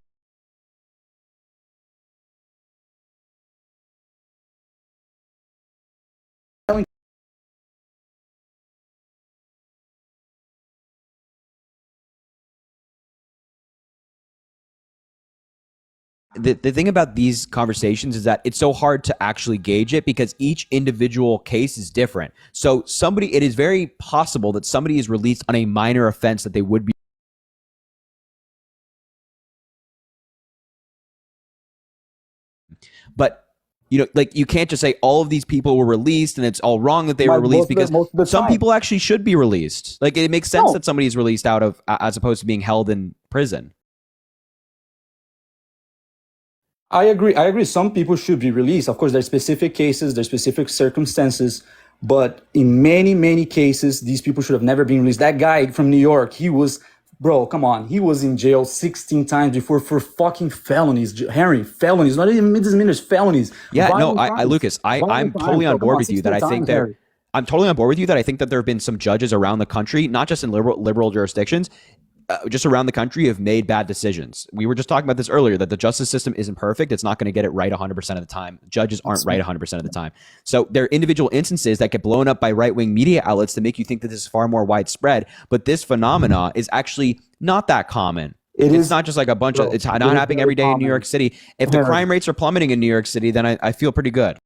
The thing about these conversations is that it's so hard to actually gauge it because each individual case is different. So it is very possible that somebody is released on a minor offense that they would be. But you can't just say all of these people were released and it's all wrong that they were released, because some people actually should be released. Like it makes sense that somebody is released out of, as opposed to being held in prison. I agree. Some people should be released. Of course, there's specific cases, there's specific circumstances, but in many, many cases, these people should have never been released. That guy from New York, he was in jail 16 times before for fucking felonies. Harry, felonies, not even misdemeanors, felonies. Yeah, no, Lucas, I'm totally on board with you that I think I'm totally on board with you that I think that there have been some judges around the country, not just in liberal jurisdictions, just around the country, have made bad decisions. We were just talking about this earlier, that the justice system isn't perfect. It's not going to get it right 100% of the time. Judges aren't right 100% of the time. So there are individual instances that get blown up by right-wing media outlets to make you think that this is far more widespread. But this phenomena is actually not that common. It's not just like a bunch of, it's not happening every day in New York City. If the crime rates are plummeting in New York City, then I feel pretty good.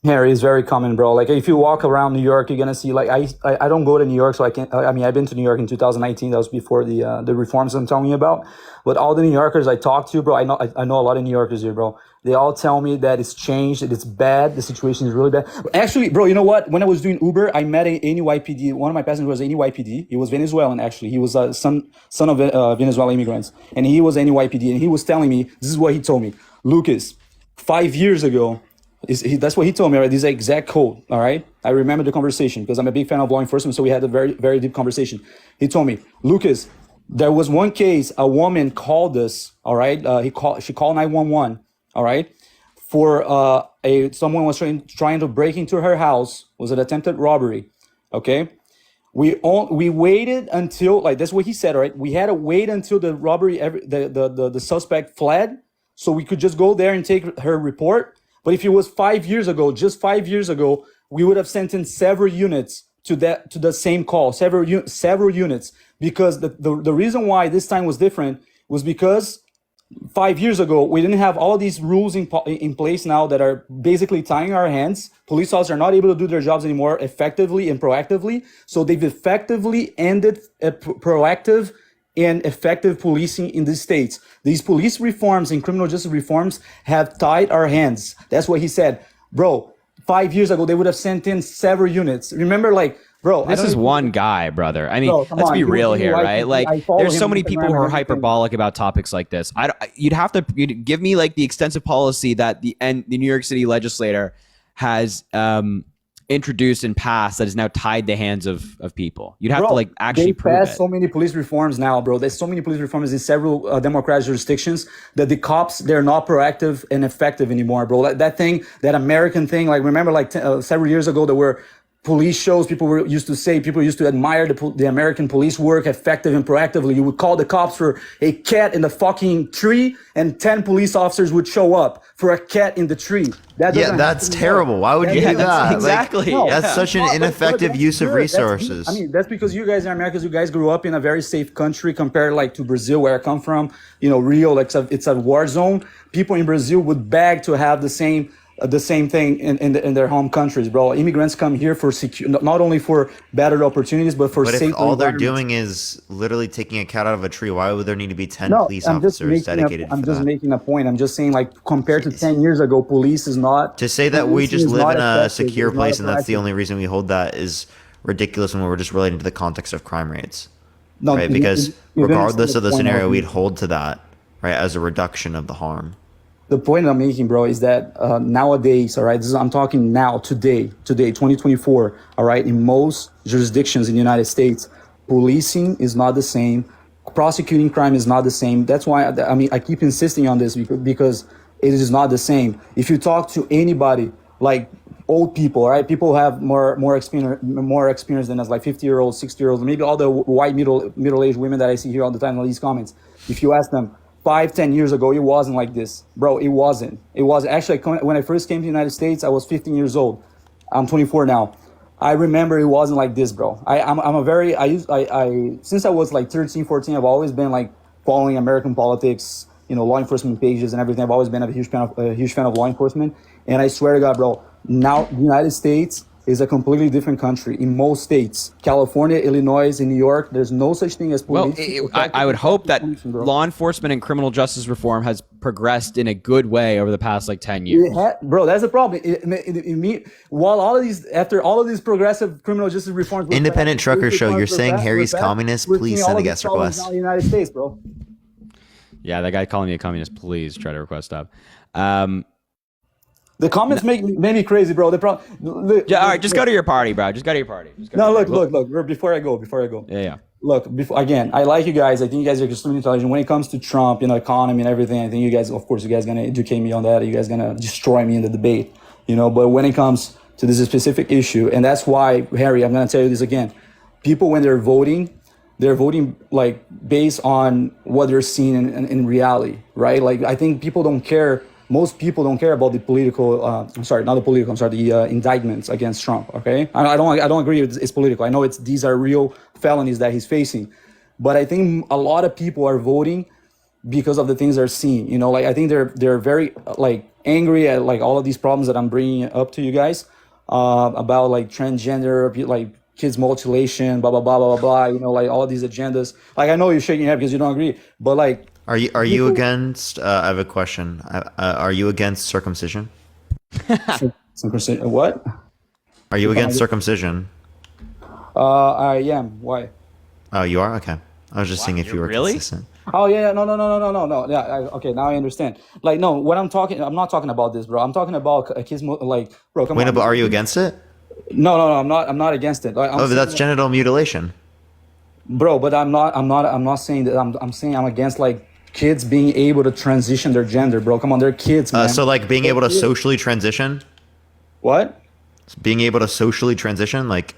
Harry, is very common, bro. Like if you walk around New York, you're gonna see like I don't go to New York, so I can't. I mean, I've been to New York in 2019. That was before the reforms I'm telling you about. But all the New Yorkers I talk to, bro, I know a lot of New Yorkers here, bro. They all tell me that it's changed, that it's bad, the situation is really bad. Actually, bro, you know what? When I was doing Uber, I met a NYPD. One of my passengers was NYPD. He was Venezuelan, actually. He was a son of Venezuelan immigrants, and he was NYPD. And he was telling me, this is what he told me, Lucas, 5 years ago. That's what he told me, right? This is the exact quote, all right? I remember the conversation because I'm a big fan of law enforcement, so we had a very, very deep conversation. He told me, Lucas, there was one case, a woman called us, all right? She called 911, all right? For someone was trying to break into her house, was an attempted robbery, okay? We waited until, like, that's what he said, all right? We had to wait until the robbery, the suspect fled, so we could just go there and take her report. But if it was 5 years ago, just 5 years ago, we would have sent in several units to the same call, several units, because the reason why this time was different was because 5 years ago we didn't have all these rules in place now that are basically tying our hands. Police officers are not able to do their jobs anymore effectively and proactively, so they've effectively ended a proactive and effective policing in the states. These police reforms and criminal justice reforms have tied our hands. That's what he said. Bro, 5 years ago, they would have sent in several units. Remember, like, bro. This is one guy, brother. I mean, let's be real here, right? Like, there's so many people who are hyperbolic about topics like this. You'd give me, like, the extensive policy that the New York City legislator has introduced and passed that is now tied the hands of people. You'd have to like actually prove it. They passed so many police reforms now, bro. There's so many police reforms in several democratic jurisdictions that the cops, they're not proactive and effective anymore, bro. That thing, that American thing, like remember like several years ago there were police shows, people used to admire the American police work effective and proactively. You would call the cops for a cat in the fucking tree and 10 police officers would show up for a cat in the tree. That's terrible. Why would you do that? Exactly. That's such an ineffective use of resources. I mean, that's because you guys are Americans. You guys grew up in a very safe country compared like to Brazil, where I come from. You know, Rio, like it's a war zone. People in Brazil would beg to have the same thing in their home countries, bro. Immigrants come here for not only for better opportunities, but for safe. But if all they're doing is literally taking a cat out of a tree, why would there need to be 10 police officers dedicated I'm just making a point. I'm just saying, like, compared to 10 years ago, police is not... To say that we just live in a secure place and that's the only reason we hold that is ridiculous when we're just relating to the context of crime rates. No, right? Because regardless of the scenario, we'd hold to that, right, as a reduction of the harm. The point I'm making, bro, is that nowadays, all right, I'm talking now, today, 2024, all right, in most jurisdictions in the United States, policing is not the same, prosecuting crime is not the same. That's why, I keep insisting on this because it is not the same. If you talk to anybody, like old people, right, people have more experience than us, like 50-year-olds, 60-year-olds, maybe all the white middle-aged women that I see here all the time in these comments. If you ask them, 5-10 years ago, it wasn't like this, bro. It wasn't. Actually, when I first came to the United States, I was 15 years old. I'm 24 now. I remember it wasn't like this, bro. Since I was like 13, 14, I've always been like following American politics, you know, law enforcement pages and everything. I've always been a huge fan of law enforcement. And I swear to God, bro, now the United States is a completely different country in most states. California, Illinois, and New York, there's no such thing as police. Well, I would hope that law enforcement and criminal justice reform has progressed in a good way over the past like 10 years. Bro, that's the problem. After all of these progressive criminal justice reforms, Independent Trucker Show, you're saying Harry's communist? Please send a guest request. Now in the United States, bro. Yeah, that guy calling me a communist, please try to request up. The comments make me crazy, bro. All right, just go to your party, bro. Just go to your party. Look. Before I go. Yeah. Look, again, I like you guys. I think you guys are extremely intelligent. When it comes to Trump, you know, economy and everything, I think you guys, of course, you guys gonna educate me on that. You guys gonna destroy me in the debate, you know. But when it comes to this specific issue. And that's why, Harry, I'm going to tell you this again. People, when they're voting like based on what they're seeing in reality, right? Like, I think people don't care. Most people don't care about the political, the indictments against Trump, okay? I don't agree it's political. I know these are real felonies that he's facing. But I think a lot of people are voting because of the things they're seeing. You know, like, I think they're very like angry at like all of these problems that I'm bringing up to you guys about like transgender, like kids mutilation, blah blah blah blah blah. You know, like all of these agendas. Like, I know you're shaking your head because you don't agree, but like, are you against? I have a question. Are you against circumcision? Circumcision? What? Are you against circumcision? I am. Why? Oh, you are? Okay. I was just seeing if you were really consistent. Oh yeah, no. Yeah, okay, now I understand. Like, no, I'm not talking about this, bro. I'm talking about kids, like, bro. Come Wait, on. no, but are you against it? No, I'm not against it. Like, but that's genital mutilation, bro. But I'm not saying that. I'm saying I'm against like kids being able to transition their gender, bro. Come on, they're kids, man. So like being able to socially transition. What? Being able to socially transition, like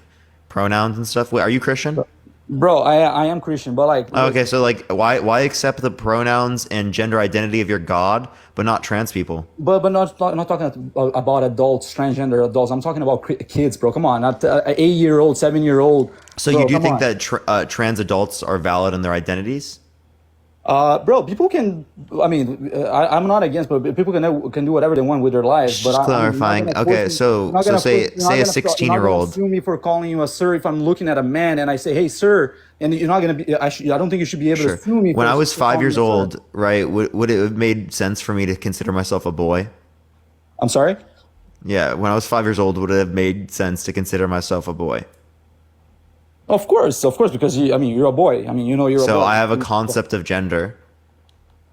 pronouns and stuff. Wait, are you Christian? Bro, I am Christian, but like. Okay, so like, why accept the pronouns and gender identity of your God, but not trans people? But not talking about adults, transgender adults. I'm talking about kids, bro. Come on, not an 8-year-old, 7-year-old. So you do think that trans adults are valid in their identities? Bro, people can. I mean, I'm not against, but people can do whatever they want with their lives. Just clarifying. Okay, so say a 16-year-old. You're not gonna sue me for calling you a sir if I'm looking at a man and I say, "Hey, sir," and you're not gonna be. I don't think you should be able to sue me. When I was 5 years old, right? Would it have made sense for me to consider myself a boy? I'm sorry. Yeah, when I was 5 years old, would it have made sense to consider myself a boy? Of course, because you're a boy. I mean, you're a boy. So I have a concept of gender,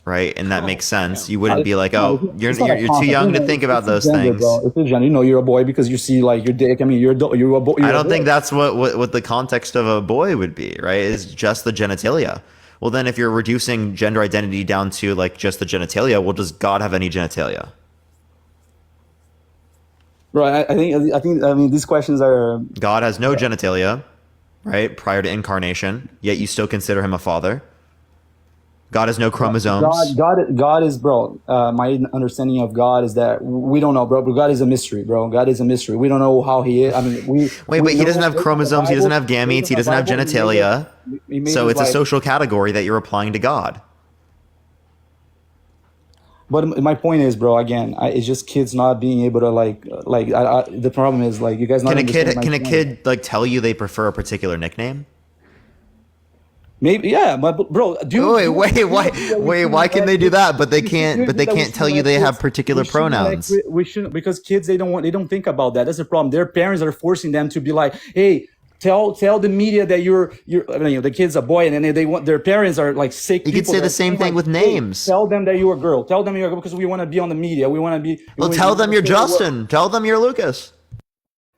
right? And that makes sense. You wouldn't be like, oh, you're too young to think about those things. Bro. It's a gender. You know, you're a boy because you see like your dick. I mean, you're a boy. I don't think that's what the context of a boy would be, right? Is just the genitalia. Well, then if you're reducing gender identity down to like just the genitalia, well, does God have any genitalia? Right. I think these questions are. God has no genitalia. Right, prior to incarnation, yet you still consider him a father. God has no chromosomes. God is, bro. My understanding of God is that we don't know, bro. But God is a mystery, bro. God is a mystery. We don't know how he is. I mean, Wait, he doesn't have chromosomes. He doesn't have gametes. He doesn't have genitalia. So it's a social category that you're applying to God. But my point is, bro, again, it's just kids not being able to the problem is like you guys not. Can a kid like tell you they prefer a particular nickname? Maybe, yeah, but bro, why can they do that? But they can't tell you they have particular pronouns. We shouldn't, because kids they don't think about that. That's the problem. Their parents are forcing them to be like, hey. Tell the media that you're the kid's a boy, and then they want their parents are like sick. You could say the same thing with names. Tell them that you're a girl. Tell them you're a girl because we want to be on the media. We want to be. Well, tell them you're Justin. Tell them you're Lucas.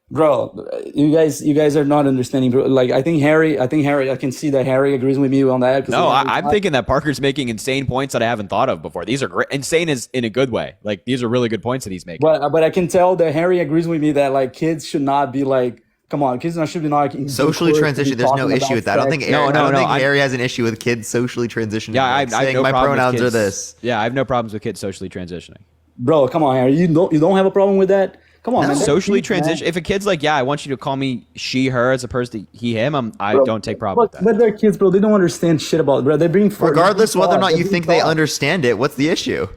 Bro, you guys are not understanding. Bro. Like I think Harry. I can see that Harry agrees with me on that. No, I'm thinking that Parker's making insane points that I haven't thought of before. These are great. Insane is in a good way. Like these are really good points that he's making. But I can tell that Harry agrees with me that like kids should not be like. Come on, kids should be not socially transition. There's no issue with that. I don't think Harry has an issue with kids socially transitioning. Yeah, I have no my pronouns are this. Yeah, I have no problems with kids socially transitioning. Bro, come on, Harry. You don't have a problem with that? Come on, man. Socially transition. If a kid's like, yeah, I want you to call me she, her as opposed to he, him, I don't take problem with that. But they're kids, bro. They don't understand shit about it, bro. They're being regardless whether or not you think they understand it. What's the issue?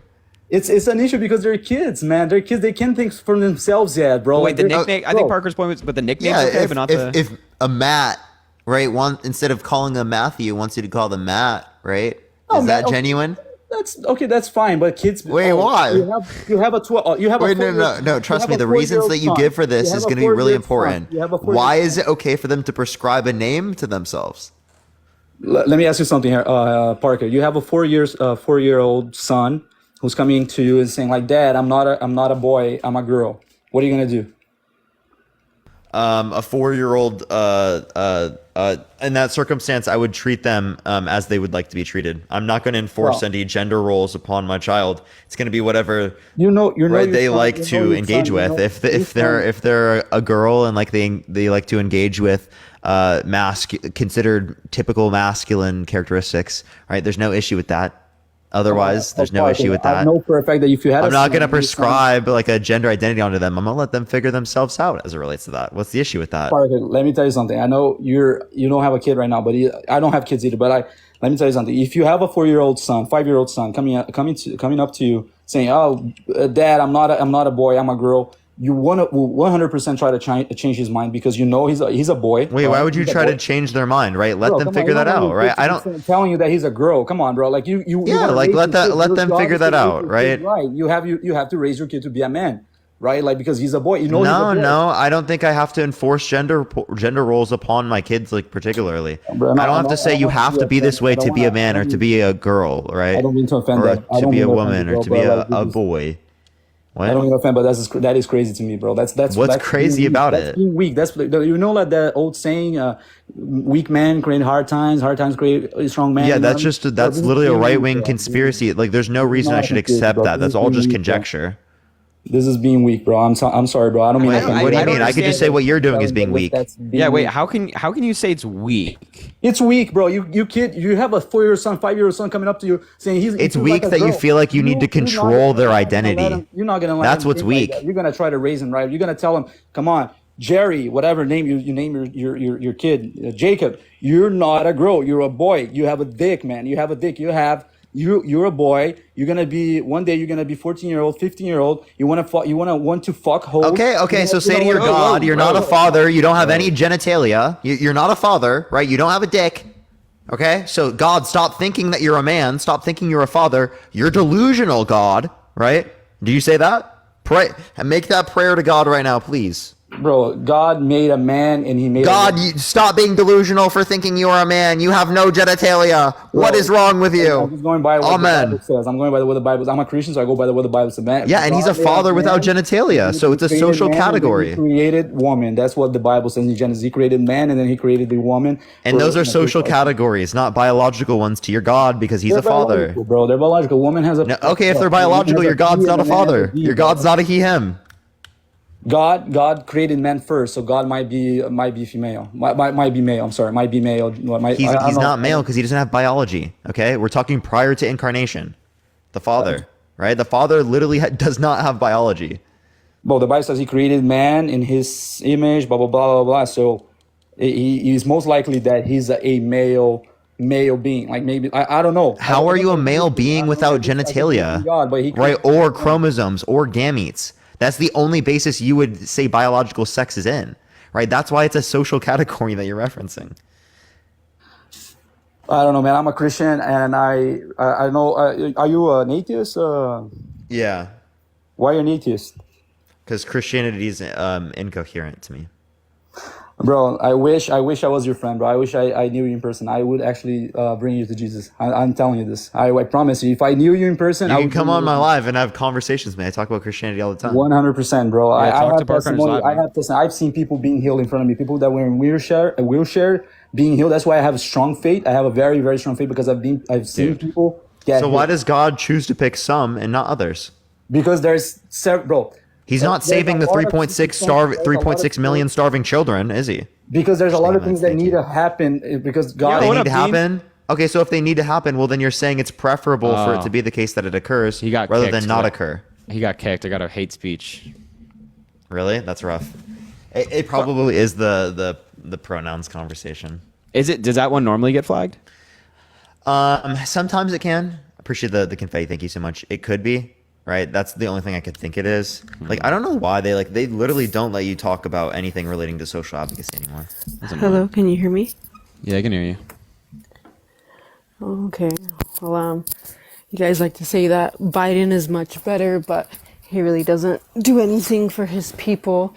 It's an issue because they're kids, man. They're kids. They can't think for themselves yet, bro. Wait, the nickname. I think Parker's point was, but the nickname's okay, but not if a Matt, right? Instead of calling them Matthew, wants you to call them Matt, right? Is that genuine? That's okay. That's fine. But kids. Wait, why? You have a 12. You have Wait, no. Trust me. The reasons that you give for this is going to be really important. Why is it okay for them to prescribe a name to themselves? Let me ask you something here, Parker. You have a 4-year-old son who's coming to you and saying like, "Dad, I'm not a boy. I'm a girl." What are you gonna do? A 4-year-old, in that circumstance, I would treat them as they would like to be treated. I'm not going to enforce any gender roles upon my child. It's going to be whatever they like to engage with. If they're a girl and like they like to engage with considered typical masculine characteristics, right? There's no issue with that. Otherwise, there's no issue with that. I know for a fact that if you had, I'm not going to prescribe like a gender identity onto them. I'm going to let them figure themselves out as it relates to that. What's the issue with that? Parker, let me tell you something. I know you don't have a kid right now, but I don't have kids either. But let me tell you something. If you have a 4-year-old son, 5-year-old son coming up to you saying, "Oh, Dad, I'm not a boy, I'm a girl," you want to 100% try to change his mind because you know he's a boy. Wait, why would you try to change their mind, right? Let them figure that out, right? I don't telling you that he's a girl. Come on, bro. Like you like let them figure that out, right? Right. You have to raise your kid to be a man, right? Like because he's a boy. You know. No, I don't think I have to enforce gender roles upon my kids, like particularly. Bro, I don't have to say you have to be this way to be a man or to be a girl, right? I don't mean to offend that. To be a woman or to be a boy. What? I don't mean to offend, but that is crazy to me, bro. That's what's crazy about it. That's being weak. That's like that old saying, "Weak men create hard times create a strong man." Yeah, that's literally a right-wing conspiracy. Like, there's no reason I should accept that. That's all just conjecture. This is being weak, bro. I'm sorry, bro. I don't mean. What do you mean? I could just say what you're doing is being weak. Yeah, wait. How can you say it's weak? It's weak, bro. You have a 4-year-old son, 5-year-old son coming up to you saying he's. It's weak that you feel like you need to control their identity. You're not gonna let That's him what's weak. Like you're gonna try to raise him right. You're gonna tell him, "Come on, Jerry, whatever name you name your kid, Jacob. You're not a girl. You're a boy. You have a dick, man. You have a dick. You're a boy. You're gonna be 14-year-old, 15-year-old. You want to fuck hoes. Okay. So say to your God, you're not a father. You don't have any genitalia. You're not a father, right? You don't have a dick. Okay. So God, stop thinking that you're a man. Stop thinking you're a father. You're delusional, God. Right? Do you say that? Pray. Make that prayer to God right now, please. Bro, God made a man and he made God, stop being delusional for thinking you are a man. You have no genitalia. Bro, what is wrong with you? I'm just going by what the Bible says. I'm going by what the Bible says. I'm a Christian, so I go by what the Bible says. Man, yeah, and God he's a father without genitalia, so it's a social category. He created woman. That's what the Bible says in Genesis. He created man and then he created the woman. And those are social categories, not biological ones to your God because he's a father. Bro, they're biological. Woman has a... No, okay, if they're biological, your God's not a father. Your God's not a he, him. God created men first, so God might be female, might be male. I'm sorry, might be male. He's not male because he doesn't have biology. Okay, we're talking prior to incarnation. The Father, right? The Father literally does not have biology. Well, the Bible says he created man in his image, blah blah blah blah blah. So he's most likely that he's a male being. Like maybe I don't know. How are you a male being without genitalia? Right, or chromosomes or gametes? That's the only basis you would say biological sex is in, right? That's why it's a social category that you're referencing. I don't know, man. I'm a Christian, and I know. Are you an atheist? Yeah. Why are you an atheist? Because Christianity is incoherent to me. Bro, I wish I was your friend, bro. I wish I knew you in person. I would actually bring you to Jesus. I'm telling you this. I promise you. If I knew you in person, you can come on my live and have conversations with me. I talk about Christianity all the time. 100%, bro. I have testimony. I've seen people being healed in front of me. People that were in wheelchair being healed. That's why I have a strong faith. I have a very, very strong faith because I've seen people get So healed. why does God choose to pick some and not others? Because there's several, bro. He's not saving the 3.6 million starving children, is he? Because there's a lot of things that need to happen because God... They need to happen? Okay, so if they need to happen, well, then you're saying it's preferable for it to be the case that it occurs rather than not occur. He got kicked. I got a hate speech. Really? That's rough. It probably is the pronouns conversation. Is it? Does that one normally get flagged? Sometimes it can. Appreciate the confetti. Thank you so much. It could be. Right, that's the only thing I could think it is. Like, I don't know why they literally don't let you talk about anything relating to social advocacy anymore. Hello, can you hear me? Yeah, I can hear you. Okay, well, you guys like to say that Biden is much better, but he really doesn't do anything for his people.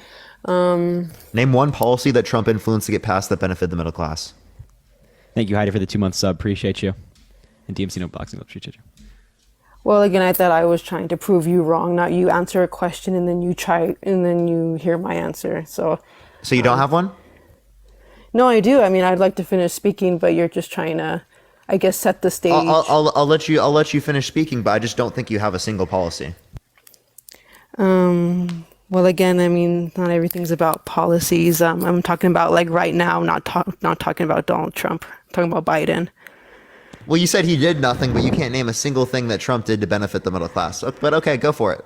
Name one policy that Trump influenced to get passed that benefited the middle class. Thank you, Heidi, for the 2-month sub. Appreciate you. And DMC no boxing. Appreciate you. Well, again, I thought I was trying to prove you wrong, not you answer a question and then you hear my answer. So So you don't have one? No, I do. I mean, I'd like to finish speaking, but you're just trying to, I guess, set the stage. I'll let you finish speaking, but I just don't think you have a single policy. Well, again, I mean, not everything's about policies. I'm talking about like right now, not talking about Donald Trump. I'm talking about Biden. Well, you said he did nothing, but you can't name a single thing that Trump did to benefit the middle class. But okay, go for it.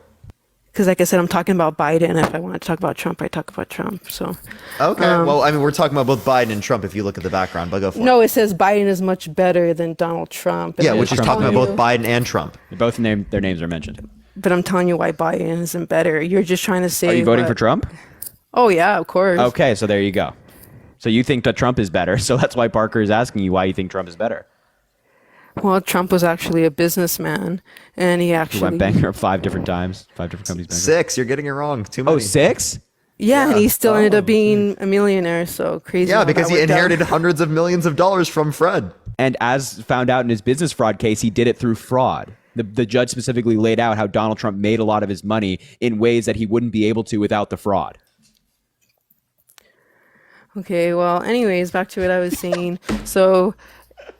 Because, like I said, I'm talking about Biden. If I want to talk about Trump, I talk about Trump. So. Okay. Well, I mean, we're talking about both Biden and Trump if you look at the background, but go for it. No, it says Biden is much better than Donald Trump. Yeah, which is talking about both Biden and Trump. Both their names are mentioned. But I'm telling you why Biden isn't better. You're just trying to say. Are you voting for Trump? Oh, yeah, of course. Okay, so there you go. So you think that Trump is better. So that's why Parker is asking you why you think Trump is better. Well, Trump was actually a businessman, and he went bankrupt 5 different times. 5 different companies bankrupt. 6. You're getting it wrong. Too many. Oh, 6? Yeah, and he still ended up being a millionaire. So crazy. Yeah, because he inherited hundreds of millions of dollars from Fred. And as found out in his business fraud case, he did it through fraud. The judge specifically laid out how Donald Trump made a lot of his money in ways that he wouldn't be able to without the fraud. Okay, well, anyways, back to what I was saying. So,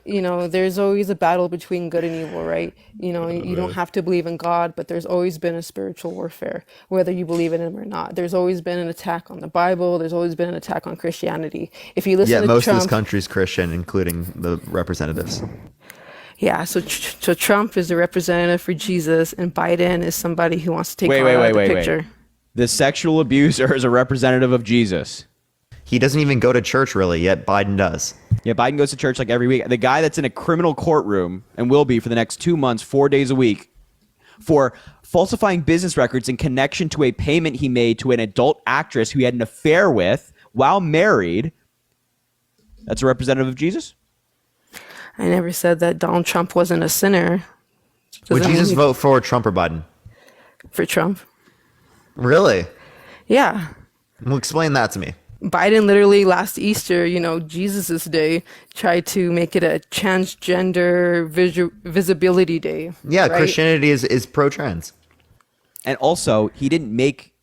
there's always a battle between good and evil, right? You don't have to believe in God, but there's always been a spiritual warfare, whether you believe in him or not. There's always been an attack on the Bible. There's always been an attack on Christianity. If you listen to most Trump, of this country's Christian, including the representatives. Yeah, so Trump is a representative for Jesus, and Biden is somebody who wants to take God out of the picture. The sexual abuser is a representative of Jesus. He doesn't even go to church, really, yet Biden does. Yeah, Biden goes to church like every week. The guy that's in a criminal courtroom, and will be for the next 2 months, 4 days a week, for falsifying business records in connection to a payment he made to an adult actress who he had an affair with while married. That's a representative of Jesus? I never said that Donald Trump wasn't a sinner. Would Jesus vote for Trump or Biden? For Trump. Really? Yeah. Well, explain that to me. Biden literally last Easter, Jesus's day, tried to make it a transgender visibility day. Yeah, right? Christianity is pro-trans. And also, he didn't make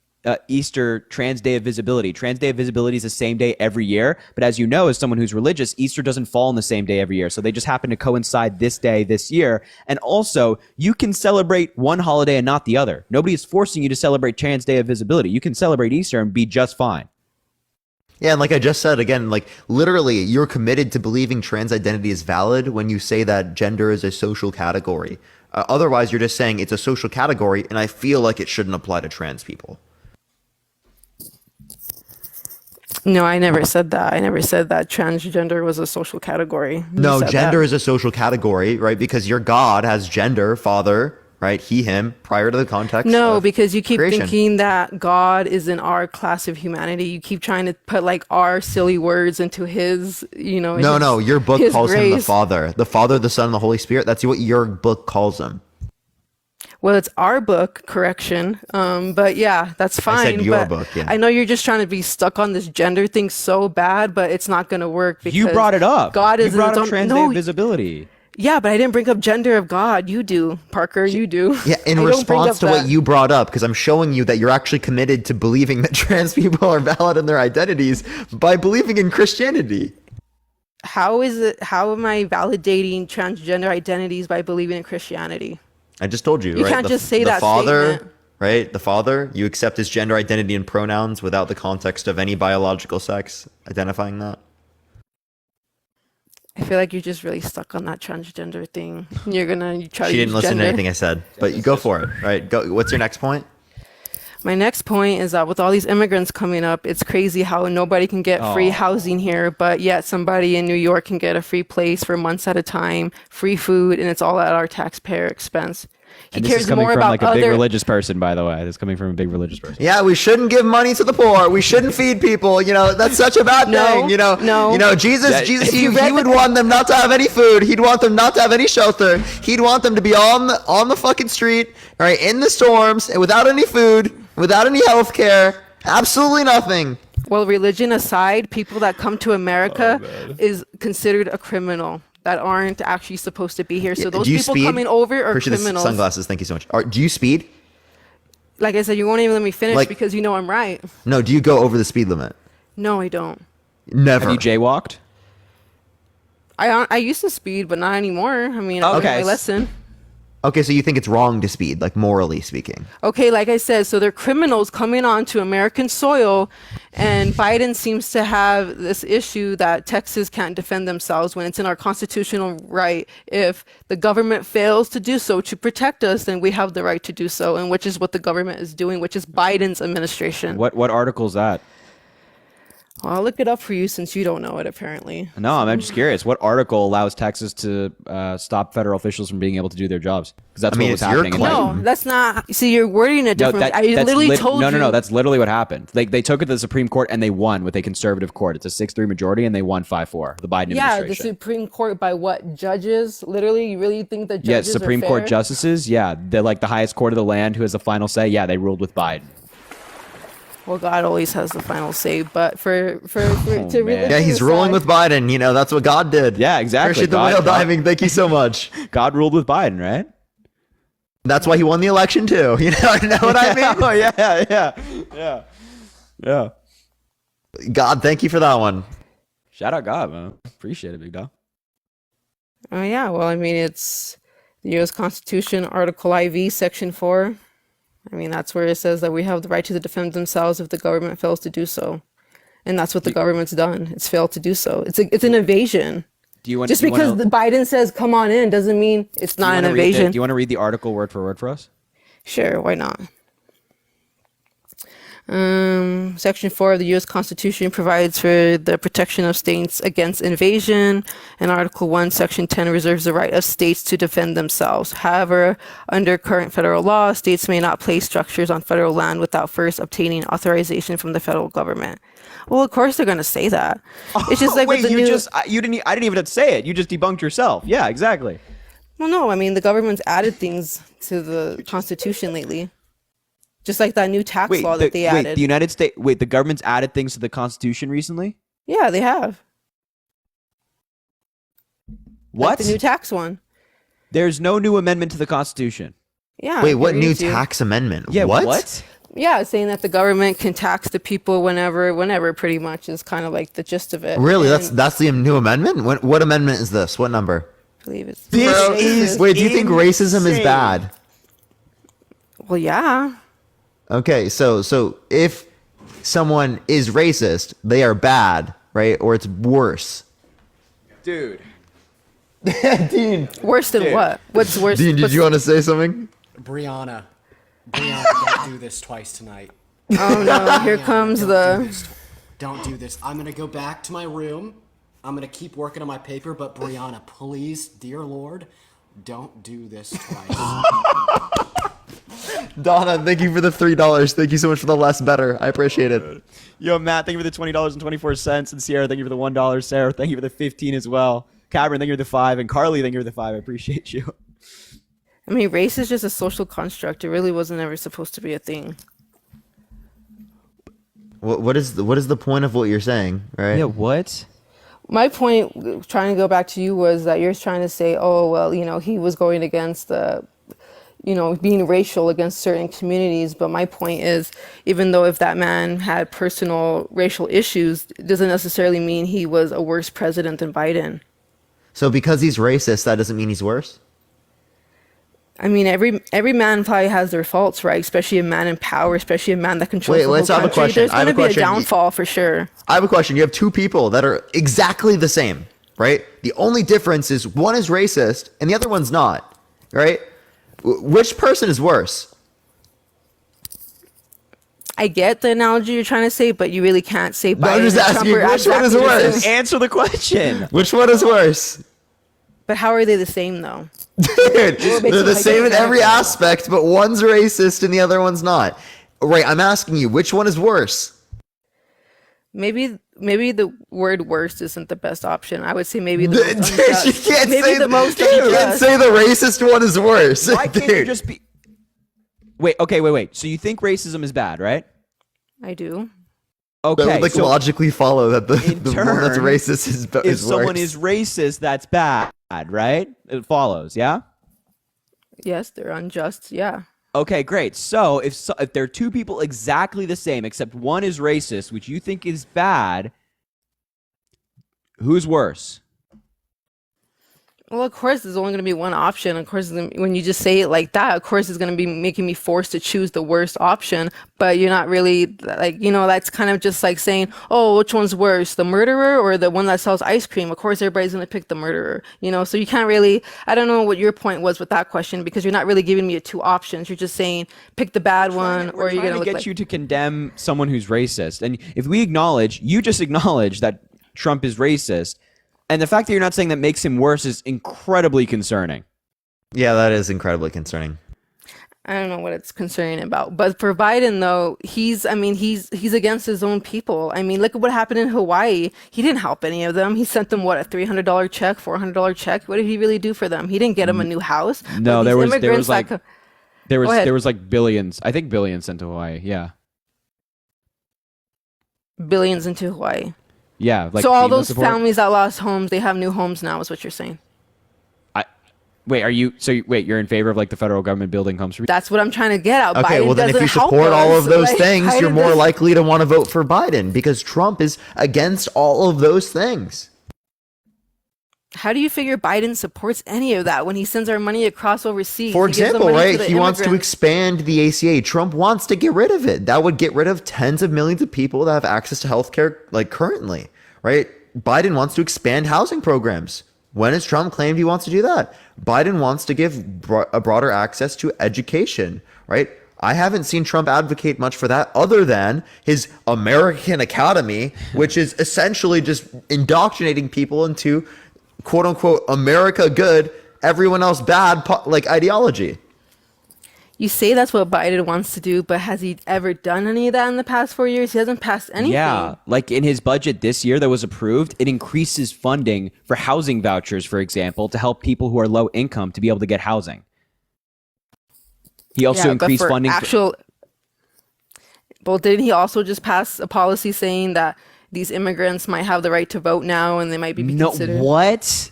Easter Trans Day of Visibility. Trans Day of Visibility is the same day every year. But as you know, as someone who's religious, Easter doesn't fall on the same day every year. So they just happen to coincide this day this year. And also, you can celebrate one holiday and not the other. Nobody is forcing you to celebrate Trans Day of Visibility. You can celebrate Easter and be just fine. Yeah, and like I just said, again, like literally you're committed to believing trans identity is valid when you say that gender is a social category. Otherwise, you're just saying it's a social category, and I feel like it shouldn't apply to trans people. No, I never said that. I never said that transgender was a social category. No, gender is a social category, right? Because your God has gender, father, right? He, him, prior to the context. No, because you keep creation. thinking that God is in our class of humanity. You keep trying to put like our silly words into his, No, your book calls him the Father. The Father, the Son, and the Holy Spirit. That's what your book calls him. Well, it's our book, correction. But yeah, that's fine. I said your book, yeah. I know you're just trying to be stuck on this gender thing so bad, but it's not going to work because you brought it up. God is you brought in up its Trans own... Day of Visibility. Yeah, but I didn't bring up gender of God. You do, Parker. You do. Yeah, in response to what you brought up, because I'm showing you that you're actually committed to believing that trans people are valid in their identities by believing in Christianity. How am I validating transgender identities by believing in Christianity? I just told you, You right? can't just say that Father, statement. right? The Father, you accept his gender identity and pronouns without the context of any biological sex, identifying that. I feel like you're just really stuck on that transgender thing. You're gonna try to She didn't use listen gender. to anything I said, but you go for it, right? Go. What's your next point? My next point is that with all these immigrants coming up, it's crazy how nobody can get free housing here, but yet somebody in New York can get a free place for months at a time, free food, and it's all at our taxpayer expense. And this is coming from like a big religious person, by the way. This is coming from a big religious person. Yeah, we shouldn't give money to the poor. We shouldn't feed people. That's such a bad thing. Jesus, he would want them not to have any food. He'd want them not to have any shelter. He'd want them to be on the fucking street, right, in the storms, and without any food, without any health care, absolutely nothing. Well, religion aside, people that come to America is considered a criminal that aren't actually supposed to be here. So those people coming over are criminals. Sunglasses, thank you so much. Do you speed? Like I said, you won't even let me finish because I'm right. No, do you go over the speed limit? No, I don't. Never. Have you jaywalked? I used to speed, but not anymore. I mean, I learned my lesson. Okay, so you think it's wrong to speed, like morally speaking? Okay, like I said, so they're criminals coming onto American soil, and Biden seems to have this issue that Texas can't defend themselves when it's in our constitutional right. If the government fails to do so to protect us, then we have the right to do so, and which is what the government is doing, which is Biden's administration. What article is that? Well, I'll look it up for you since you don't know it, apparently. No, I'm just curious. What article allows Texas to stop federal officials from being able to do their jobs? Because that's what was happening. No, that's not. See, you're wording it differently. I that's literally told you. No. That's literally what happened. They took it to the Supreme Court and they won with a conservative court. It's a 6-3 majority and they won 5-4. The Biden Yeah, administration. the Supreme Court by what? Judges? Literally, you really think that Yeah, judges Supreme are Court fair? justices. Yeah, they're like the highest court of the land who has the final say. Yeah, they ruled with Biden. Well, God always has the final say, but to really Yeah, he's ruling with Biden. You know, that's what God did. Yeah, exactly. Appreciate the whale diving. Thank you so much. God ruled with Biden, right? That's why he won the election too. You know what I mean? Oh yeah. God, thank you for that one. Shout out God, man. Appreciate it, big dog. Oh yeah, well, I mean, it's the U.S. Constitution, Article IV, Section 4. I mean, that's where it says that we have the right to defend themselves if the government fails to do so. And that's what the government's done. It's failed to do so. It's an invasion. Do you want Just because the Biden says come on in doesn't mean it's not an invasion. Do you want to read the article word for word for us? Sure, why not? Section 4 of the U.S. Constitution provides for the protection of states against invasion, and Article 1, Section 10 reserves the right of states to defend themselves. However, under current federal law, states may not place structures on federal land without first obtaining authorization from the federal government. Well, of course they're going to say that. It's just like wait, with the I didn't even have to say it. You just debunked yourself. Yeah, exactly. Well, no, I mean, the government's added things to the Constitution lately. Just like that new tax law that they added. The government's added things to the Constitution recently? Yeah, they have. What? Like the new tax one. There's no new amendment to the Constitution. Yeah. Wait, what new tax amendment? Yeah, what? Yeah, saying that the government can tax the people whenever pretty much is kind of like the gist of it. Really? And That's the new amendment? What amendment is this? What number? I believe it's... Wait, do you think racism is bad? Well, yeah. Okay, so if someone is racist, they are bad, right? Or it's worse. Dude. Dean. Worse than what? What's worse? Dean, did you want to say something? Brianna, don't do this twice tonight. Oh no, here comes Don't do this. I'm gonna go back to my room. I'm gonna keep working on my paper, but Brianna, please, dear Lord, don't do this twice. Donna, thank you for the $3. Thank you so much for the less better. I appreciate it. Yo, Matt, thank you for the $20.24. And Sierra, thank you for the $1. Sarah, thank you for the 15 as well. Cameron, thank you for the 5. And Carly, thank you for the 5. I appreciate you. I mean, race is just a social construct. It really wasn't ever supposed to be a thing. What is the point of what you're saying, right? Yeah, what? My point, trying to go back to you, was that you're trying to say, oh, well, he was going against the... being racial against certain communities. But my point is, even though if that man had personal racial issues, it doesn't necessarily mean he was a worse president than Biden. So because he's racist, that doesn't mean he's worse? I mean, every man probably has their faults, right? Especially a man in power, especially a man that controls the whole country. I have a question. There's going to be a downfall for sure. I have a question. You have two people that are exactly the same, right? The only difference is one is racist and the other one's not, right? Which person is worse? I get the analogy you're trying to say, but you really can't say Biden. I'm just asking, which one is worse? Answer the question. Which one is worse? But how are they the same, though? Dude, they're the same in every aspect, but one's racist and the other one's not. Right, I'm asking you, which one is worse? Maybe the word worst isn't the best option. I would say maybe the most Dude, unjust. you can't Maybe say the most you can't unjust. say the racist one is worse. Why can't you just be... Wait. So you think racism is bad, right? I do. Okay, that would so logically follow that the turn, one that's racist is if worse. someone is racist, that's bad, right? It follows, yeah? Yes, they're unjust. Yeah. Okay, great. So if there are two people exactly the same, except one is racist, which you think is bad, who's worse? Well, of course, there's only going to be one option. Of course, when you just say it like that, of course, it's going to be making me forced to choose the worst option. But you're not really like, that's kind of just like saying, oh, which one's worse, the murderer or the one that sells ice cream? Of course, everybody's going to pick the murderer, So you can't really, I don't know what your point was with that question, because you're not really giving me two options. You're just saying, pick the bad one, or you're going to to get you to condemn someone who's racist. And if you just acknowledge that Trump is racist, and the fact that you're not saying that makes him worse is incredibly concerning. Yeah, that is incredibly concerning. I don't know what it's concerning about. But for Biden, though, he's against his own people. I mean, look at what happened in Hawaii. He didn't help any of them. He sent them, a $300 check, $400 check? What did he really do for them? He didn't get them a new house. No, there was like billions. I think billions sent to Hawaii. Yeah. Billions into Hawaii. Yeah, so all those families that lost homes, they have new homes now, is what you're saying. You're in favor of like the federal government building homes for? That's what I'm trying to get at. Okay, Biden well then if you support all of those things, you're more likely to want to vote for Biden, because Trump is against all of those things. How do you figure Biden supports any of that when he sends our money across overseas? For example, right, he wants to expand the ACA. Trump wants to get rid of it. That would get rid of tens of millions of people that have access to healthcare like currently, right? Biden wants to expand housing programs. When has Trump claimed he wants to do that? Biden wants to give a broader access to education, right? I haven't seen Trump advocate much for that other than his American Academy, which is essentially just indoctrinating people into quote unquote America good, everyone else bad like ideology. You say that's what Biden wants to do, but has he ever done any of that in the past 4 years? He hasn't passed anything. Yeah, like in his budget this year that was approved, it increases funding for housing vouchers, for example, to help people who are low income to be able to get housing. He also increased funding. Well, didn't he also just pass a policy saying that these immigrants might have the right to vote now and they might be considered? What?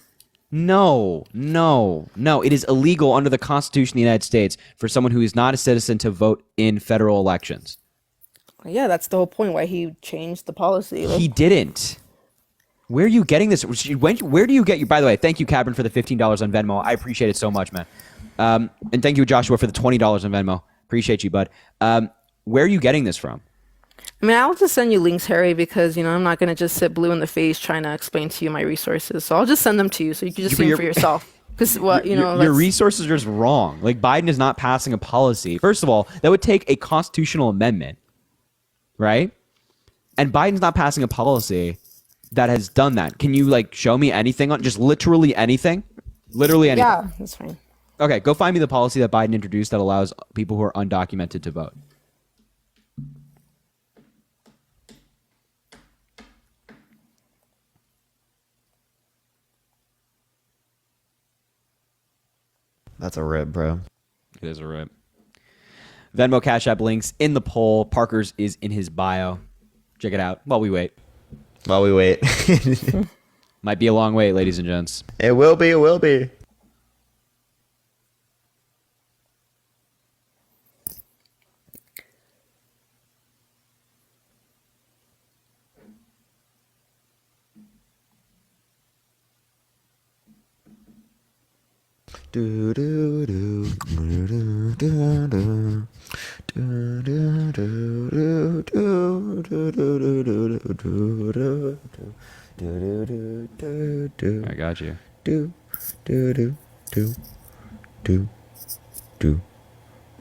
No. It is illegal under the Constitution of the United States for someone who is not a citizen to vote in federal elections. Yeah, that's the whole point why he changed the policy. He didn't. Where are you getting this? Where do you get your? By the way, thank you, Cabrin, for the $15 on Venmo. I appreciate it so much, man. And thank you, Joshua, for the $20 on Venmo. Appreciate you, bud. Where are you getting this from? I mean, I'll just send you links, Harry, because, I'm not going to just sit blue in the face trying to explain to you my resources. So I'll just send them to you so you can just see them for yourself. Because your resources are just wrong. Like, Biden is not passing a policy. First of all, that would take a constitutional amendment, right? And Biden's not passing a policy that has done that. Can you show me anything on just literally anything? Literally anything. Yeah, that's fine. Okay, go find me the policy that Biden introduced that allows people who are undocumented to vote. That's a rip, bro. It is a rip. Venmo Cash App links in the poll. Parker's is in his bio. Check it out while we wait. Might be a long wait, ladies and gents. It will be. Do do do do do do do do do do do do. I got you. Do do do do do do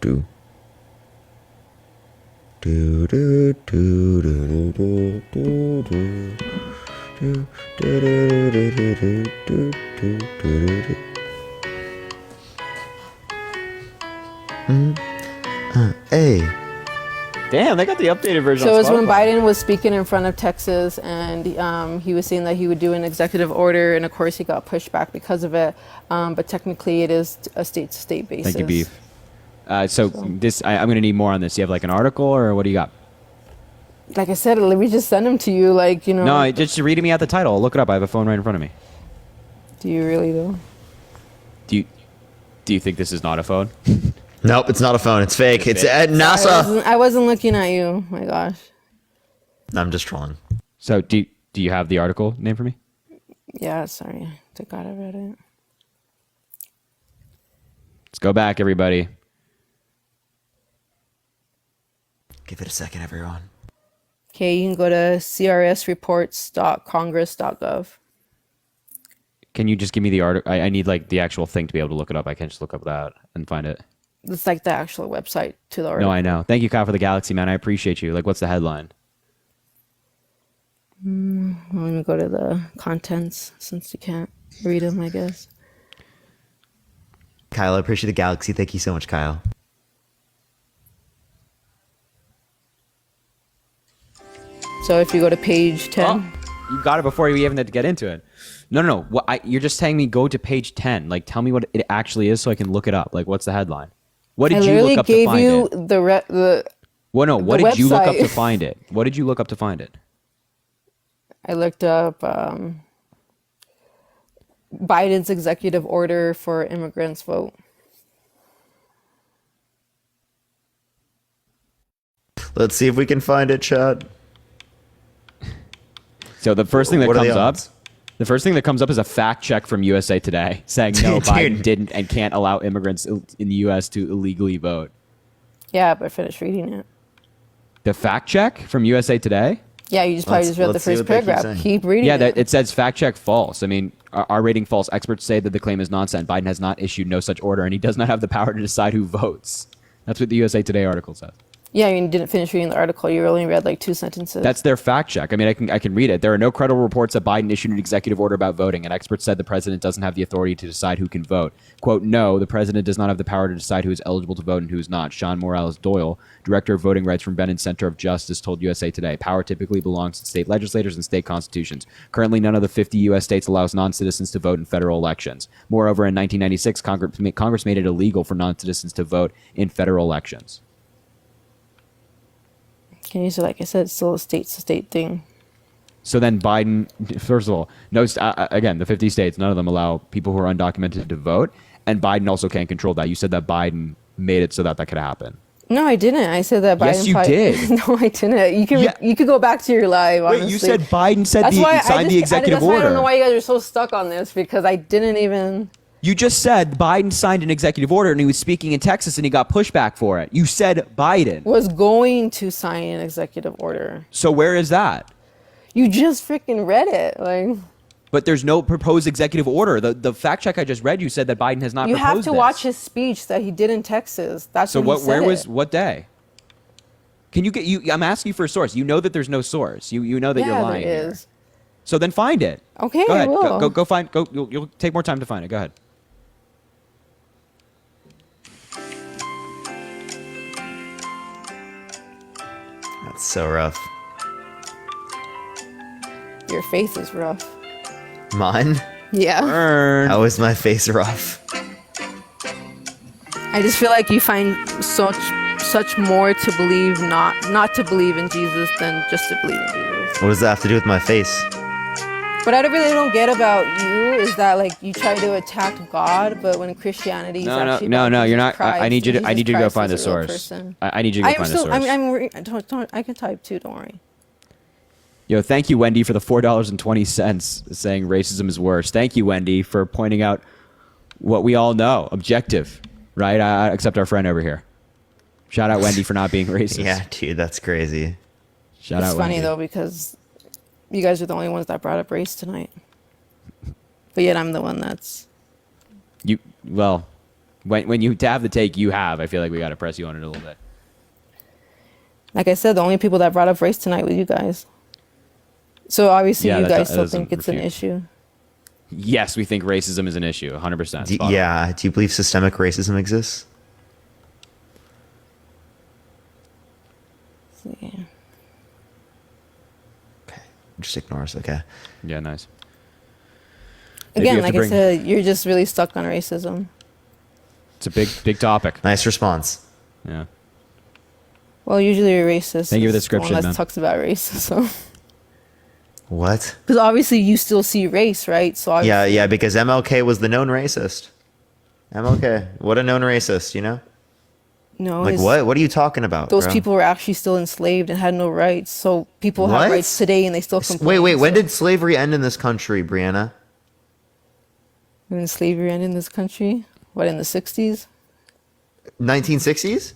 do. Do do do do do do do. Do do do do do do do do do. Hey. Damn, they got the updated version. So it was when Biden was speaking in front of Texas, and he was saying that he would do an executive order, and of course he got pushed back because of it. But technically, it is a state-to-state basis. Thank you, Beef. So this, I'm going to need more on this. You have an article, or what do you got? Like I said, let me just send them to you. No, just read me out the title. I'll look it up. I have a phone right in front of me. Do you really though? Do you think this is not a phone? Nope, it's not a phone. It's fake. It's at NASA. I wasn't looking at you. My gosh. I'm just trolling. So do you have the article name for me? Yeah, sorry. Thank God I read it. Let's go back, everybody. Give it a second, everyone. Okay, you can go to crsreports.congress.gov. Can you just give me the article? I need like the actual thing to be able to look it up. I can't just look up that and find it. It's like the actual website to the article. No, I know. Thank you, Kyle, for the Galaxy, man. I appreciate you. Like, what's the headline? Let me go to the contents since you can't read them, I guess. Kyle, I appreciate the Galaxy. Thank you so much, Kyle. So if you go to page 10. Oh, you got it before we even had to get into it. No. You're just telling me go to page 10. Like, tell me what it actually is so I can look it up. Like, what's the headline? What did you look up to find it? What did you look up to find it? What did you look up to find it? I looked up Biden's executive order for immigrants vote. Let's see if we can find it, Chad. So the first thing that What are comes the up, odds? the first thing that comes up is a fact check from USA Today saying no, Biden didn't and can't allow immigrants in the U.S. to illegally vote. Yeah, but I finished reading it. The fact check from USA Today? Yeah, you just probably just read the first paragraph. Keep reading Yeah, it. it says fact check false. I mean, our rating false. Experts say that the claim is nonsense. Biden has not issued no such order, and he does not have the power to decide who votes. That's what the USA Today article says. Yeah, you didn't finish reading the article. You only read like 2 sentences. That's their fact check. I mean, I can read it. There are no credible reports that Biden issued an executive order about voting, and experts said the president doesn't have the authority to decide who can vote. Quote, no, the president does not have the power to decide who is eligible to vote and who is not. Sean Morales Doyle, director of voting rights from Bennett Center of Justice, told USA Today, power typically belongs to state legislators and state constitutions. Currently, none of the 50 U.S. states allows non-citizens to vote in federal elections. Moreover, in 1996, Congress made it illegal for non-citizens to vote in federal elections. Okay, so like I said, it's still a state-to-state thing. So then Biden, first of all, again, the 50 states, none of them allow people who are undocumented to vote. And Biden also can't control that. You said that Biden made it so that could happen. No, I didn't. I said that Biden. Yes, you did. No, I didn't. You could go back to your live. Honestly. Wait, you said Biden signed the executive that's why order. I don't know why you guys are so stuck on this because I didn't even. You just said Biden signed an executive order and he was speaking in Texas and he got pushback for it. You said Biden was going to sign an executive order. So where is that? You just freaking read it, like. But there's no proposed executive order. The fact check I just read, you said that Biden has not. You proposed have to this. watch his speech that he did in Texas. That's so. when he said What day? Can you get you? I'm asking you for a source. You know that there's no source. You know that you're lying. There is. Here. So then find it. Okay, go ahead. I will. Go find. Go. You'll take more time to find it. Go ahead. That's so rough. Your face is rough. Mine? Yeah. How is my face rough? I just feel like you find such more to believe, not to believe in Jesus than just to believe in Jesus. What does that have to do with my face? What I really don't get about you is that like you try to attack God, but when Christianity is actually No, you're not. Christ, I need you to. I need you to go Christ find the is a real source. person. I need you to go find the source. I can type too. Don't worry. Yo, thank you, Wendy, for the $4.20 saying racism is worse. Thank you, Wendy, for pointing out what we all know, objective, right? Except our friend over here. Shout out Wendy for not being racist. Yeah, dude, that's crazy. Shout out It's funny Wendy. though because you guys are the only ones that brought up race tonight, but yet I'm the one that's. You well, when you have the take you have, I feel like we got to press you on it a little bit. Like I said, the only people that brought up race tonight were you guys. So obviously Yeah, you that guys still doesn't think it's an refute. issue. Yes, we think racism is an issue, 100%. Yeah, do you believe systemic racism exists? Yeah. Just ignore us, okay? Yeah, nice. Again, like I said, you're just really stuck on racism. It's a big topic. Nice response. Yeah. Well, usually you're racist. Thank you for the is one description, that man. talks about race, so. What? Because obviously you still see race, right? So obviously, Yeah, because MLK was the known racist. MLK, what a known racist, you know? No, Like what? What are you talking about, those bro? people were actually still enslaved and had no rights. So people have What? rights today, and they still complain. Wait, when so. did slavery end in this country, Brianna? When slavery ended in this country? What, in the 60s? 1960s?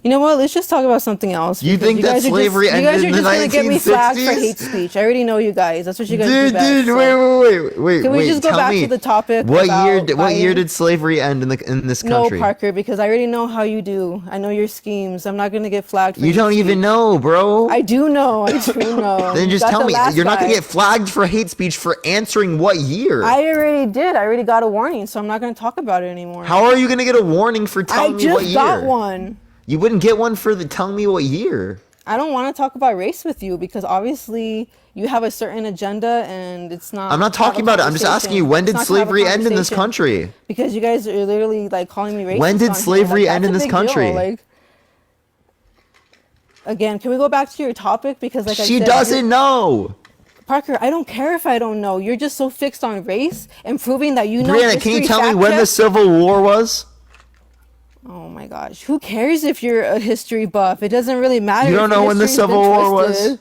You know what? Let's just talk about something else. You because think that guys are slavery just, ended you in guys the are just gonna get me flagged for 1960s? hate speech. I already know you guys. That's what you guys do best. Dude, so. wait. Can we just go tell back me, to the topic? What about year? What year Biden? did slavery end in this country? No, Parker, because I already know how you do. I know your schemes. I'm not gonna get flagged for You hate don't even speech. know, bro. I do know. I do know. Then just Got tell the me. last You're not gonna guy. get flagged for hate speech for answering what year? I already did. I already got a warning, so I'm not gonna talk about it anymore. How are you gonna get a warning for telling me what I year? just got one. You wouldn't get one for telling me what year. I don't want to talk about race with you because obviously you have a certain agenda and it's not. I'm not to have a talking about it. I'm just asking you, conversation. when It's did not to have a slavery end in this conversation. country? Because you guys are literally like calling me racist. When did on here. slavery Like, end that's in a this big deal. country? Like, again, can we go back to your topic? Because like I She said, doesn't know. Parker, I don't care if I don't know. You're just so fixed on race and proving that you know. Brianna, can you history tell me fact when the check. Civil War was? Oh my gosh, who cares if you're a history buff? It doesn't really matter. You if don't know when the history's been Civil War was?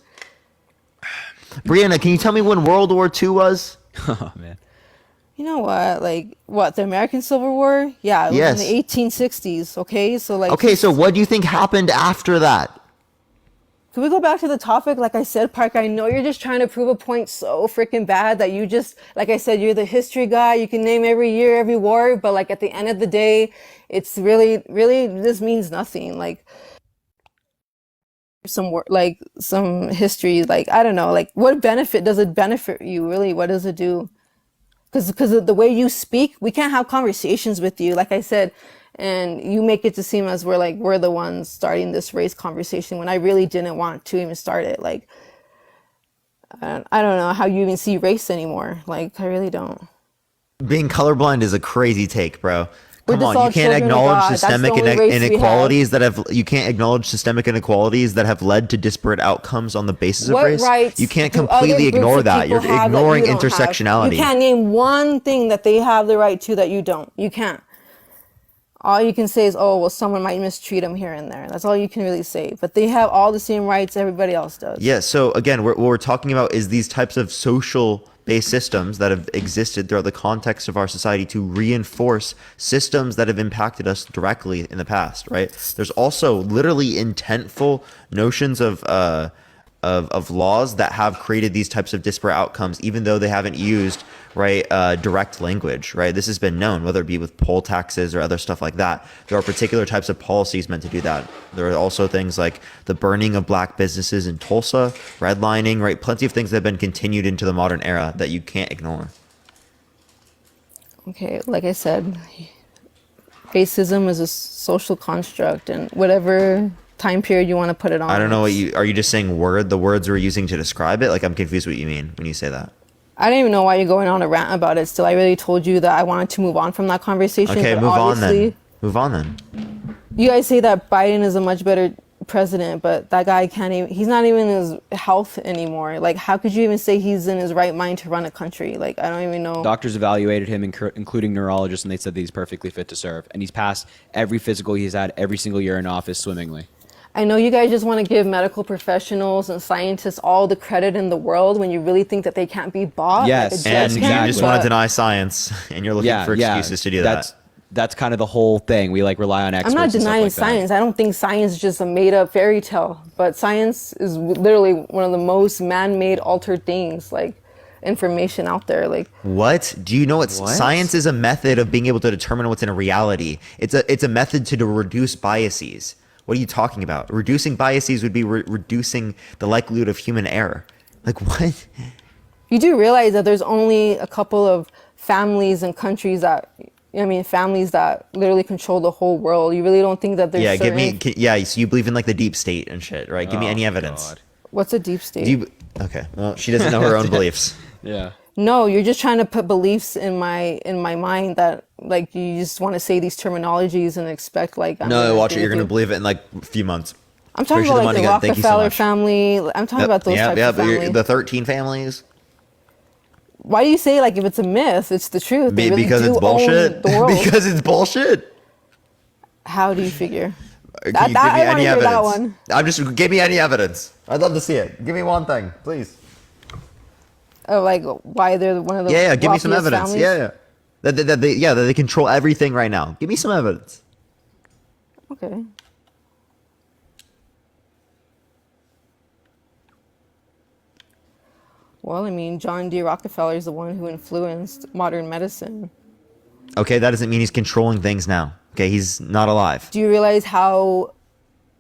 twisted. Brianna, can you tell me when World War II was? Oh man. You know what? Like what? The American Civil War? Yeah, it was Yes. in the 1860s. Okay, so like. Okay, so what do you think happened after that? Can we go back to the topic? Like I said, Parker, I know you're just trying to prove a point so freaking bad that you just, like I said, you're the history guy. You can name every year, every war, but like at the end of the day, it's really, really, this means nothing. Like like some history, like I don't know, like what benefit does it benefit you? Really, what does it do? Because of the way you speak, we can't have conversations with you. Like I said, and you make it to seem as we're the ones starting this race conversation when I really didn't want to even start it. Like I don't know how you even see race anymore. Like I really don't. Being colorblind is a crazy take, bro. We're Come just on, all you can't children of acknowledge God. That's the systemic only race we have. inequalities that have. You can't acknowledge systemic inequalities that have led to disparate outcomes on the basis of What race. rights You can't do other completely groups ignore of that. people You're have that ignoring you don't have? intersectionality. You can't name one thing that they have the right to that you don't. You can't. All you can say is, oh, well, someone might mistreat them here and there. That's all you can really say. But they have all the same rights everybody else does. Yeah, so again, what we're talking about is these types of social-based systems that have existed throughout the context of our society to reinforce systems that have impacted us directly in the past, right? There's also literally intentful notions of laws that have created these types of disparate outcomes, even though they haven't used direct language, right? This has been known, whether it be with poll taxes or other stuff like that. There are particular types of policies meant to do that. There are also things like the burning of black businesses in Tulsa, redlining, right? Plenty of things that have been continued into the modern era that you can't ignore. Okay, like I said, racism is a social construct, and whatever time period you want to put it on. I don't know what are you just saying the words we're using to describe it? Like, I'm confused what you mean when you say that. I don't even know why you're going on a rant about it still. I really told you that I wanted to move on from that conversation. Okay, but move on obviously, then. Move on then. You guys say that Biden is a much better president, but that guy he's not even in his health anymore. Like, how could you even say he's in his right mind to run a country? Like, I don't even know. Doctors evaluated him, including neurologists, and they said that he's perfectly fit to serve. And he's passed every physical he's had every single year in office swimmingly. I know you guys just want to give medical professionals and scientists all the credit in the world when you really think that they can't be bought. Yes, like and you just want to but- deny science, and you're looking for excuses to do that. That's kind of the whole thing. We rely on experts. I'm not and stuff denying like that. science. I don't think science is just a made up fairy tale, but science is literally one of the most man-made altered things, like information out there. Like, What? Do you know what? Science is a method of being able to determine what's in a reality. It's a method to reduce biases. What are you talking about? Reducing biases would be reducing the likelihood of human error. Like, what? you do realize that there's only a couple of families and countries that, families that literally control the whole world. You really don't think that there's certain... So you believe in like the deep state and shit, right? Give me any evidence. God. What's a deep state? Okay, well, she doesn't know her own beliefs. Yeah. No, you're just trying to put beliefs in my mind that like you just want to say these terminologies and expect like No, watch it. You're gonna believe it in like a few months. I'm talking Appreciate about the like money, the guys. Thank you so Rockefeller much. family. I'm talking about those types of but family. the 13 families. Why do you say like if it's a myth, it's the truth? They really Because do it's own bullshit. the world. Because it's bullshit. How do you figure? Can That you that give me I want any to hear that evidence? one. I'm just give me any evidence. I'd love to see it. Give me one thing, please. Oh, like why they're one of the Yeah, give me some wealthiest evidence. families? Yeah. That they control everything right now. Give me some evidence. Okay. Well, I mean, John D. Rockefeller is the one who influenced modern medicine. Okay, that doesn't mean he's controlling things now. Okay, he's not alive. Do you realize how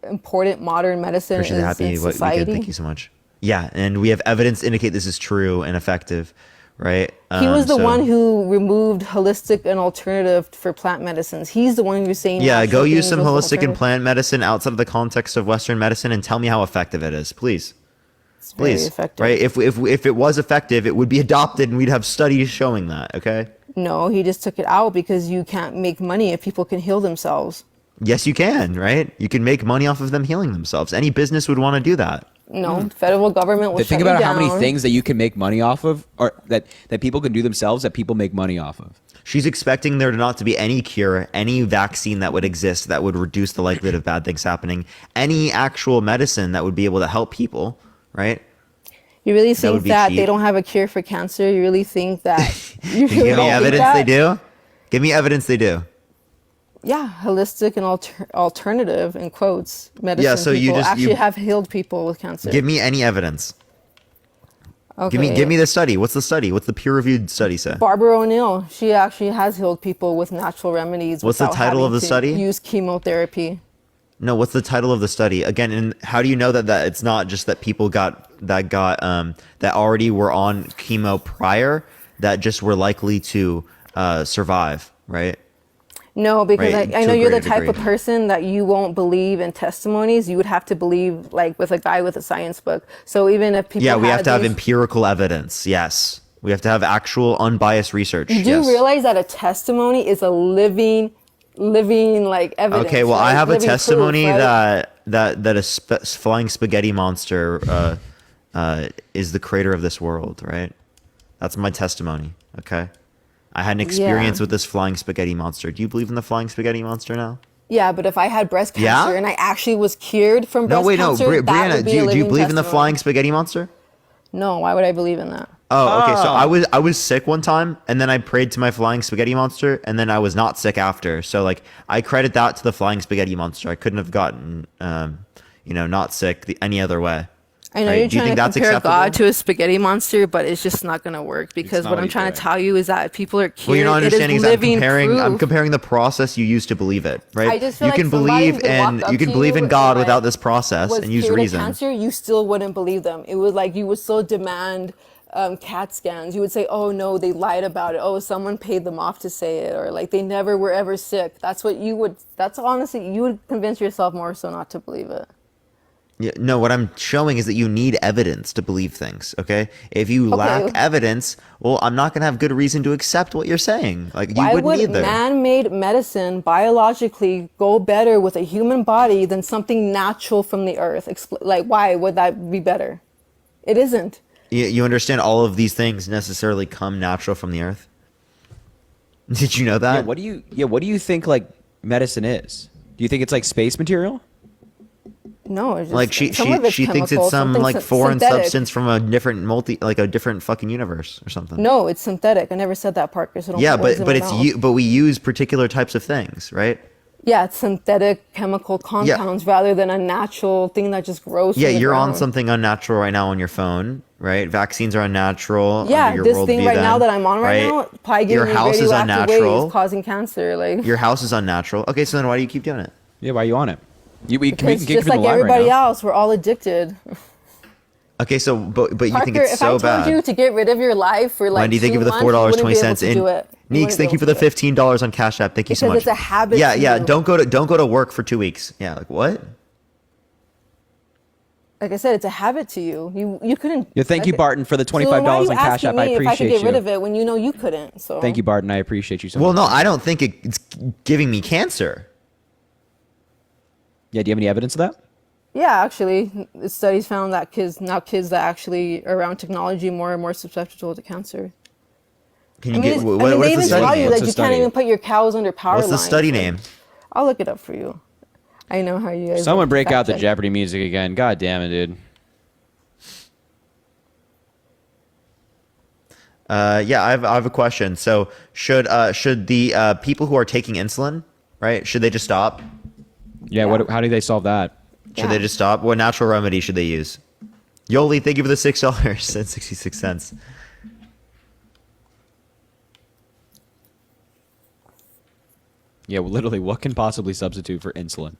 important modern medicine Appreciate the is happy in weekend. society? Thank you so much. Yeah, and we have evidence to indicate this is true and effective, right? He was the So- one who removed holistic and alternative for plant medicines. He's the one who's saying Yeah, natural go use things some with holistic and alternative. plant medicine outside of the context of Western medicine and tell me how effective it is, please. It's very Please, effective. right? If it was effective, it would be adopted and we'd have studies showing that, okay? No, he just took it out because you can't make money if people can heal themselves. Yes, you can, right? You can make money off of them healing themselves. Any business would want to do that. No, the federal government will To think shut you about how many down. things that you can make money off of, or that people can do themselves, that people make money off of. She's expecting there not to be any cure, any vaccine that would exist that would reduce the likelihood of bad things happening, any actual medicine that would be able to help people, right? You really That would think be that cheap. they don't have a cure for cancer? You really think that? You Can you really give me think evidence that? they do? Give me evidence they do. Yeah, holistic and alternative in quotes medicine. Yeah, so you people just- actually you- have healed people with cancer. Give me any evidence. Okay. Give me the study. What's the study? What's the peer-reviewed study say? Barbara O'Neill, she actually has healed people with natural remedies. What's the without title of having the to study? Use chemotherapy. No, what's the title of the study? Again, and how do you know that it's not just that people that already were on chemo prior that just were likely to survive, right? No, because Right, I to know a you're the greater type of degree. person that you won't believe in testimonies. You would have to believe like with a guy with a science book. So even if people Yeah, we have to have these- empirical evidence. Yes. We have to have actual unbiased research. You do yes. realize that a testimony is a living like evidence. Okay, well, I like, have a living proof, testimony right? that a flying spaghetti monster is the creator of this world, right? That's my testimony, okay? I had an experience Yeah. with this flying spaghetti monster. Do you believe in the flying spaghetti monster now? Yeah, but if I had breast cancer Yeah? and I actually was cured from No, breast wait, no. cancer, that Brianna, would be do a you living believe in the testimony. flying spaghetti monster? No, why would I believe in that? Oh, okay. So I was sick one time, and then I prayed to my flying spaghetti monster, and then I was not sick after. So like I credit that to the flying spaghetti monster. I couldn't have gotten, not sick any other way. I know Right? you're Do you trying think to that's compare acceptable? God to a spaghetti monster, but it's just not going to work because not what what I'm he's trying to doing. tell you is that if people are cured. Well, you're not understanding is it is I'm living I'm proof. comparing the process you use to believe it, right? I just feel you like can somebody believe who could walk in up you can to believe you in and, God like, without this process was and use cured of reason. cancer, you still wouldn't believe them. It was like you would still demand CAT scans. You would say, "Oh no, they lied about it. Oh, someone paid them off to say it," or like they never were ever sick. That's what you would. That's honestly you would convince yourself more so not to believe it. Yeah, no, what I'm showing is that you need evidence to believe things, okay? If you lack evidence, well, I'm not going to have good reason to accept what you're saying. Like, you Why wouldn't would either. man-made medicine biologically go better with a human body than something natural from the earth? Like, why would that be better? It isn't. You understand all of these things necessarily come natural from the earth? Did you know that? What do you think like medicine is? Do you think it's like space material? No, it's just, Like she some of it's thinks it's chemical, some something like foreign synthetic. substance from a different a different fucking universe or something. No, it's synthetic. I never said that, Parker. So don't Yeah, put words in but my it's mouth. but we use particular types of things, right? Yeah, it's synthetic chemical compounds rather than a natural thing that just grows. Yeah, from the you're on ground. something unnatural right now on your phone, right? Vaccines are unnatural. Yeah, under your this worldview thing right now then, that I'm on right now, probably Your giving me house is radioactive unnatural. waves causing cancer. Like Your house is unnatural. Okay, so then why do you keep doing it? Yeah, why are you on it? We can because kick just you from like the line everybody right now. else, we're all addicted. Okay, so but you Parker, think it's if so I told bad. you to get rid of your life for like Wendy, thank you 2 for the months, $4.20 you wouldn't be in. able to do it. You Neeks, wouldn't thank be you for able the to do it. $15 on Cash App. Thank you so Because much. it's a habit Yeah, to yeah. you. Don't go to work for 2 weeks. Yeah, like what? Like I said, it's a habit to you. You couldn't. Yeah, thank you, like- Barton, for the So then why are $25 you on Cash asking App. I me if I could appreciate get rid you. of it when you know you couldn't. So Thank you, Barton. I appreciate you so Well, much. no, I don't think it's giving me cancer. Yeah, do you have any evidence of that? Yeah, actually, studies found that kids that actually are around technology more and more susceptible to cancer. Can you I mean, get I what, mean, what's they the even study tell name? you What's that the you can't study? even put your cows under power What's the lines. study name? I'll look it up for you. I know how you guys. Someone like to break fact out the check. Jeopardy music again. God damn it, dude. Yeah, I have a question. So should the people who are taking insulin, right? Should they just stop? Yeah. How do they solve that? Should they just stop? What natural remedy should they use? Yoli, thank you for the $6.66. Yeah, well, literally, what can possibly substitute for insulin?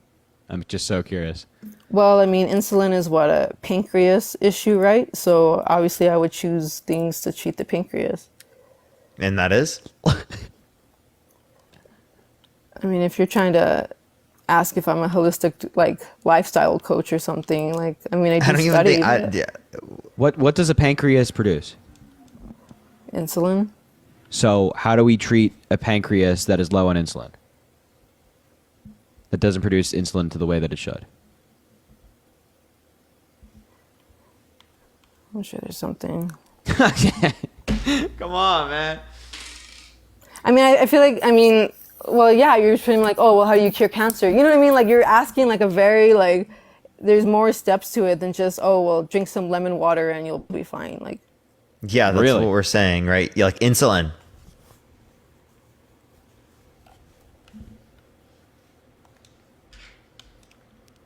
I'm just so curious. Well, I mean, insulin is what, a pancreas issue, right? So obviously, I would choose things to treat the pancreas. And that is? I mean, if you're trying to ask if I'm a holistic like lifestyle coach or something, like I mean, I do I don't even study think. it. What does a pancreas produce? Insulin. So how do we treat a pancreas that is low on insulin? That doesn't produce insulin to the way that it should. I'm sure there's something. Come on, man. I mean, I feel like, I mean, well, yeah, you're saying like, oh, well, how do you cure cancer? You know what I mean? Like, you're asking like a very, like, there's more steps to it than just, oh, well, drink some lemon water and you'll be fine. Like, Yeah, that's Really? what we're saying, right? Yeah, like insulin.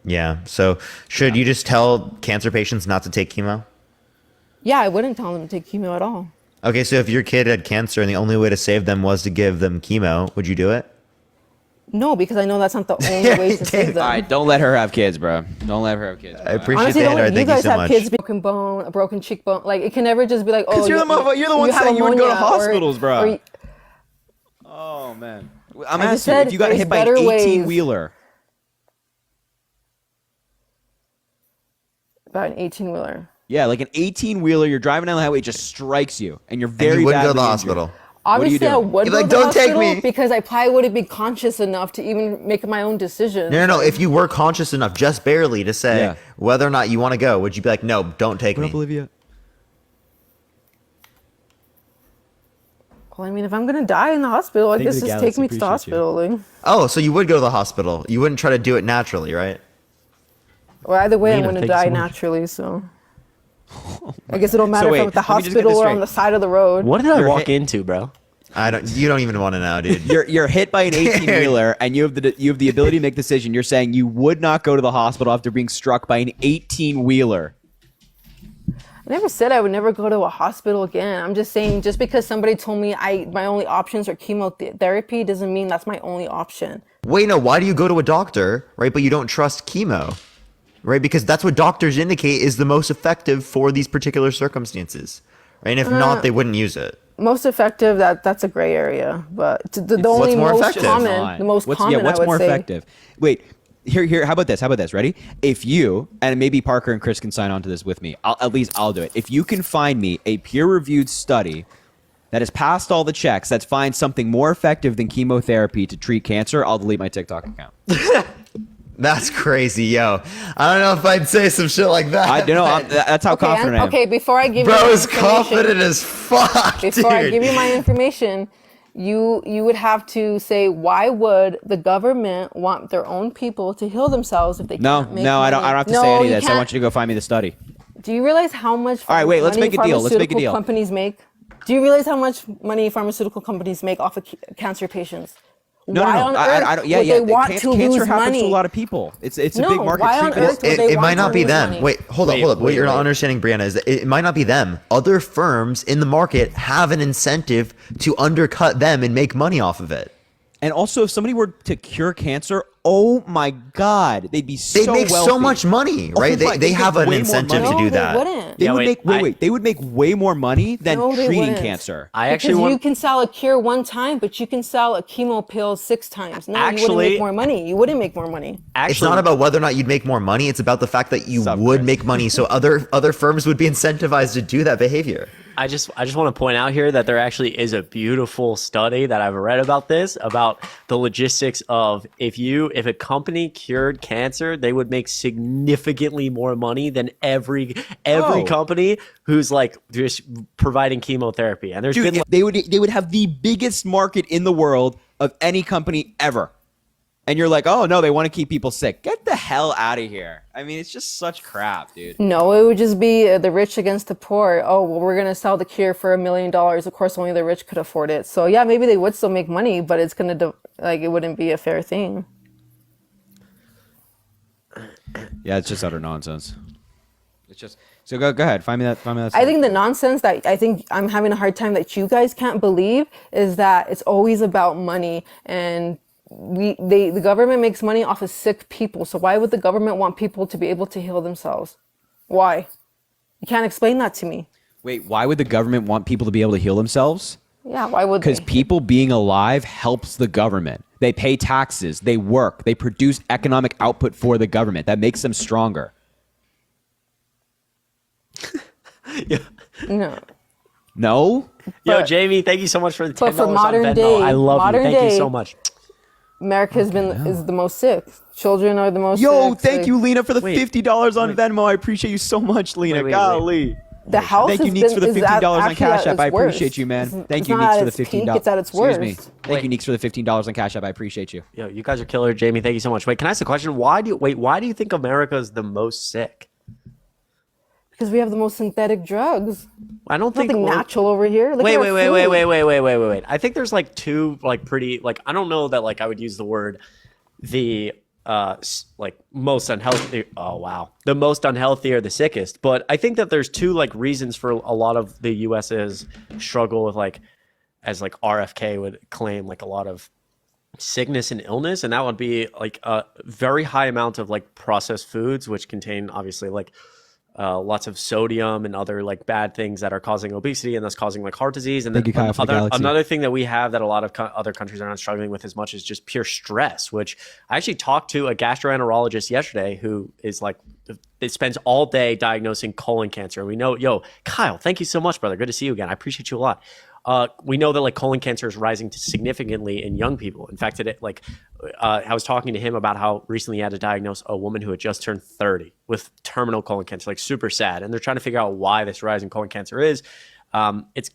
Yeah. So should you just tell cancer patients not to take chemo? yeah, I wouldn't tell them to take chemo at all. Okay, so if your kid had cancer and the only way to save them was to give them chemo, would you do it? No, because I know that's not the only way to save them. All right, don't let her have kids, bro. Don't let her have kids. Bro. I appreciate Honestly, the don't hand. let you Thank you guys so have much. kids, broken bone, a broken cheekbone. Like, it can never just be like, oh, Because you're the one have saying you would go to ammonia or- hospitals, bro. or- Oh man, I'm I just asking you, said if you got there's hit by an better ways. 18-wheeler. About an 18-wheeler. Yeah, like an 18-wheeler, you're driving down the highway, it just strikes you, and you're very and you wouldn't go badly to the injured. hospital. Obviously, I would You're go like, to the "Don't take hospital me." because I probably wouldn't be conscious enough to even make my own decision. No. If you were conscious enough, just barely, to say Yeah. whether or not you want to go, would you be like, no, don't take What me? up, Olivia? Well, I mean, if I'm gonna die in the hospital, I Thank you guess to just Galaxy, take me to the appreciate you. hospital. Like, Oh, so you would go to the hospital. You wouldn't try to do it naturally, right? or either way, Lena, I'm gonna thank you die so much. naturally. So I guess it don't matter wait, if I'm at the let me just get hospital this or straight. on the side of the road. What did I You're walk hit- into, bro? You don't even want to know, dude. You're hit by an 18-wheeler, and you have the ability to make a decision. You're saying you would not go to the hospital after being struck by an 18-wheeler. I never said I would never go to a hospital again. I'm just saying, just because somebody told me my only options are chemotherapy doesn't mean that's my only option. Wait, no, why do you go to a doctor, right? But you don't trust chemo, right? Because that's what doctors indicate is the most effective for these particular circumstances, right? And if not, they wouldn't use it. Most effective, that's a gray area, but the What's only more most effective? common, the most What's common, I would more say. effective? Wait, here. How about this? Ready? If you, and maybe Parker and Chris can sign on to this with me. At least I'll do it. If you can find me a peer-reviewed study that has passed all the checks, that finds something more effective than chemotherapy to treat cancer, I'll delete my TikTok account. That's crazy, yo. I don't know if I'd say some shit like that. I don't know. That's how confident I am. Okay, before I give you Bro my is information- confident as fuck, Before I dude. give you my information, you would have to say, why would the government want their own people to heal themselves if they No, can't make no, I don't money? have to No, say any of you this. I can't. want you to go find me the study. Do you realize how much All right, wait, let's money make a deal. Let's make a pharmaceutical deal. companies make? Do you realize how much money pharmaceutical companies make off of cancer patients? No, why no, on no. earth I don't. Yeah, would yeah. they want to Cancer lose happens money? to a lot of people. It's a No, big market. why on treatment. earth would they It want might to not be lose them. money? Wait, hold up. What you're not understanding, Brianna, is that it might not be them. Other firms in the market have an incentive to undercut them and make money off of it. And also, if somebody were to cure cancer, oh my God, they'd be so They'd make wealthy. so much money, Oh right? my, they they'd have make an way more incentive money. to do No, they that. wouldn't. They Yeah, would wait, make they would make way more money than No, they treating wouldn't. cancer. I actually Because you want. can sell a cure one time, but you can sell a chemo pill 6 times. No, you wouldn't Actually- make more money. You wouldn't make more money. It's not about whether or not you'd make more money. It's about the fact that you would make money, so other firms would be incentivized to do that behavior. I just want to point out here that there actually is a beautiful study that I've read about this, about the logistics of if a company cured cancer, they would make significantly more money than every company who's like just providing chemotherapy. And there's Dude, been they would have the biggest market in the world of any company ever. and you're like, oh no, they want to keep people sick. Get the hell out of here. I mean, it's just such crap, dude. No, it would just be the rich against the poor. Oh, well, we're going to sell the cure for $1 million. Of course, only the rich could afford it. So yeah, maybe they would still make money, but it's going to, like, it wouldn't be a fair thing. Yeah, it's just utter nonsense. It's just, so go ahead. Find me that. I think the nonsense that I think I'm having a hard time that you guys can't believe is that it's always about money, and the government makes money off of sick people. So why would the government want people to be able to heal themselves? Why? You can't explain that to me. Wait, why would the government want people to be able to heal themselves? Yeah, why would they? Because people being alive helps the government. They pay taxes, they work, they produce economic output for the government. That makes them stronger. Yeah. No. No? Yo, Jamie, thank you so much for the $10 But for on modern Venmo. day, I love you. modern Thank you day, so much. America is the most sick. Children are the most Yo, sick. thank Like, you, Lena, for the $50 on Venmo. I appreciate you so much, Lena. Golly. the health Thank you, has Neeks, been- for the is $15 on actually Cash at App. I its worst. appreciate you, man. It's Thank you, not Neeks, at for the its $15. peak, it's at its Excuse me. worst. Thank you, Neeks, for the $15 on Cash App. I appreciate you. Yo, you guys are killer, Jamie. Thank you so much. Wait, can I ask a question? Why do you think America is the most sick? Because we have the most synthetic drugs. I don't think nothing natural over here. Look Wait. at our food. I think there's like two like pretty like I don't know that like I would use the word the like most unhealthy. Oh wow, the most unhealthy or the sickest. But I think that there's two like reasons for a lot of the U.S.'s struggle with like as like RFK would claim like a lot of sickness and illness, and that would be like a very high amount of like processed foods, which contain obviously like lots of sodium and other like bad things that are causing obesity and thus causing like heart disease. And Thank you, Kyle, for the galaxy. another thing that we have that a lot of other countries are not struggling with as much is just pure stress, which I actually talked to a gastroenterologist yesterday who is like, it spends all day diagnosing colon cancer. We know, yo, Kyle, thank you so much, brother. Good to see you again. I appreciate you a lot. We know that like colon cancer is rising significantly in young people. In fact, I was talking to him about how recently he had to diagnose a woman who had just turned 30 with terminal colon cancer, like super sad. And they're trying to figure out why this rise in colon cancer is. It's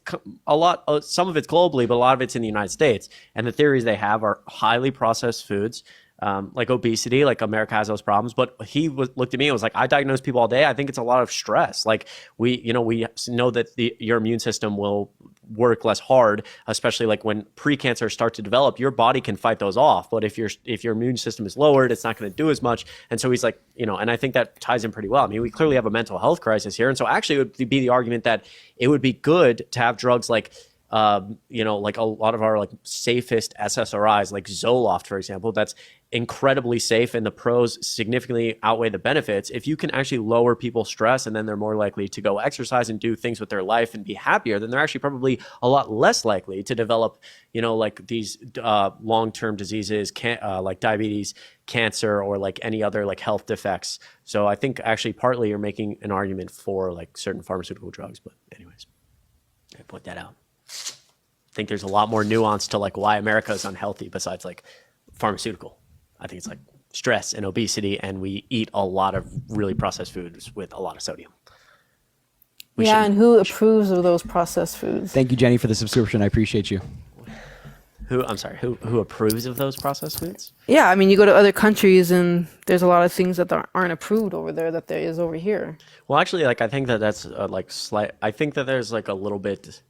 a lot, some of it's globally, but a lot of it's in the United States. And the theories they have are highly processed foods, like obesity, like America has those problems. But he looked at me and was like, I diagnose people all day. I think it's a lot of stress. Like we know that your immune system will work less hard, especially like when pre-cancers start to develop, your body can fight those off. But if your immune system is lowered, it's not going to do as much. And so he's like, and I think that ties in pretty well. I mean, we clearly have a mental health crisis here. And so actually it would be the argument that it would be good to have drugs like, like a lot of our like safest SSRIs, like Zoloft, for example, that's incredibly safe and the pros significantly outweigh the benefits. If you can actually lower people's stress and then they're more likely to go exercise and do things with their life and be happier, then they're actually probably a lot less likely to develop, like these long-term diseases, like diabetes, cancer, or like any other like health defects. So I think actually partly you're making an argument for like certain pharmaceutical drugs. But anyways, I point that out. I think there's a lot more nuance to like why America is unhealthy besides like pharmaceutical. I think it's like stress and obesity, and we eat a lot of really processed foods with a lot of sodium. And who approves of those processed foods? Thank you, Jenny, for the subscription. I appreciate you. Who approves of those processed foods? Yeah, I mean, you go to other countries and there's a lot of things that aren't approved over there that there is over here. Well, actually, like I think that's like slight. I think that there's like a little bit.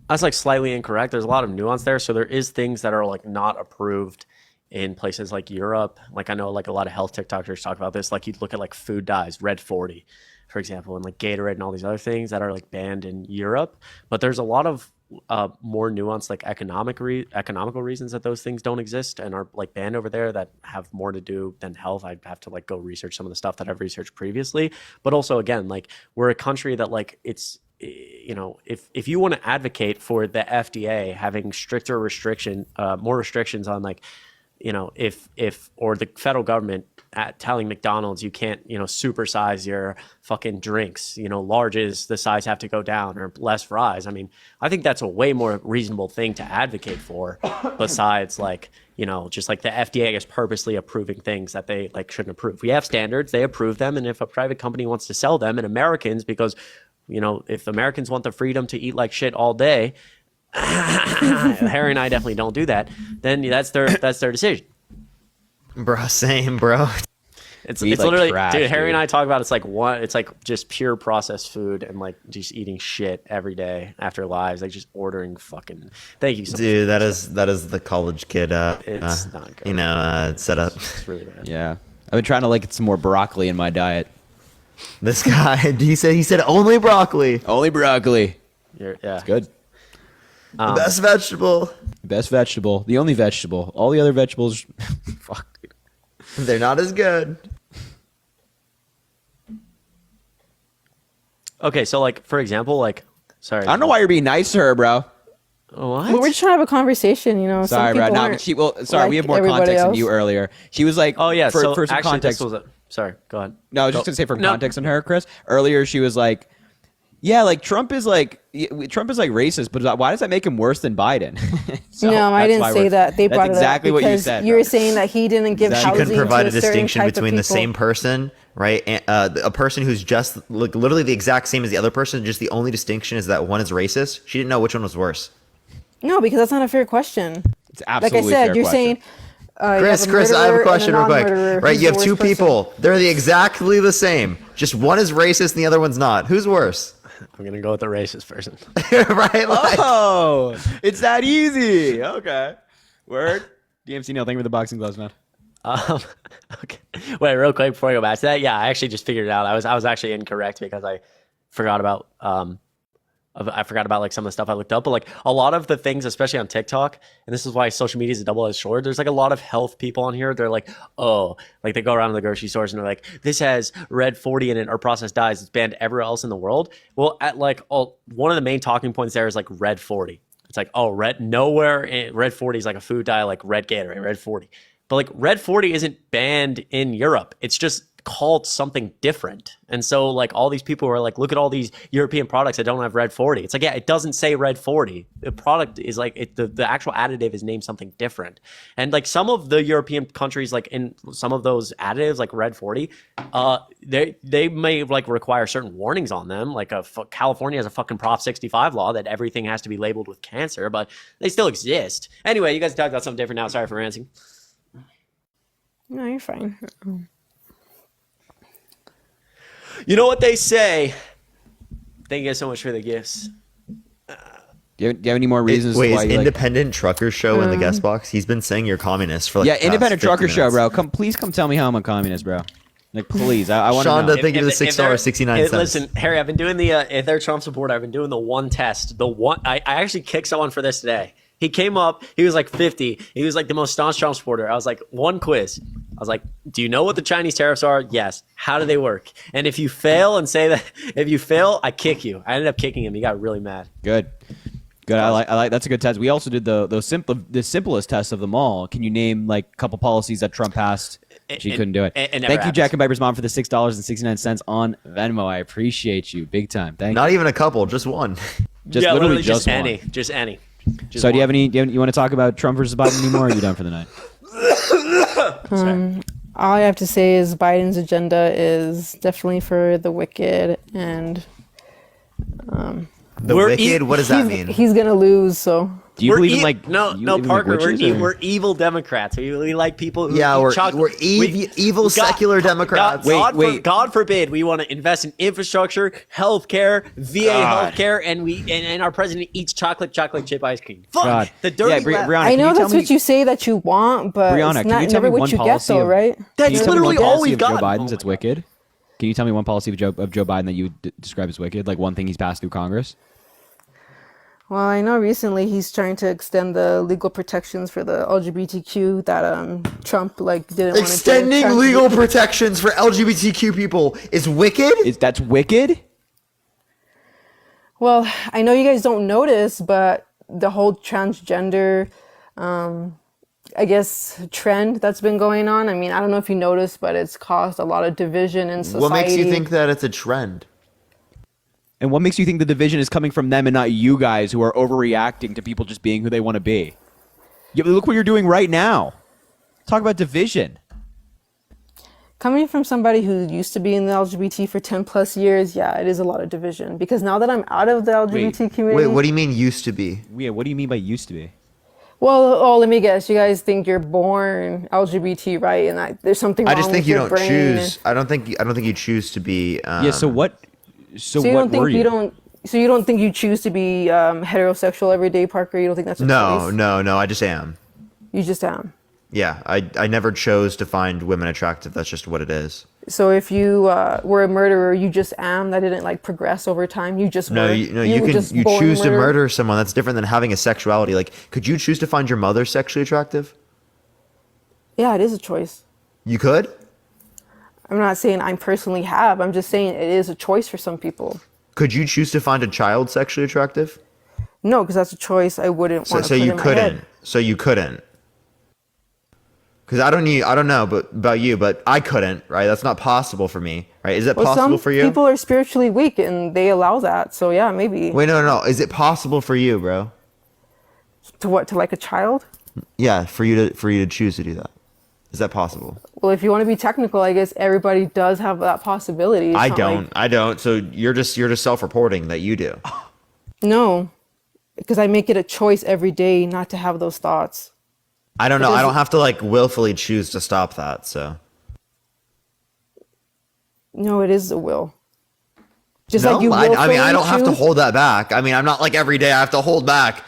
That's like slightly incorrect. There's a lot of nuance there. So there is things that are like not approved in places like Europe. Like I know like a lot of health TikTokers talk about this. Like you'd look at like food dyes, Red 40, for example, and like Gatorade and all these other things that are like banned in Europe. But there's a lot of more nuanced like economical reasons that those things don't exist and are like banned over there that have more to do than health. I'd have to like go research some of the stuff that I've researched previously. But also again, like we're a country that like it's, if you want to advocate for the FDA having stricter more restrictions on like, if or the federal government telling McDonald's you can't, supersize your fucking drinks, larges, the size have to go down or less fries. I mean, I think that's a way more reasonable thing to advocate for besides like, just like the FDA is purposely approving things that they like shouldn't approve. We have standards, they approve them. And if a private company wants to sell them and Americans, because if Americans want the freedom to eat like shit all day, Harry and I definitely don't do that, then that's their decision. Bro, same, bro. It's We eat like literally, trash, dude. Harry dude. and I talk about it's like just pure processed food and like just eating shit every day after lives, like just ordering fucking. Thank you so much. Dude, that is the college kid. It's not good. Setup. It's really bad. Yeah, I've been trying to like get some more broccoli in my diet. This guy, he said only broccoli. Only broccoli. Yeah, It's good. The best vegetable. Best vegetable. The only vegetable. All the other vegetables, fuck. They're not as good. Okay, so like for example, like sorry, I don't know why you're being nice to her, bro. What? But we're just trying to have a conversation, you know. Sorry, Some bro. people No, aren't she, well, sorry, like we have more everybody context than else. you earlier. She was like, Oh yeah. for so some actually, context. this was sorry. Go ahead. No, I was just Go. gonna say for No. context on her, Chris. Earlier, she was like, "Yeah, like Trump is like racist, but why does that make him worse than Biden?" So No, I that's didn't why say we're- that. They that's brought exactly it up what you because said. you were bro. saying that he didn't give Exactly. She housing couldn't provide to a certain distinction type of between the people. same person, right? And, a person who's just like literally the exact same as the other person. Just the only distinction is that one is racist. She didn't know which one was worse. No, because that's not a fair question. It's Like I absolutely said, fair you're question. saying. Chris, I have a question real quick. Right, Who's you the have two worst person? people. They're exactly the same. Just one is racist and the other one's not. Who's worse? I'm gonna go with the racist person. Right? Like, Oh, it's that easy. Okay. Word. DMC Neil, thank you for the boxing gloves, man. Okay. Wait, real quick before I go back to that. Yeah, I actually just figured it out. I was actually incorrect because I forgot about like some of the stuff I looked up. But like a lot of the things, especially on TikTok, and this is why social media is a double-edged sword. There's like a lot of health people on here. They're like, oh, like they go around to the grocery stores and they're like, this has red 40 in it or processed dyes. It's banned everywhere else in the world. Well, at like one of the main talking points there is like red 40. It's like, oh, red 40 is like a food dye, like red Gatorade, red 40. But like red 40 isn't banned in Europe. It's just called something different. And so like all these people are like, look at all these European products that don't have red 40. It's like, yeah, it doesn't say red 40. The product is like the actual additive is named something different. And like some of the European countries, like in some of those additives, like red 40, they may like require certain warnings on them. Like California has a fucking Prop 65 law that everything has to be labeled with cancer, but they still exist. Anyway, you guys talk about something different now. Sorry for ranting. No, you're fine. You know what they say. Thank you guys so much for the gifts. Do you have any more reasons Wait, why is you Independent Trucker Show in the guest box? He's been saying you're communist for like yeah, the past Independent 50 Trucker Show, minutes. bro. Please come tell me how I'm a communist, bro. Like, please, I want to know. Shonda, thank you for the $6.69. Listen, Harry, I've been doing if they're Trump supporter, I've been doing the one test. I actually kicked someone for this today. He came up, he was like 50. He was like the most staunch Trump supporter. I was like, one quiz. I was like, do you know what the Chinese tariffs are? Yes. How do they work? And if you fail and say that, if you fail, I kick you. I ended up kicking him. He got really mad. Good. I like that's a good test. We also did the simplest test of them all. Can you name like a couple policies that Trump passed? She couldn't do it. Thank you, Jack and Piper's mom, for the $6.69 on Venmo. I appreciate you big time. Thank you. Not even a couple, just one. Just literally just one. any. Just any. Just so one. do you have any? You want to talk about Trump versus Biden anymore? Or are you done for the night? All I have to say is Biden's agenda is definitely for the wicked, and The wicked? What does that mean? He's gonna lose. So do you believe in like no Parker? We're evil Democrats. We like people. Who Yeah, eat we're evil secular Democrats. God forbid we want to invest in infrastructure, healthcare, VA healthcare, and our president eats chocolate chip ice cream. Fuck God. the dirty. Yeah, left. Brianna, I can know you that's tell what you say that you want, but Brianna, it's can you not tell never me what one you get, policy though, of- right? Can you That's tell me literally one all policy we've of Joe got. Biden's that's wicked? Can you tell me one policy of Joe Biden that you would describe as wicked? Like one thing he's passed through Congress? Well, I know recently he's trying to extend the legal protections for the LGBTQ that Trump like didn't want to Extending legal protections for LGBTQ people is wicked? That's wicked? Well, I know you guys don't notice, but the whole transgender, I guess, trend that's been going on. I mean, I don't know if you noticed, but it's caused a lot of division in society. What makes you think that it's a trend? And what makes you think the division is coming from them and not you guys who are overreacting to people just being who they want to be? Yeah, look what you're doing right now. Talk about division. Coming from somebody who used to be in the LGBT for 10 plus years, yeah, it is a lot of division. Because now that I'm out of the LGBT community... Wait, what do you mean used to be? Yeah, what do you mean by used to be? Well, let me guess. You guys think you're born LGBT, right? And there's something wrong I just think with you your don't brain. choose. I don't think you choose to be. Yeah. So what? So So you what don't think were you you? don't. So you don't think you choose to be heterosexual every day, Parker? You don't think that's a choice? No. I just am. You just am. Yeah, I never chose to find women attractive. That's just what it is. So if you were a murderer, you just am. That didn't like progress over time. You just No, were. you were can just you born choose to murderer. murder someone. That's different than having a sexuality. Like, could you choose to find your mother sexually attractive? Yeah, it is a choice. You could. I'm not saying I personally have. I'm just saying it is a choice for some people. Could you choose to find a child sexually attractive? No, because that's a choice I wouldn't want to So put you in my head. couldn't. So you couldn't. Because I don't know, but about you, but I couldn't. Right? That's not possible for me. Right? Is it Well, possible some for you? people are spiritually weak and they allow that. So yeah, maybe. Wait, no. Is it possible for you, bro? To what? To like a child? Yeah, for you to choose to do that. Is that possible? Well, if you want to be technical, I guess everybody does have that possibility. It's I not don't. like- I don't. So you're just self-reporting that you do. No, because I make it a choice every day not to have those thoughts. I don't know. Because- I don't have to like willfully choose to stop that. So No, it is a will. Just no, like you I mean, I willfully don't have to choose- hold that back. I mean, I'm not like every day I have to hold back.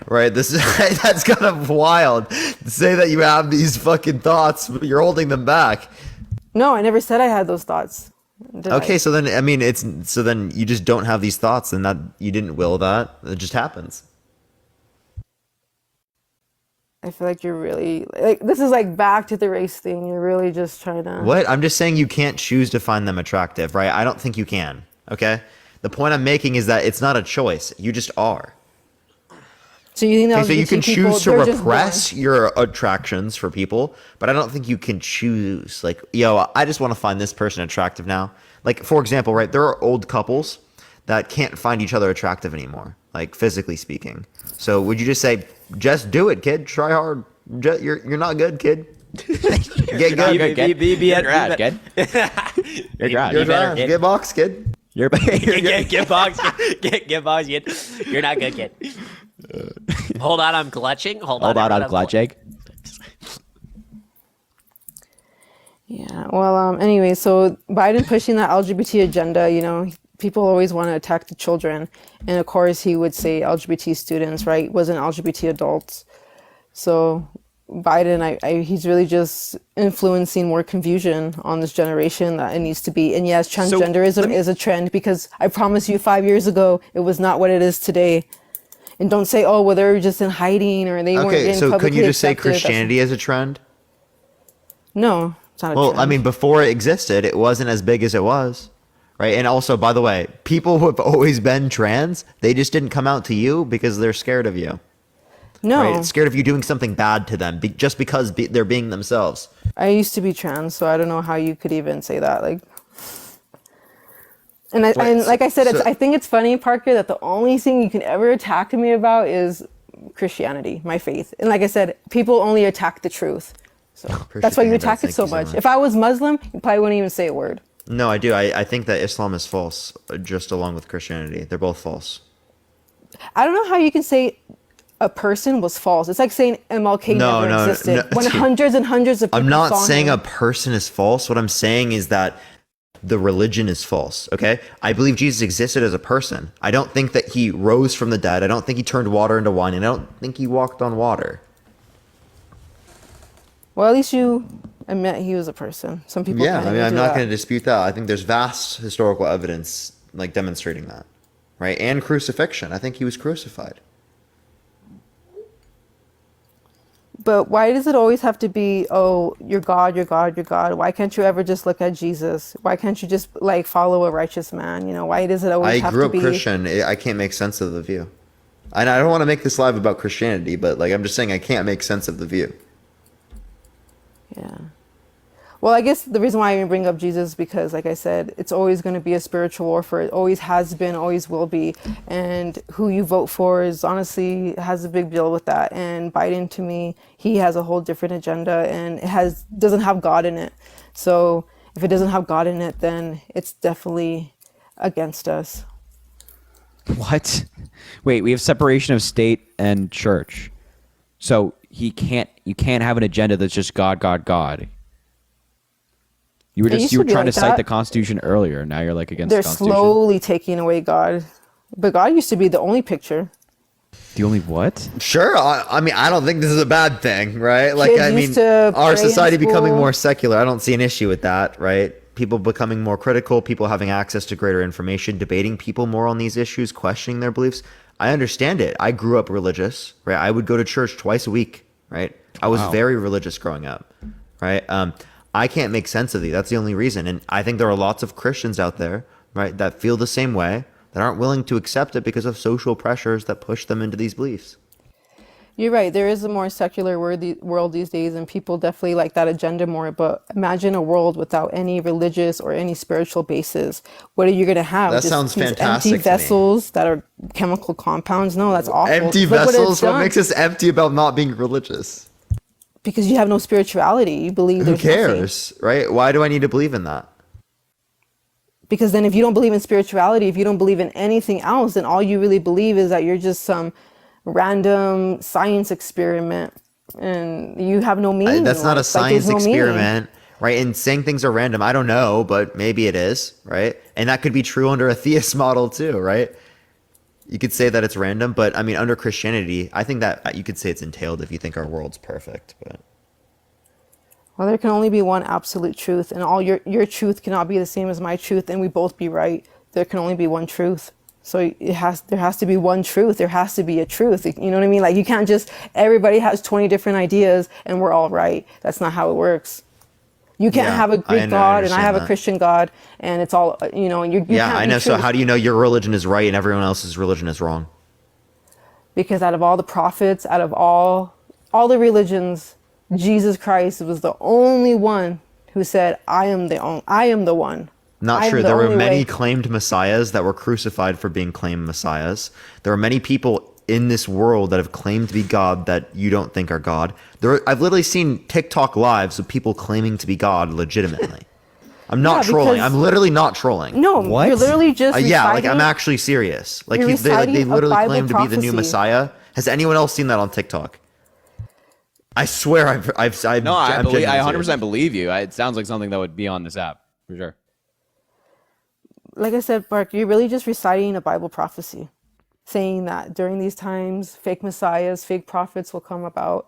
Right? This is that's kind of wild to say that you have these fucking thoughts, but you're holding them back. No, I never said I had those thoughts. Did I? Okay, so then I mean, so then you just don't have these thoughts, and that you didn't will that. It just happens. I feel like you're really like this is like back to the race thing. You're really just trying to. What? I'm just saying you can't choose to find them attractive, right? I don't think you can. Okay? The point I'm making is that it's not a choice. You just are. So you think that Okay, so you can people, choose to they're just repress your attractions for people, but I don't think you can choose like, yo, I just want to find this person attractive now. Like, for example, right, there are old couples that can't find each other attractive anymore, like physically speaking. So would you just say, just do it, kid, try hard. You're not good, kid. Get good. Be at rad, kid. You're grad. You're trash. Get boxed, kid. Get boxed. Get boxed, kid. You're not good, kid. Hold on, I'm clutching. Hold on, I'm clutching. Yeah. Well. Anyway, so Biden pushing that LGBT agenda. You know, people always want to attack the children, and of course he would say LGBT students, right? Wasn't LGBT adults. So Biden, he's really just influencing more confusion on this generation that it needs to be. And yes, transgenderism is a trend because I promise you, 5 years ago it was not what it is today. And don't say, oh, well, they're just in hiding or they weren't Okay, getting so publicly can you just say accepted. Christianity is a trend? No, it's not a Well, trend. I mean, before it existed, it wasn't as big as it was, right? And also, by the way, people who have always been trans, they just didn't come out to you because they're scared of you. No. Right? Scared of you doing something bad to them just because they're being themselves. I used to be trans, so I don't know how you could even say that. Like, and like I said, I think it's funny, Parker, that the only thing you can ever attack me about is Christianity, my faith. And like I said, people only attack the truth. So that's why you attack it so much. If I was Muslim, you probably wouldn't even say a word. No, I do. I think that Islam is false, just along with Christianity. They're both false. I don't know how you can say a person was false. It's like saying MLK never existed. When hundreds and hundreds of people I'm not saw saying him. a person is false. What I'm saying is that the religion is false, okay? I believe Jesus existed as a person. I don't think that he rose from the dead. I don't think he turned water into wine, and I don't think he walked on water. Well, at least you admit he was a person. Some people Yeah, can't I mean, even I'm do not that. going to dispute that. I think there's vast historical evidence like demonstrating that, right? And crucifixion. I think he was crucified. But why does it always have to be, oh, you're God, you're God, you're God? Why can't you ever just look at Jesus? Why can't you just like follow a righteous man? You know, why does it always I have grew to up be? Christian. I can't make sense of the view. And I don't want to make this live about Christianity, but like I'm just saying I can't make sense of the view. Yeah. Well, I guess the reason why I even bring up Jesus is because, like I said, it's always going to be a spiritual warfare. It always has been, always will be. And who you vote for is honestly has a big deal with that. And Biden, to me, he has a whole different agenda and it doesn't have God in it. So if it doesn't have God in it, then it's definitely against us. What? Wait, we have separation of state and church. So you can't have an agenda that's just God, God, God. You were It used you to were be trying like to cite that. the Constitution earlier. Now you're like against They're the Constitution. slowly taking away God. But God used to be the only picture. The only what? Sure. I mean, I don't think this is a bad thing, right? Like, Kids I mean, used to our pray in society becoming school. more secular, I don't see an issue with that, right? People becoming more critical, people having access to greater information, debating people more on these issues, questioning their beliefs. I understand it. I grew up religious, right? I would go to church twice a week, right? I was Wow. very religious growing up, right? I can't make sense of these. That's the only reason. And I think there are lots of Christians out there, right, that feel the same way, that aren't willing to accept it because of social pressures that push them into these beliefs. You're right. There is a more secular world these days, and people definitely like that agenda more. But imagine a world without any religious or any spiritual basis. What are you going to have? That Just sounds these fantastic empty to me. vessels that are chemical compounds? No, that's awful. Empty Look what it's vessels? What done. makes us empty about not being religious? Because you have no spirituality. You believe Who there's nothing. cares, right? Why do I need to believe in that? Because then if you don't believe in spirituality, if you don't believe in anything else, then all you really believe is that you're just some random science experiment and you have no meaning. That's in not a life. Like, there's science no meaning. experiment, right? And saying things are random, I don't know, but maybe it is, right? And that could be true under a theist model too, right? You could say that it's random, but I mean, under Christianity, I think that you could say it's entailed if you think our world's perfect, but Well, there can only be one absolute truth, and all your truth cannot be the same as my truth, and we both be right. There can only be one truth. So there has to be one truth. There has to be a truth. You know what I mean? Like, you can't just, everybody has 20 different ideas and we're all right. That's not how it works. You can't Yeah, have a Greek God and I understand have a that. Christian God and it's all, you know, and you yeah, can't I be know. So truth. how do you know your religion is right and everyone else's religion is wrong? Because out of all the prophets, out of all the religions, Jesus Christ was the only one who said, I am the one. Not I am true. the There were only many way." claimed messiahs that were crucified for being claimed messiahs. There are many people in this world that have claimed to be God that you don't think are God. I've literally seen TikTok lives of people claiming to be God legitimately. I'm not Yeah, trolling. because- I'm literally not trolling. No, you're literally just yeah, like reciting- I'm actually serious. Like you're they reciting a literally Bible claim to be the new prophecy. Messiah. Has anyone else seen that on TikTok? I swear I've No, I I'm believe. I genuinely 100% serious. believe you. It sounds like something that would be on this app for sure. Like I said, Mark, you're really just reciting a Bible prophecy, saying that during these times, fake messiahs, fake prophets will come about.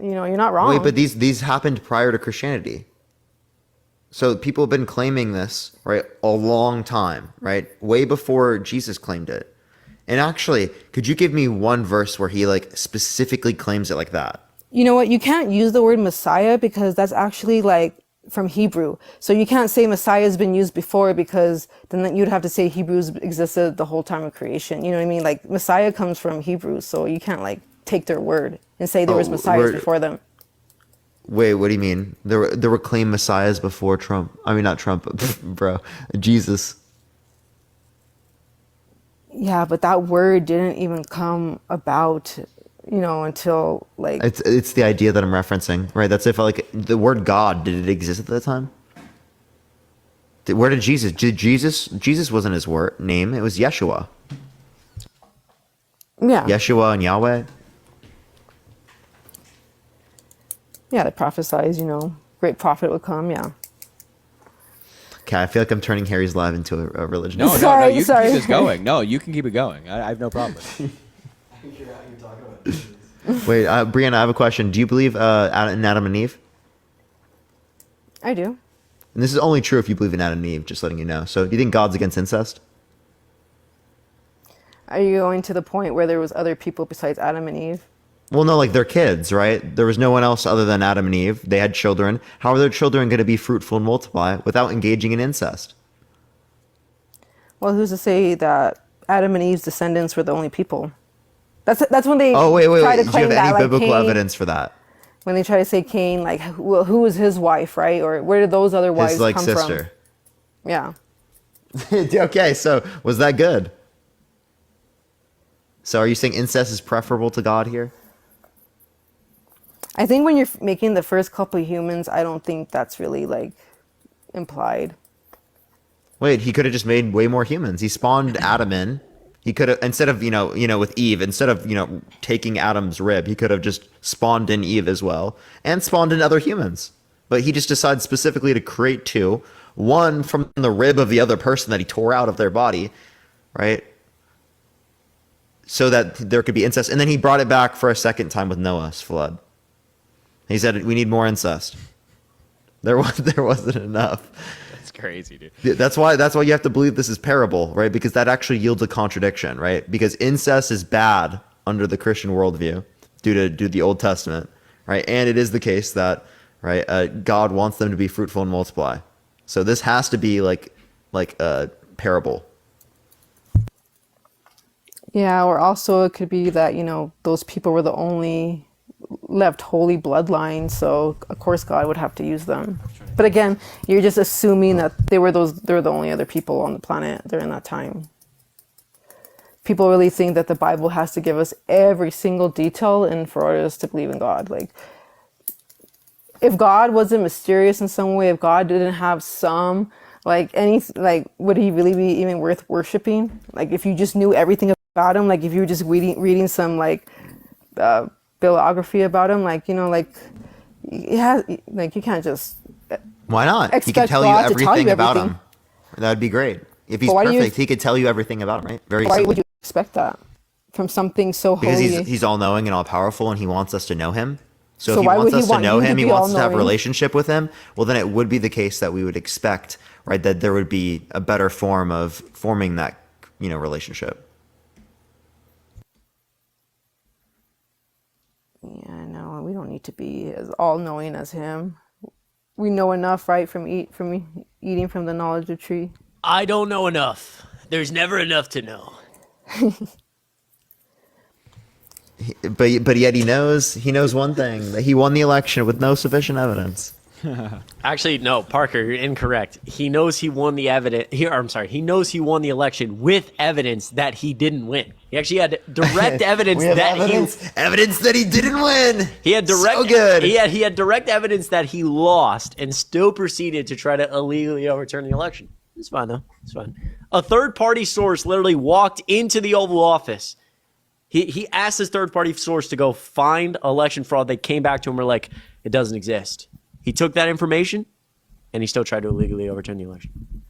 You know, you're not wrong. Wait, but these happened prior to Christianity. So people have been claiming this, right, a long time, right? Way before Jesus claimed it. And actually, could you give me one verse where he like specifically claims it like that? You know what? You can't use the word Messiah because that's actually like from Hebrew. So you can't say Messiah has been used before because then you'd have to say Hebrews existed the whole time of creation. You know what I mean? Like Messiah comes from Hebrews, so you can't like take their word and say there was Messiahs before them. Wait, what do you mean? There were claimed messiahs before Trump. I mean, not Trump, bro. Jesus. Yeah, but that word didn't even come about, you know, until like It's the idea that I'm referencing, right? That's if like the word God, did it exist at that time? Where did Jesus? Jesus wasn't his name. It was Yeshua. yeah. Yeshua and Yahweh. Yeah, they prophesied, you know, great prophet would come, yeah. Okay, I feel like I'm turning Harry's live into a religion. No, Sorry, you sorry. can keep this going. No, you can keep it going. I have no problem with it. Wait, Brianna, I have a question. Do you believe in Adam and Eve? I do. And this is only true if you believe in Adam and Eve, just letting you know. So do you think God's against incest? Are you going to the point where there was other people besides Adam and Eve? Well, no, like they're kids, right? There was no one else other than Adam and Eve. They had children. How are their children going to be fruitful and multiply without engaging in incest? Well, who's to say that Adam and Eve's descendants were the only people? That's when they Oh, wait. try to Do you claim have that, any like biblical Cain, evidence for that? when they try to say Cain, like who was his wife, right? Or where did those other wives His like come sister. from? Yeah. Okay, so was that good? So are you saying incest is preferable to God here? I think when you're making the first couple of humans, I don't think that's really like implied. Wait, he could have just made way more humans. He spawned Adam in. He could have, instead of, with Eve, instead of, taking Adam's rib, he could have just spawned in Eve as well and spawned in other humans. But he just decided specifically to create two, one from the rib of the other person that he tore out of their body, right? So that there could be incest. And then he brought it back for a second time with Noah's flood. He said, we need more incest. There wasn't enough. That's crazy, dude. That's why you have to believe this is parable, right? Because that actually yields a contradiction, right? Because incest is bad under the Christian worldview due to the Old Testament, right? And it is the case that, right, God wants them to be fruitful and multiply. So this has to be like a parable. Yeah, or also it could be that, those people were the only left holy bloodline, so of course God would have to use them. But again, you're just assuming that they're the only other people on the planet during that time. People really think that the Bible has to give us every single detail and for us to believe in God. Like, if God wasn't mysterious in some way, if God didn't have some, would he really be even worth worshiping? Like, if you just knew everything about him, like if you were just reading some bibliography about him, you can't just. Why not? He could tell you everything about him. That would be great. If he's perfect, he could tell you everything about him, right? Why would you expect that from something so holy? Because he's all knowing and all powerful, and he wants us to know him. So if he wants us to know him, he wants us to have a relationship with him. Well, then it would be the case that we would expect, right, that there would be a better form of forming that, relationship. Yeah, no, we don't need to be as all-knowing as him. We know enough, right, from eating from the knowledge of tree. I don't know enough. There's never enough to know. But yet he knows one thing, that he won the election with no sufficient evidence. Actually, no, Parker, you're incorrect. He knows he won the he knows he won the election with evidence that he didn't win. He actually had direct evidence evidence that he didn't win. He had direct so good. He had direct evidence that he lost and still proceeded to try to illegally overturn the election. It's fine though. It's fine. A third-party source literally walked into the Oval Office. He asked his third-party source to go find election fraud. They came back to him and were like, it doesn't exist. He took that information, and he still tried to illegally overturn the election.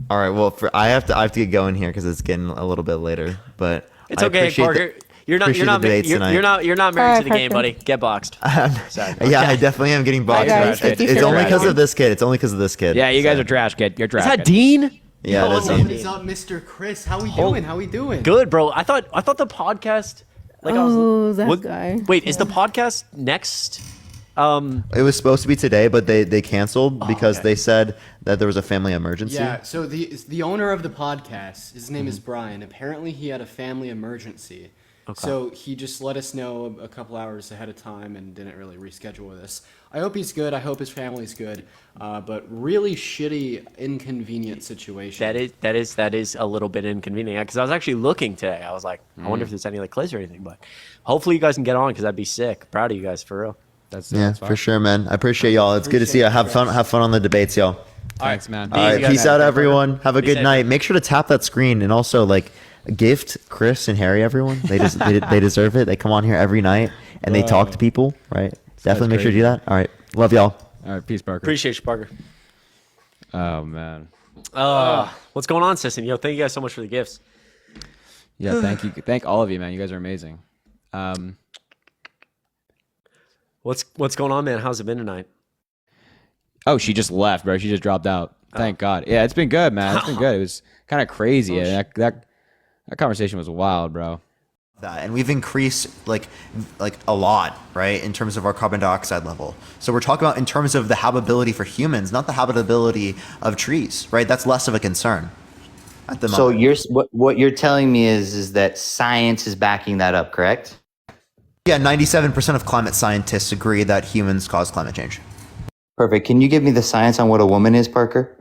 All right. Well, I have to get going here because it's getting a little bit later. But it's okay, Parker. You're not married to the game, buddy. Get boxed. Sorry, yeah, I definitely am getting boxed. It's only because of this kid. Yeah, you guys are trash kid. You're trash. Is that Dean? Yeah, it is. What is up, Mr. Chris? How we doing? Good, bro. I thought the podcast. Guy. Wait, is the podcast next? It was supposed to be today, but they canceled because they said that there was a family emergency. Yeah, so the owner of the podcast, his name is Brian. Apparently he had a family emergency. Okay. So he just let us know a couple hours ahead of time and didn't really reschedule with us. I hope he's good. I hope his family's good. But really shitty, inconvenient situation. That is a little bit inconvenient because I was actually looking today. I was like, I wonder if there's any clips or anything. But hopefully you guys can get on because that'd be sick. Proud of you guys for real. That's for sure, man. I appreciate y'all. It's good to see you. Have fun on the debates, y'all. Thanks, man. All right, peace out, everyone. Have a good night. Make sure to tap that screen and also gift Chris and Harry, everyone. They deserve it. They come on here every night and they talk to people, right? Definitely make sure to do that. All right, love y'all. All right, peace, Parker. Appreciate you, Parker. Oh man. What's going on, Sisson? Yo, thank you guys so much for the gifts. Yeah, thank you. Thank all of you, man. You guys are amazing. What's going on, man? How's it been tonight? Oh, she just left, bro. She just dropped out. Thank God. Yeah, it's been good, man. It's been good. It was kind of crazy. That conversation was wild, bro. And we've increased like a lot, right, in terms of our carbon dioxide level. So we're talking about in terms of the habitability for humans, not the habitability of trees, right? That's less of a concern at the moment. So what you're telling me is that science is backing that up, correct? Yeah, 97% of climate scientists agree that humans cause climate change. Perfect. Can you give me the science on what a woman is, Parker?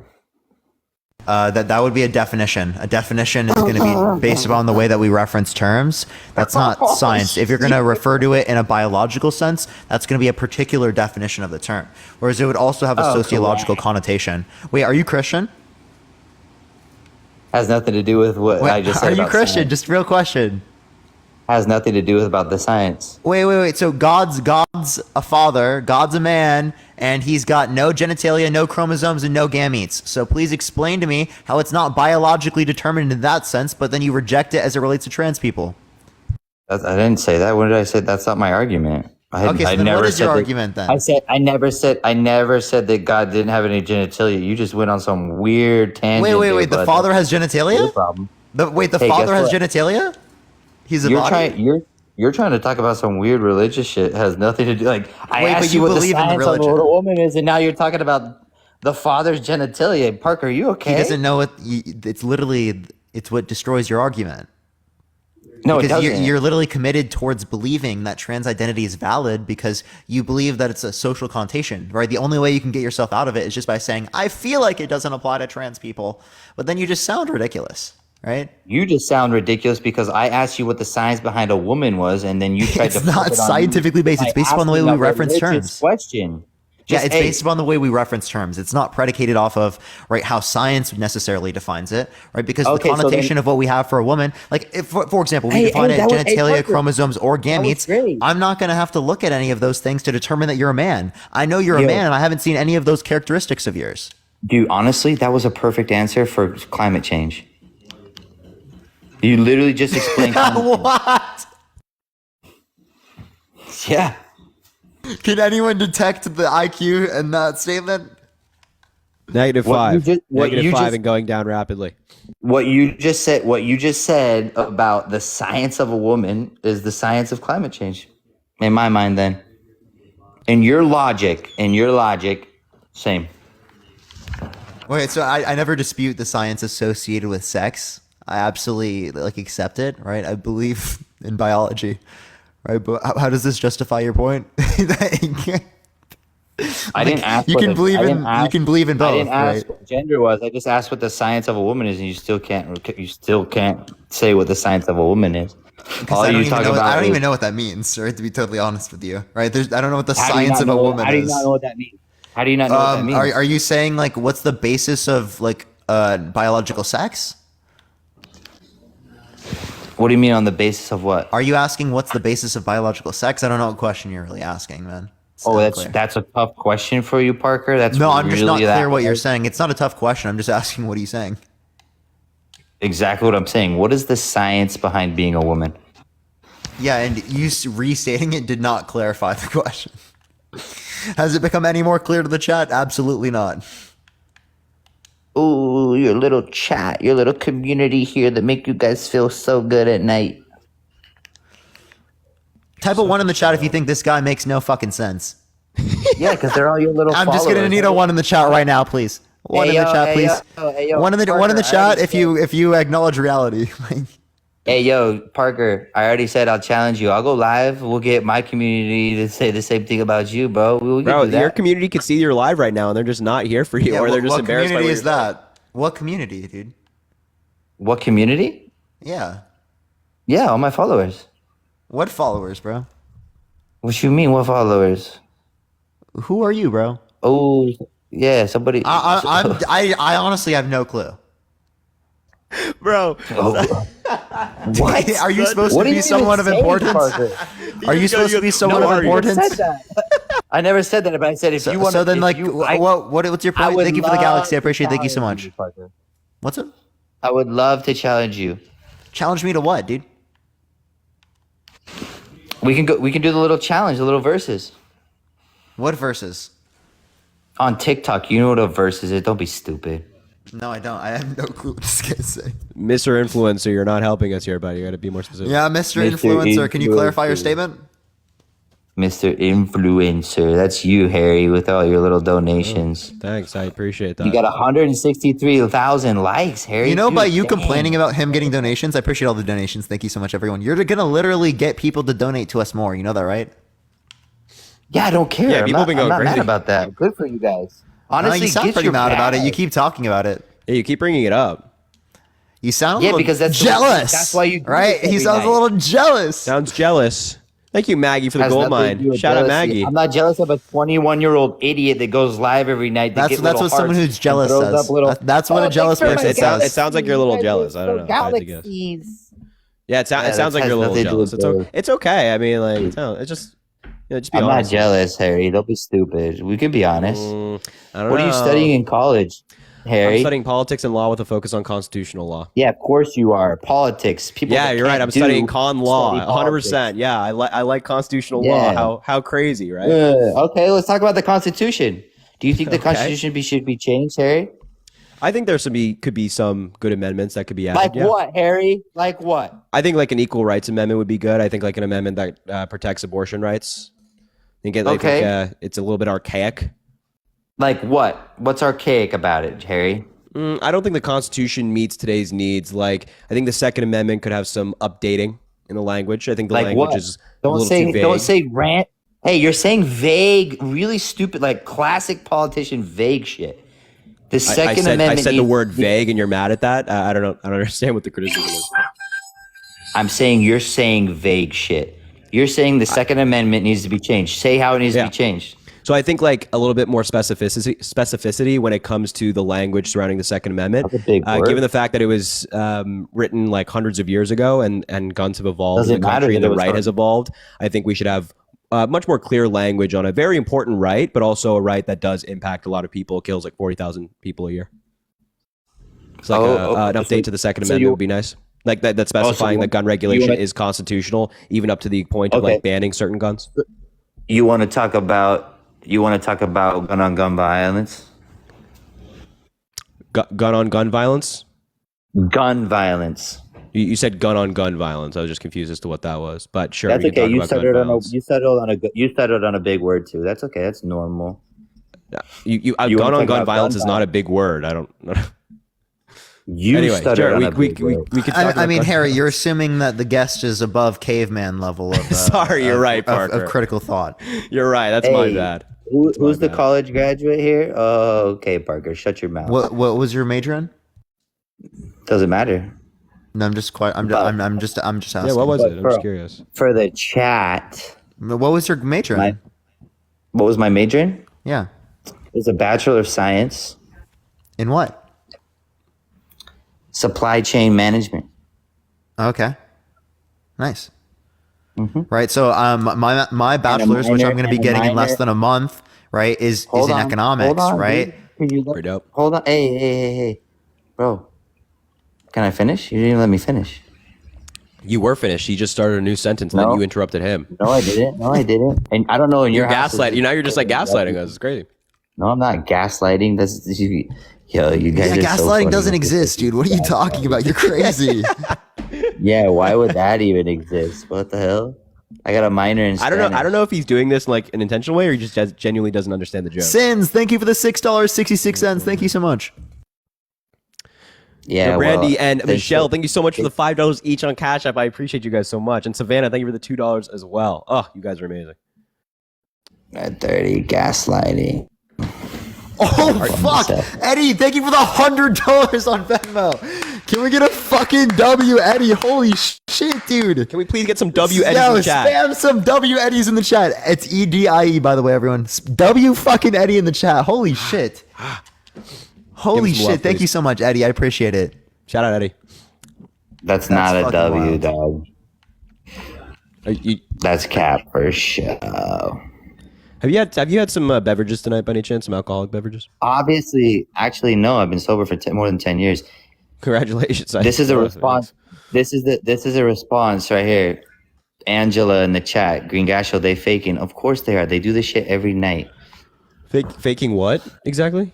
That would be a definition. A definition is going to be based upon the way that we reference terms. That's not science. If you're going to refer to it in a biological sense, that's going to be a particular definition of the term. Whereas it would also have a sociological connotation. Wait, are you Christian? Has nothing to do with what I just said. Are you about Christian? science. Just real question. Has nothing to do with about the science. Wait. So God's a father, God's a man, and he's got no genitalia, no chromosomes, and no gametes. So please explain to me how it's not biologically determined in that sense, but then you reject it as it relates to trans people. I didn't say that. When did I say that's not my argument? Okay, so then what is your argument then? I never said that God didn't have any genitalia. You just went on some weird tangent. Wait. The father has genitalia? No problem. The father has genitalia? He's a body? You're trying to talk about some weird religious shit. It has nothing to do. Like I Wait, asked but you you what the believe in science of what religion. a woman is, and now you're talking about the father's genitalia. Parker, are you okay? He doesn't know it. It's literally what destroys your argument. No, it because doesn't. you're literally committed towards believing that trans identity is valid because you believe that it's a social connotation, right? The only way you can get yourself out of it is just by saying, I feel like it doesn't apply to trans people. But then you just sound ridiculous, right? You just sound ridiculous because I asked you what the science behind a woman was, and then you tried to. It's not scientifically based. It's based upon the way we reference terms. Question. Yeah, it's based upon the way we reference terms. It's not predicated off of how science necessarily defines it, right? Because the connotation of what we have for a woman, like if, for example, we define it genitalia, chromosomes, or gametes. I'm not going to have to look at any of those things to determine that you're a man. I know you're a man, and I haven't seen any of those characteristics of yours. Dude, honestly, that was a perfect answer for climate change. You literally just explained. What? Yeah. Can anyone detect the IQ in that statement? -5. What you -5 just- and going down rapidly. What you just said about the science of a woman is the science of climate change. In my mind, then. In your logic, same. Wait, so I never dispute the science associated with sex. I absolutely accept it, right? I believe in biology. Right, but how does this justify your point? I didn't ask. You can believe in both. I didn't ask right? what gender was. I just asked what the science of a woman is, and you still can't say what the science of a woman is. All I you talk about. I don't even know what that means, right? To be totally honest with you, right? I don't know what the science of a woman is. How do you not know what that means? How do you not know what that means? Are you saying what's the basis of biological sex? What do you mean on the basis of what? Are you asking what's the basis of biological sex? I don't know what question you're really asking, man. That's a tough question for you, Parker. I'm just not clear what you're saying. It's not a tough question. I'm just asking, what are you saying? Exactly what I'm saying. What is the science behind being a woman? Yeah, and you restating it did not clarify the question. Has it become any more clear to the chat? Absolutely not. Ooh, your little chat, your little community here that make you guys feel so good at night. Type a 1 in the chat if you think this guy makes no fucking sense. Yeah, because they're all your little I'm followers. just gonna need a 1 in the chat right now, please. One in the chat, please. One in the chat if you acknowledge reality. Hey, yo, Parker, I already said I'll challenge you. I'll go live. We'll get my community to say the same thing about you, bro. Bro, your community can see you're live right now, and they're just not here for you, or they're just embarrassed by what community what is that? What community, dude? What community? Yeah. Yeah, all my followers. What followers, bro? What you mean, what followers? Who are you, bro? Oh, yeah, somebody. I honestly have no clue. Bro. What? Are you supposed to be someone of importance? Are you supposed to be someone of importance? I never said that, but I said if you want. So then, what's your point? Thank you for the galaxy. I appreciate it. Thank you so much. What's it? I would love to challenge you. Challenge me to what, dude? We can do the little challenge, the little verses. What verses? On TikTok, you know what a verse is. Don't be stupid. No, I don't. I have no clue what this guy's saying. Mr. Influencer, you're not helping us here, buddy. You got to be more specific. Yeah, Mr. Influencer, can you clarify your statement? Mr. Influencer, that's you, Harry, with all your little donations. Thanks, I appreciate that. You got 163,000 likes, Harry. You know, by you complaining about him getting donations, I appreciate all the donations. Thank you so much, everyone. You're gonna literally get people to donate to us more. You know that, right? Yeah, I don't care. Yeah, people have been going I'm not crazy mad about that. Good for you guys. Honestly, you sound pretty mad about it. You keep talking about it. Yeah, you keep bringing it up. You sound a little because that's jealous. That's why you right. He sounds a little jealous. Sounds jealous. Thank you, Maggie, for the Has gold nothing to do mine. with Shout out, jealousy. Maggie. I'm not jealous of a 21-year-old idiot that goes live every night. To That's get that's little what someone hearts who's and jealous throws says. up little. That's what a jealous thanks for person my says. It sounds like you're a little jealous. I don't know. If I had to guess. galaxies. Yeah, it Yeah, sounds like that you're a has little nothing to do jealous. with It's the- okay. It's okay. I mean, like, it's just, just be I'm not honest. jealous, Harry. Don't be stupid. We can be honest. I don't What know. are you studying in college, Harry? I'm studying politics and law with a focus on constitutional law. Yeah, of course you are. Politics. People. Yeah, that you're right. can't I'm studying do con law. study 100%. Yeah, I like constitutional law. Yeah. How crazy, right? Okay, let's talk about the Constitution. Do you think the Okay. Constitution should be changed, Harry? I think could be some good amendments that could be added. Like yeah. what, Harry? Like what? I think like an equal rights amendment would be good. I think like an amendment that protects abortion rights. I think it's a little bit archaic. Like what? What's archaic about it, Harry? I don't think the Constitution meets today's needs. Like, I think the Second Amendment could have some updating in the language. I think the Like language what? is a little too vague. Don't say rant. Hey, you're saying vague, really stupid, like classic politician vague shit. The Second Amendment. I said the word vague, and you're mad at that. I don't know. I don't understand what the criticism is. I'm saying you're saying vague shit. You're saying the Second Amendment needs to be changed. Say how it needs to be changed. So I think like a little bit more specificity when it comes to the language surrounding the Second Amendment. That's a big word. Given the fact that it was written like hundreds of years ago, and guns have evolved, Doesn't and the matter country that and it the was right hard. has evolved. I think we should have much more clear language on a very important right, but also a right that does impact a lot of people, kills like 40,000 people a year. It's like an update to the Second Amendment would be nice. Like that specifying that gun regulation is constitutional, even up to the point of like banning certain guns. You want to talk about gun on gun violence? Gun on gun violence? Gun violence. You said gun on gun violence. I was just confused as to what that was. But sure, That's we can okay. talk about gun violence. You settled on a big word too. That's okay. That's normal. Gun wanna on talk gun about violence gun is not a big word. I don't. You stuttered Jared, on a big word. we could talk I mean, about Harry, you're assuming that the guest is above caveman level of. Sorry, you're right, Parker. Of critical thought. You're right. That's my bad. Who's the college graduate here? Oh, okay, Parker. Shut your mouth. What was your major in? Doesn't matter. No, I'm just asking. Yeah, what was it? I'm for- just curious. For the chat, What was your major in? what was my major in? Yeah. It was a Bachelor of Science. In what? Supply chain management. Okay. Nice. Right. So my bachelor's, which I'm going to be getting in less than a month, right, is in economics, right? Pretty dope. Hold on. Hey. Bro. Can I finish? You didn't even let me finish. You were finished. He just started a new sentence, and then you interrupted him. No, I didn't. And I don't know. In You're your house, gaslighting. Now you're just like gaslighting us. It's crazy. No, I'm not gaslighting. You guys. Yeah, are so gaslighting funny. doesn't exist, dude. What are you talking about? You're crazy. Yeah, why would that even exist? What the hell? I got a minor in I don't know if he's doing this in like an intentional way, or he just genuinely doesn't understand the joke. Sins, thank you for the $6.66. Thank you so much. Yeah, Brandy well, and thanks Michelle, for- thank you so much for the $5 each on Cash App. I appreciate you guys so much. And Savannah, thank you for the $2 as well. Oh, you guys are amazing. At 30, gaslighting. Oh, fuck. Eddie, thank you for the $100 on Venmo. Can we get a fucking W, Eddie? Holy shit, dude. Can we please get some W Eddies in the chat? Spam some W Eddies in the chat. It's EDIE, by the way, everyone. W fucking Eddie in the chat. Holy shit. Holy shit. love, Thank please. you so much, Eddie. I appreciate it. Shout out, Eddie. That's not a fucking W, wild. dog. That's cap for show. Have you had some beverages tonight by any chance? Some alcoholic beverages? Obviously, actually, no. I've been sober for more than 10 years. Congratulations. This is a response. This is a response right here. Angela in the chat, Green Gas Show, they faking. Of course they are. They do this shit every night. Faking what exactly?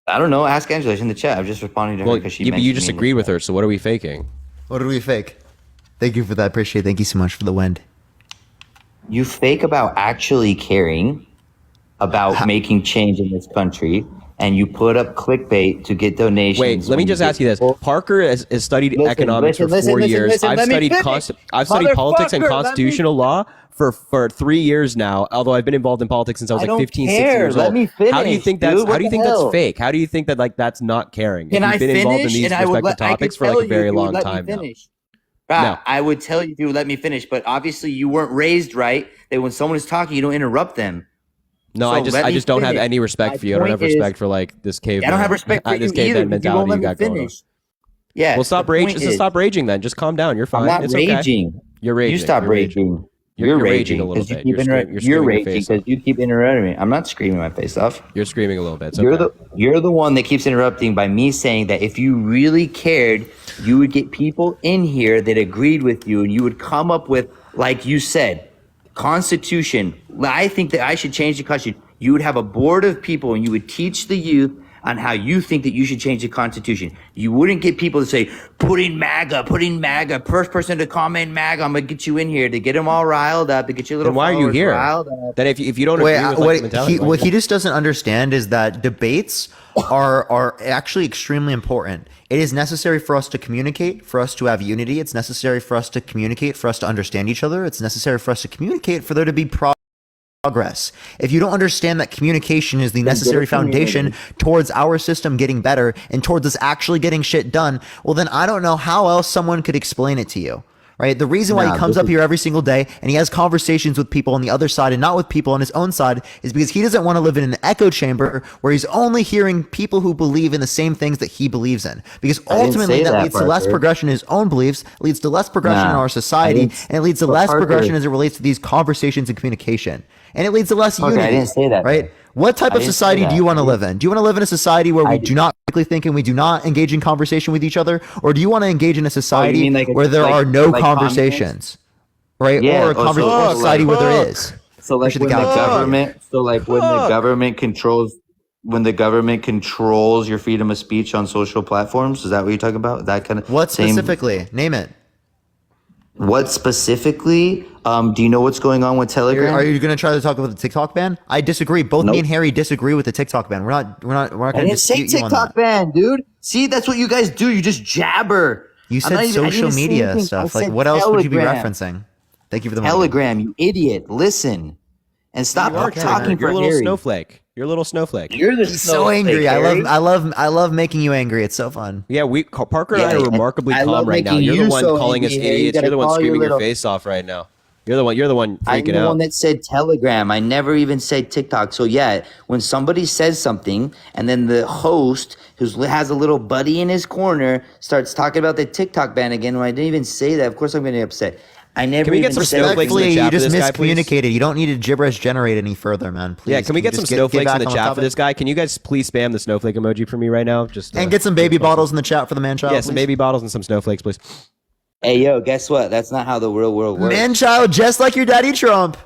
I don't know. Ask Angela. She's in the chat. I'm just responding to her Well, because she yeah, but mentioned you just me in the agreed with her. So what are we faking? What did we fake? Thank you for that. Appreciate it. Thank you so much for the wind. You fake about actually caring about making change in this country, and you put up clickbait to get donations. Wait, let me just ask you this. Parker has studied economics for 4 years. I've studied politics and constitutional law for 3 years now, although I've been involved in politics since I was like 15, 16 years old. Let me finish, how do you think dude. that's What how do you the think hell? that's fake? How do you think that like that's not caring? Can If I you've been involved in finish? these And I would respective let- I topics could for like tell a very you if you long would let me time now. finish. No. I would tell you if you would let me finish, but obviously you weren't raised right. That when someone is talking, you don't interrupt them. No, So I just don't have finish. any respect My for you. I don't have point is- respect for like this caveman. I don't have respect for this you either. caveman Because you won't mentality let you me got going on. finish. Yeah. Well, stop raging then. Just calm down. You're fine. I'm not It's raging. Okay. You're raging. You stop You're raging. You're You're raging a raging little because you bit. keep You're you're screaming your raging face because off. you keep interrupting me. I'm not screaming my face off. You're screaming a little bit. It's You're okay. you're the one that keeps interrupting by me saying that if you really cared, you would get people in here that agreed with you, and you would come up with, like you said, Constitution. I think that I should change the Constitution. You would have a board of people, and you would teach the youth on how you think that you should change the Constitution. You wouldn't get people to say, put in MAGA, first person to comment MAGA, I'm going to get you in here, to get them all riled up, to get your little Then why are you followers here? riled up. Then if you don't agree with like, the mentality, what he just doesn't understand is that debates are actually extremely important. It is necessary for us to communicate, for us to have unity. It's necessary for us to communicate, for us to understand each other. It's necessary for us to communicate, for there to be progress. If you don't understand that communication is the necessary foundation towards our system getting better and towards us actually getting shit done, well, then I don't know how else someone could explain it to you. Right? The reason why he comes up here every single day and he has conversations with people on the other side and not with people on his own side is because he doesn't want to live in an echo chamber where he's only hearing people who believe in the same things that he believes in. Because ultimately that leads to less progression in his own beliefs, leads to less progression in our society, and it leads to less progression as it relates to these conversations and communication. And it leads to less unity. I didn't say that. Right? What type I of didn't society say do you that. want to live in? Do you want to live in a society where we do not critically think and we do not engage in conversation with each other? Or do you want to engage in a society mean like where there are no conversations? Right? Yeah, Or a society where there is. So like when the government controls your freedom of speech on social platforms, is that what you're talking about? That kind of What specifically? Name it. What specifically? Do you know what's going on with Telegram? Are you going to try to talk about the TikTok ban? I disagree. Both me and Harry disagree with the TikTok ban. We're not I going to didn't say dispute you on TikTok that. ban, dude. See, that's what you guys do. You just jabber. You I'm not said even- I didn't social say media anything. I stuff. Like, said what else would you be Telegram. referencing? Thank you for the money. Telegram, you idiot. Listen. And stop talking You're for a little Harry. snowflake. You're a little snowflake. You're the He's so angry. I love making you angry. It's so fun. Yeah, Parker and I are remarkably I calm love right now. making You're the you one so calling us angry, Harry. You idiots. gotta You're the one call your screaming your little- face off right now. You're the one I'm freaking the out. one that said Telegram. I never even said TikTok. So yeah, when somebody says something and then the host who has a little buddy in his corner starts talking about the TikTok ban again, when I didn't even say that, of course I'm going to get upset. I never Can we even get some said snowflakes in the Respectfully, chat you for just this guy, please? miscommunicated. You don't need to gibberish generate any further, man. Please. Yeah, can we get some just snowflakes in back the on chat for topic? this guy? Can you guys please spam the snowflake emoji for me right now? Just And get some baby bottles in the chat for the man child. yeah, some please. baby bottles and some snowflakes, please. Hey, yo, guess what? That's not how the real world works. Man child, just like your daddy Trump.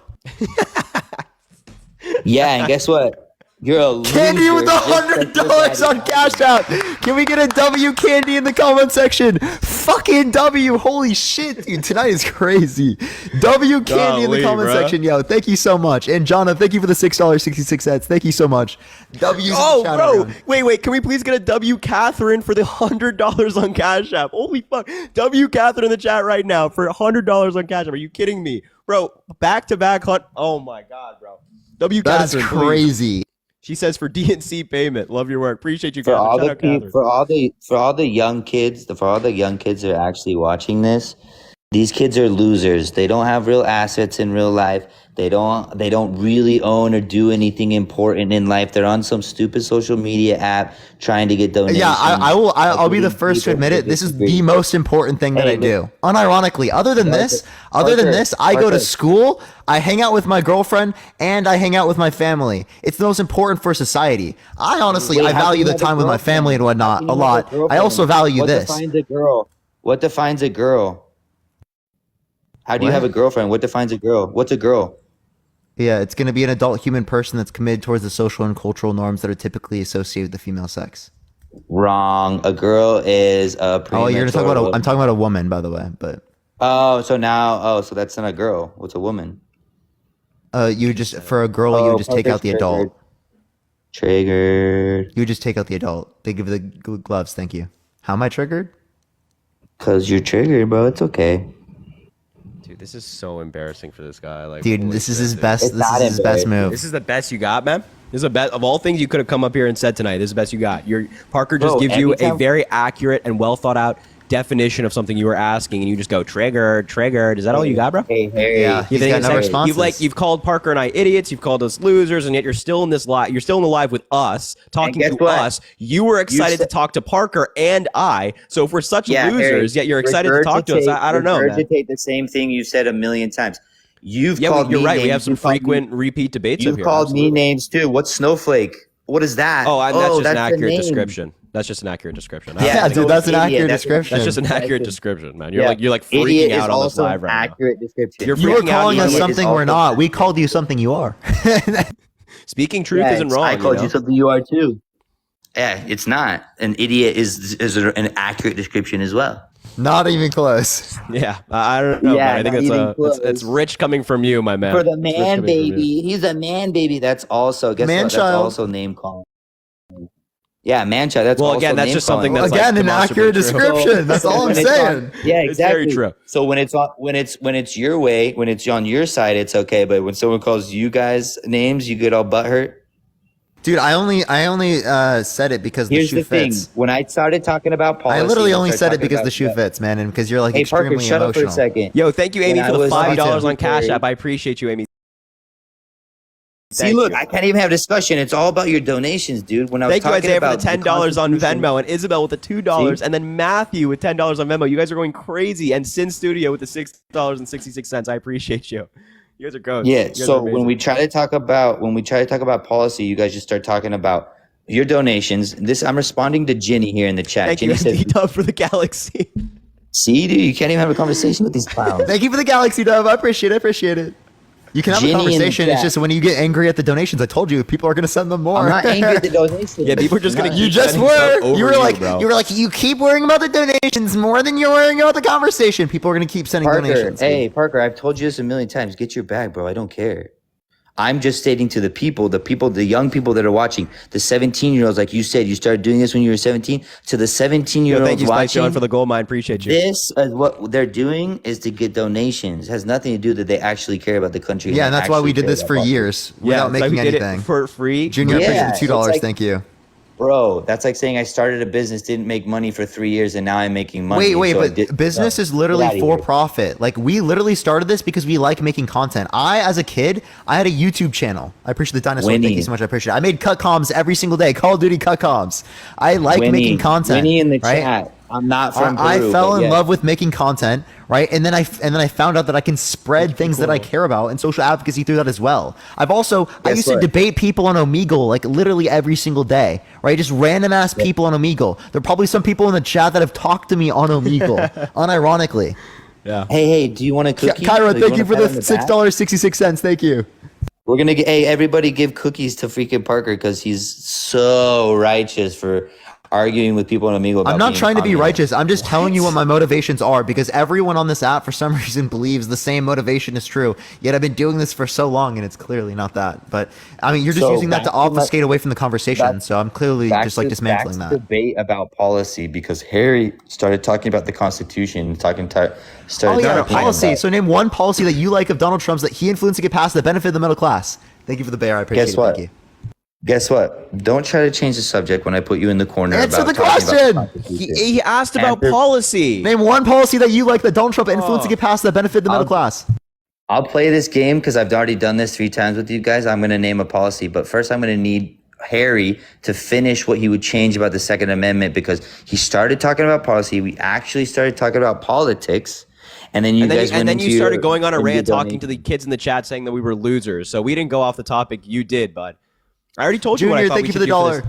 Yeah, and guess what? You're a loser. Candy with just like your $100 daddy. on Cash App. Can we get a W Candy in the comment section? Fucking W. Holy shit, dude. Tonight is crazy. W Candy in the Golly, comment bruh. section. Yo, thank you so much. And Jonna, thank you for the $6.66. Thank you so much. W's in the chat, everyone. Wait, can we please get a W Catherine for the $100 on Cash App? Holy fuck. W Catherine in the chat right now for $100 on Cash App. Are you kidding me? Bro, back-to-back hunt. Oh my God, bro. W That is Catherine, please. crazy. She says for DNC payment. Love your work. Appreciate you, For Catherine. all Shout the out Catherine. for all the young kids, that are actually watching this, these kids are losers. They don't have real assets in real life. They don't really own or do anything important in life. They're on some stupid social media app trying to get donations. Yeah, I'll be the first to admit it. This is the most important thing that I do. Unironically, other than this, I go to school, I hang out with my girlfriend, and I hang out with my family. It's the most important for society. I honestly, I value the time with my family and whatnot a lot. I also value this. What defines a girl? What defines a girl? How do you What? have a girlfriend? What defines a girl? What's a girl? Yeah, it's going to be an adult human person that's committed towards the social and cultural norms that are typically associated with the female sex. Wrong. A girl is a Oh, you're going to talk about premature- I'm talking about a woman, by the way, but so that's not a girl. What's a woman? you just for a girl, you would just take out the adult. Triggered. You would just take out the adult. They give the gloves. Thank you. How am I triggered? Cause you're triggered, bro. It's okay. Dude, this is so embarrassing for this guy. Like, Dude, holy this is shit, his dude. best. It's This not is his best embarrassing. move. This is the best you got, man. This is the best of all things you could have come up here and said tonight. This is the best you got. Parker just Bro, gives you every a time- very accurate and well thought out definition of something you were asking, and you just go triggered. Is that all you got, bro? Hey, Harry. Yeah, he's got no responses. You've called Parker and I idiots. You've called us losers, and yet you're still in this live. You're still in the live with us, talking to us. You were excited to talk to Parker and I. So if we're such losers, Harry, yet you're excited to talk to us, I don't know, man. Regurgitate the same thing you said a million times. You're right. We have some frequent repeat debates. You've called me names too. What's snowflake? What is that? That's just an accurate description. That's just an accurate description. Yeah, dude, that's an accurate description. That's just an accurate description, man. You're like freaking out on this live right now. Accurate description. You were calling us something we're not. We called you something you are. Speaking truth isn't wrong. I called you something you are too. Yeah, it's not. An idiot is an accurate description as well. Not even close. Yeah, I don't know. Yeah, I think it's rich coming from you, my man. For the man baby, he's a man baby. That's also that's also name calling. Yeah, man child. That's again, that's just something that's again an accurate description. That's all I'm saying. Yeah, exactly. It's very true. So when it's your way, when it's on your side, it's okay. But when someone calls you guys names, you get all butthurt. Dude, I only said it because Here's the shoe fits. Thing. When I started talking about policy, I literally only said it because the shoe fits, man, and because you're like extremely Parker, shut emotional. up for a second. Yo, thank you, Amy, for the $5 on Cash App. I appreciate you, Amy. See, look, I can't even have a discussion. It's all about your donations, dude. When I was Thank you, talking Isaiah, about for the $10 on Venmo, and Isabel with the $2, and then Matthew with $10 on Venmo. You guys are going crazy, and Sin Studio with the $6.66. I appreciate you. You guys are ghosts. Yeah. So when we try to talk about policy, you guys just start talking about your donations. I'm responding to Ginny here in the chat. Thank Ginny you, says, Dub, for the Galaxy. See, dude, you can't even have a conversation with these clowns. Thank you for the Galaxy, Dub. I appreciate it. You can have a conversation. It's just when you get angry at the donations. I told you, people are going to send them more. I'm not angry at the donations. Yeah, people are just going to. You just were. You were like, you keep worrying about the donations more than you're worrying about the conversation. People are going to keep sending donations. Hey, Parker, I've told you this a million times. Get your bag, bro. I don't care. I'm just stating to the young people that are watching, the 17-year-olds, like you said, you started doing this when you were 17, to the 17-year-olds thank you, watching. John, for the gold mine. Appreciate you. This is what they're doing is to get donations. It has nothing to do that they actually care about the country. Yeah, and that's why we did this for years without making anything. For free. Junior, I appreciate the $2. Thank you. Bro, that's like saying I started a business, didn't make money for 3 years, and now I'm making money. But business is literally for profit. Like, we literally started this because we like making content. As a kid, I had a YouTube channel. I appreciate the dinosaur. Thank you so much. I appreciate it. I made cut comms every single day. Call of Duty cut comms. I like making content. Winnie in the chat. I'm not from Peru, I fell in love with making content, right? And then I found out that I can spread things that I care about and social advocacy through that as well. I used to debate people on Omegle like literally every single day, right? Just random ass people on Omegle. There are probably some people in the chat that have talked to me on Omegle, unironically. Yeah. Hey, do you want a cookie? Kyra, thank you for the $6.66. Thank you. We're gonna everybody give cookies to freaking Parker because he's so righteous for arguing with people on Omegle. I'm not trying to be righteous. I'm just telling you what my motivations are because everyone on this app for some reason believes the same motivation is true. Yet I've been doing this for so long and it's clearly not that. But I mean, you're just using that to obfuscate away from the conversation. So I'm clearly just like dismantling that. Debate about policy because Harry started talking about the Constitution, policy. So name one policy that you like of Donald Trump's that he influenced to get passed the benefit of the middle class. Thank you for the bear. I appreciate it. Thank you. Guess what? Don't try to change the subject when I put you in the corner. Answer the question. He asked about policy. Name one policy that you like that Donald Trump influenced to get past the benefit of the middle class. I'll play this game because I've already done this 3 times with you guys. I'm going to name a policy, but first I'm going to need Harry to finish what he would change about the Second Amendment because he started talking about policy. We actually started talking about politics. And then you started going on a rant talking to the kids in the chat saying that we were losers. So we didn't go off the topic. You did, bud. I already told you what I thought we should do for this.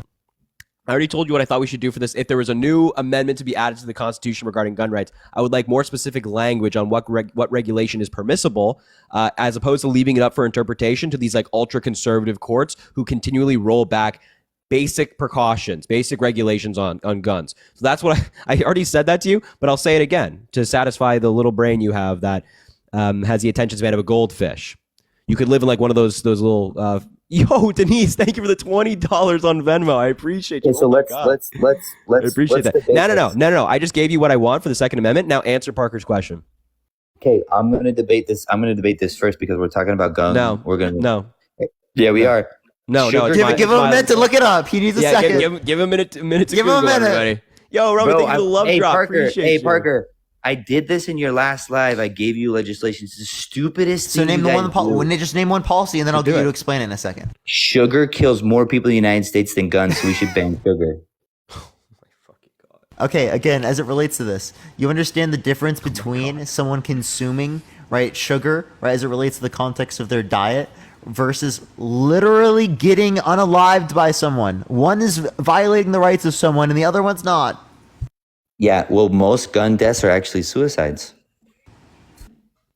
I already told you what I thought we should do for this. If there was a new amendment to be added to the Constitution regarding gun rights, I would like more specific language on what regulation is permissible, as opposed to leaving it up for interpretation to these like ultra conservative courts who continually roll back basic precautions, basic regulations on guns. So that's what I already said that to you, but I'll say it again to satisfy the little brain you have that has the attention span of a goldfish. You could live in like one of those little. Yo, Denise, thank you for the $20 on Venmo. I appreciate you. Okay, so let's I appreciate that. No. I just gave you what I want for the Second Amendment. Now answer Parker's question. Okay, I'm going to debate this. I'm going to debate this first because we're talking about guns. No, we're going to. No. Yeah, we are. No. Give him a minute to look it up. He needs a second. Give him a minute to give him Google, a minute. everybody. Yo, Roman, Bro, thank you for the love hey drop. Parker, Appreciate hey you. Parker, I did this in your last live. I gave you legislation. It's the stupidest So thing name you the guys one. do. Wouldn't it just name one policy, and then I'll Do get you it. to explain it in a second. Sugar kills more people in the United States than guns, so we should ban sugar. Okay, again, as it relates to this, you understand the difference between someone consuming, right, sugar, right, as it relates to the context of their diet, versus literally getting unalived by someone. One is violating the rights of someone, and the other one's not. Yeah, well, most gun deaths are actually suicides.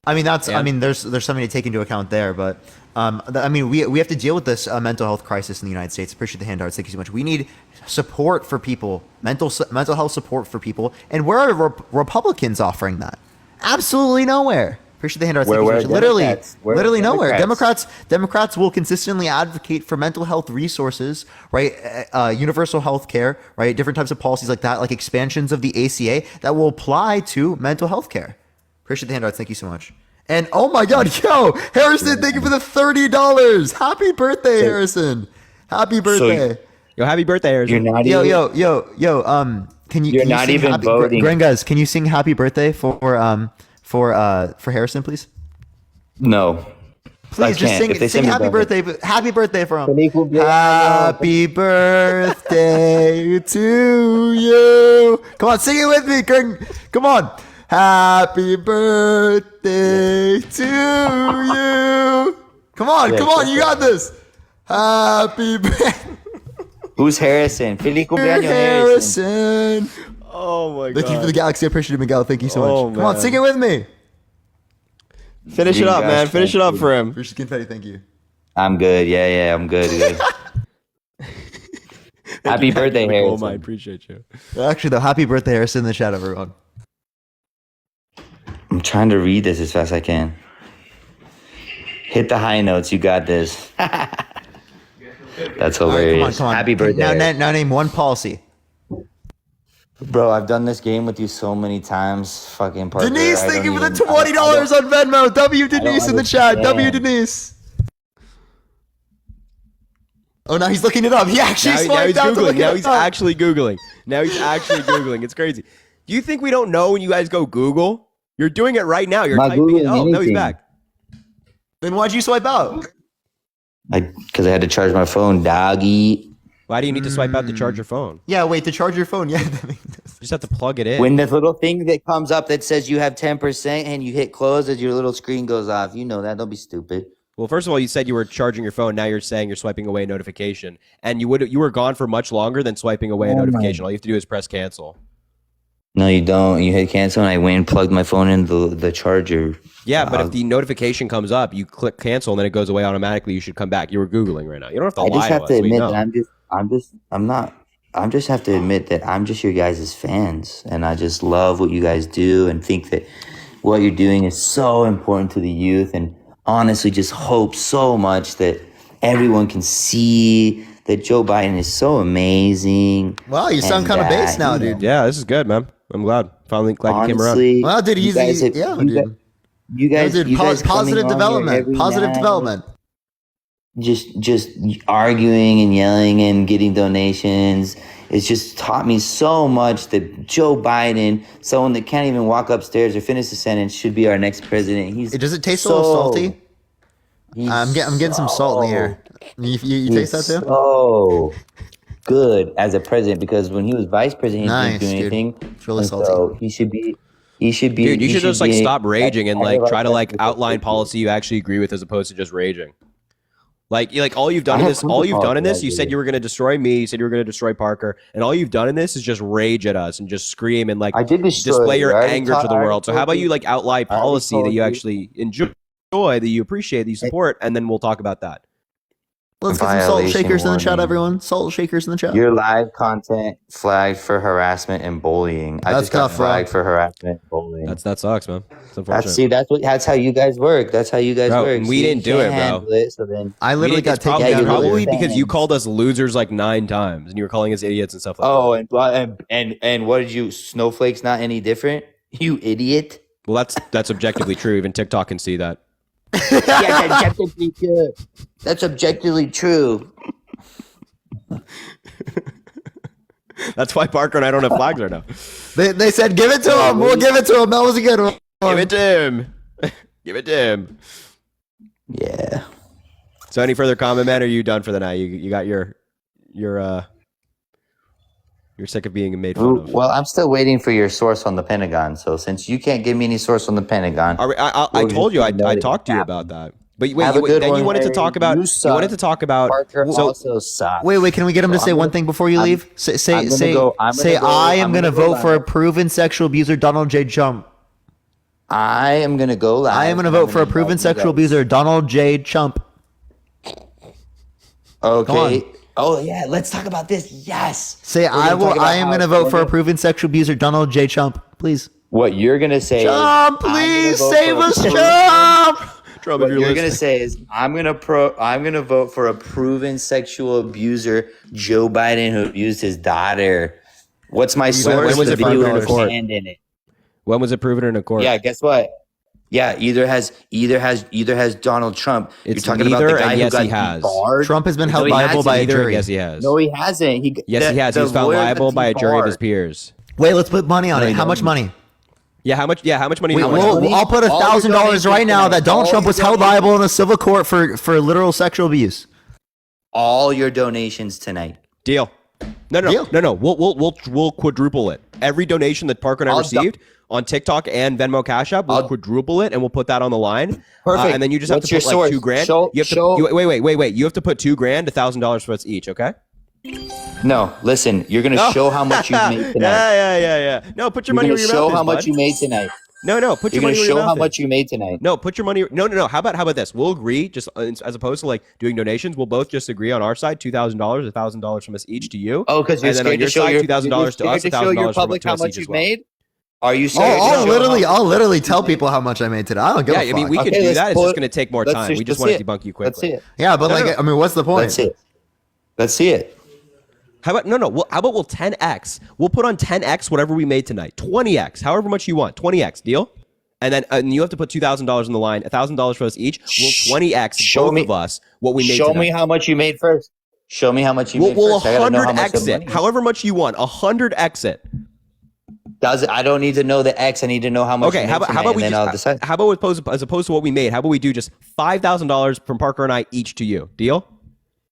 I mean, that's. Yeah. I mean, there's something to take into account there, but I mean, we have to deal with this mental health crisis in the United States. Appreciate the handouts. Thank you so much. We need support for people, mental health support for people, and where are Republicans offering that? Absolutely nowhere. Appreciate the handouts. Thank you so much. Literally nowhere. Democrats will consistently advocate for mental health resources, right? Universal health care, right? Different types of policies like that, like expansions of the ACA that will apply to mental health care. Appreciate the handouts. Thank you so much. And oh my God, yo, Harrison, thank you for the $30. Happy birthday, Harrison. Happy birthday. Yo, happy birthday, Harrison. You're not Yo, even, can you? You're can you not sing even happy, voting. Gringaz, can you sing happy birthday for Harrison, please? No. Please just can't. If they sing send me happy back- birthday. Happy birthday for him. Feliz cumpleaños. Happy birthday to you. Come on, sing it with me, Gring. Come on. Happy birthday to you. Come on, you got this. Happy birthday. Who's Harrison? Feliz cumpleaños, Harrison. Oh my god. Thank you for the Galaxy. I appreciate it, Miguel. Thank you so much. Oh, Come on, man. sing it with me. Finish it You up, guys man. Finish it up for him. Appreciate confetti. Thank you. I'm good. Yeah, I'm good. Happy birthday, Oh my, Harrison. appreciate you. Actually, though, happy birthday, Harrison, in the chat, everyone. I'm trying to read this as fast as I can. Hit the high notes. You got this. That's All right, hilarious. come on. Happy birthday. Now name one policy. Bro, I've done this game with you so many times. Fucking Parker. Denise, I thank don't you for the even- $20 on Venmo. W Denise in the chat. W understand. Denise. Oh, now he's looking it up. He actually Now he's swiped out to look Googling. Now it he's up. actually Googling. It's crazy. Do you think we don't know when you guys go Google? You're doing it right now. You're Not typing it. Googling Oh, no, he's anything. back. Then why'd you swipe out? Because I had to charge my phone, doggy. Why do you need to swipe out to charge your phone? Yeah, wait, to charge your phone. Yeah, that makes sense. You just have to plug it in. When the little thing that comes up that says you have 10% and you hit close as your little screen goes off, you know that. Don't be stupid. Well, first of all, you said you were charging your phone. Now you're saying you're swiping away a notification, and you were gone for much longer than swiping away a Oh my- notification. All you have to do is press cancel. No, you don't. You hit cancel and I went and plugged my phone in the charger. Yeah, but if the notification comes up, you click cancel and then it goes away automatically. You should come back. You were Googling right now. You don't have to I lie just have to to us. We admit know. that I'm just have to admit that I'm just your guys' fans and I just love what you guys do and think that what you're doing is so important to the youth and honestly just hope so much that everyone can see that Joe Biden is so amazing. Wow, you sound and kind of that, based now, you know, dude. Yeah, this is good, man. I'm glad. Finally glad you came around. honestly, Well, dude, you he's guys have- yeah, you dude. guys- You guys, dude, you guys coming positive on here development. every Positive night, development. just arguing and yelling and getting donations. It's just taught me so much that Joe Biden, someone that can't even walk upstairs or finish a sentence, should be our next president. Does it taste a little salty? I'm getting some salt in the air. You taste that too? So good as a president because when he was vice president, he Nice, didn't do dude. anything. It's really And salty. So he should be. Dude, you he should just like be stop raging and like head of try to our like president. outline policy you actually agree with as opposed to just raging. Like all you've done I in have this, tons all of you've done in policies this, you I said agree you were going to destroy me, you said you were going to destroy Parker, and all you've done in this is just rage at us and just scream and like I did destroy display you. your I already anger to the I already world. So how told about you like outline I already policy that told you you. actually enjoy, that you appreciate, that you support, and then we'll talk about that. Let's get some salt Violation shakers in the chat, warning. everyone. Salt shakers in the chat. Your live content flagged for harassment and bullying. I That's just got tough, bro. flagged for harassment and bullying. That sucks, man. It's unfortunate. That's how you guys work. That's how you guys Bro, work. we See, didn't you do can't it, bro. handle it, so then I literally got taken probably, down probably earlier. because you called us losers like 9 times and you were calling us idiots and stuff like that. and what did you snowflakes not any different? You idiot. Well, that's objectively true. Even TikTok can see that. Yeah, that's objectively true. That's objectively true. That's why Parker and I don't have flags right now. They said, give it to him. We'll give it to him. That was a good one. Give it to him. Give it to him. Yeah. So any further comment, man? Or are you done for the night? You got you're sick of being made fun of. Well, I'm still waiting for your source on the Pentagon. So since you can't give me any source on the Pentagon, I told you I talked to you about that. But wait, Have a good then one, you wanted to Harry. talk about. You You suck. wanted to talk about. Parker So also sucks. Wait, can we get him to So say I'm one gonna- thing before you I'm- leave? Say, I'm gonna go- I'm say, gonna go- I am I'm going to gonna go vote for a loud. proven sexual abuser, Donald J. Trump. I am going to go live. I am going to vote for a proven sexual abuser, Donald J. Trump. Okay. Oh yeah, let's talk about this. Yes. Say, I am going to vote for a proven sexual abuser, Donald J. Trump. Please. What you're going to say Trump, is, I'm gonna please vote save for a us, proven- Trump. Trump, What if you're you're going to say is, I'm going to vote for a proven sexual abuser, Joe Biden, who abused his daughter. What's my source? when was The it video proven in with court? his hand in it. when was it proven in a court? Yeah, guess what? Yeah, either has Donald Trump. It's You're talking about the neither, guy and who yes, got he has. debarred. Trump has been held No, he liable by a hasn't. Either, jury. yes, he has. No, he hasn't. Yes, he has. He was found lawyer liable got by a jury of his debarred. peers. Wait, let's put money on No, it. you How much don't. money? Yeah, how much? Yeah, how much money? Wait, do you want? money? I'll put All your $1,000 donations right now that Donald all Trump your was held donations- liable in a civil court for literal sexual abuse. All your donations tonight. Deal. No. We'll quadruple it. Every donation that Parker and I I'll received on TikTok and Venmo Cash App, we'll quadruple it and we'll put that on the line. Perfect. And then you just What's have to your put like source? $2,000. Show- you have to show- wait. You have to put $2,000, $1,000 for us each. Okay. No, listen. You're gonna show how much you made tonight. Yeah. No, put your You're money gonna where your show mouth is, how much bud. you made tonight. No, put You're your money gonna where show your how mouth is. much you made tonight. No, put your money. No. How about this? We'll agree, just as opposed to like doing donations. We'll both just agree on our side, $2,000, $1,000 from us each to you. Oh, because you're and then on scared your to show side, your $2,000 to us, to show your $1,000 public to how us much each you've as well. made. Are you scared? to show how- I'll literally tell people how much I made today. I don't give Yeah, a fuck. I mean, we could Okay, do let's that. It's pull just it- going to take more let's time. just- We just let's want see to it. debunk you Let's see quickly. it. Yeah, but No, like, no. I mean, what's the point? Let's see it. Let's see it. How about how about we'll 10x? We'll put on 10x whatever we made tonight. 20x, however much you want. 20x, deal? And then you have to put $2,000 on the line, $1,000 for us each. We'll 20x both of us what we made Show tonight. me how much you made first. Show me how much you made We'll first. I gotta know how much 100x the it. money is. However much you want. 100x it. Does it? I don't need to know the X. I need to know how much. Okay, you how made about tonight, we and then I'll just decide. how about as opposed to what we made? How about we do just $5,000 from Parker and I each to you? Deal?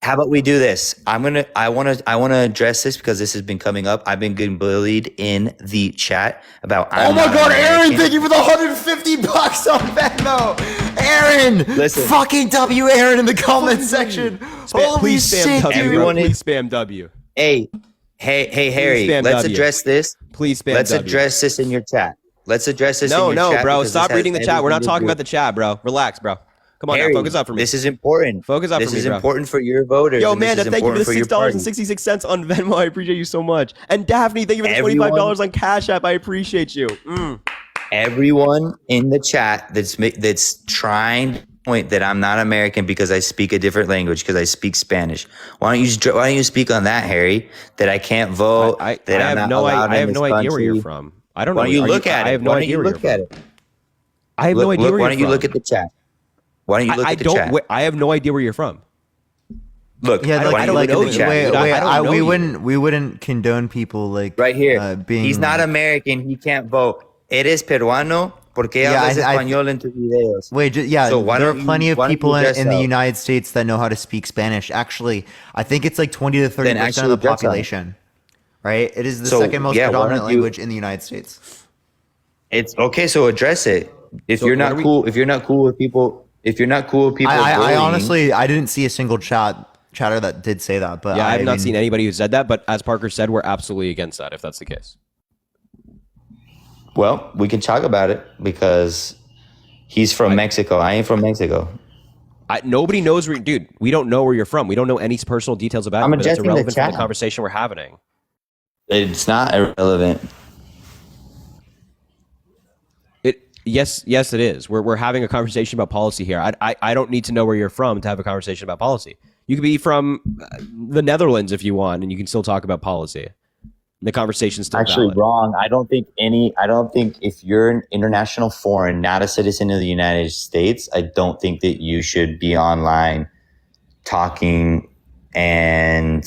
How about we do this? I want to address this because this has been coming up. I've been getting bullied in the chat about. Oh my God, Aaron! Thank you for the $150 on Venmo, Aaron. Listen. Fucking W, Aaron, in the comment section. Holy Please spam shit, W. dude. Everyone Please is- spam W. Hey, Harry. spam Let's W. address this. Please spam Let's W. address this in your chat. Let's address this. in your No, chat bro. because Stop this has reading the chat. We're not everything to talking do- about the chat, bro. Relax, bro. Come on Harry, now. Focus up for me. This is important. Focus up This for me, is bro. important for your voters. Yo, and this Amanda, is thank you for important the your party. $6.66 on Venmo. I appreciate you so much. And Daphne, thank you for the $25 on Cash App. I appreciate you. Everyone in the chat that's trying to point that I'm not American because I speak a different language, because I speak Spanish. Why don't you speak on that, Harry? That I can't vote. I that I'm have not no, allowed I in have this no idea where country. you're from. I don't know. Why don't you Are look at it? I have no Why don't idea you where you're look at from. it? I have no idea where Why you're don't you from. look at the chat? Why don't you look I at the don't. chat? I have no idea where you're from. Look, Yeah, why like, don't you look know at the chat? we wouldn't condone people like Right here. being. He's not American. He can't vote. Eres peruano porque Yeah, hablas I- español en tus videos. Wait, yeah, So why there are don't you- plenty of why don't you people dress in the up? United States that know how to speak Spanish. Actually, I think it's like 20 to 30% actually of the dress up. population. Right? It is the So, second most yeah, why predominant don't you- language in the United States. It's okay. So address it. If So you're what not are we- cool, if you're not cool with people, I bullying- honestly, I didn't see a single chatter that did say that. But Yeah, I have not mean, seen anybody who said that. But as Parker said, we're absolutely against that if that's the case. Well, we can talk about it because he's from Mexico. I ain't from Mexico. Nobody knows where, dude. We don't know where you're from. We don't know any personal details about I'm you. But that's adjusting the irrelevant for the chat. conversation we're having. It's not irrelevant. Yes, it is. We're having a conversation about policy here. I don't need to know where you're from to have a conversation about policy. You could be from the Netherlands if you want, and you can still talk about policy. The conversation's still Actually valid. wrong. I don't think if you're an international foreign, not a citizen of the United States, I don't think that you should be online talking and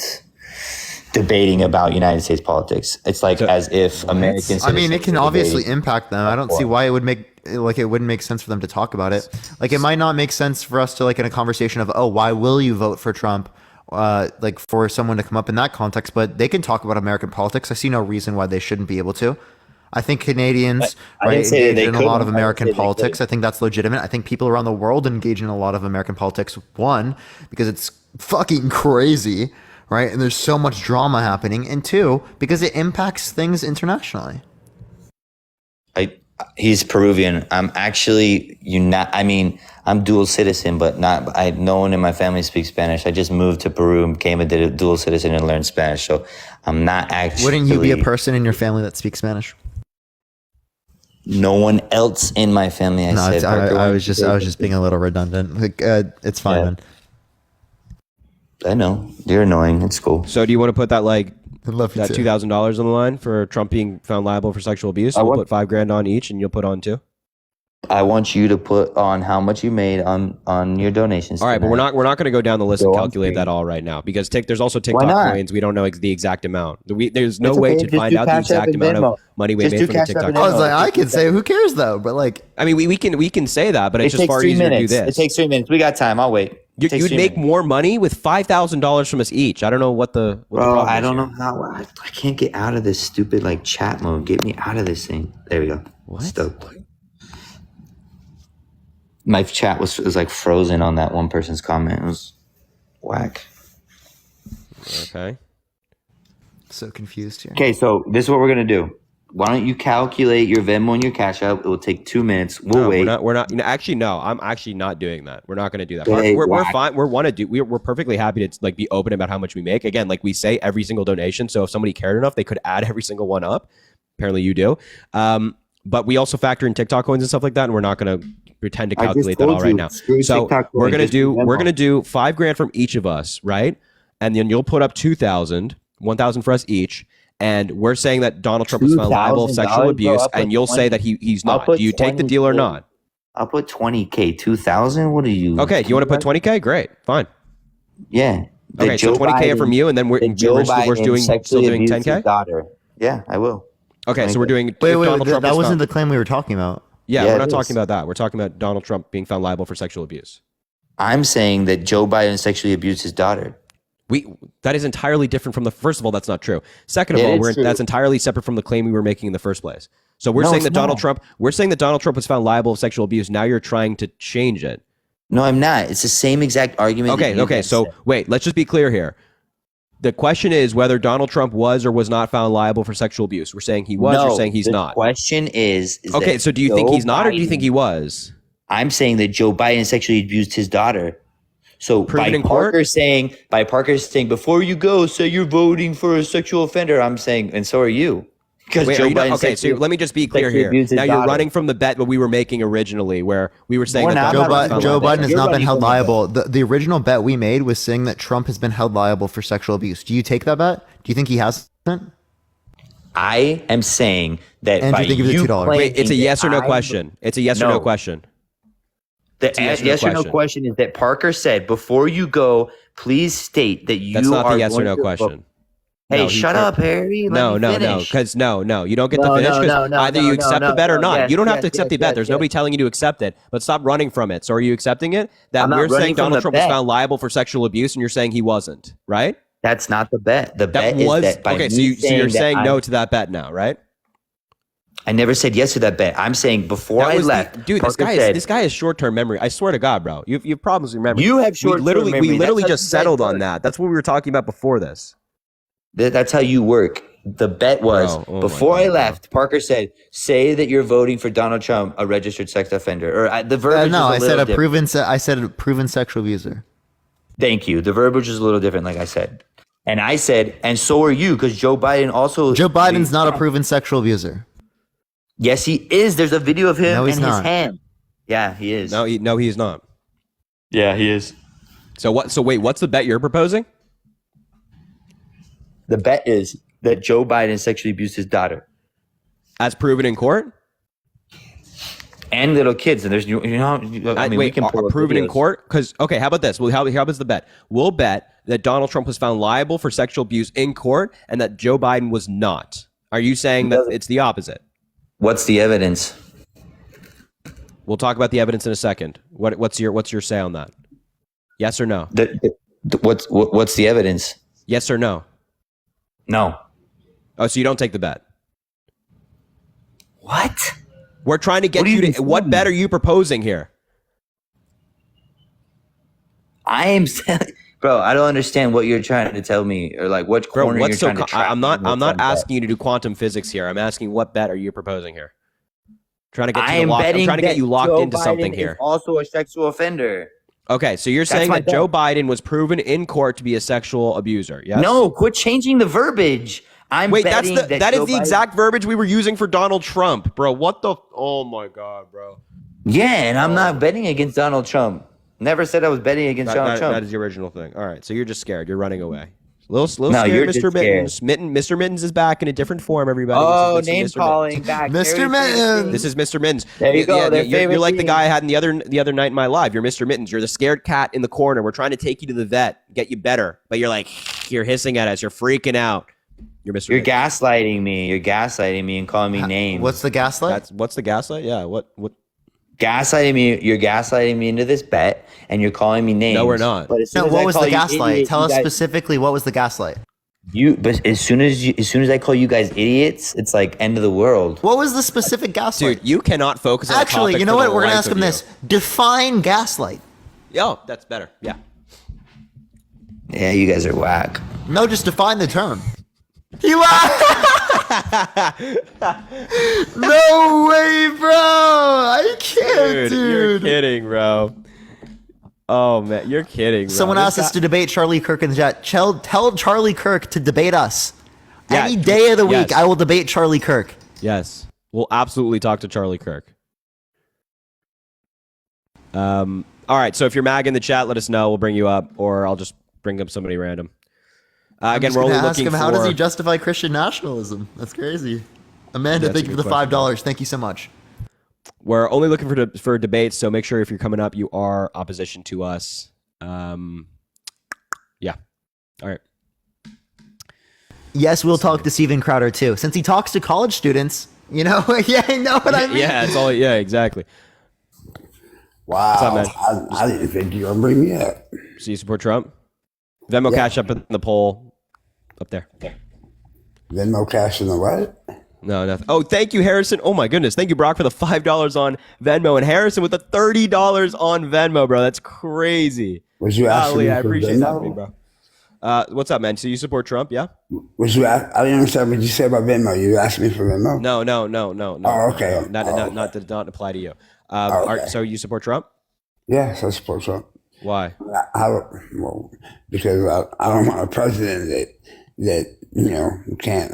debating about United States politics. It's like as if Americans. I mean, it can obviously impact them. I don't see why it wouldn't make sense for them to talk about it. Like, it might not make sense for us to, like, in a conversation of, oh, why will you vote for Trump? Like, for someone to come up in that context, but they can talk about American politics. I see no reason why they shouldn't be able to. I think Canadians engage in a lot of American politics. I think that's legitimate. I think people around the world engage in a lot of American politics. One, because it's fucking crazy, right? And there's so much drama happening. And two, because it impacts things internationally. He's Peruvian. I'm actually I'm dual citizen, but no one in my family speaks Spanish. I just moved to Peru and became a dual citizen and learned Spanish. So I'm not actually. Wouldn't you be a person in your family that speaks Spanish? No one else in my family. I was just being a little redundant. Like, it's fine, man. I know you're annoying. It's cool. So do you want to put that that too. $2,000 on the line for Trump being found liable for sexual abuse? We'll put $5,000 on each, and you'll put on 2. I want you to put on how much you made on your donations. All right, but we're not going to go down the list and calculate that all right now, because there's also TikTok coins. We don't know the exact amount. There's no way to find out the exact amount of money we made from the TikTok. I was like, I can say, who cares though? But like, I mean, we can say that, but it's just far easier to do this. It takes 3 minutes. We got time. I'll wait. You'd make more money with $5,000 from us each. I don't know what the problem I is don't here. know how. I can't get out of this stupid chat mode. Get me out of this thing. There we go. What? Stoked. My chat was frozen on that one person's comment. It was whack. Okay. So confused here. Okay, so this is what we're gonna do. Why don't you calculate your Venmo and your Cash App? It will take 2 minutes. We'll wait. We're not. Actually, no. I'm actually not doing that. We're not going to do that. Hey, we're fine. We're perfectly happy to be open about how much we make. Again, like we say, every single donation. So if somebody cared enough, they could add every single one up. Apparently, you do. But we also factor in TikTok coins and stuff like that, and we're not going to pretend to calculate that all right now. So we're gonna do $5,000 from each of us, right? And then you'll put up 2,000, 1,000 for us each. And we're saying that Donald Trump was found liable of sexual abuse, and you'll say that he's not. Do you take the deal or not? I'll put 20K. 2,000. What are you? Okay, you want to put 20K? Great, fine. Yeah. Okay, so 20K from you, and then we're still doing 10K. Daughter. Yeah, I will. Okay, so we're doing. Wait, that wasn't the claim we were talking about. Yeah, we're not talking about that. We're talking about Donald Trump being found liable for sexual abuse. I'm saying that Joe Biden sexually abused his daughter. That is entirely different from the. First of all, that's not true. Second of all, that's entirely separate from the claim we were making in the first place. So we're saying that Donald Trump. We're saying that Donald Trump was found liable of sexual abuse. Now you're trying to change it. No, I'm not. It's the same exact argument. Okay. So wait, let's just be clear here. The question is whether Donald Trump was or was not found liable for sexual abuse. We're saying he was. You're saying he's not. The question is okay. So do you think he's not, or do you think he was? I'm saying that Joe Biden sexually abused his daughter. So by Parker saying before you go, say you're voting for a sexual offender. I'm saying, and so are you. Because Joe Biden. Okay, so let me just be clear here. Now you're running from the bet that we were making originally, where we were saying that Joe Biden has not been held liable. The original bet we made was saying that Trump has been held liable for sexual abuse. Do you take that bet? Do you think he hasn't? I am saying that. And do you think of the $2? Wait, it's a yes or no question. It's a yes or no question. The yes or no question is that Parker said, before you go, please state that you are. That's not the yes or no question. Hey, shut up, Harry. No, because no, you don't get to finish. Either you accept the bet or not. You don't have to accept the bet. There's nobody telling you to accept it, but stop running from it. So are you accepting it? That we're saying Donald Trump was found liable for sexual abuse, and you're saying he wasn't, right? That's not the bet. The bet is that by okay. So you're saying no to that bet now, right? I never said yes to that bet. I'm saying before I left, dude. This guy has short-term memory. I swear to God, bro. You have problems with memory. You have short-term memory. We literally just settled on that. That's what we were talking about before this. That's how you work. The bet was before I left. Parker said, "Say that you're voting for Donald Trump, a registered sex offender." Or the verbiage. No, I said a proven. I said a proven sexual abuser. Thank you. The verbiage is a little different, like I said. And I said, and so are you, because Joe Biden also. Joe Biden's not a proven sexual abuser. Yes, he is. There's a video of him and his hand. Yeah, he is. No, he's not. Yeah, he is. So what? So wait, what's the bet you're proposing? The bet is that Joe Biden sexually abused his daughter, as proven in court, and little kids. And there's we can pull proven in court. Because how about this? Well, how about the bet? We'll bet that Donald Trump was found liable for sexual abuse in court and that Joe Biden was not. Are you saying that it's the opposite? What's the evidence? We'll talk about the evidence in a second. What's your say on that? Yes or no? What's the evidence? Yes or no? No. Oh, so you don't take the bet? What? We're trying to get you to. What bet are you proposing here? I am, bro. I don't understand what you're trying to tell me, or like what corner you're trying to trap. I'm not asking you to do quantum physics here. I'm asking what bet are you proposing here? Trying to get you I'm trying to get you locked into something here. Also a sexual offender. Okay, so you're saying that Joe Biden was proven in court to be a sexual abuser? Yes. No, quit changing the verbiage. Wait, that is the exact verbiage we were using for Donald Trump, bro. What the? Oh my God, bro. Yeah, and I'm not betting against Donald Trump. Never said I was betting against Donald Trump. That is the original thing. All right, so you're just scared. You're running away. Little no, scared, you're Mr. Mittens. Mr. Mittens is back in a different form, everybody. Oh, name calling back. Mr. Mittens. This is Mr. Mittens. There you go. You're like the guy I had the other night in my live. You're Mr. Mittens. You're the scared cat in the corner. We're trying to take you to the vet, get you better, but you're hissing at us. You're freaking out. You're Mr. You're gaslighting me. You're gaslighting me and calling me names. What's the gaslight? What's the gaslight? Yeah. What? Gaslighting me. You're gaslighting me into this bet, and you're calling me names. No, we're not. But what was the gaslight? Tell us specifically what was the gaslight. But as soon as I call you guys idiots, it's like end of the world. What was the specific gaslight? Dude, you cannot focus on Actually, you know what? We're gonna ask him this. Define gaslight. Oh, that's better. Yeah. Yeah, you guys are whack. No, just define the term. You are. No way, bro. I can't, dude. You're kidding, bro. Oh man, you're kidding, bro. Someone asked us to debate Charlie Kirk in the chat. Tell Charlie Kirk to debate us. Any day of the week, I will debate Charlie Kirk. Yes, we'll absolutely talk to Charlie Kirk. All right, so if you're MAGA in the chat, let us know. We'll bring you up, or I'll just bring up somebody random. Again, we're only looking for... How does he justify Christian nationalism? That's crazy. Amanda, thank you for the $5. Thank you so much. We're only looking for debates, so make sure if you're coming up, you are opposition to us. Yeah. All right. Yes, we'll talk to Steven Crowder too, since he talks to college students. You know, yeah, you know what I mean. Yeah, it's all. Yeah, exactly. Wow, what's up, man? I didn't think you were gonna bring me up. So you support Trump? Venmo Cash up in the poll, up there. Venmo Cash in the what? No, nothing. Oh, thank you, Harrison. Oh my goodness, thank you, Brock, for the $5 on Venmo, and Harrison with the $30 on Venmo, bro. That's crazy. Was you asking me I for appreciate that, Venmo? bro. What's up, man? So you support Trump, yeah? Was you? I didn't understand what you said about Venmo. You asked me for Venmo. No. Oh, okay. Not apply to you. Okay. So you support Trump? Yes, I support Trump. Why? Well, because I don't want a president that can't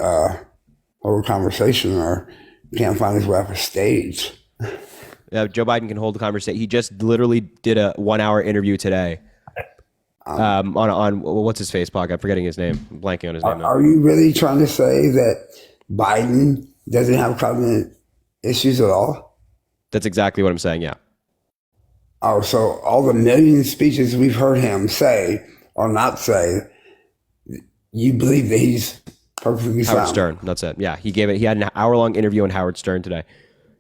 hold a conversation or can't find his way off a stage. Yeah, Joe Biden can hold the conversation. He just literally did a 1-hour interview today. On what's his face podcast? I'm forgetting his name. I'm blanking on his name now. Are you really trying to say that Biden doesn't have cognitive issues at all? That's exactly what I'm saying. Yeah. Oh, so all the million speeches we've heard him say or not say, you believe that he's perfectly sound? Howard Stern. That's it. Yeah, he had an hour-long interview on Howard Stern today.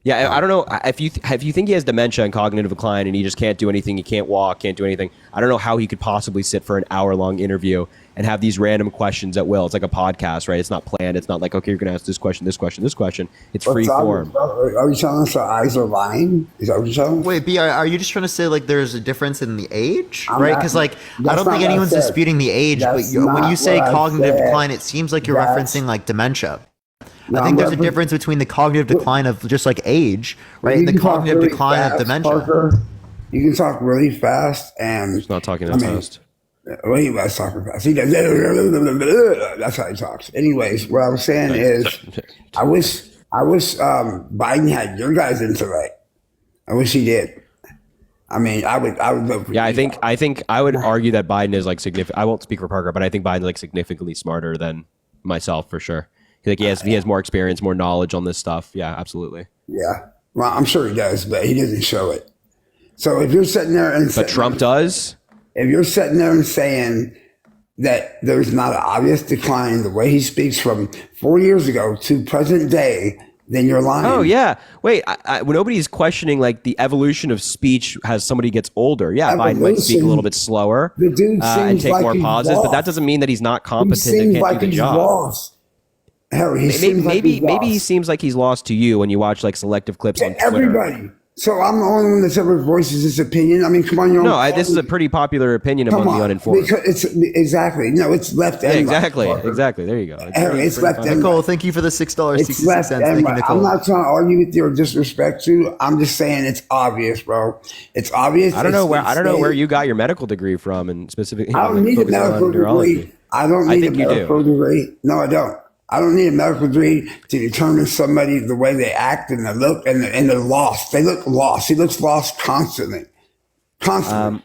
Yeah, I don't know if you think he has dementia and cognitive decline and he just can't do anything, he can't walk, can't do anything. I don't know how he could possibly sit for an hour-long interview and have these random questions at will. It's like a podcast, right? It's not planned. It's not like, okay, you're going to ask this question, this question, this question. It's free form. Are you telling us our eyes are lying? Is that what you're telling us? Wait, B, are you just trying to say like there's a difference in the age, right? Because like I don't think anyone's disputing the age, but when you say cognitive decline, it seems like you're referencing like dementia. I think there's a difference between the cognitive decline of just like age, right, and the cognitive decline of dementia. Parker, you can talk really fast and... He's not talking that fast. Well, he was talking fast. He does, that's how he talks. Anyways, what I was saying is, I wish Biden had your guys' intellect. I wish he did. I mean, I would vote for you. I think I would argue that Biden is like significant. I won't speak for Parker, but I think Biden's like significantly smarter than myself for sure. Like he has more experience, more knowledge on this stuff. Yeah, absolutely. Yeah, well, I'm sure he does, but he doesn't show it. So if you're sitting there and Trump does. If you're sitting there and saying that there's not an obvious decline in the way he speaks from 4 years ago to present day, then you're lying. Oh yeah. Wait, when nobody's questioning like the evolution of speech as somebody gets older. Yeah, Biden might speak a little bit slower The dude and seems take like more he's pauses, but that lost. doesn't mean that he's not He competent and seems can't like do the he's job. lost. Harry, he Maybe seems like maybe, he's maybe he lost. seems like he's lost to you when you watch like selective clips on Twitter. Everybody. So I'm the only one that's ever voices his opinion. I mean, come on, you're No, on this is a pretty popular opinion among the uninformed. Because it's exactly no, it's left and exactly, right. exactly. There you go. It's left and Nicole, right. thank you for the $6.66. It's left Thank and you, right. Nicole. I'm not trying to argue with you or disrespect you. I'm just saying it's obvious, bro. It's obvious. I don't know where you got your medical degree from, and specifically. I don't need a medical degree. I don't need a medical degree. No, I don't. I don't need a medical degree to determine somebody the way they act and they look and they're lost. They look lost. He looks lost constantly. Constantly.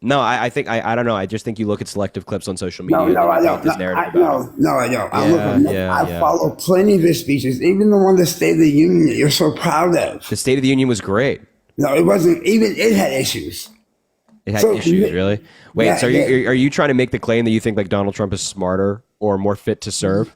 No, I think I don't know. I just think you look at selective clips on social media. No, I and don't. This narrative No, I don't. I Yeah. follow plenty of his speeches, even the one the State of the Union that you're so proud of. The State of the Union was great. No, it wasn't. Even it had issues. It had issues, really. Wait, Yeah, so are you trying to make the claim that you think like Donald Trump is smarter or more fit to serve?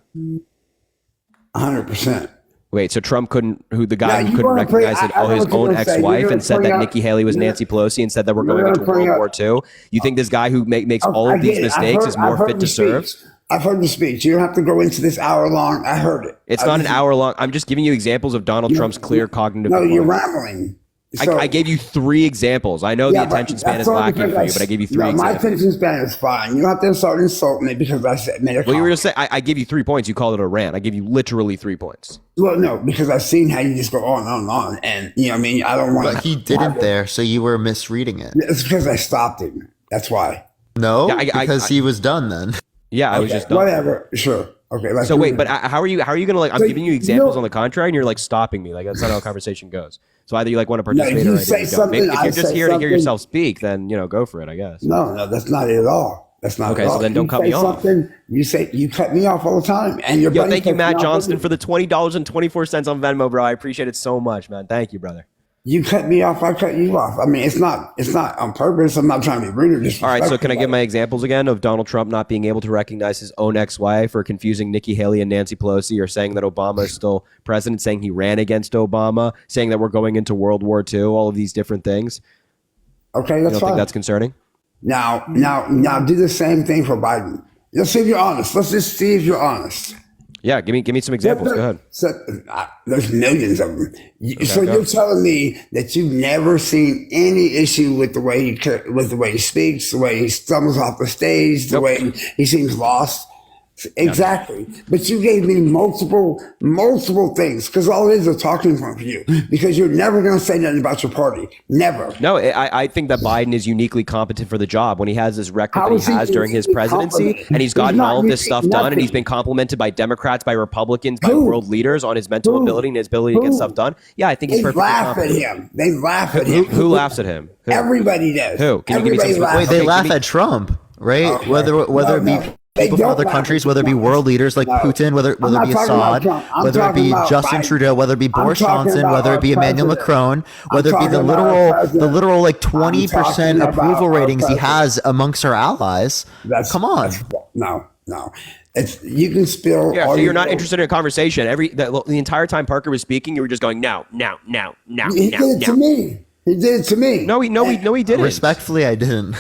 100%. Wait, so Trump couldn't, the guy Yeah, who you couldn't wanna play- recognize I know his what you're own gonna say. You're ex-wife gonna and said bring that up- Nikki Haley was you're- Nancy Pelosi and said that we're you're going gonna into bring World up- War II? You think this guy who makes all I of these get it. mistakes is more I've heard fit the to serve? speech. I've heard the speech. You don't have to go into this hour long. I heard it. It's not an hour long. I'm just giving you examples of Donald Trump's clear cognitive No, you're decline. rambling. So- I gave you 3 examples. I know the Yeah, but attention span that's is all lacking because for you, but I gave you 3 No, my examples. attention span is fine. You don't have to start insulting me because I said made a Well, you were comment. just saying, I gave you 3 points. You called it a rant. I gave you literally 3 points. Well, no, because I've seen how you just go on and on and on, and you know what I mean. I don't want. But he didn't there, so you were misreading it. It's because I stopped him. That's why. No, Yeah, because he was done then. Yeah, I was Okay, just done. whatever. Sure. Okay. Let's So move wait, on. but how are you gonna like? I'm So giving you you examples don't- on the contrary, and you're like stopping me. Like that's not how a conversation goes. So either you like want to No, participate you or say you don't. something, Maybe if I you're just say here to hear something. yourself speak, then go for it. I guess. No, that's not it at all. That's not Okay, at so all. then don't You cut say me off. something, You say you cut me off all the time, and your Yo, buddy thank you, cuts me Matt off Johnston, every- for the $20.24 on Venmo, bro. I appreciate it so much, man. Thank you, brother. You cut me off, I cut you off. I mean, it's not on purpose. I'm not trying to be rude or disrespectful. All right, so can I give my examples again of Donald Trump not being able to recognize his own ex-wife, or confusing Nikki Haley and Nancy Pelosi, or saying that Obama is still president, saying he ran against Obama, saying that we're going into World War II, all of these different things? Okay, You that's don't fine. think that's concerning? Now, do the same thing for Biden. Let's see if you're honest. Let's just see if you're honest. Yeah, give me some examples. Go ahead. So, there's millions of them. So go. you're telling me that you've never seen any issue with the way he speaks, the way he stumbles off the stage, the way he seems lost. Exactly. But you gave me multiple things, because all it is a talking point for you, because you're never going to say nothing about your party. Never. No, I think that Biden is uniquely competent for the job when he has this record How that is he he has during his uniquely presidency, competent? and he's He's gotten not all of this unique- stuff done, and nothing. he's been complimented by Democrats, by Republicans, by Who? world leaders on his mental Who? ability and his ability to get Who? stuff done. Yeah, I think he's They perfectly laugh at competent. him. They laugh at him. Who laughs at him? Who? Everybody does. Who? Can you give me some Everybody specific- laughs. Wait, they Okay, laugh give me- at Trump, right? Okay. Whether it be They people from don't other laugh countries, at whether it be Trump. world leaders like No. Putin, whether I'm it not be talking about Assad, Trump. I'm whether it talking be about Justin Biden. Trudeau, whether it be I'm Boris talking Johnson, about whether our it be Emmanuel president. Macron, I'm whether it be talking about our the president. literal like I'm 20% talking about approval our ratings he president. has amongst our allies. Come on. No. You can spill. Yeah, all so you you're not want. interested in a conversation. The entire time Parker was speaking, you were just going, no. He did it to me. He did it to me. No, he didn't. Respectfully, I didn't.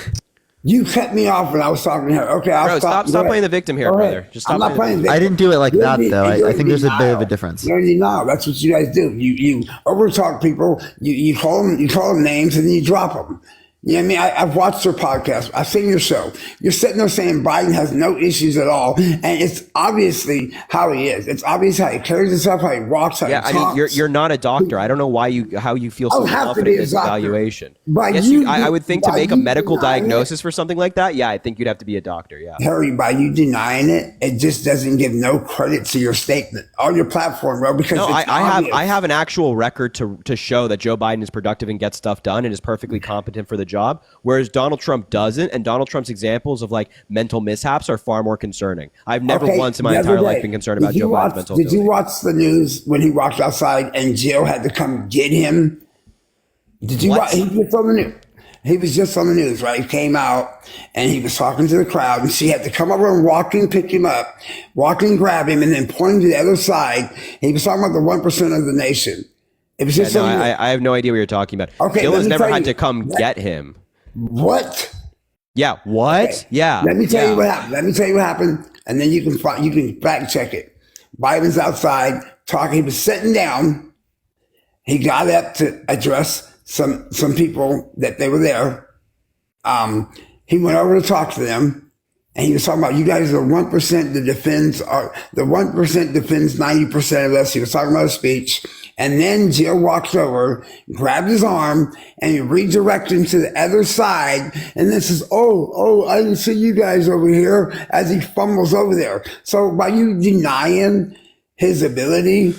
You cut me off when I was talking to her. Okay, I'll Bro, stop. stop playing the victim here, Go ahead. brother. Just stop I'm not playing I victim. didn't do it like You're that, in- though. you're I in think there's a bit of a denial. difference. You're in denial. That's what you guys do. You overtalk people. You call them names, and then you drop them. You know what I mean? I've watched your podcast. I've seen your show. You're sitting there saying Biden has no issues at all. And it's obviously how he is. It's obvious how he carries himself, how he walks, how Yeah, he I talks. mean, you're not a doctor. I don't know how you feel I so don't have to confident be in a this doctor. evaluation. By Yes, you- I would think to by make a you medical denying it- diagnosis for something like that, yeah, I think you'd have to be a doctor. Yeah. Harry, by you denying it, it just doesn't give no credit to your statement or your platform, bro. Because No, it's I obvious. have an actual record to show that Joe Biden is productive and gets stuff done and is perfectly competent for the job, whereas Donald Trump doesn't, and Donald Trump's examples of like mental mishaps are far more concerning. I've never Okay, once in my the other entire life day, been concerned did about you Joe watch- Biden's mental Did you ability. watch the news when he walked outside and Jill had to come get him? Did you What? watch? He was on the news. He was just on the news, right? He came out and he was talking to the crowd, and she had to come over and walk in, pick him up, walk in, grab him, and then point him to the other side. He was talking about the 1% of the nation. It was just I have no idea what you're talking about. Okay, Bill has never had you- to come get him. What? Yeah, what? Okay. Yeah. Let me tell you what happened. Let me tell you what happened, and then you can fact check it. Biden's outside talking. He was sitting down. He got up to address some people that they were there. He went over to talk to them, and he was talking about, you guys are 1% that defends, the 1% defends 90% of us. He was talking about a speech. And then Jill walks over, grabbed his arm, and he redirected him to the other side. And then says, oh, I didn't see you guys over here, as he fumbles over there. So by you denying his ability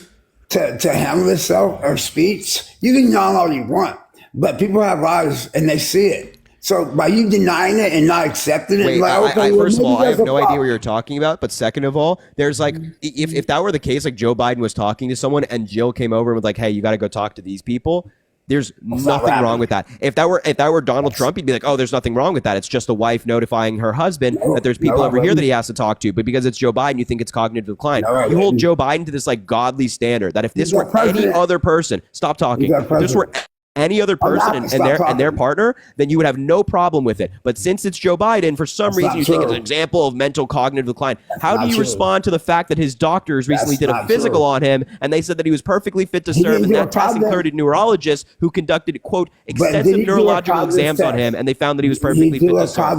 to handle himself or speech, you can deny all you want, but people have eyes and they see it. So by you denying it and not accepting it, Wait, like, okay, first of all, I have no idea problem. what you're talking about. But second of all, there's like, if that were the case, like Joe Biden was talking to someone and Jill came over and was like, "Hey, you got to go talk to these people." There's nothing wrong with that. If that were Donald Trump, he'd be like, "Oh, there's nothing wrong with that. It's just a wife notifying her husband that there's people over here that he has to talk to." But because it's Joe Biden, you think it's cognitive decline. You hold Joe Biden to this like godly standard that if this were any other person, stop talking. If this were any other person and their partner, then you would have no problem with it. But since it's Joe Biden, for some reason you think it's an example of mental cognitive decline. How do you respond to the fact that his doctors recently did a physical on him and they said that he was perfectly fit to serve, and that test included neurologists who conducted, quote, extensive neurological exams on him, and they found that he was perfectly fit to serve.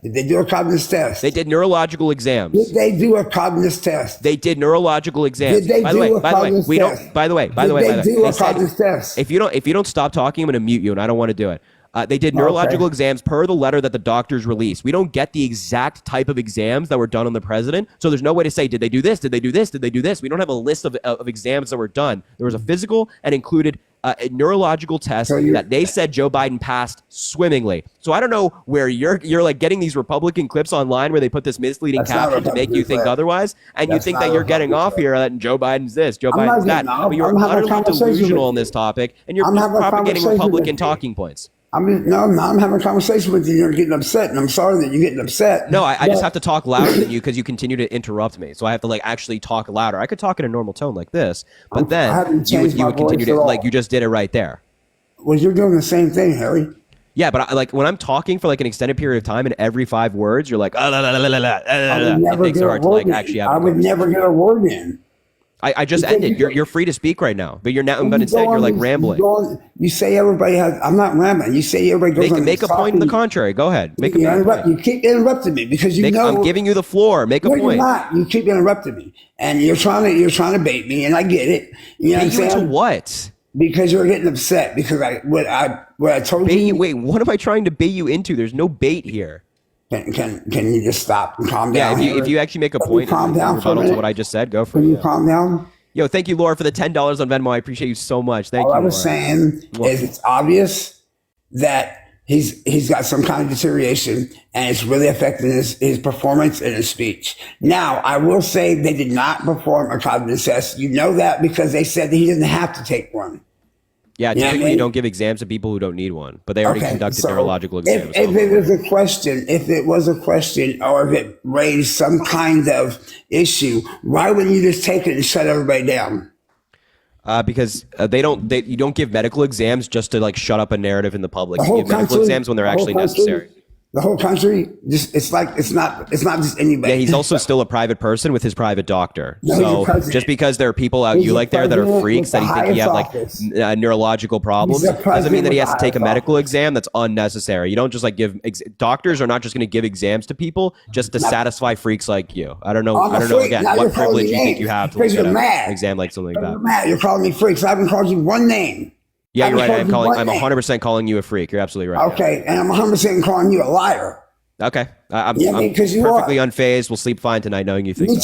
Did they do a cognitive test? They did neurological exams. Did they do a cognitive test? They did neurological exams. Did they by the way, we don't. By the way, Did they do a cognitive test? If you don't stop talking, I'm going to mute you, and I don't want to do it. They did neurological exams per the letter that the doctors released. We don't get the exact type of exams that were done on the president, so there's no way to say, did they do this? Did they do this? Did they do this? We don't have a list of exams that were done. There was a physical and included a neurological test that they said Joe Biden passed swimmingly. So I don't know where you're like getting these Republican clips online where they put this misleading caption to make you think otherwise, and you think that you're getting off here that Joe Biden's this, Joe Biden's that, but you're utterly delusional on this topic, and you're propagating Republican talking points. I'm having a conversation with you. You're getting upset, and I'm sorry that you're getting upset. No, I just have to talk louder than you because you continue to interrupt me. So I have to like actually talk louder. I could talk in a normal tone like this, but then you would continue to like you just did it right there. Well, you're doing the same thing, Harry. Yeah, but like when I'm talking for like an extended period of time, and every 5 words you're like, it makes it hard to like actually have. I would never get a word in. I just ended. You're free to speak right now, but instead you're like rambling. You say everybody has. I'm not rambling. You say everybody goes. Make a point in the contrary. Go ahead. Make a point. You keep interrupting me because you know I'm giving you the floor. Make a point. You're not. You keep interrupting me, and you're trying to bait me, and I get it. You know what I'm saying? Into what? Because you're getting upset because what I told you. Wait, what am I trying to bait you into? There's no bait here. Can you just stop and calm down? Yeah, if you actually make a point in rebuttal to what I just said, go for it. Can you calm down? Yo, thank you, Laura, for the $10 on Venmo. I appreciate you so much. Thank you. All I was saying is it's obvious that he's got some kind of deterioration, and it's really affecting his performance and his speech. Now, I will say they did not perform a cognitive test. You know that because they said that he didn't have to take one. Yeah, typically you don't give exams to people who don't need one, but they already conducted neurological exams. If it was a question, or if it raised some kind of issue, why wouldn't you just take it and shut everybody down? Because you don't give medical exams just to like shut up a narrative in the public. You give medical exams when they're actually necessary. The whole country, it's not just anybody. Yeah, he's also still a private person with his private doctor. So just because there are people out there that are freaks that he think he have like neurological problems doesn't mean that he has to take a medical exam that's unnecessary. You don't just like give doctors are not just going to give exams to people just to satisfy freaks like you. I don't know again what privilege you think you have to look at an exam like something like that. You're calling me freaks. I haven't called you one name. Yeah, you're right. I'm 100% calling you a freak. You're absolutely right. Okay, and I'm 100% calling you a liar. Okay, I'm because you perfectly unfazed. We'll sleep fine tonight knowing you think Me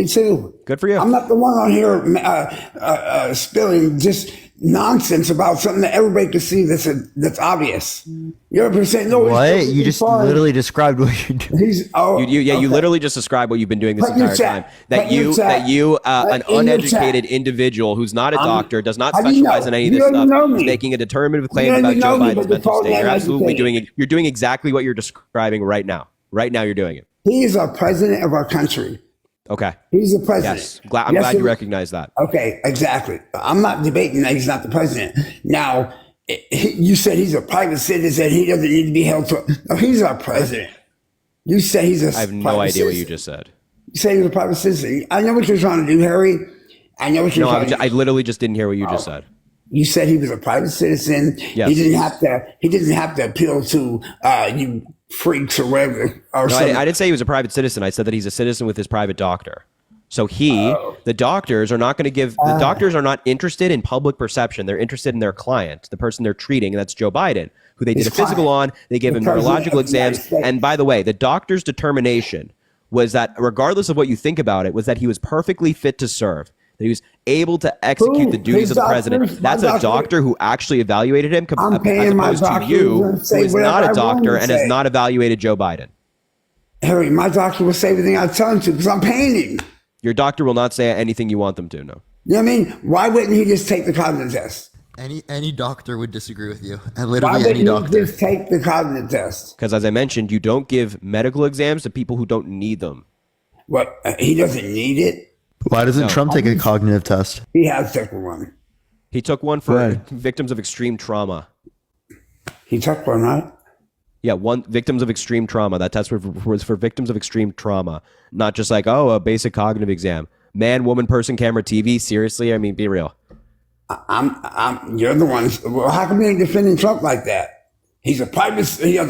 too. Good for you. I'm not the one on here spilling just nonsense about something that everybody can see that's obvious. You're saying no. What? You just literally described what you're doing. You literally just described what you've been doing this entire time. That you, an uneducated individual who's not a doctor, does not specialize in any of this stuff, is making a determinative claim about Joe Biden's mental state. You're absolutely doing it. You're doing exactly what you're describing right now. Right now, you're doing it. He is our president of our country. Okay. He's the president. Yes. I'm glad you recognize that. Okay, exactly. I'm not debating that he's not the president. Now, you said he's a private citizen. He doesn't need to be held to. No, he's our president. You say he's a. I have no idea what you just said. You say he's a private citizen. I know what you're trying to do, Harry. I know what you're trying to do. I literally just didn't hear what you just said. You said he was a private citizen. Yes. He didn't have to appeal to you freaks or whatever. I didn't say he was a private citizen. I said that he's a citizen with his private doctor. So the doctors are not going to give, the doctors are not interested in public perception. They're interested in their client, the person they're treating, and that's Joe Biden, who they did a physical on. They gave him neurological exams. And by the way, the doctor's determination was that, regardless of what you think about it, was that he was perfectly fit to serve. That he was able to execute the duties of the president. That's a doctor who actually evaluated him, as opposed to you, who is not a doctor and has not evaluated Joe Biden. Harry, my doctor will say everything I tell him to because I'm paying him. Your doctor will not say anything you want them to, no. You know what I mean? Why wouldn't he just take the cognitive test? Any doctor would disagree with you. And Why literally wouldn't any doctor. he just take the cognitive test? Because as I mentioned, you don't give medical exams to people who don't need them. What? He doesn't need it? Why doesn't Trump take a cognitive test? He has taken one. He took one for victims of extreme trauma. He took one, right? Yeah, victims of extreme trauma. That test was for victims of extreme trauma, not just like, a basic cognitive exam. Man, woman, person, camera, TV. Seriously, I mean, be real. You're the one. Well, how come you ain't defending Trump like that? He has a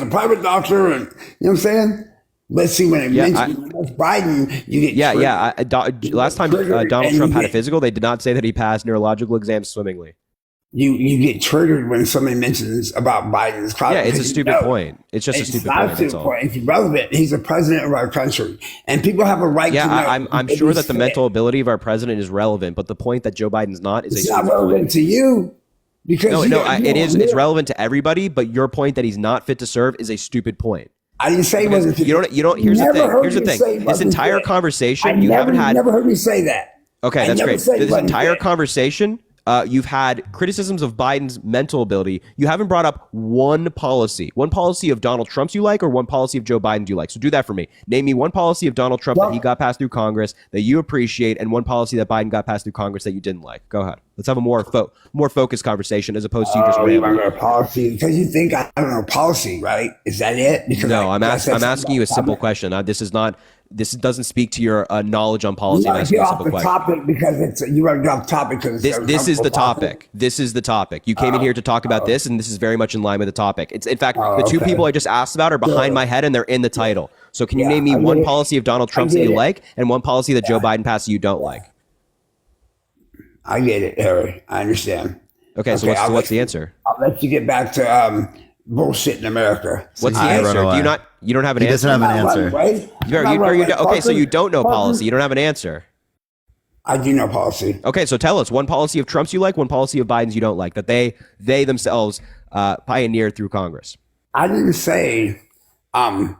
private doctor, and you know what I'm saying? Let's see when it mentions Biden, you get last time Donald Trump had a physical, they did not say that he passed neurological exams swimmingly. You get triggered when somebody mentions about Biden's clout. Yeah, it's a stupid point. It's just a stupid point. That's all. It's irrelevant. He's the president of our country, and people have a right to know. I'm sure that the mental ability of our president is relevant, but the point that Joe Biden's not is it's not relevant to you. Because it is. It's relevant to everybody, but your point that he's not fit to serve is a stupid point. I didn't say he wasn't. You don't. Here's the thing. Here's the thing. This entire conversation, you never heard me say that. Okay, that's great. This entire conversation, you've had criticisms of Biden's mental ability. You haven't brought up one policy of Donald Trump's you like, or one policy of Joe Biden's you like. So do that for me. Name me one policy of Donald Trump that he got passed through Congress that you appreciate, and one policy that Biden got passed through Congress that you didn't like. Go ahead. Let's have a more focused conversation as opposed to you just rambling. A policy because you think I don't know policy, right? Is that it? Because no, I'm asking you a simple question. This doesn't speak to your knowledge on policy. You get off the topic because you are off topic. This is the topic. This is the topic. You came in here to talk about this, and this is very much in line with the topic. It's in fact the two people I just asked about are behind my head, and they're in the title. So can you name me one policy of Donald Trump's that you like, and one policy that Joe Biden passed that you don't like? I get it, Harry. I understand. Okay, so what's the answer? I'll let you get back to bullshit in America. What's the answer? You don't have an answer? He doesn't have an answer. Okay, so you don't know policy. You don't have an answer. I do know policy. Okay, so tell us one policy of Trump's you like, one policy of Biden's you don't like, that they themselves pioneered through Congress. I didn't say I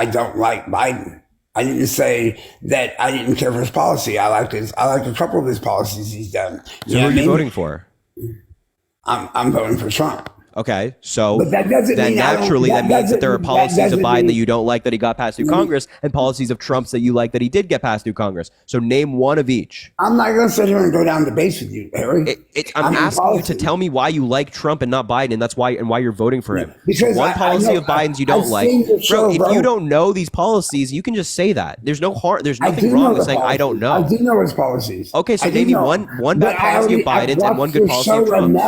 don't like Biden. I didn't say that I didn't care for his policy. I like a couple of his policies he's done. So who are you voting for? I'm voting for Trump. Okay, so but that doesn't then mean naturally that means that there are policies of Biden that you don't like that he got passed through Congress, and policies of Trump's that you like that he did get passed through Congress. So name one of each. I'm not going to sit here and go down debates with you, Harry. I'm asking you to tell me why you like Trump and not Biden, and that's why you're voting for him. Because one policy of Biden's you don't like, bro. If you don't know these policies, you can just say that. There's no harm. There's nothing wrong with saying I don't know. I do know his policies. Okay, so name me one bad policy of Biden's and one good policy of Trump's.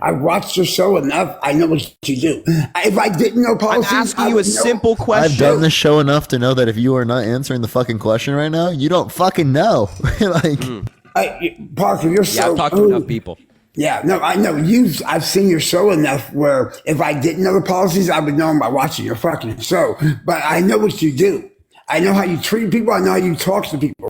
I've watched your show enough. I know what you do. If I didn't know policies, I'm asking you a simple question. I've done this show enough to know that if you are not answering the fucking question right now, you don't fucking know. Parker, you're so. I've talked to enough people. Yeah, no, I know I've seen your show enough where if I didn't know the policies, I would know them by watching your fucking show. But I know what you do. I know how you treat people. I know how you talk to people.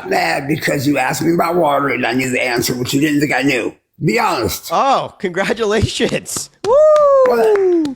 got mad because you asked me about water and I knew the answer, which you didn't think I knew. Be honest. Oh, congratulations. Woo!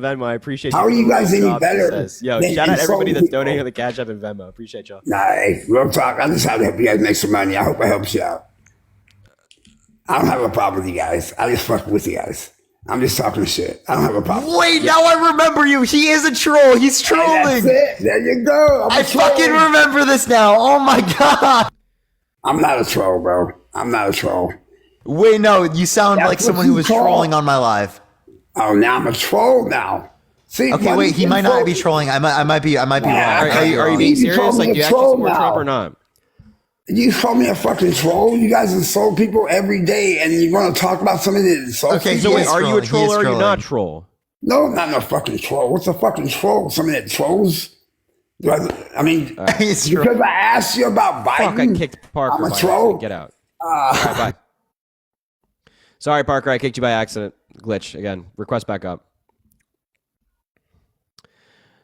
and Venmo. I appreciate How are you guys any better Yo, than shout out everybody that's insulting donating people? to the Cash App and Venmo. Appreciate y'all. Nah, hey, real talk. I just have to help you guys make some money. I hope it helps you out. I don't have a problem with you guys. I just fuck with you guys. I'm just talking shit. I don't have a problem. Wait, now I remember you. He is a troll. He's trolling. That's it. There you go. I fucking remember this now. Oh my god. I'm not a troll, bro. I'm not a troll. Wait, no, you sound That's like what someone who you was call- trolling on my live. Oh, now I'm a troll now. See, Okay, wait, he might not be trolling. I might be wrong. Are you being You serious? call me Like, a do you actually troll support Trump or now. not? You call me a fucking troll? You guys insult people every day, and you're going to talk about something that insults Okay, people? So wait, are you a troll or are you not a troll? No, I'm not no fucking troll. What's a fucking troll? Something that trolls? I mean, because I asked you about Biden, Fuck, I kicked Parker I'm a by troll. accident. Get out. All right, bye. Sorry, Parker, I kicked you by accident. Glitch again. Request back up.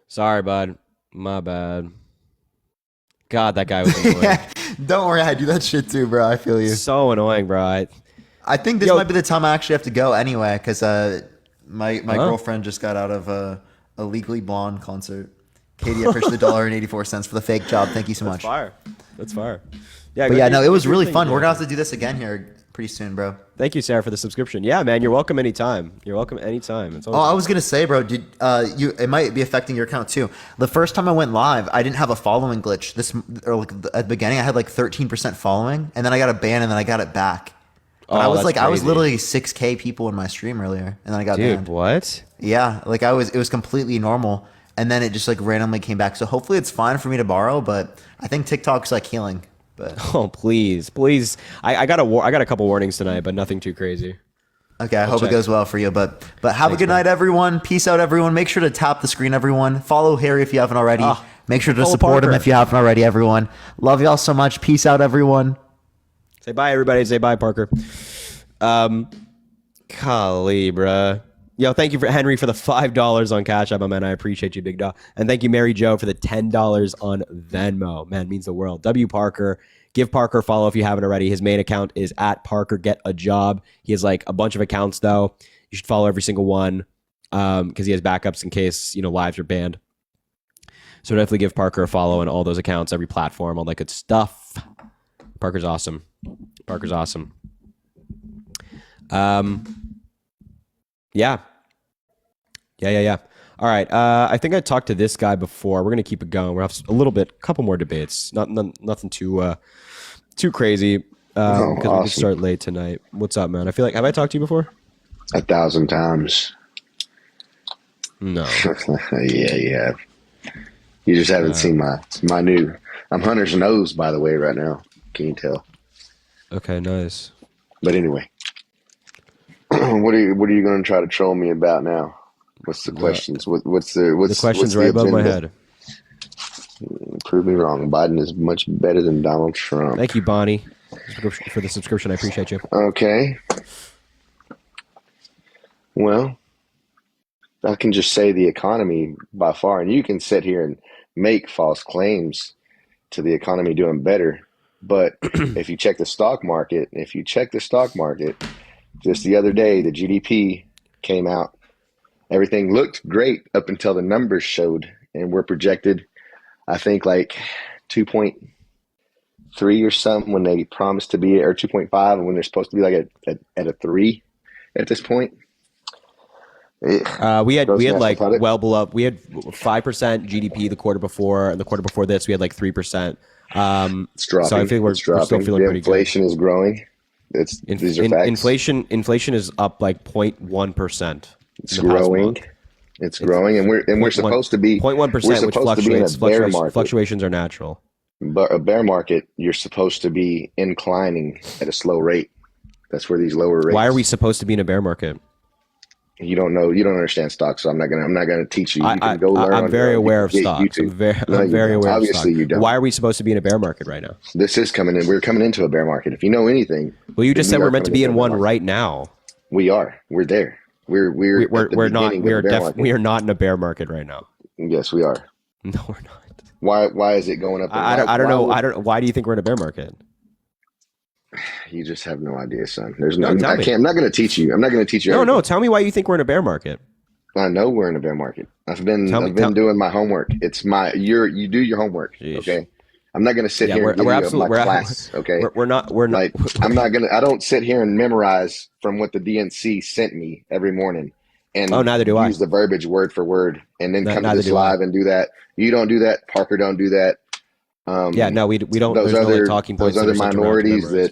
Sorry, bud. My bad. God, that guy was annoying. Don't worry, I do that shit too, bro. I feel you. So annoying, bro. I think this might be the time I actually have to go anyway, because my girlfriend just got out of a Legally Blonde concert. Katie, I appreciate the $1.84 for the fake job. Thank you so much. That's fire. That's fire. Yeah, But yeah, no, it was really thing, fun. yeah. We're gonna have to do this again here pretty soon, bro. Thank you, Sarah, for the subscription. Yeah, man, you're welcome anytime. You're welcome anytime. It's Oh, I was gonna say, bro, did it might be affecting your account too. The first time I went live, I didn't have a following glitch. At the beginning, I had like 13% following, and then I got a ban, and then I got it back. But I was that's I was crazy. literally 6K people in my stream earlier, and then I got Dude, banned. what? Yeah, like it was completely normal, and then it just like randomly came back. So hopefully it's fine for me to borrow, but I think TikTok's like healing. But Oh, please, please. I got a couple warnings tonight, but nothing too crazy. okay, I I'll hope check. it goes well for you. But have a Thanks, good man. night, everyone. Peace out, everyone. Make sure to tap the screen, everyone. Follow Harry if you haven't already. Make sure to follow support him Parker. if you haven't already, everyone. Love y'all so much. Peace out, everyone. Say bye, everybody. Say bye, Parker. Golly, bruh. Yo, thank you for Henry for the $5 on Cash App, man. I appreciate you, big dog. And thank you, Mary Jo, for the $10 on Venmo. Man, means the world. W Parker. Give Parker a follow if you haven't already. His main account is at Parker Get a Job. He has like a bunch of accounts though. You should follow every single one because he has backups in case lives are banned. So definitely give Parker a follow on all those accounts, every platform, all that good stuff. Parker's awesome. Parker's awesome. Yeah. All right. I think I talked to this guy before. We're gonna keep it going. We'll have a couple more debates. Nothing too crazy. Because we awesome. did start late tonight. What's up, man? I feel like have I talked to you before? 1,000 times. No. Yeah, you have. You just haven't seen my new. I'm Hunter's nose, by the way, right now. Can you tell? Okay, nice. But anyway, what are you going to try to troll me about now? What's the questions? What's The question's right above my agenda? head. Prove me wrong. Biden is much better than Donald Trump. Thank you, Bonnie, for the subscription. I appreciate you. Okay. Well, I can just say the economy by far, and you can sit here and make false claims to the economy doing better. But if you check the stock market, just the other day, the GDP came out. Everything looked great up until the numbers showed, and we're projected, I think, like 2.3 or something when they promised to be, or 2.5 when they're supposed to be like at a 3 at this point. We had like product. well below. We had 5% GDP the quarter before, and the quarter before this we had like 3%. It's dropping. So I think we're still feeling the pretty good. inflation is growing. These are facts. Inflation is up like 0.1%. It's growing. It's growing, and we're supposed to be 0.1%, which supposed to be in a bear market. Fluctuations are natural. But a bear market, you're supposed to be inclining at a slow rate. That's where these lower rates. Why are we supposed to be in a bear market? You don't know. You don't understand stocks, so I'm not gonna teach you. You can go learn. I'm on very your own. aware You of can get stocks. I'm YouTube. No, you very don't. aware of Obviously, stocks. you don't. Why are we supposed to be in a bear market right now? This is coming in. We're coming into a bear market. If you know anything, Well, you just then said we we're are meant to coming be into in a bear one market. right now. We are. We're there. We're at the We're not. beginning of the bear market. We are not in a bear market right now. Yes, we are. No, we're not. Why is it going up? I don't know. Why do you think we're in a bear market? You just have no idea, son. There's no. No, tell me. I'm not going to teach you. I'm not going to teach you. No, everything. tell me why you think we're in a bear market. I know we're in a bear market. I've been doing my homework. It's you do your homework. Jeez. Okay. I'm not going to sit here and give you my class. Okay. We're not. I'm not going to. I don't sit here and memorize from what the DNC sent me every morning. And neither do I. Use the verbiage word for word, and then come to neither this do I. live and do that. You don't do that. Parker don't do that. Yeah, no, we don't. Those There's no other talking points. those that other are sent around to minorities memorize.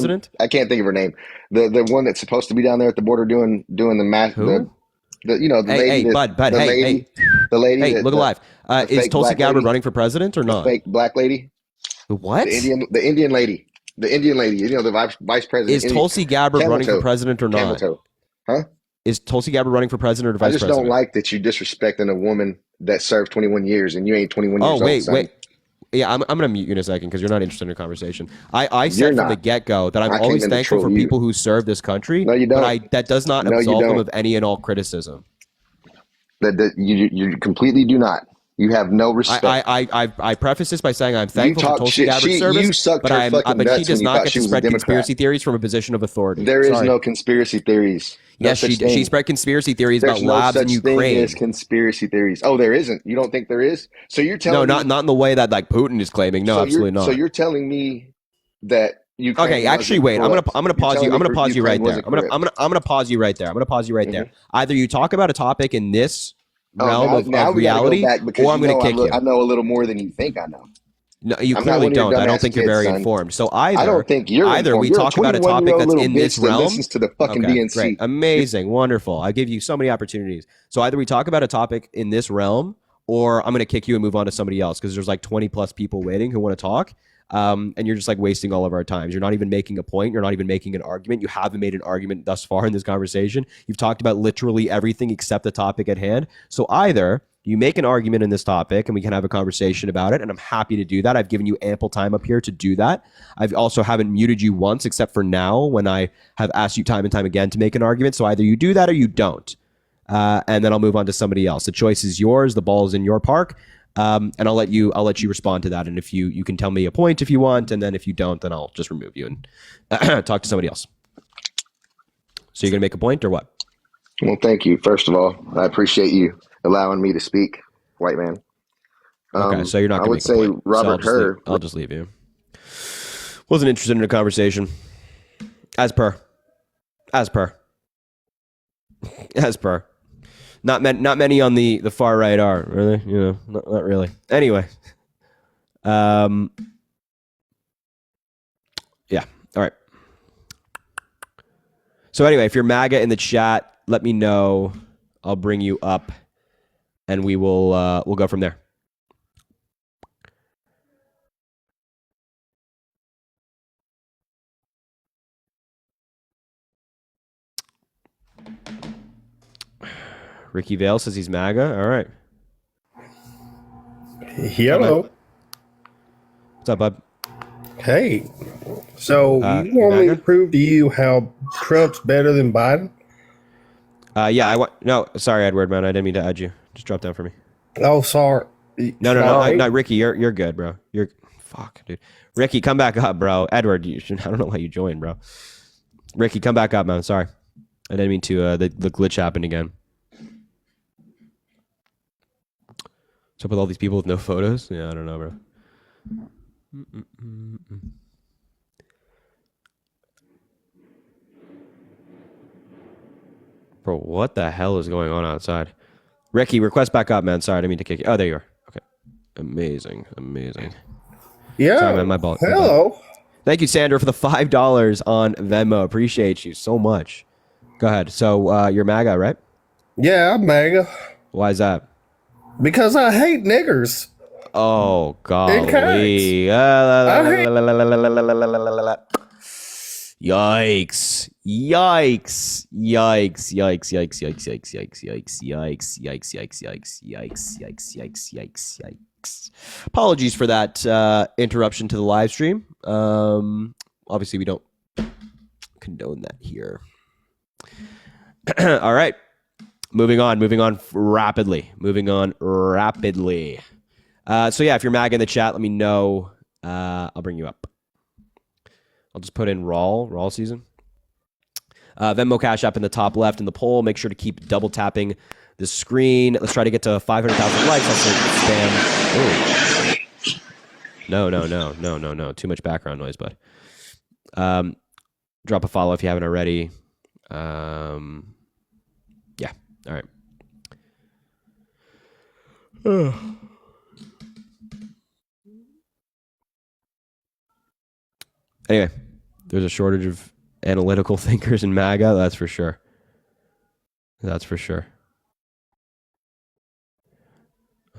president? I can't think of her name. The one that's supposed to be down there at the border doing the math. Who? The lady. Bud, the lady. hey, The lady. Look alive. Is fake Tulsi black Gabbard lady, running for president or not? fake black lady. What? The Indian lady. The Indian lady. You know, the vice president. Is Tulsi Gabbard running for president or Camel not? toe. Huh? Is Tulsi Gabbard running for president or I vice just president? don't like that you disrespecting a woman that served 21 years and you ain't 21 years Oh, wait, old, son. wait. Yeah, I'm going to mute you in a second because you're not interested in a conversation. I You're said from the not. get-go that I'm I came always in to thankful for troll you. people who serve this country. No, you don't. But that does not No, you absolve them don't. of any and all criticism. That you completely do not. You have no respect. I preface this by saying I'm thankful for talk Tulsi shit. Gabbard's service, You sucked but her fucking but she nuts when does you not thought get she to was a spread Democrat. conspiracy theories from a position of authority. There is Sorry. no conspiracy theories. No Yes, such she thing. spread conspiracy theories There's about no labs in such thing Ukraine. as conspiracy theories. Oh, there isn't. You don't think there is? So you're telling No, me, not in the way that like Putin is claiming. No, so absolutely not. So you're telling me that Ukraine Okay, actually, wasn't wait. I'm corrupt. gonna You're pause you. telling I'm me gonna pause you Ukraine right there. wasn't corrupt. I'm gonna pause you right there. I'm gonna pause you right there. Either you talk about a topic in this realm now of we gotta reality, go back because or I'm gonna kick you. I know a little more than you think I know. No, you I'm not clearly one of your don't. I don't dumbass think you're kids, very son. informed. So I don't think you're either informed. we You're talk a about a topic 21-year-old that's little in bitch this that realm. listens to the fucking Okay, DNC. great, amazing, wonderful. I give you so many opportunities. So either we talk about a topic in this realm, or I'm going to kick you and move on to somebody else because there's like 20 plus people waiting who want to talk. And you're just like wasting all of our times. You're not even making a point. You're not even making an argument. You haven't made an argument thus far in this conversation. You've talked about literally everything except the topic at hand. So either you make an argument in this topic and we can have a conversation about it, and I'm happy to do that. I've given you ample time up here to do that. I've also haven't muted you once except for now when I have asked you time and time again to make an argument. So either you do that or you don't. And then I'll move on to somebody else. The choice is yours. The ball is in your park. And I'll let you respond to that. And if you can tell me a point if you want, and then if you don't, then I'll just remove you and talk to somebody else. So you're gonna make a point or what? Well, thank you. First of all, I appreciate you allowing me to speak, white man. Okay, so you're not I gonna would make say a point. Robert Hur. I'll just leave you. Wasn't interested in a conversation. As per. Not many on the far right are, really. You know, not really. Anyway. Yeah. All right. So anyway, if you're MAGA in the chat, let me know. I'll bring you up and we'll go from there. Ricky Vale says he's MAGA. All right. Hello. What's up, bud? Hey. So you want me to MAGA? prove to you how Trump's better than Biden? Yeah, no, sorry, Edward, man. I didn't mean to add you. Just drop down for me. Oh, sorry. No, Ricky, you're good, bro. Fuck, dude. Ricky, come back up, bro. Edward, I don't know why you joined, bro. Ricky, come back up, man. Sorry. I didn't mean to, the glitch happened again. What's up with all these people with no photos? Yeah, I don't know, bro. Bro, what the hell is going on outside? Ricky, request back up, man. Sorry, I didn't mean to kick you. Oh, there you are. Okay. Amazing. Yeah. Sorry, man, my fault. Hello. Thank you, Sandra, for the $5 on Venmo. Appreciate you so much. Go ahead. So, you're MAGA, right? Yeah, I'm MAGA. Why is that? Because I hate niggers. Oh, golly. Yikes. Apologies for that interruption to the live stream. Obviously, we don't condone that here. All right. Moving on rapidly. So yeah, if you're MAGA in the chat, let me know. I'll bring you up. I'll just put in raw season. Venmo Cash App in the top left in the poll. Make sure to keep double tapping the screen. Let's try to get to 500,000 likes. That's spam. Ooh. No. Too much background noise, bud. Drop a follow if you haven't already. Yeah. All right. Anyway, there's a shortage of analytical thinkers in MAGA. That's for sure.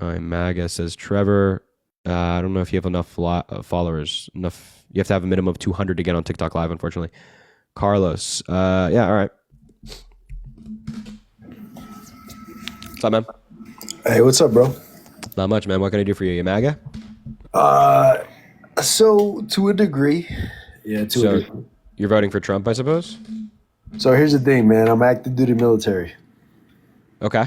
All right, MAGA says Trevor. I don't know if you have enough followers. Enough. You have to have a minimum of 200 to get on TikTok Live, unfortunately. Carlos. Yeah, all right. What's up, man? Hey, what's up, bro? Not much, man. What can I do for you? You MAGA? So to a degree, yeah, to a degree. You're voting for Trump, I suppose? So here's the thing, man. I'm active duty military. Okay.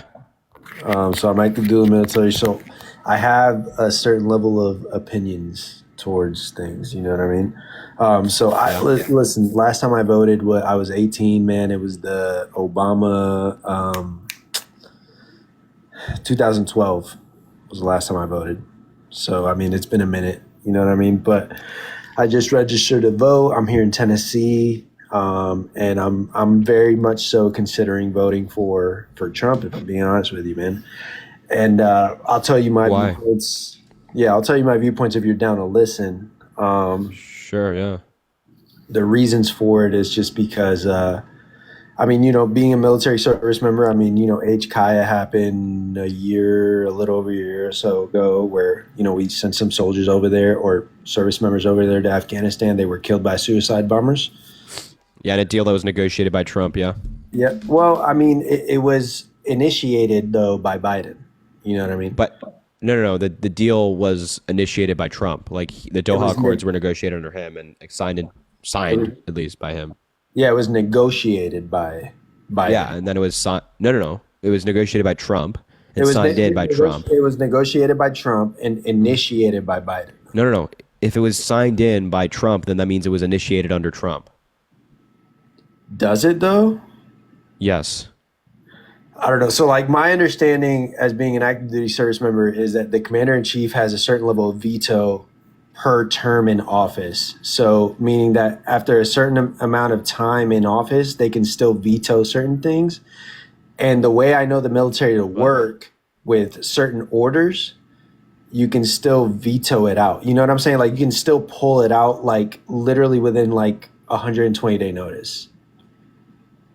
So I'm active duty military. So I have a certain level of opinions towards things. You know what I mean? Listen. Last time I voted, I was 18. Man, it was the Obama 2012 was the last time I voted. So I mean, it's been a minute. You know what I mean? But I just registered to vote. I'm here in Tennessee, and I'm very much so considering voting for Trump. If I'm being honest with you, man. And I'll tell you my viewpoints. Yeah, I'll tell you my viewpoints if you're down to listen. Sure, yeah. The reasons for it is just because, I mean, you know, being a military service member, I mean, you know, Kaya happened a little over a year or so ago where, you know, we sent some soldiers over there or service members over there to Afghanistan. They were killed by suicide bombers. Yeah, and a deal that was negotiated by Trump, yeah. Yeah, well, I mean, it was initiated, though, by Biden. You know what I mean? But no. The deal was initiated by Trump. Like the Doha Accords were negotiated under him and signed at least by him. Yeah, it was negotiated by Biden. Yeah, and then it was signed. No. It was negotiated by Trump and signed in by Trump. It was negotiated by Trump and initiated by Biden. No. If it was signed in by Trump, then that means it was initiated under Trump. Does it though? Yes. I don't know. So like my understanding as being an active duty service member is that the commander in chief has a certain level of veto per term in office. So meaning that after a certain amount of time in office, they can still veto certain things. And the way I know the military to work with certain orders, you can still veto it out. You know what I'm saying? Like you can still pull it out like literally within like 120-day notice.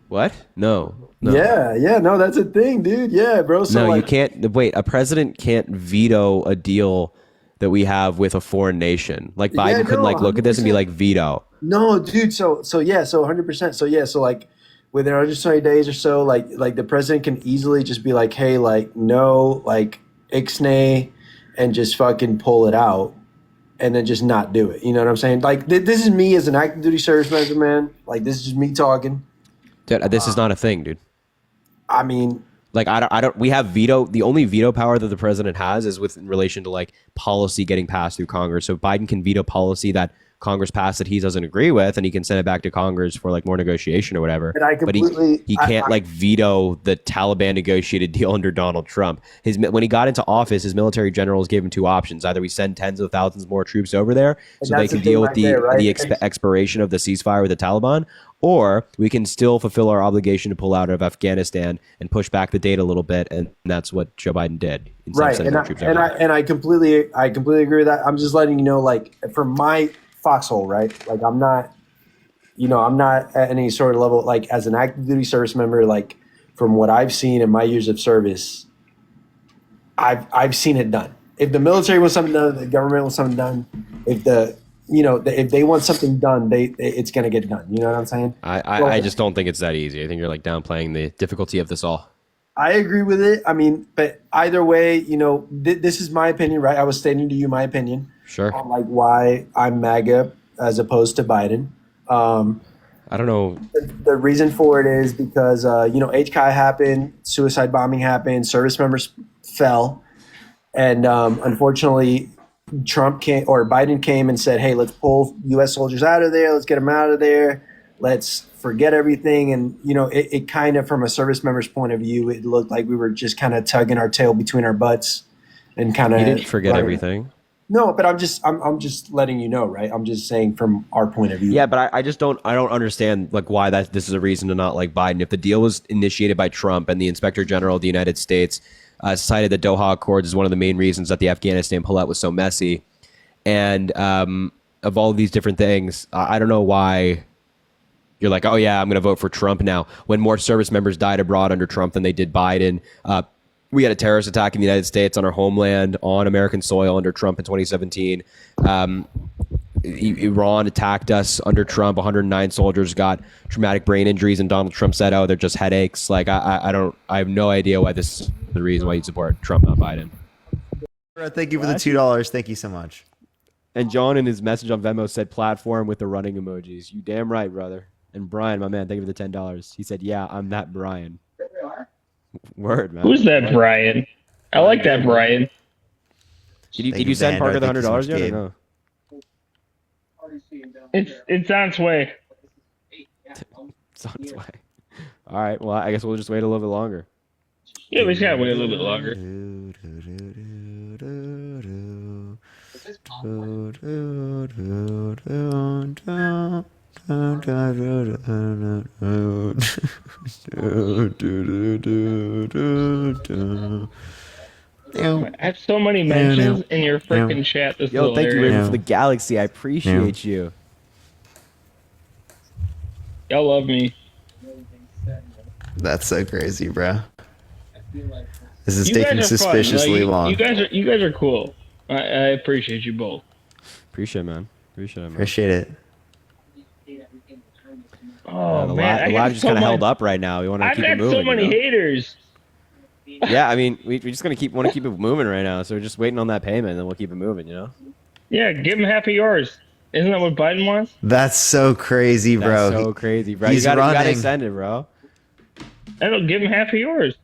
What? No. Yeah, no, that's a thing, dude. Yeah, bro. So no, you can't. Wait, a president can't veto a deal that we have with a foreign nation. Like Biden couldn't like look at this and be like veto. No, dude. So 100%. So like within 120 days or so, like the president can easily just be like, hey, like no, like ixnay, and just fucking pull it out, and then just not do it. You know what I'm saying? Like this is me as an active duty service member, man. Like this is just me talking. Dude, this is not a thing, dude. I mean, like I don't. We have veto. The only veto power that the president has is with in relation to like policy getting passed through Congress. So Biden can veto policy that Congress passed that he doesn't agree with, and he can send it back to Congress for like more negotiation or whatever. But he can't like veto the Taliban negotiated deal under Donald Trump. When he got into office, his military generals gave him two options: either we send tens of thousands more troops over there so they can deal with the expiration of the ceasefire with the Taliban, or we can still fulfill our obligation to pull out of Afghanistan and push back the date a little bit, and that's what Joe Biden did. Right, and I completely agree with that. I'm just letting you know, like from my foxhole, right? Like I'm not at any sort of level, like as an active duty service member, like from what I've seen in my years of service, I've seen it done. If the military wants something done, the government wants something done. If if they want something done, it's going to get done. You know what I'm saying? I just don't think it's that easy. I think you're like downplaying the difficulty of this all. I agree with it. I mean, but either way, this is my opinion, right? I was stating to you my opinion. Sure. On like why I'm MAGA as opposed to Biden. I don't know. The reason for it is because, HKI happened, suicide bombing happened, service members fell. And unfortunately, Biden came and said, hey, let's pull U.S. soldiers out of there. Let's get them out of there. Let's forget everything. And, it kind of, from a service member's point of view, it looked like we were just kind of tugging our tail between our butts and kind of. You didn't forget everything. No, but I'm just letting you know, right? I'm just saying from our point of view. Yeah, but I don't understand like why this is a reason to not like Biden. If the deal was initiated by Trump and the Inspector General of the United States cited the Doha Accords as one of the main reasons that the Afghanistan pullout was so messy, and of all of these different things, I don't know why you're like, oh yeah, I'm going to vote for Trump now when more service members died abroad under Trump than they did Biden. we had a terrorist attack in the United States on our homeland, on American soil under Trump in 2017. Iran attacked us under Trump. 109 soldiers got traumatic brain injuries, and Donald Trump said, "Oh, they're just headaches." Like I have no idea why this is the reason why you support Trump, not Biden. Thank you for the $2. Thank you so much. And John in his message on Venmo said platform with the running emojis. You damn right, brother. And Brian, my man, thank you for the $10. He said, "Yeah, I'm that Brian." Word, man. Who's that Brian? I like that Brian. Did you send Parker the $100 yet or no? It's on its way. It's on its way. All right. Well, I guess we'll just wait a little bit longer. Yeah, we just gotta wait a little bit longer. I have so many mentions in your freaking chat. This Yo, thank you, Raven, for the galaxy. I appreciate you. Y'all love me. That's so crazy, bro. This is You guys taking are fun. suspiciously long. You guys are cool. I appreciate you both. Appreciate it, man. Appreciate it. Oh the man, I live got just so kind of much- held up right now. We want to I've keep it got moving. so many haters. Yeah, I mean, we just want to keep it moving right now. So we're just waiting on that payment, and then we'll keep it moving. You know. Yeah, give him half of yours. Isn't that what Biden wants? That's so crazy, bro. That's so crazy, bro. He's you gotta running. extend it, bro. I don't give him half of yours.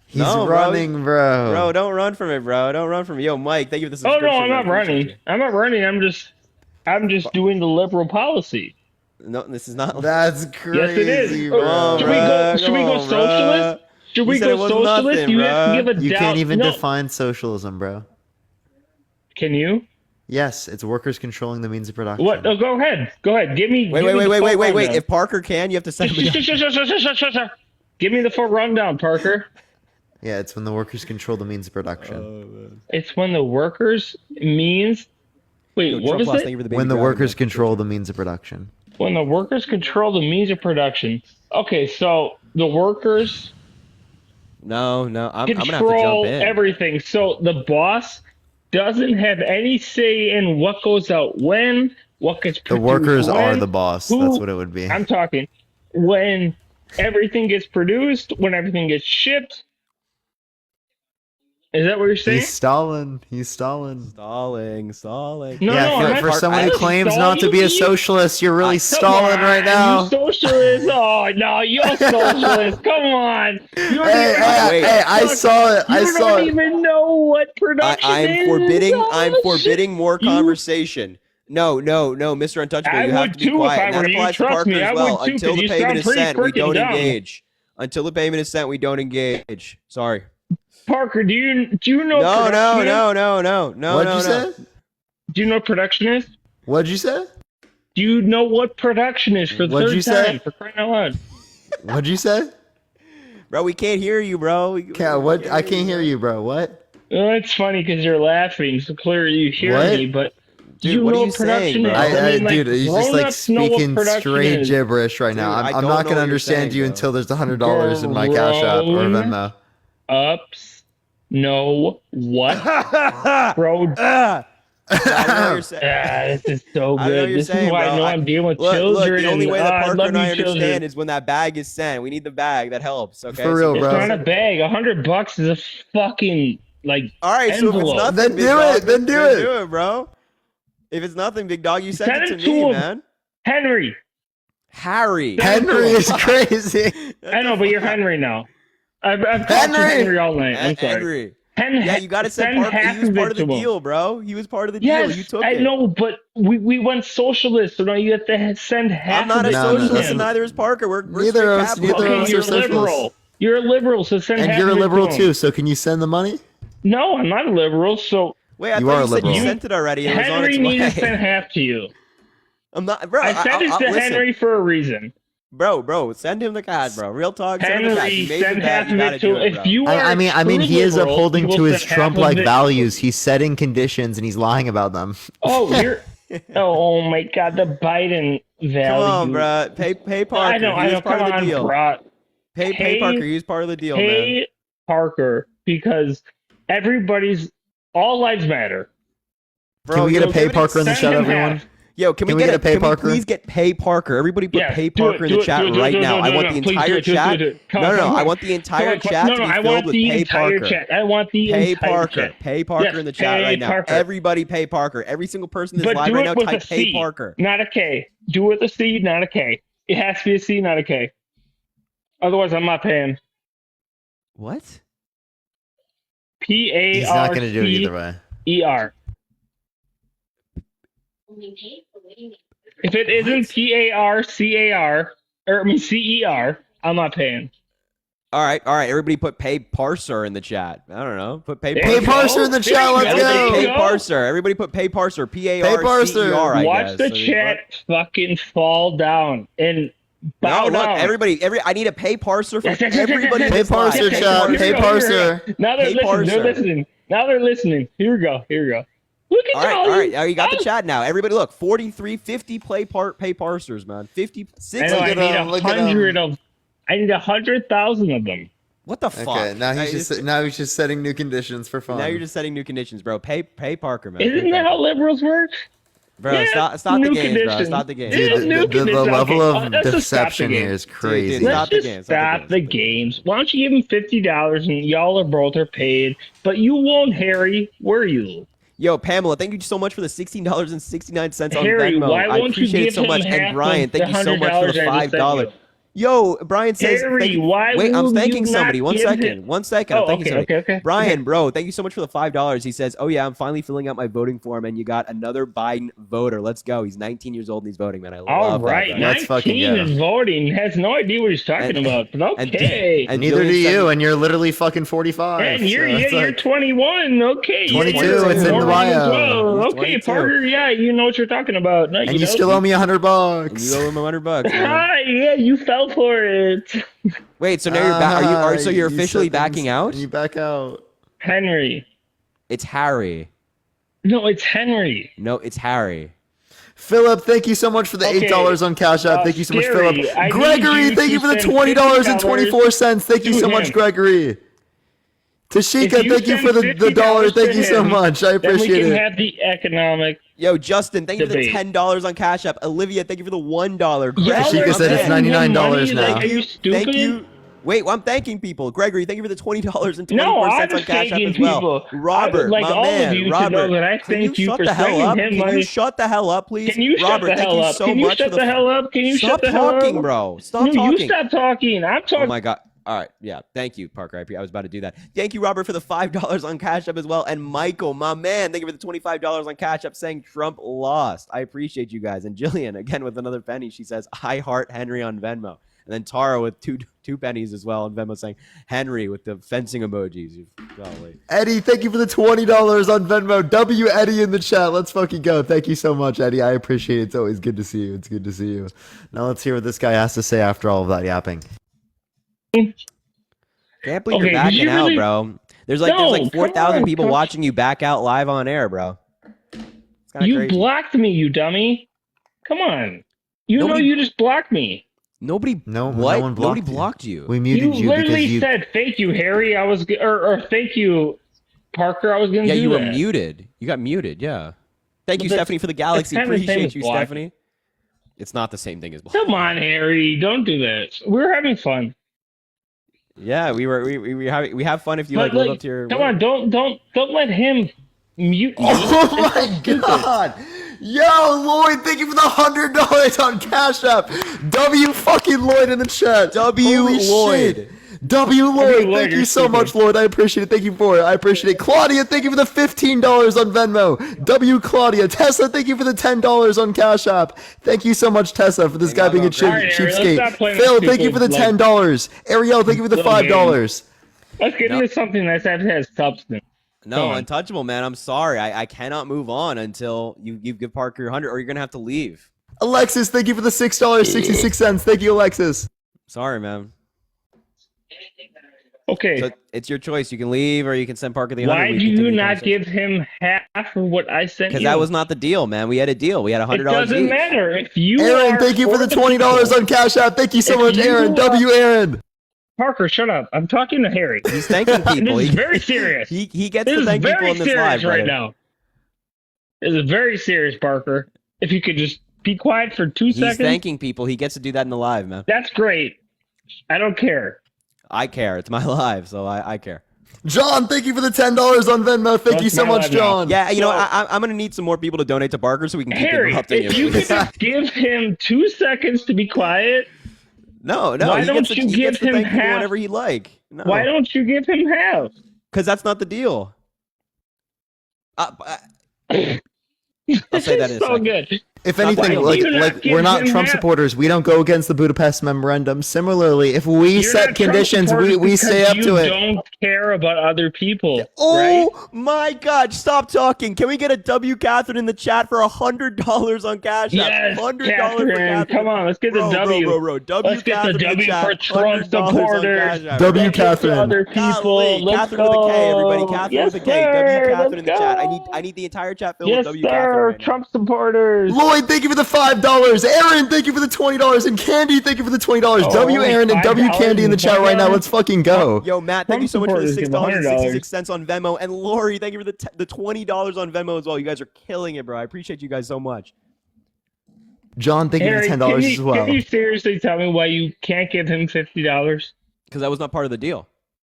He's No, running, bro. Bro, don't run from it, bro. Don't run from it. Yo, Mike, thank you for the Oh subscription. no, I'm not man. Appreciate running. you. I'm not running. I'm just doing the liberal policy. No, this is not. That's crazy, Yes, it is. bro. Should we go socialist? Should we go socialist? You have to give a You doubt. can't even No. define socialism, bro. Can you? Yes, it's workers controlling the means of production. What? Oh, go ahead. Go ahead. Give me. Wait. If Parker can, you have to send him. Give me the full rundown, Parker. Yeah, it's when the workers control the means of production. It's when the workers means. Wait, Yo, what Trump was lost, it? thank you for the baby When the dragon, workers man. control the means of production. When the workers control the means of production. Okay, so the workers No, I'm gonna have to control jump in. everything. So the boss doesn't have any say in what goes out when, what gets The produced workers are when, the boss. who- That's what it would be. I'm talking when everything gets produced, when everything gets shipped. Is that what you're saying? He's Stalin. He's Stalin. Stalling. No, yeah, no, I'm for not- someone who I'm claims stalling not to be a you. socialist, you're really Stalin right now. You socialist? Oh no, you're socialist. Come on. You don't Hey, even- hey, I saw it. I You saw don't it. even know what production I'm is. forbidding. Oh, I'm shit. forbidding more conversation. No, Mr. Untouchable, I you have would to be too if quiet. I And that were you. applies to Trust Parker me, I as well. would too, Until 'cause the you payment sound is pretty sent, we freaking don't dumb. engage. Until the payment is sent, we don't engage. Sorry. Parker, do you know? No. What'd you say? Do you know what production is? What'd you say? Do you know what production is for the What'd third you say? time? For crying out loud. What'd you say? Bro, we can't hear you, bro. I can't hear you, bro. What? Well, it's funny because you're laughing, so clearly you hear What? me. But do Dude, you what know are you what production saying, is? bro? I mean, Dude, he's just like grown-ups know what speaking production straight is. gibberish right now. Dude, I I'm don't not know gonna what you're understand saying, you bro. until there's $100 in my Cash App or Venmo. Ups, know what, bro? I don't know what you're saying. This is so I don't know what good. you're This saying, is why bro. I know I'm dealing with Look, children. the only and, way that I Parker love and I you, children. understand is when that bag is sent. We need the bag. That helps. Okay. For real, It's bro. not a bag. $100 is a fucking All right. So if it's envelope. nothing, Then big do dog, it, then do then it. Do it, bro. If it's nothing, big dog, you sent Send it it to to me, him. man. Henry. Harry. Henry is crazy. I know, but you're Henry now. I've called you Henry all night. I'm sorry. Henry. Hen- Yeah, you got to send Parker. half He was of part it of the to him. deal, bro. He was part of the deal. Yes, You took I it. know, but we went socialist, so now you have to send half I'm not of a it No, no, to socialist, him. and neither is Parker. We're Neither straight of us- capitalists. neither of Okay, us you're are socialists. liberal. You're a liberal, so send And half you're a of it liberal to him. too, so can you send the money? No, I'm not a liberal, so Wait, I You thought are you a said you liberal. sent it already. It was on Henry its needs way. to send half to you. I'm not, bro. I sent it to listen. Henry for a reason. Bro, send him the CAD, bro. Real talk. Send him the CAD. Henry, You made send the bet. half You of gotta it do to it, if bro. you are I mean, true he is liberal, upholding you will to his send half of Trump-like it. values. He's setting conditions and he's lying about them. Oh, you're. Oh my God, the Biden value. Come on, bro. Pay Parker. I know. He was part Come of the on, deal. bro. Pay Parker. He was part of the deal, man. Pay Parker because all lives matter. Can we get a pay Parker in the chat, everyone? Yo, can we get a pay Parker? Please get pay Parker. Everybody put pay Parker in the chat right now. I want the entire chat. No, I want the entire chat to be filled with pay Parker. I want the pay entire Parker. chat. Pay Parker in the chat right now. Everybody pay Parker. Every single person that's live right now type pay Parker. Not a K. Do it with a C, not a K. It has to be a C, not a K. Otherwise, I'm not paying. What? P-A-R-C-E-R. He's not going to do it either way. If it isn't P-A-R-C-A-R, C-E-R, I'm not paying. All right. Everybody put pay parser in the chat. I don't know. Put pay parser in the chat. Let's go. Pay parser. Everybody put pay parser. P-A-R-C-E-R. I Watch guess. the chat fucking fall down and bow down. Everybody. I need a pay parser from everybody. Pay parser chat. Pay parser. Now they're listening. Now they're listening. Here we go. Look at all right. You got the chat now. Everybody, look. 43, 50 pay parsers, man. 50, 60. I need 100,000 of them. What the fuck? Okay, now he's just setting new conditions for fun. Now you're just setting new conditions, bro. Pay Parker, man. Isn't that how liberals work? Bro, stop the games, bro. Stop the games. Dude, the level of deception here is crazy. Let's just stop the games. Why don't you give him $50 and y'all are both paid, but you won't, Harry. Where are you? Yo, Pamela, thank you so much for the $16.69 on Harry, Venmo. why I won't appreciate you it so give much. him And half Brian, of thank the you so much for the $100 I just sent $5. you? Yo, Brian says, Harry, why wait, I'm will thanking you somebody. not One give second. him- I'm thanking somebody. Okay. Brian, bro, thank you so much for the $5. He says, oh yeah, I'm finally filling out my voting form, and you got another Biden voter. Let's go. He's 19 years old and he's voting, man. I love that. Right, 19 is voting. Has no idea what he's talking about. But okay. And neither do you, and you're literally fucking 45. And you're so 21. Okay. 22, you're it's in the bio. well. Okay, 22. Parker, yeah, you know what you're talking about. No, And you still owe me $100. You owe him $100, man. Hi, yeah, you fell for it. Wait, so now you're back? So you're officially backing out? You back out. Henry. It's Harry. No, it's Henry. No, it's Harry. Philip, thank you so much for the $8 on Cash App. Thank you so much, Scary, Philip. I Gregory, need you thank to you for the send $20.24. Thank you to so much, him. Gregory. Tashika, If thank you for the send dollar. $50 Thank to you so him, much. I appreciate then we can it. have the economic. Yo, Justin, thank you for the Debate. $10 on Cash App. Olivia, thank you for the $1. Tashika said it's $99 now. Are you stupid? Thank you. Wait, I'm thanking people. Gregory, thank you for the $20.24 No, I'm on Cash App thanking as well. people. Robert, I would like my all man, of you Robert, to know that I can thank you shut for the hell sending up? him Can money. you shut the hell up, please? Can you shut Robert, the thank hell you up? so Can you much shut for the hell up? Can you Stop shut the hell up? talking, bro. Stop No, talking. you stop talking. I'm talking. Oh my God. All right. Yeah. Thank you, Parker. I was about to do that. Thank you, Robert, for the $5 on Cash App as well. And Michael, my man, thank you for the $25 on Cash App saying Trump lost. I appreciate you guys. And Jillian, again, with another penny, she says, I heart Henry on Venmo. And then Tara with two pennies as well on Venmo saying Henry with the fencing emojis. Golly. Eddie, thank you for the $20 on Venmo. W Eddie in the chat. Let's fucking go. Thank you so much, Eddie. I appreciate it. It's always good to see you. It's good to see you. Now let's hear what this guy has to say after all of that yapping. Can't believe you're backing out, bro. There's like 4,000 people watching you back out live on air, bro. It's kind of crazy. Blocked me, you dummy. Come on. You just blocked me. Nobody. No Nobody one blocked blocked you. We muted you literally because you said, "Thank you, Harry." I was, or thank you, Parker. I was gonna. Yeah, do you were that. muted. You got muted. Yeah. Thank you, But Stephanie, for the galaxy. kinda the same Appreciate as you, blocking. Stephanie. It's not the same thing as blocking. Come on, Harry. Don't do that. We're having fun. Yeah, we have fun if you But, live up to your. Come on, don't let him mute me. Oh my God. Yo, Lloyd, thank you for the $100 on Cash App. W fucking Lloyd in the chat. Holy Lloyd. shit. W Lloyd, thank you so much, Lloyd. I appreciate it. Thank you for it. I appreciate it. Claudia, thank you for the $15 on Venmo. W Claudia. Tessa, thank you for the $10 on Cash App. Thank you so much, Tessa, for this guy being a cheapskate. Phil, thank you for the $10. Ariel, thank you for the $5. Let's get into something that has substance. No, untouchable, man. I'm sorry. I cannot move on until you give Parker your 100, or you're gonna have to leave. Alexis, thank you for the $6.66. Thank you, Alexis. Sorry, man. Okay. So it's your choice. You can leave, or you can send Parker the 100. Why do you not give him half of what I sent you? Because that was not the deal, man. We had a deal. We had $100 It doesn't each. matter if you. Aaron, are thank you for the $20 on Cash App. Thank you so If much, you Aaron. are- W Aaron. Parker, shut up. I'm talking to Harry. He's thanking people. This is very serious. He gets This to is thank people very in this serious live right brother. now. This is very serious, Parker. If you could just be quiet for 2 He's seconds. thanking people. He gets to do that in the live, man. That's great. I don't care. I care. It's my live, so I care. John, thank you for the $10 on Venmo. Thank you so much, John. Yeah, you know, I'm going to need some more people to donate to Parker so we can keep Harry, interrupting if him. you could just give him 2 seconds to be quiet. No. Why he don't gets to, you he give gets to him thank people half? whenever he like. No. Why don't you give him half? Because that's not the deal. I'll say that in a so second. good. If anything, like we're not Trump supporters. We don't go against the Budapest Memorandum. Similarly, if we You're set not Trump conditions, we supporters stay because up to you it. don't care about other people. Oh right? my God! Stop talking. Can we get a W, Catherine, in the chat for $100 on Cash App? Yes, $100 for Catherine. Catherine. Come on, let's get the W. Bro. W, Let's get Catherine the in W chat, for Trump $100 on supporters. Cash App. W, Let's get to Catherine. other people. Golly, Let's Catherine go. with a K, everybody. Catherine yes, with a K. W, sir. Catherine Let's in the chat. go. I need the entire chat filled Yes, with W, Catherine sir. right now. Trump supporters. Lloyd, thank you for the $5. Aaron, thank you for the $20. And Candy, thank you for the $20. W, Aaron, and W, Candy in the chat right now. Let's fucking go. Yo, Matt, thank you so much for the supporters give $6.66 on Venmo. And Lori, thank you for the $20 on Venmo as well. You guys are killing it, bro. I appreciate you guys so much. John, thank you for Harry, the $10 as well. Can you seriously tell me why you can't give him $50? Because that was not part of the deal.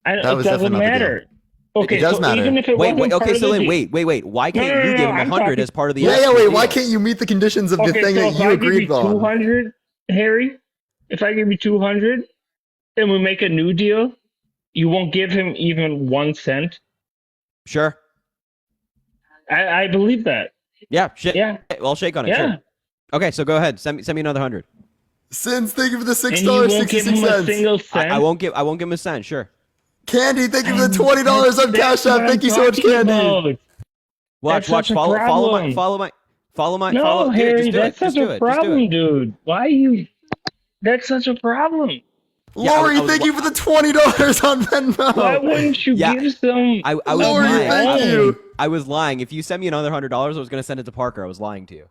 That It was doesn't definitely not the matter. deal. Okay, It does so matter. even if it Wait, wasn't okay, part so of the then deal, wait. Why can't no, you give him I'm 100 talking- as part of the Yeah, actual wait. Why deal? can't you meet the conditions of the okay, thing so that if you I give agreed you on? 200, Harry, if I give you 200 and we make a new deal, you won't give him even 1 cent? Sure. I believe that. Yeah. Yeah. Well, shake on it. Yeah. Sure. Okay, so go ahead. Send me another 100. Sins, thank you for the And you won't give him a $6.66. single cent? I won't give him a cent. Sure. Candy, thank you for the $20 on Cash App. Thank you so much, Candy. Watch. That's such a Follow problem. my. No, Do it, Harry, just do that's it. Just such do a it. Just do problem, it. dude. Why are you... That's such a problem. Yeah, Lori, thank you for the $20 on Venmo. Why wouldn't you Yeah. give some... I was Lori, lying. thank you. I was lying. If you send me another $100, I was gonna send it to Parker. I was lying to you.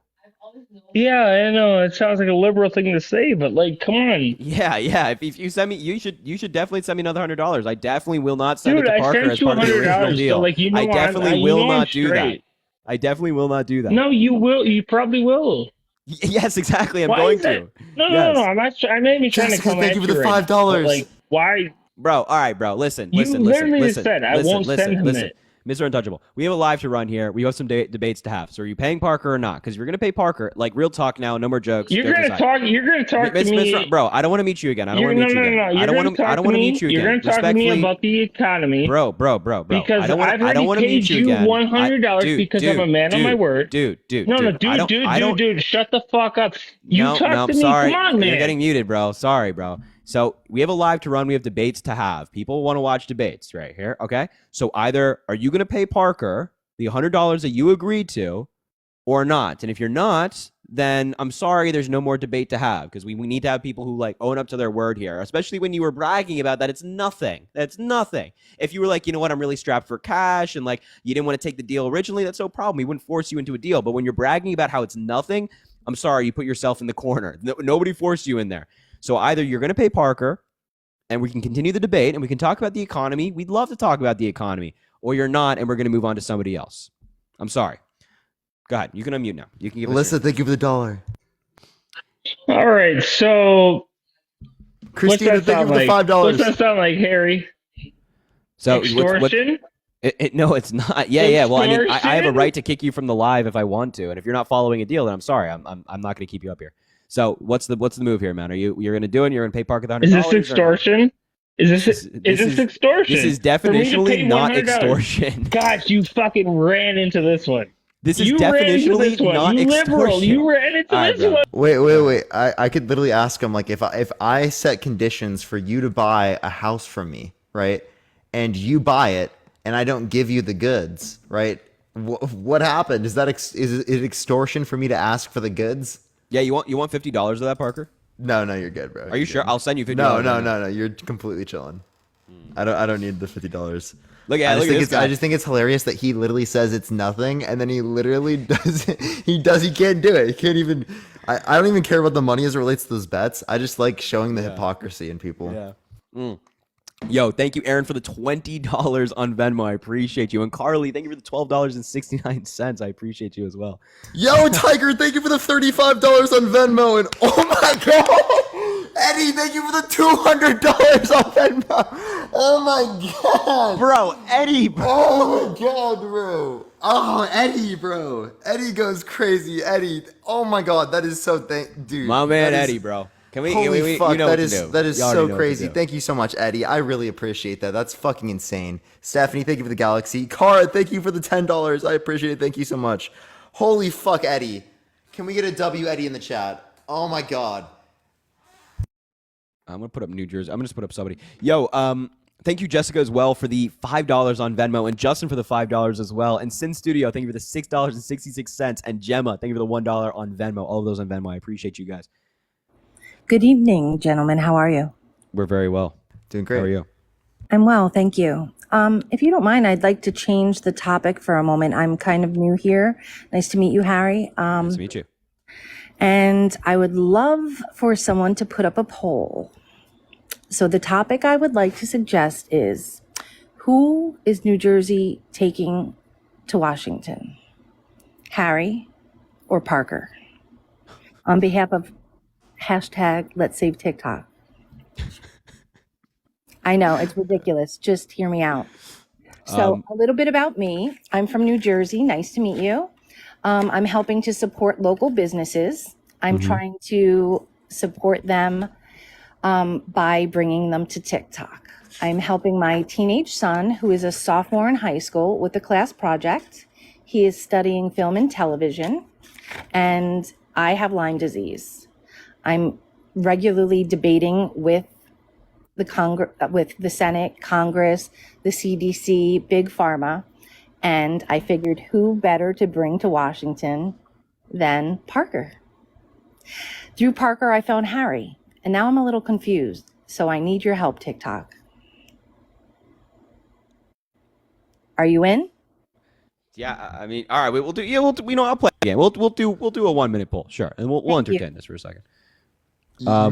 Yeah, I know. It sounds like a liberal thing to say, but like, come on. Yeah. If you send me, you should definitely send me another $100. I definitely will not send Dude, it to I Parker sent as you part of the original $100, deal. so like, you know I definitely you will know I'm not do that. straight. I definitely will not do that. No, you will. You probably will. Yes, exactly. I'm Why going is that? to. No, Yes. I'm not. I'm not even trying to Jessica, come thank at you for the right now, $5. but, like, why? Bro, all right, bro. Listen. You literally just said, I won't send him it. Mr. Untouchable, we have a live to run here. We have some debates to have. So are you paying Parker or not? Because if you're going to pay Parker, like real talk now, no more jokes. You're jokes gonna aside. talk. You're gonna talk to me. Bro, I don't want to meet you again. I don't You're- want to meet no, you again. no, no. I You're don't gonna want to. I talk don't to want to me. meet you You're again. gonna talk to me Respectfully, about the economy. bro. Because I don't want. I've I don't already want to paid meet you you again. $100 because I'm a man of my word. Dude. No, I don't- dude. Shut the fuck up. You No, talk I'm to me. sorry. Come on, man. You're getting muted, bro. Sorry, bro. So we have a live to run. We have debates to have. People want to watch debates right here. Okay. So either are you going to pay Parker the $100 that you agreed to or not? And if you're not, then I'm sorry, there's no more debate to have because we need to have people who like own up to their word here, especially when you were bragging about that. It's nothing. That's nothing. If you were like, you know what, I'm really strapped for cash and like you didn't want to take the deal originally, that's no problem. We wouldn't force you into a deal. But when you're bragging about how it's nothing, I'm sorry, you put yourself in the corner. Nobody forced you in there. So either you're going to pay Parker and we can continue the debate and we can talk about the economy. We'd love to talk about the economy. Or you're not and we're going to move on to somebody else. I'm sorry. Go ahead. You can unmute now. You can give us Alyssa, thank you for the $1. All right. So, Christina, what's that thank you sound for the like? $5. What's that sound like, Harry? So Extortion? No, it's not. Yeah. Well, I mean, I have a Extortion? right to kick you from the live if I want to, and if you're not following a deal, then I'm sorry. I'm not going to keep you up here. So what's the move here, man? You're going to do it? You're going to pay Parker the $100? Is this extortion? Is this extortion? This is For me to definitionally pay not $100? extortion. God, you fucking ran into this one. This is You ran into definitionally this one. not You liberal. extortion. You ran into All right, this bro. one. Wait. I could literally ask him, like, if I set conditions for you to buy a house from me, right? And you buy it, and I don't give you the goods, right? What happened? Is it extortion for me to ask for the goods? Yeah, you want $50 of that, Parker? No, you're good, bro. Are you sure? I'll send you $50. No. You're completely chilling. I don't need the $50. Look at this guy. I just think it's hilarious that he literally says it's nothing, and then he literally does. He can't do it. He can't even. I don't even care about the money as it relates to those bets. I just like showing the hypocrisy in people. Yeah. Yo, thank you, Aaron, for the $20 on Venmo. I appreciate you. And Carly, thank you for the $12.69. I appreciate you as well. Yo, Tiger, thank you for the $35 on Venmo. And oh my God, Eddie, thank you for the $200 on Venmo. Oh my God. Bro, Eddie, bro. Oh my God, bro. Oh, Eddie, bro. Eddie goes crazy. Eddie. Oh my God, that is so dude. My man, that is- Eddie, bro. Can we? Holy fuck, you know that what to is do. that is You already so know what to crazy. do. Thank you so much, Eddie. I really appreciate that. That's fucking insane. Stephanie, thank you for the galaxy. Cara, thank you for the $10. I appreciate it. Thank you so much. Holy fuck, Eddie. Can we get a W, Eddie, in the chat? Oh my God. I'm gonna put up New Jersey. I'm gonna just put up somebody. Yo, thank you, Jessica, as well for the $5 on Venmo, and Justin for the $5 as well. And Sin Studio, thank you for the $6.66, and Gemma, thank you for the $1 on Venmo. All of those on Venmo. I appreciate you guys. Good evening, gentlemen. How are you? We're very well. Doing great. How are you? I'm well, thank you. If you don't mind, I'd like to change the topic for a moment. I'm kind of new here. Nice to meet you, Harry. Nice to meet you. And I would love for someone to put up a poll. So the topic I would like to suggest is, who is New Jersey taking to Washington? Harry or Parker? On behalf of hashtag Let's Save TikTok. I know, it's ridiculous. Just hear me out. So a little bit about me. I'm from New Jersey. Nice to meet you. I'm helping to support local businesses. I'm trying to support them by bringing them to TikTok. I'm helping my teenage son, who is a sophomore in high school, with a class project. He is studying film and television, and I have Lyme disease. I'm regularly debating with the Senate, Congress, the CDC, Big Pharma, and I figured who better to bring to Washington than Parker. Through Parker, I found Harry, and now I'm a little confused, so I need your help, TikTok. Are you in? Yeah, I mean, all right, we'll do. Yeah, I'll play again. We'll do a 1 minute poll, sure, and we'll Thank you. entertain this for a second. You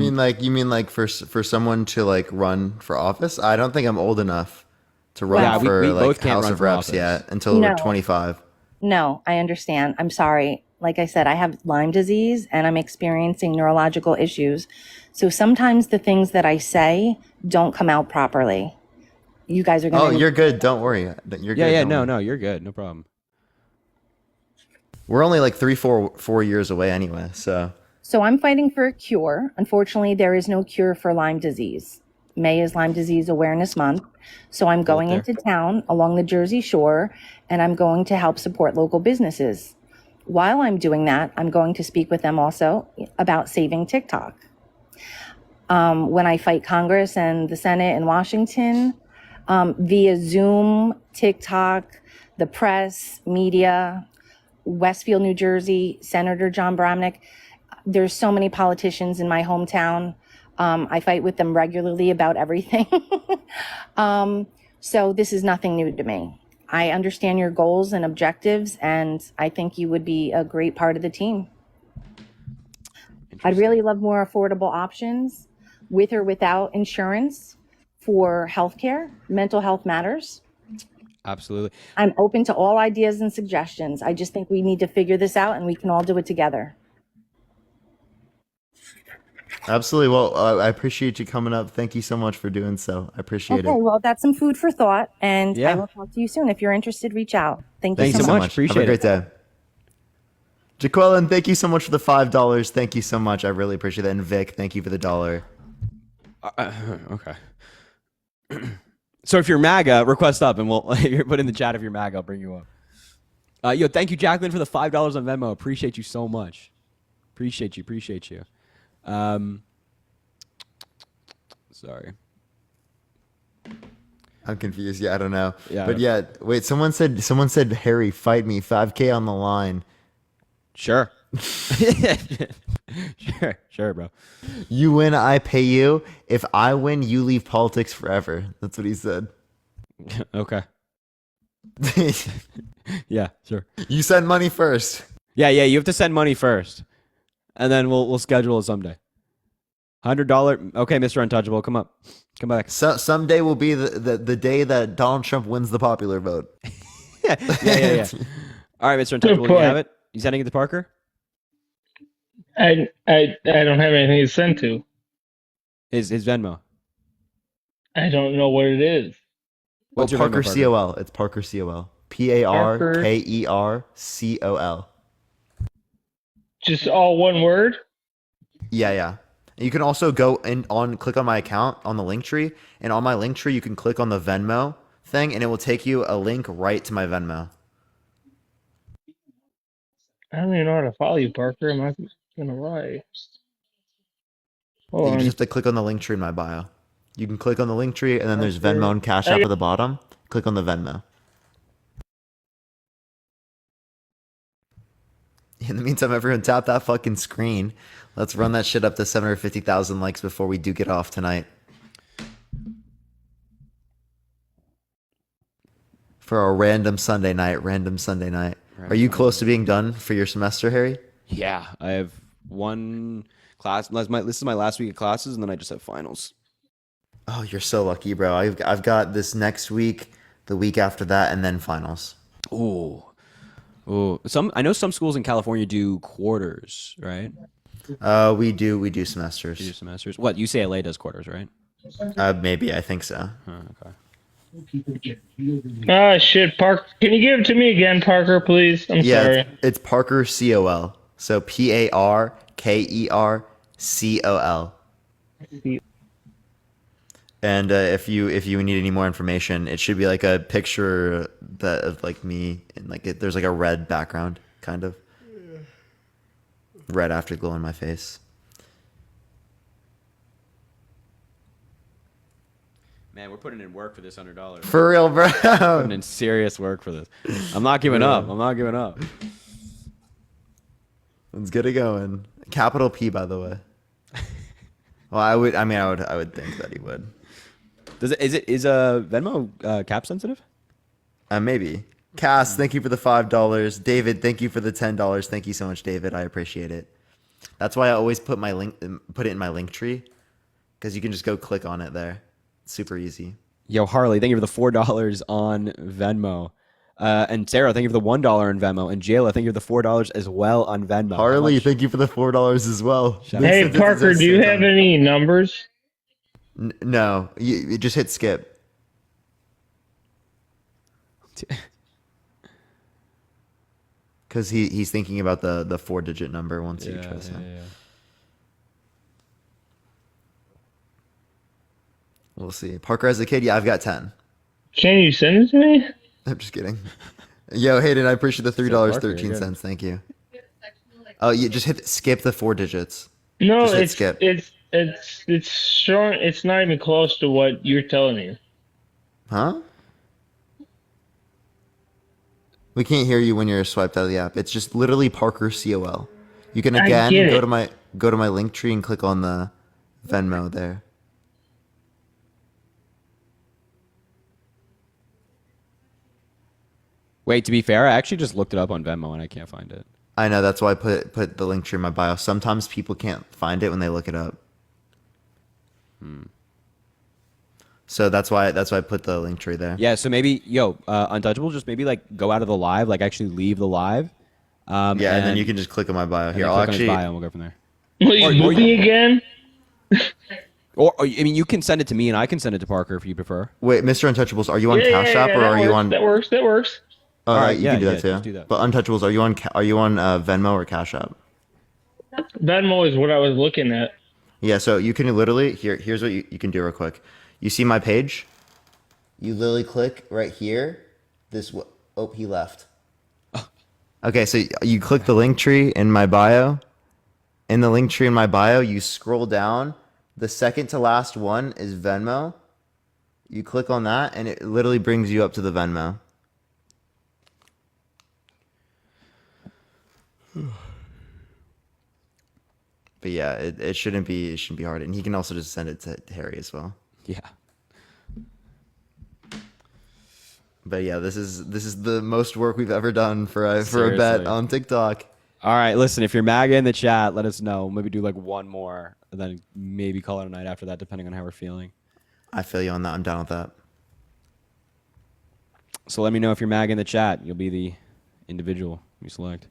mean like for someone to like run for office? I don't think I'm old enough to run Yeah, for we like both can't House run of for Reps office. yet until No. we're 25. No, I understand. I'm sorry. Like I said, I have Lyme disease and I'm experiencing neurological issues. So sometimes the things that I say don't come out properly. You guys are going to... Oh, you're good. Don't worry. You're good. Yeah, don't worry. no, you're good. No problem. We're only like 4 years away anyway. So So I'm fighting for a cure. Unfortunately, there is no cure for Lyme disease. May is Lyme Disease Awareness Month. So I'm going there. into town along the Jersey Shore, and I'm going to help support local businesses. While I'm doing that, I'm going to speak with them also about saving TikTok. When I fight Congress and the Senate in Washington, via Zoom, TikTok, the press, media, Westfield, New Jersey, Senator John Bramnick, there's so many politicians in my hometown. I fight with them regularly about everything. So this is nothing new to me. I understand your goals and objectives, and I think you would be a great part of the team. I'd really love more affordable options with or without insurance for healthcare. Mental health matters. Absolutely. I'm open to all ideas and suggestions. I just think we need to figure this out and we can all do it together. absolutely. Well, I appreciate you coming up. Thank you so much for doing so. I appreciate Okay, it. well, that's some food for thought, and I Yeah. will talk to you soon. If you're interested, reach out. Thank you Thanks so so much. much. Appreciate Have a it. great day. Jaqueline, thank you so much for the $5. Thank you so much. I really appreciate that. And Vic, thank you for the $1. Okay. So if you're MAGA, request up, and we'll put in the chat if you're MAGA. I'll bring you up. Yo, thank you, Jacqueline, for the $5 on Venmo. Appreciate you so much. Appreciate you. Sorry. I'm confused. Yeah, I don't know. Yeah. But yeah, wait. Someone said, Harry, fight me. 5K on the line. Sure. Sure, bro. You win, I pay you. If I win, you leave politics forever. That's what he said. Okay. Yeah, sure. You send money first. Yeah. You have to send money first, and then we'll schedule it someday. $100. Okay, Mr. Untouchable, come up. Come back. So someday will be the day that Donald Trump wins the popular vote. yeah. All right, Mr. Untouchable, you have it? You sending it to Parker? I don't have anything to send to. His Venmo. I don't know what it is. What's your Parker Venmo, Parker? COL. It's Parker COL. PARKERCOL. Just all one word? Yeah. You can also go click on my account on the link tree, and on my link tree you can click on the Venmo thing, and it will take you a link right to my Venmo. I don't even know how to follow you, Parker. I'm not gonna lie. You just have to click on the link tree in my bio. You can click on the link tree, and then there's Venmo and Cash App at the bottom. Click on the Venmo. In the meantime, everyone tap that fucking screen. Let's run that shit up to 750,000 likes before we do get off tonight. For a random Sunday night. Are you close to being done for your semester, Harry? Yeah, I have one class. This is my last week of classes, and then I just have finals. Oh, you're so lucky, bro. I've got this next week, the week after that, and then finals. Ooh. I know some schools in California do quarters, right? We do semesters. You do semesters. What, UCLA does quarters, right? Maybe, I think so. Okay. Ah, shit, Parker. Can you give it to me again, Parker, please? I'm sorry. It's Parker COL. So PARKERCOL. And if you need any more information, it should be like a picture of like me, and like there's like a red background, kind of red afterglow on my face. Man, we're putting in work for this $100. For real, bro. Putting in serious work for this. I'm not giving up. Let's get it going. Capital P, by the way. Well, I would think that he would. Is Venmo cap sensitive? Maybe. Cass, thank you for the $5. David, thank you for the $10. Thank you so much, David. I appreciate it. That's why I always put it in my link tree, because you can just go click on it there. It's super easy. Yo, Harley, thank you for the $4 on Venmo. And Sarah, thank you for the $1 on Venmo. And Jayla, thank you for the $4 as well on Venmo. Harley, thank you for the $4 as well. Hey, Parker, do you have any numbers? No, you just hit skip. Because he's thinking about the 4-digit number once you trust him. Yeah. We'll see. Parker as a kid, yeah, I've got 10. Can you send it to me? I'm just kidding. Yo, Hayden, I appreciate the $3.13. Thank you. Oh, you just skip the 4 digits. No, skip. It's showing. It's not even close to what you're telling me. Huh? We can't hear you when you're swiped out of the app. It's just literally Parker COL. You can again go to my link tree and click on the Venmo there. Wait, to be fair, I actually just looked it up on Venmo and I can't find it. I know, that's why I put the link tree in my bio. Sometimes people can't find it when they look it up. So that's why I put the link tree there. Yeah, so maybe Untouchable, just maybe like go out of the live, like actually leave the live. And then you can just click on my bio. Here, I'll actually. On his bio and we'll go from there. Will you move me again? Or I mean, you can send it to me and I can send it to Parker if you prefer. Wait, Mr. Untouchables, are you on Cash App or are you on? That works. All right, you can do that too. Do that. But Untouchables, are you on Venmo or Cash App? Venmo is what I was looking at. Yeah, so you can literally here's what you can do real quick. You see my page? You literally click right here. He left. Okay, so you click the link tree in my bio. In the link tree in my bio, you scroll down. The second to last one is Venmo. You click on that, and it literally brings you up to the Venmo. But yeah, it shouldn't be hard, and he can also just send it to Harry as well. Yeah. But yeah, this is the most work we've ever done for a bet on TikTok. All right, listen, if you're MAGA in the chat, let us know. Maybe do like one more, and then maybe call it a night after that, depending on how we're feeling. I feel you on that. I'm down with that. So let me know if you're MAGA in the chat. You'll be the individual you select.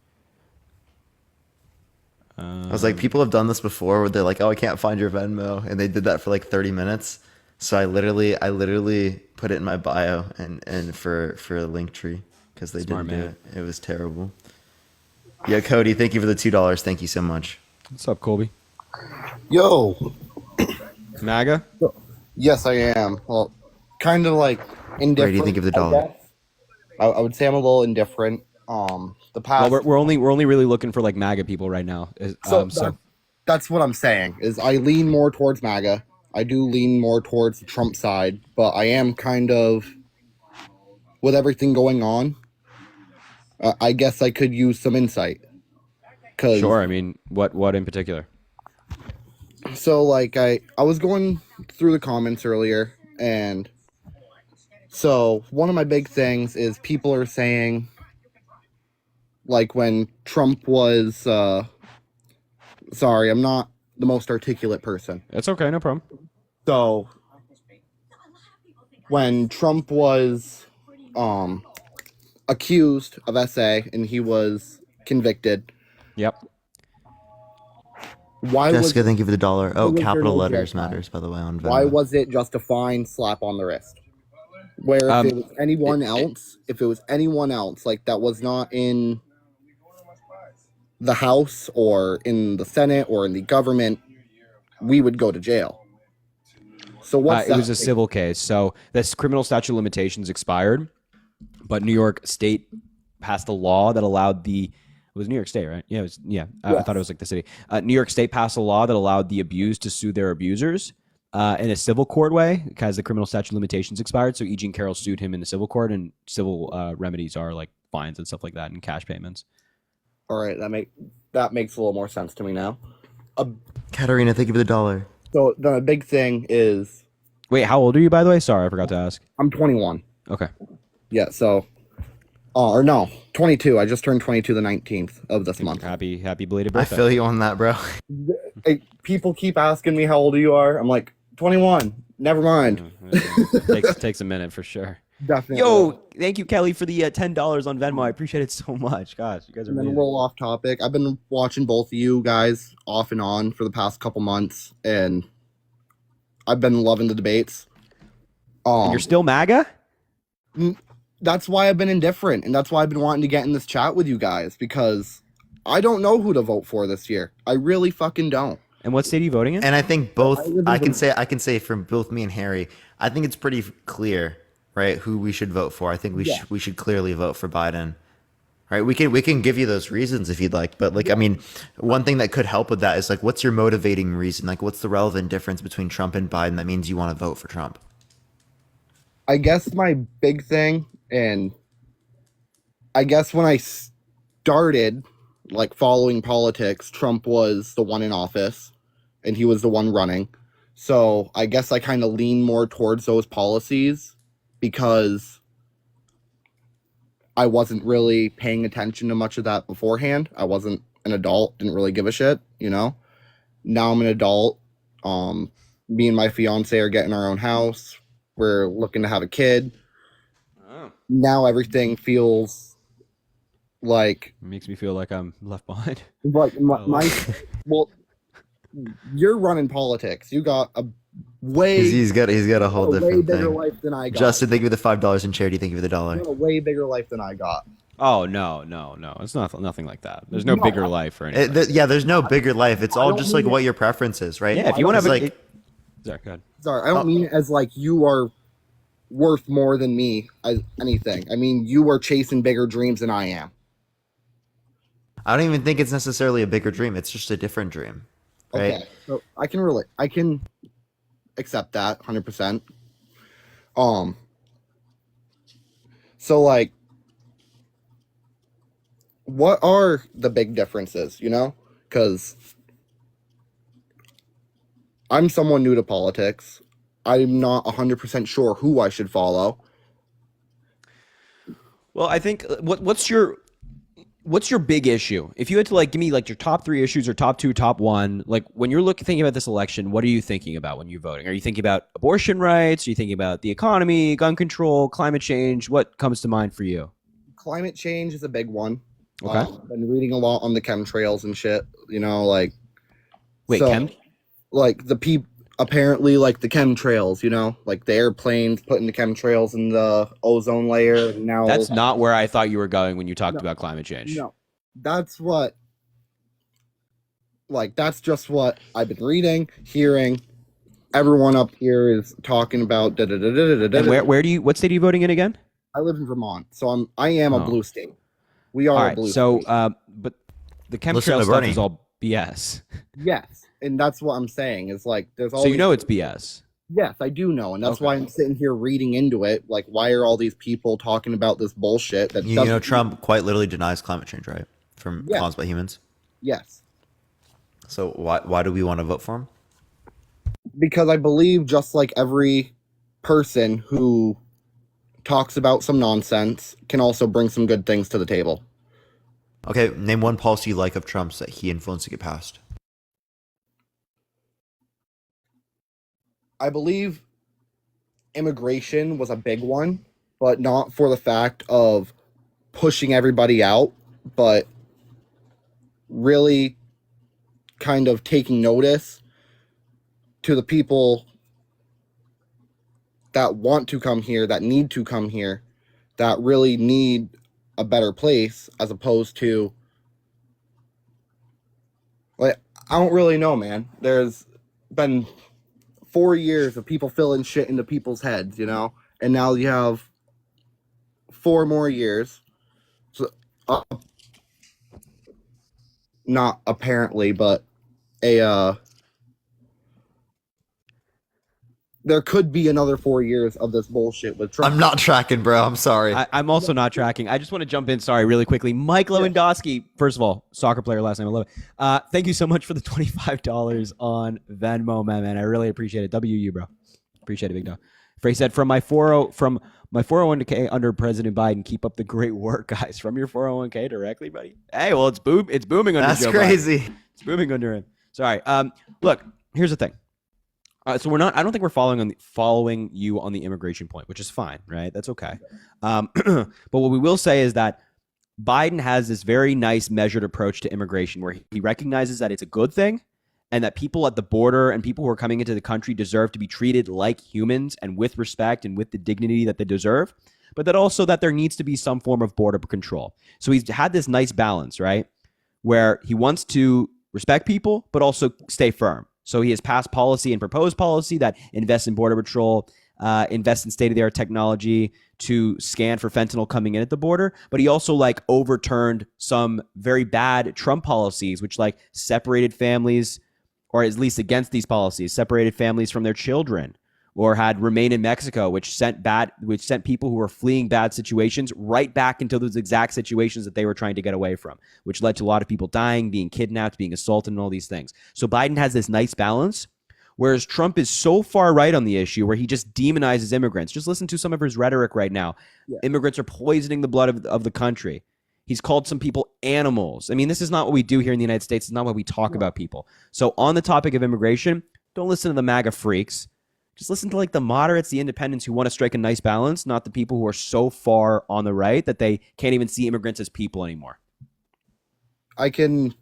I was like, people have done this before where they're like, oh, I can't find your Venmo. And they did that for like 30 minutes. So I literally put it in my bio and for a link tree because they Smart didn't man. do it. It was terrible. Yeah, Cody, thank you for the $2. Thank you so much. What's up, Colby? Yo. MAGA? Yes, I am. Well, kind of like indifferent. Ray, do you think of the I dollar? guess. I would say I'm a little indifferent. The past. Well, we're only really looking for like MAGA people right now. That's what I'm saying. Is I lean more towards MAGA. I do lean more towards the Trump side, but I am kind of with everything going on. I guess I could use some insight. Sure. I mean, what in particular? So like I was going through the comments earlier, and so one of my big things is people are saying, like when Trump was sorry, I'm not the most articulate person. That's okay, no problem. So when Trump was accused of SA and he was convicted. Yep. Why Jessica, was, thank you for the $1. Oh, why was there capital no letters jail time? matters, by the way, on Venmo. Why was it just a fine slap on the wrist? Where if it was anyone else, like that was not in the House or in the Senate or in the government, we would go to jail. So what's It was a civil case. So this criminal statute of limitations expired, but New York State passed a law that allowed it was New York State, right? Yeah, it was. Yeah, I thought it was like the city. New York State passed a law that allowed the abused to sue their abusers in a civil court way because the criminal statute of limitations expired. So E. Jean Carroll sued him in the civil court, and civil remedies are like fines and stuff like that and cash payments. All right, that makes a little more sense to me now. Katarina, thank you for the $1. So the big thing is. Wait, how old are you, by the way? Sorry, I forgot to ask. I'm 21. Okay. Yeah, so. Or no, 22. I just turned 22 the 19th of this month. Happy belated I birthday. feel you on that, bro. People keep asking me how old you are. I'm like, 21. Never mind. Takes a minute for sure. Definitely. Yo, thank you, Kelly, for the $10 on Venmo. I appreciate it so much. Gosh, you guys are And then a amazing. little off topic. I've been watching both of you guys off and on for the past couple months, and I've been loving the debates. And you're still MAGA? That's why I've been indifferent, and that's why I've been wanting to get in this chat with you guys, because I don't know who to vote for this year. I really fucking don't. And what state are you voting in? And I think both. I can say from both me and Harry. I think it's pretty clear, right, who we should vote for. I think we should clearly vote for Biden. Right? We can give you those reasons if you'd like, but like I mean, one thing that could help with that is like, what's your motivating reason? Like, what's the relevant difference between Trump and Biden that means you want to vote for Trump? I guess my big thing, and I guess when I started like following politics, Trump was the one in office and he was the one running. So I guess I kind of lean more towards those policies because I wasn't really paying attention to much of that beforehand. I wasn't an adult, didn't really give a shit, you know. Now I'm an adult. Me and my fiance are getting our own house. We're looking to have a kid. Now everything feels like It makes me feel like I'm left behind. like well, you're running politics. You got a way He's got a whole way different bigger thing. life than I got. Justin, thank you for the $5 in charity. Thank you for the You $1. got a way bigger life than I got. Oh no! It's nothing like that. There's no bigger life or anything. There's no bigger life. It's all just like what your preference is, right? Yeah, if you want to have like, Sorry, go ahead. Sorry, I don't mean it as like you are worth more than me as anything. I mean you are chasing bigger dreams than I am. I don't even think it's necessarily a bigger dream. It's just a different dream, right? Okay, so I can accept that 100%. So like, what are the big differences? You know, because I'm someone new to politics. I'm not 100% sure who I should follow. Well, I think what's your big issue? If you had to like give me like your top 3 issues or top 2, top 1, like when you're thinking about this election, what are you thinking about when you're voting? Are you thinking about abortion rights? Are you thinking about the economy, gun control, climate change? What comes to mind for you? Climate change is a big one. Okay. I've been reading a lot on the chemtrails and shit, you know, like. Wait, like apparently like the chemtrails, you know, like the airplanes putting the chemtrails in the ozone layer. And now That's not where I thought you were going when you talked about climate change. No, that's just what I've been reading, hearing. Everyone up here is talking about. And what state are you voting in again? I live in Vermont, so I am a blue state. We are all a right, blue so, state. but the chemtrail stuff is all BS. Yes, and that's what I'm saying. Is like there's all. So you know it's BS. Yes, I do know, and that's why I'm sitting here reading into it. Like, why are all these people talking about this bullshit? That you know, Trump quite literally denies climate change, right? Caused by humans. Yes. So why do we want to vote for him? Because I believe, just like every person who talks about some nonsense can also bring some good things to the table. Okay, name one policy you like of Trump's that he influenced to get passed. I believe immigration was a big one, but not for the fact of pushing everybody out, but really kind of taking notice to the people that want to come here, that need to come here, that really need a better place, as opposed to, like, I don't really know, man. There's been 4 years of people filling shit into people's heads, you know, and now you have 4 more years. So, not apparently, but there could be another 4 years of this bullshit with Trump. I'm not tracking, bro. I'm sorry. I'm also not tracking. I just want to jump in. Sorry, really quickly. Mike Lewandowski, first of all, soccer player, last name, I love it. Thank you so much for the $25 on Venmo, man. I really appreciate it. WU, bro. Appreciate it, big dog. Frey said, from my 401k under President Biden, keep up the great work, guys. From your 401k directly, buddy. Hey, well, it's booming under That's Joe crazy. Biden. It's booming under him. Sorry. Look, here's the thing. So I don't think we're following you on the immigration point, which is fine, right? That's okay. But what we will say is that Biden has this very nice measured approach to immigration where he recognizes that it's a good thing and that people at the border and people who are coming into the country deserve to be treated like humans and with respect and with the dignity that they deserve, but that also that there needs to be some form of border control. So he's had this nice balance, right? Where he wants to respect people, but also stay firm. So he has passed policy and proposed policy that invests in border patrol, invests in state-of-the-art technology to scan for fentanyl coming in at the border. But he also like overturned some very bad Trump policies, which like separated families, or at least against these policies, separated families from their children, or had remain in Mexico, which sent people who were fleeing bad situations right back into those exact situations that they were trying to get away from, which led to a lot of people dying, being kidnapped, being assaulted, and all these things. So Biden has this nice balance, whereas Trump is so far right on the issue where he just demonizes immigrants. Just listen to some of his rhetoric right now. Yeah. Immigrants are poisoning the blood of the country. He's called some people animals. I mean, this is not what we do here in the United States. It's not what we talk about people. So on the topic of immigration, don't listen to the MAGA freaks. Just listen to like the moderates, the independents who want to strike a nice balance, not the people who are so far on the right that they can't even see immigrants as people anymore. I can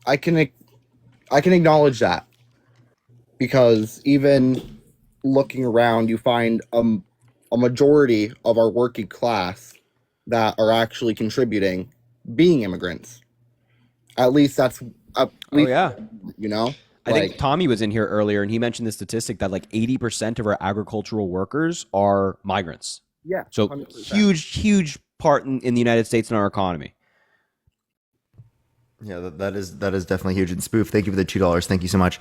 acknowledge that, because even looking around, you find a majority of our working class that are actually contributing being immigrants. At least you know. I think Tommy was in here earlier and he mentioned the statistic that like 80% of our agricultural workers are migrants. Yeah. So 100%. huge part in the United States in our economy. Yeah, that is definitely huge. And Spoof, thank you for the $2. Thank you so much.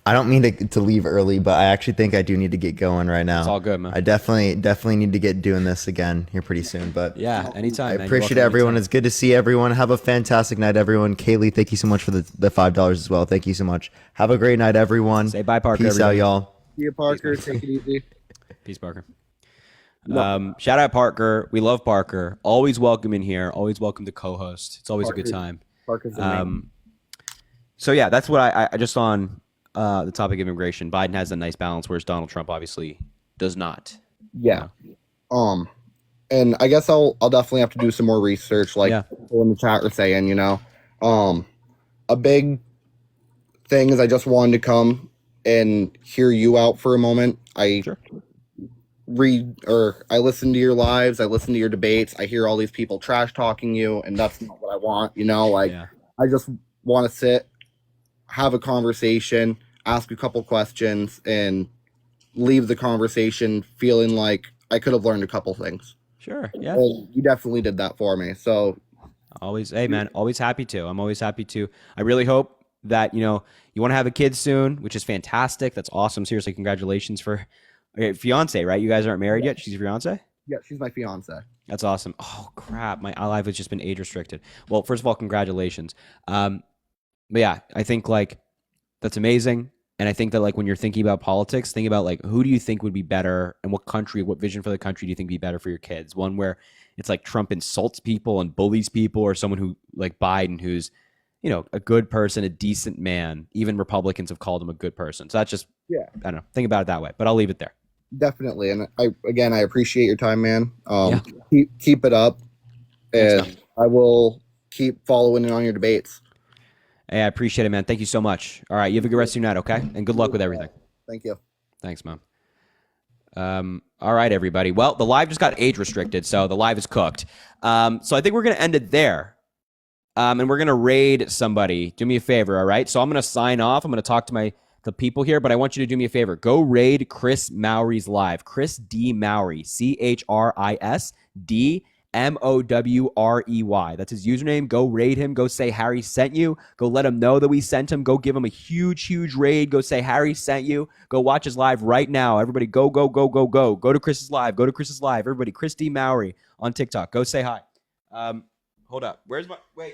I don't mean to leave early, but I actually think I do need to get going right now. It's all good, man. I definitely need to get doing this again here pretty soon. But yeah, anytime. I appreciate everyone. It's good to see everyone. Have a fantastic night, everyone. Kaylee, thank you so much for the $5 as well. Thank you so much. Have a great night, everyone. Say bye, Parker. Peace out, y'all. See you, Parker. Take it easy. Peace, Parker. Shout out Parker. We love Parker. Always welcome in here. Always welcome to co-host. It's always a good time. Parker's amazing. So yeah, that's what I just on the topic of immigration. Biden has a nice balance, whereas Donald Trump obviously does not. Yeah. And I guess I'll definitely have to do some more research, like people in the chat are saying, you know. A big thing is I just wanted to come and hear you out for a moment. I listen to your lives, I listen to your debates, I hear all these people trash talking you, and that's not what I want, you know. Like I just want to sit, have a conversation, ask a couple questions, and leave the conversation feeling like I could have learned a couple things. Sure. Yeah. And you definitely did that for me. So always, hey man, always happy to. I'm always happy to. I really hope that, you know, you want to have a kid soon, which is fantastic. That's awesome. Seriously, congratulations for fiance, right? You guys aren't married yet. She's your fiance? Yeah, she's my fiance. That's awesome. Oh crap, my life has just been age restricted. Well, first of all, congratulations. But yeah, I think like that's amazing. And I think that like when you're thinking about politics, think about like who do you think would be better and what country, what vision for the country do you think would be better for your kids? One where it's like Trump insults people and bullies people, or someone who like Biden, who's, you know, a good person, a decent man. Even Republicans have called him a good person. So that's just, I don't know, think about it that way, but I'll leave it there. Definitely. And I appreciate your time, man. Keep it up. And Thanks, I will keep following in on your debates. Hey, I appreciate it, man. Thank you so much. All right. You have a good rest of your night. Okay. And good luck with everything. Thank you. Thanks, Mom. All right, everybody. Well, the live just got age restricted, so the live is cooked. So I think we're going to end it there. And we're going to raid somebody. Do me a favor. All right. So I'm going to sign off. I'm going to talk to the people here, but I want you to do me a favor. Go raid Chris Mowry's live. Chris D. Mowry, CHRISD MOWREY. That's his username. Go raid him. Go say Harry sent you. Go let him know that we sent him. Go give him a huge raid. Go say Harry sent you. Go watch his live right now. Everybody go. Go to Chris's live. Go to Chris's live. Everybody, Chris D. Mowry on TikTok. Go say hi. Hold up. Where's my... Wait.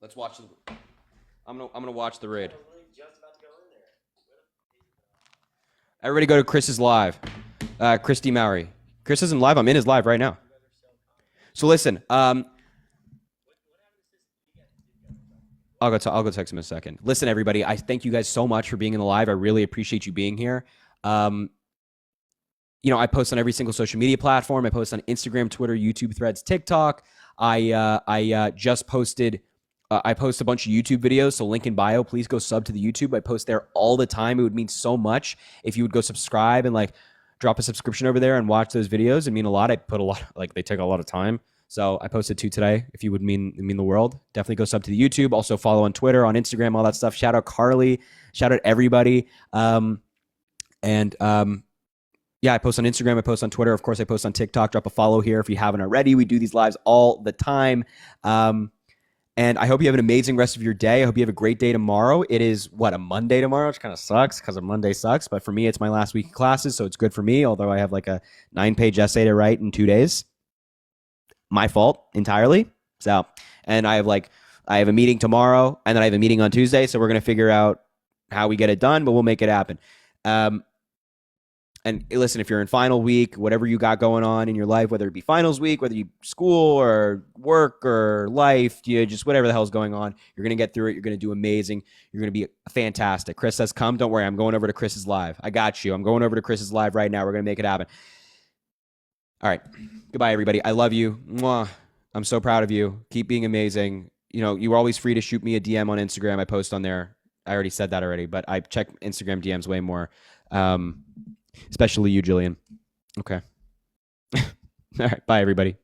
Let's watch the... I'm gonna watch the raid. Everybody go to Chris's live. Chris D. Mowry. Chris isn't live. I'm in his live right now. So listen, I'll go text him in a second. Listen, everybody, I thank you guys so much for being in the live. I really appreciate you being here. You know, I post on every single social media platform. I post on Instagram, Twitter, YouTube, Threads, TikTok. I just posted... I post a bunch of YouTube videos, so link in bio. Please go sub to the YouTube. I post there all the time. It would mean so much if you would go subscribe and like drop a subscription over there and watch those videos. It mean a lot. I put a lot, like they take a lot of time. So I posted 2 today. If you would mean the world, definitely go sub to the YouTube. Also follow on Twitter, on Instagram, all that stuff. Shout out Carly. Shout out everybody. Yeah, I post on Instagram. I post on Twitter. Of course, I post on TikTok. Drop a follow here if you haven't already. We do these lives all the time. And I hope you have an amazing rest of your day. I hope you have a great day tomorrow. It is, a Monday tomorrow, which kind of sucks because a Monday sucks. But for me, it's my last week of classes, so it's good for me, although I have like a 9-page essay to write in 2 days. My fault entirely. So, and I have a meeting tomorrow, and then I have a meeting on Tuesday, so we're going to figure out how we get it done, but we'll make it happen. And listen, if you're in final week, whatever you got going on in your life, whether it be finals week, whether you school or work or life, just whatever the hell's going on, you're going to get through it. You're going to do amazing. You're going to be fantastic. Chris says, come. Don't worry. I'm going over to Chris's live. I got you. I'm going over to Chris's live right now. We're going to make it happen. All right. Goodbye, everybody. I love you. Mwah. I'm so proud of you. Keep being amazing. You know, you were always free to shoot me a DM on Instagram. I post on there. I already said that already, but I check Instagram DMs way more. Especially you, Jillian. Okay. All right. Bye, everybody.